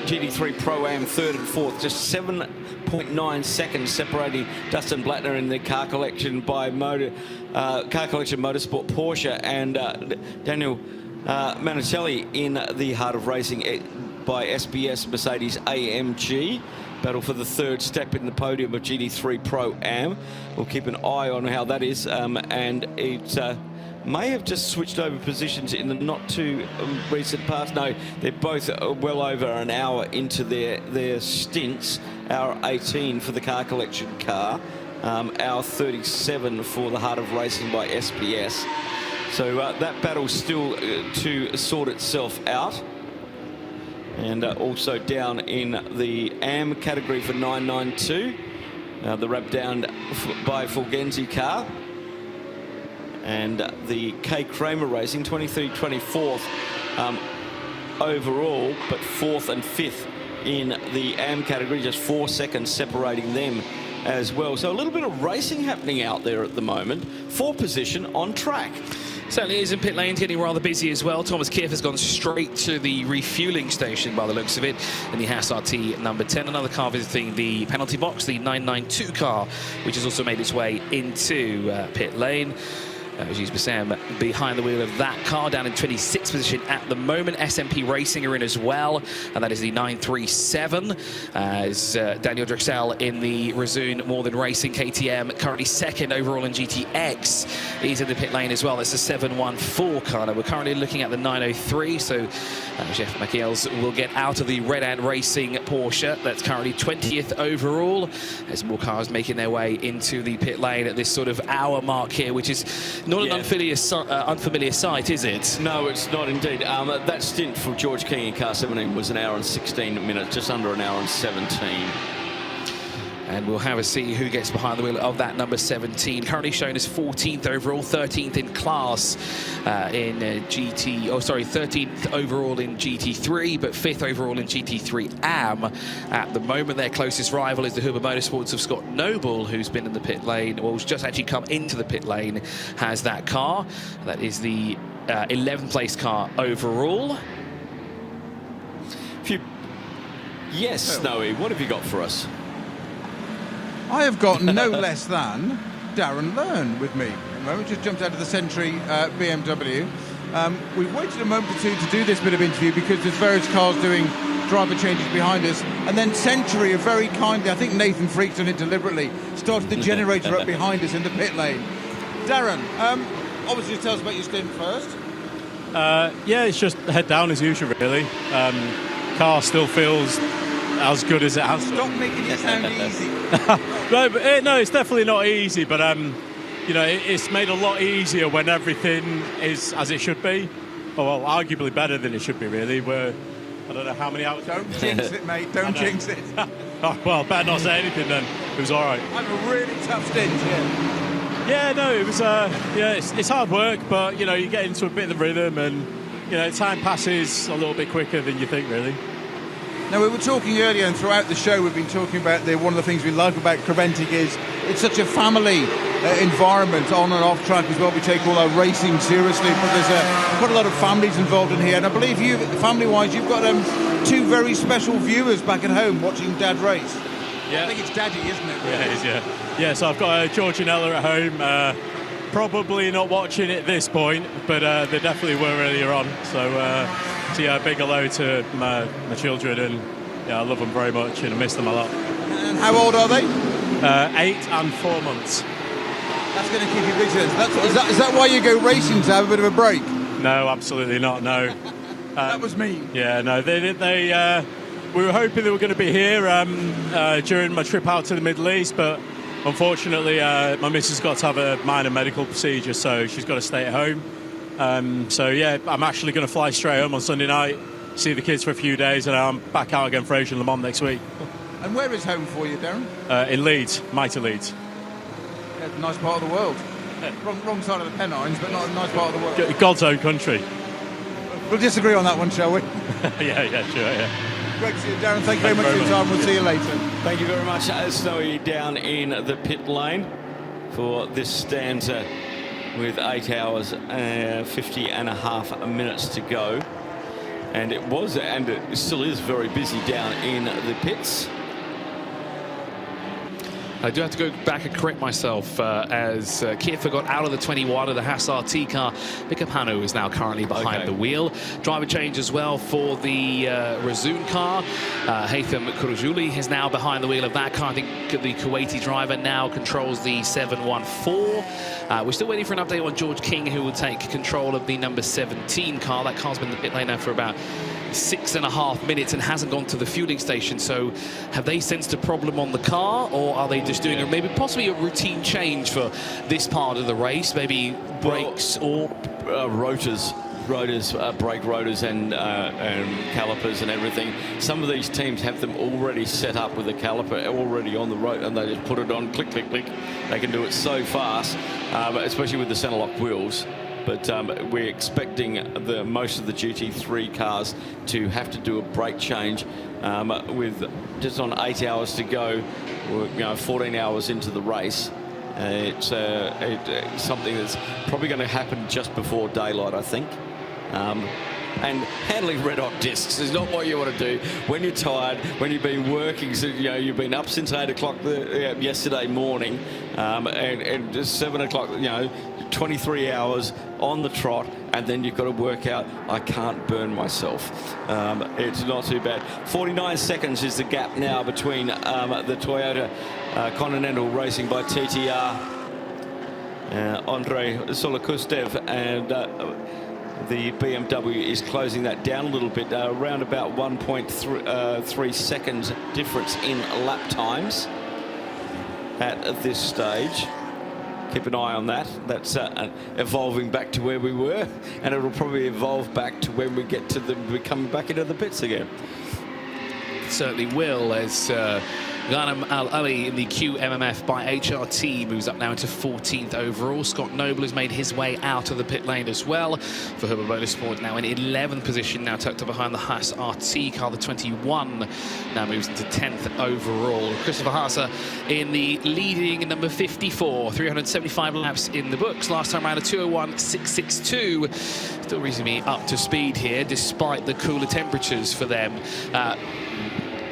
GT3 Pro-Am third and fourth. Just 7.9 seconds separating Dustin Blattner in the Car Collection by Car Collection Motorsport Porsche, and Daniel Manitelli in the Heart of Racing by SBS Mercedes AMG. Battle for the third step in the podium of GT3 Pro-Am. We'll keep an eye on how that is, and it may have just switched over positions in the not too recent past. No, they're both well over an hour into their stints. Hour 18 for the Car Collection car, hour 37 for the Heart of Racing by SPS. So that battle's still to sort itself out. And also down in the AM category for 992, the wrap down by Fulgenzi car. And the K. Kramer Racing, 23rd, 24th overall, but 4th and 5th in the AM category, just 4 seconds separating them as well. So a little bit of racing happening out there at the moment for position on track. Certainly is, in pit lane, getting rather busy as well. Thomas Kiefer has gone straight to the refueling station by the looks of it, in the Haas RT number 10. Another car visiting the penalty box, the 992 car, which has also made its way into pit lane. Ajit Bassam behind the wheel of that car, down in 26th position at the moment. SMP Racing are in as well, and that is the 937. As Daniel Drexel in the Rezoon More Than Racing KTM, currently second overall in GTX. He's in the pit lane as well. That's the 714 car. Now, we're currently looking at the 903, so Jeff McEels will get out of the Red Ant Racing Porsche. That's currently 20th overall, as more cars making their way into the pit lane at this sort of hour mark here, which is not an unfamiliar sight, is it? No, it's not indeed. That stint for George King in car 17 was an hour and 16 minutes, just under an hour and 17. And we'll have a see who gets behind the wheel of that number 17. Currently shown as 14th overall, 13th in class in 13th overall in GT3, but 5th overall in GT3 AM. At the moment, their closest rival is the Herberth Motorsports of Scott Noble, who's been in the pit lane, or who's just actually come into the pit lane, has that car. That is the 11th place car overall. Yes, Snowy, what have you got for us? I have got no less than Darren Learn with me. At the moment, just jumped out of the Century BMW. We've waited a moment or two to do this bit of interview because there's various cars doing driver changes behind us. And then Century have very kindly, I think Nathan Freak's done it deliberately, started the generator up behind us in the pit lane. Darren, obviously tell us about your stint first. Yeah, it's just head down as usual, really. Car still feels as good as it has. Stop making it sound easy. No, it's definitely not easy, but you know, it's made a lot easier when everything is as it should be. Well, arguably better than it should be, really. We're, I don't know how many hours. Don't jinx it, mate. Don't jinx it. Oh, well, better not say anything then. It was all right. I'm a really tough stint, yeah. Yeah, no, it was. Yeah, it's hard work, but you know, you get into a bit of the rhythm, and time passes a little bit quicker than you think, really. Now, we were talking earlier, and throughout the show we've been talking about one of the things we like about Creventic is it's such a family environment on and off track as well. We take all our racing seriously, but there's quite a lot of families involved in here, and I believe you, family-wise, you've got 2 very special viewers back at home watching Dad race. Yeah. I think it's Daddy, isn't it? Yeah, it is, yeah. Yeah, so I've got George and Ella at home, probably not watching at this point, but they definitely were earlier on. So yeah, big hello to my children, and yeah, I love them very much and I miss them a lot. And how old are they? 8 and 4 months. That's going to keep you busy. Is that why you go racing, to have a bit of a break? No, absolutely not, no. That was me. Yeah, no, they we were hoping they were going to be here during my trip out to the Middle East, but unfortunately my missus got to have a minor medical procedure, so she's got to stay at home. So yeah, I'm actually going to fly straight home on Sunday night, see the kids for a few days, and I'm back out again for Asian Le Mans next week. And where is home for you, Darren? In Leeds, mighty Leeds. Yeah, nice part of the world. Wrong side of the Pennines, but not a nice part of the world. God's own country. We'll disagree on that one, shall we? yeah, sure, yeah. Great to see you, Darren. Thank you very much for your time. We'll see you later. Thank you very much, Snowy, down in the pit lane for this stanza with 8 hours 50 and a half minutes to go. And it was, and it still is, very busy down in the pits. I do have to go back and correct myself as Kiefer got out of the 21 of the Haas RT car. Pickup Hanu is now currently behind the wheel. Driver change as well for the Razoon car. Haytham Kurajuli is now behind the wheel of that car. I think the Kuwaiti driver now controls the 714. We're still waiting for an update on George King, who will take control of the number 17 car. That car's been in the pit lane now for about 6.5 minutes and hasn't gone to the fueling station. So have they sensed a problem on the car, or are they just doing maybe possibly a routine change for this part of the race? Maybe brakes or rotors, brake rotors and calipers and everything. Some of these teams have them already set up with a caliper already on the road, and they just put it on, click, click, click. They can do it so fast, especially with the center lock wheels. But we're expecting most of the GT3 cars to have to do a brake change with just on 8 hours to go, 14 hours into the race. It's something that's probably going to happen just before daylight, I think. And handling red hot discs is not what you want to do when you're tired, when you've been working. So, you've been up since 8 o'clock yesterday morning, and just 7 o'clock. 23 hours on the trot, and then you've got to work out, I can't burn myself. It's not too bad. 49 seconds is the gap now between the Toyota Continental Racing by TTR, Andrei Solokustev, and the BMW is closing that down a little bit, around about 1.3 seconds difference in lap times at this stage. Keep an eye on that. That's evolving back to where we were, and it'll probably evolve back to when we get to coming back into the pits again. Certainly will, as Ghanem Al Ali in the QMMF by HRT moves up now into 14th overall. Scott Noble has made his way out of the pit lane as well for Herberth Motorsport, now in 11th position, now tucked up behind the Haas RT car. The 21 now moves into 10th overall. Christopher Haase in the leading number 54, 375 laps in the books. Last time around a 2:01.662. Still reasonably up to speed here despite the cooler temperatures for them.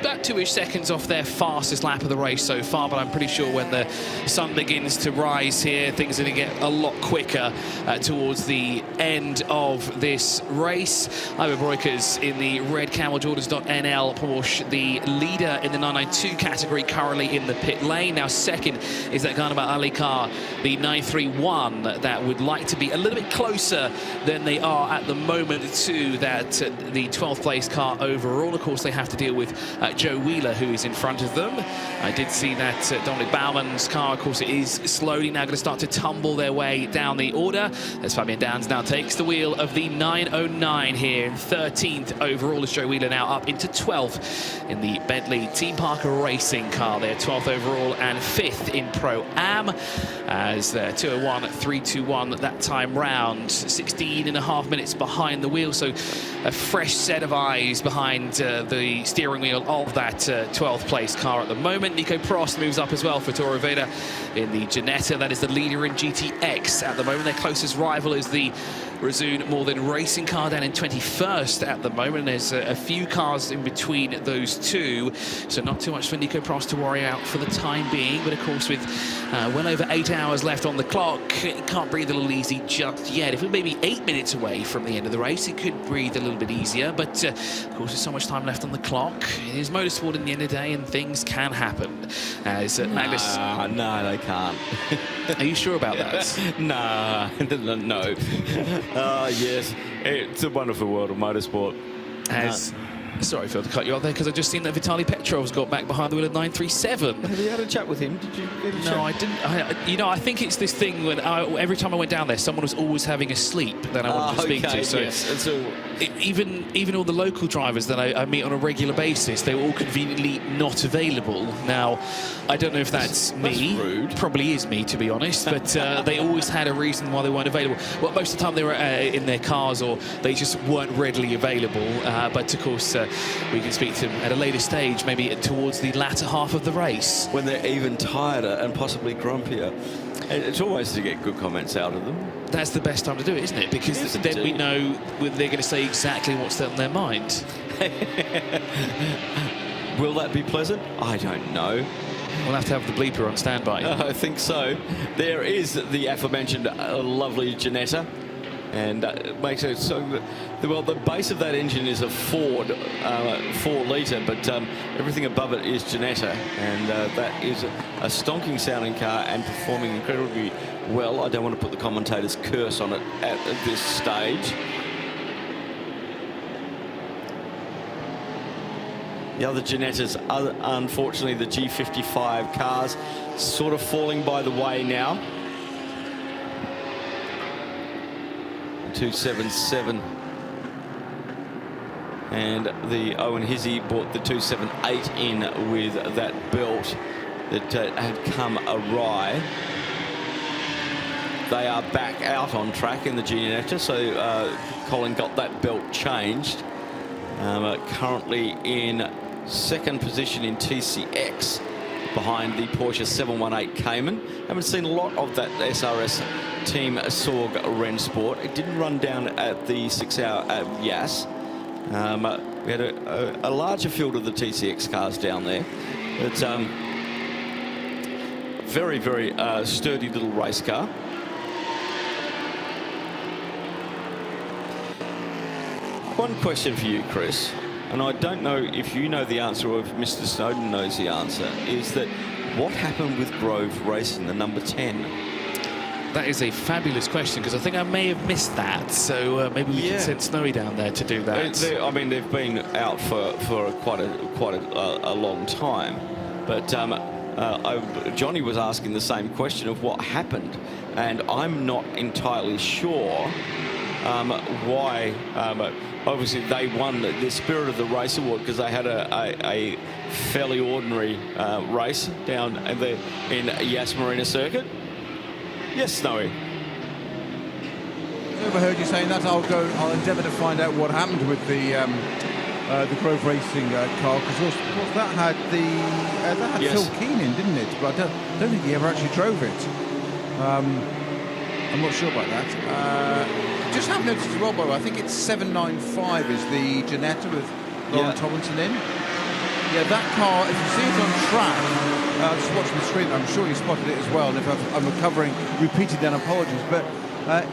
About 2-ish seconds off their fastest lap of the race so far, but I'm pretty sure when the sun begins to rise here, things are going to get a lot quicker towards the end of this race. Ivo Broikers in the red Camel Jordans.NL Porsche, the leader in the 992 category, currently in the pit lane. Now second is that Ghanem Al Ali car, the 931, that would like to be a little bit closer than they are at the moment to that the 12th place car overall. Of course, they have to deal with Joe Wheeler, who is in front of them. I did see that Dominic Baumann's car, of course, it is slowly now going to start to tumble their way down the order as Fabian Dans now takes the wheel of the 909 here in 13th overall, as Joe Wheeler now up into 12th in the Bentley Team Parker Racing car there, 12th overall and 5th in Pro-Am, as 201 321 that time round, 16.5 minutes behind the wheel, so a fresh set of eyes behind the steering wheel of that 12th place car at the moment. Nico Prost moves up as well for Toro Veda in the Ginetta. That is the leader in GTX at the moment. Their closest rival is the Razzoon More Than Racing car down in 21st at the moment. There's a few cars in between those two, so not too much for Nico Prost to worry out for the time being. But of course, with well over 8 hours left on the clock, it can't breathe a little easy just yet. If we're maybe 8 minutes away from the end of the race, it could breathe a little bit easier. But of course, there's so much time left on the clock. It is motorsport in the end of the day, and things can happen. As Magnus... No, they can't. Are you sure about that? No. Yes, it's a wonderful world of motorsport. Sorry, Phil, to cut you off there, because I've just seen that Vitaly Petrov's got back behind the wheel of 937. Have you had a chat with him? Did you get a chat? No, I didn't. I think it's this thing when every time I went down there, someone was always having a sleep that I wanted to speak to. So yes. even all the local drivers that I meet on a regular basis, they were all conveniently not available. Now, I don't know if that's me. Rude. Probably is me, to be honest. But they always had a reason why they weren't available. Well, most of the time they were in their cars, or they just weren't readily available. But of course, we can speak to them at a later stage, maybe towards the latter half of the race. When they're even tireder and possibly grumpier. It's always to get good comments out of them. That's the best time to do it, isn't it? Because then we know they're going to say exactly what's on their mind. Will that be pleasant? I don't know. We'll have to have the bleeper on standby. I think so. There is the aforementioned lovely Ginetta. And it makes it so well, the base of that engine is a Ford 4-litre, but everything above it is Ginetta, and that is a stonking sounding car and performing incredibly well. I don't want to put the commentator's curse on it at this stage. The other Ginettas are unfortunately the G55 cars, sort of falling by the way now. 277, and the Owen Hizzy brought the 278 in with that belt that had come awry. They are back out on track in the Ginetta, so Colin got that belt changed. Currently in second position in TCX behind the Porsche 718 Cayman. Haven't seen a lot of that SRS Team Sorg Rennsport. It didn't run down at the 6-hour at Yas. We had a larger field of the TCX cars down there. It's very, very sturdy little race car. One question for you, Chris, and I don't know if you know the answer or if Mr. Snowden knows the answer, is that what happened with Grove Racing, the number 10? That is a fabulous question, because I think I may have missed that. So maybe we can send Snowy down there to do that. I mean, they've been out for quite a long time. But Johnny was asking the same question of what happened, and I'm not entirely sure why. Obviously, they won the Spirit of the Race award because they had a fairly ordinary race down in Yas Marina Circuit. Yes, Snowy. I overheard you saying that. I'll endeavour to find out what happened with the Grove Racing car, because that had Phil Keenan, didn't it? But I don't think he ever actually drove it. I'm not sure about that. Just have noticed as well, by the way, I think it's 795 is the Ginetta with Lauren Tomlinson in. Yeah, that car, if you see it on track, just watching the screen, I'm sure you spotted it as well, and if I'm recovering repeated, then apologies, but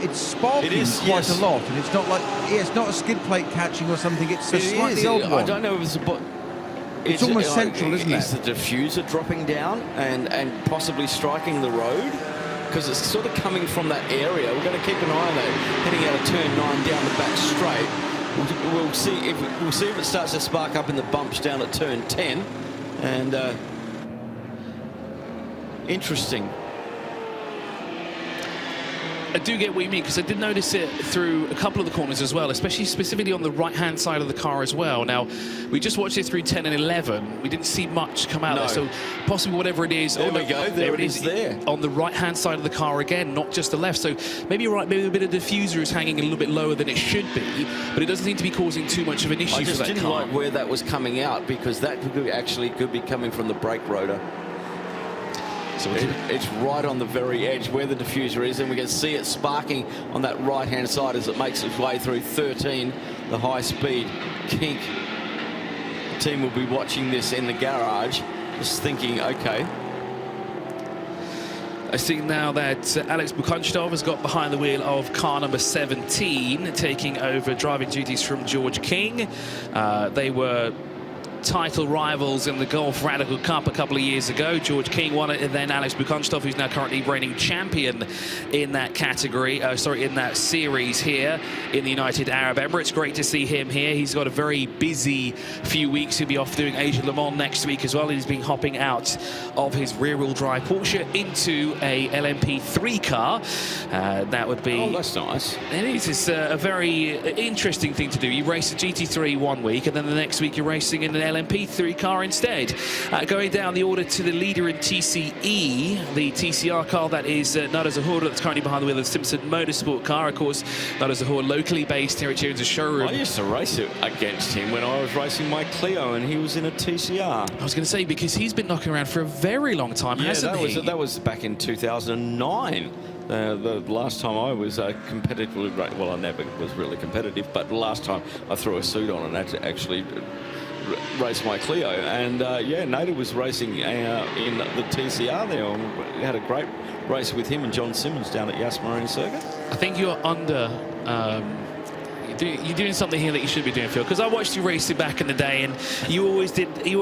it's sparking quite a lot, and it's not like, it's not a skid plate catching or something, it's a slightly old one. I don't know if it's almost central, isn't it? Is the diffuser dropping down and possibly striking the road? Because it's sort of coming from that area. We're going to keep an eye on that, heading out of turn 9 down the back straight. we'll see if it starts to spark up in the bumps down at turn 10. And interesting. I do get what you mean, because I did notice it through a couple of the corners as well, especially specifically on the right-hand side of the car as well. Now, we just watched it through 10 and 11. We didn't see much come out there, so possibly whatever it is. There we go. There it is there. On the right-hand side of the car again, not just the left. So maybe you're right, maybe a bit of diffuser is hanging a little bit lower than it should be, but it doesn't seem to be causing too much of an issue for that car. I just didn't like where that was coming out, because that could be coming from the brake rotor. So it's right on the very edge where the diffuser is, and we can see it sparking on that right-hand side as it makes its way through 13, the high-speed kink. The team will be watching this in the garage, just thinking, okay. I see now that Alex Bukunchtov has got behind the wheel of car number 17, taking over driving duties from George King. They were title rivals in the Golf Radical Cup a couple of years ago. George King won it, and then Alex Bukunchtov, who's now currently reigning champion in that category, in that series here in the United Arab Emirates. Great to see him here. He's got a very busy few weeks. He'll be off doing Asia Le Mans next week as well. He's been hopping out of his rear-wheel drive Porsche into a LMP3 car. That would be... Oh, that's nice. It is. It's a very interesting thing to do. You race a GT3 one week, and then the next week you're racing in an LMP3 car instead. Going down the order to the leader in TCE, the TCR car, that is Nada Zahura, that's currently behind the wheel of the Simpson Motorsport car. Of course, Nada Zahura locally based here at Jones' showroom. I used to race it against him when I was racing my Clio, and he was in a TCR. I was going to say, because he's been knocking around for a very long time, hasn't he? That was back in 2009. The last time I was competitively, well, I never was really competitive, but the last time I threw a suit on and actually race my Clio, and yeah, Nada was racing in the TCR there. We had a great race with him and John Simmons down at Yas Marine Circuit. I think you're under you're doing something here that you should be doing, Phil, because I watched you racing back in the day, and you always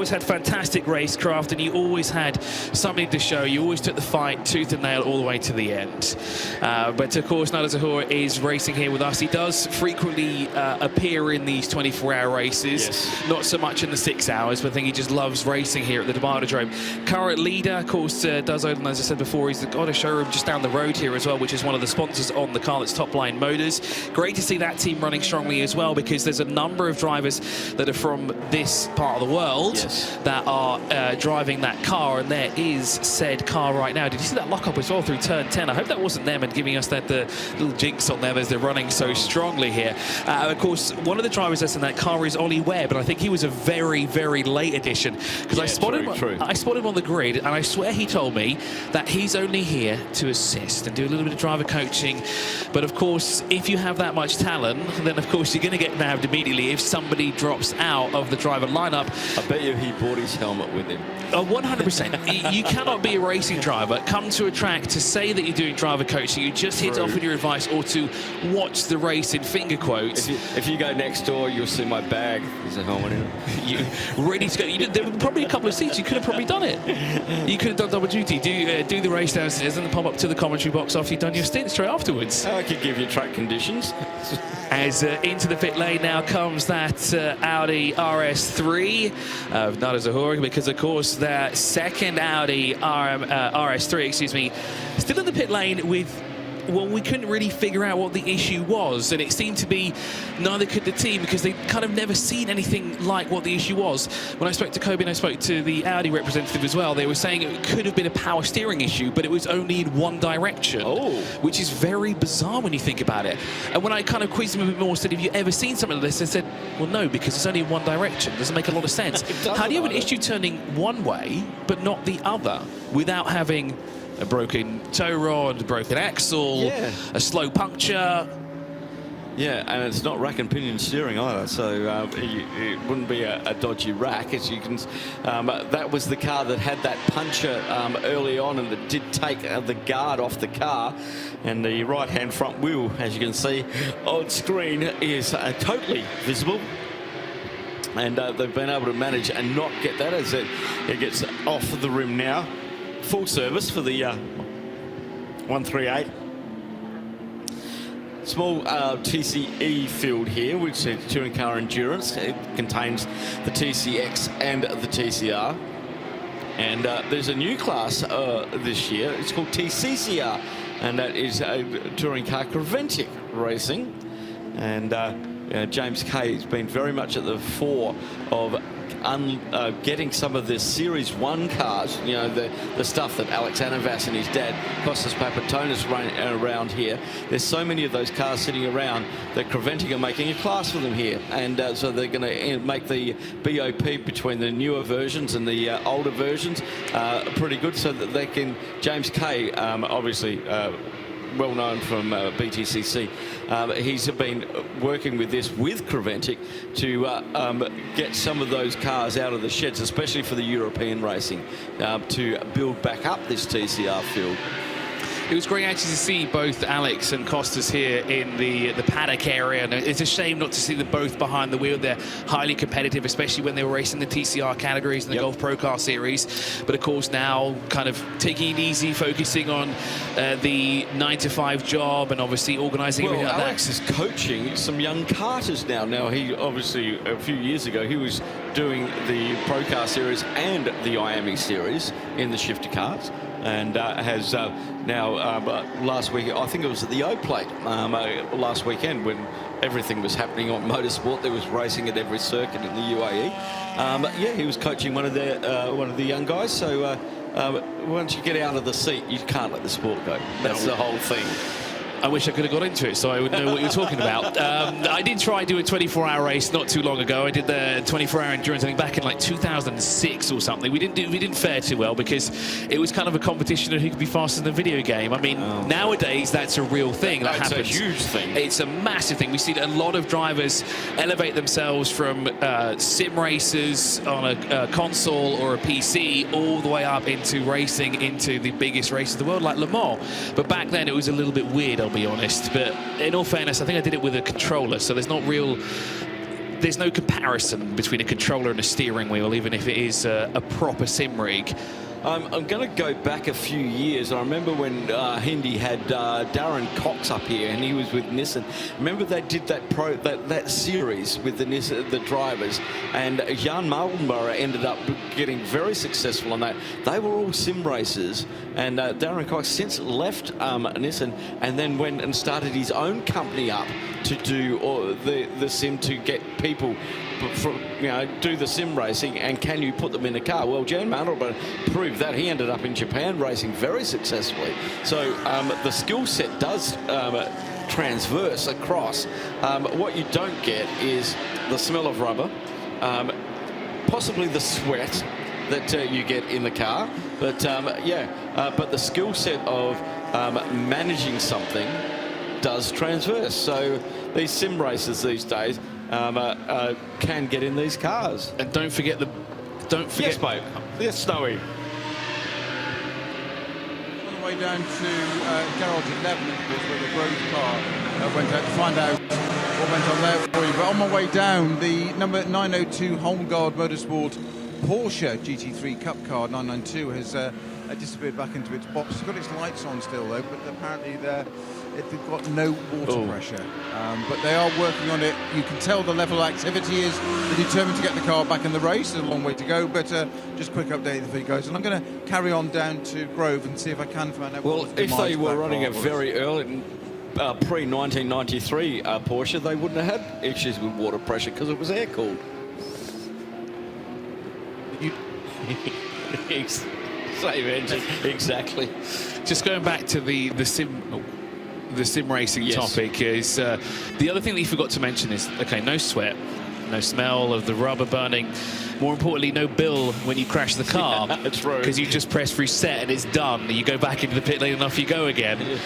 had fantastic racecraft, and you always had something to show. You always took the fight tooth and nail all the way to the end. But of course, Nada Zahura is racing here with us. He does frequently appear in these 24-hour races, not so much in the 6 hours, but I think he just loves racing here at the Dubai Autodrome. Current leader, of course, does own, as I said before, he's got a showroom just down the road here as well, which is one of the sponsors on the car. That's Top Line Motors. Great to see that team running strongly as well, because there's a number of drivers that are from this part of the world that are driving that car, and there is said car right now. Did you see that lock-up as well through turn 10? I hope that wasn't them and giving us that little jinx on them as they're running so strongly here. Of course, one of the drivers that's in that car is Ollie Webb, and I think he was a very, very late addition, because I spotted him on the grid, and I swear he told me that he's only here to assist and do a little bit of driver coaching. But of course, if you have that much talent, then of course you're going to get nabbed immediately if somebody drops out of the driver lineup. I bet you he brought his helmet with him. 100%. You cannot be a racing driver, come to a track to say that you're doing driver coaching, you just hit off with your advice, or to watch the race in finger quotes. If you go next door, you'll see my bag. There's a helmet in it. You're ready to go. There were probably a couple of seats. You could have probably done it. You could have done double duty. Do the race downstairs and then pop up to the commentary box after you've done your stint straight afterwards. I could give you track conditions. As into the pit lane now comes that Audi RS3 of Nada Zahura, because of course that second Audi RS3, still in the pit lane with, well, we couldn't really figure out what the issue was, and it seemed to be neither could the team, because they kind of never seen anything like what the issue was. When I spoke to Kobe and I spoke to the Audi representative as well, they were saying it could have been a power steering issue, but it was only in one direction, which is very bizarre when you think about it. And when I kind of quizzed them a bit more, said, have you ever seen something like this? They said, well, no, because it's only in one direction. It doesn't make a lot of sense. How do you have an issue turning one way but not the other without having a broken tow rod, a broken axle, a slow puncture? Yeah, and it's not rack and pinion steering either, so it wouldn't be a dodgy rack, as you can. That was the car that had that puncher early on, and it did take the guard off the car, and the right-hand front wheel, as you can see on screen, is totally visible. And they've been able to manage and not get that as it gets off the rim now. Full service for the 138. small TCE field here, which is touring car endurance. It contains the TCX and the TCR. And there's a new class this year. It's called TCCR, and that is a touring car Creventic racing. And James Kay has been very much at the fore of getting some of the Series 1 cars, you know, the stuff that Alex Anavas and his dad, Kostas Papatonis, run around here. There's so many of those cars sitting around that Creventic are making a class for them here. And so they're going to make the BOP between the newer versions and the older versions pretty good, so that they can, James Kay, obviously, well known from BTCC. He's been working with this with Creventic to get some of those cars out of the sheds, especially for the European racing, to build back up this TCR field. It was great actually to see both Alex and Kostas here in the paddock area, and it's a shame not to see them both behind the wheel. They're highly competitive, especially when they were racing the TCR categories in the Golf Pro Car Series. But of course now kind of taking it easy, focusing on the 9-to-5 job and obviously organising everything like Alex is coaching some young karters now. Now, he obviously, a few years ago, he was doing the Pro Car Series and the IAME Series in the shifter cars, and has now last week, I think it was at the O Plate last weekend, when everything was happening on motorsport. There was racing at every circuit in the UAE. Yeah, he was coaching one of the young guys. So once you get out of the seat, you can't let the sport go. That's the whole thing. I wish I could have got into it so I would know what you're talking about. I did try to do a 24-hour race not too long ago. I did the 24-hour endurance, I think back in like 2006 or something. We didn't fare too well because it was kind of a competition of who could be faster than the video game. I mean, nowadays that's a real thing. That happens. It's a huge thing. It's a massive thing. We see a lot of drivers elevate themselves from sim racers on a console or a PC all the way up into racing into the biggest races of the world, like Le Mans. But back then it was a little bit weird, I'll be honest. But in all fairness, I think I did it with a controller, so there's no comparison between a controller and a steering wheel, even if it is a proper sim rig. I'm going to go back a few years. I remember when Hindi had Darren Cox up here, and he was with Nissan. Remember they did that series with the drivers, and Jan Marlenborough ended up getting very successful on that. They were all sim racers, and Darren Cox since left Nissan and then went and started his own company up to do the sim, to get people do the sim racing, and can you put them in a car? Well, Jan Marlenborough proved that. He ended up in Japan racing very successfully. So the skill set does transverse across. What you don't get is the smell of rubber, possibly the sweat that you get in the car, but but the skill set of managing something does transverse. So these sim racers these days can get in these cars. And don't forget. Yes, mate. Yes, Snowy. On the way down to garage 11, of course, where the Grove car went out to find out what went on there for you. But on my way down, the number 902 Holmgard Motorsport Porsche GT3 Cup car 992 has disappeared back into its box. It's got its lights on still, though, but apparently they've got no water pressure. But they are working on it. You can tell the level of activity is. They're determined to get the car back in the race. There's a long way to go, but just a quick update for you guys. And I'm going to carry on down to Grove and see if I can find out. Well, if they were running a very early pre-1993 Porsche, they wouldn't have had issues with water pressure because it was air-cooled. Same engine, exactly. Just going back to the sim racing topic, is the other thing that you forgot to mention is, okay, no sweat, no smell of the rubber burning. More importantly, no bill when you crash the car. Yeah, that's right. Because you just press reset and it's done. You go back into the pit lane and off you go again.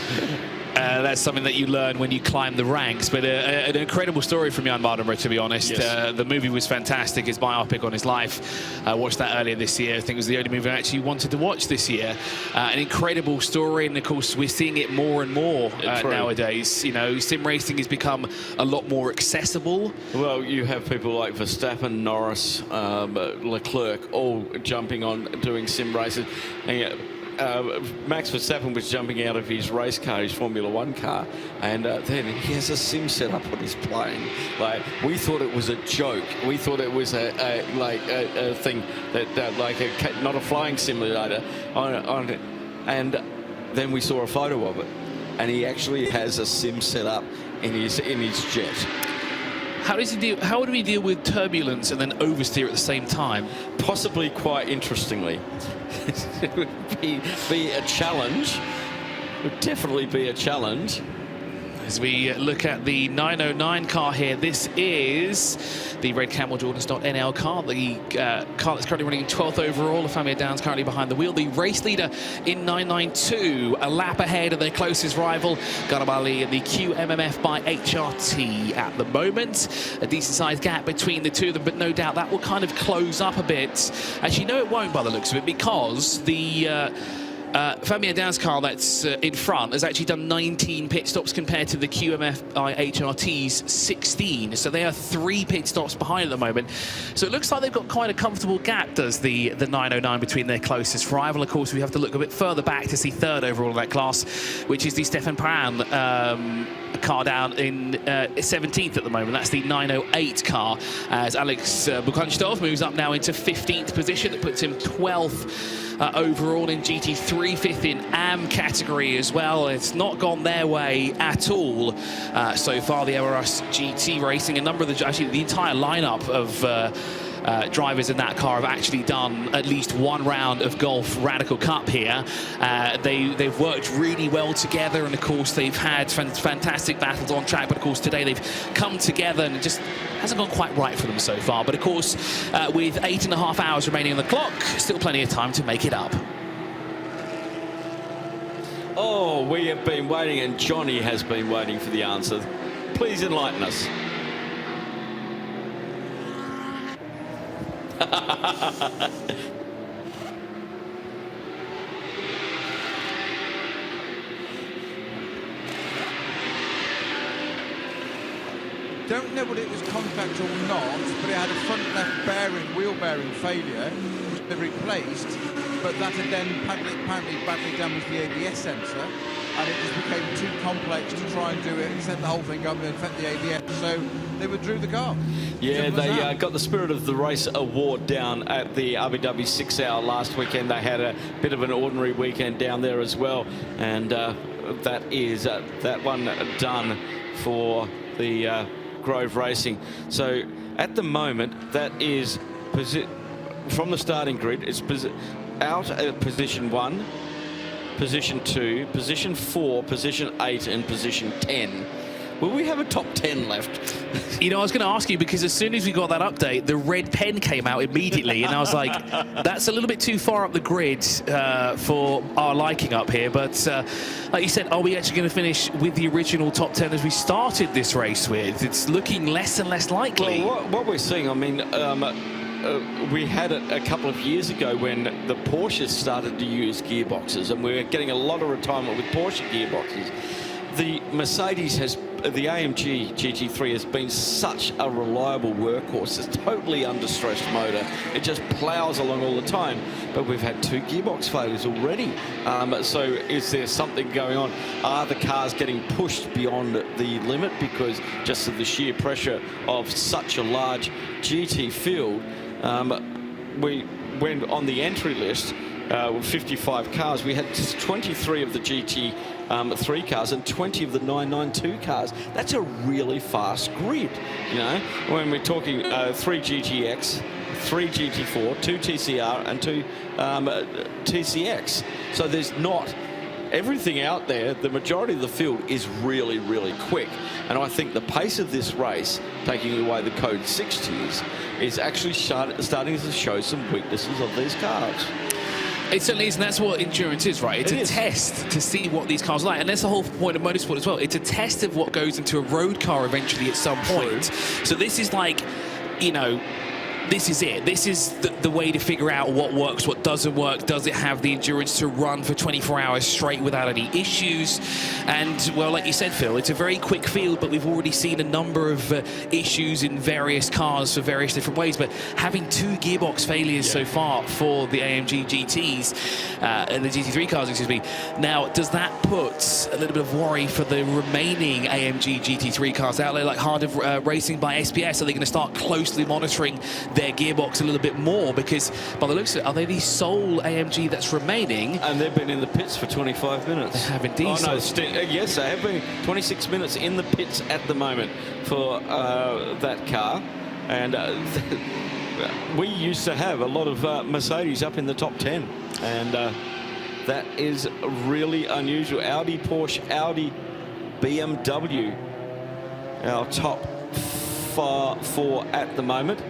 That's something that you learn when you climb the ranks. But an incredible story from Jan Mardenborough, to be honest. Yes. The movie was fantastic. His biopic on his life. I watched that earlier this year. I think it was the only movie I actually wanted to watch this year. An incredible story, and of course we're seeing it more and more nowadays. You know, sim racing has become a lot more accessible. Well, you have people like Verstappen, Norris, Leclerc, all jumping on doing sim races. And Max Verstappen was jumping out of his race car, his Formula One car, and then he has a sim set up on his plane. Like, we thought it was a joke. We thought it was a thing that not a flying simulator on it. And then we saw a photo of it, and he actually has a sim set up in his jet. How do we deal with turbulence and then oversteer at the same time? Possibly quite interestingly. It would be a challenge. It would definitely be a challenge. As we look at the 909 car here, this is the red Camel Jordans NL car, the car that's currently running 12th overall. Fabio Downs currently behind the wheel. The race leader in 992, a lap ahead of their closest rival, Garabali, in the QMMF by HRT at the moment. A decent-sized gap between the two of them, but no doubt that will kind of close up a bit. Actually, no, it won't by the looks of it, because the Fabio Downs car that's in front has actually done 19 pit stops compared to the QMF HRT's 16. So they are 3 pit stops behind at the moment. So it looks like they've got quite a comfortable gap, does the 909, between their closest rival. Of course, we have to look a bit further back to see third overall in that class, which is the Stefan Pran car down in 17th at the moment. That's the 908 car, as Alex Bukanstov moves up now into 15th position. That puts him 12th overall in GT3, 5th in AM category as well. It's not gone their way at all so far, the LRS GT racing. A number of actually the entire lineup of drivers in that car have actually done at least one round of Golf Radical Cup here. They've worked really well together, and of course they've had fantastic battles on track, but of course today they've come together and it just hasn't gone quite right for them so far. But of course, with 8.5 hours remaining on the clock, still plenty of time to make it up. Oh, we have been waiting, and Johnny has been waiting for the answer. Please enlighten us. Don't know whether it was contact or not, but it had a front left bearing, wheel bearing failure, which they replaced, but that had then apparently badly damaged the ABS sensor, and it just became too complex to try and do it and set the whole thing up and affect the ABS, so they withdrew the car. Yeah, they got the Spirit of the Race award down at the Abu Dhabi 6 Hour last weekend. They had a bit of an ordinary weekend down there as well, and that is that one done for the Grove Racing. So at the moment, that is from the starting grid. It's out at position 1, position 2, position 4, position 8, and position 10. Will we have a top 10 left? You know, I was going to ask you, because as soon as we got that update, the red pen came out immediately, and I was like, that's a little bit too far up the grid for our liking up here. But like you said, are we actually going to finish with the original top 10 as we started this race with? It's looking less and less likely. Well, what we're seeing, I mean, we had it a couple of years ago when the Porsches started to use gearboxes, and we were getting a lot of retirement with Porsche gearboxes. The Mercedes the AMG GT3 has been such a reliable workhorse. It's totally under-stressed motor. It just plows along all the time. But we've had 2 gearbox failures already. So is there something going on? Are the cars getting pushed beyond the limit because just of the sheer pressure of such a large GT field? We went on the entry list with 55 cars. We had just 23 of the GT3 cars and 20 of the 992 cars. That's a really fast grid, you know, when we're talking 3 GTX, 3 GT4, 2 TCR and 2 TCX. So there's not everything out there. The majority of the field is really, really quick. And I think the pace of this race, taking away the code 60s, is actually starting to show some weaknesses of these cars. It certainly is, and that's what endurance is, right? It's a test to see what these cars are like, and that's the whole point of motorsport as well. It's a test of what goes into a road car eventually at some point. So this is like, you know, this is it. This is the way to figure out what works, what doesn't work. Does it have the endurance to run for 24 hours straight without any issues? And, well, like you said, Phil, it's a very quick field, but we've already seen a number of issues in various cars for various different ways. But having 2 gearbox failures so far for the AMG GTs and the GT3 cars, excuse me. Now, does that put a little bit of worry for the remaining AMG GT3 cars out there, like Heart of Racing by SPS? Are they going to start closely monitoring their gearbox a little bit more? Because by the looks of it, are they the sole AMG that's remaining? And they've been in the pits for 25 minutes. They have indeed. Oh, no, yes, they have been 26 minutes in the pits at the moment for that car. And we used to have a lot of Mercedes up in the top 10. And that is really unusual. Audi, Porsche, Audi, BMW, our top 4 at the moment.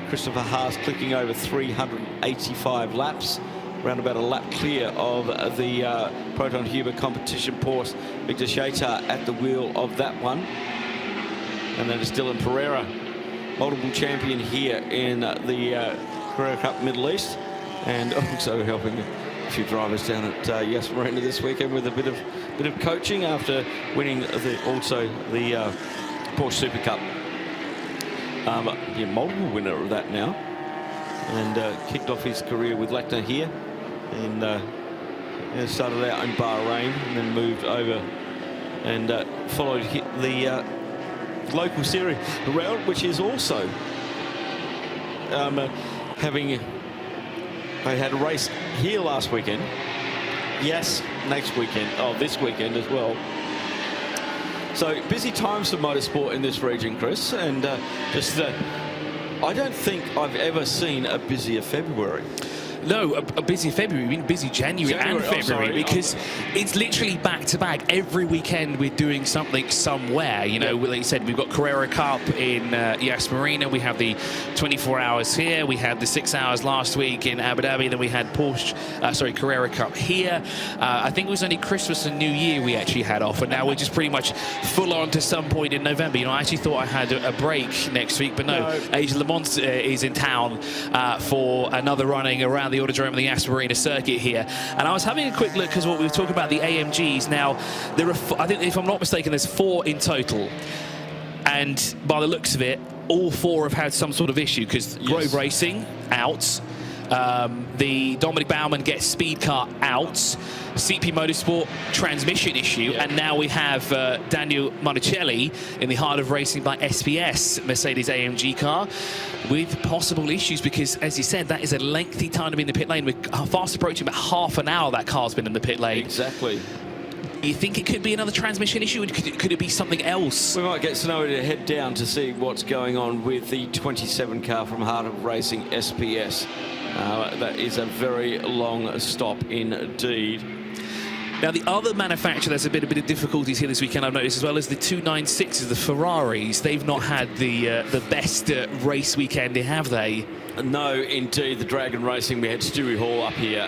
Christopher Haas clicking over 385 laps, around about a lap clear of the Proton Huber competition Porsche. Victor Shaitar at the wheel of that one. And then it's Dylan Pereira, multiple champion here in the Carrera Cup Middle East, and also helping a few drivers down at Yas Marina this weekend with a bit of coaching after winning also the Porsche Super Cup. Multiple winner of that now, and kicked off his career with Lacta here, and started out in Bahrain and then moved over and followed the local series around, which is also they had a race here last weekend. Yes, next weekend. Oh, this weekend as well. So busy times for motorsport in this region, Chris, and I don't think I've ever seen a busier February. No, a busy February. I mean, busy January and February, because it's literally back to back. Every weekend we're doing something somewhere. You know, like you said, we've got Carrera Cup in Yas Marina. We have the 24 hours here. We had the 6 hours last week in Abu Dhabi. Then we had Carrera Cup here. I think it was only Christmas and New Year we actually had off, and now we're just pretty much full on to some point in November. You know, I actually thought I had a break next week, but no. Asia Le Mans is in town for another running around the Autodrome of the Yas Marina circuit here, and I was having a quick look because what we were talking about the AMGs. Now there are, I think if I'm not mistaken, there's 4 in total, and by the looks of it, all 4 have had some sort of issue, because Grove Racing out, the Dominic Baumann gets speed car out, CP Motorsport transmission issue, and now we have Daniel Monicelli in the Heart of Racing by SPS Mercedes AMG car with possible issues, because as you said, that is a lengthy time to be in the pit lane. We're fast approaching about half an hour that car's been in the pit lane. Exactly. You think it could be another transmission issue? Could it be something else? We might get Snowy to head down to see what's going on with the 27 car from Heart of Racing SPS. That is a very long stop indeed. Now, the other manufacturer that's a bit of difficulties here this weekend, I've noticed, as well as the 296s, the Ferraris. They've not had the best race weekend, have they? No, indeed. The Dragon Racing, we had Stewie Hall up here.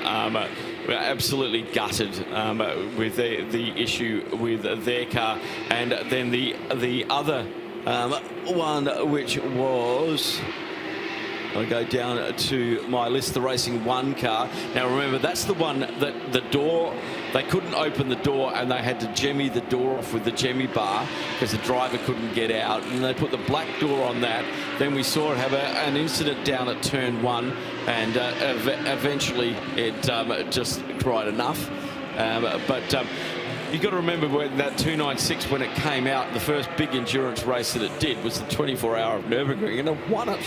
We're absolutely gutted with the issue with their car. And then the other one, which was... I'll go down to my list, the Racing 1 car. Now remember, that's the one that the door, they couldn't open the door and they had to jemmy the door off with the jemmy bar because the driver couldn't get out, and they put the black door on that. Then we saw it have an incident down at turn 1, and eventually it just cried enough. You've got to remember when that 296, when it came out, the first big endurance race that it did was the 24-hour of Nürburgring, and it won it.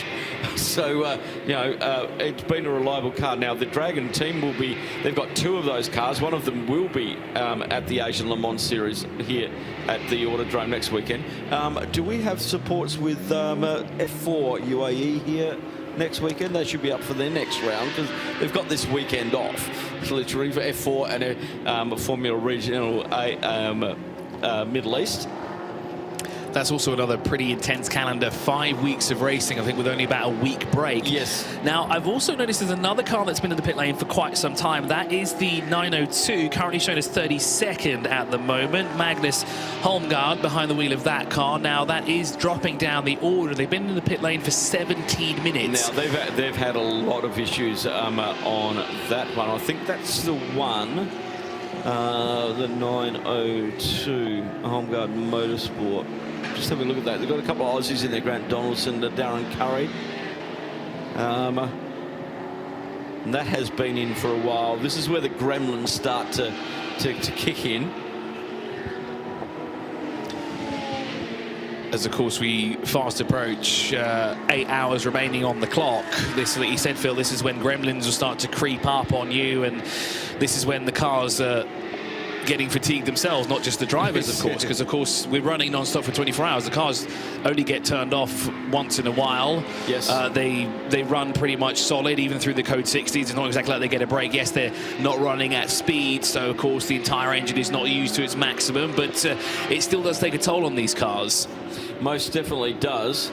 So, it's been a reliable car. Now, the Dragon team will be, they've got 2 of those cars. One of them will be at the Asian Le Mans Series here at the Autodrome next weekend. Do we have supports with F4 UAE here next weekend? They should be up for their next round because they've got this weekend off, literally, for F4 and Formula Regional Middle East. That's also another pretty intense calendar. 5 weeks of racing, I think, with only about a week break. Yes. Now, I've also noticed there's another car that's been in the pit lane for quite some time. That is the 902, currently shown as 32nd at the moment. Magnus Holmgaard behind the wheel of that car. Now, that is dropping down the order. They've been in the pit lane for 17 minutes. Now, they've had a lot of issues on that one. I think that's the one, the 902 Hankook Motorsport. Just have a look at that. They've got a couple of Aussies in there, Grant Donaldson, Darren Curry. And that has been in for a while. This is where the gremlins start to kick in. As, of course, we fast approach 8 hours remaining on the clock. This, like you said, Phil, this is when gremlins will start to creep up on you, and this is when the cars are getting fatigued themselves, not just the drivers, of course, because, of course, we're running non-stop for 24 hours. The cars only get turned off once in a while. Yes. They run pretty much solid, even through the Code 60s. It's not exactly like they get a break. Yes, they're not running at speed, so, of course, the entire engine is not used to its maximum, but it still does take a toll on these cars. Most definitely does.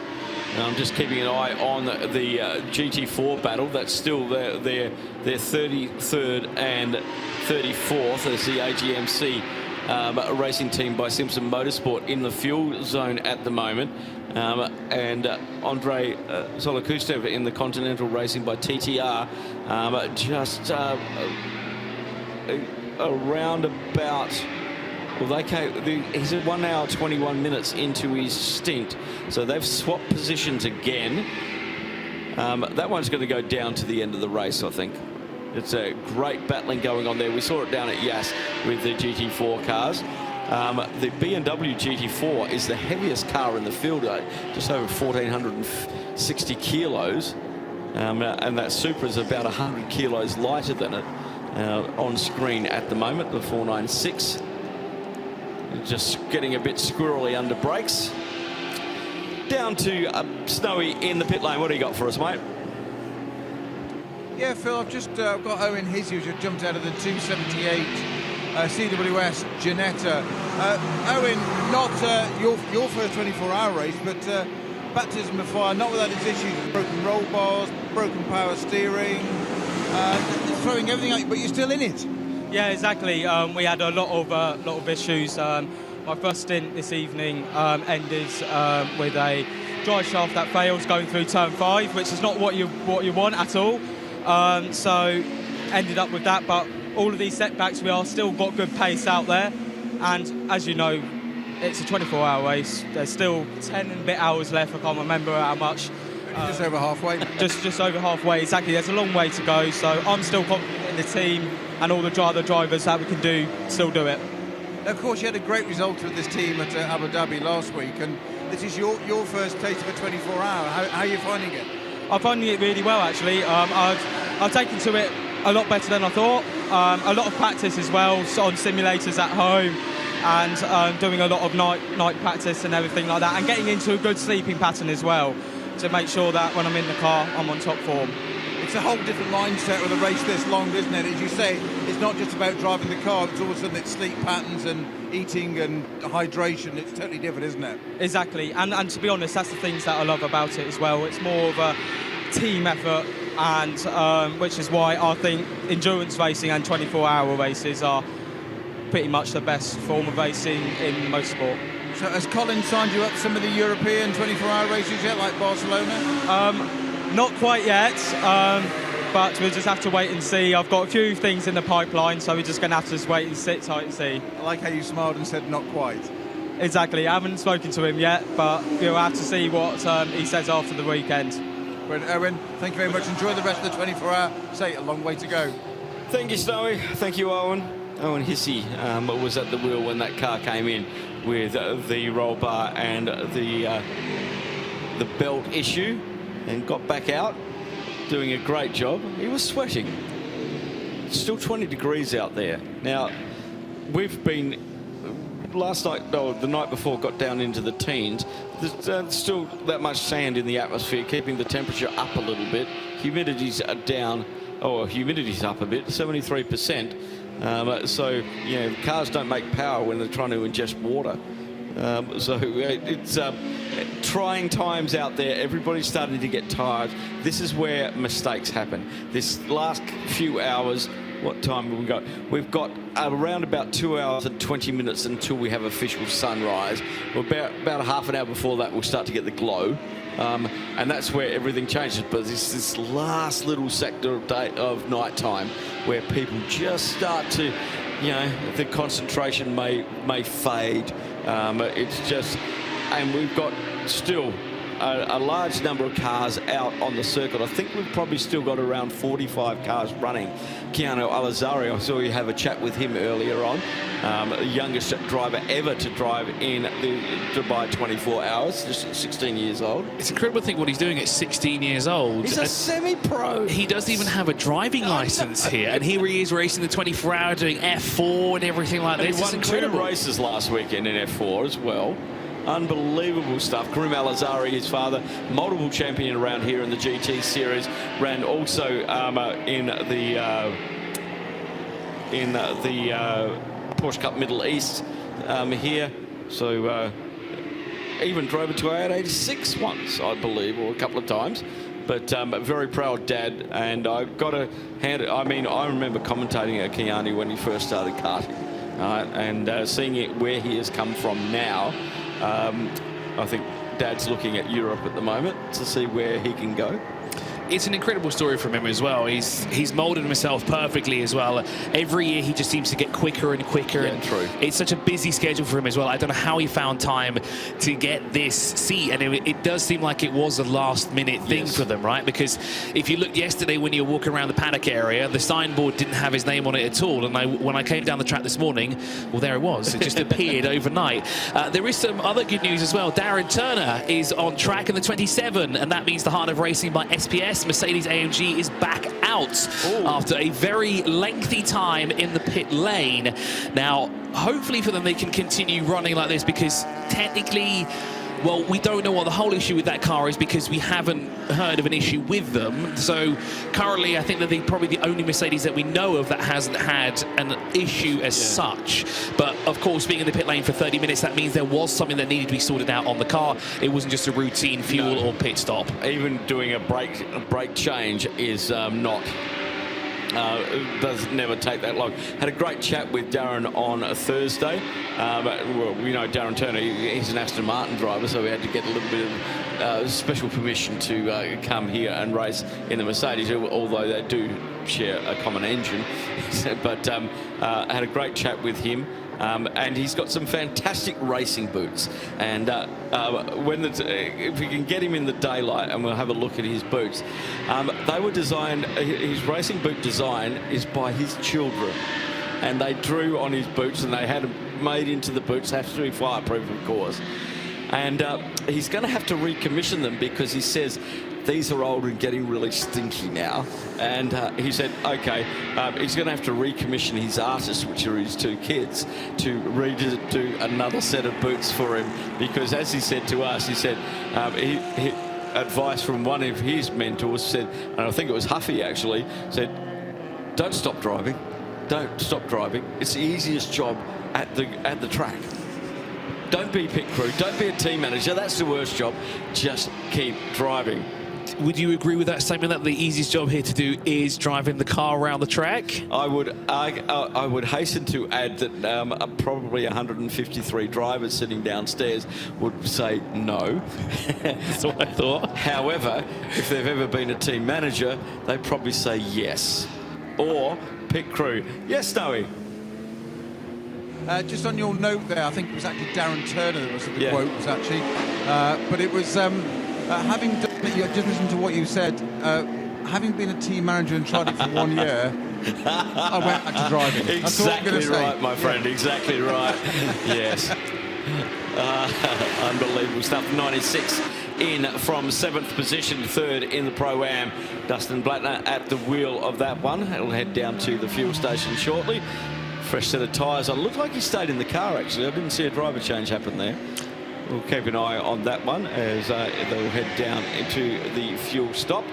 I'm just keeping an eye on the GT4 battle. That's still their 33rd and 34th as the AGMC racing team by Simpson Motorsport in the fuel zone at the moment. And Andrei Zolokustev in the Continental Racing by TTR just around about... Well, he's at 1 hour 21 minutes into his stint, so they've swapped positions again. That one's going to go down to the end of the race, I think. It's a great battling going on there. We saw it down at Yas with the GT4 cars. The BMW GT4 is the heaviest car in the field, just over 1,460 kilos, and that Supra is about 100 kilos lighter than it on screen at the moment, the 496. Just getting a bit squirrely under brakes. Down to Snowy in the pit lane. What do you got for us, mate? Yeah, Phil, I've just got Owen Hissey, who just jumped out of the 278 CWS Ginetta. Owen, not your first 24-hour race, but baptism of fire, not without its issues. Broken roll bars, broken power steering, throwing everything at you, but you're still in it. Yeah, exactly. We had a lot of issues. My first stint this evening ended with a drive shaft that fails going through turn 5, which is not what you want at all. So ended up with that. But all of these setbacks, we are still got good pace out there. And as you know, it's a 24-hour race. There's still 10 and a bit hours left. I can't remember how much. Just over halfway. Just over halfway, exactly. There's a long way to go. So I'm still confident in the team and all the drivers that we can still do it. Now, of course, you had a great result with this team at Abu Dhabi last week, and this is your first taste of a 24-hour. How are you finding it? I'm finding it really well, actually. I've taken to it a lot better than I thought. A lot of practice as well on simulators at home, and doing a lot of night practice and everything like that, and getting into a good sleeping pattern as well to make sure that when I'm in the car, I'm on top form. It's a whole different mindset with a race this long, isn't it? As you say, it's not just about driving the car, it's all of a sudden it's sleep patterns and eating and hydration. It's totally different, isn't it? Exactly, and to be honest, that's the things that I love about it as well. It's more of a team effort, and which is why I think endurance racing and 24-hour races are pretty much the best form of racing in motorsport. So has Colin signed you up some of the European 24-hour races yet, like Barcelona? Not quite yet, but we'll just have to wait and see. I've got a few things in the pipeline, so we're just going to have to just wait and sit tight and see. I like how you smiled and said not quite. Exactly. I haven't spoken to him yet, but we'll have to see what he says after the weekend. But Owen, thank you very much. Enjoy the rest of the 24-hour. Say, a long way to go. Thank you, Snowy. Thank you, Owen. Owen Hissey was at the wheel when that car came in with the roll bar and the belt issue, and got back out, doing a great job. He was sweating. Still 20 degrees out there. Now, we've been, last night, the night before, got down into the teens. There's still that much sand in the atmosphere, keeping the temperature up a little bit. Humidity's down, humidity's up a bit, 73%. So, cars don't make power when they're trying to ingest water. So it's trying times out there. Everybody's starting to get tired. This is where mistakes happen. This last few hours, what time have we got? We've got around about 2 hours and 20 minutes until we have official sunrise. About a half an hour before that, we'll start to get the glow. And that's where everything changes. But it's this last little sector of night time where people just start to, the concentration may fade. It's just, and we've got still a large number of cars out on the circuit. I think we've probably still got around 45 cars running. Keanu Alazari, I saw you have a chat with him earlier on. The youngest driver ever to drive in the Dubai 24 hours, just 16 years old. It's incredible to think what he's doing at 16 years old. He's a semi-pro. He doesn't even have a driving license here, and here he is racing the 24 hour, doing F4 and everything like this. He won 2 races last weekend in F4 as well. Unbelievable stuff. Karim Alazari, his father, multiple champion around here in the GT series, ran also in the Porsche Cup Middle East here. So even drove a 286 once, I believe, or a couple of times. But a very proud dad, and I've got to hand it. I mean, I remember commentating at Keanu when he first started karting, and seeing it where he has come from now. I think Dad's looking at Europe at the moment to see where he can go. It's an incredible story from him as well. He's moulded himself perfectly as well. Every year he just seems to get quicker and quicker. Yeah, and true. It's such a busy schedule for him as well. I don't know how he found time to get this seat, and it does seem like it was a last-minute thing for them, right? Because if you looked yesterday when you were walking around the paddock area, the signboard didn't have his name on it at all. And when I came down the track this morning, well, there it was. It just appeared overnight. There is some other good news as well. Darren Turner is on track in the 27, and that means the Heart of Racing by SPS. Mercedes-AMG is back out after a very lengthy time in the pit lane. Now, hopefully for them, they can continue running like this, because technically, well, we don't know what the whole issue with that car is, because we haven't heard of an issue with them. So currently, I think that they're probably the only Mercedes that we know of that hasn't had an issue as such. But of course, being in the pit lane for 30 minutes, that means there was something that needed to be sorted out on the car. It wasn't just a routine fuel or pit stop. Even doing a brake change is not. Does never take that long. Had a great chat with Darren on a Thursday. Well, we know Darren Turner, he's an Aston Martin driver, so we had to get a little bit of special permission to come here and race in the Mercedes, although they do share a common engine. But had a great chat with him. And he's got some fantastic racing boots. And if we can get him in the daylight and we'll have a look at his boots, they were designed, his racing boot design is by his children. And they drew on his boots, and they had them made into the boots, have to be fireproof, of course. And he's going to have to recommission them, because he says these are old and getting really stinky now. And he said, okay, he's going to have to recommission his artists, which are his 2 kids, to redo another set of boots for him. Because as he said to us, he said, advice from one of his mentors said, and I think it was Huffy actually, said, don't stop driving. Don't stop driving. It's the easiest job at the track. Don't be pit crew. Don't be a team manager. That's the worst job. Just keep driving. Would you agree with that statement, that the easiest job here to do is driving the car around the track? I would hasten to add that probably 153 drivers sitting downstairs would say no. That's what I thought. However, if they've ever been a team manager, they'd probably say yes. Or pit crew. Yes, Snowy? Just on your note there, I think it was actually Darren Turner that was the quote, was actually. But it was having done it, just listen to what you said, having been a team manager and tried it for 1 year, I went back to driving. Exactly right, my friend, exactly right. Yes. Unbelievable stuff. 96 in from 7th position, 3rd in the Pro-Am. Dustin Blattner at the wheel of that one. It'll head down to the fuel station shortly. Fresh set of tyres on. Looked like he stayed in the car, actually. I didn't see a driver change happen there. We'll keep an eye on that one as they'll head down into the fuel stop.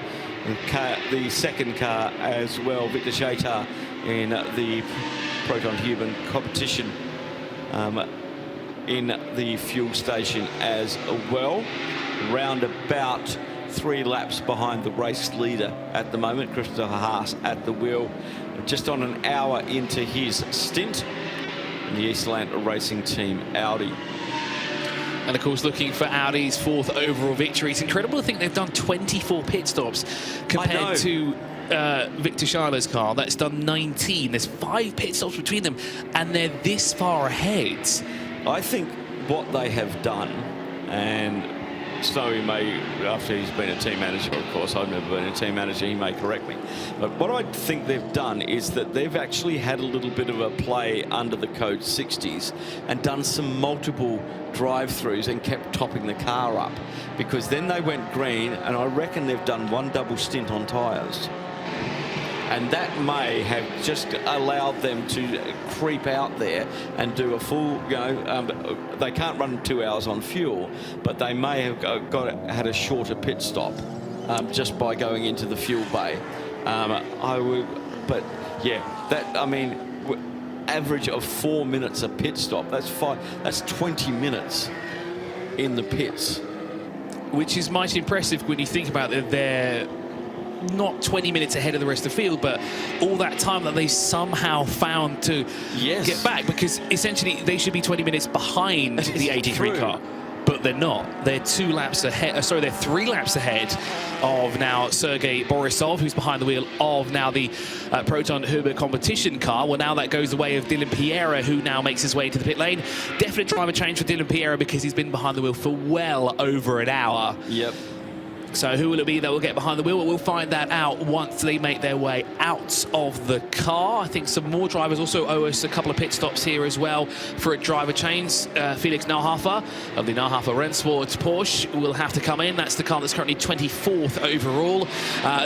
The second car as well, Victor Shaitar in the Proton Human competition. in the fuel station as well. Round about 3 laps behind the race leader at the moment, Christopher Haas at the wheel, just on an hour into his stint in the Eastland Racing Team Audi. And of course, looking for Audi's 4th overall victory. It's incredible to think they've done 24 pit stops compared to Victor Schuyler's car. That's done 19. There's 5 pit stops between them, and they're this far ahead. I think what they have done, and Snowy may, after he's been a team manager, of course, I've never been a team manager, he may correct me. But what I think they've done is that they've actually had a little bit of a play under the Code 60s and done some multiple drive-throughs and kept topping the car up, because then they went green, and I reckon they've done 1 double stint on tyres. And that may have just allowed them to creep out there and do a full, they can't run 2 hours on fuel, but they may have had a shorter pit stop just by going into the fuel bay. But yeah, average of 4 minutes a pit stop. That's 20 minutes in the pits, which is mighty impressive when you think about it. They're not 20 minutes ahead of the rest of the field, but all that time that they somehow found to get back, because essentially they should be 20 minutes behind the 83 car, but they're not. They're 2 laps ahead. Sorry, they're 3 laps ahead of now Sergei Borisov, who's behind the wheel of now the Proton Herberth competition car. Well, now that goes the way of Dylan Piera, who now makes his way to the pit lane. Definite driver change for Dylan Piera, because he's been behind the wheel for well over an hour. Yep. So who will it be that will get behind the wheel? Well, we'll find that out once they make their way out of the car. I think some more drivers also owe us a couple of pit stops here as well for a driver change. Felix Nauhafer of the Nauhafer Rennsport Porsche will have to come in. That's the car that's currently 24th overall.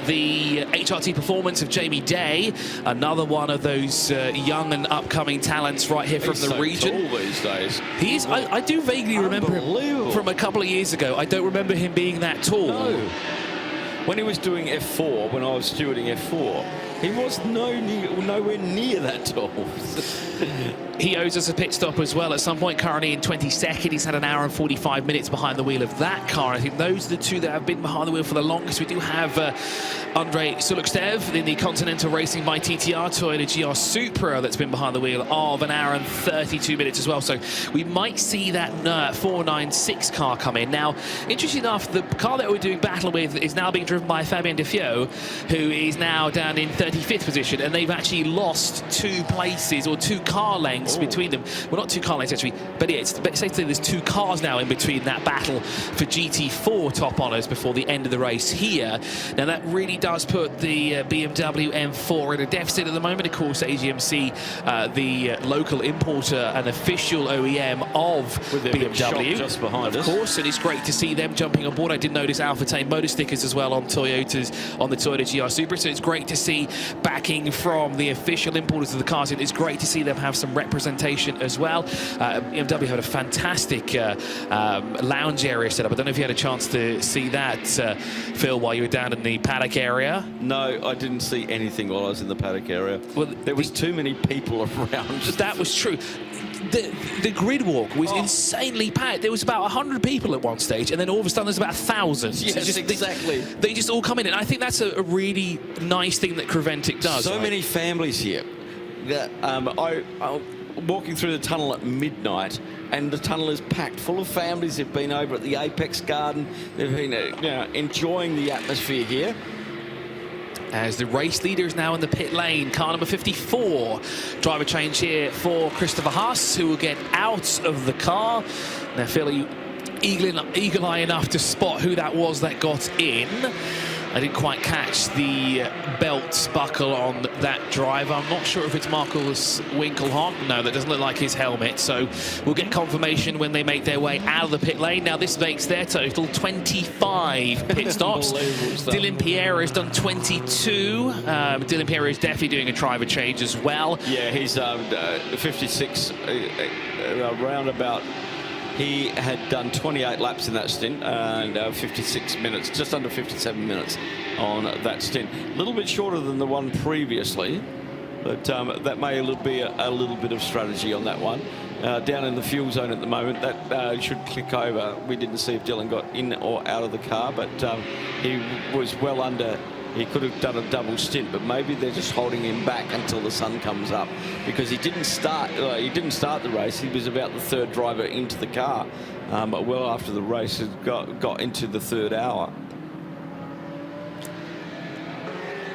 The HRT performance of Jamie Day, another one of those young and upcoming talents right here from the region. Tall these days. He is. I do vaguely remember him from a couple of years ago. I don't remember him being that tall. No. When he was doing F4, when I was stewarding F4, he was nowhere near that tall. He owes us a pit stop as well at some point, currently in 22nd. He's had an hour and 45 minutes behind the wheel of that car. I think those are the 2 that have been behind the wheel for the longest. We do have Andrei Sulukstev in the Continental Racing by TTR Toyota GR Supra that's been behind the wheel of an hour and 32 minutes as well. So we might see that 496 car come in. Now, interesting enough, the car that we're doing battle with is now being driven by Fabien Defio, who is now down in 35th position, and they've actually lost 2 places or 2 car lengths between them. Well, not 2 car lengths actually, but it's basically there's 2 cars now in between that battle for GT4 top honours before the end of the race here. Now that really does put the BMW M4 in a deficit at the moment. Of course, AGMC, the local importer and official OEM of BMW, just behind us. Of course, and it's great to see them jumping on board. I did notice Alpha Tame motor stickers as well on Toyotas, on the Toyota GR Supra, so it's great to see backing from the official importers of the cars. It's great to see them have some representation as well. BMW had a fantastic lounge area set up. I don't know if you had a chance to see that, Phil, while you were down in the paddock area. No, I didn't see anything while I was in the paddock area. Well, there was too many people around. That was true. The grid walk was insanely packed. There was about 100 people at one stage, and then all of a sudden there's about 1,000. Yes, exactly. They just all come in, and I think that's a really nice thing that Creventic does. So many families here. I'm walking through the tunnel at midnight, and the tunnel is packed full of families. They've been over at the Apex Garden. They've been enjoying the atmosphere here. As the race leader is now in the pit lane, car number 54. Driver change here for Christopher Haas, who will get out of the car. Now, Phil, are you eagle eye enough to spot who that was that got in? I didn't quite catch the belt buckle on that driver. I'm not sure if it's Marcus Winkelhock. No, that doesn't look like his helmet. So we'll get confirmation when they make their way out of the pit lane. Now, this makes their total 25 pit stops. Dylan Piera has done 22. Dylan Piera is definitely doing a driver change as well. Yeah, he's 56 around about. He had done 28 laps in that stint and 56 minutes, just under 57 minutes on that stint. A little bit shorter than the one previously, but that may be a little bit of strategy on that one. down in the fuel zone at the moment. That should click over. We didn't see if Dylan got in or out of the car, but he was well under. He could have done a double stint, but maybe they're just holding him back until the sun comes up, because he didn't start. He didn't start the race. He was about the third driver into the car, well after the race had got into the third hour.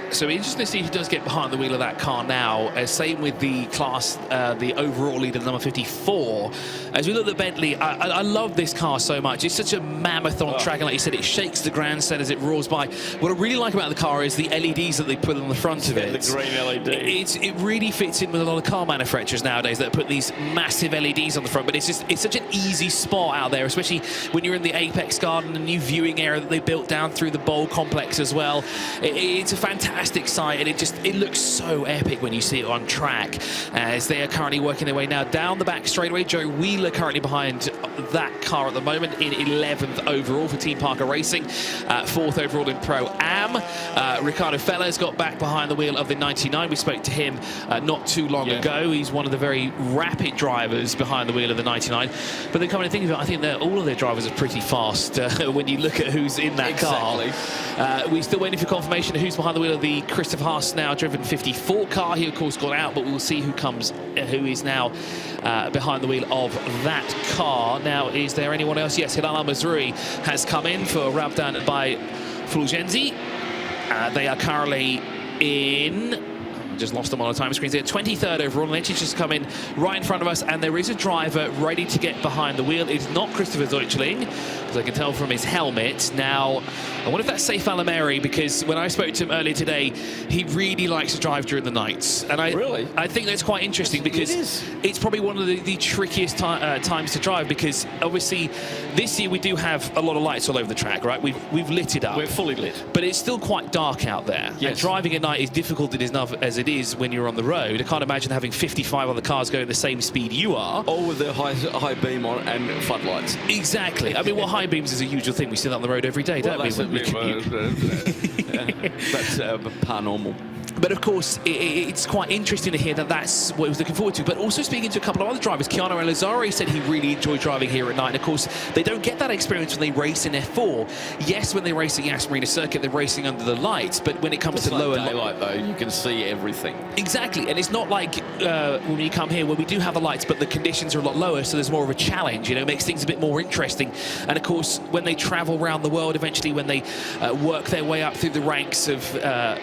So interesting to see who does get behind the wheel of that car now. Same with the class, the overall leader, number 54. As we look at Bentley, I love this car so much. It's such a mammoth on track, and like you said, it shakes the grandstand as it roars by. What I really like about the car is the LEDs that they put on the front of it. The green LED. It really fits in with a lot of car manufacturers nowadays that put these massive LEDs on the front. But it's such an easy spot out there, especially when you're in the Apex Garden, the new viewing area that they built down through the Bowl complex as well. It's a fantastic sight, and it looks so epic when you see it on track, as they are currently working their way now down the back straightaway. Joe Wheeler currently behind that car at the moment in 11th overall for Team Parker Racing, 4th overall in Pro-Am. Ricardo Feller's got back behind the wheel of the 99. We spoke to him not too long ago. He's one of the very rapid drivers behind the wheel of the 99. But then coming to think of it, I think that all of their drivers are pretty fast when you look at who's in that car. We're still waiting for confirmation of who's behind the wheel of the Christopher Haas now driven 54 car. He of course got out, but we'll see who is now behind the wheel of that car. Now, is there anyone else? Yes, Hilal Al-Mazrui has come in for Rabdan by Fulgenzi. They are currently in, just lost them on the time screens here, 23rd overall, and she's just come in right in front of us, and there is a driver ready to get behind the wheel. It's not Christopher Deutschling, as I can tell from his helmet. Now, I wonder if that's Saif Al-Ameri, because when I spoke to him earlier today, he really likes to drive during the nights. And I think that's quite interesting, because it's probably one of the trickiest times to drive, because obviously this year we do have a lot of lights all over the track, right? We've lit it up. We're fully lit. But it's still quite dark out there. Yes. And driving at night is difficult as it is when you're on the road. I can't imagine having 55 other cars going the same speed you are. All with the high beam on and floodlights. Exactly. I mean, well, high beams is a usual thing. We see that on the road every day, don't we? That's paranormal. But of course, it's quite interesting to hear that that's what he was looking forward to. But also speaking to a couple of other drivers, Keanu Elizari said he really enjoyed driving here at night. And of course, they don't get that experience when they race in F4. Yes, when they race at Yas Marina Circuit, they're racing under the lights. But when it comes to lower daylight, though, you can see everything. Exactly, and it's not like when you come here where we do have the lights, but the conditions are a lot lower, so there's more of a challenge. You know, it makes things a bit more interesting. And of course, when they travel around the world, eventually, when they work their way up through the ranks of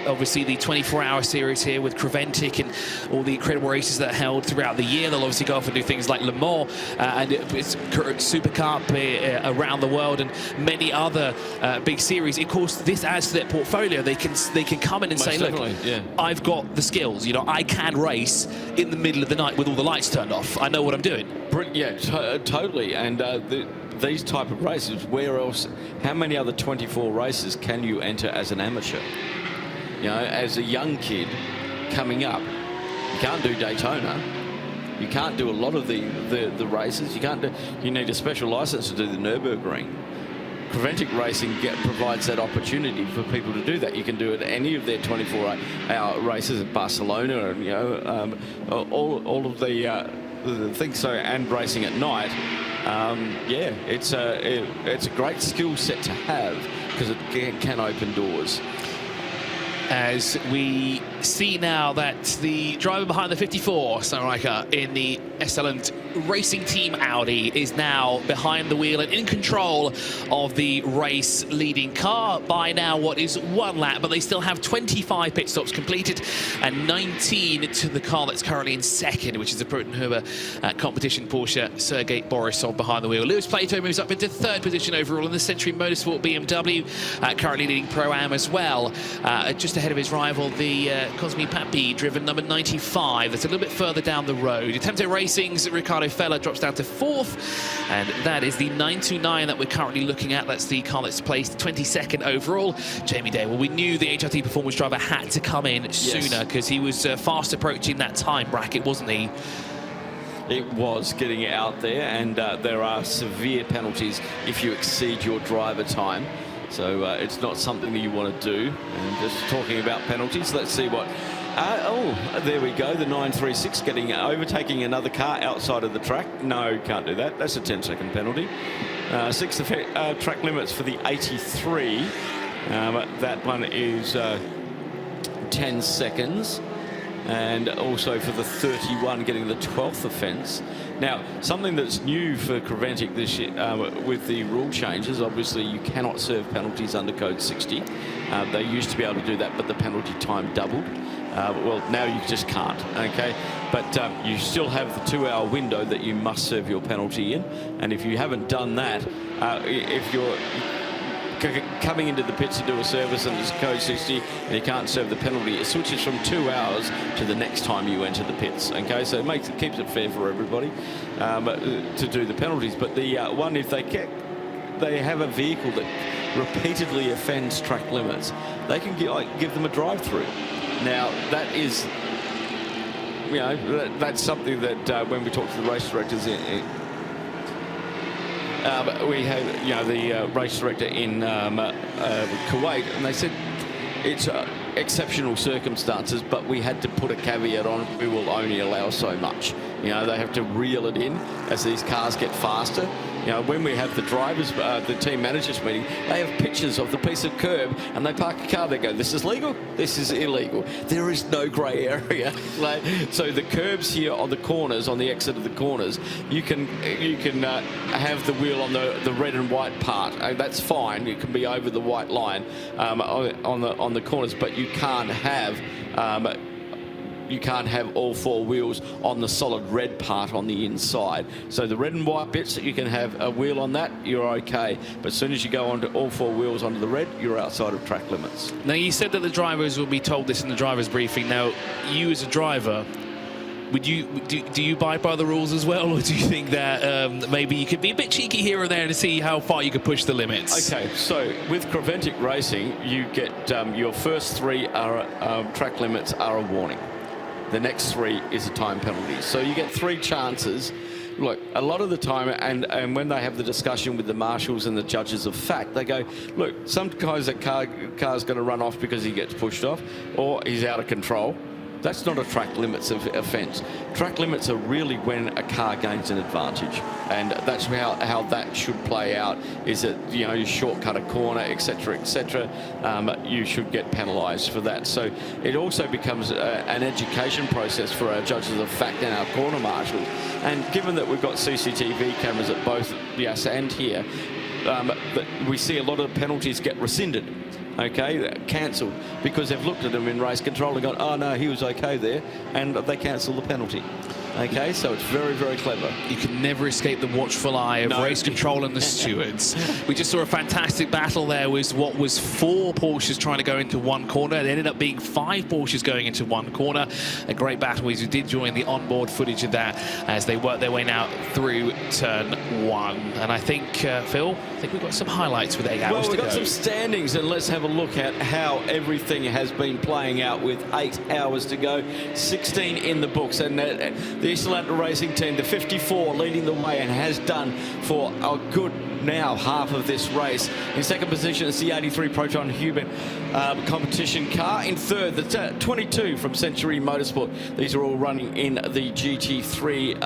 obviously the 24-hour series here with Creventic and all the incredible races that are held throughout the year. They'll obviously go off and do things like Le Mans and it's Super Cup around the world and many other big series. Of course, this adds to their portfolio. They can come in and say, look, I've got the skills. You know, I can race in the middle of the night with all the lights turned off. I know what I'm doing. Yeah, totally. And these type of races, where else? How many other 24 races can you enter as an amateur? You know, as a young kid coming up, you can't do Daytona. You can't do a lot of the races. You need a special license to do the Nürburgring. Creventic Racing provides that opportunity for people to do that. You can do it at any of their 24-hour races at Barcelona, and you know, all of the things. So, and racing at night. Yeah, it's a great skill set to have, because it can open doors. As we see now that the driver behind the 54, Sunriker, in the Esselant Racing Team Audi is now behind the wheel and in control of the race leading car by now what is 1 lap, but they still have 25 pit stops completed and 19 to the car that's currently in second, which is the Protonhuber competition Porsche Sergei Borisov behind the wheel. Lewis Plato moves up into 3rd position overall in the Century Motorsport BMW, currently leading Pro-Am as well, just ahead of his rival, the Cosmi Papi, driven number 95. That's a little bit further down the road. Attempted Racing's Ricardo Feller drops down to 4th, and that is the 929 that we're currently looking at. That's the car that's placed 22nd overall. Jamie Day, well, we knew the HRT Performance driver had to come in sooner, because he was fast approaching that time bracket, wasn't he? It was getting out there, and there are severe penalties if you exceed your driver time. So it's not something that you want to do. And just talking about penalties, let's see what There we go. The 936 overtaking another car outside of the track. No, can't do that. That's a 10-second penalty. 6 track limits for the 83. That one is 10 seconds. And also for the 31 getting the 12th offence. Now, something that's new for Creventic this year with the rule changes, obviously you cannot serve penalties under code 60. They used to be able to do that, but the penalty time doubled. Well, now you just can't, okay? But you still have the 2-hour window that you must serve your penalty in. And if you haven't done that, if you're coming into the pits to do a service and there's code 60 and you can't serve the penalty, it switches from 2 hours to the next time you enter the pits. Okay, so it keeps it fair for everybody to do the penalties. But the one, if they have a vehicle that repeatedly offends track limits, they can give them a drive-through. Now that is, you know, that's something that when we talk to the race directors we have, you know, the race director in Kuwait, and they said it's exceptional circumstances, but we had to put a caveat on. We will only allow so much. You know, they have to reel it in as these cars get faster. You know, when we have the drivers, the team managers meeting, they have pictures of the piece of curb and they park a car. They go, this is legal, this is illegal. There is no grey area. So the curbs here on the corners, on the exit of the corners, you can have the wheel on the red and white part. That's fine. It can be over the white line on the corners, but you can't have. You can't have all 4 wheels on the solid red part on the inside. So the red and white bits, you can have a wheel on that, you're okay. But as soon as you go onto all 4 wheels onto the red, you're outside of track limits. Now, you said that the drivers will be told this in the driver's briefing. Now, you as a driver, do you abide by the rules as well, or do you think that maybe you could be a bit cheeky here and there to see how far you could push the limits? Okay, so with Creventic Racing, you get your first 3 track limits are a warning. The next 3 is a time penalty. So you get 3 chances. Look, a lot of the time, and when they have the discussion with the marshals and the judges of fact, they go, look, sometimes a car's going to run off because he gets pushed off or he's out of control. That's not a track limits offence. Track limits are really when a car gains an advantage, and that's how that should play out. Is that, you know, you shortcut a corner, etc., etc. You should get penalised for that. So it also becomes an education process for our judges of fact and our corner marshals. And given that we've got CCTV cameras at both yes and here, we see a lot of penalties get rescinded. Okay, cancelled, because they've looked at them in race control and gone, oh no, he was okay there, and they cancel the penalty. Okay, so it's very, very clever. You can never escape the watchful eye of race control and the stewards. We just saw a fantastic battle there with what was 4 Porsches trying to go into one corner. It ended up being 5 Porsches going into one corner. A great battle, as you did join the onboard footage of that as they worked their way now through turn 1. And I think, Phil, we've got some highlights with 8 hours to go. Well, we've got some standings, and let's have a look at how everything has been playing out with 8 hours to go. 16 in the books, and the East Atlanta Racing Team, the 54, leading the way and has done for a good now half of this race. In second position, it's the 83 Proton Hubert competition car. In third, the 22 from Century Motorsport. These are all running in the GT3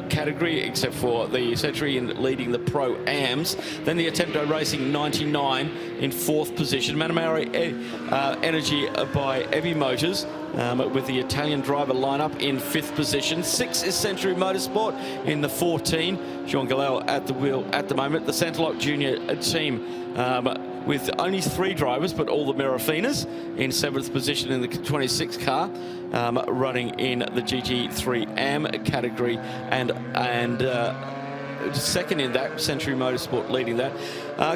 category, except for the Century in leading the Pro-Ams. Then the Attempto Racing 99 in 4th position. Manamari Energy by Evi Motors. With the Italian driver lineup in 5th position. 6 is Century Motorsport in the 14. Jean Galal at the wheel at the moment. The Santalok Junior team with only 3 drivers, but all the Merafinas in 7th position in the 26 car, running in the GT3 AM category, and second in that, Century Motorsport leading that.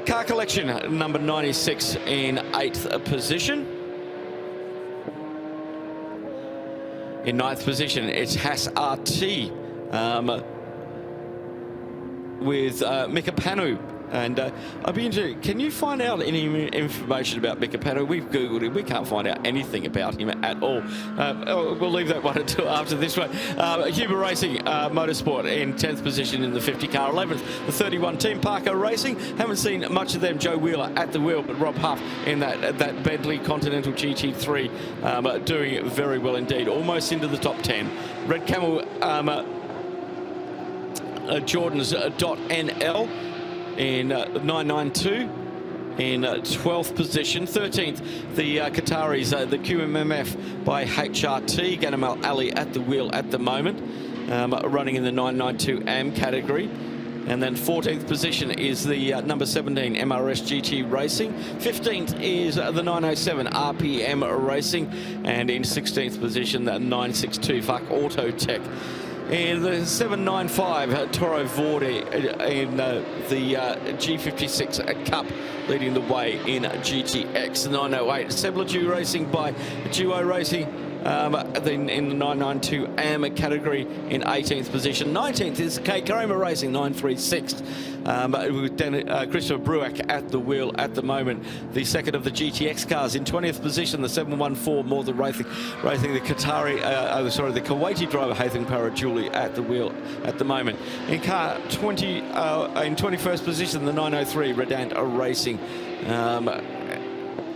Car Collection number 96 in 8th position. In 9th position, it's Haas RT with Mika Panu And I'd be interested, can you find out any information about Mika Pato? We've Googled him. We can't find out anything about him at all. We'll leave that one until after this one. Huber Racing Motorsport in 10th position in the 50 car. 11th, the 31 team. Parker Racing. Haven't seen much of them. Joe Wheeler at the wheel, but Rob Huff in that Bentley Continental GT3 doing very well indeed. Almost into the top 10. Red Camel Jordan's .NL in 992 in 12th position. 13th, the Qataris, the QMMF by HRT. Ganamal Ali at the wheel at the moment, running in the 992 AM category. And then 14th position is the number 17 MRS GT Racing. 15th is the 907 RPM Racing. And in 16th position, the 962 FAC Auto Tech. In the 795 Toro Vordi in the G56 Cup, leading the way in GTX. 908 Sebla Racing by Duo Racing. Then in the 992 AM category in 18th position. 19th is K Kramer Racing, 936. With Christopher Bruack at the wheel at the moment. The second of the GTX cars in 20th position, the 714 Northern Racing, the the Kuwaiti driver Haitham Parajuli at the wheel at the moment. In car 20, in 21st position, the 903 Redant Racing.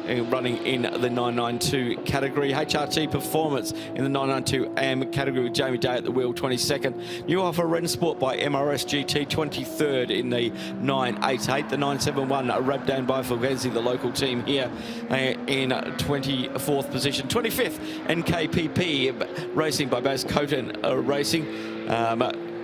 Running in the 992 category. HRT Performance in the 992 AM category with Jamie Day at the wheel, 22nd. New Offer Rennsport by MRS GT, 23rd in the 988. The 971 Rabdan by Fulgenzi, the local team here, in 24th position. 25th NKPP Racing by Baz Coton Racing.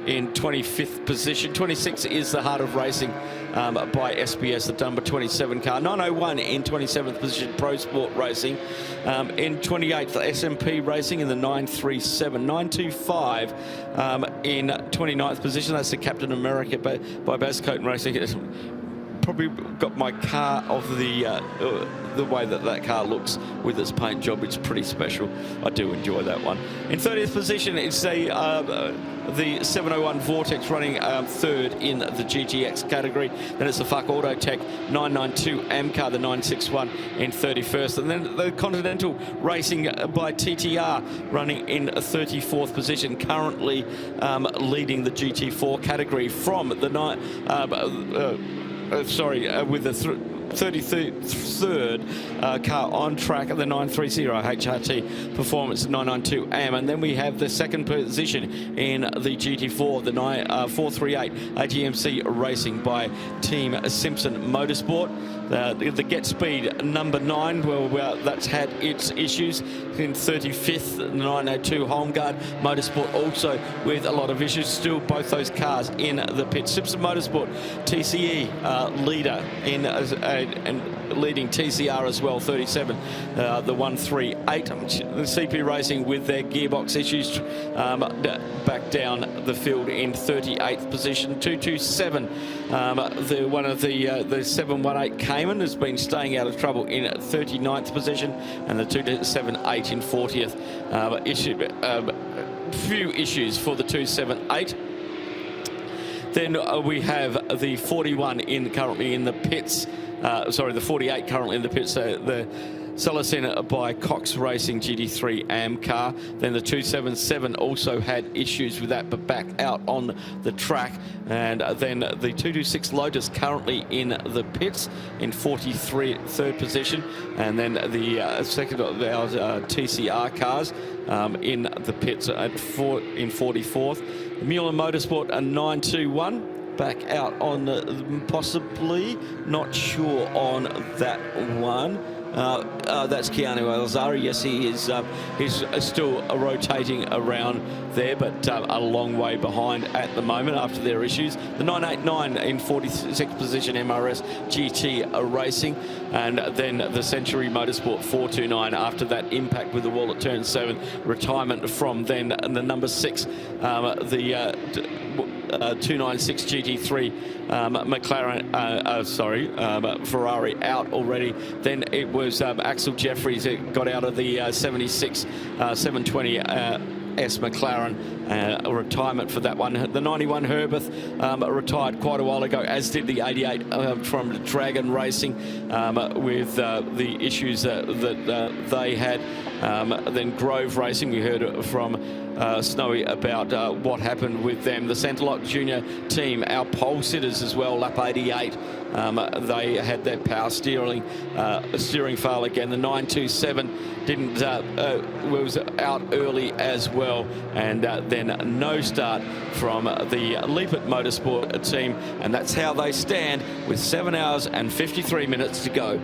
In 25th position. 26 is the Heart of Racing by SBS, the number 27 car. 901 in 27th position, Pro Sport Racing. In 28th, SMP Racing in the 937. 925 in 29th position. That's the Captain America by Baz Coton Racing. Probably got my car of the way that car looks with its paint job. It's pretty special. I do enjoy that one. In 30th position, it's the 701 Vortex running third in the GTX category. Then it's the FAC Auto Tech 992 AM car, the 961 in 31st. And then the Continental Racing by TTR running in 34th position, currently leading the GT4 category from the with the 33rd car on track at the 930 HRT Performance 992 AM. And then we have the second position in the GT4, the 438 AGMC Racing by Team Simpson Motorsport. The Get Speed number 9, well, that's had its issues. In 35th, 902 Holmgard Motorsport also with a lot of issues. Still both those cars in the pit. Simpson Motorsport TCE leader in and leading TCR as well, 37, the 138. The CP Racing with their gearbox issues back down the field in 38th position. 227, one of the 718 Cayman has been staying out of trouble in 39th position, and the 278 in 40th. Few issues for the 278. Then we have the 41 currently in the pits. The 48 currently in the pits. The Celestine by Cox Racing GT3 AM car. Then the 277 also had issues with that, but back out on the track. And then the 226 Lotus currently in the pits in 43rd position. And then the second of our TCR cars in the pits in 44th. Mueller Motorsport a 921. Back out on possibly, not sure on that one. That's Keanu Alzari. Yes, he is. He's still rotating around there, but a long way behind at the moment after their issues. The 989 in 46th position, MRS GT Racing, and then the Century Motorsport 429 after that impact with the wall at turn 7, retirement from then. And the number 6, the 296 GT3 McLaren, Ferrari out already. Then it was Axel Jeffries that got out of the 76 720 S McLaren, a retirement for that one. The 91 Herberth retired quite a while ago, as did the 88 from Dragon Racing, with the issues that they had. Then Grove Racing, we heard from Snowy about what happened with them. The Centrelock Junior team, our pole sitters as well, lap 88. They had their power steering fail again. The 927 was out early as well, and then no start from the Herberth Motorsport team, and that's how they stand with 7 hours and 53 minutes to go.